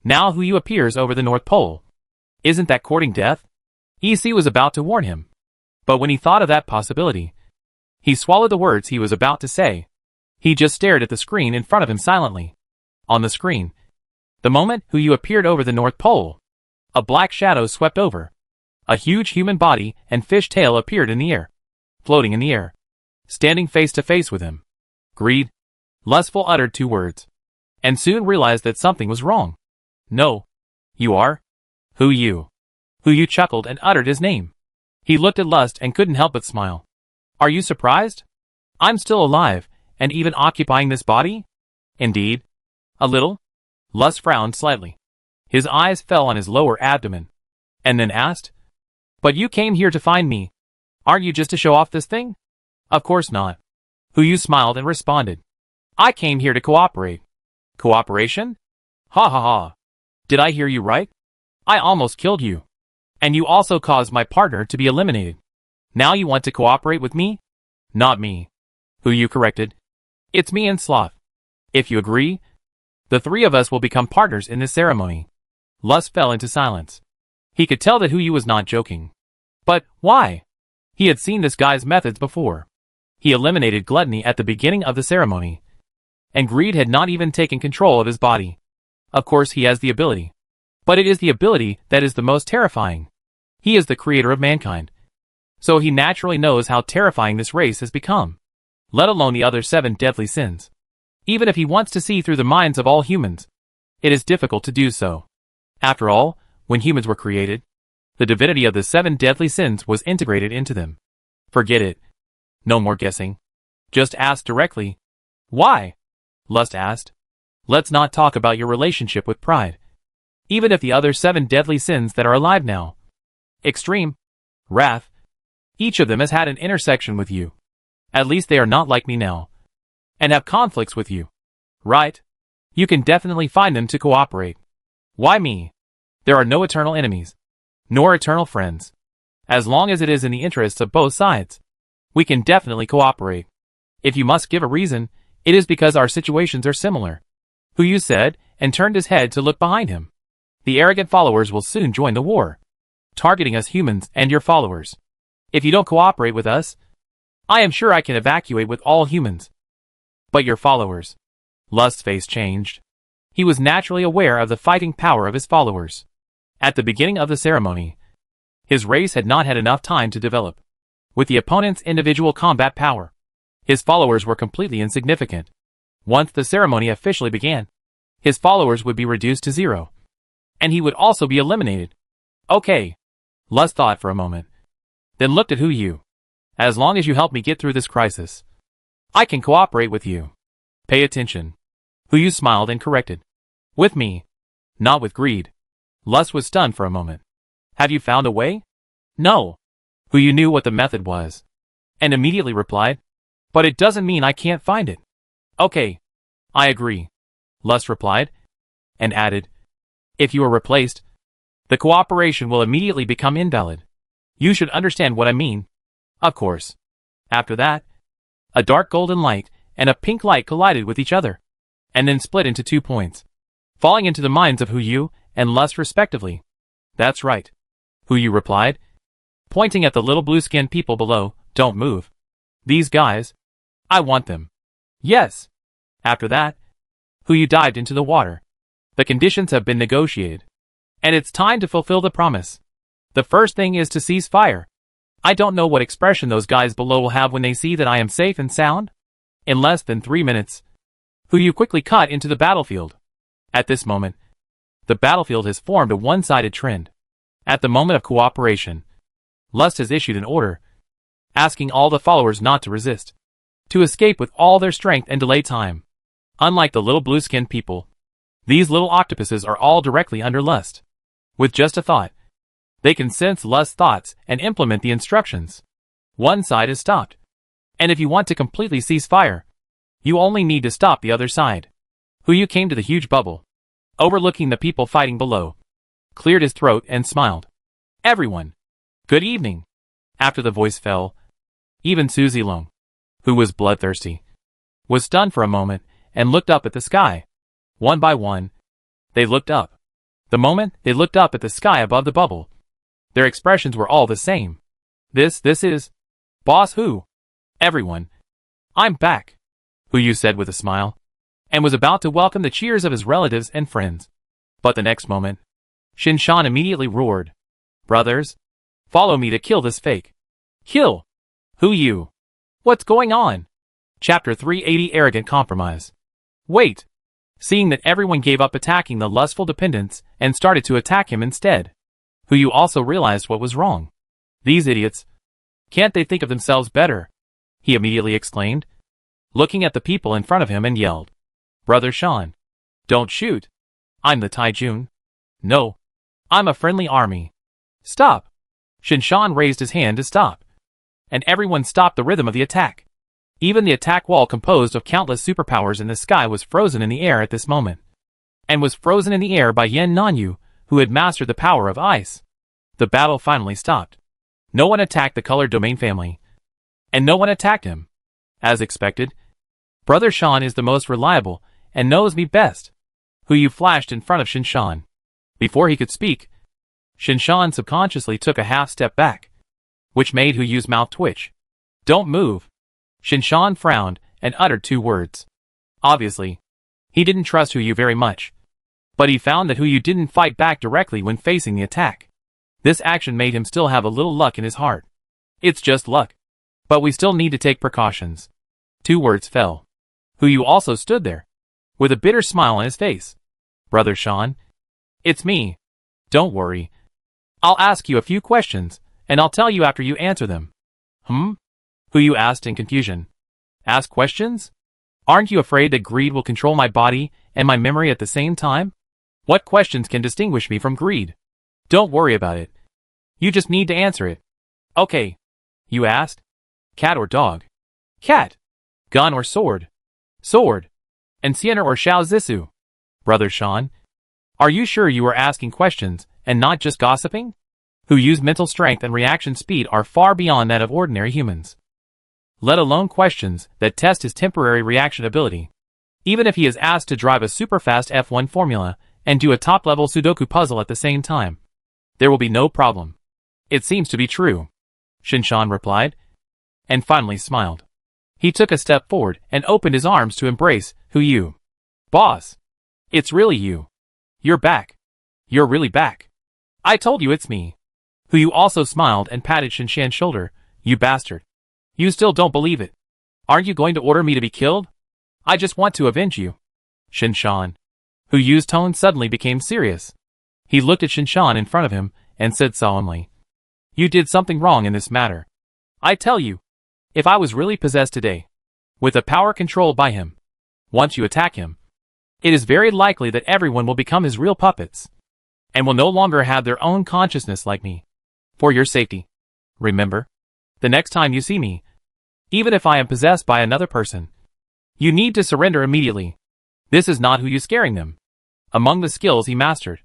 Now Huyu appears over the North Pole. Isn't that courting death? Isi was about to warn him, but when he thought of that possibility, he swallowed the words he was about to say. He just stared at the screen in front of him silently. On the screen, The moment Hu Yu appeared over the North Pole, a black shadow swept over. A huge human body and fish tail appeared in the air, floating in the air, standing face to face with him. Greed. Lustful uttered 2 words, and soon realized that something was wrong. No. You are? Hu Yu. Hu Yu chuckled and uttered his name. He looked at Lust and couldn't help but smile. Are you surprised? I'm still alive, and even occupying this body? Indeed. A little? Lust frowned slightly. His eyes fell on his lower abdomen, and then asked, But you came here to find me. Aren't you just to show off this thing? Of course not. Hu Yu smiled and responded. I came here to cooperate. Cooperation? Ha ha ha. Did I hear you right? I almost killed you. And you also caused my partner to be eliminated. Now you want to cooperate with me? Not me. Hu Yu corrected. It's me and Sloth. If you agree, the 3 of us will become partners in this ceremony. Lust fell into silence. He could tell that Hu Yu was not joking. But why? He had seen this guy's methods before. He eliminated gluttony at the beginning of the ceremony, and greed had not even taken control of his body. Of course he has the ability. But it is the ability that is the most terrifying. He is the creator of mankind. So he naturally knows how terrifying this race has become. Let alone the other 7 deadly sins. Even if he wants to see through the minds of all humans, it is difficult to do so. After all, when humans were created, the divinity of the 7 deadly sins was integrated into them. Forget it. No more guessing. Just ask directly. Why? Lust asked. Let's not talk about your relationship with pride. Even if the other 7 deadly sins that are alive now, extreme, wrath, each of them has had an intersection with you. At least they are not like me now, and have conflicts with you. Right? You can definitely find them to cooperate. Why me? There are no eternal enemies, nor eternal friends. As long as it is in the interests of both sides, we can definitely cooperate. If you must give a reason, it is because our situations are similar. Hu Yu said, and turned his head to look behind him. The arrogant followers will soon join the war, targeting us humans and your followers. If you don't cooperate with us, I am sure I can evacuate with all humans. But your followers. Lust's face changed. He was naturally aware of the fighting power of his followers. At the beginning of the ceremony, his race had not had enough time to develop. With the opponent's individual combat power, his followers were completely insignificant. Once the ceremony officially began, his followers would be reduced to 0. And he would also be eliminated. Okay. Lust thought for a moment, then looked at Hu Yu. As long as you help me get through this crisis, I can cooperate with you. Pay attention. Hu Yu smiled and corrected. With me, not with greed. Lust was stunned for a moment. Have you found a way? No. Hu Yu knew what the method was, and immediately replied, but it doesn't mean I can't find it. Okay. I agree. Lust replied, and added, if you are replaced, the cooperation will immediately become invalid. You should understand what I mean. Of course. After that, a dark golden light and a pink light collided with each other, and then split into 2 points, falling into the minds of Hu Yu and Lust respectively. That's right. Hu Yu replied, pointing at the little blue-skinned people below. Don't move. These guys, I want them. Yes. After that, Hu Yu dived into the water. The conditions have been negotiated, and it's time to fulfill the promise. The first thing is to cease fire. I don't know what expression those guys below will have when they see that I am safe and sound. In less than 3 minutes, Hu Yu quickly cut into the battlefield. At this moment, the battlefield has formed a one-sided trend. At the moment of cooperation, Lust has issued an order, asking all the followers not to resist, to escape with all their strength and delay time. Unlike the little blue-skinned people, these little octopuses are all directly under Lust. With just a thought, they can sense Lust's thoughts and implement the instructions. One side is stopped, and if you want to completely cease fire, you only need to stop the other side. Hu Yu came to the huge bubble, overlooking the people fighting below, cleared his throat and smiled. Everyone, good evening. After the voice fell, even Suzy Long, who was bloodthirsty, was stunned for a moment and looked up at the sky. One by one, they looked up. The moment they looked up at the sky above the bubble, their expressions were all the same. This is Boss Hu. Everyone, I'm back, Hu Yu said with a smile, and was about to welcome the cheers of his relatives and friends. But the next moment, Shinshan immediately roared, "Brothers, follow me to kill this fake." "Kill? Who you? What's going on?" Chapter 380 Arrogant Compromise. Wait! Seeing that everyone gave up attacking the lustful dependents and started to attack him instead, Hu Yu also realized what was wrong. "These idiots. Can't they think of themselves better?" he immediately exclaimed, looking at the people in front of him and yelled, "Brother Shan, don't shoot. I'm the Taijun. No, I'm a friendly army. Stop." Shinshan raised his hand to stop, and everyone stopped the rhythm of the attack. Even the attack wall composed of countless superpowers in the sky was frozen in the air at this moment, and was frozen in the air by Yan Nanyu, who had mastered the power of ice. The battle finally stopped. No one attacked the colored domain family, and no one attacked him. As expected, Brother Shan is the most reliable and knows me best. Hu Yu flashed in front of Shinshan. Before he could speak, Shinshan subconsciously took a half step back, which made Hu Yu's mouth twitch. "Don't move." Shinshan frowned and uttered 2 words. Obviously, he didn't trust Hu Yu very much, but he found that Hu Yu didn't fight back directly when facing the attack. This action made him still have a little luck in his heart. "It's just luck, but we still need to take precautions." 2 words fell. Hu Yu also stood there, with a bitter smile on his face. "Brother Shan, it's me. Don't worry. I'll ask you a few questions, and I'll tell you after you answer them." Hu Yu asked in confusion. "Ask questions? Aren't you afraid that greed will control my body and my memory at the same time? What questions can distinguish me from greed? Don't worry about it. You just need to answer it." "Okay." You asked? "Cat or dog?" "Cat." "Gun or sword?" "Sword." "And Sienna or Shao Zissou?" "Brother Shan, are you sure you are asking questions and not just gossiping?" Hu Yu's mental strength and reaction speed are far beyond that of ordinary humans, let alone questions that test his temporary reaction ability. Even if he is asked to drive a super-fast F1 formula and do a top-level Sudoku puzzle at the same time, there will be no problem. "It seems to be true," Shinshan replied, and finally smiled. He took a step forward and opened his arms to embrace Hu Yu. "Boss, it's really you. You're back. You're really back. I told you it's me." Hu Yu also smiled and patted Shinshan's shoulder. "You bastard. You still don't believe it. Aren't you going to order me to be killed? I just want to avenge you." "Shinshan." Hu Yu's tone suddenly became serious. He looked at Shinshan in front of him and said solemnly, "You did something wrong in this matter. I tell you, if I was really possessed today, with a power controlled by him, once you attack him, it is very likely that everyone will become his real puppets, and will no longer have their own consciousness like me. For your safety, remember, the next time you see me, even if I am possessed by another person, you need to surrender immediately." This is not Hu Yu scaring them. Among the skills he mastered,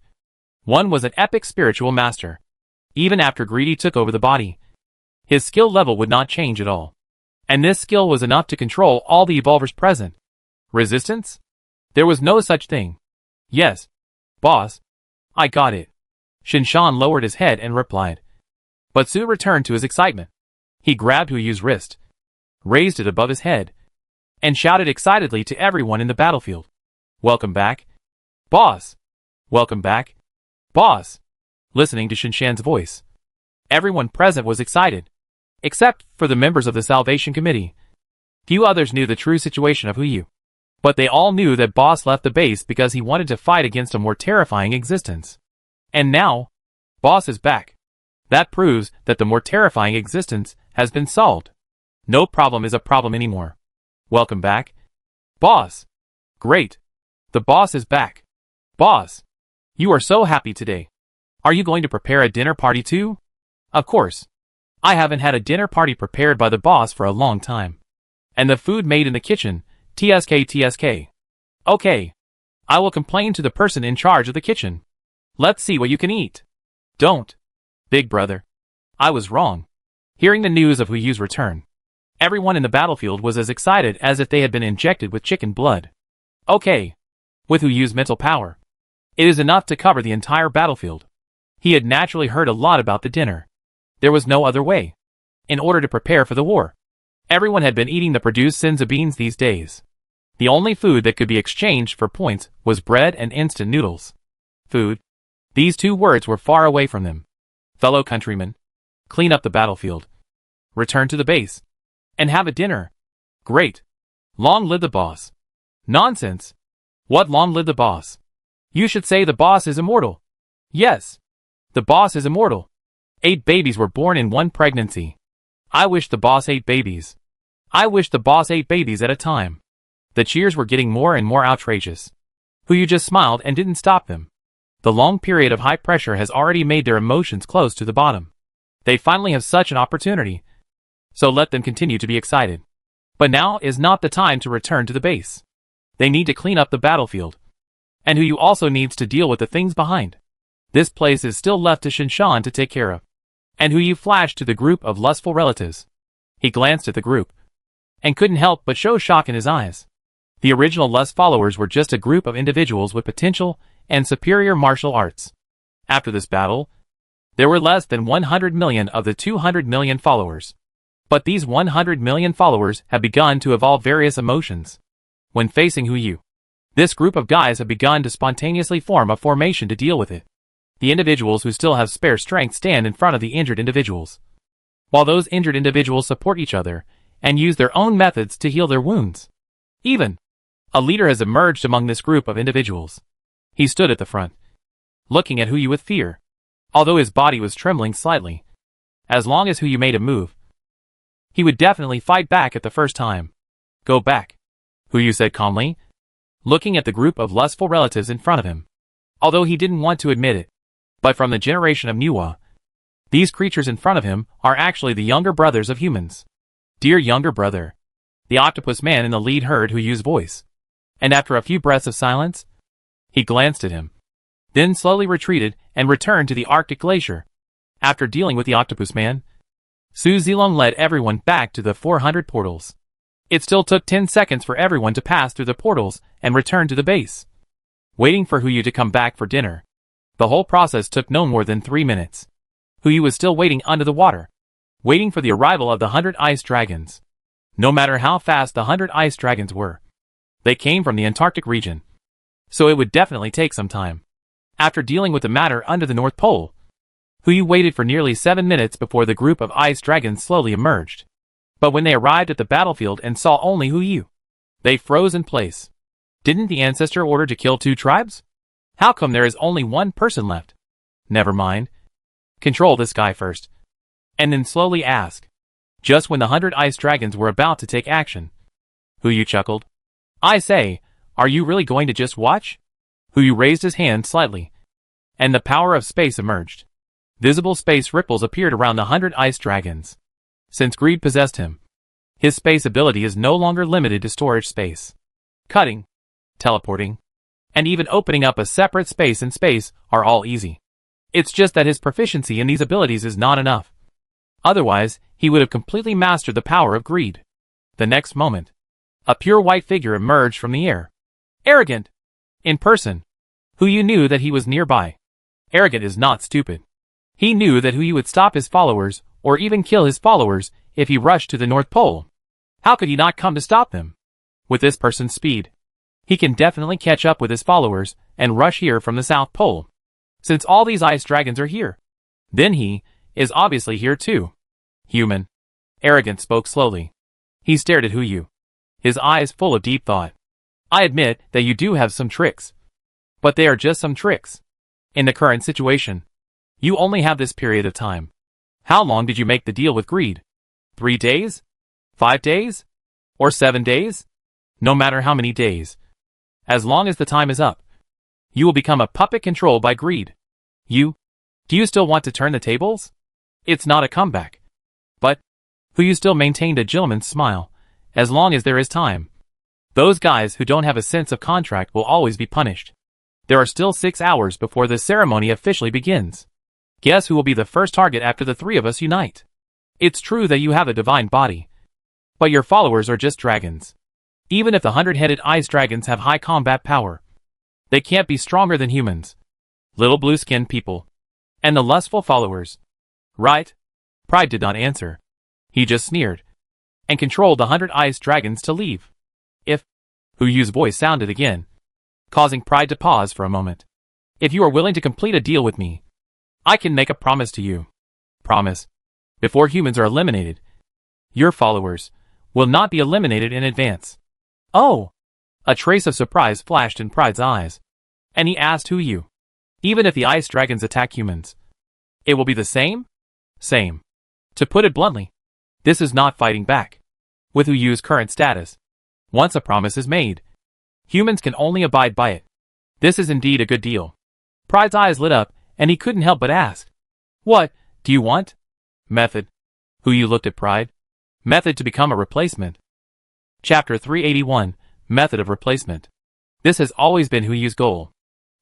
one was an epic spiritual master. Even after greedy took over the body, his skill level would not change at all. And this skill was enough to control all the evolvers present. Resistance? There was no such thing. "Yes, boss. I got it." Shinshan lowered his head and replied, but soon returned to his excitement. He grabbed Hu Yu's wrist, raised it above his head, and shouted excitedly to everyone in the battlefield, "Welcome back, boss! Welcome back, boss!" Listening to Shinshan's voice, everyone present was excited, except for the members of the Salvation Committee. Few others knew the true situation of Hu Yu, but they all knew that boss left the base because he wanted to fight against a more terrifying existence. And now, boss is back. That proves that the more terrifying existence has been solved. No problem is a problem anymore. "Welcome back, boss." "Great. The boss is back. Boss, you are so happy today. Are you going to prepare a dinner party too?" "Of course. I haven't had a dinner party prepared by the boss for a long time. And the food made in the kitchen, TSK. Okay. I will complain to the person in charge of the kitchen. Let's see what you can eat." "Don't. Big brother. I was wrong." Hearing the news of Hu Yu's return, everyone in the battlefield was as excited as if they had been injected with chicken blood. Okay. With Hu Yu's mental power, it is enough to cover the entire battlefield. He had naturally heard a lot about the dinner. There was no other way. In order to prepare for the war, everyone had been eating the produced Sinza beans these days. The only food that could be exchanged for points was bread and instant noodles. Food. These two words were far away from them. Fellow countrymen. Clean up the battlefield. Return to the base. And have a dinner. Great. Long live the boss. Nonsense. What long live the boss? You should say the boss is immortal. Yes. The boss is immortal. 8 babies were born in one pregnancy. I wish the boss ate babies. I wish the boss ate babies at a time. The cheers were getting more and more outrageous. Who you just smiled and didn't stop them. The long period of high pressure has already made their emotions close to the bottom. They finally have such an opportunity. So let them continue to be excited. But now is not the time to return to the base. They need to clean up the battlefield. And who you also needs to deal with the things behind. This place is still left to Shinshan to take care of. And who you flashed to the group of lustful relatives. He glanced at the group. And couldn't help but show shock in his eyes. The original Lust followers were just a group of individuals with potential and superior martial arts. After this battle, there were less than 100 million of the 200 million followers. But these 100 million followers have begun to evolve various emotions. When facing Hu Yu, this group of guys have begun to spontaneously form a formation to deal with it. The individuals who still have spare strength stand in front of the injured individuals, while those injured individuals support each other and use their own methods to heal their wounds. Even a leader has emerged among this group of individuals. He stood at the front, looking at Hu Yu with fear, although his body was trembling slightly. As long as Hu Yu made a move, he would definitely fight back at the first time. Go back, Hu Yu said calmly, looking at the group of lustful relatives in front of him. Although he didn't want to admit it, but from the generation of Nuwa, these creatures in front of him are actually the younger brothers of humans. Dear younger brother, the octopus man in the lead heard Hu Yu's voice, and after a few breaths of silence, he glanced at him, then slowly retreated and returned to the Arctic glacier. After dealing with the octopus man, Su Zilong led everyone back to the 400 portals. It still took 10 seconds for everyone to pass through the portals and return to the base, waiting for Hu Yu to come back for dinner. The whole process took no more than 3 minutes. Hu Yu was still waiting under the water, waiting for the arrival of the 100 ice dragons. No matter how fast the 100 ice dragons were, they came from the Antarctic region, so it would definitely take some time. After dealing with the matter under the North Pole, Hu Yu waited for nearly 7 minutes before the group of ice dragons slowly emerged. But when they arrived at the battlefield and saw only Hu Yu, they froze in place. Didn't the ancestor order to kill 2 tribes? How come there is only 1 person left? Never mind. Control this guy first. And then slowly ask. Just when the 100 ice dragons were about to take action, Hu Yu chuckled. I say, are you really going to just watch? Hu Yu raised his hand slightly, and the power of space emerged. Visible space ripples appeared around the 100 ice dragons. Since greed possessed him, his space ability is no longer limited to storage space. Cutting, teleporting, and even opening up a separate space in space are all easy. It's just that his proficiency in these abilities is not enough. Otherwise, he would have completely mastered the power of greed. The next moment, a pure white figure emerged from the air. Arrogant! In person. Hu Yu knew that he was nearby. Arrogant is not stupid. He knew that Hu Yu would stop his followers, or even kill his followers, if he rushed to the North Pole. How could he not come to stop them? With this person's speed, he can definitely catch up with his followers, and rush here from the South Pole. Since all these ice dragons are here, then he is obviously here too. Human. Arrogant spoke slowly. He stared at Hu Yu, his eyes full of deep thought. I admit that you do have some tricks. But they are just some tricks. In the current situation, you only have this period of time. How long did you make the deal with greed? 3 days? 5 days? Or 7 days? No matter how many days. As long as the time is up, you will become a puppet controlled by greed. Do you still want to turn the tables? It's not a comeback. But, Hu Yu still maintained a gentleman's smile, as long as there is time. Those guys who don't have a sense of contract will always be punished. There are still 6 hours before the ceremony officially begins. Guess who will be the first target after the 3 of us unite? It's true that you have a divine body, but your followers are just dragons. Even if the 100-headed ice dragons have high combat power, they can't be stronger than humans. Little blue-skinned people. And the lustful followers. Right? Pride did not answer. He just sneered, and controlled the 100 ice dragons to leave. If, Hu Yu's voice sounded again, causing Pride to pause for a moment. If you are willing to complete a deal with me, I can make a promise to you. Promise. Before humans are eliminated, your followers will not be eliminated in advance. Oh! A trace of surprise flashed in Pride's eyes, and he asked who you. Even if the ice dragons attack humans, it will be the same? Same. To put it bluntly, this is not fighting back. With Huyu's current status, once a promise is made, humans can only abide by it. This is indeed a good deal. Pride's eyes lit up, and he couldn't help but ask, "What do you want?" Method. Huyu looked at Pride. Method to become a replacement. Chapter 381, Method of Replacement. This has always been Huyu's goal.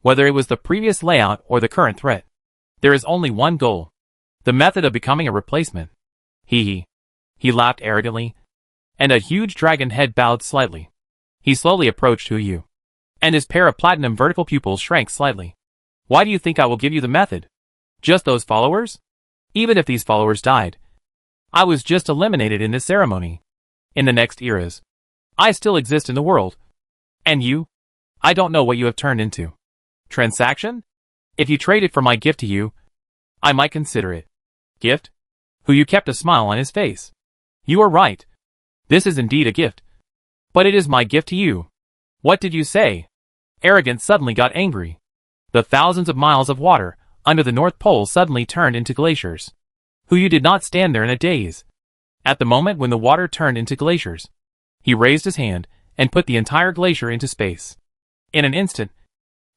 Whether it was the previous layout or the current threat, there is only one goal. The method of becoming a replacement. He laughed arrogantly, and a huge dragon head bowed slightly. He slowly approached Huyu, and his pair of platinum vertical pupils shrank slightly. Why do you think I will give you the method? Just those followers? Even if these followers died, I was just eliminated in this ceremony. In the next eras, I still exist in the world. And you? I don't know what you have turned into. Transaction? If you trade it for my gift to you, I might consider it. Gift? Huyu kept a smile on his face. You are right. This is indeed a gift. But it is my gift to you. What did you say? Arrogance suddenly got angry. The thousands of miles of water under the North Pole suddenly turned into glaciers. Huyu did not stand there in a daze. At the moment when the water turned into glaciers, he raised his hand and put the entire glacier into space. In an instant,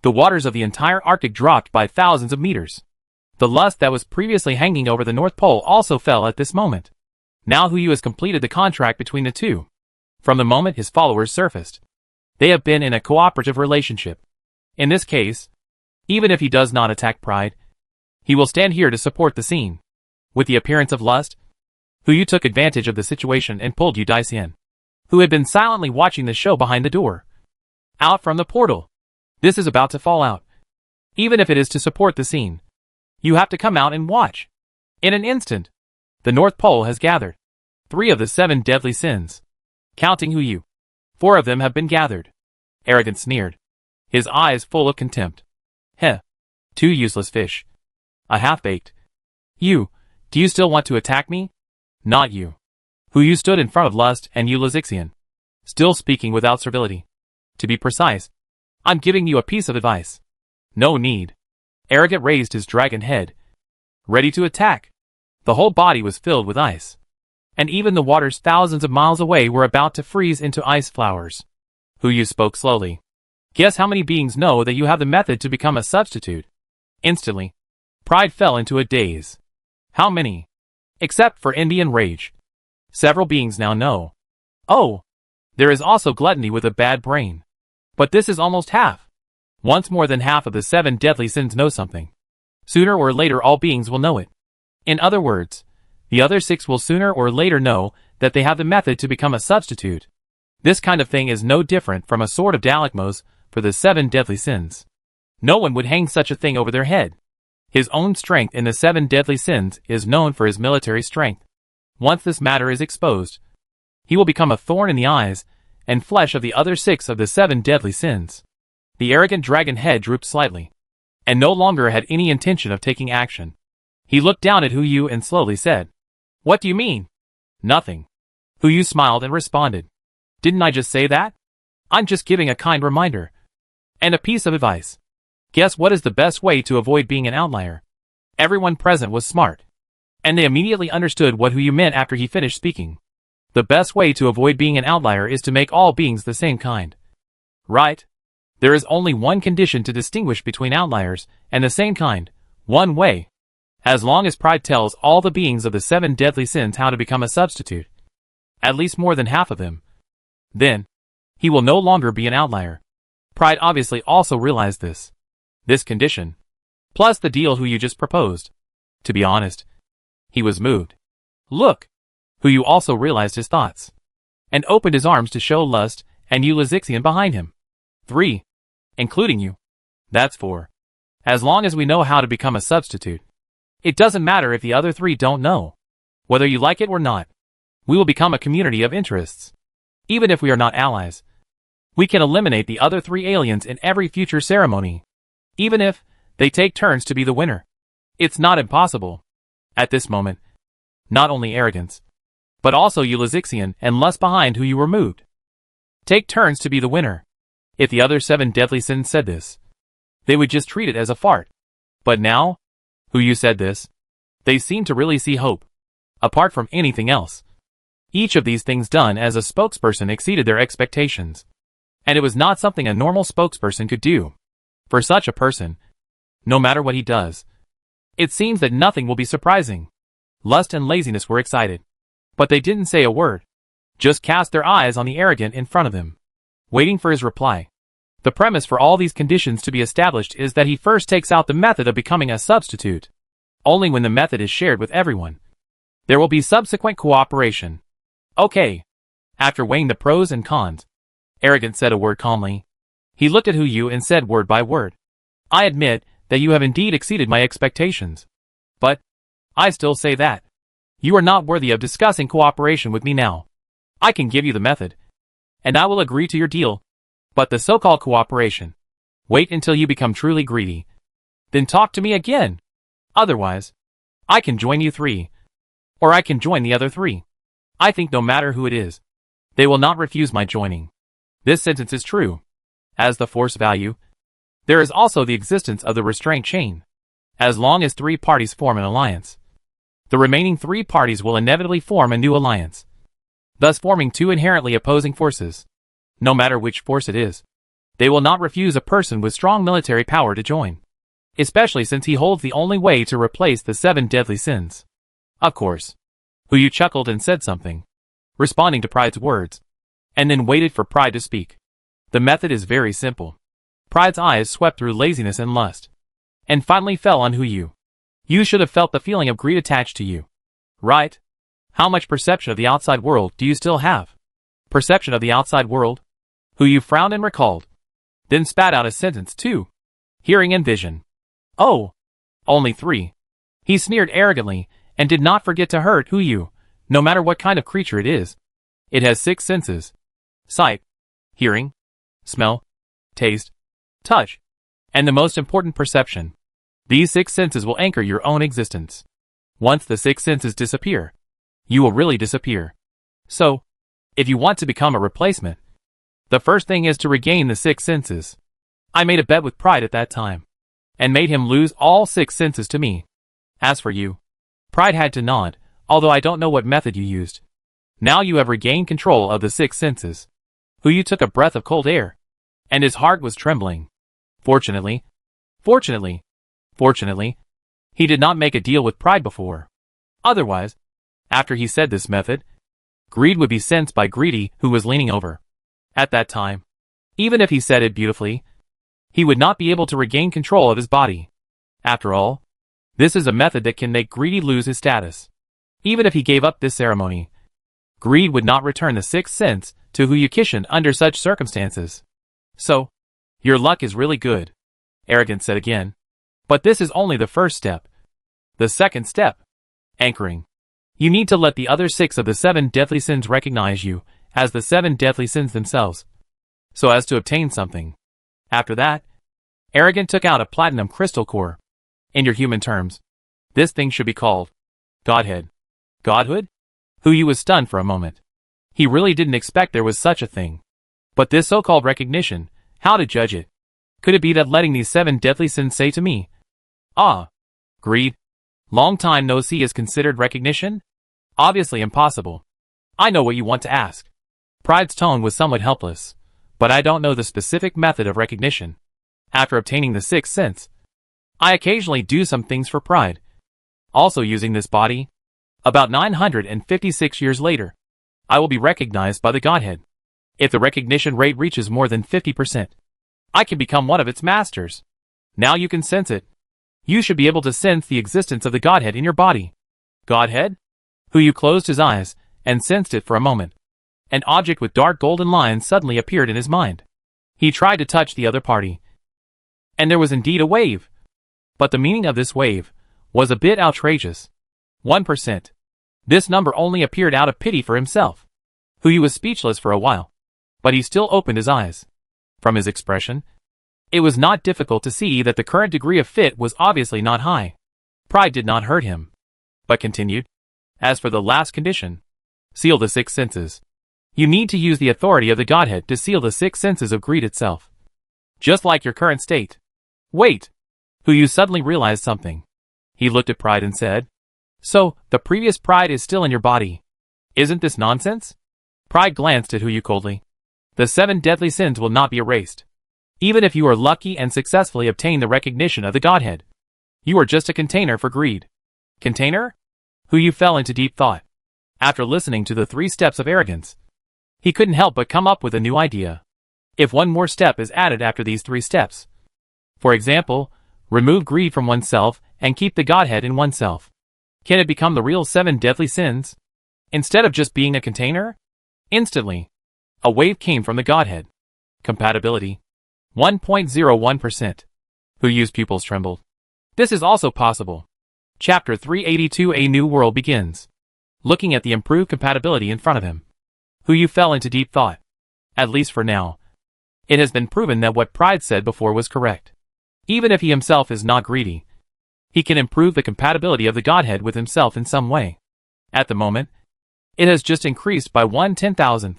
the waters of the entire Arctic dropped by thousands of meters. The lust that was previously hanging over the North Pole also fell at this moment. Now Huyu has completed the contract between the two. From the moment his followers surfaced, they have been in a cooperative relationship. In this case, even if he does not attack Pride, he will stand here to support the scene. With the appearance of lust, Huyu took advantage of the situation and pulled Yu Daisian, who had been silently watching the show behind the door, out from the portal. This is about to fall out. Even if it is to support the scene, you have to come out and watch. In an instant, the North Pole has gathered 3 of the 7 deadly sins. Counting Huyu, 4 of them have been gathered. Arrogant sneered, his eyes full of contempt. Heh. 2 useless fish. A half-baked. You, do you still want to attack me? Not you. Huyu stood in front of Lust and Yu Lazixian, still speaking without servility. To be precise, I'm giving you a piece of advice. No need. Arrogant raised his dragon head, ready to attack. The whole body was filled with ice, and even the waters thousands of miles away were about to freeze into ice flowers. Huyu spoke slowly. Guess how many beings know that you have the method to become a substitute? Instantly, Pride fell into a daze. How many? Except for envy and rage. Several beings now know. Oh! There is also gluttony with a bad brain. But this is almost half. Once more than half of the 7 deadly sins know something. Sooner or later all beings will know it. In other words, the other 6 will sooner or later know that they have the method to become a substitute. This kind of thing is no different from a sword of Dalakmos for the 7 deadly sins. No one would hang such a thing over their head. His own strength in the 7 deadly sins is known for his military strength. Once this matter is exposed, he will become a thorn in the eyes and flesh of the other 6 of the 7 deadly sins. The arrogant dragon head drooped slightly, and no longer had any intention of taking action. He looked down at Huyu and slowly said, What do you mean? Nothing. Huyu smiled and responded, Didn't I just say that? I'm just giving a kind reminder. And a piece of advice. Guess what is the best way to avoid being an outlier? Everyone present was smart, and they immediately understood what Huyu meant after he finished speaking. The best way to avoid being an outlier is to make all beings the same kind. Right? There is only one condition to distinguish between outliers and the same kind, one way. As long as Pride tells all the beings of the 7 deadly sins how to become a substitute, at least more than half of them, then he will no longer be an outlier. Pride obviously also realized this. This condition, plus the deal Huyu just proposed. To be honest, he was moved. Look! Huyu also realized his thoughts, and opened his arms to show Lust and Yu Lazixian behind him. 3. Including you. That's 4. As long as we know how to become a substitute. It doesn't matter if the other 3 don't know. Whether you like it or not, we will become a community of interests. Even if we are not allies, we can eliminate the other 3 aliens in every future ceremony. Even if they take turns to be the winner. It's not impossible. At this moment, not only arrogance, but also Ulyssexian and lust behind who you removed take turns to be the winner. If the other 7 deadly sins said this, they would just treat it as a fart. But now, who you said this, they seem to really see hope. Apart from anything else, each of these things done as a spokesperson exceeded their expectations. And it was not something a normal spokesperson could do. For such a person, no matter what he does, it seems that nothing will be surprising. Lust and laziness were excited, but they didn't say a word, just cast their eyes on the arrogant in front of them, waiting for his reply. The premise for all these conditions to be established is that he first takes out the method of becoming a substitute. Only when the method is shared with everyone, there will be subsequent cooperation. Okay. After weighing the pros and cons, Arrogant said a word calmly. He looked at Hu and said word by word, I admit that you have indeed exceeded my expectations. But I still say that you are not worthy of discussing cooperation with me now. I can give you the method, and I will agree to your deal. But the so-called cooperation, wait until you become truly greedy. Then talk to me again. Otherwise, I can join you 3. Or I can join the other 3. I think no matter who it is, they will not refuse my joining. This sentence is true. As the force value, there is also the existence of the restraint chain. As long as 3 parties form an alliance, the remaining 3 parties will inevitably form a new alliance, thus forming 2 inherently opposing forces. No matter which force it is, they will not refuse a person with strong military power to join, especially since he holds the only way to replace the 7 deadly sins. Of course. Hu chuckled and said something, responding to Pride's words, and then waited for Pride to speak. The method is very simple. Pride's eyes swept through laziness and lust, and finally fell on Hu. You should have felt the feeling of greed attached to you. Right? How much perception of the outside world do you still have? Perception of the outside world? Hu frowned and recalled, then spat out a sentence 2. Hearing and vision. Oh, only 3. He sneered arrogantly, and did not forget to hurt Hu. No matter what kind of creature it is, it has 6 senses: sight, hearing, smell, taste, touch, and the most important, perception. These 6 senses will anchor your own existence. Once the 6 senses disappear, you will really disappear. So, if you want to become a replacement, the first thing is to regain the 6 senses. I made a bet with Pride at that time, and made him lose all 6 senses to me. As for you, Pride had to nod, although I don't know what method you used. Now you have regained control of the 6 senses. Hu took a breath of cold air, and his heart was trembling. Fortunately, he did not make a deal with Pride before. Otherwise, after he said this method, greed would be sensed by Greedy, who was leaning over. At that time, even if he said it beautifully, he would not be able to regain control of his body. After all, this is a method that can make Greedy lose his status. Even if he gave up this ceremony, Greed would not return the 6th sense to Hu Kishin under such circumstances. So, your luck is really good, Arrogant said again. But this is only the first step. The second step, anchoring. You need to let the other 6 of the 7 deadly sins recognize you as the 7 deadly sins themselves, so as to obtain something. After that, Arrogant took out a platinum crystal core. In your human terms, this thing should be called Godhead. Godhood? Hu was stunned for a moment. He really didn't expect there was such a thing. But this so-called recognition, how to judge it? Could it be that letting these 7 deadly sins say to me, ah, greed, long time no see is considered recognition? Obviously impossible. I know what you want to ask. Pride's tone was somewhat helpless, but I don't know the specific method of recognition. After obtaining the 6th sense, I occasionally do some things for Pride. Also using this body, about 956 years later, I will be recognized by the Godhead. If the recognition rate reaches more than 50%, I can become one of its masters. Now you can sense it. You should be able to sense the existence of the Godhead in your body. Godhead? Hu closed his eyes and sensed it for a moment. An object with dark golden lines suddenly appeared in his mind. He tried to touch the other party, and there was indeed a wave. But the meaning of this wave was a bit outrageous. 1%. This number only appeared out of pity for himself. Hu was speechless for a while, but he still opened his eyes. From his expression, It was not difficult to see that the current degree of fit was obviously not high. Pride did not hurt him, but continued. As for the last condition, seal the six senses. You need to use the authority of the Godhead to seal the six senses of greed itself. Just like your current state. Wait! Who you suddenly realized something. He looked at Pride and said, so, the previous pride is still in your body. Isn't this nonsense? Pride glanced at Hu Yu coldly. The 7 deadly sins will not be erased. Even if you are lucky and successfully obtain the recognition of the Godhead. You are just a container for greed. Container? Hu Yu fell into deep thought. After listening to the 3 steps of arrogance, he couldn't help but come up with a new idea. If one more step is added after these 3 steps, for example, remove greed from oneself and keep the Godhead in oneself, can it become the real 7 deadly sins? Instead of just being a container? Instantly, a wave came from the Godhead. Compatibility. 1.01%. Hu Yu's pupils trembled. This is also possible. Chapter 382 A New World begins. Looking at the improved compatibility in front of him, Hu Yu fell into deep thought. At least for now. It has been proven that what Pride said before was correct. Even if he himself is not greedy, he can improve the compatibility of the Godhead with himself in some way. At the moment, it has just increased by 1/10,000th.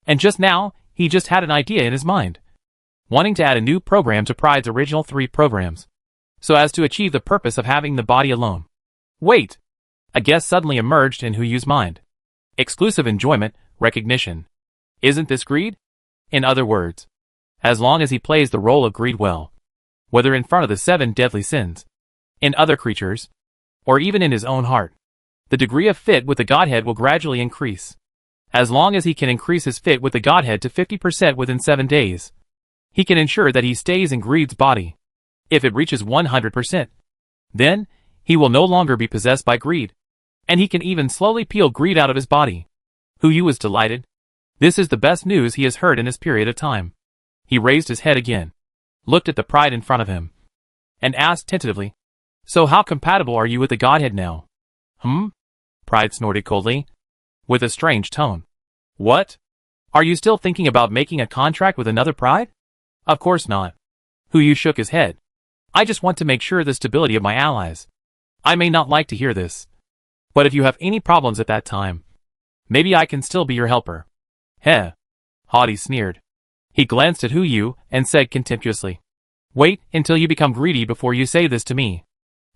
And just now, he just had an idea in his mind. Wanting to add a new program to Pride's original 3 programs, so as to achieve the purpose of having the body alone. Wait! A guess suddenly emerged in Hu Yu's mind. Exclusive enjoyment, recognition. Isn't this greed? In other words, as long as he plays the role of greed well, whether in front of the 7 deadly sins, in other creatures, or even in his own heart, the degree of fit with the Godhead will gradually increase. As long as he can increase his fit with the Godhead to 50% within 7 days, he can ensure that he stays in greed's body. If it reaches 100%, then he will no longer be possessed by greed, and he can even slowly peel greed out of his body. Hu Yu was delighted. This is the best news he has heard in this period of time. He raised his head again, looked at the Pride in front of him, and asked tentatively, so how compatible are you with the Godhead now? Pride snorted coldly, with a strange tone. What? Are you still thinking about making a contract with another Pride? Of course not. Hu Yu shook his head. I just want to make sure the stability of my allies. I may not like to hear this, but if you have any problems at that time, maybe I can still be your helper. Heh. Haughty sneered. He glanced at Hu Yu and said contemptuously, wait until you become greedy before you say this to me.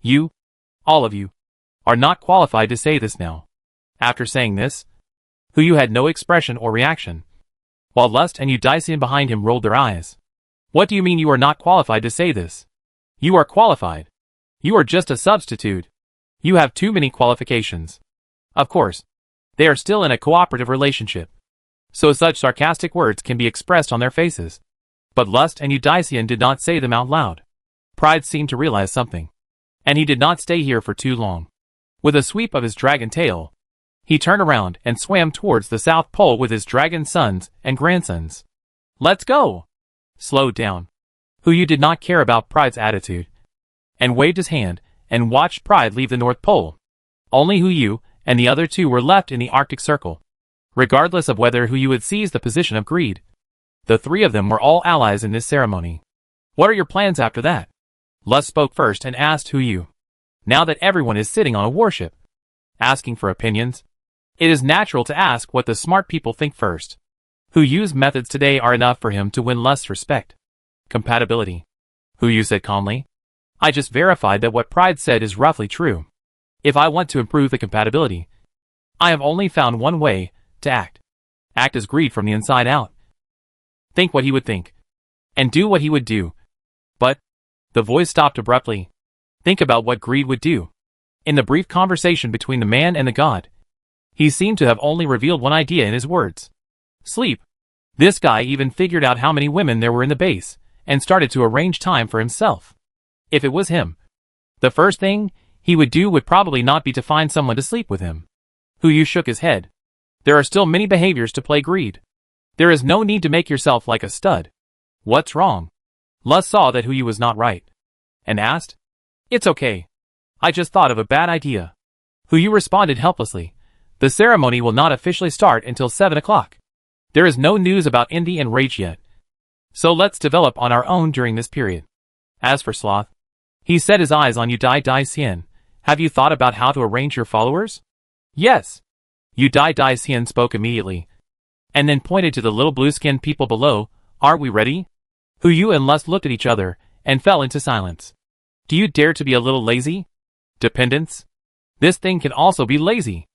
You, all of you, are not qualified to say this now. After saying this, Hu Yu had no expression or reaction, while Lust and Eudycian behind him rolled their eyes. What do you mean you are not qualified to say this? You are qualified. You are just a substitute. You have too many qualifications. Of course, they are still in a cooperative relationship, so such sarcastic words can be expressed on their faces. But Lust and Eudycian did not say them out loud. Pride seemed to realize something, and he did not stay here for too long. With a sweep of his dragon tail, he turned around and swam towards the South Pole with his dragon sons and grandsons. Let's go! Slowed down. Hu Yu did not care about Pride's attitude, and waved his hand and watched Pride leave the North Pole. Only Hu Yu and the other 2 were left in the Arctic Circle. Regardless of whether Hu Yu had seized the position of greed, the 3 of them were all allies in this ceremony. What are your plans after that? Lust spoke first and asked Hu Yu. Now that everyone is sitting on a warship, asking for opinions, it is natural to ask what the smart people think first. Hu Yu's methods today are enough for him to win Lust's respect. Compatibility. Hu Yu said calmly. I just verified that what Pride said is roughly true. If I want to improve the compatibility, I have only found one way to act. Act as greed from the inside out. Think what he would think, and do what he would do. But, the voice stopped abruptly. Think about what greed would do. In the brief conversation between the man and the god, he seemed to have only revealed one idea in his words. Sleep. This guy even figured out how many women there were in the base, and started to arrange time for himself. If it was him, the first thing he would do would probably not be to find someone to sleep with him. Hu Yu shook his head. There are still many behaviors to play greed. There is no need to make yourself like a stud. What's wrong? Lust saw that Hu Yu was not right, and asked, It's okay. I just thought of a bad idea. Hu Yu responded helplessly. The ceremony will not officially start until 7 o'clock. There is no news about Indy and Rage yet. So let's develop on our own during this period. As for Sloth, he set his eyes on Yu Dai Xian. Have you thought about how to arrange your followers? Yes. Yu Dai Xian spoke immediately, and then pointed to the little blue-skinned people below. Aren't we ready? Hu Yu and Lust looked at each other, and fell into silence. Do you dare to be a little lazy? Dependence? This thing can also be lazy.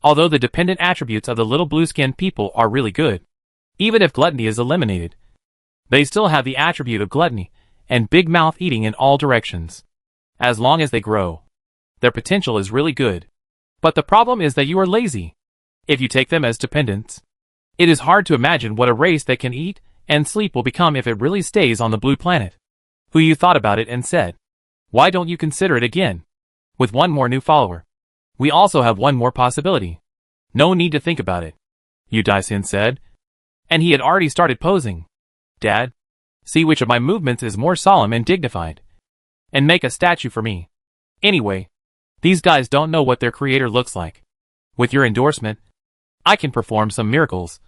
Although the dependent attributes of the little blue-skinned people are really good, even if gluttony is eliminated, they still have the attribute of gluttony, and big mouth eating in all directions. As long as they grow, their potential is really good. But the problem is that you are lazy. If you take them as dependents, it is hard to imagine what a race that can eat and sleep will become if it really stays on the blue planet. Hu Yu thought about it and said, why don't you consider it again? With one more new follower, we also have one more possibility. No need to think about it, Yu Dai-Sin said. And he had already started posing. Dad, see which of my movements is more solemn and dignified, and make a statue for me. Anyway, these guys don't know what their creator looks like. With your endorsement, I can perform some miracles.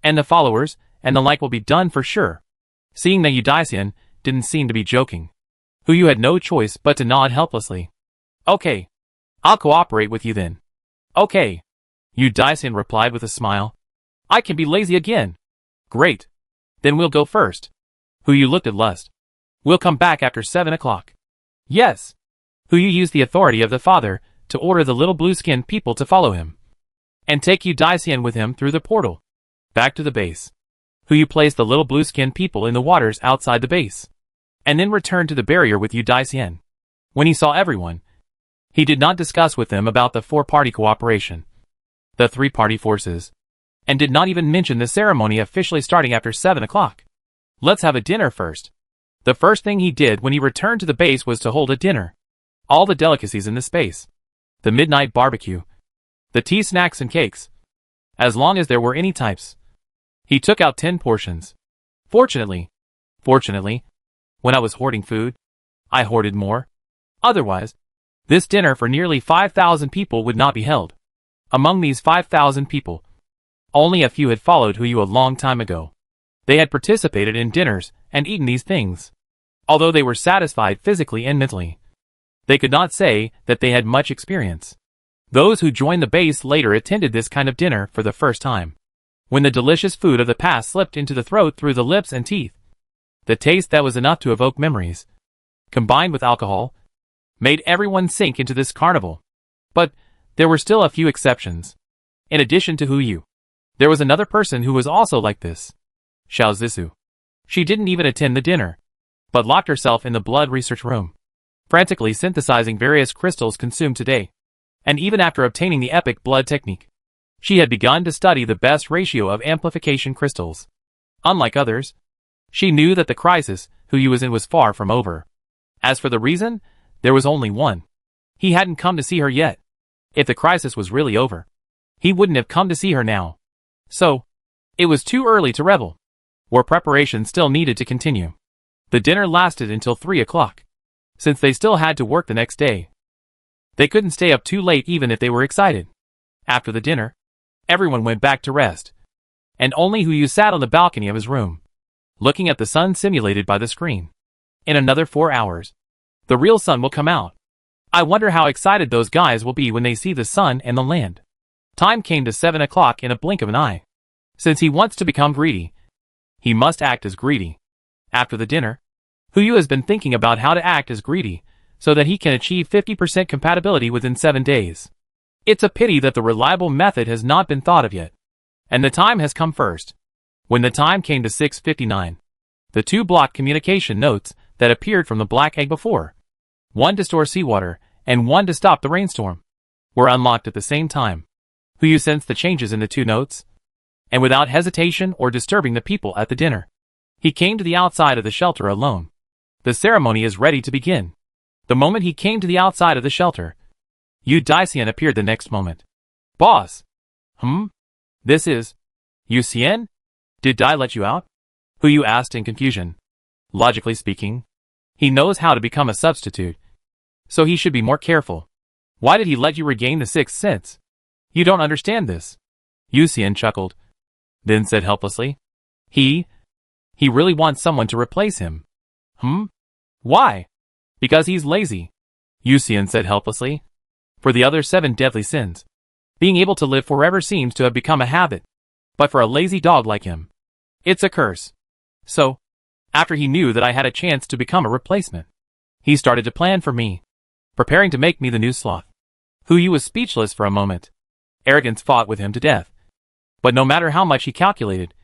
And the followers and the like will be done for sure. Seeing that Yu Dai-Sin didn't seem to be joking, Hu Yu had no choice but to nod helplessly. Okay, I'll cooperate with you then. Okay, Yu Dai-Sin replied with a smile. I can be lazy again. Great. Then we'll go first. Hu Yu looked at Lust. We'll come back after 7 o'clock. Yes. Hu Yu used the authority of the father to order the little blue-skinned people to follow him, and take Yu Dai-Sin with him through the portal, back to the base. Hu Yu placed the little blue-skinned people in the waters outside the base, and then returned to the barrier with Yu Dai-Sin. When he saw everyone, he did not discuss with them about the 4-party cooperation, the 3-party forces, and did not even mention the ceremony officially starting after 7 o'clock. Let's have a dinner first. The first thing he did when he returned to the base was to hold a dinner. All the delicacies in the space, the midnight barbecue, the tea, snacks and cakes, as long as there were any types. He took out 10 portions. Fortunately, when I was hoarding food, I hoarded more. Otherwise, this dinner for nearly 5,000 people would not be held. Among these 5,000 people, only a few had followed Hu Yu a long time ago. They had participated in dinners and eaten these things. Although they were satisfied physically and mentally, they could not say that they had much experience. Those who joined the base later attended this kind of dinner for the first time. When the delicious food of the past slipped into the throat through the lips and teeth, the taste that was enough to evoke memories, combined with alcohol, made everyone sink into this carnival. But there were still a few exceptions. In addition to Hu Yu, there was another person who was also like this. Xiao Zisu. She didn't even attend the dinner, but locked herself in the blood research room, frantically synthesizing various crystals consumed today. And even after obtaining the epic blood technique, she had begun to study the best ratio of amplification crystals. Unlike others, she knew that the crisis Hu Yu was in was far from over. As for the reason, there was only one. He hadn't come to see her yet. If the crisis was really over, he wouldn't have come to see her now. So, it was too early to revel. War preparation still needed to continue. The dinner lasted until 3 o'clock. Since they still had to work the next day, they couldn't stay up too late even if they were excited. After the dinner, everyone went back to rest, and only Hu Yu sat on the balcony of his room, looking at the sun simulated by the screen. In another 4 hours, the real sun will come out. I wonder how excited those guys will be when they see the sun and the land. Time came to 7 o'clock in a blink of an eye. Since he wants to become greedy, he must act as greedy. After the dinner, Hu Yu has been thinking about how to act as greedy so that he can achieve 50% compatibility within 7 days. It's a pity that the reliable method has not been thought of yet. And the time has come first. When the time came to 6:59, the 2 block communication notes that appeared from the black egg before, one to store seawater and one to stop the rainstorm, were unlocked at the same time. Hu Yu sensed the changes in the 2 notes, and without hesitation or disturbing the people at the dinner, he came to the outside of the shelter alone. The ceremony is ready to begin. The moment he came to the outside of the shelter, Yu Dai-Xian appeared the next moment. Boss! This is... Yu Xian? Did Dai let you out? Hu Yu asked in confusion. Logically speaking, he knows how to become a substitute, so he should be more careful. Why did he let you regain the 6th sense? You don't understand this. Yu Xian chuckled, then said helplessly. He really wants someone to replace him. Why? Because he's lazy, Yuxian said helplessly. For the other 7 deadly sins, being able to live forever seems to have become a habit. But for a lazy dog like him, it's a curse. So, after he knew that I had a chance to become a replacement, he started to plan for me, preparing to make me the new sloth. Yu was speechless for a moment. Arrogance fought with him to death. But no matter how much he calculated,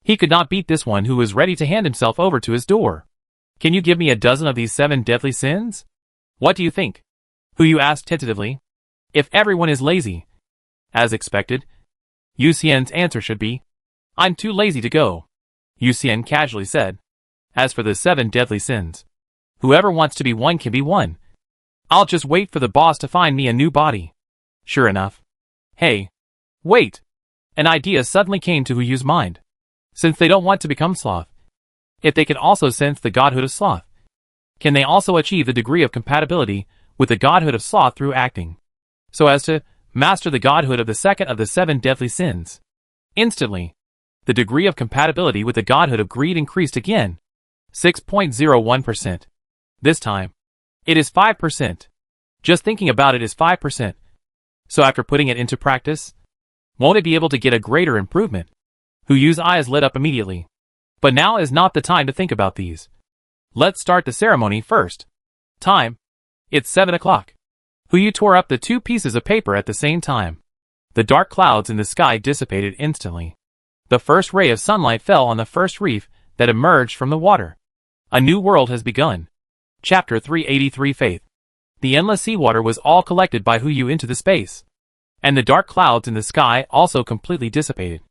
he could not beat this one who was ready to hand himself over to his door. Can you give me a dozen of these 7 deadly sins? What do you think? Yu asked tentatively. If everyone is lazy, as expected, Yuxian's answer should be, I'm too lazy to go, Yuxian casually said. As for the 7 deadly sins, whoever wants to be one can be one. I'll just wait for the boss to find me a new body. Sure enough. Hey, wait! An idea suddenly came to Yu's mind. Since they don't want to become sloth, if they can also sense the godhood of sloth, can they also achieve the degree of compatibility with the godhood of sloth through acting, so as to master the godhood of the second of the 7 deadly sins? Instantly, the degree of compatibility with the godhood of greed increased again. 6.01%. This time, it is 5%. Just thinking about it is 5%. So after putting it into practice, won't it be able to get a greater improvement? Yu's eyes lit up immediately. But now is not the time to think about these. Let's start the ceremony first. Time. It's 7 o'clock. Yu tore up the 2 pieces of paper at the same time. The dark clouds in the sky dissipated instantly. The first ray of sunlight fell on the first reef that emerged from the water. A new world has begun. Chapter 383 Faith. The endless seawater was all collected by Yu into the space, and the dark clouds in the sky also completely dissipated,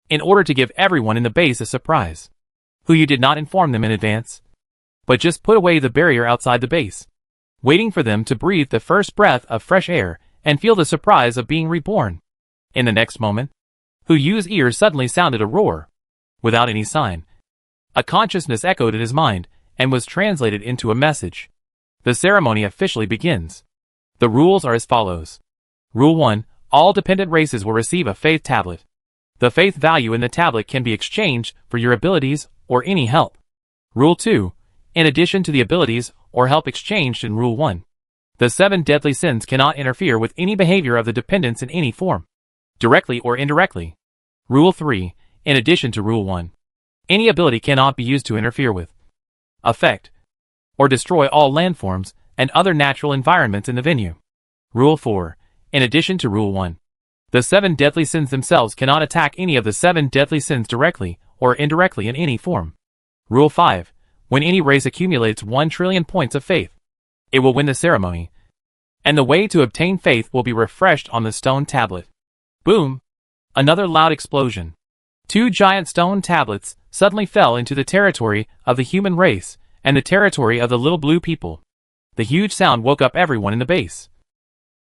in order to give everyone in the base a surprise. Yu did not inform them in advance, but just put away the barrier outside the base, waiting for them to breathe the first breath of fresh air and feel the surprise of being reborn. In the next moment, Yu's ears suddenly sounded a roar. Without any sign, a consciousness echoed in his mind and was translated into a message. The ceremony officially begins. The rules are as follows. Rule 1. All dependent races will receive a faith tablet. The faith value in the tablet can be exchanged for your abilities or any help. Rule 2. In addition to the abilities or help exchanged in Rule 1, the 7 deadly sins cannot interfere with any behavior of the dependents in any form, directly or indirectly. Rule 3. In addition to Rule 1, any ability cannot be used to interfere with, affect, or destroy all landforms and other natural environments in the venue. Rule 4. In addition to Rule 1, the 7 deadly sins themselves cannot attack any of the 7 deadly sins directly or indirectly in any form. Rule 5. When any race accumulates 1 trillion points of faith, it will win the ceremony, and the way to obtain faith will be refreshed on the stone tablet. Boom! Another loud explosion. 2 giant stone tablets suddenly fell into the territory of the human race and the territory of the little blue people. The huge sound woke up everyone in the base,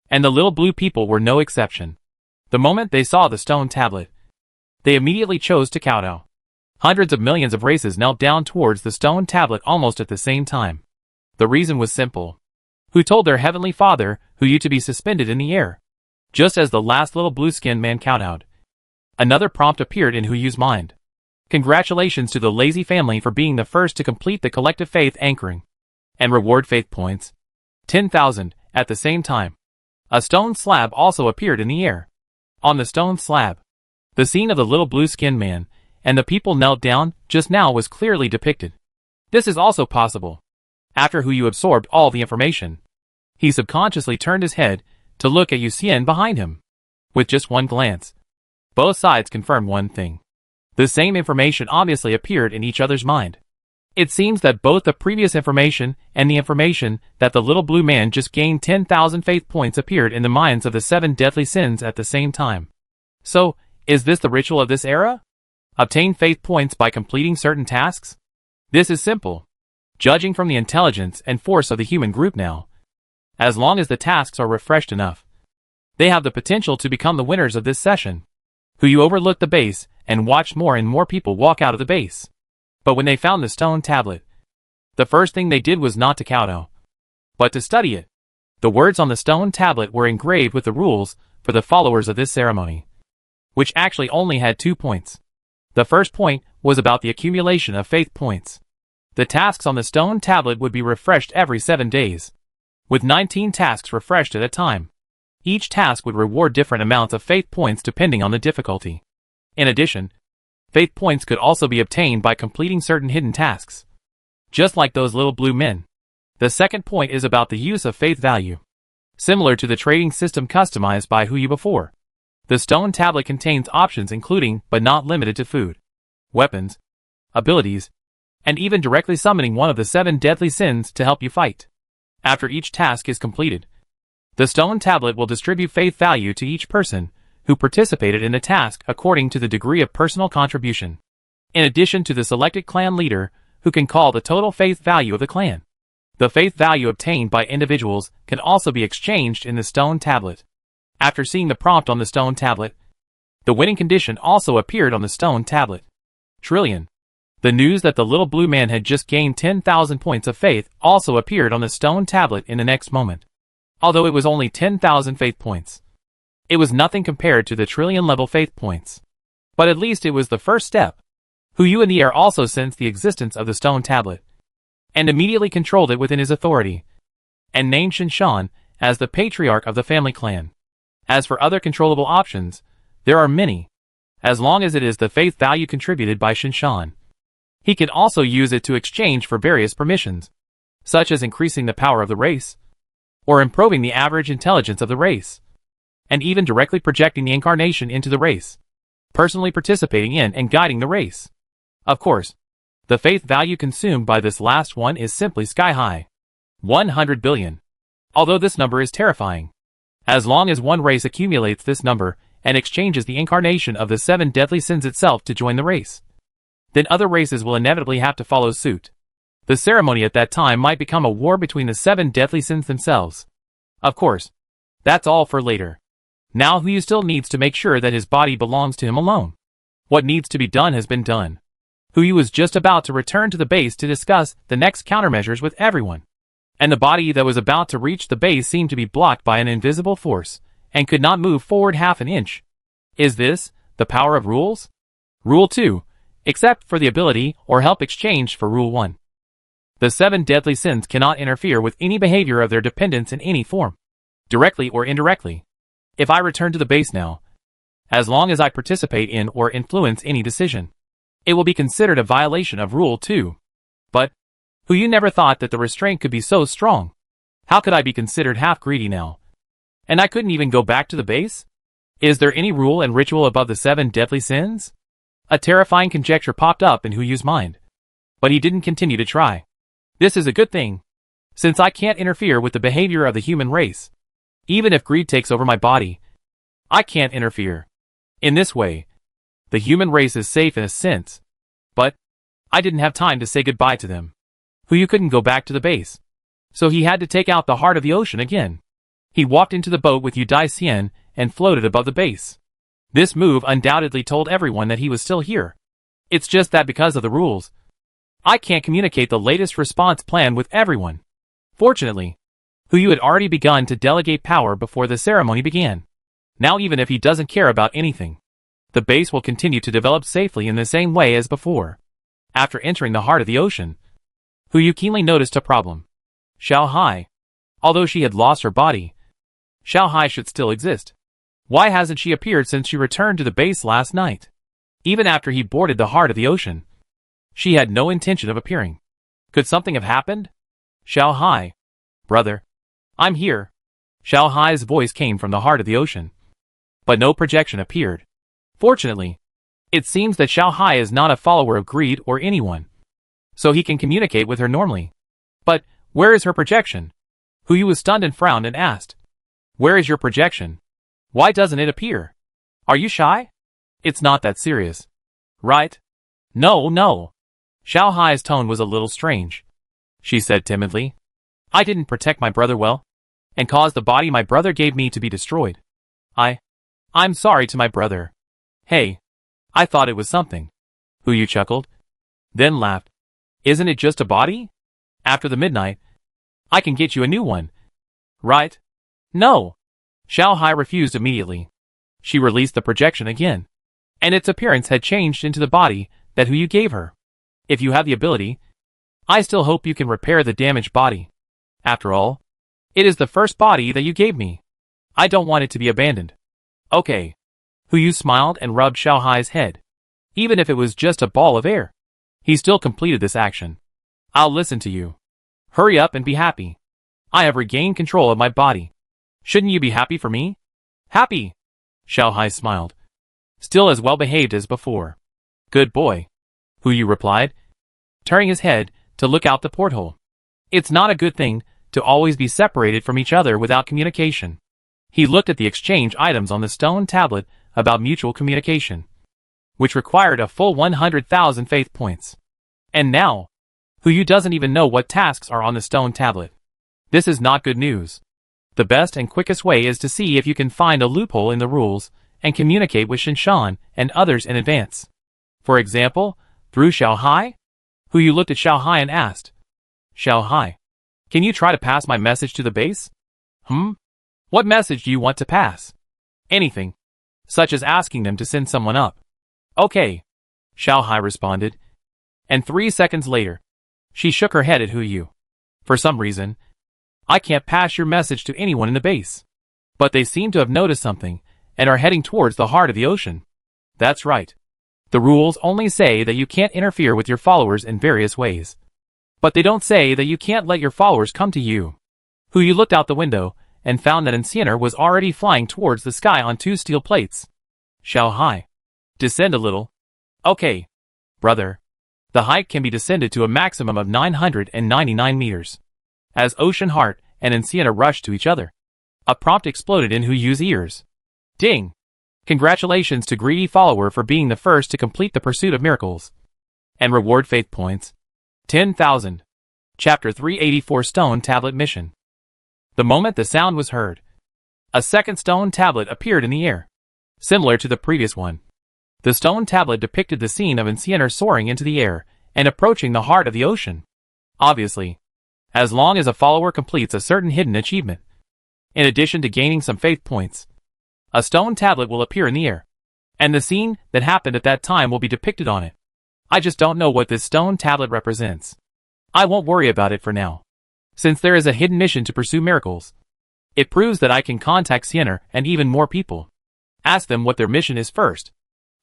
and the little blue people were no exception. The moment they saw the stone tablet, they immediately chose to kowtow. Hundreds of millions of races knelt down towards the stone tablet almost at the same time. The reason was simple. Who told their heavenly father Yu to be suspended in the air, just as the last little blue-skinned man kowtowed. Another prompt appeared in Yu's mind. Congratulations to the lazy family for being the first to complete the collective faith anchoring, and reward faith points. 10,000. At the same time, a stone slab also appeared in the air. On the stone slab, the scene of the little blue-skinned man and the people knelt down just now was clearly depicted. This is also possible. After Yu absorbed all the information, he subconsciously turned his head to look at Yuxian behind him. With just one glance, both sides confirmed one thing. The same information obviously appeared in each other's mind. It seems that both the previous information and the information that the little blue man just gained 10,000 faith points appeared in the minds of the 7 deadly sins at the same time. So, is this the ritual of this era? Obtain faith points by completing certain tasks? This is simple. Judging from the intelligence and force of the human group now, as long as the tasks are refreshed enough, they have the potential to become the winners of this session. Yu overlooked the base and watched more and more people walk out of the base. But when they found the stone tablet, the first thing they did was not to kowtow, but to study it. The words on the stone tablet were engraved with the rules for the followers of this ceremony, which actually only had 2 points. The first point was about the accumulation of faith points. The tasks on the stone tablet would be refreshed every 7 days, with 19 tasks refreshed at a time. Each task would reward different amounts of faith points depending on the difficulty. In addition, faith points could also be obtained by completing certain hidden tasks. Just like those little blue men. The second point is about the use of faith value. Similar to the trading system customized by Huyu before, the stone tablet contains options including, but not limited to, food, weapons, abilities, and even directly summoning one of the 7 deadly sins to help you fight. After each task is completed, the stone tablet will distribute faith value to each person who participated in the task according to the degree of personal contribution, in addition to the selected clan leader who can call the total faith value of the clan. The faith value obtained by individuals can also be exchanged in the stone tablet. After seeing the prompt on the stone tablet, the winning condition also appeared on the stone tablet. Trillion. The news that the little blue man had just gained 10,000 points of faith also appeared on the stone tablet in the next moment. Although it was only 10,000 faith points, it was nothing compared to the trillion level faith points. But at least it was the first step. Huyu in the air also sensed the existence of the stone tablet, and immediately controlled it within his authority, and named Shinshan as the patriarch of the family clan. As for other controllable options, there are many, as long as it is the faith value contributed by Shinshan. He can also use it to exchange for various permissions, such as increasing the power of the race, or improving the average intelligence of the race, and even directly projecting the incarnation into the race, personally participating in and guiding the race. Of course, the faith value consumed by this last one is simply sky high. 100 billion. Although this number is terrifying. As long as one race accumulates this number and exchanges the incarnation of the 7 deadly sins itself to join the race, then other races will inevitably have to follow suit. The ceremony at that time might become a war between the 7 deadly sins themselves. Of course, that's all for later. Now Huyu still needs to make sure that his body belongs to him alone. What needs to be done has been done. Huyu was just about to return to the base to discuss the next countermeasures with everyone. And the body that was about to reach the base seemed to be blocked by an invisible force, and could not move forward half an inch. Is this the power of rules? Rule 2. Except for the ability or help exchanged for Rule 1. The 7 deadly sins cannot interfere with any behavior of their dependents in any form, directly or indirectly. If I return to the base now, as long as I participate in or influence any decision, it will be considered a violation of Rule 2. But Huyu never thought that the restraint could be so strong. How could I be considered half greedy now? And I couldn't even go back to the base? Is there any rule and ritual above the 7 deadly sins? A terrifying conjecture popped up in Huyu's mind. But he didn't continue to try. This is a good thing, since I can't interfere with the behavior of the human race. Even if greed takes over my body, I can't interfere. In this way, the human race is safe in a sense. But I didn't have time to say goodbye to them. Huyu couldn't go back to the base, so he had to take out the heart of the ocean again. He walked into the boat with Yu Daixien and floated above the base. This move undoubtedly told everyone that he was still here. It's just that because of the rules, I can't communicate the latest response plan with everyone. Fortunately, Huyu had already begun to delegate power before the ceremony began. Now even if he doesn't care about anything, the base will continue to develop safely in the same way as before. After entering the heart of the ocean, Huyu keenly noticed a problem. Xiao Hai. Although she had lost her body, Xiao Hai should still exist. Why hasn't she appeared since she returned to the base last night? Even after he boarded the heart of the ocean, she had no intention of appearing. Could something have happened? Xiao Hai. Brother. I'm here. Xiao Hai's voice came from the heart of the ocean. But no projection appeared. Fortunately, it seems that Xiao Hai is not a follower of greed or anyone, so he can communicate with her normally. But where is her projection? Huyu was stunned and frowned and asked, "Where is your projection? Why doesn't it appear? Are you shy? It's not that serious, right?" No. Xiao Hai's tone was a little strange. She said timidly, "I didn't protect my brother well, and caused the body my brother gave me to be destroyed. I'm sorry to my brother." "Hey, I thought it was something." Huyu chuckled, then laughed. "Isn't it just a body? After the midnight, I can get you a new one, right?" "No." Xiao Hai refused immediately. She released the projection again, and its appearance had changed into the body that Hu Yu gave her. If you have the ability, I still hope you can repair the damaged body. After all, it is the first body that you gave me. I don't want it to be abandoned. Okay. Hu Yu smiled and rubbed Xiao Hai's head. Even if it was just a ball of air, he still completed this action. I'll listen to you. Hurry up and be happy. I have regained control of my body. Shouldn't you be happy for me? Happy! Xiao Hai smiled, still as well behaved as before. Good boy, Hu Yu replied, turning his head to look out the porthole. It's not a good thing to always be separated from each other without communication. He looked at the exchange items on the stone tablet about mutual communication, which required a full 100,000 faith points. And now, Hu Yu doesn't even know what tasks are on the stone tablet. This is not good news. The best and quickest way is to see if you can find a loophole in the rules and communicate with Shinshan and others in advance. For example, through Xiao Hai? Hu Yu looked at Xiao Hai and asked, Xiao Hai, can you try to pass my message to the base? What message do you want to pass? Anything, such as asking them to send someone up. Okay, Xiao Hai responded, and 3 seconds later, she shook her head at Hu Yu. For some reason, I can't pass your message to anyone in the base. But they seem to have noticed something and are heading towards the heart of the ocean. That's right. The rules only say that you can't interfere with your followers in various ways. But they don't say that you can't let your followers come to you. Hu Yu looked out the window and found that Encianer was already flying towards the sky on 2 steel plates. Xiao Hai, descend a little. Okay, brother. The height can be descended to a maximum of 999 meters. As Ocean Heart and Encianer rushed to each other, a prompt exploded in Hu Yu's ears. Ding! Congratulations to Greedy Follower for being the first to complete the Pursuit of Miracles. And reward faith points. 10,000. Chapter 384 Stone Tablet Mission. The moment the sound was heard, a second stone tablet appeared in the air, similar to the previous one. The stone tablet depicted the scene of Encianer soaring into the air and approaching the heart of the ocean. Obviously, as long as a follower completes a certain hidden achievement, in addition to gaining some faith points, a stone tablet will appear in the air, and the scene that happened at that time will be depicted on it. I just don't know what this stone tablet represents. I won't worry about it for now, since there is a hidden mission to pursue miracles. It proves that I can contact Encianer and even more people. Ask them what their mission is first.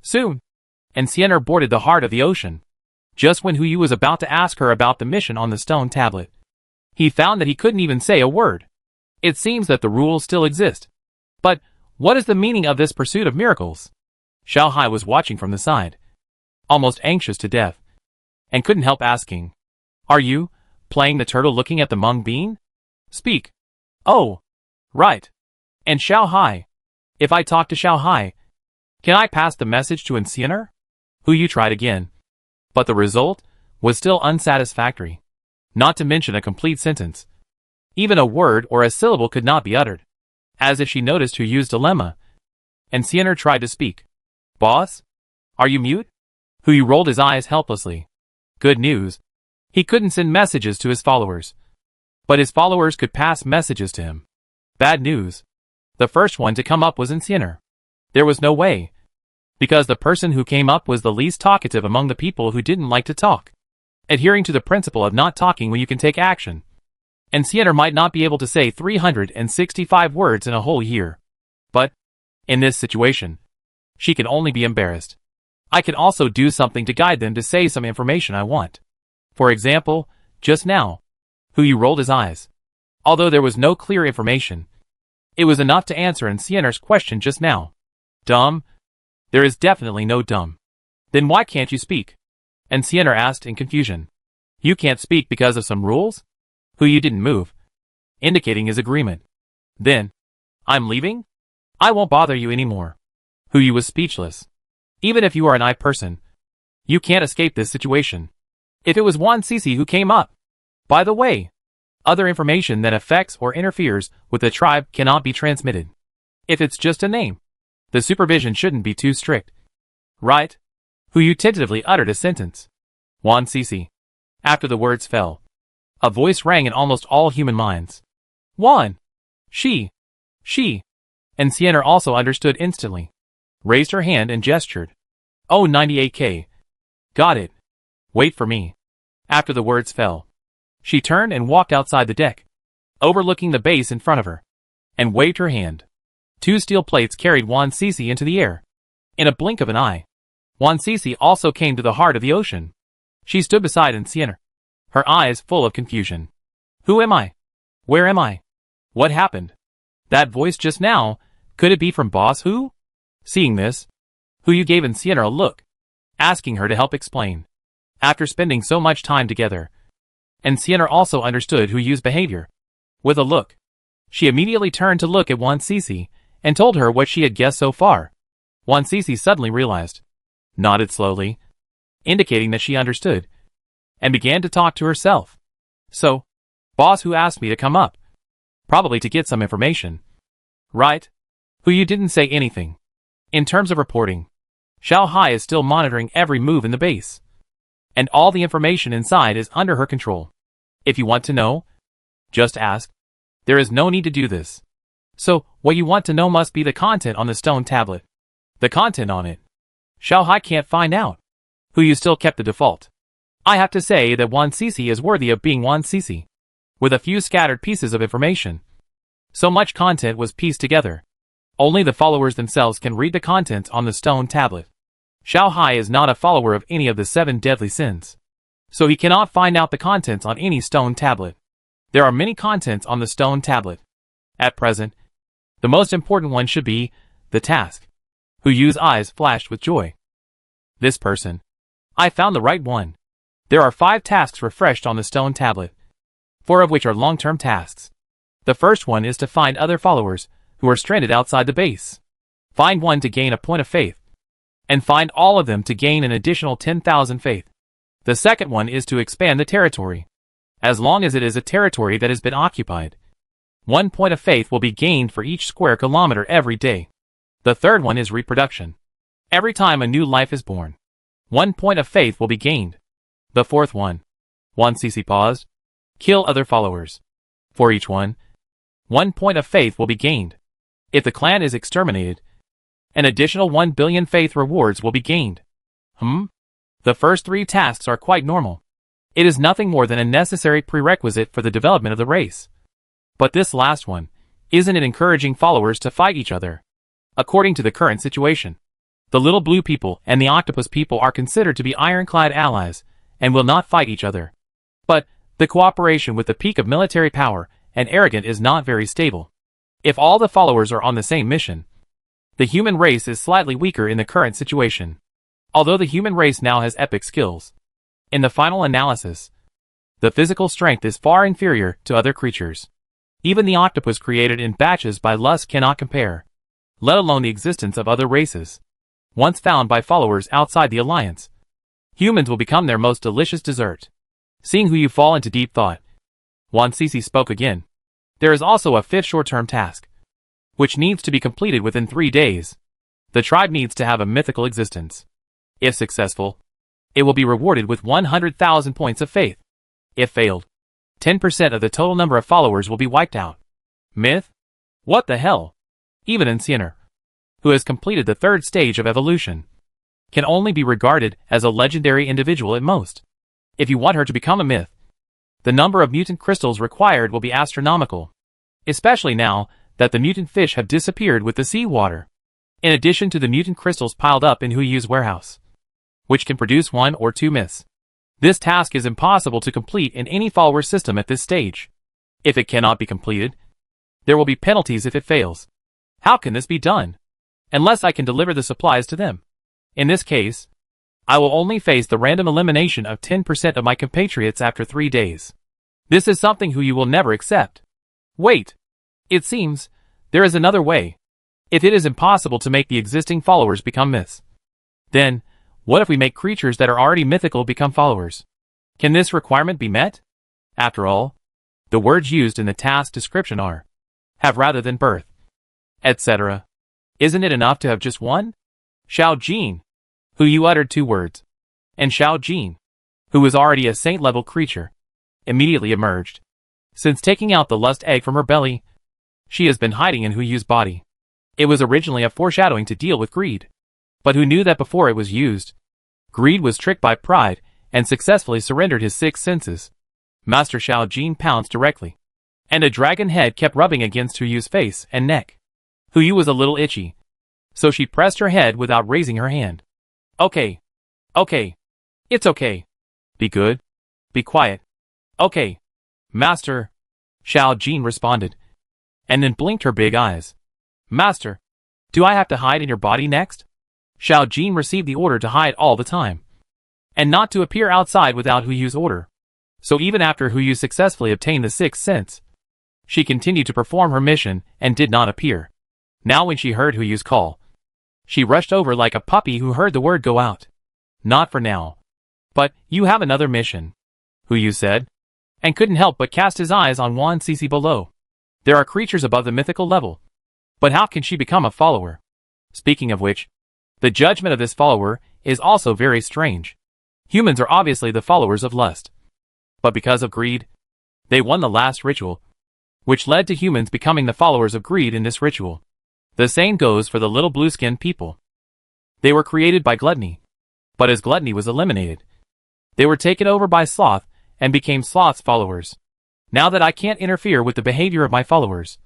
Soon, Encianer boarded the heart of the ocean. Just when Hu Yu was about to ask her about the mission on the stone tablet, he found that he couldn't even say a word. It seems that the rules still exist. But what is the meaning of this pursuit of miracles? Xiao Hai was watching from the side, almost anxious to death, and couldn't help asking, Are you playing the turtle looking at the mung bean? Speak. Oh, right. And Xiao Hai. If I talk to Xiao Hai, can I pass the message to Encianer? Hu Yu tried again, but the result was still unsatisfactory. Not to mention a complete sentence. Even a word or a syllable could not be uttered. As if she noticed Hu Yu's dilemma, Encianer tried to speak. Boss? Are you mute? Hu Yu rolled his eyes helplessly. Good news. He couldn't send messages to his followers, but his followers could pass messages to him. Bad news. The first one to come up was Encianer. There was no way, because the person who came up was the least talkative among the people who didn't like to talk, adhering to the principle of not talking when you can take action. Encianer might not be able to say 365 words in a whole year. But, in this situation, she can only be embarrassed. I can also do something to guide them to say some information I want. For example, just now, Hu Yu rolled his eyes. Although there was no clear information, it was enough to answer Encianer's question just now. Dumb? There is definitely no dumb. Then why can't you speak? Encianer asked in confusion. You can't speak because of some rules? Hu Yu didn't move, indicating his agreement. Then, I'm leaving? I won't bother you anymore. Hu Yu was speechless. Even if you are an eye person, you can't escape this situation. If it was Wan Sisi who came up. By the way, other information that affects or interferes with the tribe cannot be transmitted. If it's just a name, the supervision shouldn't be too strict. Right? Hu Yu tentatively uttered a sentence. Wan Sisi. After the words fell, a voice rang in almost all human minds. Wan! She! Encianer also understood instantly, raised her hand and gestured. Oh, 98K. Got it. Wait for me. After the words fell, she turned and walked outside the deck, overlooking the base in front of her, and waved her hand. 2 steel plates carried Guan Li into the air. In a blink of an eye, Guan Li also came to the heart of the ocean. She stood beside Ancienne, her eyes full of confusion. Who am I? Where am I? What happened? That voice just now, could it be from Boss Who? Seeing this, Hu gave Ancienne a look, asking her to help explain. After spending so much time together, Ancienne also understood Hu's behavior. With a look, she immediately turned to look at Guan Li and told her what she had guessed so far. Guan Li suddenly realized, nodded slowly, indicating that she understood, and began to talk to herself. So, Boss Who asked me to come up, probably to get some information. Right? Hu didn't say anything. In terms of reporting, Xiao is still monitoring every move in the base, and all the information inside is under her control. If you want to know, just ask. There is no need to do this. So, what you want to know must be the content on the stone tablet. The content on it. Xiao can't find out. Hu still kept the default. I have to say that Guan Li is worthy of being Guan Li. With a few scattered pieces of information, so much content was pieced together. Only the followers themselves can read the contents on the stone tablet. Xiao is not a follower of any of the 7 deadly sins, so he cannot find out the contents on any stone tablet. There are many contents on the stone tablet. At present, the most important one should be the task. Hu's eyes flashed with joy. This person. I found the right one. There are 5 tasks refreshed on the stone tablet, 4 of which are long-term tasks. The first one is to find other followers who are stranded outside the base. Find one to gain a point of faith, and find all of them to gain an additional 10,000 faith. The second one is to expand the territory. As long as it is a territory that has been occupied, 1 point of faith will be gained for each square kilometer every day. The third one is reproduction. Every time a new life is born, 1 point of faith will be gained. The fourth one, Guan Li paused, kill other followers. For each one, 1 point of faith will be gained. If the clan is exterminated, an additional 1 billion faith rewards will be gained. The first 3 tasks are quite normal. It is nothing more than a necessary prerequisite for the development of the race. But this last one, isn't it encouraging followers to fight each other? According to the current situation, the little blue people and the octopus people are considered to be ironclad allies, and will not fight each other. But, the cooperation with the peak of military power and arrogant is not very stable. If all the followers are on the same mission, the human race is slightly weaker in the current situation. Although the human race now has epic skills, in the final analysis, the physical strength is far inferior to other creatures. Even the octopus created in batches by lust cannot compare, let alone the existence of other races, once found by followers outside the alliance. Humans will become their most delicious dessert. Seeing Hu fall into deep thought, Guan Li spoke again. There is also a 5th short-term task, which needs to be completed within 3 days. The tribe needs to have a mythical existence. If successful, it will be rewarded with 100,000 points of faith. If failed, 10% of the total number of followers will be wiped out. Myth? What the hell? Even Ancienne, who has completed the 3rd stage of evolution, can only be regarded as a legendary individual at most. If you want her to become a myth, the number of mutant crystals required will be astronomical, especially now that the mutant fish have disappeared with the seawater, in addition to the mutant crystals piled up in Hu's warehouse, which can produce 1 or 2 myths. This task is impossible to complete in any follower system at this stage. If it cannot be completed, there will be penalties if it fails. How can this be done? Unless I can deliver the supplies to them. In this case, I will only face the random elimination of 10% of my compatriots after 3 days. This is something Hu will never accept. Wait. It seems, there is another way. If it is impossible to make the existing followers become myths, then, what if we make creatures that are already mythical become followers? Can this requirement be met? After all, the words used in the task description are have rather than birth, etc. Isn't it enough to have just one? Xiao Jin. Hu uttered 2 words, and Xiao Jin, who was already a saint-level creature, immediately emerged. Since taking out the lust egg from her belly, she has been hiding in Hu's body. It was originally a foreshadowing to deal with greed, but Hu knew that before it was used, Greed was tricked by pride and successfully surrendered his six senses. Master Xiao Jin pounced directly, and a dragon head kept rubbing against Hu Yu's face and neck. Hu Yu was a little itchy, so she pressed her head without raising her hand. Okay. Okay. It's okay. Be good. Be quiet. Okay. Master. Xiao Jin responded, and then blinked her big eyes. Master. Do I have to hide in your body next? Xiao Jin received the order to hide all the time, and not to appear outside without Hu Yu's order. So even after Hu Yu successfully obtained the sixth sense, she continued to perform her mission and did not appear. Now when she heard Hu Yu's call, she rushed over like a puppy who heard the word go out. Not for now. But, you have another mission, Hu Yu said, and couldn't help but cast his eyes on Guan Li below. There are creatures above the mythical level. But how can she become a follower? Speaking of which, the judgment of this follower is also very strange. Humans are obviously the followers of lust. But because of greed, they won the last ritual, which led to humans becoming the followers of greed in this ritual. The same goes for the little blue-skinned people. They were created by gluttony. But as gluttony was eliminated, they were taken over by sloth and became sloth's followers. Now that I can't interfere with the behavior of my followers,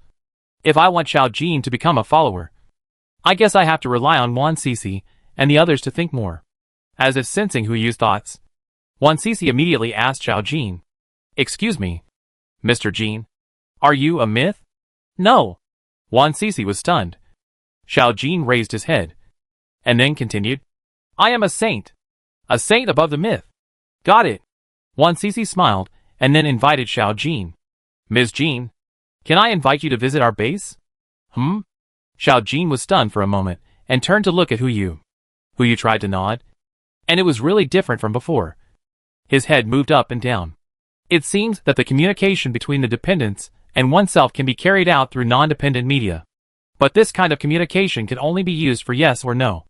if I want Xiao Jin to become a follower, I guess I have to rely on Guan Li and the others to think more. As if sensing Hu Yu's thoughts, Guan Li immediately asked Xiao Jin, Excuse me, Mr. Jin, are you a myth? No. Guan Li was stunned. Xiao Jin raised his head, and then continued, I am a saint above the myth. Got it. Guan Li smiled, and then invited Xiao Jin. Ms. Jin, can I invite you to visit our base? Xiao Jin was stunned for a moment, and turned to look at Hu Yu. Hu Yu tried to nod, and it was really different from before. His head moved up and down. It seems that the communication between the dependents and oneself can be carried out through non-dependent media. But this kind of communication can only be used for yes or no,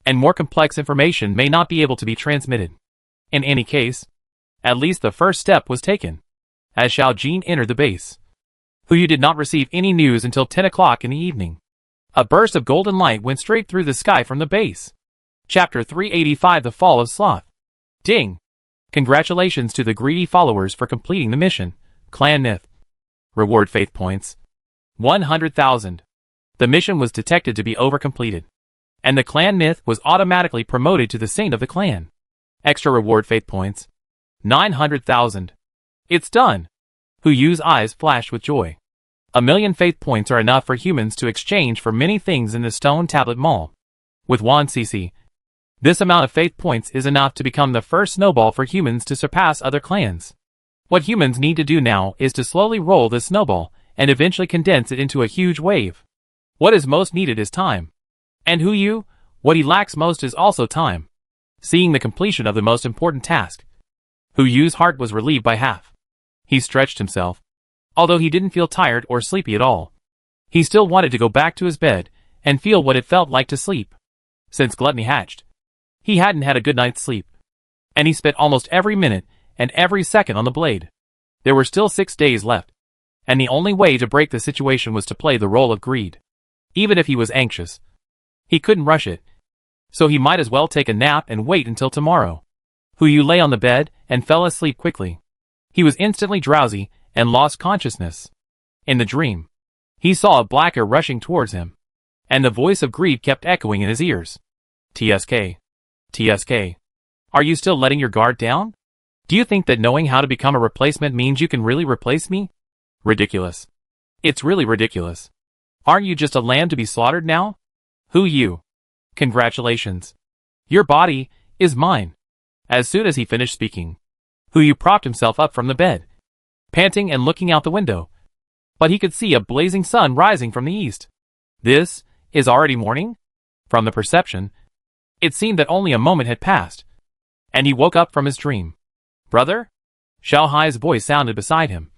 and more complex information may not be able to be transmitted. In any case, at least the first step was taken. As Xiao Jin entered the base, Hu Yu did not receive any news until 10 o'clock in the evening. A burst of golden light went straight through the sky from the base. Chapter 385 The Fall of Sloth. Ding! Congratulations to the greedy followers for completing the mission. Clan Myth. Reward faith points. 100,000. The mission was detected to be overcompleted, and the Clan Myth was automatically promoted to the Saint of the Clan. Extra reward faith points. 900,000. It's done! Hu Yu's eyes flashed with joy. 1,000,000 faith points are enough for humans to exchange for many things in the Stone Tablet Mall. With Guan Li, this amount of faith points is enough to become the first snowball for humans to surpass other clans. What humans need to do now is to slowly roll this snowball and eventually condense it into a huge wave. What is most needed is time. And Hu Yu, what he lacks most is also time. Seeing the completion of the most important task, Hu Yu's heart was relieved by half. He stretched himself. Although he didn't feel tired or sleepy at all, he still wanted to go back to his bed and feel what it felt like to sleep. Since gluttony hatched, he hadn't had a good night's sleep, and he spent almost every minute and every second on the blade. There were still 6 days left, and the only way to break the situation was to play the role of greed. Even if he was anxious, he couldn't rush it, so he might as well take a nap and wait until tomorrow. Hu Yu lay on the bed and fell asleep quickly. He was instantly drowsy and lost consciousness. In the dream, he saw a blacker rushing towards him, and the voice of greed kept echoing in his ears. TSK. TSK. Are you still letting your guard down? Do you think that knowing how to become a replacement means you can really replace me? Ridiculous. It's really ridiculous. Aren't you just a lamb to be slaughtered now? Hu Yu. Congratulations. Your body is mine. As soon as he finished speaking, Hu Yu propped himself up from the bed, panting and looking out the window. But he could see a blazing sun rising from the east. This is already morning? From the perception, it seemed that only a moment had passed, and he woke up from his dream. Brother? Xiao Hai's voice sounded beside him,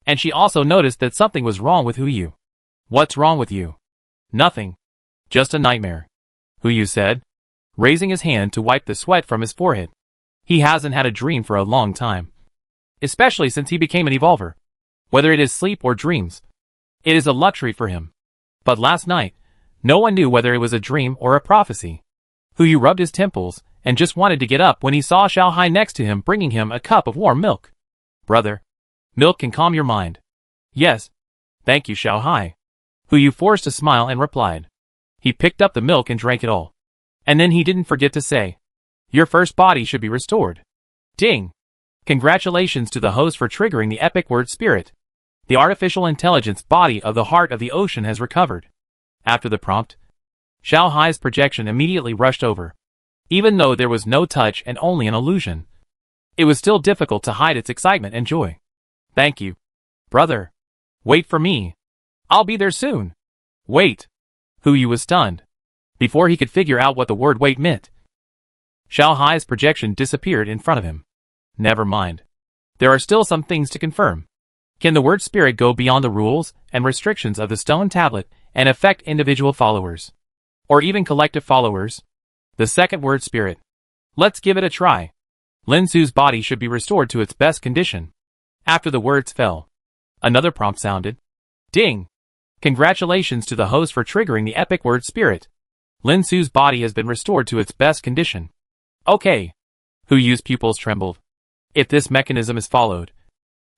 and she also noticed that something was wrong with Hu Yu. What's wrong with you? Nothing. Just a nightmare, Hu Yu said, raising his hand to wipe the sweat from his forehead. He hasn't had a dream for a long time, especially since he became an evolver. Whether it is sleep or dreams, it is a luxury for him. But last night, no one knew whether it was a dream or a prophecy. Hu Yu rubbed his temples and just wanted to get up when he saw Xiao Hai next to him bringing him a cup of warm milk. Brother, milk can calm your mind. Yes. Thank you, Xiao Hai. Hu Yu forced a smile and replied. He picked up the milk and drank it all. And then he didn't forget to say, your first body should be restored. Ding! Congratulations to the host for triggering the epic word spirit. The artificial intelligence body of the heart of the ocean has recovered. After the prompt, Xiao Hai's projection immediately rushed over. Even though there was no touch and only an illusion, it was still difficult to hide its excitement and joy. Thank you. Brother. Wait for me. I'll be there soon. Wait. Hu Yu was stunned. Before he could figure out what the word wait meant, Xiao Hai's projection disappeared in front of him. Never mind. There are still some things to confirm. Can the word spirit go beyond the rules and restrictions of the stone tablet and affect individual followers? Or even collective followers? The second word spirit. Let's give it a try. Lin Su's body should be restored to its best condition. After the words fell, another prompt sounded. Ding! Congratulations to the host for triggering the epic word spirit. Lin Su's body has been restored to its best condition. Okay. Hu Yu's pupils trembled. If this mechanism is followed,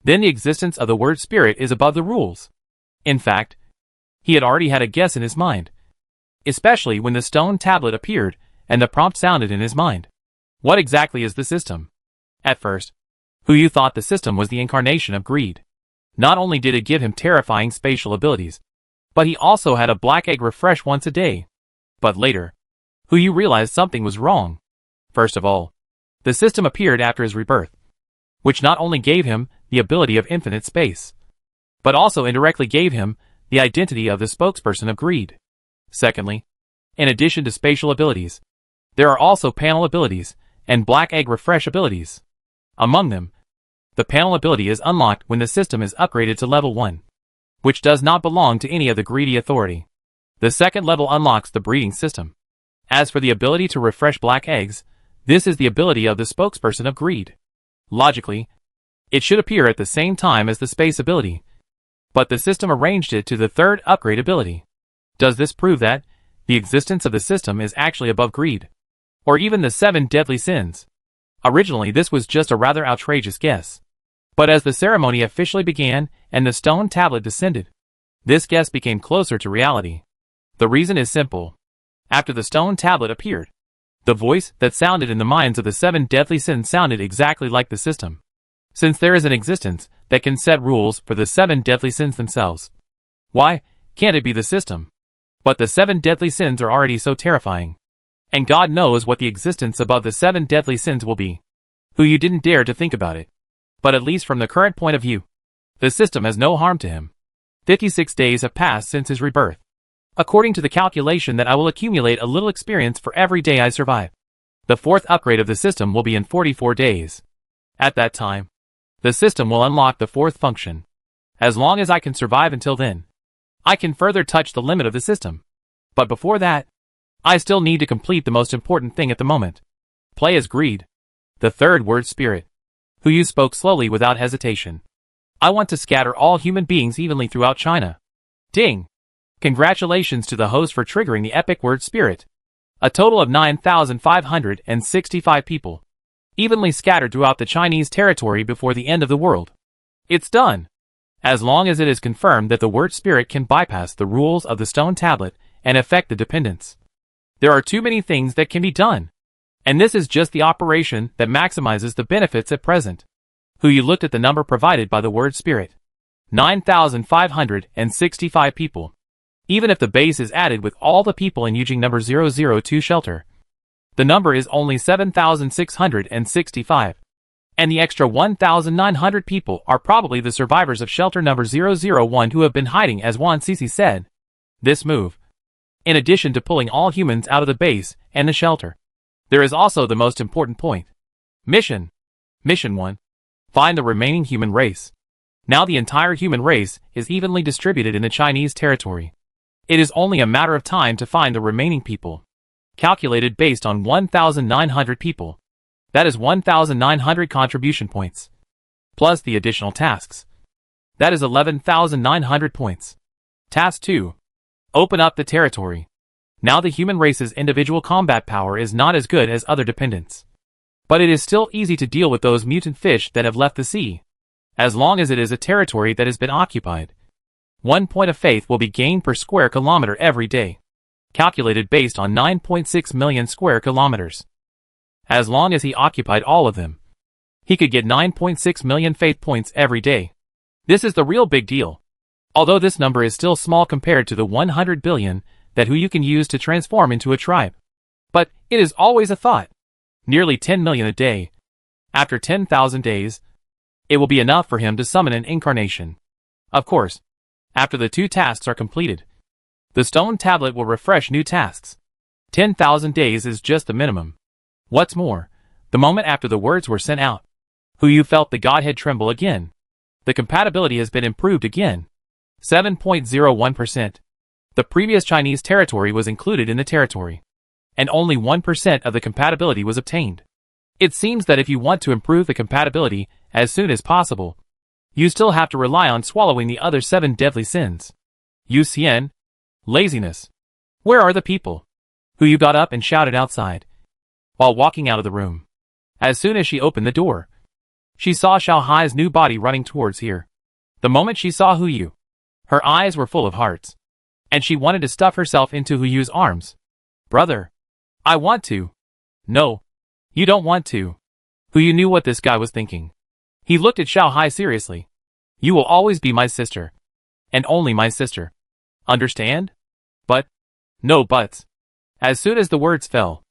then the existence of the word spirit is above the rules. In fact, he had already had a guess in his mind, especially when the stone tablet appeared and the prompt sounded in his mind. What exactly is the system? At first, Hu Yu thought the system was the incarnation of greed. Not only did it give him terrifying spatial abilities, but he also had a black egg refresh once a day. But later, Hu Yu realized something was wrong. First of all, the system appeared after his rebirth, which not only gave him the ability of infinite space, but also indirectly gave him the identity of the spokesperson of greed. Secondly, in addition to spatial abilities, there are also panel abilities and black egg refresh abilities. Among them, the panel ability is unlocked when the system is upgraded to level 1, which does not belong to any of the greedy authority. The second level unlocks the breeding system. As for the ability to refresh black eggs, this is the ability of the spokesperson of greed. Logically, it should appear at the same time as the space ability, but the system arranged it to the third upgrade ability. Does this prove that the existence of the system is actually above greed, or even the 7 deadly sins? Originally, this was just a rather outrageous guess, but as the ceremony officially began and the stone tablet descended, this guess became closer to reality. The reason is simple. After the stone tablet appeared, the voice that sounded in the minds of the 7 deadly sins sounded exactly like the system. Since there is an existence that can set rules for the 7 deadly sins themselves, why can't it be the system? But the 7 deadly sins are already so terrifying. And God knows what the existence above the 7 deadly sins will be. Hu Yu didn't dare to think about it. But at least from the current point of view, the system has no harm to him. 56 days have passed since his rebirth. According to the calculation that I will accumulate a little experience for every day I survive. The 4th upgrade of the system will be in 44 days. At that time, the system will unlock the 4th function. As long as I can survive until then, I can further touch the limit of the system. But before that, I still need to complete the most important thing at the moment. Play as greed. The third word spirit. Hu Yu spoke slowly without hesitation. I want to scatter all human beings evenly throughout China. Ding! Congratulations to the host for triggering the epic word spirit. A total of 9,565 people, evenly scattered throughout the Chinese territory before the end of the world. It's done. As long as it is confirmed that the word spirit can bypass the rules of the stone tablet and affect the dependents. There are too many things that can be done. And this is just the operation that maximizes the benefits at present. Hu Yu looked at the number provided by the word spirit. 9,565 people. Even if the base is added with all the people in Yujing number 002 shelter, the number is only 7,665. And the extra 1,900 people are probably the survivors of shelter number 001 who have been hiding, as Wan Sisi said. This move, in addition to pulling all humans out of the base and the shelter, there is also the most important point. Mission. Mission 1. Find the remaining human race. Now the entire human race is evenly distributed in the Chinese territory. It is only a matter of time to find the remaining people. Calculated based on 1,900 people. That is 1,900 contribution points. Plus the additional tasks. That is 11,900 points. Task 2. Open up the territory. Now the human race's individual combat power is not as good as other dependents. But it is still easy to deal with those mutant fish that have left the sea, as long as it is a territory that has been occupied. 1 point of faith will be gained per square kilometer every day, calculated based on 9.6 million square kilometers. As long as he occupied all of them, he could get 9.6 million faith points every day. This is the real big deal. Although this number is still small compared to the 100 billion that who you can use to transform into a tribe. But it is always a thought. Nearly 10 million a day. After 10,000 days, it will be enough for him to summon an incarnation. Of course, after the 2 tasks are completed, the stone tablet will refresh new tasks. 10,000 days is just the minimum. What's more, the moment after the words were sent out, who you felt the Godhead tremble again. The compatibility has been improved again. 7.01%. The previous Chinese territory was included in the territory, and only 1% of the compatibility was obtained. It seems that if you want to improve the compatibility as soon as possible, you still have to rely on swallowing the other 7 deadly sins. Yuxian, laziness. Where are the people? Who you got up and shouted outside, while walking out of the room. As soon as she opened the door, she saw Xiao Hai's new body running towards here. The moment she saw Hu Yu, her eyes were full of hearts, and she wanted to stuff herself into Hu Yu's arms. Brother, I want to. No, you don't want to. Hu Yu knew what this guy was thinking. He looked at Xiao Hai seriously. You will always be my sister, and only my sister. Understand? But, no buts. As soon as the words fell,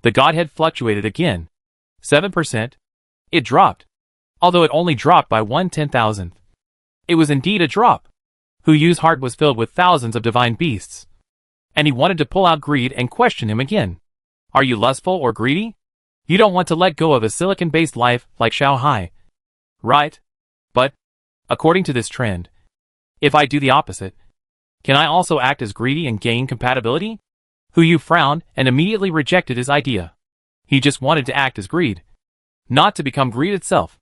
the Godhead fluctuated again. 7%. It dropped. Although it only dropped by 1/10,000th. It was indeed a drop. Hu Yu's heart was filled with thousands of divine beasts, and he wanted to pull out greed and question him again. Are you lustful or greedy? You don't want to let go of a silicon-based life like Xiao Hai, right? But, according to this trend, if I do the opposite, can I also act as greedy and gain compatibility? Hu Yu frowned and immediately rejected his idea. He just wanted to act as greed, not to become greed itself.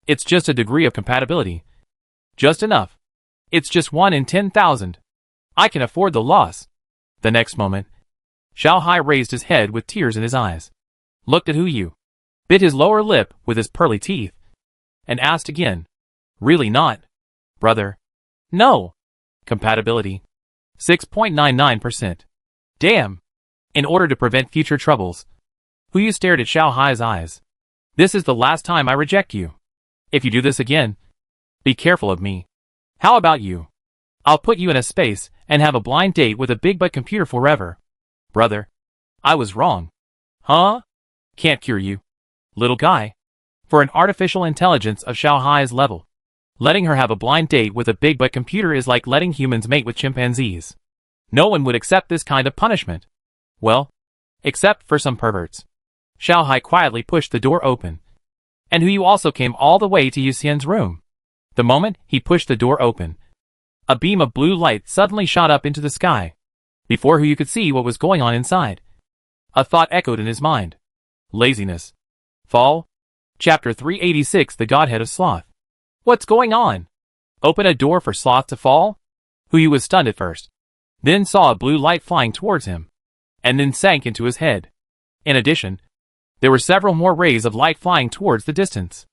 It's just a degree of compatibility. Just enough. It's just 1 in 10,000. I can afford the loss. The next moment, Xiao Hai raised his head with tears in his eyes, looked at Hu Yu, bit his lower lip with his pearly teeth, and asked again, really not, brother? No. Compatibility. 6.99%. Damn. In order to prevent future troubles, Hu Yu stared at Xiao Hai's eyes. This is the last time I reject you. If you do this again, be careful of me. How about you? I'll put you in a space and have a blind date with a big butt computer forever. Brother, I was wrong. Huh? Can't cure you, little guy. For an artificial intelligence of Xiao Hai's level, letting her have a blind date with a big butt computer is like letting humans mate with chimpanzees. No one would accept this kind of punishment. Well, except for some perverts. Xiao Hai quietly pushed the door open, and Hu Yu also came all the way to Yuxian's room. The moment he pushed the door open, a beam of blue light suddenly shot up into the sky, before Hu Yu could see what was going on inside. A thought echoed in his mind. Laziness. Fall. Chapter 386, The Godhead of Sloth. What's going on? Open a door for sloth to fall? Hu Yu was stunned at first, then saw a blue light flying towards him, and then sank into his head. In addition, there were several more rays of light flying towards the distance.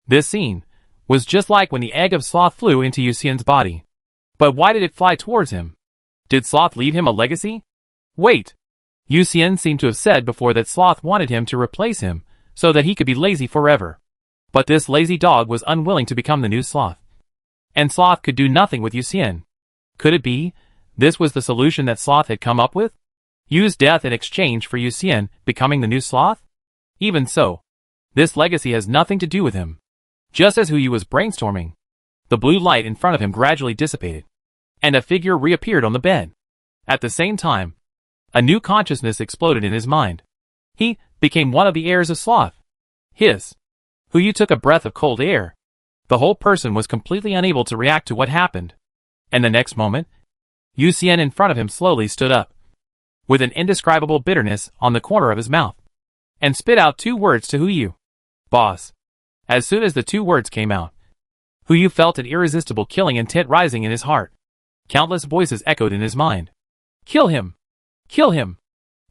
This scene was just like when the egg of sloth flew into Yuxian's body. But why did it fly towards him? Did sloth leave him a legacy? Wait! Yuxian seemed to have said before that sloth wanted him to replace him, so that he could be lazy forever. But this lazy dog was unwilling to become the new sloth. And sloth could do nothing with Yuxian. Could it be this was the solution that sloth had come up with? Use death in exchange for Yuxian becoming the new sloth? Even so, this legacy has nothing to do with him. Just as Hu Yu was brainstorming, the blue light in front of him gradually dissipated, and a figure reappeared on the bed. At the same time, a new consciousness exploded in his mind. He became one of the heirs of sloth. Hiss. Hu Yu took a breath of cold air. The whole person was completely unable to react to what happened. And the next moment, Yuxian in front of him slowly stood up, with an indescribable bitterness on the corner of his mouth, and spit out 2 words to Hu Yu. Boss. As soon as the 2 words came out, Hu Yu felt an irresistible killing intent rising in his heart. Countless voices echoed in his mind. Kill him! Kill him.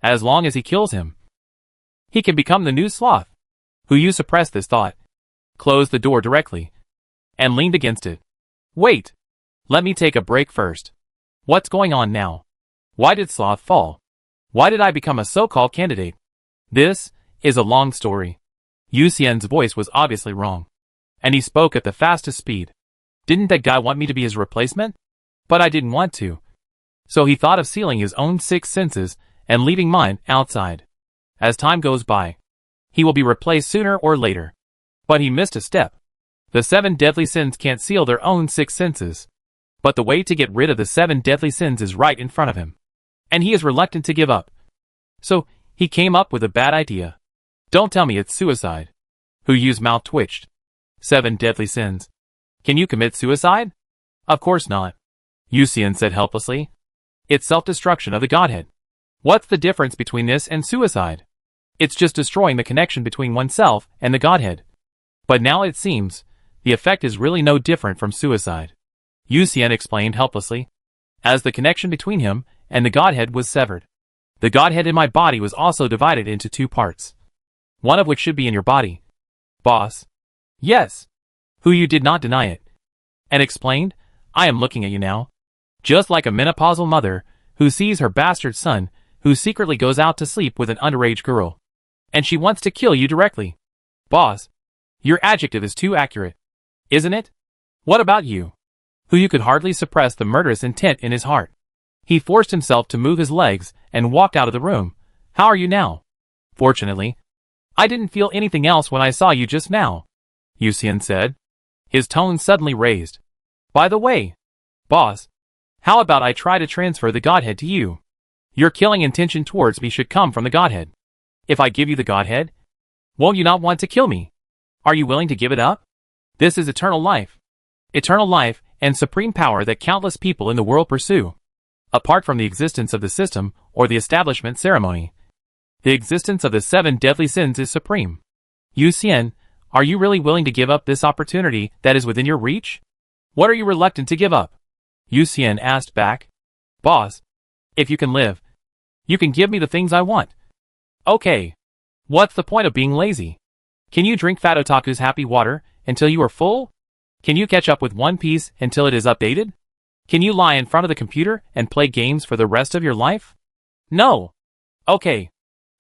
As long as he kills him, he can become the new sloth. Hu Yu suppressed this thought, closed the door directly, and leaned against it. Wait. Let me take a break first. What's going on now? Why did Sloth fall? Why did I become a so-called candidate? This is a long story. Yu Xian's voice was obviously wrong, and he spoke at the fastest speed. Didn't that guy want me to be his replacement? But I didn't want to. So he thought of sealing his own 6 senses and leaving mine outside. As time goes by, he will be replaced sooner or later. But he missed a step. The 7 deadly sins can't seal their own 6 senses. But the way to get rid of the 7 deadly sins is right in front of him. And he is reluctant to give up. So, he came up with a bad idea. Don't tell me it's suicide. Hu Yu's mouth twitched. 7 deadly sins. Can you commit suicide? Of course not. Yu Xian said helplessly. It's self-destruction of the Godhead. What's the difference between this and suicide? It's just destroying the connection between oneself and the Godhead. But now it seems, the effect is really no different from suicide. Yu Xian explained helplessly. As the connection between him and the Godhead was severed, the Godhead in my body was also divided into 2 parts. One of which should be in your body. Boss. Yes. Hu Yu did not deny it, and explained, I am looking at you now. Just like a menopausal mother who sees her bastard son who secretly goes out to sleep with an underage girl. And she wants to kill you directly. Boss. Your adjective is too accurate. Isn't it? What about you? Hu Yu could hardly suppress the murderous intent in his heart. He forced himself to move his legs and walked out of the room. How are you now? Fortunately, I didn't feel anything else when I saw you just now, Yu Xian said. His tone suddenly raised. By the way, boss, how about I try to transfer the Godhead to you? Your killing intention towards me should come from the Godhead. If I give you the Godhead, won't you not want to kill me? Are you willing to give it up? This is eternal life. Eternal life and supreme power that countless people in the world pursue. Apart from the existence of the system or the establishment ceremony, the existence of the 7 deadly sins is supreme. Yu Xian, are you really willing to give up this opportunity that is within your reach? What are you reluctant to give up? Yu Xian asked back. Boss, if you can live, you can give me the things I want. Okay. What's the point of being lazy? Can you drink Fat Otaku's happy water until you are full? Can you catch up with One Piece until it is updated? Can you lie in front of the computer and play games for the rest of your life? No. Okay.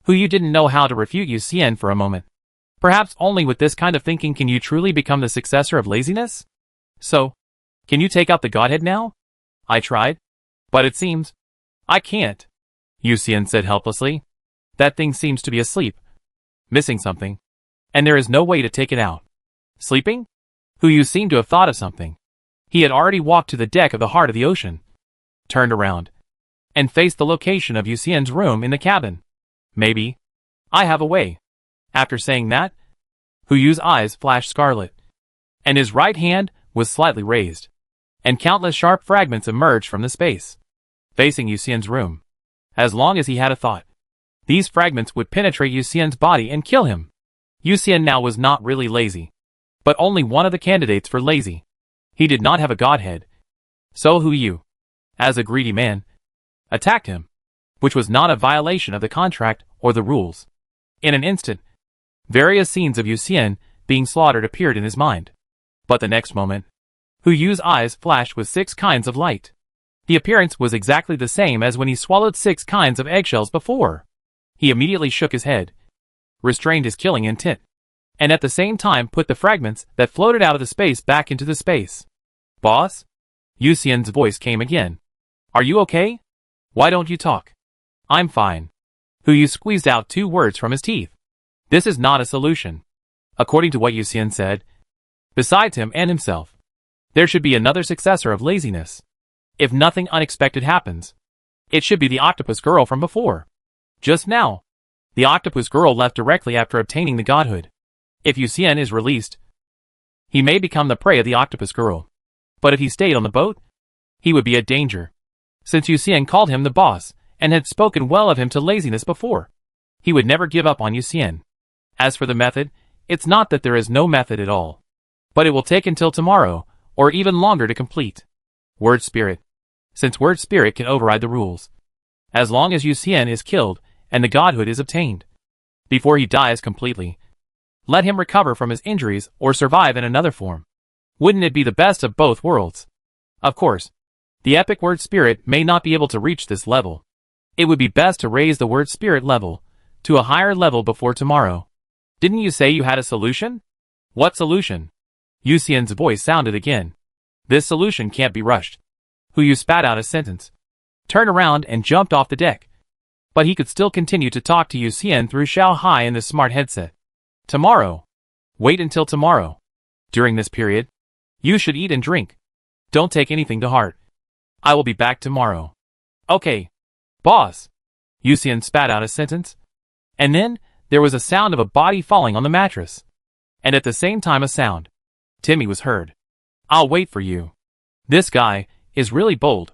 Hu Yu didn't know how to refute Yu Xian for a moment. Perhaps only with this kind of thinking can you truly become the successor of laziness? So, can you take out the Godhead now? I tried. But it seems I can't, Yu Xian said helplessly. That thing seems to be asleep. Missing something. And there is no way to take it out. Sleeping? Hu Yu seemed to have thought of something. He had already walked to the deck of the heart of the ocean, turned around, and faced the location of Yu Xian's room in the cabin. Maybe I have a way. After saying that, Hu Yu's eyes flashed scarlet, and his right hand was slightly raised, and countless sharp fragments emerged from the space, facing Yu Xian's room. As long as he had a thought, these fragments would penetrate Yu Xian's body and kill him. Yu Xian now was not really lazy, but only one of the candidates for lazy. He did not have a Godhead. So Hu Yu, as a greedy man, attacked him, which was not a violation of the contract or the rules. In an instant, various scenes of Yu Xian being slaughtered appeared in his mind. But the next moment, Hu Yu's eyes flashed with 6 kinds of light. The appearance was exactly the same as when he swallowed 6 kinds of eggshells before. He immediately shook his head, restrained his killing intent, and at the same time put the fragments that floated out of the space back into the space. Boss? Yu Xian's voice came again. Are you okay? Why don't you talk? I'm fine. Hu Yu squeezed out 2 words from his teeth. This is not a solution. According to what Yu Xian said, besides him and himself, there should be another successor of laziness. If nothing unexpected happens, it should be the octopus girl from before. Just now, the octopus girl left directly after obtaining the godhood. If Yu Xian is released, he may become the prey of the octopus girl. But if he stayed on the boat, he would be a danger. Since Yu Xian called him the boss and had spoken well of him to laziness before, he would never give up on Yu Xian. As for the method, it's not that there is no method at all, but it will take until tomorrow, or even longer to complete. Word spirit. Since word spirit can override the rules, as long as Yu Xian is killed and the godhood is obtained. Before he dies completely, let him recover from his injuries or survive in another form. Wouldn't it be the best of both worlds? Of course, the epic word spirit may not be able to reach this level. It would be best to raise the word spirit level to a higher level before tomorrow. Didn't you say you had a solution? What solution? Yu Xian's voice sounded again. This solution can't be rushed. Yu spat out a sentence, turned around and jumped off the deck. But he could still continue to talk to Yu Xian through Xiao Hai in the smart headset. Tomorrow. Wait until tomorrow. During this period, you should eat and drink. Don't take anything to heart. I will be back tomorrow. Okay. Boss. Yu Xian spat out a sentence. And then, there was a sound of a body falling on the mattress. And at the same time a sound. Timmy was heard. I'll wait for you. This guy is really bold.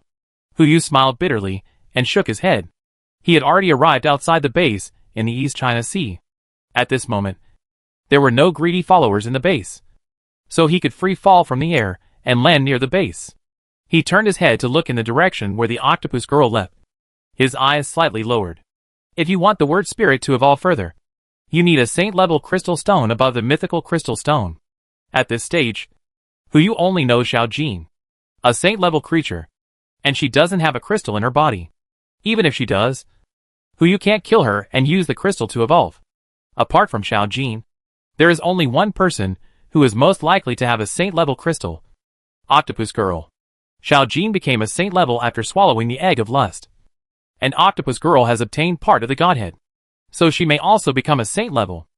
Yu smiled bitterly and shook his head. He had already arrived outside the base in the East China Sea. At this moment, there were no greedy followers in the base, so he could free fall from the air and land near the base. He turned his head to look in the direction where the octopus girl left. His eyes slightly lowered. If you want the word spirit to evolve further, you need a saint-level crystal stone above the mythical crystal stone. At this stage, Yu only knows Xiao Jin, a saint-level creature, and she doesn't have a crystal in her body. Even if she does, Yu can't kill her and use the crystal to evolve. Apart from Xiao Jin, there is only one person who is most likely to have a saint-level crystal. Octopus Girl. Xiao Jin became a saint-level after swallowing the egg of lust. And Octopus Girl has obtained part of the godhead, so she may also become a saint-level.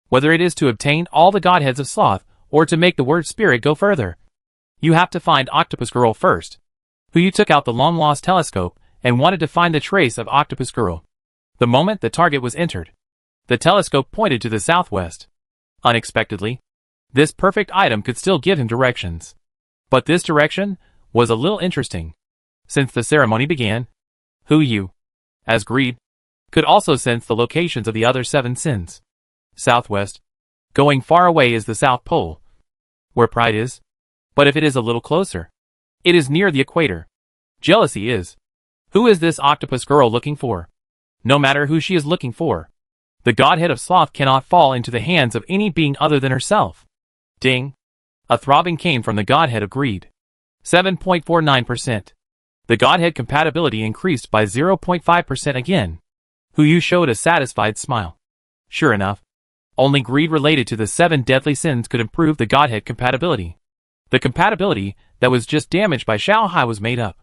Whether it is to obtain all the godheads of sloth or to make the word spirit go further, you have to find Octopus Girl first. Yu took out the long-lost telescope and wanted to find the trace of Octopus Girl. The moment the target was entered, the telescope pointed to the southwest. Unexpectedly, this perfect item could still give him directions. But this direction was a little interesting. Since the ceremony began, Yu, as greed, could also sense the locations of the other 7 sins. Southwest. Going far away is the South Pole, where pride is. But if it is a little closer, it is near the equator. Jealousy is. Who is this octopus girl looking for? No matter who she is looking for, the godhead of sloth cannot fall into the hands of any being other than herself. Ding. A throbbing came from the godhead of greed. 7.49%. The godhead compatibility increased by 0.5% again. Yu showed a satisfied smile. Sure enough, only greed related to the 7 deadly sins could improve the godhead compatibility. The compatibility that was just damaged by Xiao Hai was made up.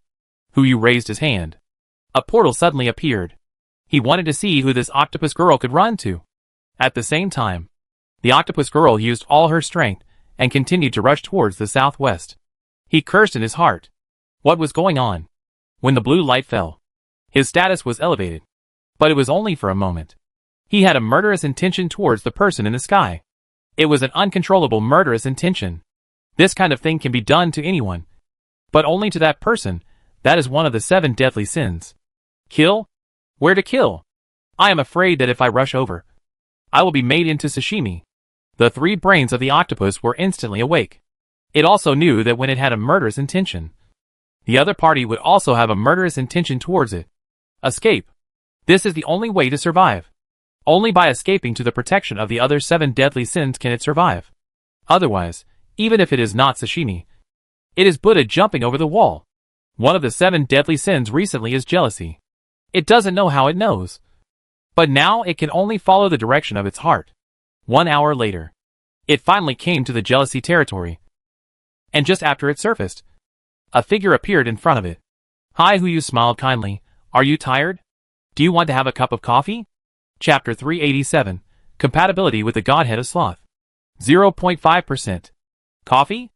Yu raised his hand. A portal suddenly appeared. He wanted to see who this octopus girl could run to. At the same time, the octopus girl used all her strength and continued to rush towards the southwest. He cursed in his heart. What was going on? When the blue light fell, his status was elevated. But it was only for a moment. He had a murderous intention towards the person in the sky. It was an uncontrollable murderous intention. This kind of thing can be done to anyone, but only to that person. That is one of the 7 deadly sins. Kill? Where to kill? I am afraid that if I rush over, I will be made into sashimi. The 3 brains of the octopus were instantly awake. It also knew that when it had a murderous intention, the other party would also have a murderous intention towards it. Escape. This is the only way to survive. Only by escaping to the protection of the other 7 deadly sins can it survive. Otherwise, even if it is not sashimi, it is Buddha jumping over the wall. One of the 7 deadly sins recently is jealousy. It doesn't know how it knows, but now it can only follow the direction of its heart. 1 hour later, it finally came to the jealousy territory. And just after it surfaced, a figure appeared in front of it. Hi, Yu smiled kindly. Are you tired? Do you want to have a cup of coffee? Chapter 387. Compatibility with the Godhead of Sloth. 0.5%. Coffee?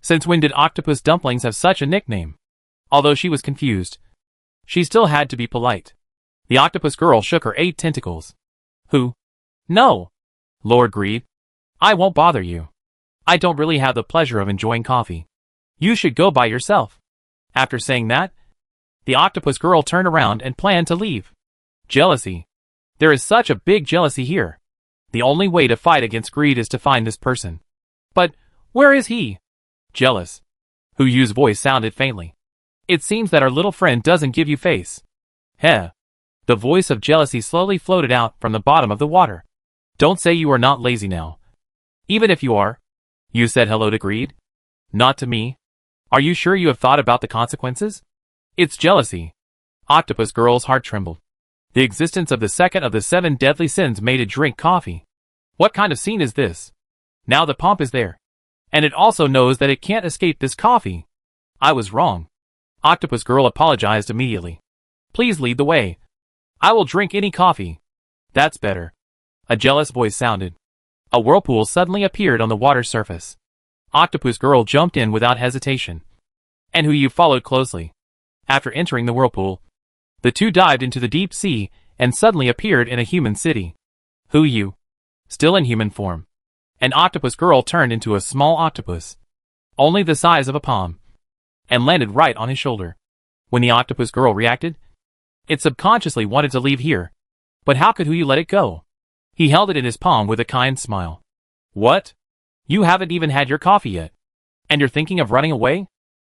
Since when did Octopus Dumplings have such a nickname? Although she was confused, she still had to be polite. The octopus girl shook her 8 tentacles. Who? No. Lord Greed. I won't bother you. I don't really have the pleasure of enjoying coffee. You should go by yourself. After saying that, the octopus girl turned around and planned to leave. Jealousy. There is such a big jealousy here. The only way to fight against greed is to find this person. But, where is he? Jealous. Yu's voice sounded faintly. It seems that our little friend doesn't give you face. Heh. The voice of jealousy slowly floated out from the bottom of the water. Don't say you are not lazy now. Even if you are. You said hello to greed? Not to me. Are you sure you have thought about the consequences? It's jealousy. Octopus Girl's heart trembled. The existence of the second of the 7 deadly sins made it drink coffee. What kind of scene is this? Now the pomp is there. And it also knows that it can't escape this coffee. I was wrong. Octopus Girl apologized immediately. Please lead the way. I will drink any coffee. That's better. A jealous voice sounded. A whirlpool suddenly appeared on the water's surface. Octopus Girl jumped in without hesitation. And Hu Yu followed closely. After entering the whirlpool, the two dived into the deep sea and suddenly appeared in a human city. Hu Yu, still in human form. And Octopus Girl turned into a small octopus, only the size of a palm, and landed right on his shoulder. When the Octopus Girl reacted, it subconsciously wanted to leave here. But how could Hu Yu let it go? He held it in his palm with a kind smile. What? You haven't even had your coffee yet. And you're thinking of running away?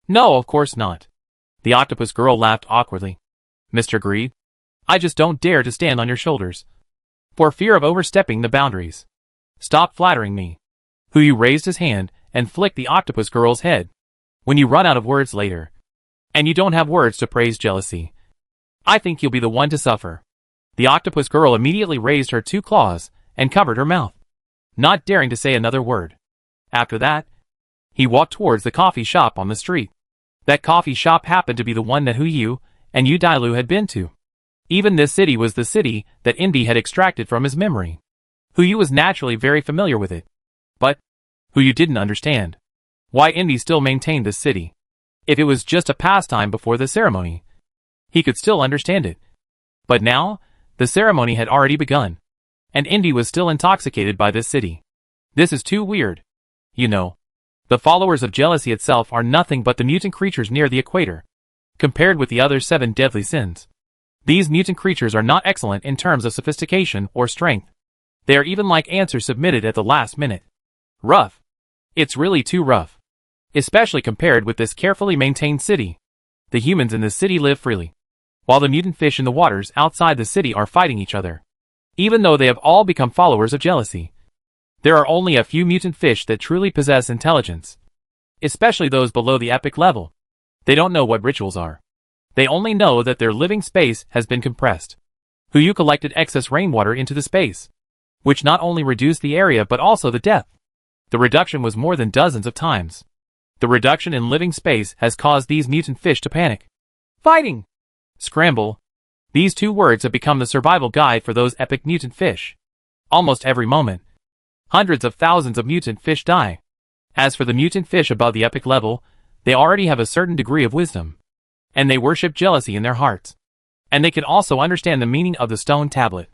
No, of course not. The Octopus Girl laughed awkwardly. Mr. Greed, I just don't dare to stand on your shoulders, for fear of overstepping the boundaries. Stop flattering me. Hu Yu raised his hand and flicked the Octopus Girl's head. When you run out of words later, and you don't have words to praise jealousy, I think you'll be the one to suffer. The Octopus Girl immediately raised her 2 claws and covered her mouth, not daring to say another word. After that, he walked towards the coffee shop on the street. That coffee shop happened to be the one that Hu Yu and Yu Dailu had been to. Even this city was the city that Envy had extracted from his memory. Hu Yu was naturally very familiar with it. But Hu Yu didn't understand why Envy still maintained this city. If it was just a pastime before the ceremony, he could still understand it. But now, the ceremony had already begun, and Envy was still intoxicated by this city. This is too weird. You know, the followers of jealousy itself are nothing but the mutant creatures near the equator. Compared with the other 7 deadly sins, these mutant creatures are not excellent in terms of sophistication or strength. They are even like answers submitted at the last minute. Rough. It's really too rough. Especially compared with this carefully maintained city. The humans in this city live freely, while the mutant fish in the waters outside the city are fighting each other. Even though they have all become followers of jealousy, there are only a few mutant fish that truly possess intelligence. Especially those below the epic level. They don't know what rituals are. They only know that their living space has been compressed. Hu Yu collected excess rainwater into the space, which not only reduced the area but also the depth. The reduction was more than dozens of times. The reduction in living space has caused these mutant fish to panic. Fighting! Scramble. These 2 words have become the survival guide for those epic mutant fish. Almost every moment, hundreds of thousands of mutant fish die. As for the mutant fish above the epic level, they already have a certain degree of wisdom, and they worship jealousy in their hearts. And they can also understand the meaning of the stone tablet.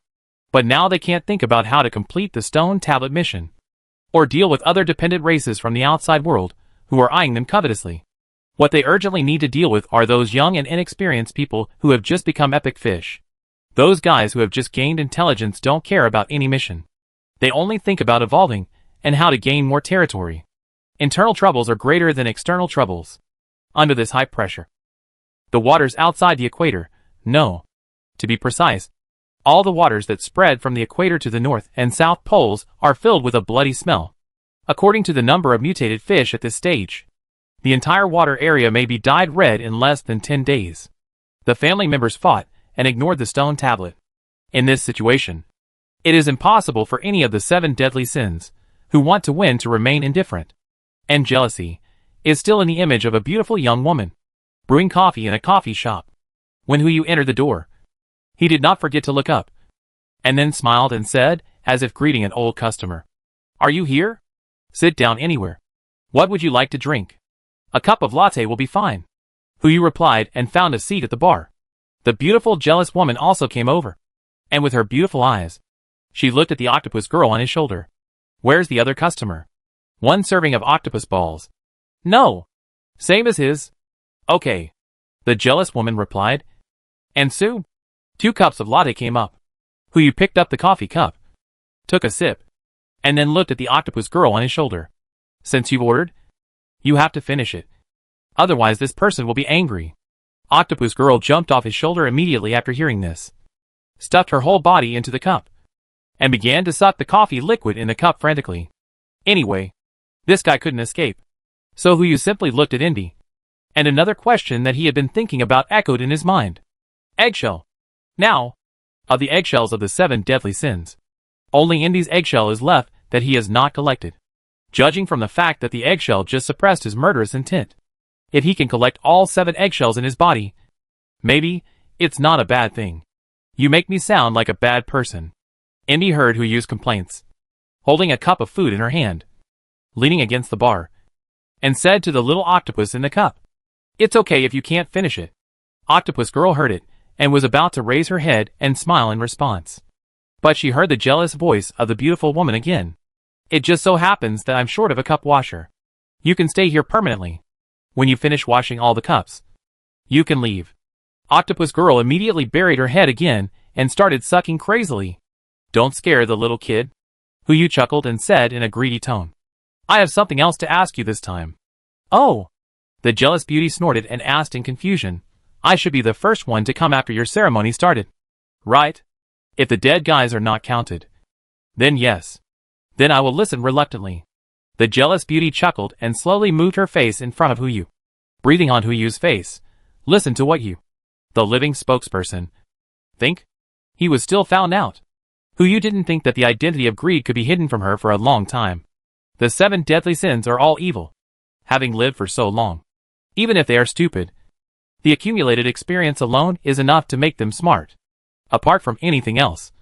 But now they can't think about how to complete the stone tablet mission, or deal with other dependent races from the outside world who are eyeing them covetously. What they urgently need to deal with are those young and inexperienced people who have just become epic fish. Those guys who have just gained intelligence don't care about any mission. They only think about evolving and how to gain more territory. Internal troubles are greater than external troubles. Under this high pressure, the waters outside the equator, no, to be precise, all the waters that spread from the equator to the north and south poles are filled with a bloody smell. According to the number of mutated fish at this stage, the entire water area may be dyed red in less than 10 days. The family members fought and ignored the stone tablet. In this situation, it is impossible for any of the 7 deadly sins who want to win to remain indifferent. And jealousy is still in the image of a beautiful young woman, brewing coffee in a coffee shop. When Hu Yu entered the door, he did not forget to look up, and then smiled and said, as if greeting an old customer, "Are you here? Sit down anywhere. What would you like to drink? A cup of latte will be fine." Hu Yu replied and found a seat at the bar. The beautiful jealous woman also came over, and with her beautiful eyes, she looked at the Octopus Girl on his shoulder. "Where's the other customer? 1 serving of octopus balls." "No. Same as his." "Okay," the jealous woman replied. "And Sue?" 2 cups of latte came up. Hu Yu picked up the coffee cup, took a sip, and then looked at the Octopus Girl on his shoulder. "Since you've ordered, you have to finish it. Otherwise this person will be angry." Octopus Girl jumped off his shoulder immediately after hearing this. stuffed her whole body into the cup, and began to suck the coffee liquid in the cup frantically. Anyway, this guy couldn't escape. So Huyu simply looked at Indy. And another question that he had been thinking about echoed in his mind. Eggshell. Now, of the eggshells of the 7 deadly sins, only Indy's eggshell is left that he has not collected. Judging from the fact that the eggshell just suppressed his murderous intent. If he can collect all 7 eggshells in his body, maybe it's not a bad thing. You make me sound like a bad person. Indy heard Huyu's complaints, holding a cup of food in her hand, leaning against the bar, and said to the little octopus in the cup, "It's okay if you can't finish it." Octopus girl heard it, and was about to raise her head and smile in response. But she heard the jealous voice of the beautiful woman again. "It just so happens that I'm short of a cup washer. You can stay here permanently. When you finish washing all the cups, you can leave." Octopus girl immediately buried her head again and started sucking crazily. "Don't scare the little kid," Huyu chuckled and said in a greedy tone. "I have something else to ask you this time." "Oh," the jealous beauty snorted and asked in confusion. "I should be the first one to come after your ceremony started, right? If the dead guys are not counted, then yes. Then I will listen reluctantly." The jealous beauty chuckled and slowly moved her face in front of Huyu, breathing on Huyu's face. "Listen to what you, the living spokesperson, think?" He was still found out. Huyu didn't think that the identity of greed could be hidden from her for a long time. The 7 deadly sins are all evil, having lived for so long. Even if they are stupid, the accumulated experience alone is enough to make them smart. Apart from anything else,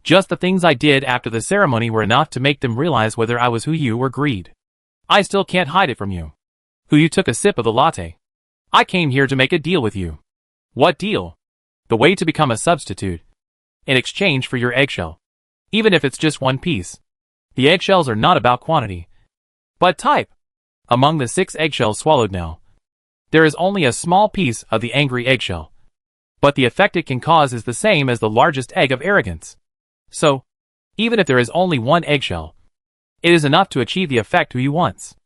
just the things I did after the ceremony were enough to make them realize whether I was Huyu or greed. I still can't hide it from you. Huyu took a sip of the latte. "I came here to make a deal with you." "What deal?" "The way to become a substitute, in exchange for your eggshell. Even if it's just one piece. The eggshells are not about quantity, but type. Among the 6 eggshells swallowed now, there is only a small piece of the angry eggshell. But the effect it can cause is the same as the largest egg of arrogance. So, even if there is only one eggshell, it is enough to achieve the effect Huyu wants."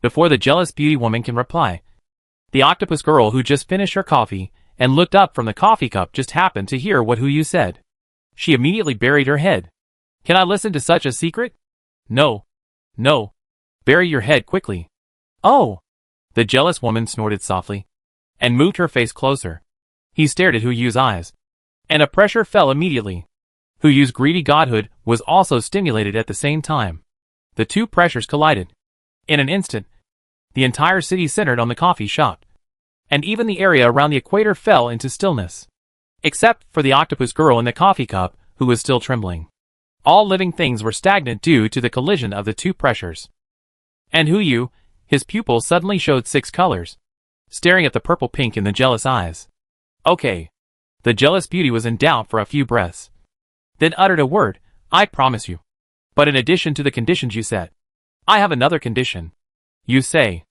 Before the jealous beauty woman can reply, the octopus girl who just finished her coffee and looked up from the coffee cup just happened to hear what Huyu said. She immediately buried her head. "Can I listen to such a secret?" "No. No. Bury your head quickly." "Oh!" The jealous woman snorted softly, and moved her face closer. He stared at Huyu's eyes, and a pressure fell immediately. Huyu's greedy godhood was also stimulated at the same time. The two pressures collided. In an instant, the entire city centered on the coffee shop, and even the area around the equator fell into stillness. Except for the octopus girl in the coffee cup, who was still trembling. All living things were stagnant due to the collision of the two pressures. And Huyu, his pupils suddenly showed 6 colors, staring at the purple pink in the jealous eyes. "Okay." The jealous beauty was in doubt for a few breaths, then uttered a word. "I promise you. But in addition to the conditions you set, I have another condition. You say,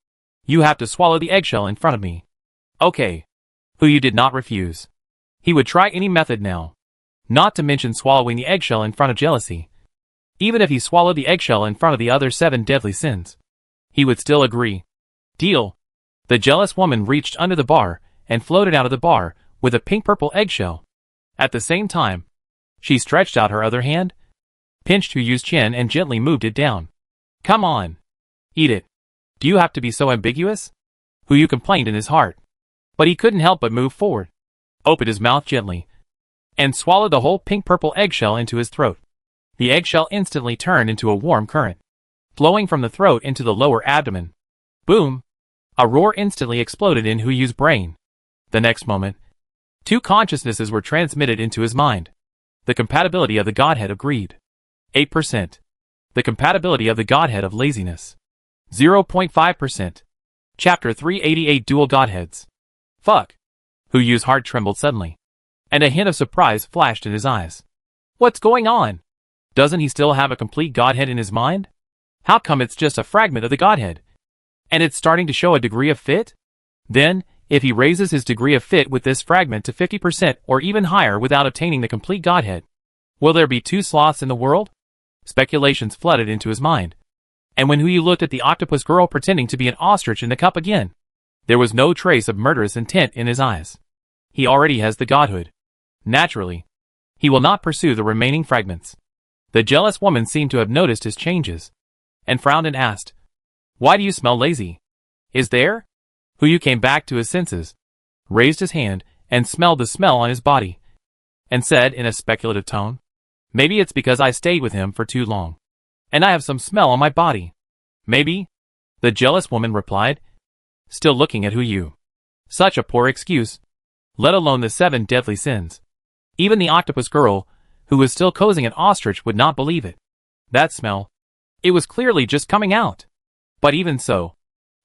you have to swallow the eggshell in front of me." "Okay." Huyu did not refuse. He would try any method now. Not to mention swallowing the eggshell in front of jealousy. Even if he swallowed the eggshell in front of the other 7 deadly sins, he would still agree. "Deal." The jealous woman reached under the bar and floated out of the bar with a pink-purple eggshell. At the same time, she stretched out her other hand, pinched Huyu's chin and gently moved it down. "Come on. Eat it. Do you have to be so ambiguous?" Huyu complained in his heart. But he couldn't help but move forward, opened his mouth gently, and swallowed the whole pink-purple eggshell into his throat. The eggshell instantly turned into a warm current, flowing from the throat into the lower abdomen. Boom! A roar instantly exploded in Huyu's brain. The next moment, 2 consciousnesses were transmitted into his mind. The compatibility of the godhead of greed, 8%. The compatibility of the godhead of laziness, 0.5%. Chapter 388 Dual Godheads. Fuck! Huyu's heart trembled suddenly, and a hint of surprise flashed in his eyes. What's going on? Doesn't he still have a complete godhead in his mind? How come it's just a fragment of the godhead? And it's starting to show a degree of fit? Then, if he raises his degree of fit with this fragment to 50% or even higher without attaining the complete godhead, will there be 2 sloths in the world? Speculations flooded into his mind. And when Huyu looked at the octopus girl pretending to be an ostrich in the cup again, there was no trace of murderous intent in his eyes. He already has the godhood. Naturally, He will not pursue the remaining fragments. The jealous woman seemed to have noticed his changes, and frowned and asked, "Why do you smell lazy? Is there?" Huyu came back to his senses, raised his hand, and smelled the smell on his body, and said in a speculative tone, "Maybe it's because I stayed with him for too long, and I have some smell on my body. Maybe," the jealous woman replied, still looking at Huyu. Such a poor excuse, let alone the 7 deadly sins. Even the octopus girl, who was still cozying an ostrich, would not believe it. That smell, it was clearly just coming out. But even so,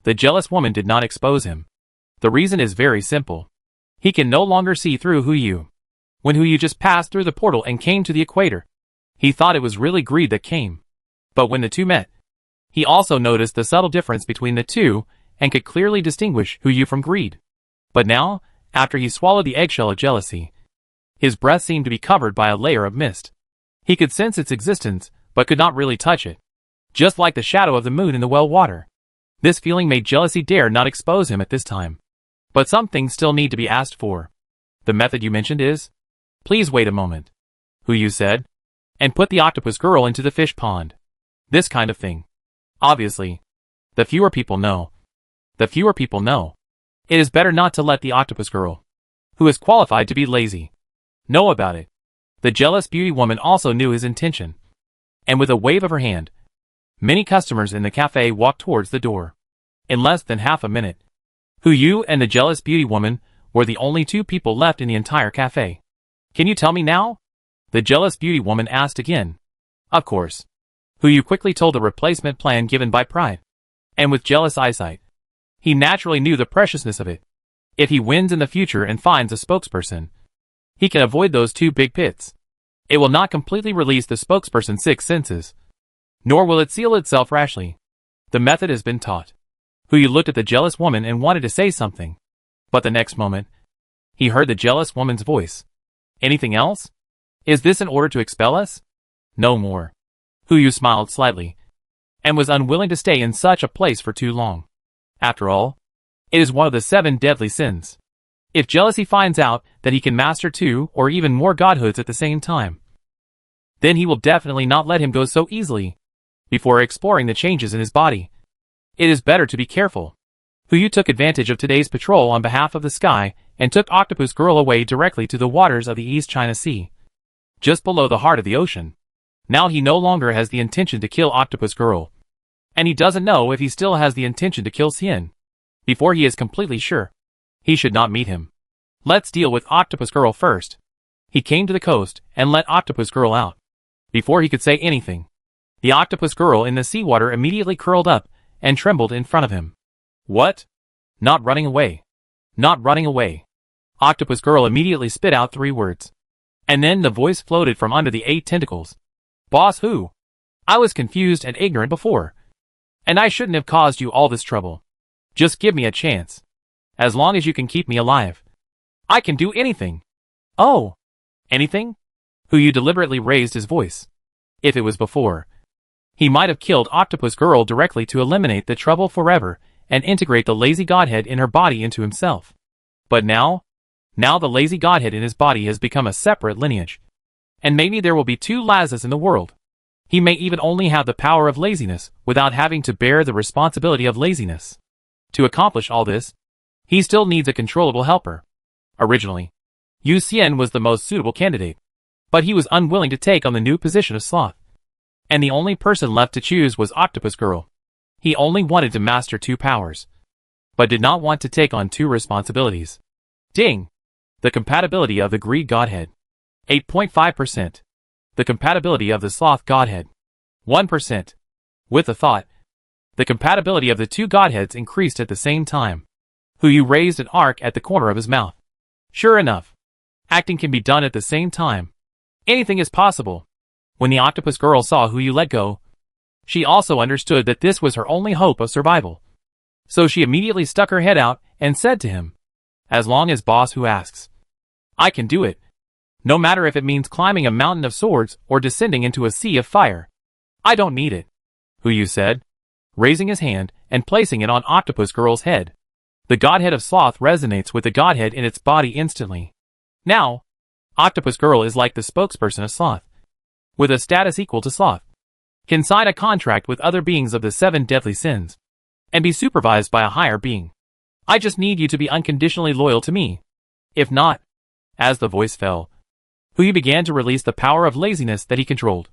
the jealous woman did not expose him. The reason is very simple. He can no longer see through Huyu. When Huyu just passed through the portal and came to the equator, he thought it was really greed that came. But when the two met, he also noticed the subtle difference between the two and could clearly distinguish Huyu from greed. But now, after he swallowed the eggshell of jealousy, his breath seemed to be covered by a layer of mist. He could sense its existence, but could not really touch it. Just like the shadow of the moon in the well water. This feeling made jealousy dare not expose him at this time. But some things still need to be asked for. "The method you mentioned is?" "Please wait a moment," Huyu said, and put the octopus girl into the fish pond. This kind of thing. Obviously. The fewer people know, it is better not to let the octopus girl, who is qualified to be lazy, know about it. The jealous beauty woman also knew his intention, and with a wave of her hand, many customers in the cafe walked towards the door. In less than half a minute, Huyu and the jealous beauty woman were the only 2 people left in the entire cafe. "Can you tell me now?" the jealous beauty woman asked again. Of course. Huyu quickly told the replacement plan given by Pride. And with jealous eyesight, he naturally knew the preciousness of it. If he wins in the future and finds a spokesperson, he can avoid those 2 big pits. It will not completely release the spokesperson's 6 senses, nor will it seal itself rashly. The method has been taught. Huyu looked at the jealous woman and wanted to say something, but the next moment, he heard the jealous woman's voice. "Anything else? Is this in order to expel us?" "No more." Huyu smiled slightly, and was unwilling to stay in such a place for too long. After all, it is one of the 7 deadly sins. If jealousy finds out that he can master 2 or even more godhoods at the same time, then he will definitely not let him go so easily. Before exploring the changes in his body, it is better to be careful. Huyu took advantage of today's patrol on behalf of the sky and took Octopus Girl away directly to the waters of the East China Sea, just below the heart of the ocean. Now he no longer has the intention to kill Octopus Girl, and he doesn't know if he still has the intention to kill Xian. Before he is completely sure, he should not meet him. Let's deal with Octopus Girl first. He came to the coast and let Octopus Girl out. Before he could say anything, the Octopus Girl in the seawater immediately curled up and trembled in front of him. "What? Not running away. Not running away." Octopus Girl immediately spit out 3 words. And then the voice floated from under the 8 tentacles. "Boss who? I was confused and ignorant before. And I shouldn't have caused you all this trouble. Just give me a chance. As long as you can keep me alive, I can do anything." "Oh, anything?" Huyu deliberately raised his voice. If it was before, he might have killed Octopus Girl directly to eliminate the trouble forever and integrate the lazy godhead in her body into himself. But now the lazy godhead in his body has become a separate lineage. And maybe there will be 2 Lazas in the world. He may even only have the power of laziness without having to bear the responsibility of laziness. To accomplish all this, he still needs a controllable helper. Originally, Yu Xian was the most suitable candidate, but he was unwilling to take on the new position of sloth. And the only person left to choose was Octopus Girl. He only wanted to master 2 powers, but did not want to take on 2 responsibilities. Ding! The compatibility of the greed godhead. 8.5%. The compatibility of the sloth godhead. 1%. With the thought, the compatibility of the 2 godheads increased at the same time. Huyu raised an arc at the corner of his mouth. Sure enough, acting can be done at the same time. Anything is possible. When the Octopus Girl saw Huyu let go, she also understood that this was her only hope of survival. So she immediately stuck her head out and said to him, "As long as Boss Hu asks, I can do it. No matter if it means climbing a mountain of swords or descending into a sea of fire. I don't need it," Huyu said, raising his hand and placing it on Octopus Girl's head. The godhead of sloth resonates with the godhead in its body instantly. Now, Octopus Girl is like the spokesperson of Sloth, with a status equal to Sloth, can sign a contract with other beings of the 7 deadly sins, and be supervised by a higher being. I just need you to be unconditionally loyal to me. If not, as the voice fell, Huyu began to release the power of laziness that he controlled,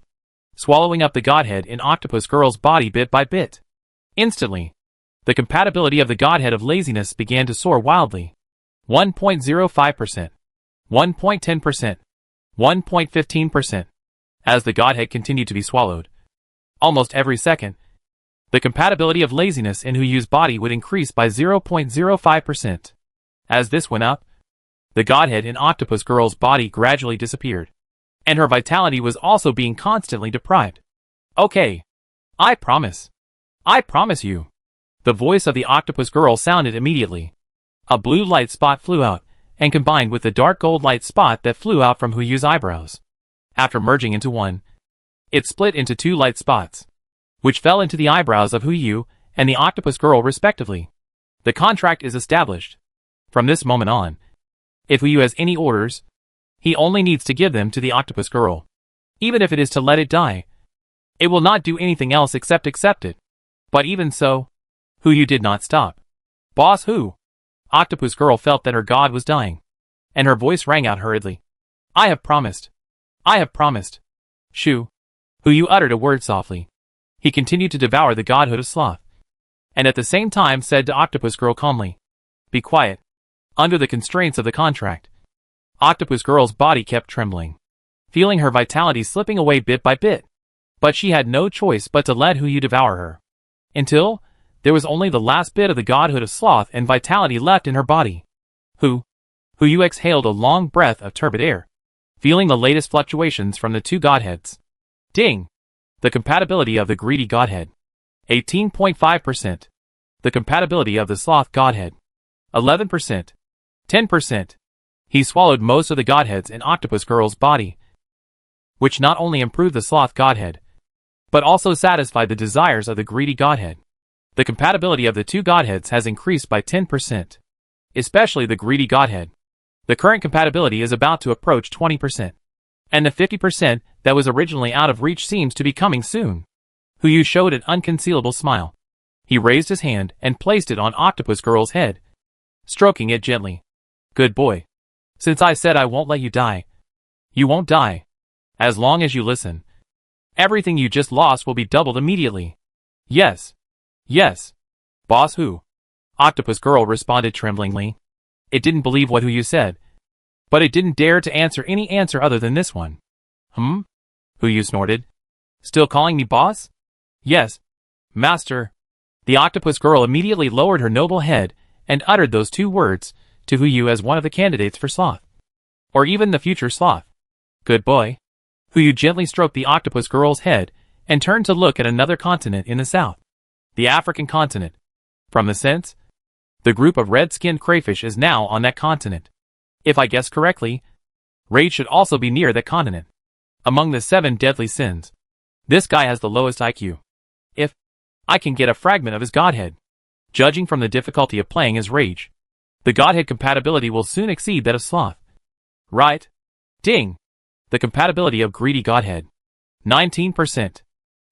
swallowing up the Godhead in Octopus Girl's body bit by bit. Instantly, the compatibility of the Godhead of laziness began to soar wildly. 1.05%, 1.10%, 1.15%. As the Godhead continued to be swallowed, almost every second, the compatibility of laziness in Huyu's body would increase by 0.05%. As this went up, the Godhead in Octopus Girl's body gradually disappeared, and her vitality was also being constantly deprived. Okay. I promise. I promise you. The voice of the Octopus Girl sounded immediately. A blue light spot flew out, and combined with the dark gold light spot that flew out from Huyu's eyebrows. After merging into one, it split into 2 light spots, which fell into the eyebrows of Huyu and the Octopus Girl respectively. The contract is established. From this moment on, if Huyu has any orders, he only needs to give them to the Octopus Girl. Even if it is to let it die, it will not do anything else except accept it. But even so, Huyu did not stop. Boss Hu! Octopus Girl felt that her god was dying, and her voice rang out hurriedly. I have promised. I have promised. Shu. Huyu uttered a word softly. He continued to devour the godhood of Sloth, and at the same time said to Octopus Girl calmly, be quiet. Under the constraints of the contract, Octopus Girl's body kept trembling, feeling her vitality slipping away bit by bit. But she had no choice but to let Huyu devour her, until there was only the last bit of the godhood of Sloth and vitality left in her body. Huyu exhaled a long breath of turbid air, feeling the latest fluctuations from the 2 godheads. Ding! The compatibility of the greedy godhead. 18.5%. The compatibility of the Sloth godhead. 11%. 10%. He swallowed most of the godheads in Octopus Girl's body, which not only improved the Sloth godhead, but also satisfied the desires of the greedy godhead. The compatibility of the 2 godheads has increased by 10%, especially the greedy godhead. The current compatibility is about to approach 20%, and the 50% that was originally out of reach seems to be coming soon. Huyu showed an unconcealable smile. He raised his hand and placed it on Octopus Girl's head, stroking it gently. Good boy. Since I said I won't let you die, you won't die. As long as you listen, everything you just lost will be doubled immediately. Yes. Yes. Boss Hu. Octopus Girl responded tremblingly. It didn't believe what Huyu said, but it didn't dare to answer any answer other than this one. Huyu snorted. Still calling me boss? Yes. Master. The Octopus Girl immediately lowered her noble head and uttered those 2 words to Huyu as one of the candidates for Sloth, or even the future Sloth. Good boy. Huyu gently stroked the Octopus Girl's head and turned to look at another continent in the south. The African continent. From the sense, the group of red-skinned crayfish is now on that continent. If I guess correctly, rage should also be near that continent. Among the 7 deadly sins, this guy has the lowest IQ. If I can get a fragment of his godhead, judging from the difficulty of playing as rage, the godhead compatibility will soon exceed that of Sloth. Right? Ding! The compatibility of greedy godhead. 19%.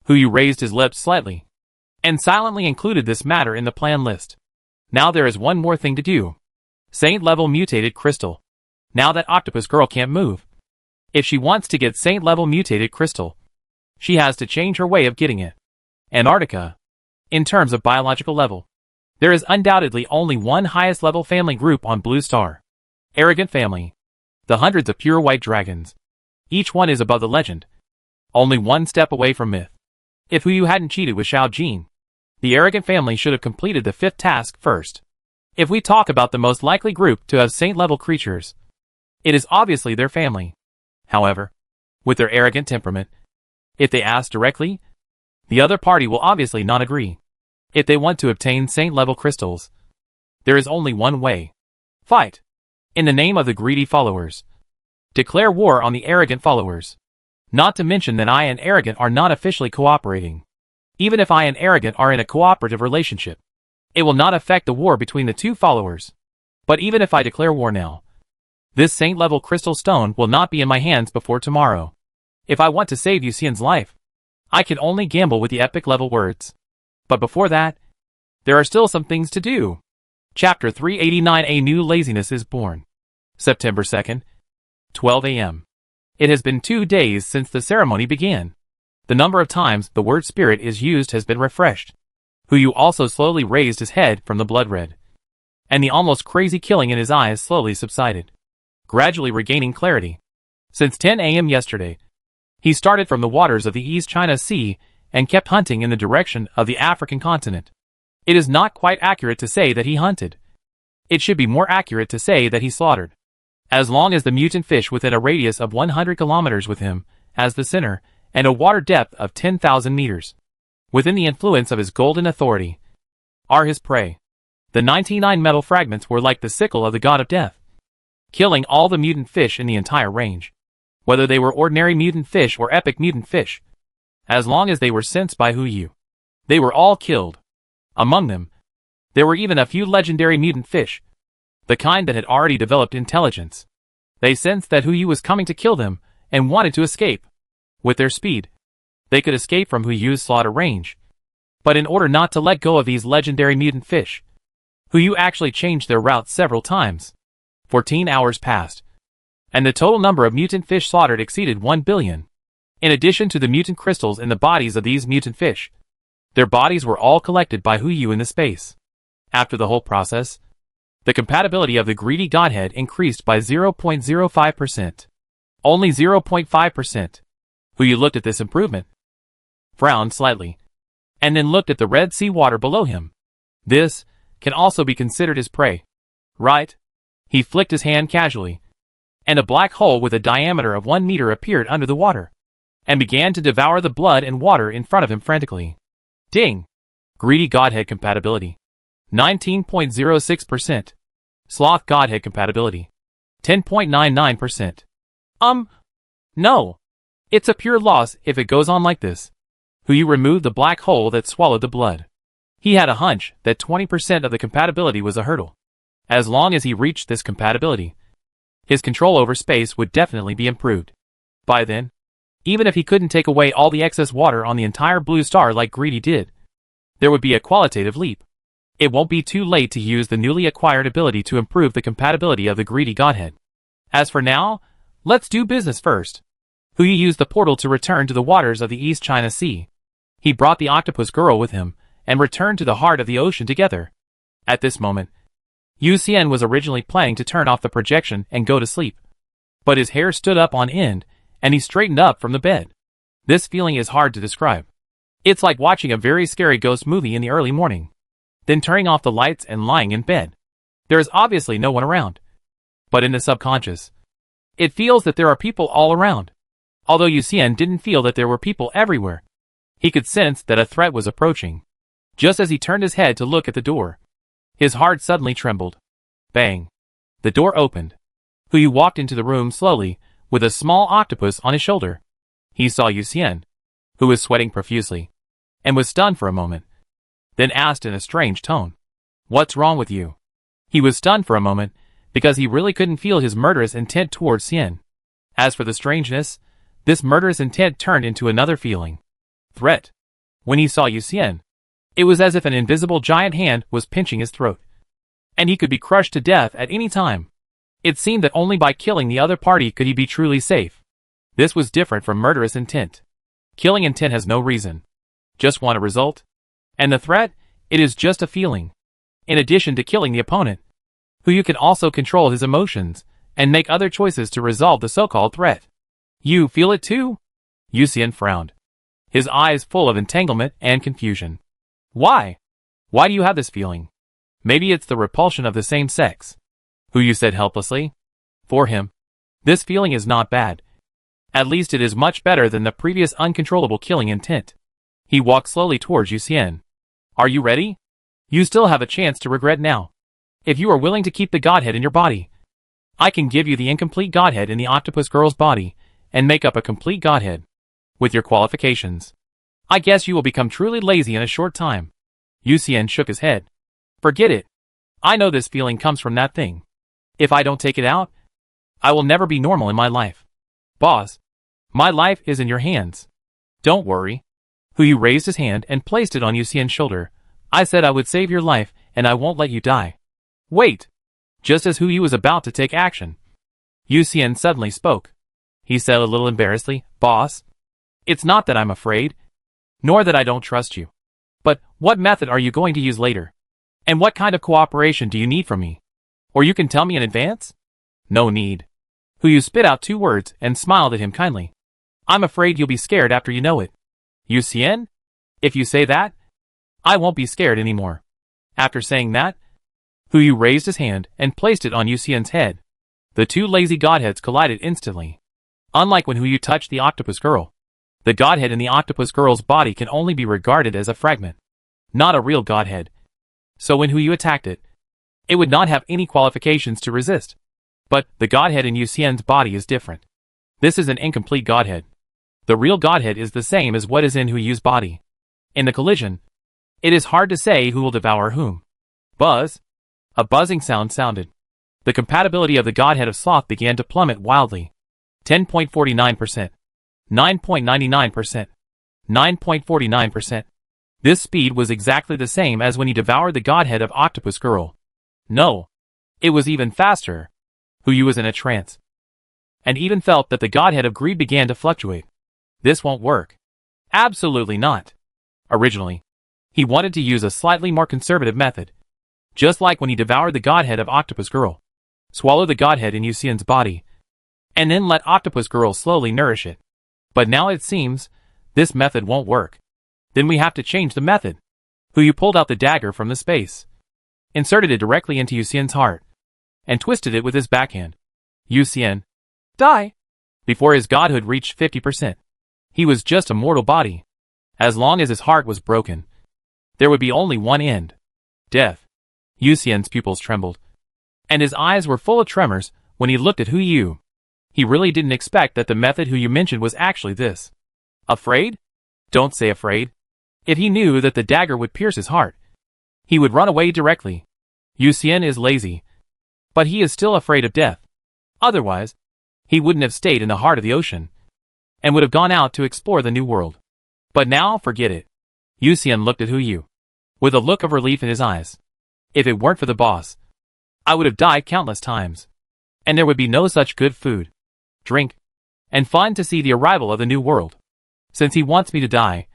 Huyu raised his lips slightly, and silently included this matter in the plan list. Now there is one more thing to do. Saint-level mutated crystal. Now that Octopus Girl can't move, if she wants to get Saint-level mutated crystal, she has to change her way of getting it. Antarctica. In terms of biological level, there is undoubtedly only one highest level family group on Blue Star. Arrogant family. The hundreds of pure white dragons. Each one is above the legend, only one step away from myth. If Huyu hadn't cheated with Xiao Jin, the arrogant family should have completed the 5th task first. If we talk about the most likely group to have saint-level creatures, it is obviously their family. However, with their arrogant temperament, if they ask directly, the other party will obviously not agree. If they want to obtain saint-level crystals, there is only one way. Fight. In the name of the greedy followers. Declare war on the arrogant followers. Not to mention that I and arrogant are not officially cooperating. Even if I and arrogant are in a cooperative relationship, it will not affect the war between the 2 followers. But even if I declare war now, This saint-level crystal stone will not be in my hands before tomorrow. If I want to save Yuxian's life, I can only gamble with the epic level words. But before that, there are still some things to do. Chapter 389. A New Laziness is Born. September 2nd, 12 a.m. It has been 2 days since the ceremony began. The number of times the word spirit is used has been refreshed. Huyu also slowly raised his head from the blood red, and the almost crazy killing in his eyes slowly subsided, gradually regaining clarity. Since 10 a.m. yesterday, he started from the waters of the East China Sea and kept hunting in the direction of the African continent. It is not quite accurate to say that he hunted. It should be more accurate to say that he slaughtered. As long as the mutant fish within a radius of 100 kilometers with him, as the center, and a water depth of 10,000 meters, within the influence of his golden authority, are his prey. The 99 metal fragments were like the sickle of the god of death, killing all the mutant fish in the entire range, whether they were ordinary mutant fish or epic mutant fish. As long as they were sensed by Huyu, they were all killed. Among them, there were even a few legendary mutant fish, the kind that had already developed intelligence. They sensed that Huyu was coming to kill them and wanted to escape. With their speed, they could escape from Huyu's slaughter range. But in order not to let go of these legendary mutant fish, Huyu actually changed their route several times. 14 hours passed, and the total number of mutant fish slaughtered exceeded 1 billion. In addition to the mutant crystals in the bodies of these mutant fish, their bodies were all collected by Huyu in the space. After the whole process, the compatibility of the greedy godhead increased by 0.05%. Only 0.5%. Huyu looked at this improvement, frowned slightly, and then looked at the red sea water below him. This can also be considered his prey, right? He flicked his hand casually, and a black hole with a diameter of 1 meter appeared under the water, and began to devour the blood and water in front of him frantically. Ding! Greedy Godhead Compatibility. 19.06%. Sloth Godhead Compatibility. 10.99%. No. It's a pure loss if it goes on like this. Huyu removed the black hole that swallowed the blood. He had a hunch that 20% of the compatibility was a hurdle. As long as he reached this compatibility, his control over space would definitely be improved. By then, even if he couldn't take away all the excess water on the entire blue star like Greedy did, there would be a qualitative leap. It won't be too late to use the newly acquired ability to improve the compatibility of the Greedy Godhead. As for now, let's do business first. Huyu used the portal to return to the waters of the East China Sea. He brought the octopus girl with him, and returned to the heart of the ocean together. At this moment, Yuxian was originally planning to turn off the projection and go to sleep. But his hair stood up on end, and he straightened up from the bed. This feeling is hard to describe. It's like watching a very scary ghost movie in the early morning, then turning off the lights and lying in bed. There is obviously no one around. But in the subconscious, it feels that there are people all around. Although Yuxian didn't feel that there were people everywhere, he could sense that a threat was approaching. Just as he turned his head to look at the door, his heart suddenly trembled. Bang! The door opened. Huyu walked into the room slowly, with a small octopus on his shoulder. He saw Yuxian, who was sweating profusely, and was stunned for a moment, then asked in a strange tone, "What's wrong with you?" He was stunned for a moment, because he really couldn't feel his murderous intent towards Xian. As for the strangeness, this murderous intent turned into another feeling. Threat. When he saw Yuxian, it was as if an invisible giant hand was pinching his throat, and he could be crushed to death at any time. It seemed that only by killing the other party could he be truly safe. This was different from murderous intent. Killing intent has no reason. Just want a result. And the threat, it is just a feeling. In addition to killing the opponent, Huyu can also control his emotions, and make other choices to resolve the so-called threat. You feel it too? Yuxian frowned, his eyes full of entanglement and confusion. Why? Why do you have this feeling? Maybe it's the repulsion of the same sex. Huyu said helplessly. For him, this feeling is not bad. At least it is much better than the previous uncontrollable killing intent. He walked slowly towards Yuxian. Are you ready? You still have a chance to regret now. If you are willing to keep the godhead in your body, I can give you the incomplete godhead in the octopus girl's body, and make up a complete godhead. With your qualifications, I guess you will become truly lazy in a short time. Yuxian shook his head. Forget it. I know this feeling comes from that thing. If I don't take it out, I will never be normal in my life. Boss, my life is in your hands. Don't worry. Hu Yu raised his hand and placed it on Yu Xian's shoulder. I said I would save your life, and I won't let you die. Wait. Just as Hu Yu was about to take action, Yu Xian suddenly spoke. He said a little embarrassedly, Boss, it's not that I'm afraid, nor that I don't trust you. But what method are you going to use later? And what kind of cooperation do you need from me? Or you can tell me in advance? No need. Hu Yu spit out 2 words and smiled at him kindly. I'm afraid you'll be scared after you know it. Yu Xian? If you say that, I won't be scared anymore. After saying that, Hu Yu raised his hand and placed it on Yu Xian's head. The 2 lazy godheads collided instantly. Unlike when Hu Yu touched the octopus girl, the godhead in the octopus girl's body can only be regarded as a fragment, not a real godhead. So when Hu Yu attacked it, it would not have any qualifications to resist. But the godhead in Yu Xian's body is different. This is an incomplete godhead. The real godhead is the same as what is in Hu Yu's body. In the collision, it is hard to say who will devour whom. Buzz. A buzzing sound sounded. The compatibility of the godhead of sloth began to plummet wildly. 10.49%. 9.99%. 9.49%. This speed was exactly the same as when he devoured the godhead of octopus girl. No. It was even faster. Hu Yu was in a trance, and even felt that the godhead of greed began to fluctuate. This won't work. Absolutely not. Originally, he wanted to use a slightly more conservative method. Just like when he devoured the godhead of octopus girl. Swallow the godhead in Yu Xian's body, and then let octopus girl slowly nourish it. But now it seems, this method won't work. Then we have to change the method. Hu Yu pulled out the dagger from the space, inserted it directly into Yu Xian's heart, and twisted it with his backhand. Yu Xian, die! Before his godhood reached 50%, he was just a mortal body. As long as his heart was broken, there would be only one end. Death. Yu Xian's pupils trembled, and his eyes were full of tremors when he looked at Hu Yu. He really didn't expect that the method Hu Yu mentioned was actually this. Afraid? Don't say afraid. If he knew that the dagger would pierce his heart, he would run away directly. Yu Xian is lazy, but he is still afraid of death. Otherwise, he wouldn't have stayed in the heart of the ocean, and would have gone out to explore the new world. But now, forget it. Yu Xian looked at Hu Yu, with a look of relief in his eyes. If it weren't for the boss, I would have died countless times, and there would be no such good food, drink, and fun to see the arrival of the new world. Since he wants me to die,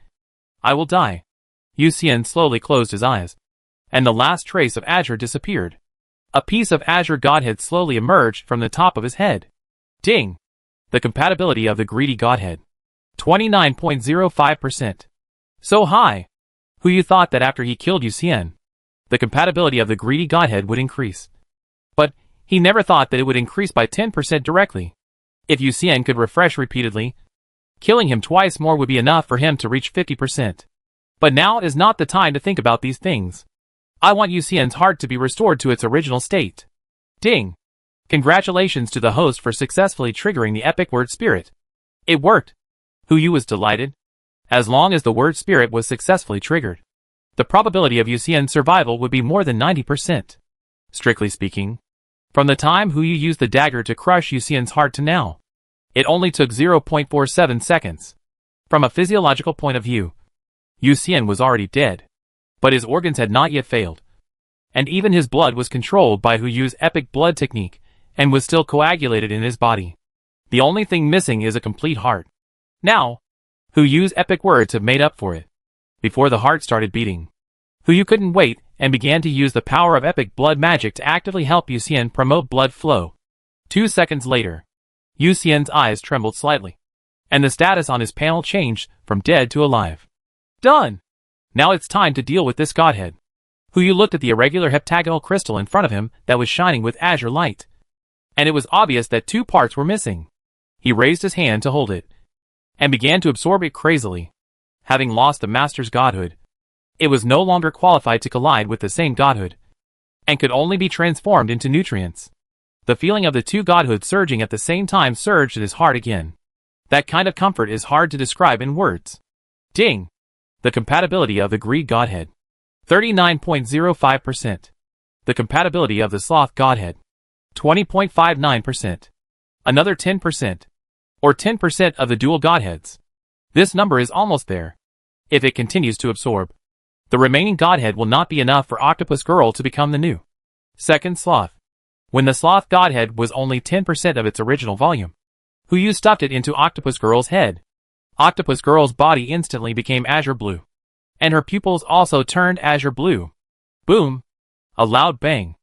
I will die. Yu Xian slowly closed his eyes, and the last trace of azure disappeared. A piece of azure godhead slowly emerged from the top of his head. Ding! The compatibility of the greedy godhead. 29.05%. So high! Hu Yu thought that after he killed Yu Xian, the compatibility of the greedy godhead would increase. But he never thought that it would increase by 10% directly. If Yu Xian could refresh repeatedly, killing him twice more would be enough for him to reach 50%. But now is not the time to think about these things. I want Yu Xian's heart to be restored to its original state. Ding! Congratulations to the host for successfully triggering the epic word spirit. It worked. Hu Yu was delighted. As long as the word spirit was successfully triggered, the probability of Yu Xian's survival would be more than 90%. Strictly speaking, from the time Hu Yu used the dagger to crush Yu Xian's heart to now, it only took 0.47 seconds. From a physiological point of view, Yu Xian was already dead, but his organs had not yet failed, and even his blood was controlled by Hu Yu's epic blood technique and was still coagulated in his body. The only thing missing is a complete heart. Now, Hu Yu's epic words have made up for it. Before the heart started beating, Hu Yu couldn't wait and began to use the power of epic blood magic to actively help Yu Xian promote blood flow. 2 seconds later, Yu Xian's eyes trembled slightly, and the status on his panel changed from dead to alive. Done! Now it's time to deal with this godhead. Hu Yu looked at the irregular heptagonal crystal in front of him that was shining with azure light, and it was obvious that 2 parts were missing. He raised his hand to hold it, and began to absorb it crazily. Having lost the master's godhood, it was no longer qualified to collide with the same godhood, and could only be transformed into nutrients. The feeling of the 2 godhoods surging at the same time surged in his heart again. That kind of comfort is hard to describe in words. Ding! The compatibility of the greed godhead. 39.05%. The compatibility of the sloth godhead. 20.59%. Another 10%. Or 10% of the dual godheads. This number is almost there. If it continues to absorb, the remaining godhead will not be enough for Octopus Girl to become the new second sloth. When the sloth godhead was only 10% of its original volume, Huyu stuffed it into Octopus Girl's head. Octopus Girl's body instantly became azure blue, and her pupils also turned azure blue. Boom! A loud bang.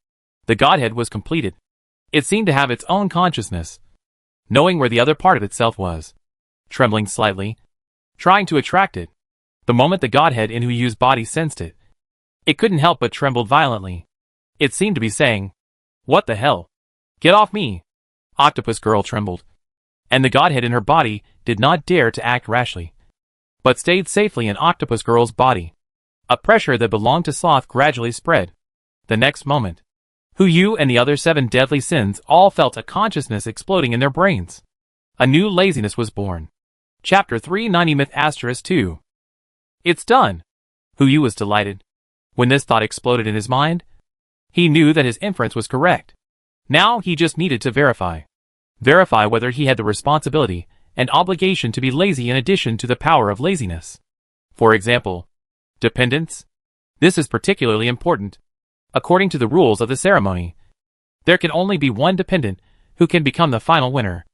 The godhead was completed. It seemed to have its own consciousness, knowing where the other part of itself was, trembling slightly, trying to attract it. The moment the godhead in Huyu's body sensed it, it couldn't help but trembled violently. It seemed to be saying, "What the hell? Get off me!" Octopus Girl trembled, and the godhead in her body did not dare to act rashly, but stayed safely in Octopus Girl's body. A pressure that belonged to sloth gradually spread. The next moment, Huyu and the other 7 deadly sins all felt a consciousness exploding in their brains. A new laziness was born. Chapter 390 Myth 2. It's done! Huyu was delighted. When this thought exploded in his mind, he knew that his inference was correct. Now he just needed to verify. Verify whether he had the responsibility and obligation to be lazy in addition to the power of laziness. For example, dependence. This is particularly important. According to the rules of the ceremony, there can only be one dependent who can become the final winner.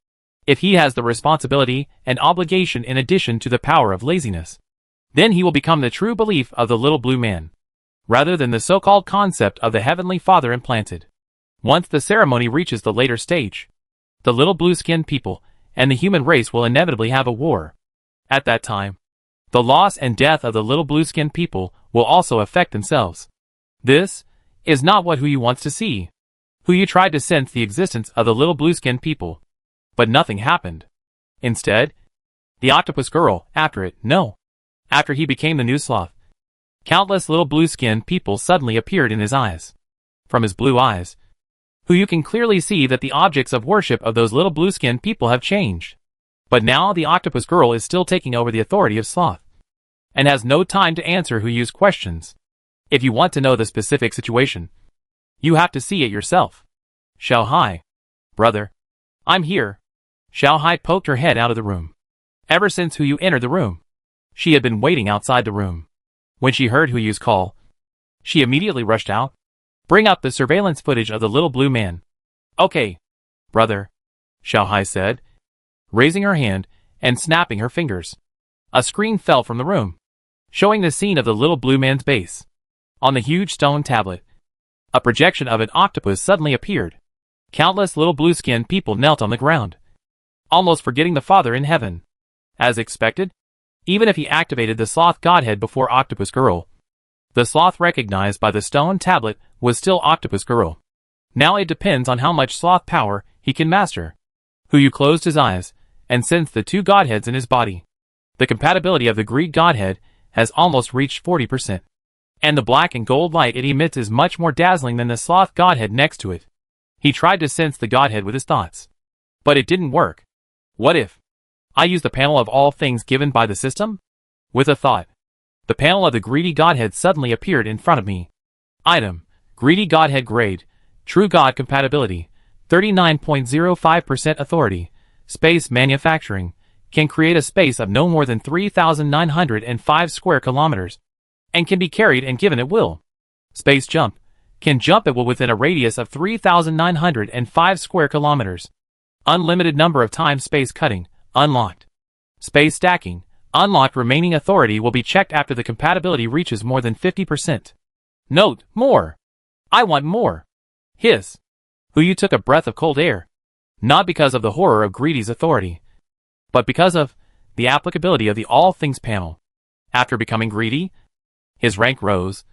If he has the responsibility and obligation in addition to the power of laziness, then he will become the true belief of the little blue man, rather than the so-called concept of the Heavenly Father implanted. Once the ceremony reaches the later stage, the little blue-skinned people and the human race will inevitably have a war. At that time, the loss and death of the little blue-skinned people will also affect themselves. This is not what Huyu wants to see. Huyu tried to sense the existence of the little blue-skinned people, but nothing happened. Instead, the Octopus Girl, after he became the new sloth, countless little blue-skinned people suddenly appeared in his eyes. From his blue eyes, Huyu can clearly see that the objects of worship of those little blue-skinned people have changed. But now the Octopus Girl is still taking over the authority of sloth, and has no time to answer Huyu's questions. If you want to know the specific situation, you have to see it yourself. Xiao Hai. Brother. I'm here. Xiao Hai poked her head out of the room. Ever since Huyu entered the room, she had been waiting outside the room. When she heard Huyu's call, she immediately rushed out. Bring up the surveillance footage of the little blue man. Okay, brother, Xiao Hai said, raising her hand and snapping her fingers. A screen fell from the room, showing the scene of the little blue man's base. On the huge stone tablet, a projection of an octopus suddenly appeared. Countless little blue-skinned people knelt on the ground, almost forgetting the Father in heaven. As expected, even if he activated the sloth godhead before Octopus Girl, the sloth recognized by the stone tablet was still Octopus Girl. Now it depends on how much sloth power he can master. Huyu closed his eyes and sensed the 2 godheads in his body. The compatibility of the greed godhead has almost reached 40%. And the black and gold light it emits is much more dazzling than the sloth godhead next to it. He tried to sense the godhead with his thoughts, but it didn't work. What if I use the panel of all things given by the system? With a thought, the panel of the greedy godhead suddenly appeared in front of me. Item: Greedy Godhead Grade, True God Compatibility, 39.05% Authority, Space Manufacturing, can create a space of no more than 3,905 square kilometers, and can be carried and given at will. Space Jump, can jump at will within a radius of 3,905 square kilometers. Unlimited number of times space cutting, unlocked. Space Stacking, unlocked. Remaining authority will be checked after the compatibility reaches more than 50%. Note: more. I want more. Hiss. Huyu took a breath of cold air. Not because of the horror of Greedy's authority, but because of the applicability of the All Things panel. After becoming greedy, his rank rose,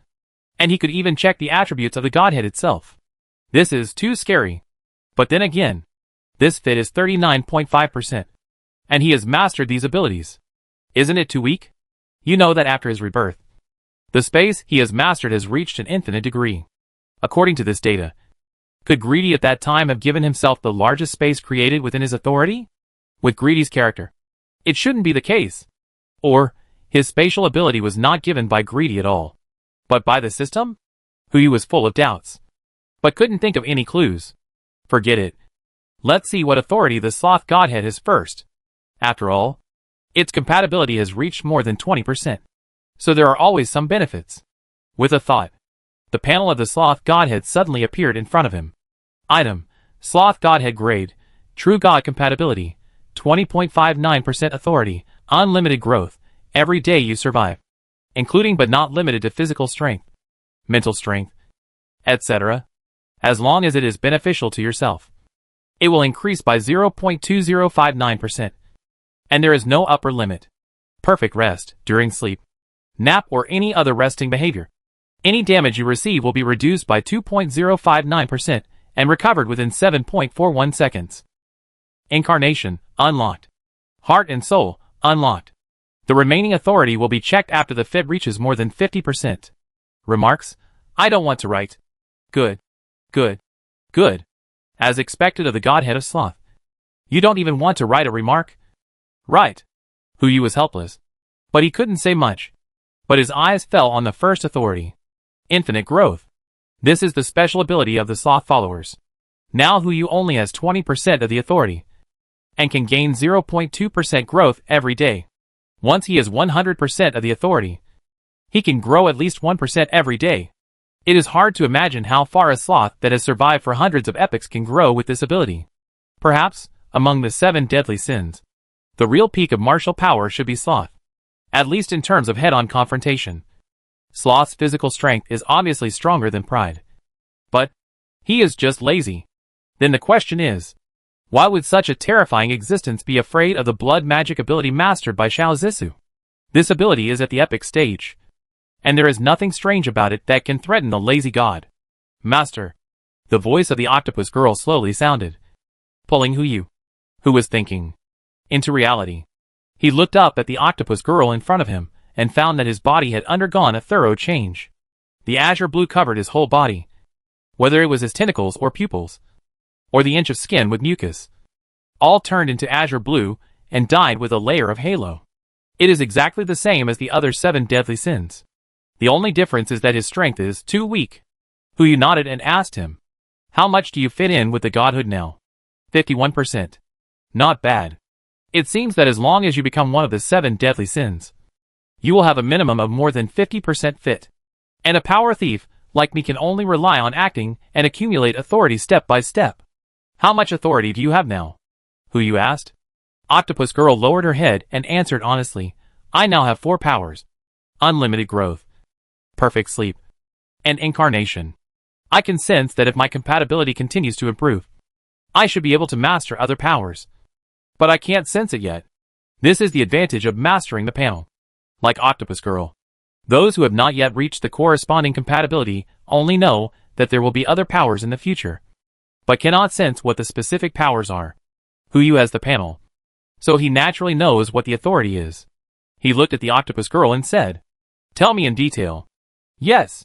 and he could even check the attributes of the Godhead itself. This is too scary. But then again, this fit is 39.5%, and he has mastered these abilities. Isn't it too weak? You know that after his rebirth, the space he has mastered has reached an infinite degree. According to this data, could Greedy at that time have given himself the largest space created within his authority? With Greedy's character, it shouldn't be the case. Or, his spatial ability was not given by Greedy at all, but by the system? Huyu was full of doubts, but couldn't think of any clues. Forget it. Let's see what authority the sloth godhead has first. After all, its compatibility has reached more than 20%. So there are always some benefits. With a thought, the panel of the sloth godhead suddenly appeared in front of him. Item: Sloth Godhead Grade, True God Compatibility, 20.59% Authority, Unlimited Growth, every day you survive, including but not limited to physical strength, mental strength, etc., as long as it is beneficial to yourself. It will increase by 0.2059%, and there is no upper limit. Perfect rest, during sleep, nap or any other resting behavior. Any damage you receive will be reduced by 2.059% and recovered within 7.41 seconds. Incarnation, unlocked. Heart and soul, unlocked. The remaining authority will be checked after the fit reaches more than 50%. Remarks: I don't want to write. Good. Good. Good. As expected of the Godhead of Sloth. You don't even want to write a remark? Right. Huyu was helpless. But he couldn't say much. But his eyes fell on the first authority. Infinite growth. This is the special ability of the Sloth followers. Now Huyu only has 20% of the authority, and can gain 0.2% growth every day. Once he has 100% of the authority, he can grow at least 1% every day. It is hard to imagine how far a sloth that has survived for hundreds of epochs can grow with this ability. Perhaps, among the 7 deadly sins, the real peak of martial power should be sloth. At least in terms of head-on confrontation. Sloth's physical strength is obviously stronger than pride. But he is just lazy. Then the question is, why would such a terrifying existence be afraid of the blood magic ability mastered by Xiao Zissou? This ability is at the epic stage, and there is nothing strange about it that can threaten the lazy god. Master. The voice of the octopus girl slowly sounded, pulling Huyu, who was thinking, into reality. He looked up at the octopus girl in front of him, and found that his body had undergone a thorough change. The azure blue covered his whole body, whether it was his tentacles or pupils, or the inch of skin with mucus. All turned into azure blue, and dyed with a layer of halo. It is exactly the same as the other 7 deadly sins. The only difference is that his strength is too weak. Huyu nodded and asked him, how much do you fit in with the godhood now? 51%. Not bad. It seems that as long as you become one of the 7 deadly sins, you will have a minimum of more than 50% fit. And a power thief, like me, can only rely on acting and accumulate authority step by step. How much authority do you have now? Huyu asked. Octopus girl lowered her head and answered honestly, I now have 4 powers. Unlimited growth, perfect sleep, and incarnation. I can sense that if my compatibility continues to improve, I should be able to master other powers. But I can't sense it yet. This is the advantage of mastering the panel. Like Octopus Girl, those who have not yet reached the corresponding compatibility only know that there will be other powers in the future, but cannot sense what the specific powers are. Huyu has the panel, so he naturally knows what the authority is. He looked at the Octopus Girl and said, tell me in detail. Yes.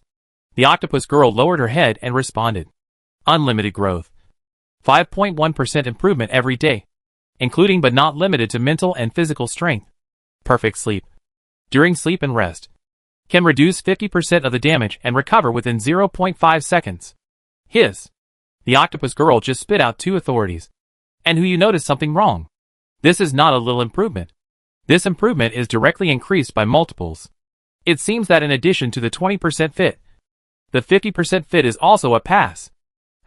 The Octopus Girl lowered her head and responded, unlimited growth, 5.1% improvement every day, including but not limited to mental and physical strength. Perfect sleep. During sleep and rest, can reduce 50% of the damage and recover within 0.5 seconds. The Octopus Girl just spit out 2 authorities. And Huyu noticed something wrong. This is not a little improvement. This improvement is directly increased by multiples. It seems that in addition to the 20% fit, the 50% fit is also a pass.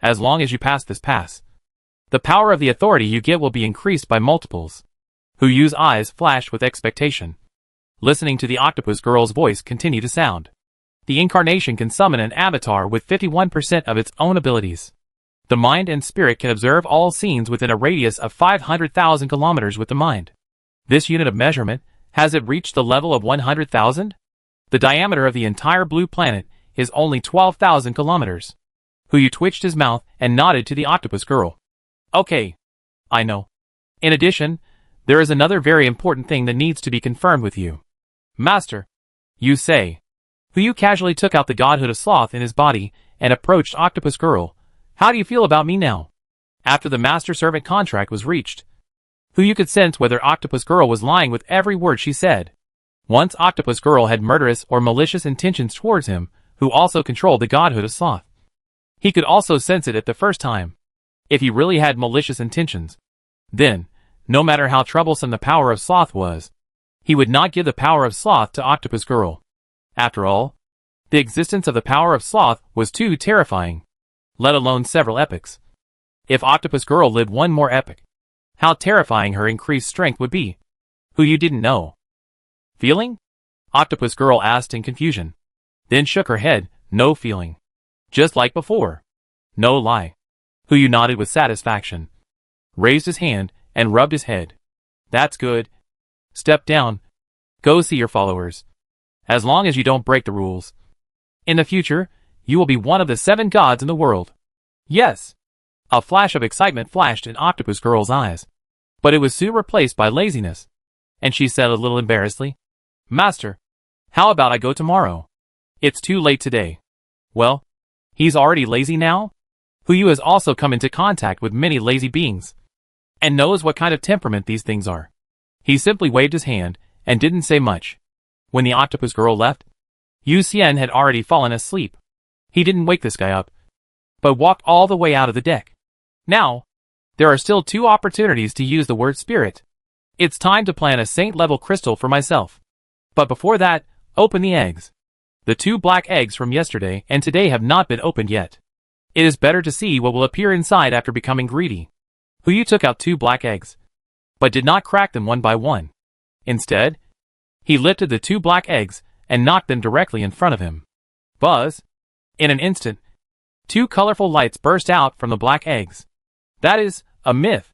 As long as you pass this pass, the power of the authority you get will be increased by multiples. Huyu's eyes flashed with expectation, listening to the Octopus Girl's voice continue to sound. The incarnation can summon an avatar with 51% of its own abilities. The mind and spirit can observe all scenes within a radius of 500,000 kilometers with the mind. This unit of measurement, has it reached the level of 100,000? The diameter of the entire blue planet is only 12,000 kilometers. Huyu twitched his mouth and nodded to the Octopus Girl. Okay. I know. In addition, there is another very important thing that needs to be confirmed with you. Master. You say. Huyu casually took out the godhood of sloth in his body and approached Octopus Girl. How do you feel about me now? After the master-servant contract was reached, Huyu could sense whether Octopus Girl was lying with every word she said. Once Octopus Girl had murderous or malicious intentions towards him, who also controlled the godhood of sloth. He could also sense it at the first time. If he really had malicious intentions, then, no matter how troublesome the power of sloth was, he would not give the power of sloth to Octopus Girl. After all, the existence of the power of sloth was too terrifying, let alone several epochs. If Octopus Girl lived one more epoch, how terrifying her increased strength would be. Who you didn't know? Feeling? Octopus Girl asked in confusion, then shook her head. No feeling. Just like before. No lie. Who you nodded with satisfaction, raised his hand, and rubbed his head. That's good. Step down. Go see your followers. As long as you don't break the rules. In the future, you will be one of the 7 gods in the world. Yes. A flash of excitement flashed in Octopus Girl's eyes, but it was soon replaced by laziness, and she said a little embarrassedly, Master, how about I go tomorrow? It's too late today. Well, he's already lazy now? Huyu has also come into contact with many lazy beings, and knows what kind of temperament these things are. He simply waved his hand, and didn't say much. When the Octopus Girl left, Yu Xian had already fallen asleep. He didn't wake this guy up, but walked all the way out of the deck. Now, there are still 2 opportunities to use the word spirit. It's time to plan a saint-level crystal for myself. But before that, open the eggs. The 2 black eggs from yesterday and today have not been opened yet. It is better to see what will appear inside after becoming greedy. Huyu took out 2 black eggs, but did not crack them one by one. Instead, he lifted the 2 black eggs and knocked them directly in front of him. Buzz! In an instant, 2 colorful lights burst out from the black eggs. That is a myth.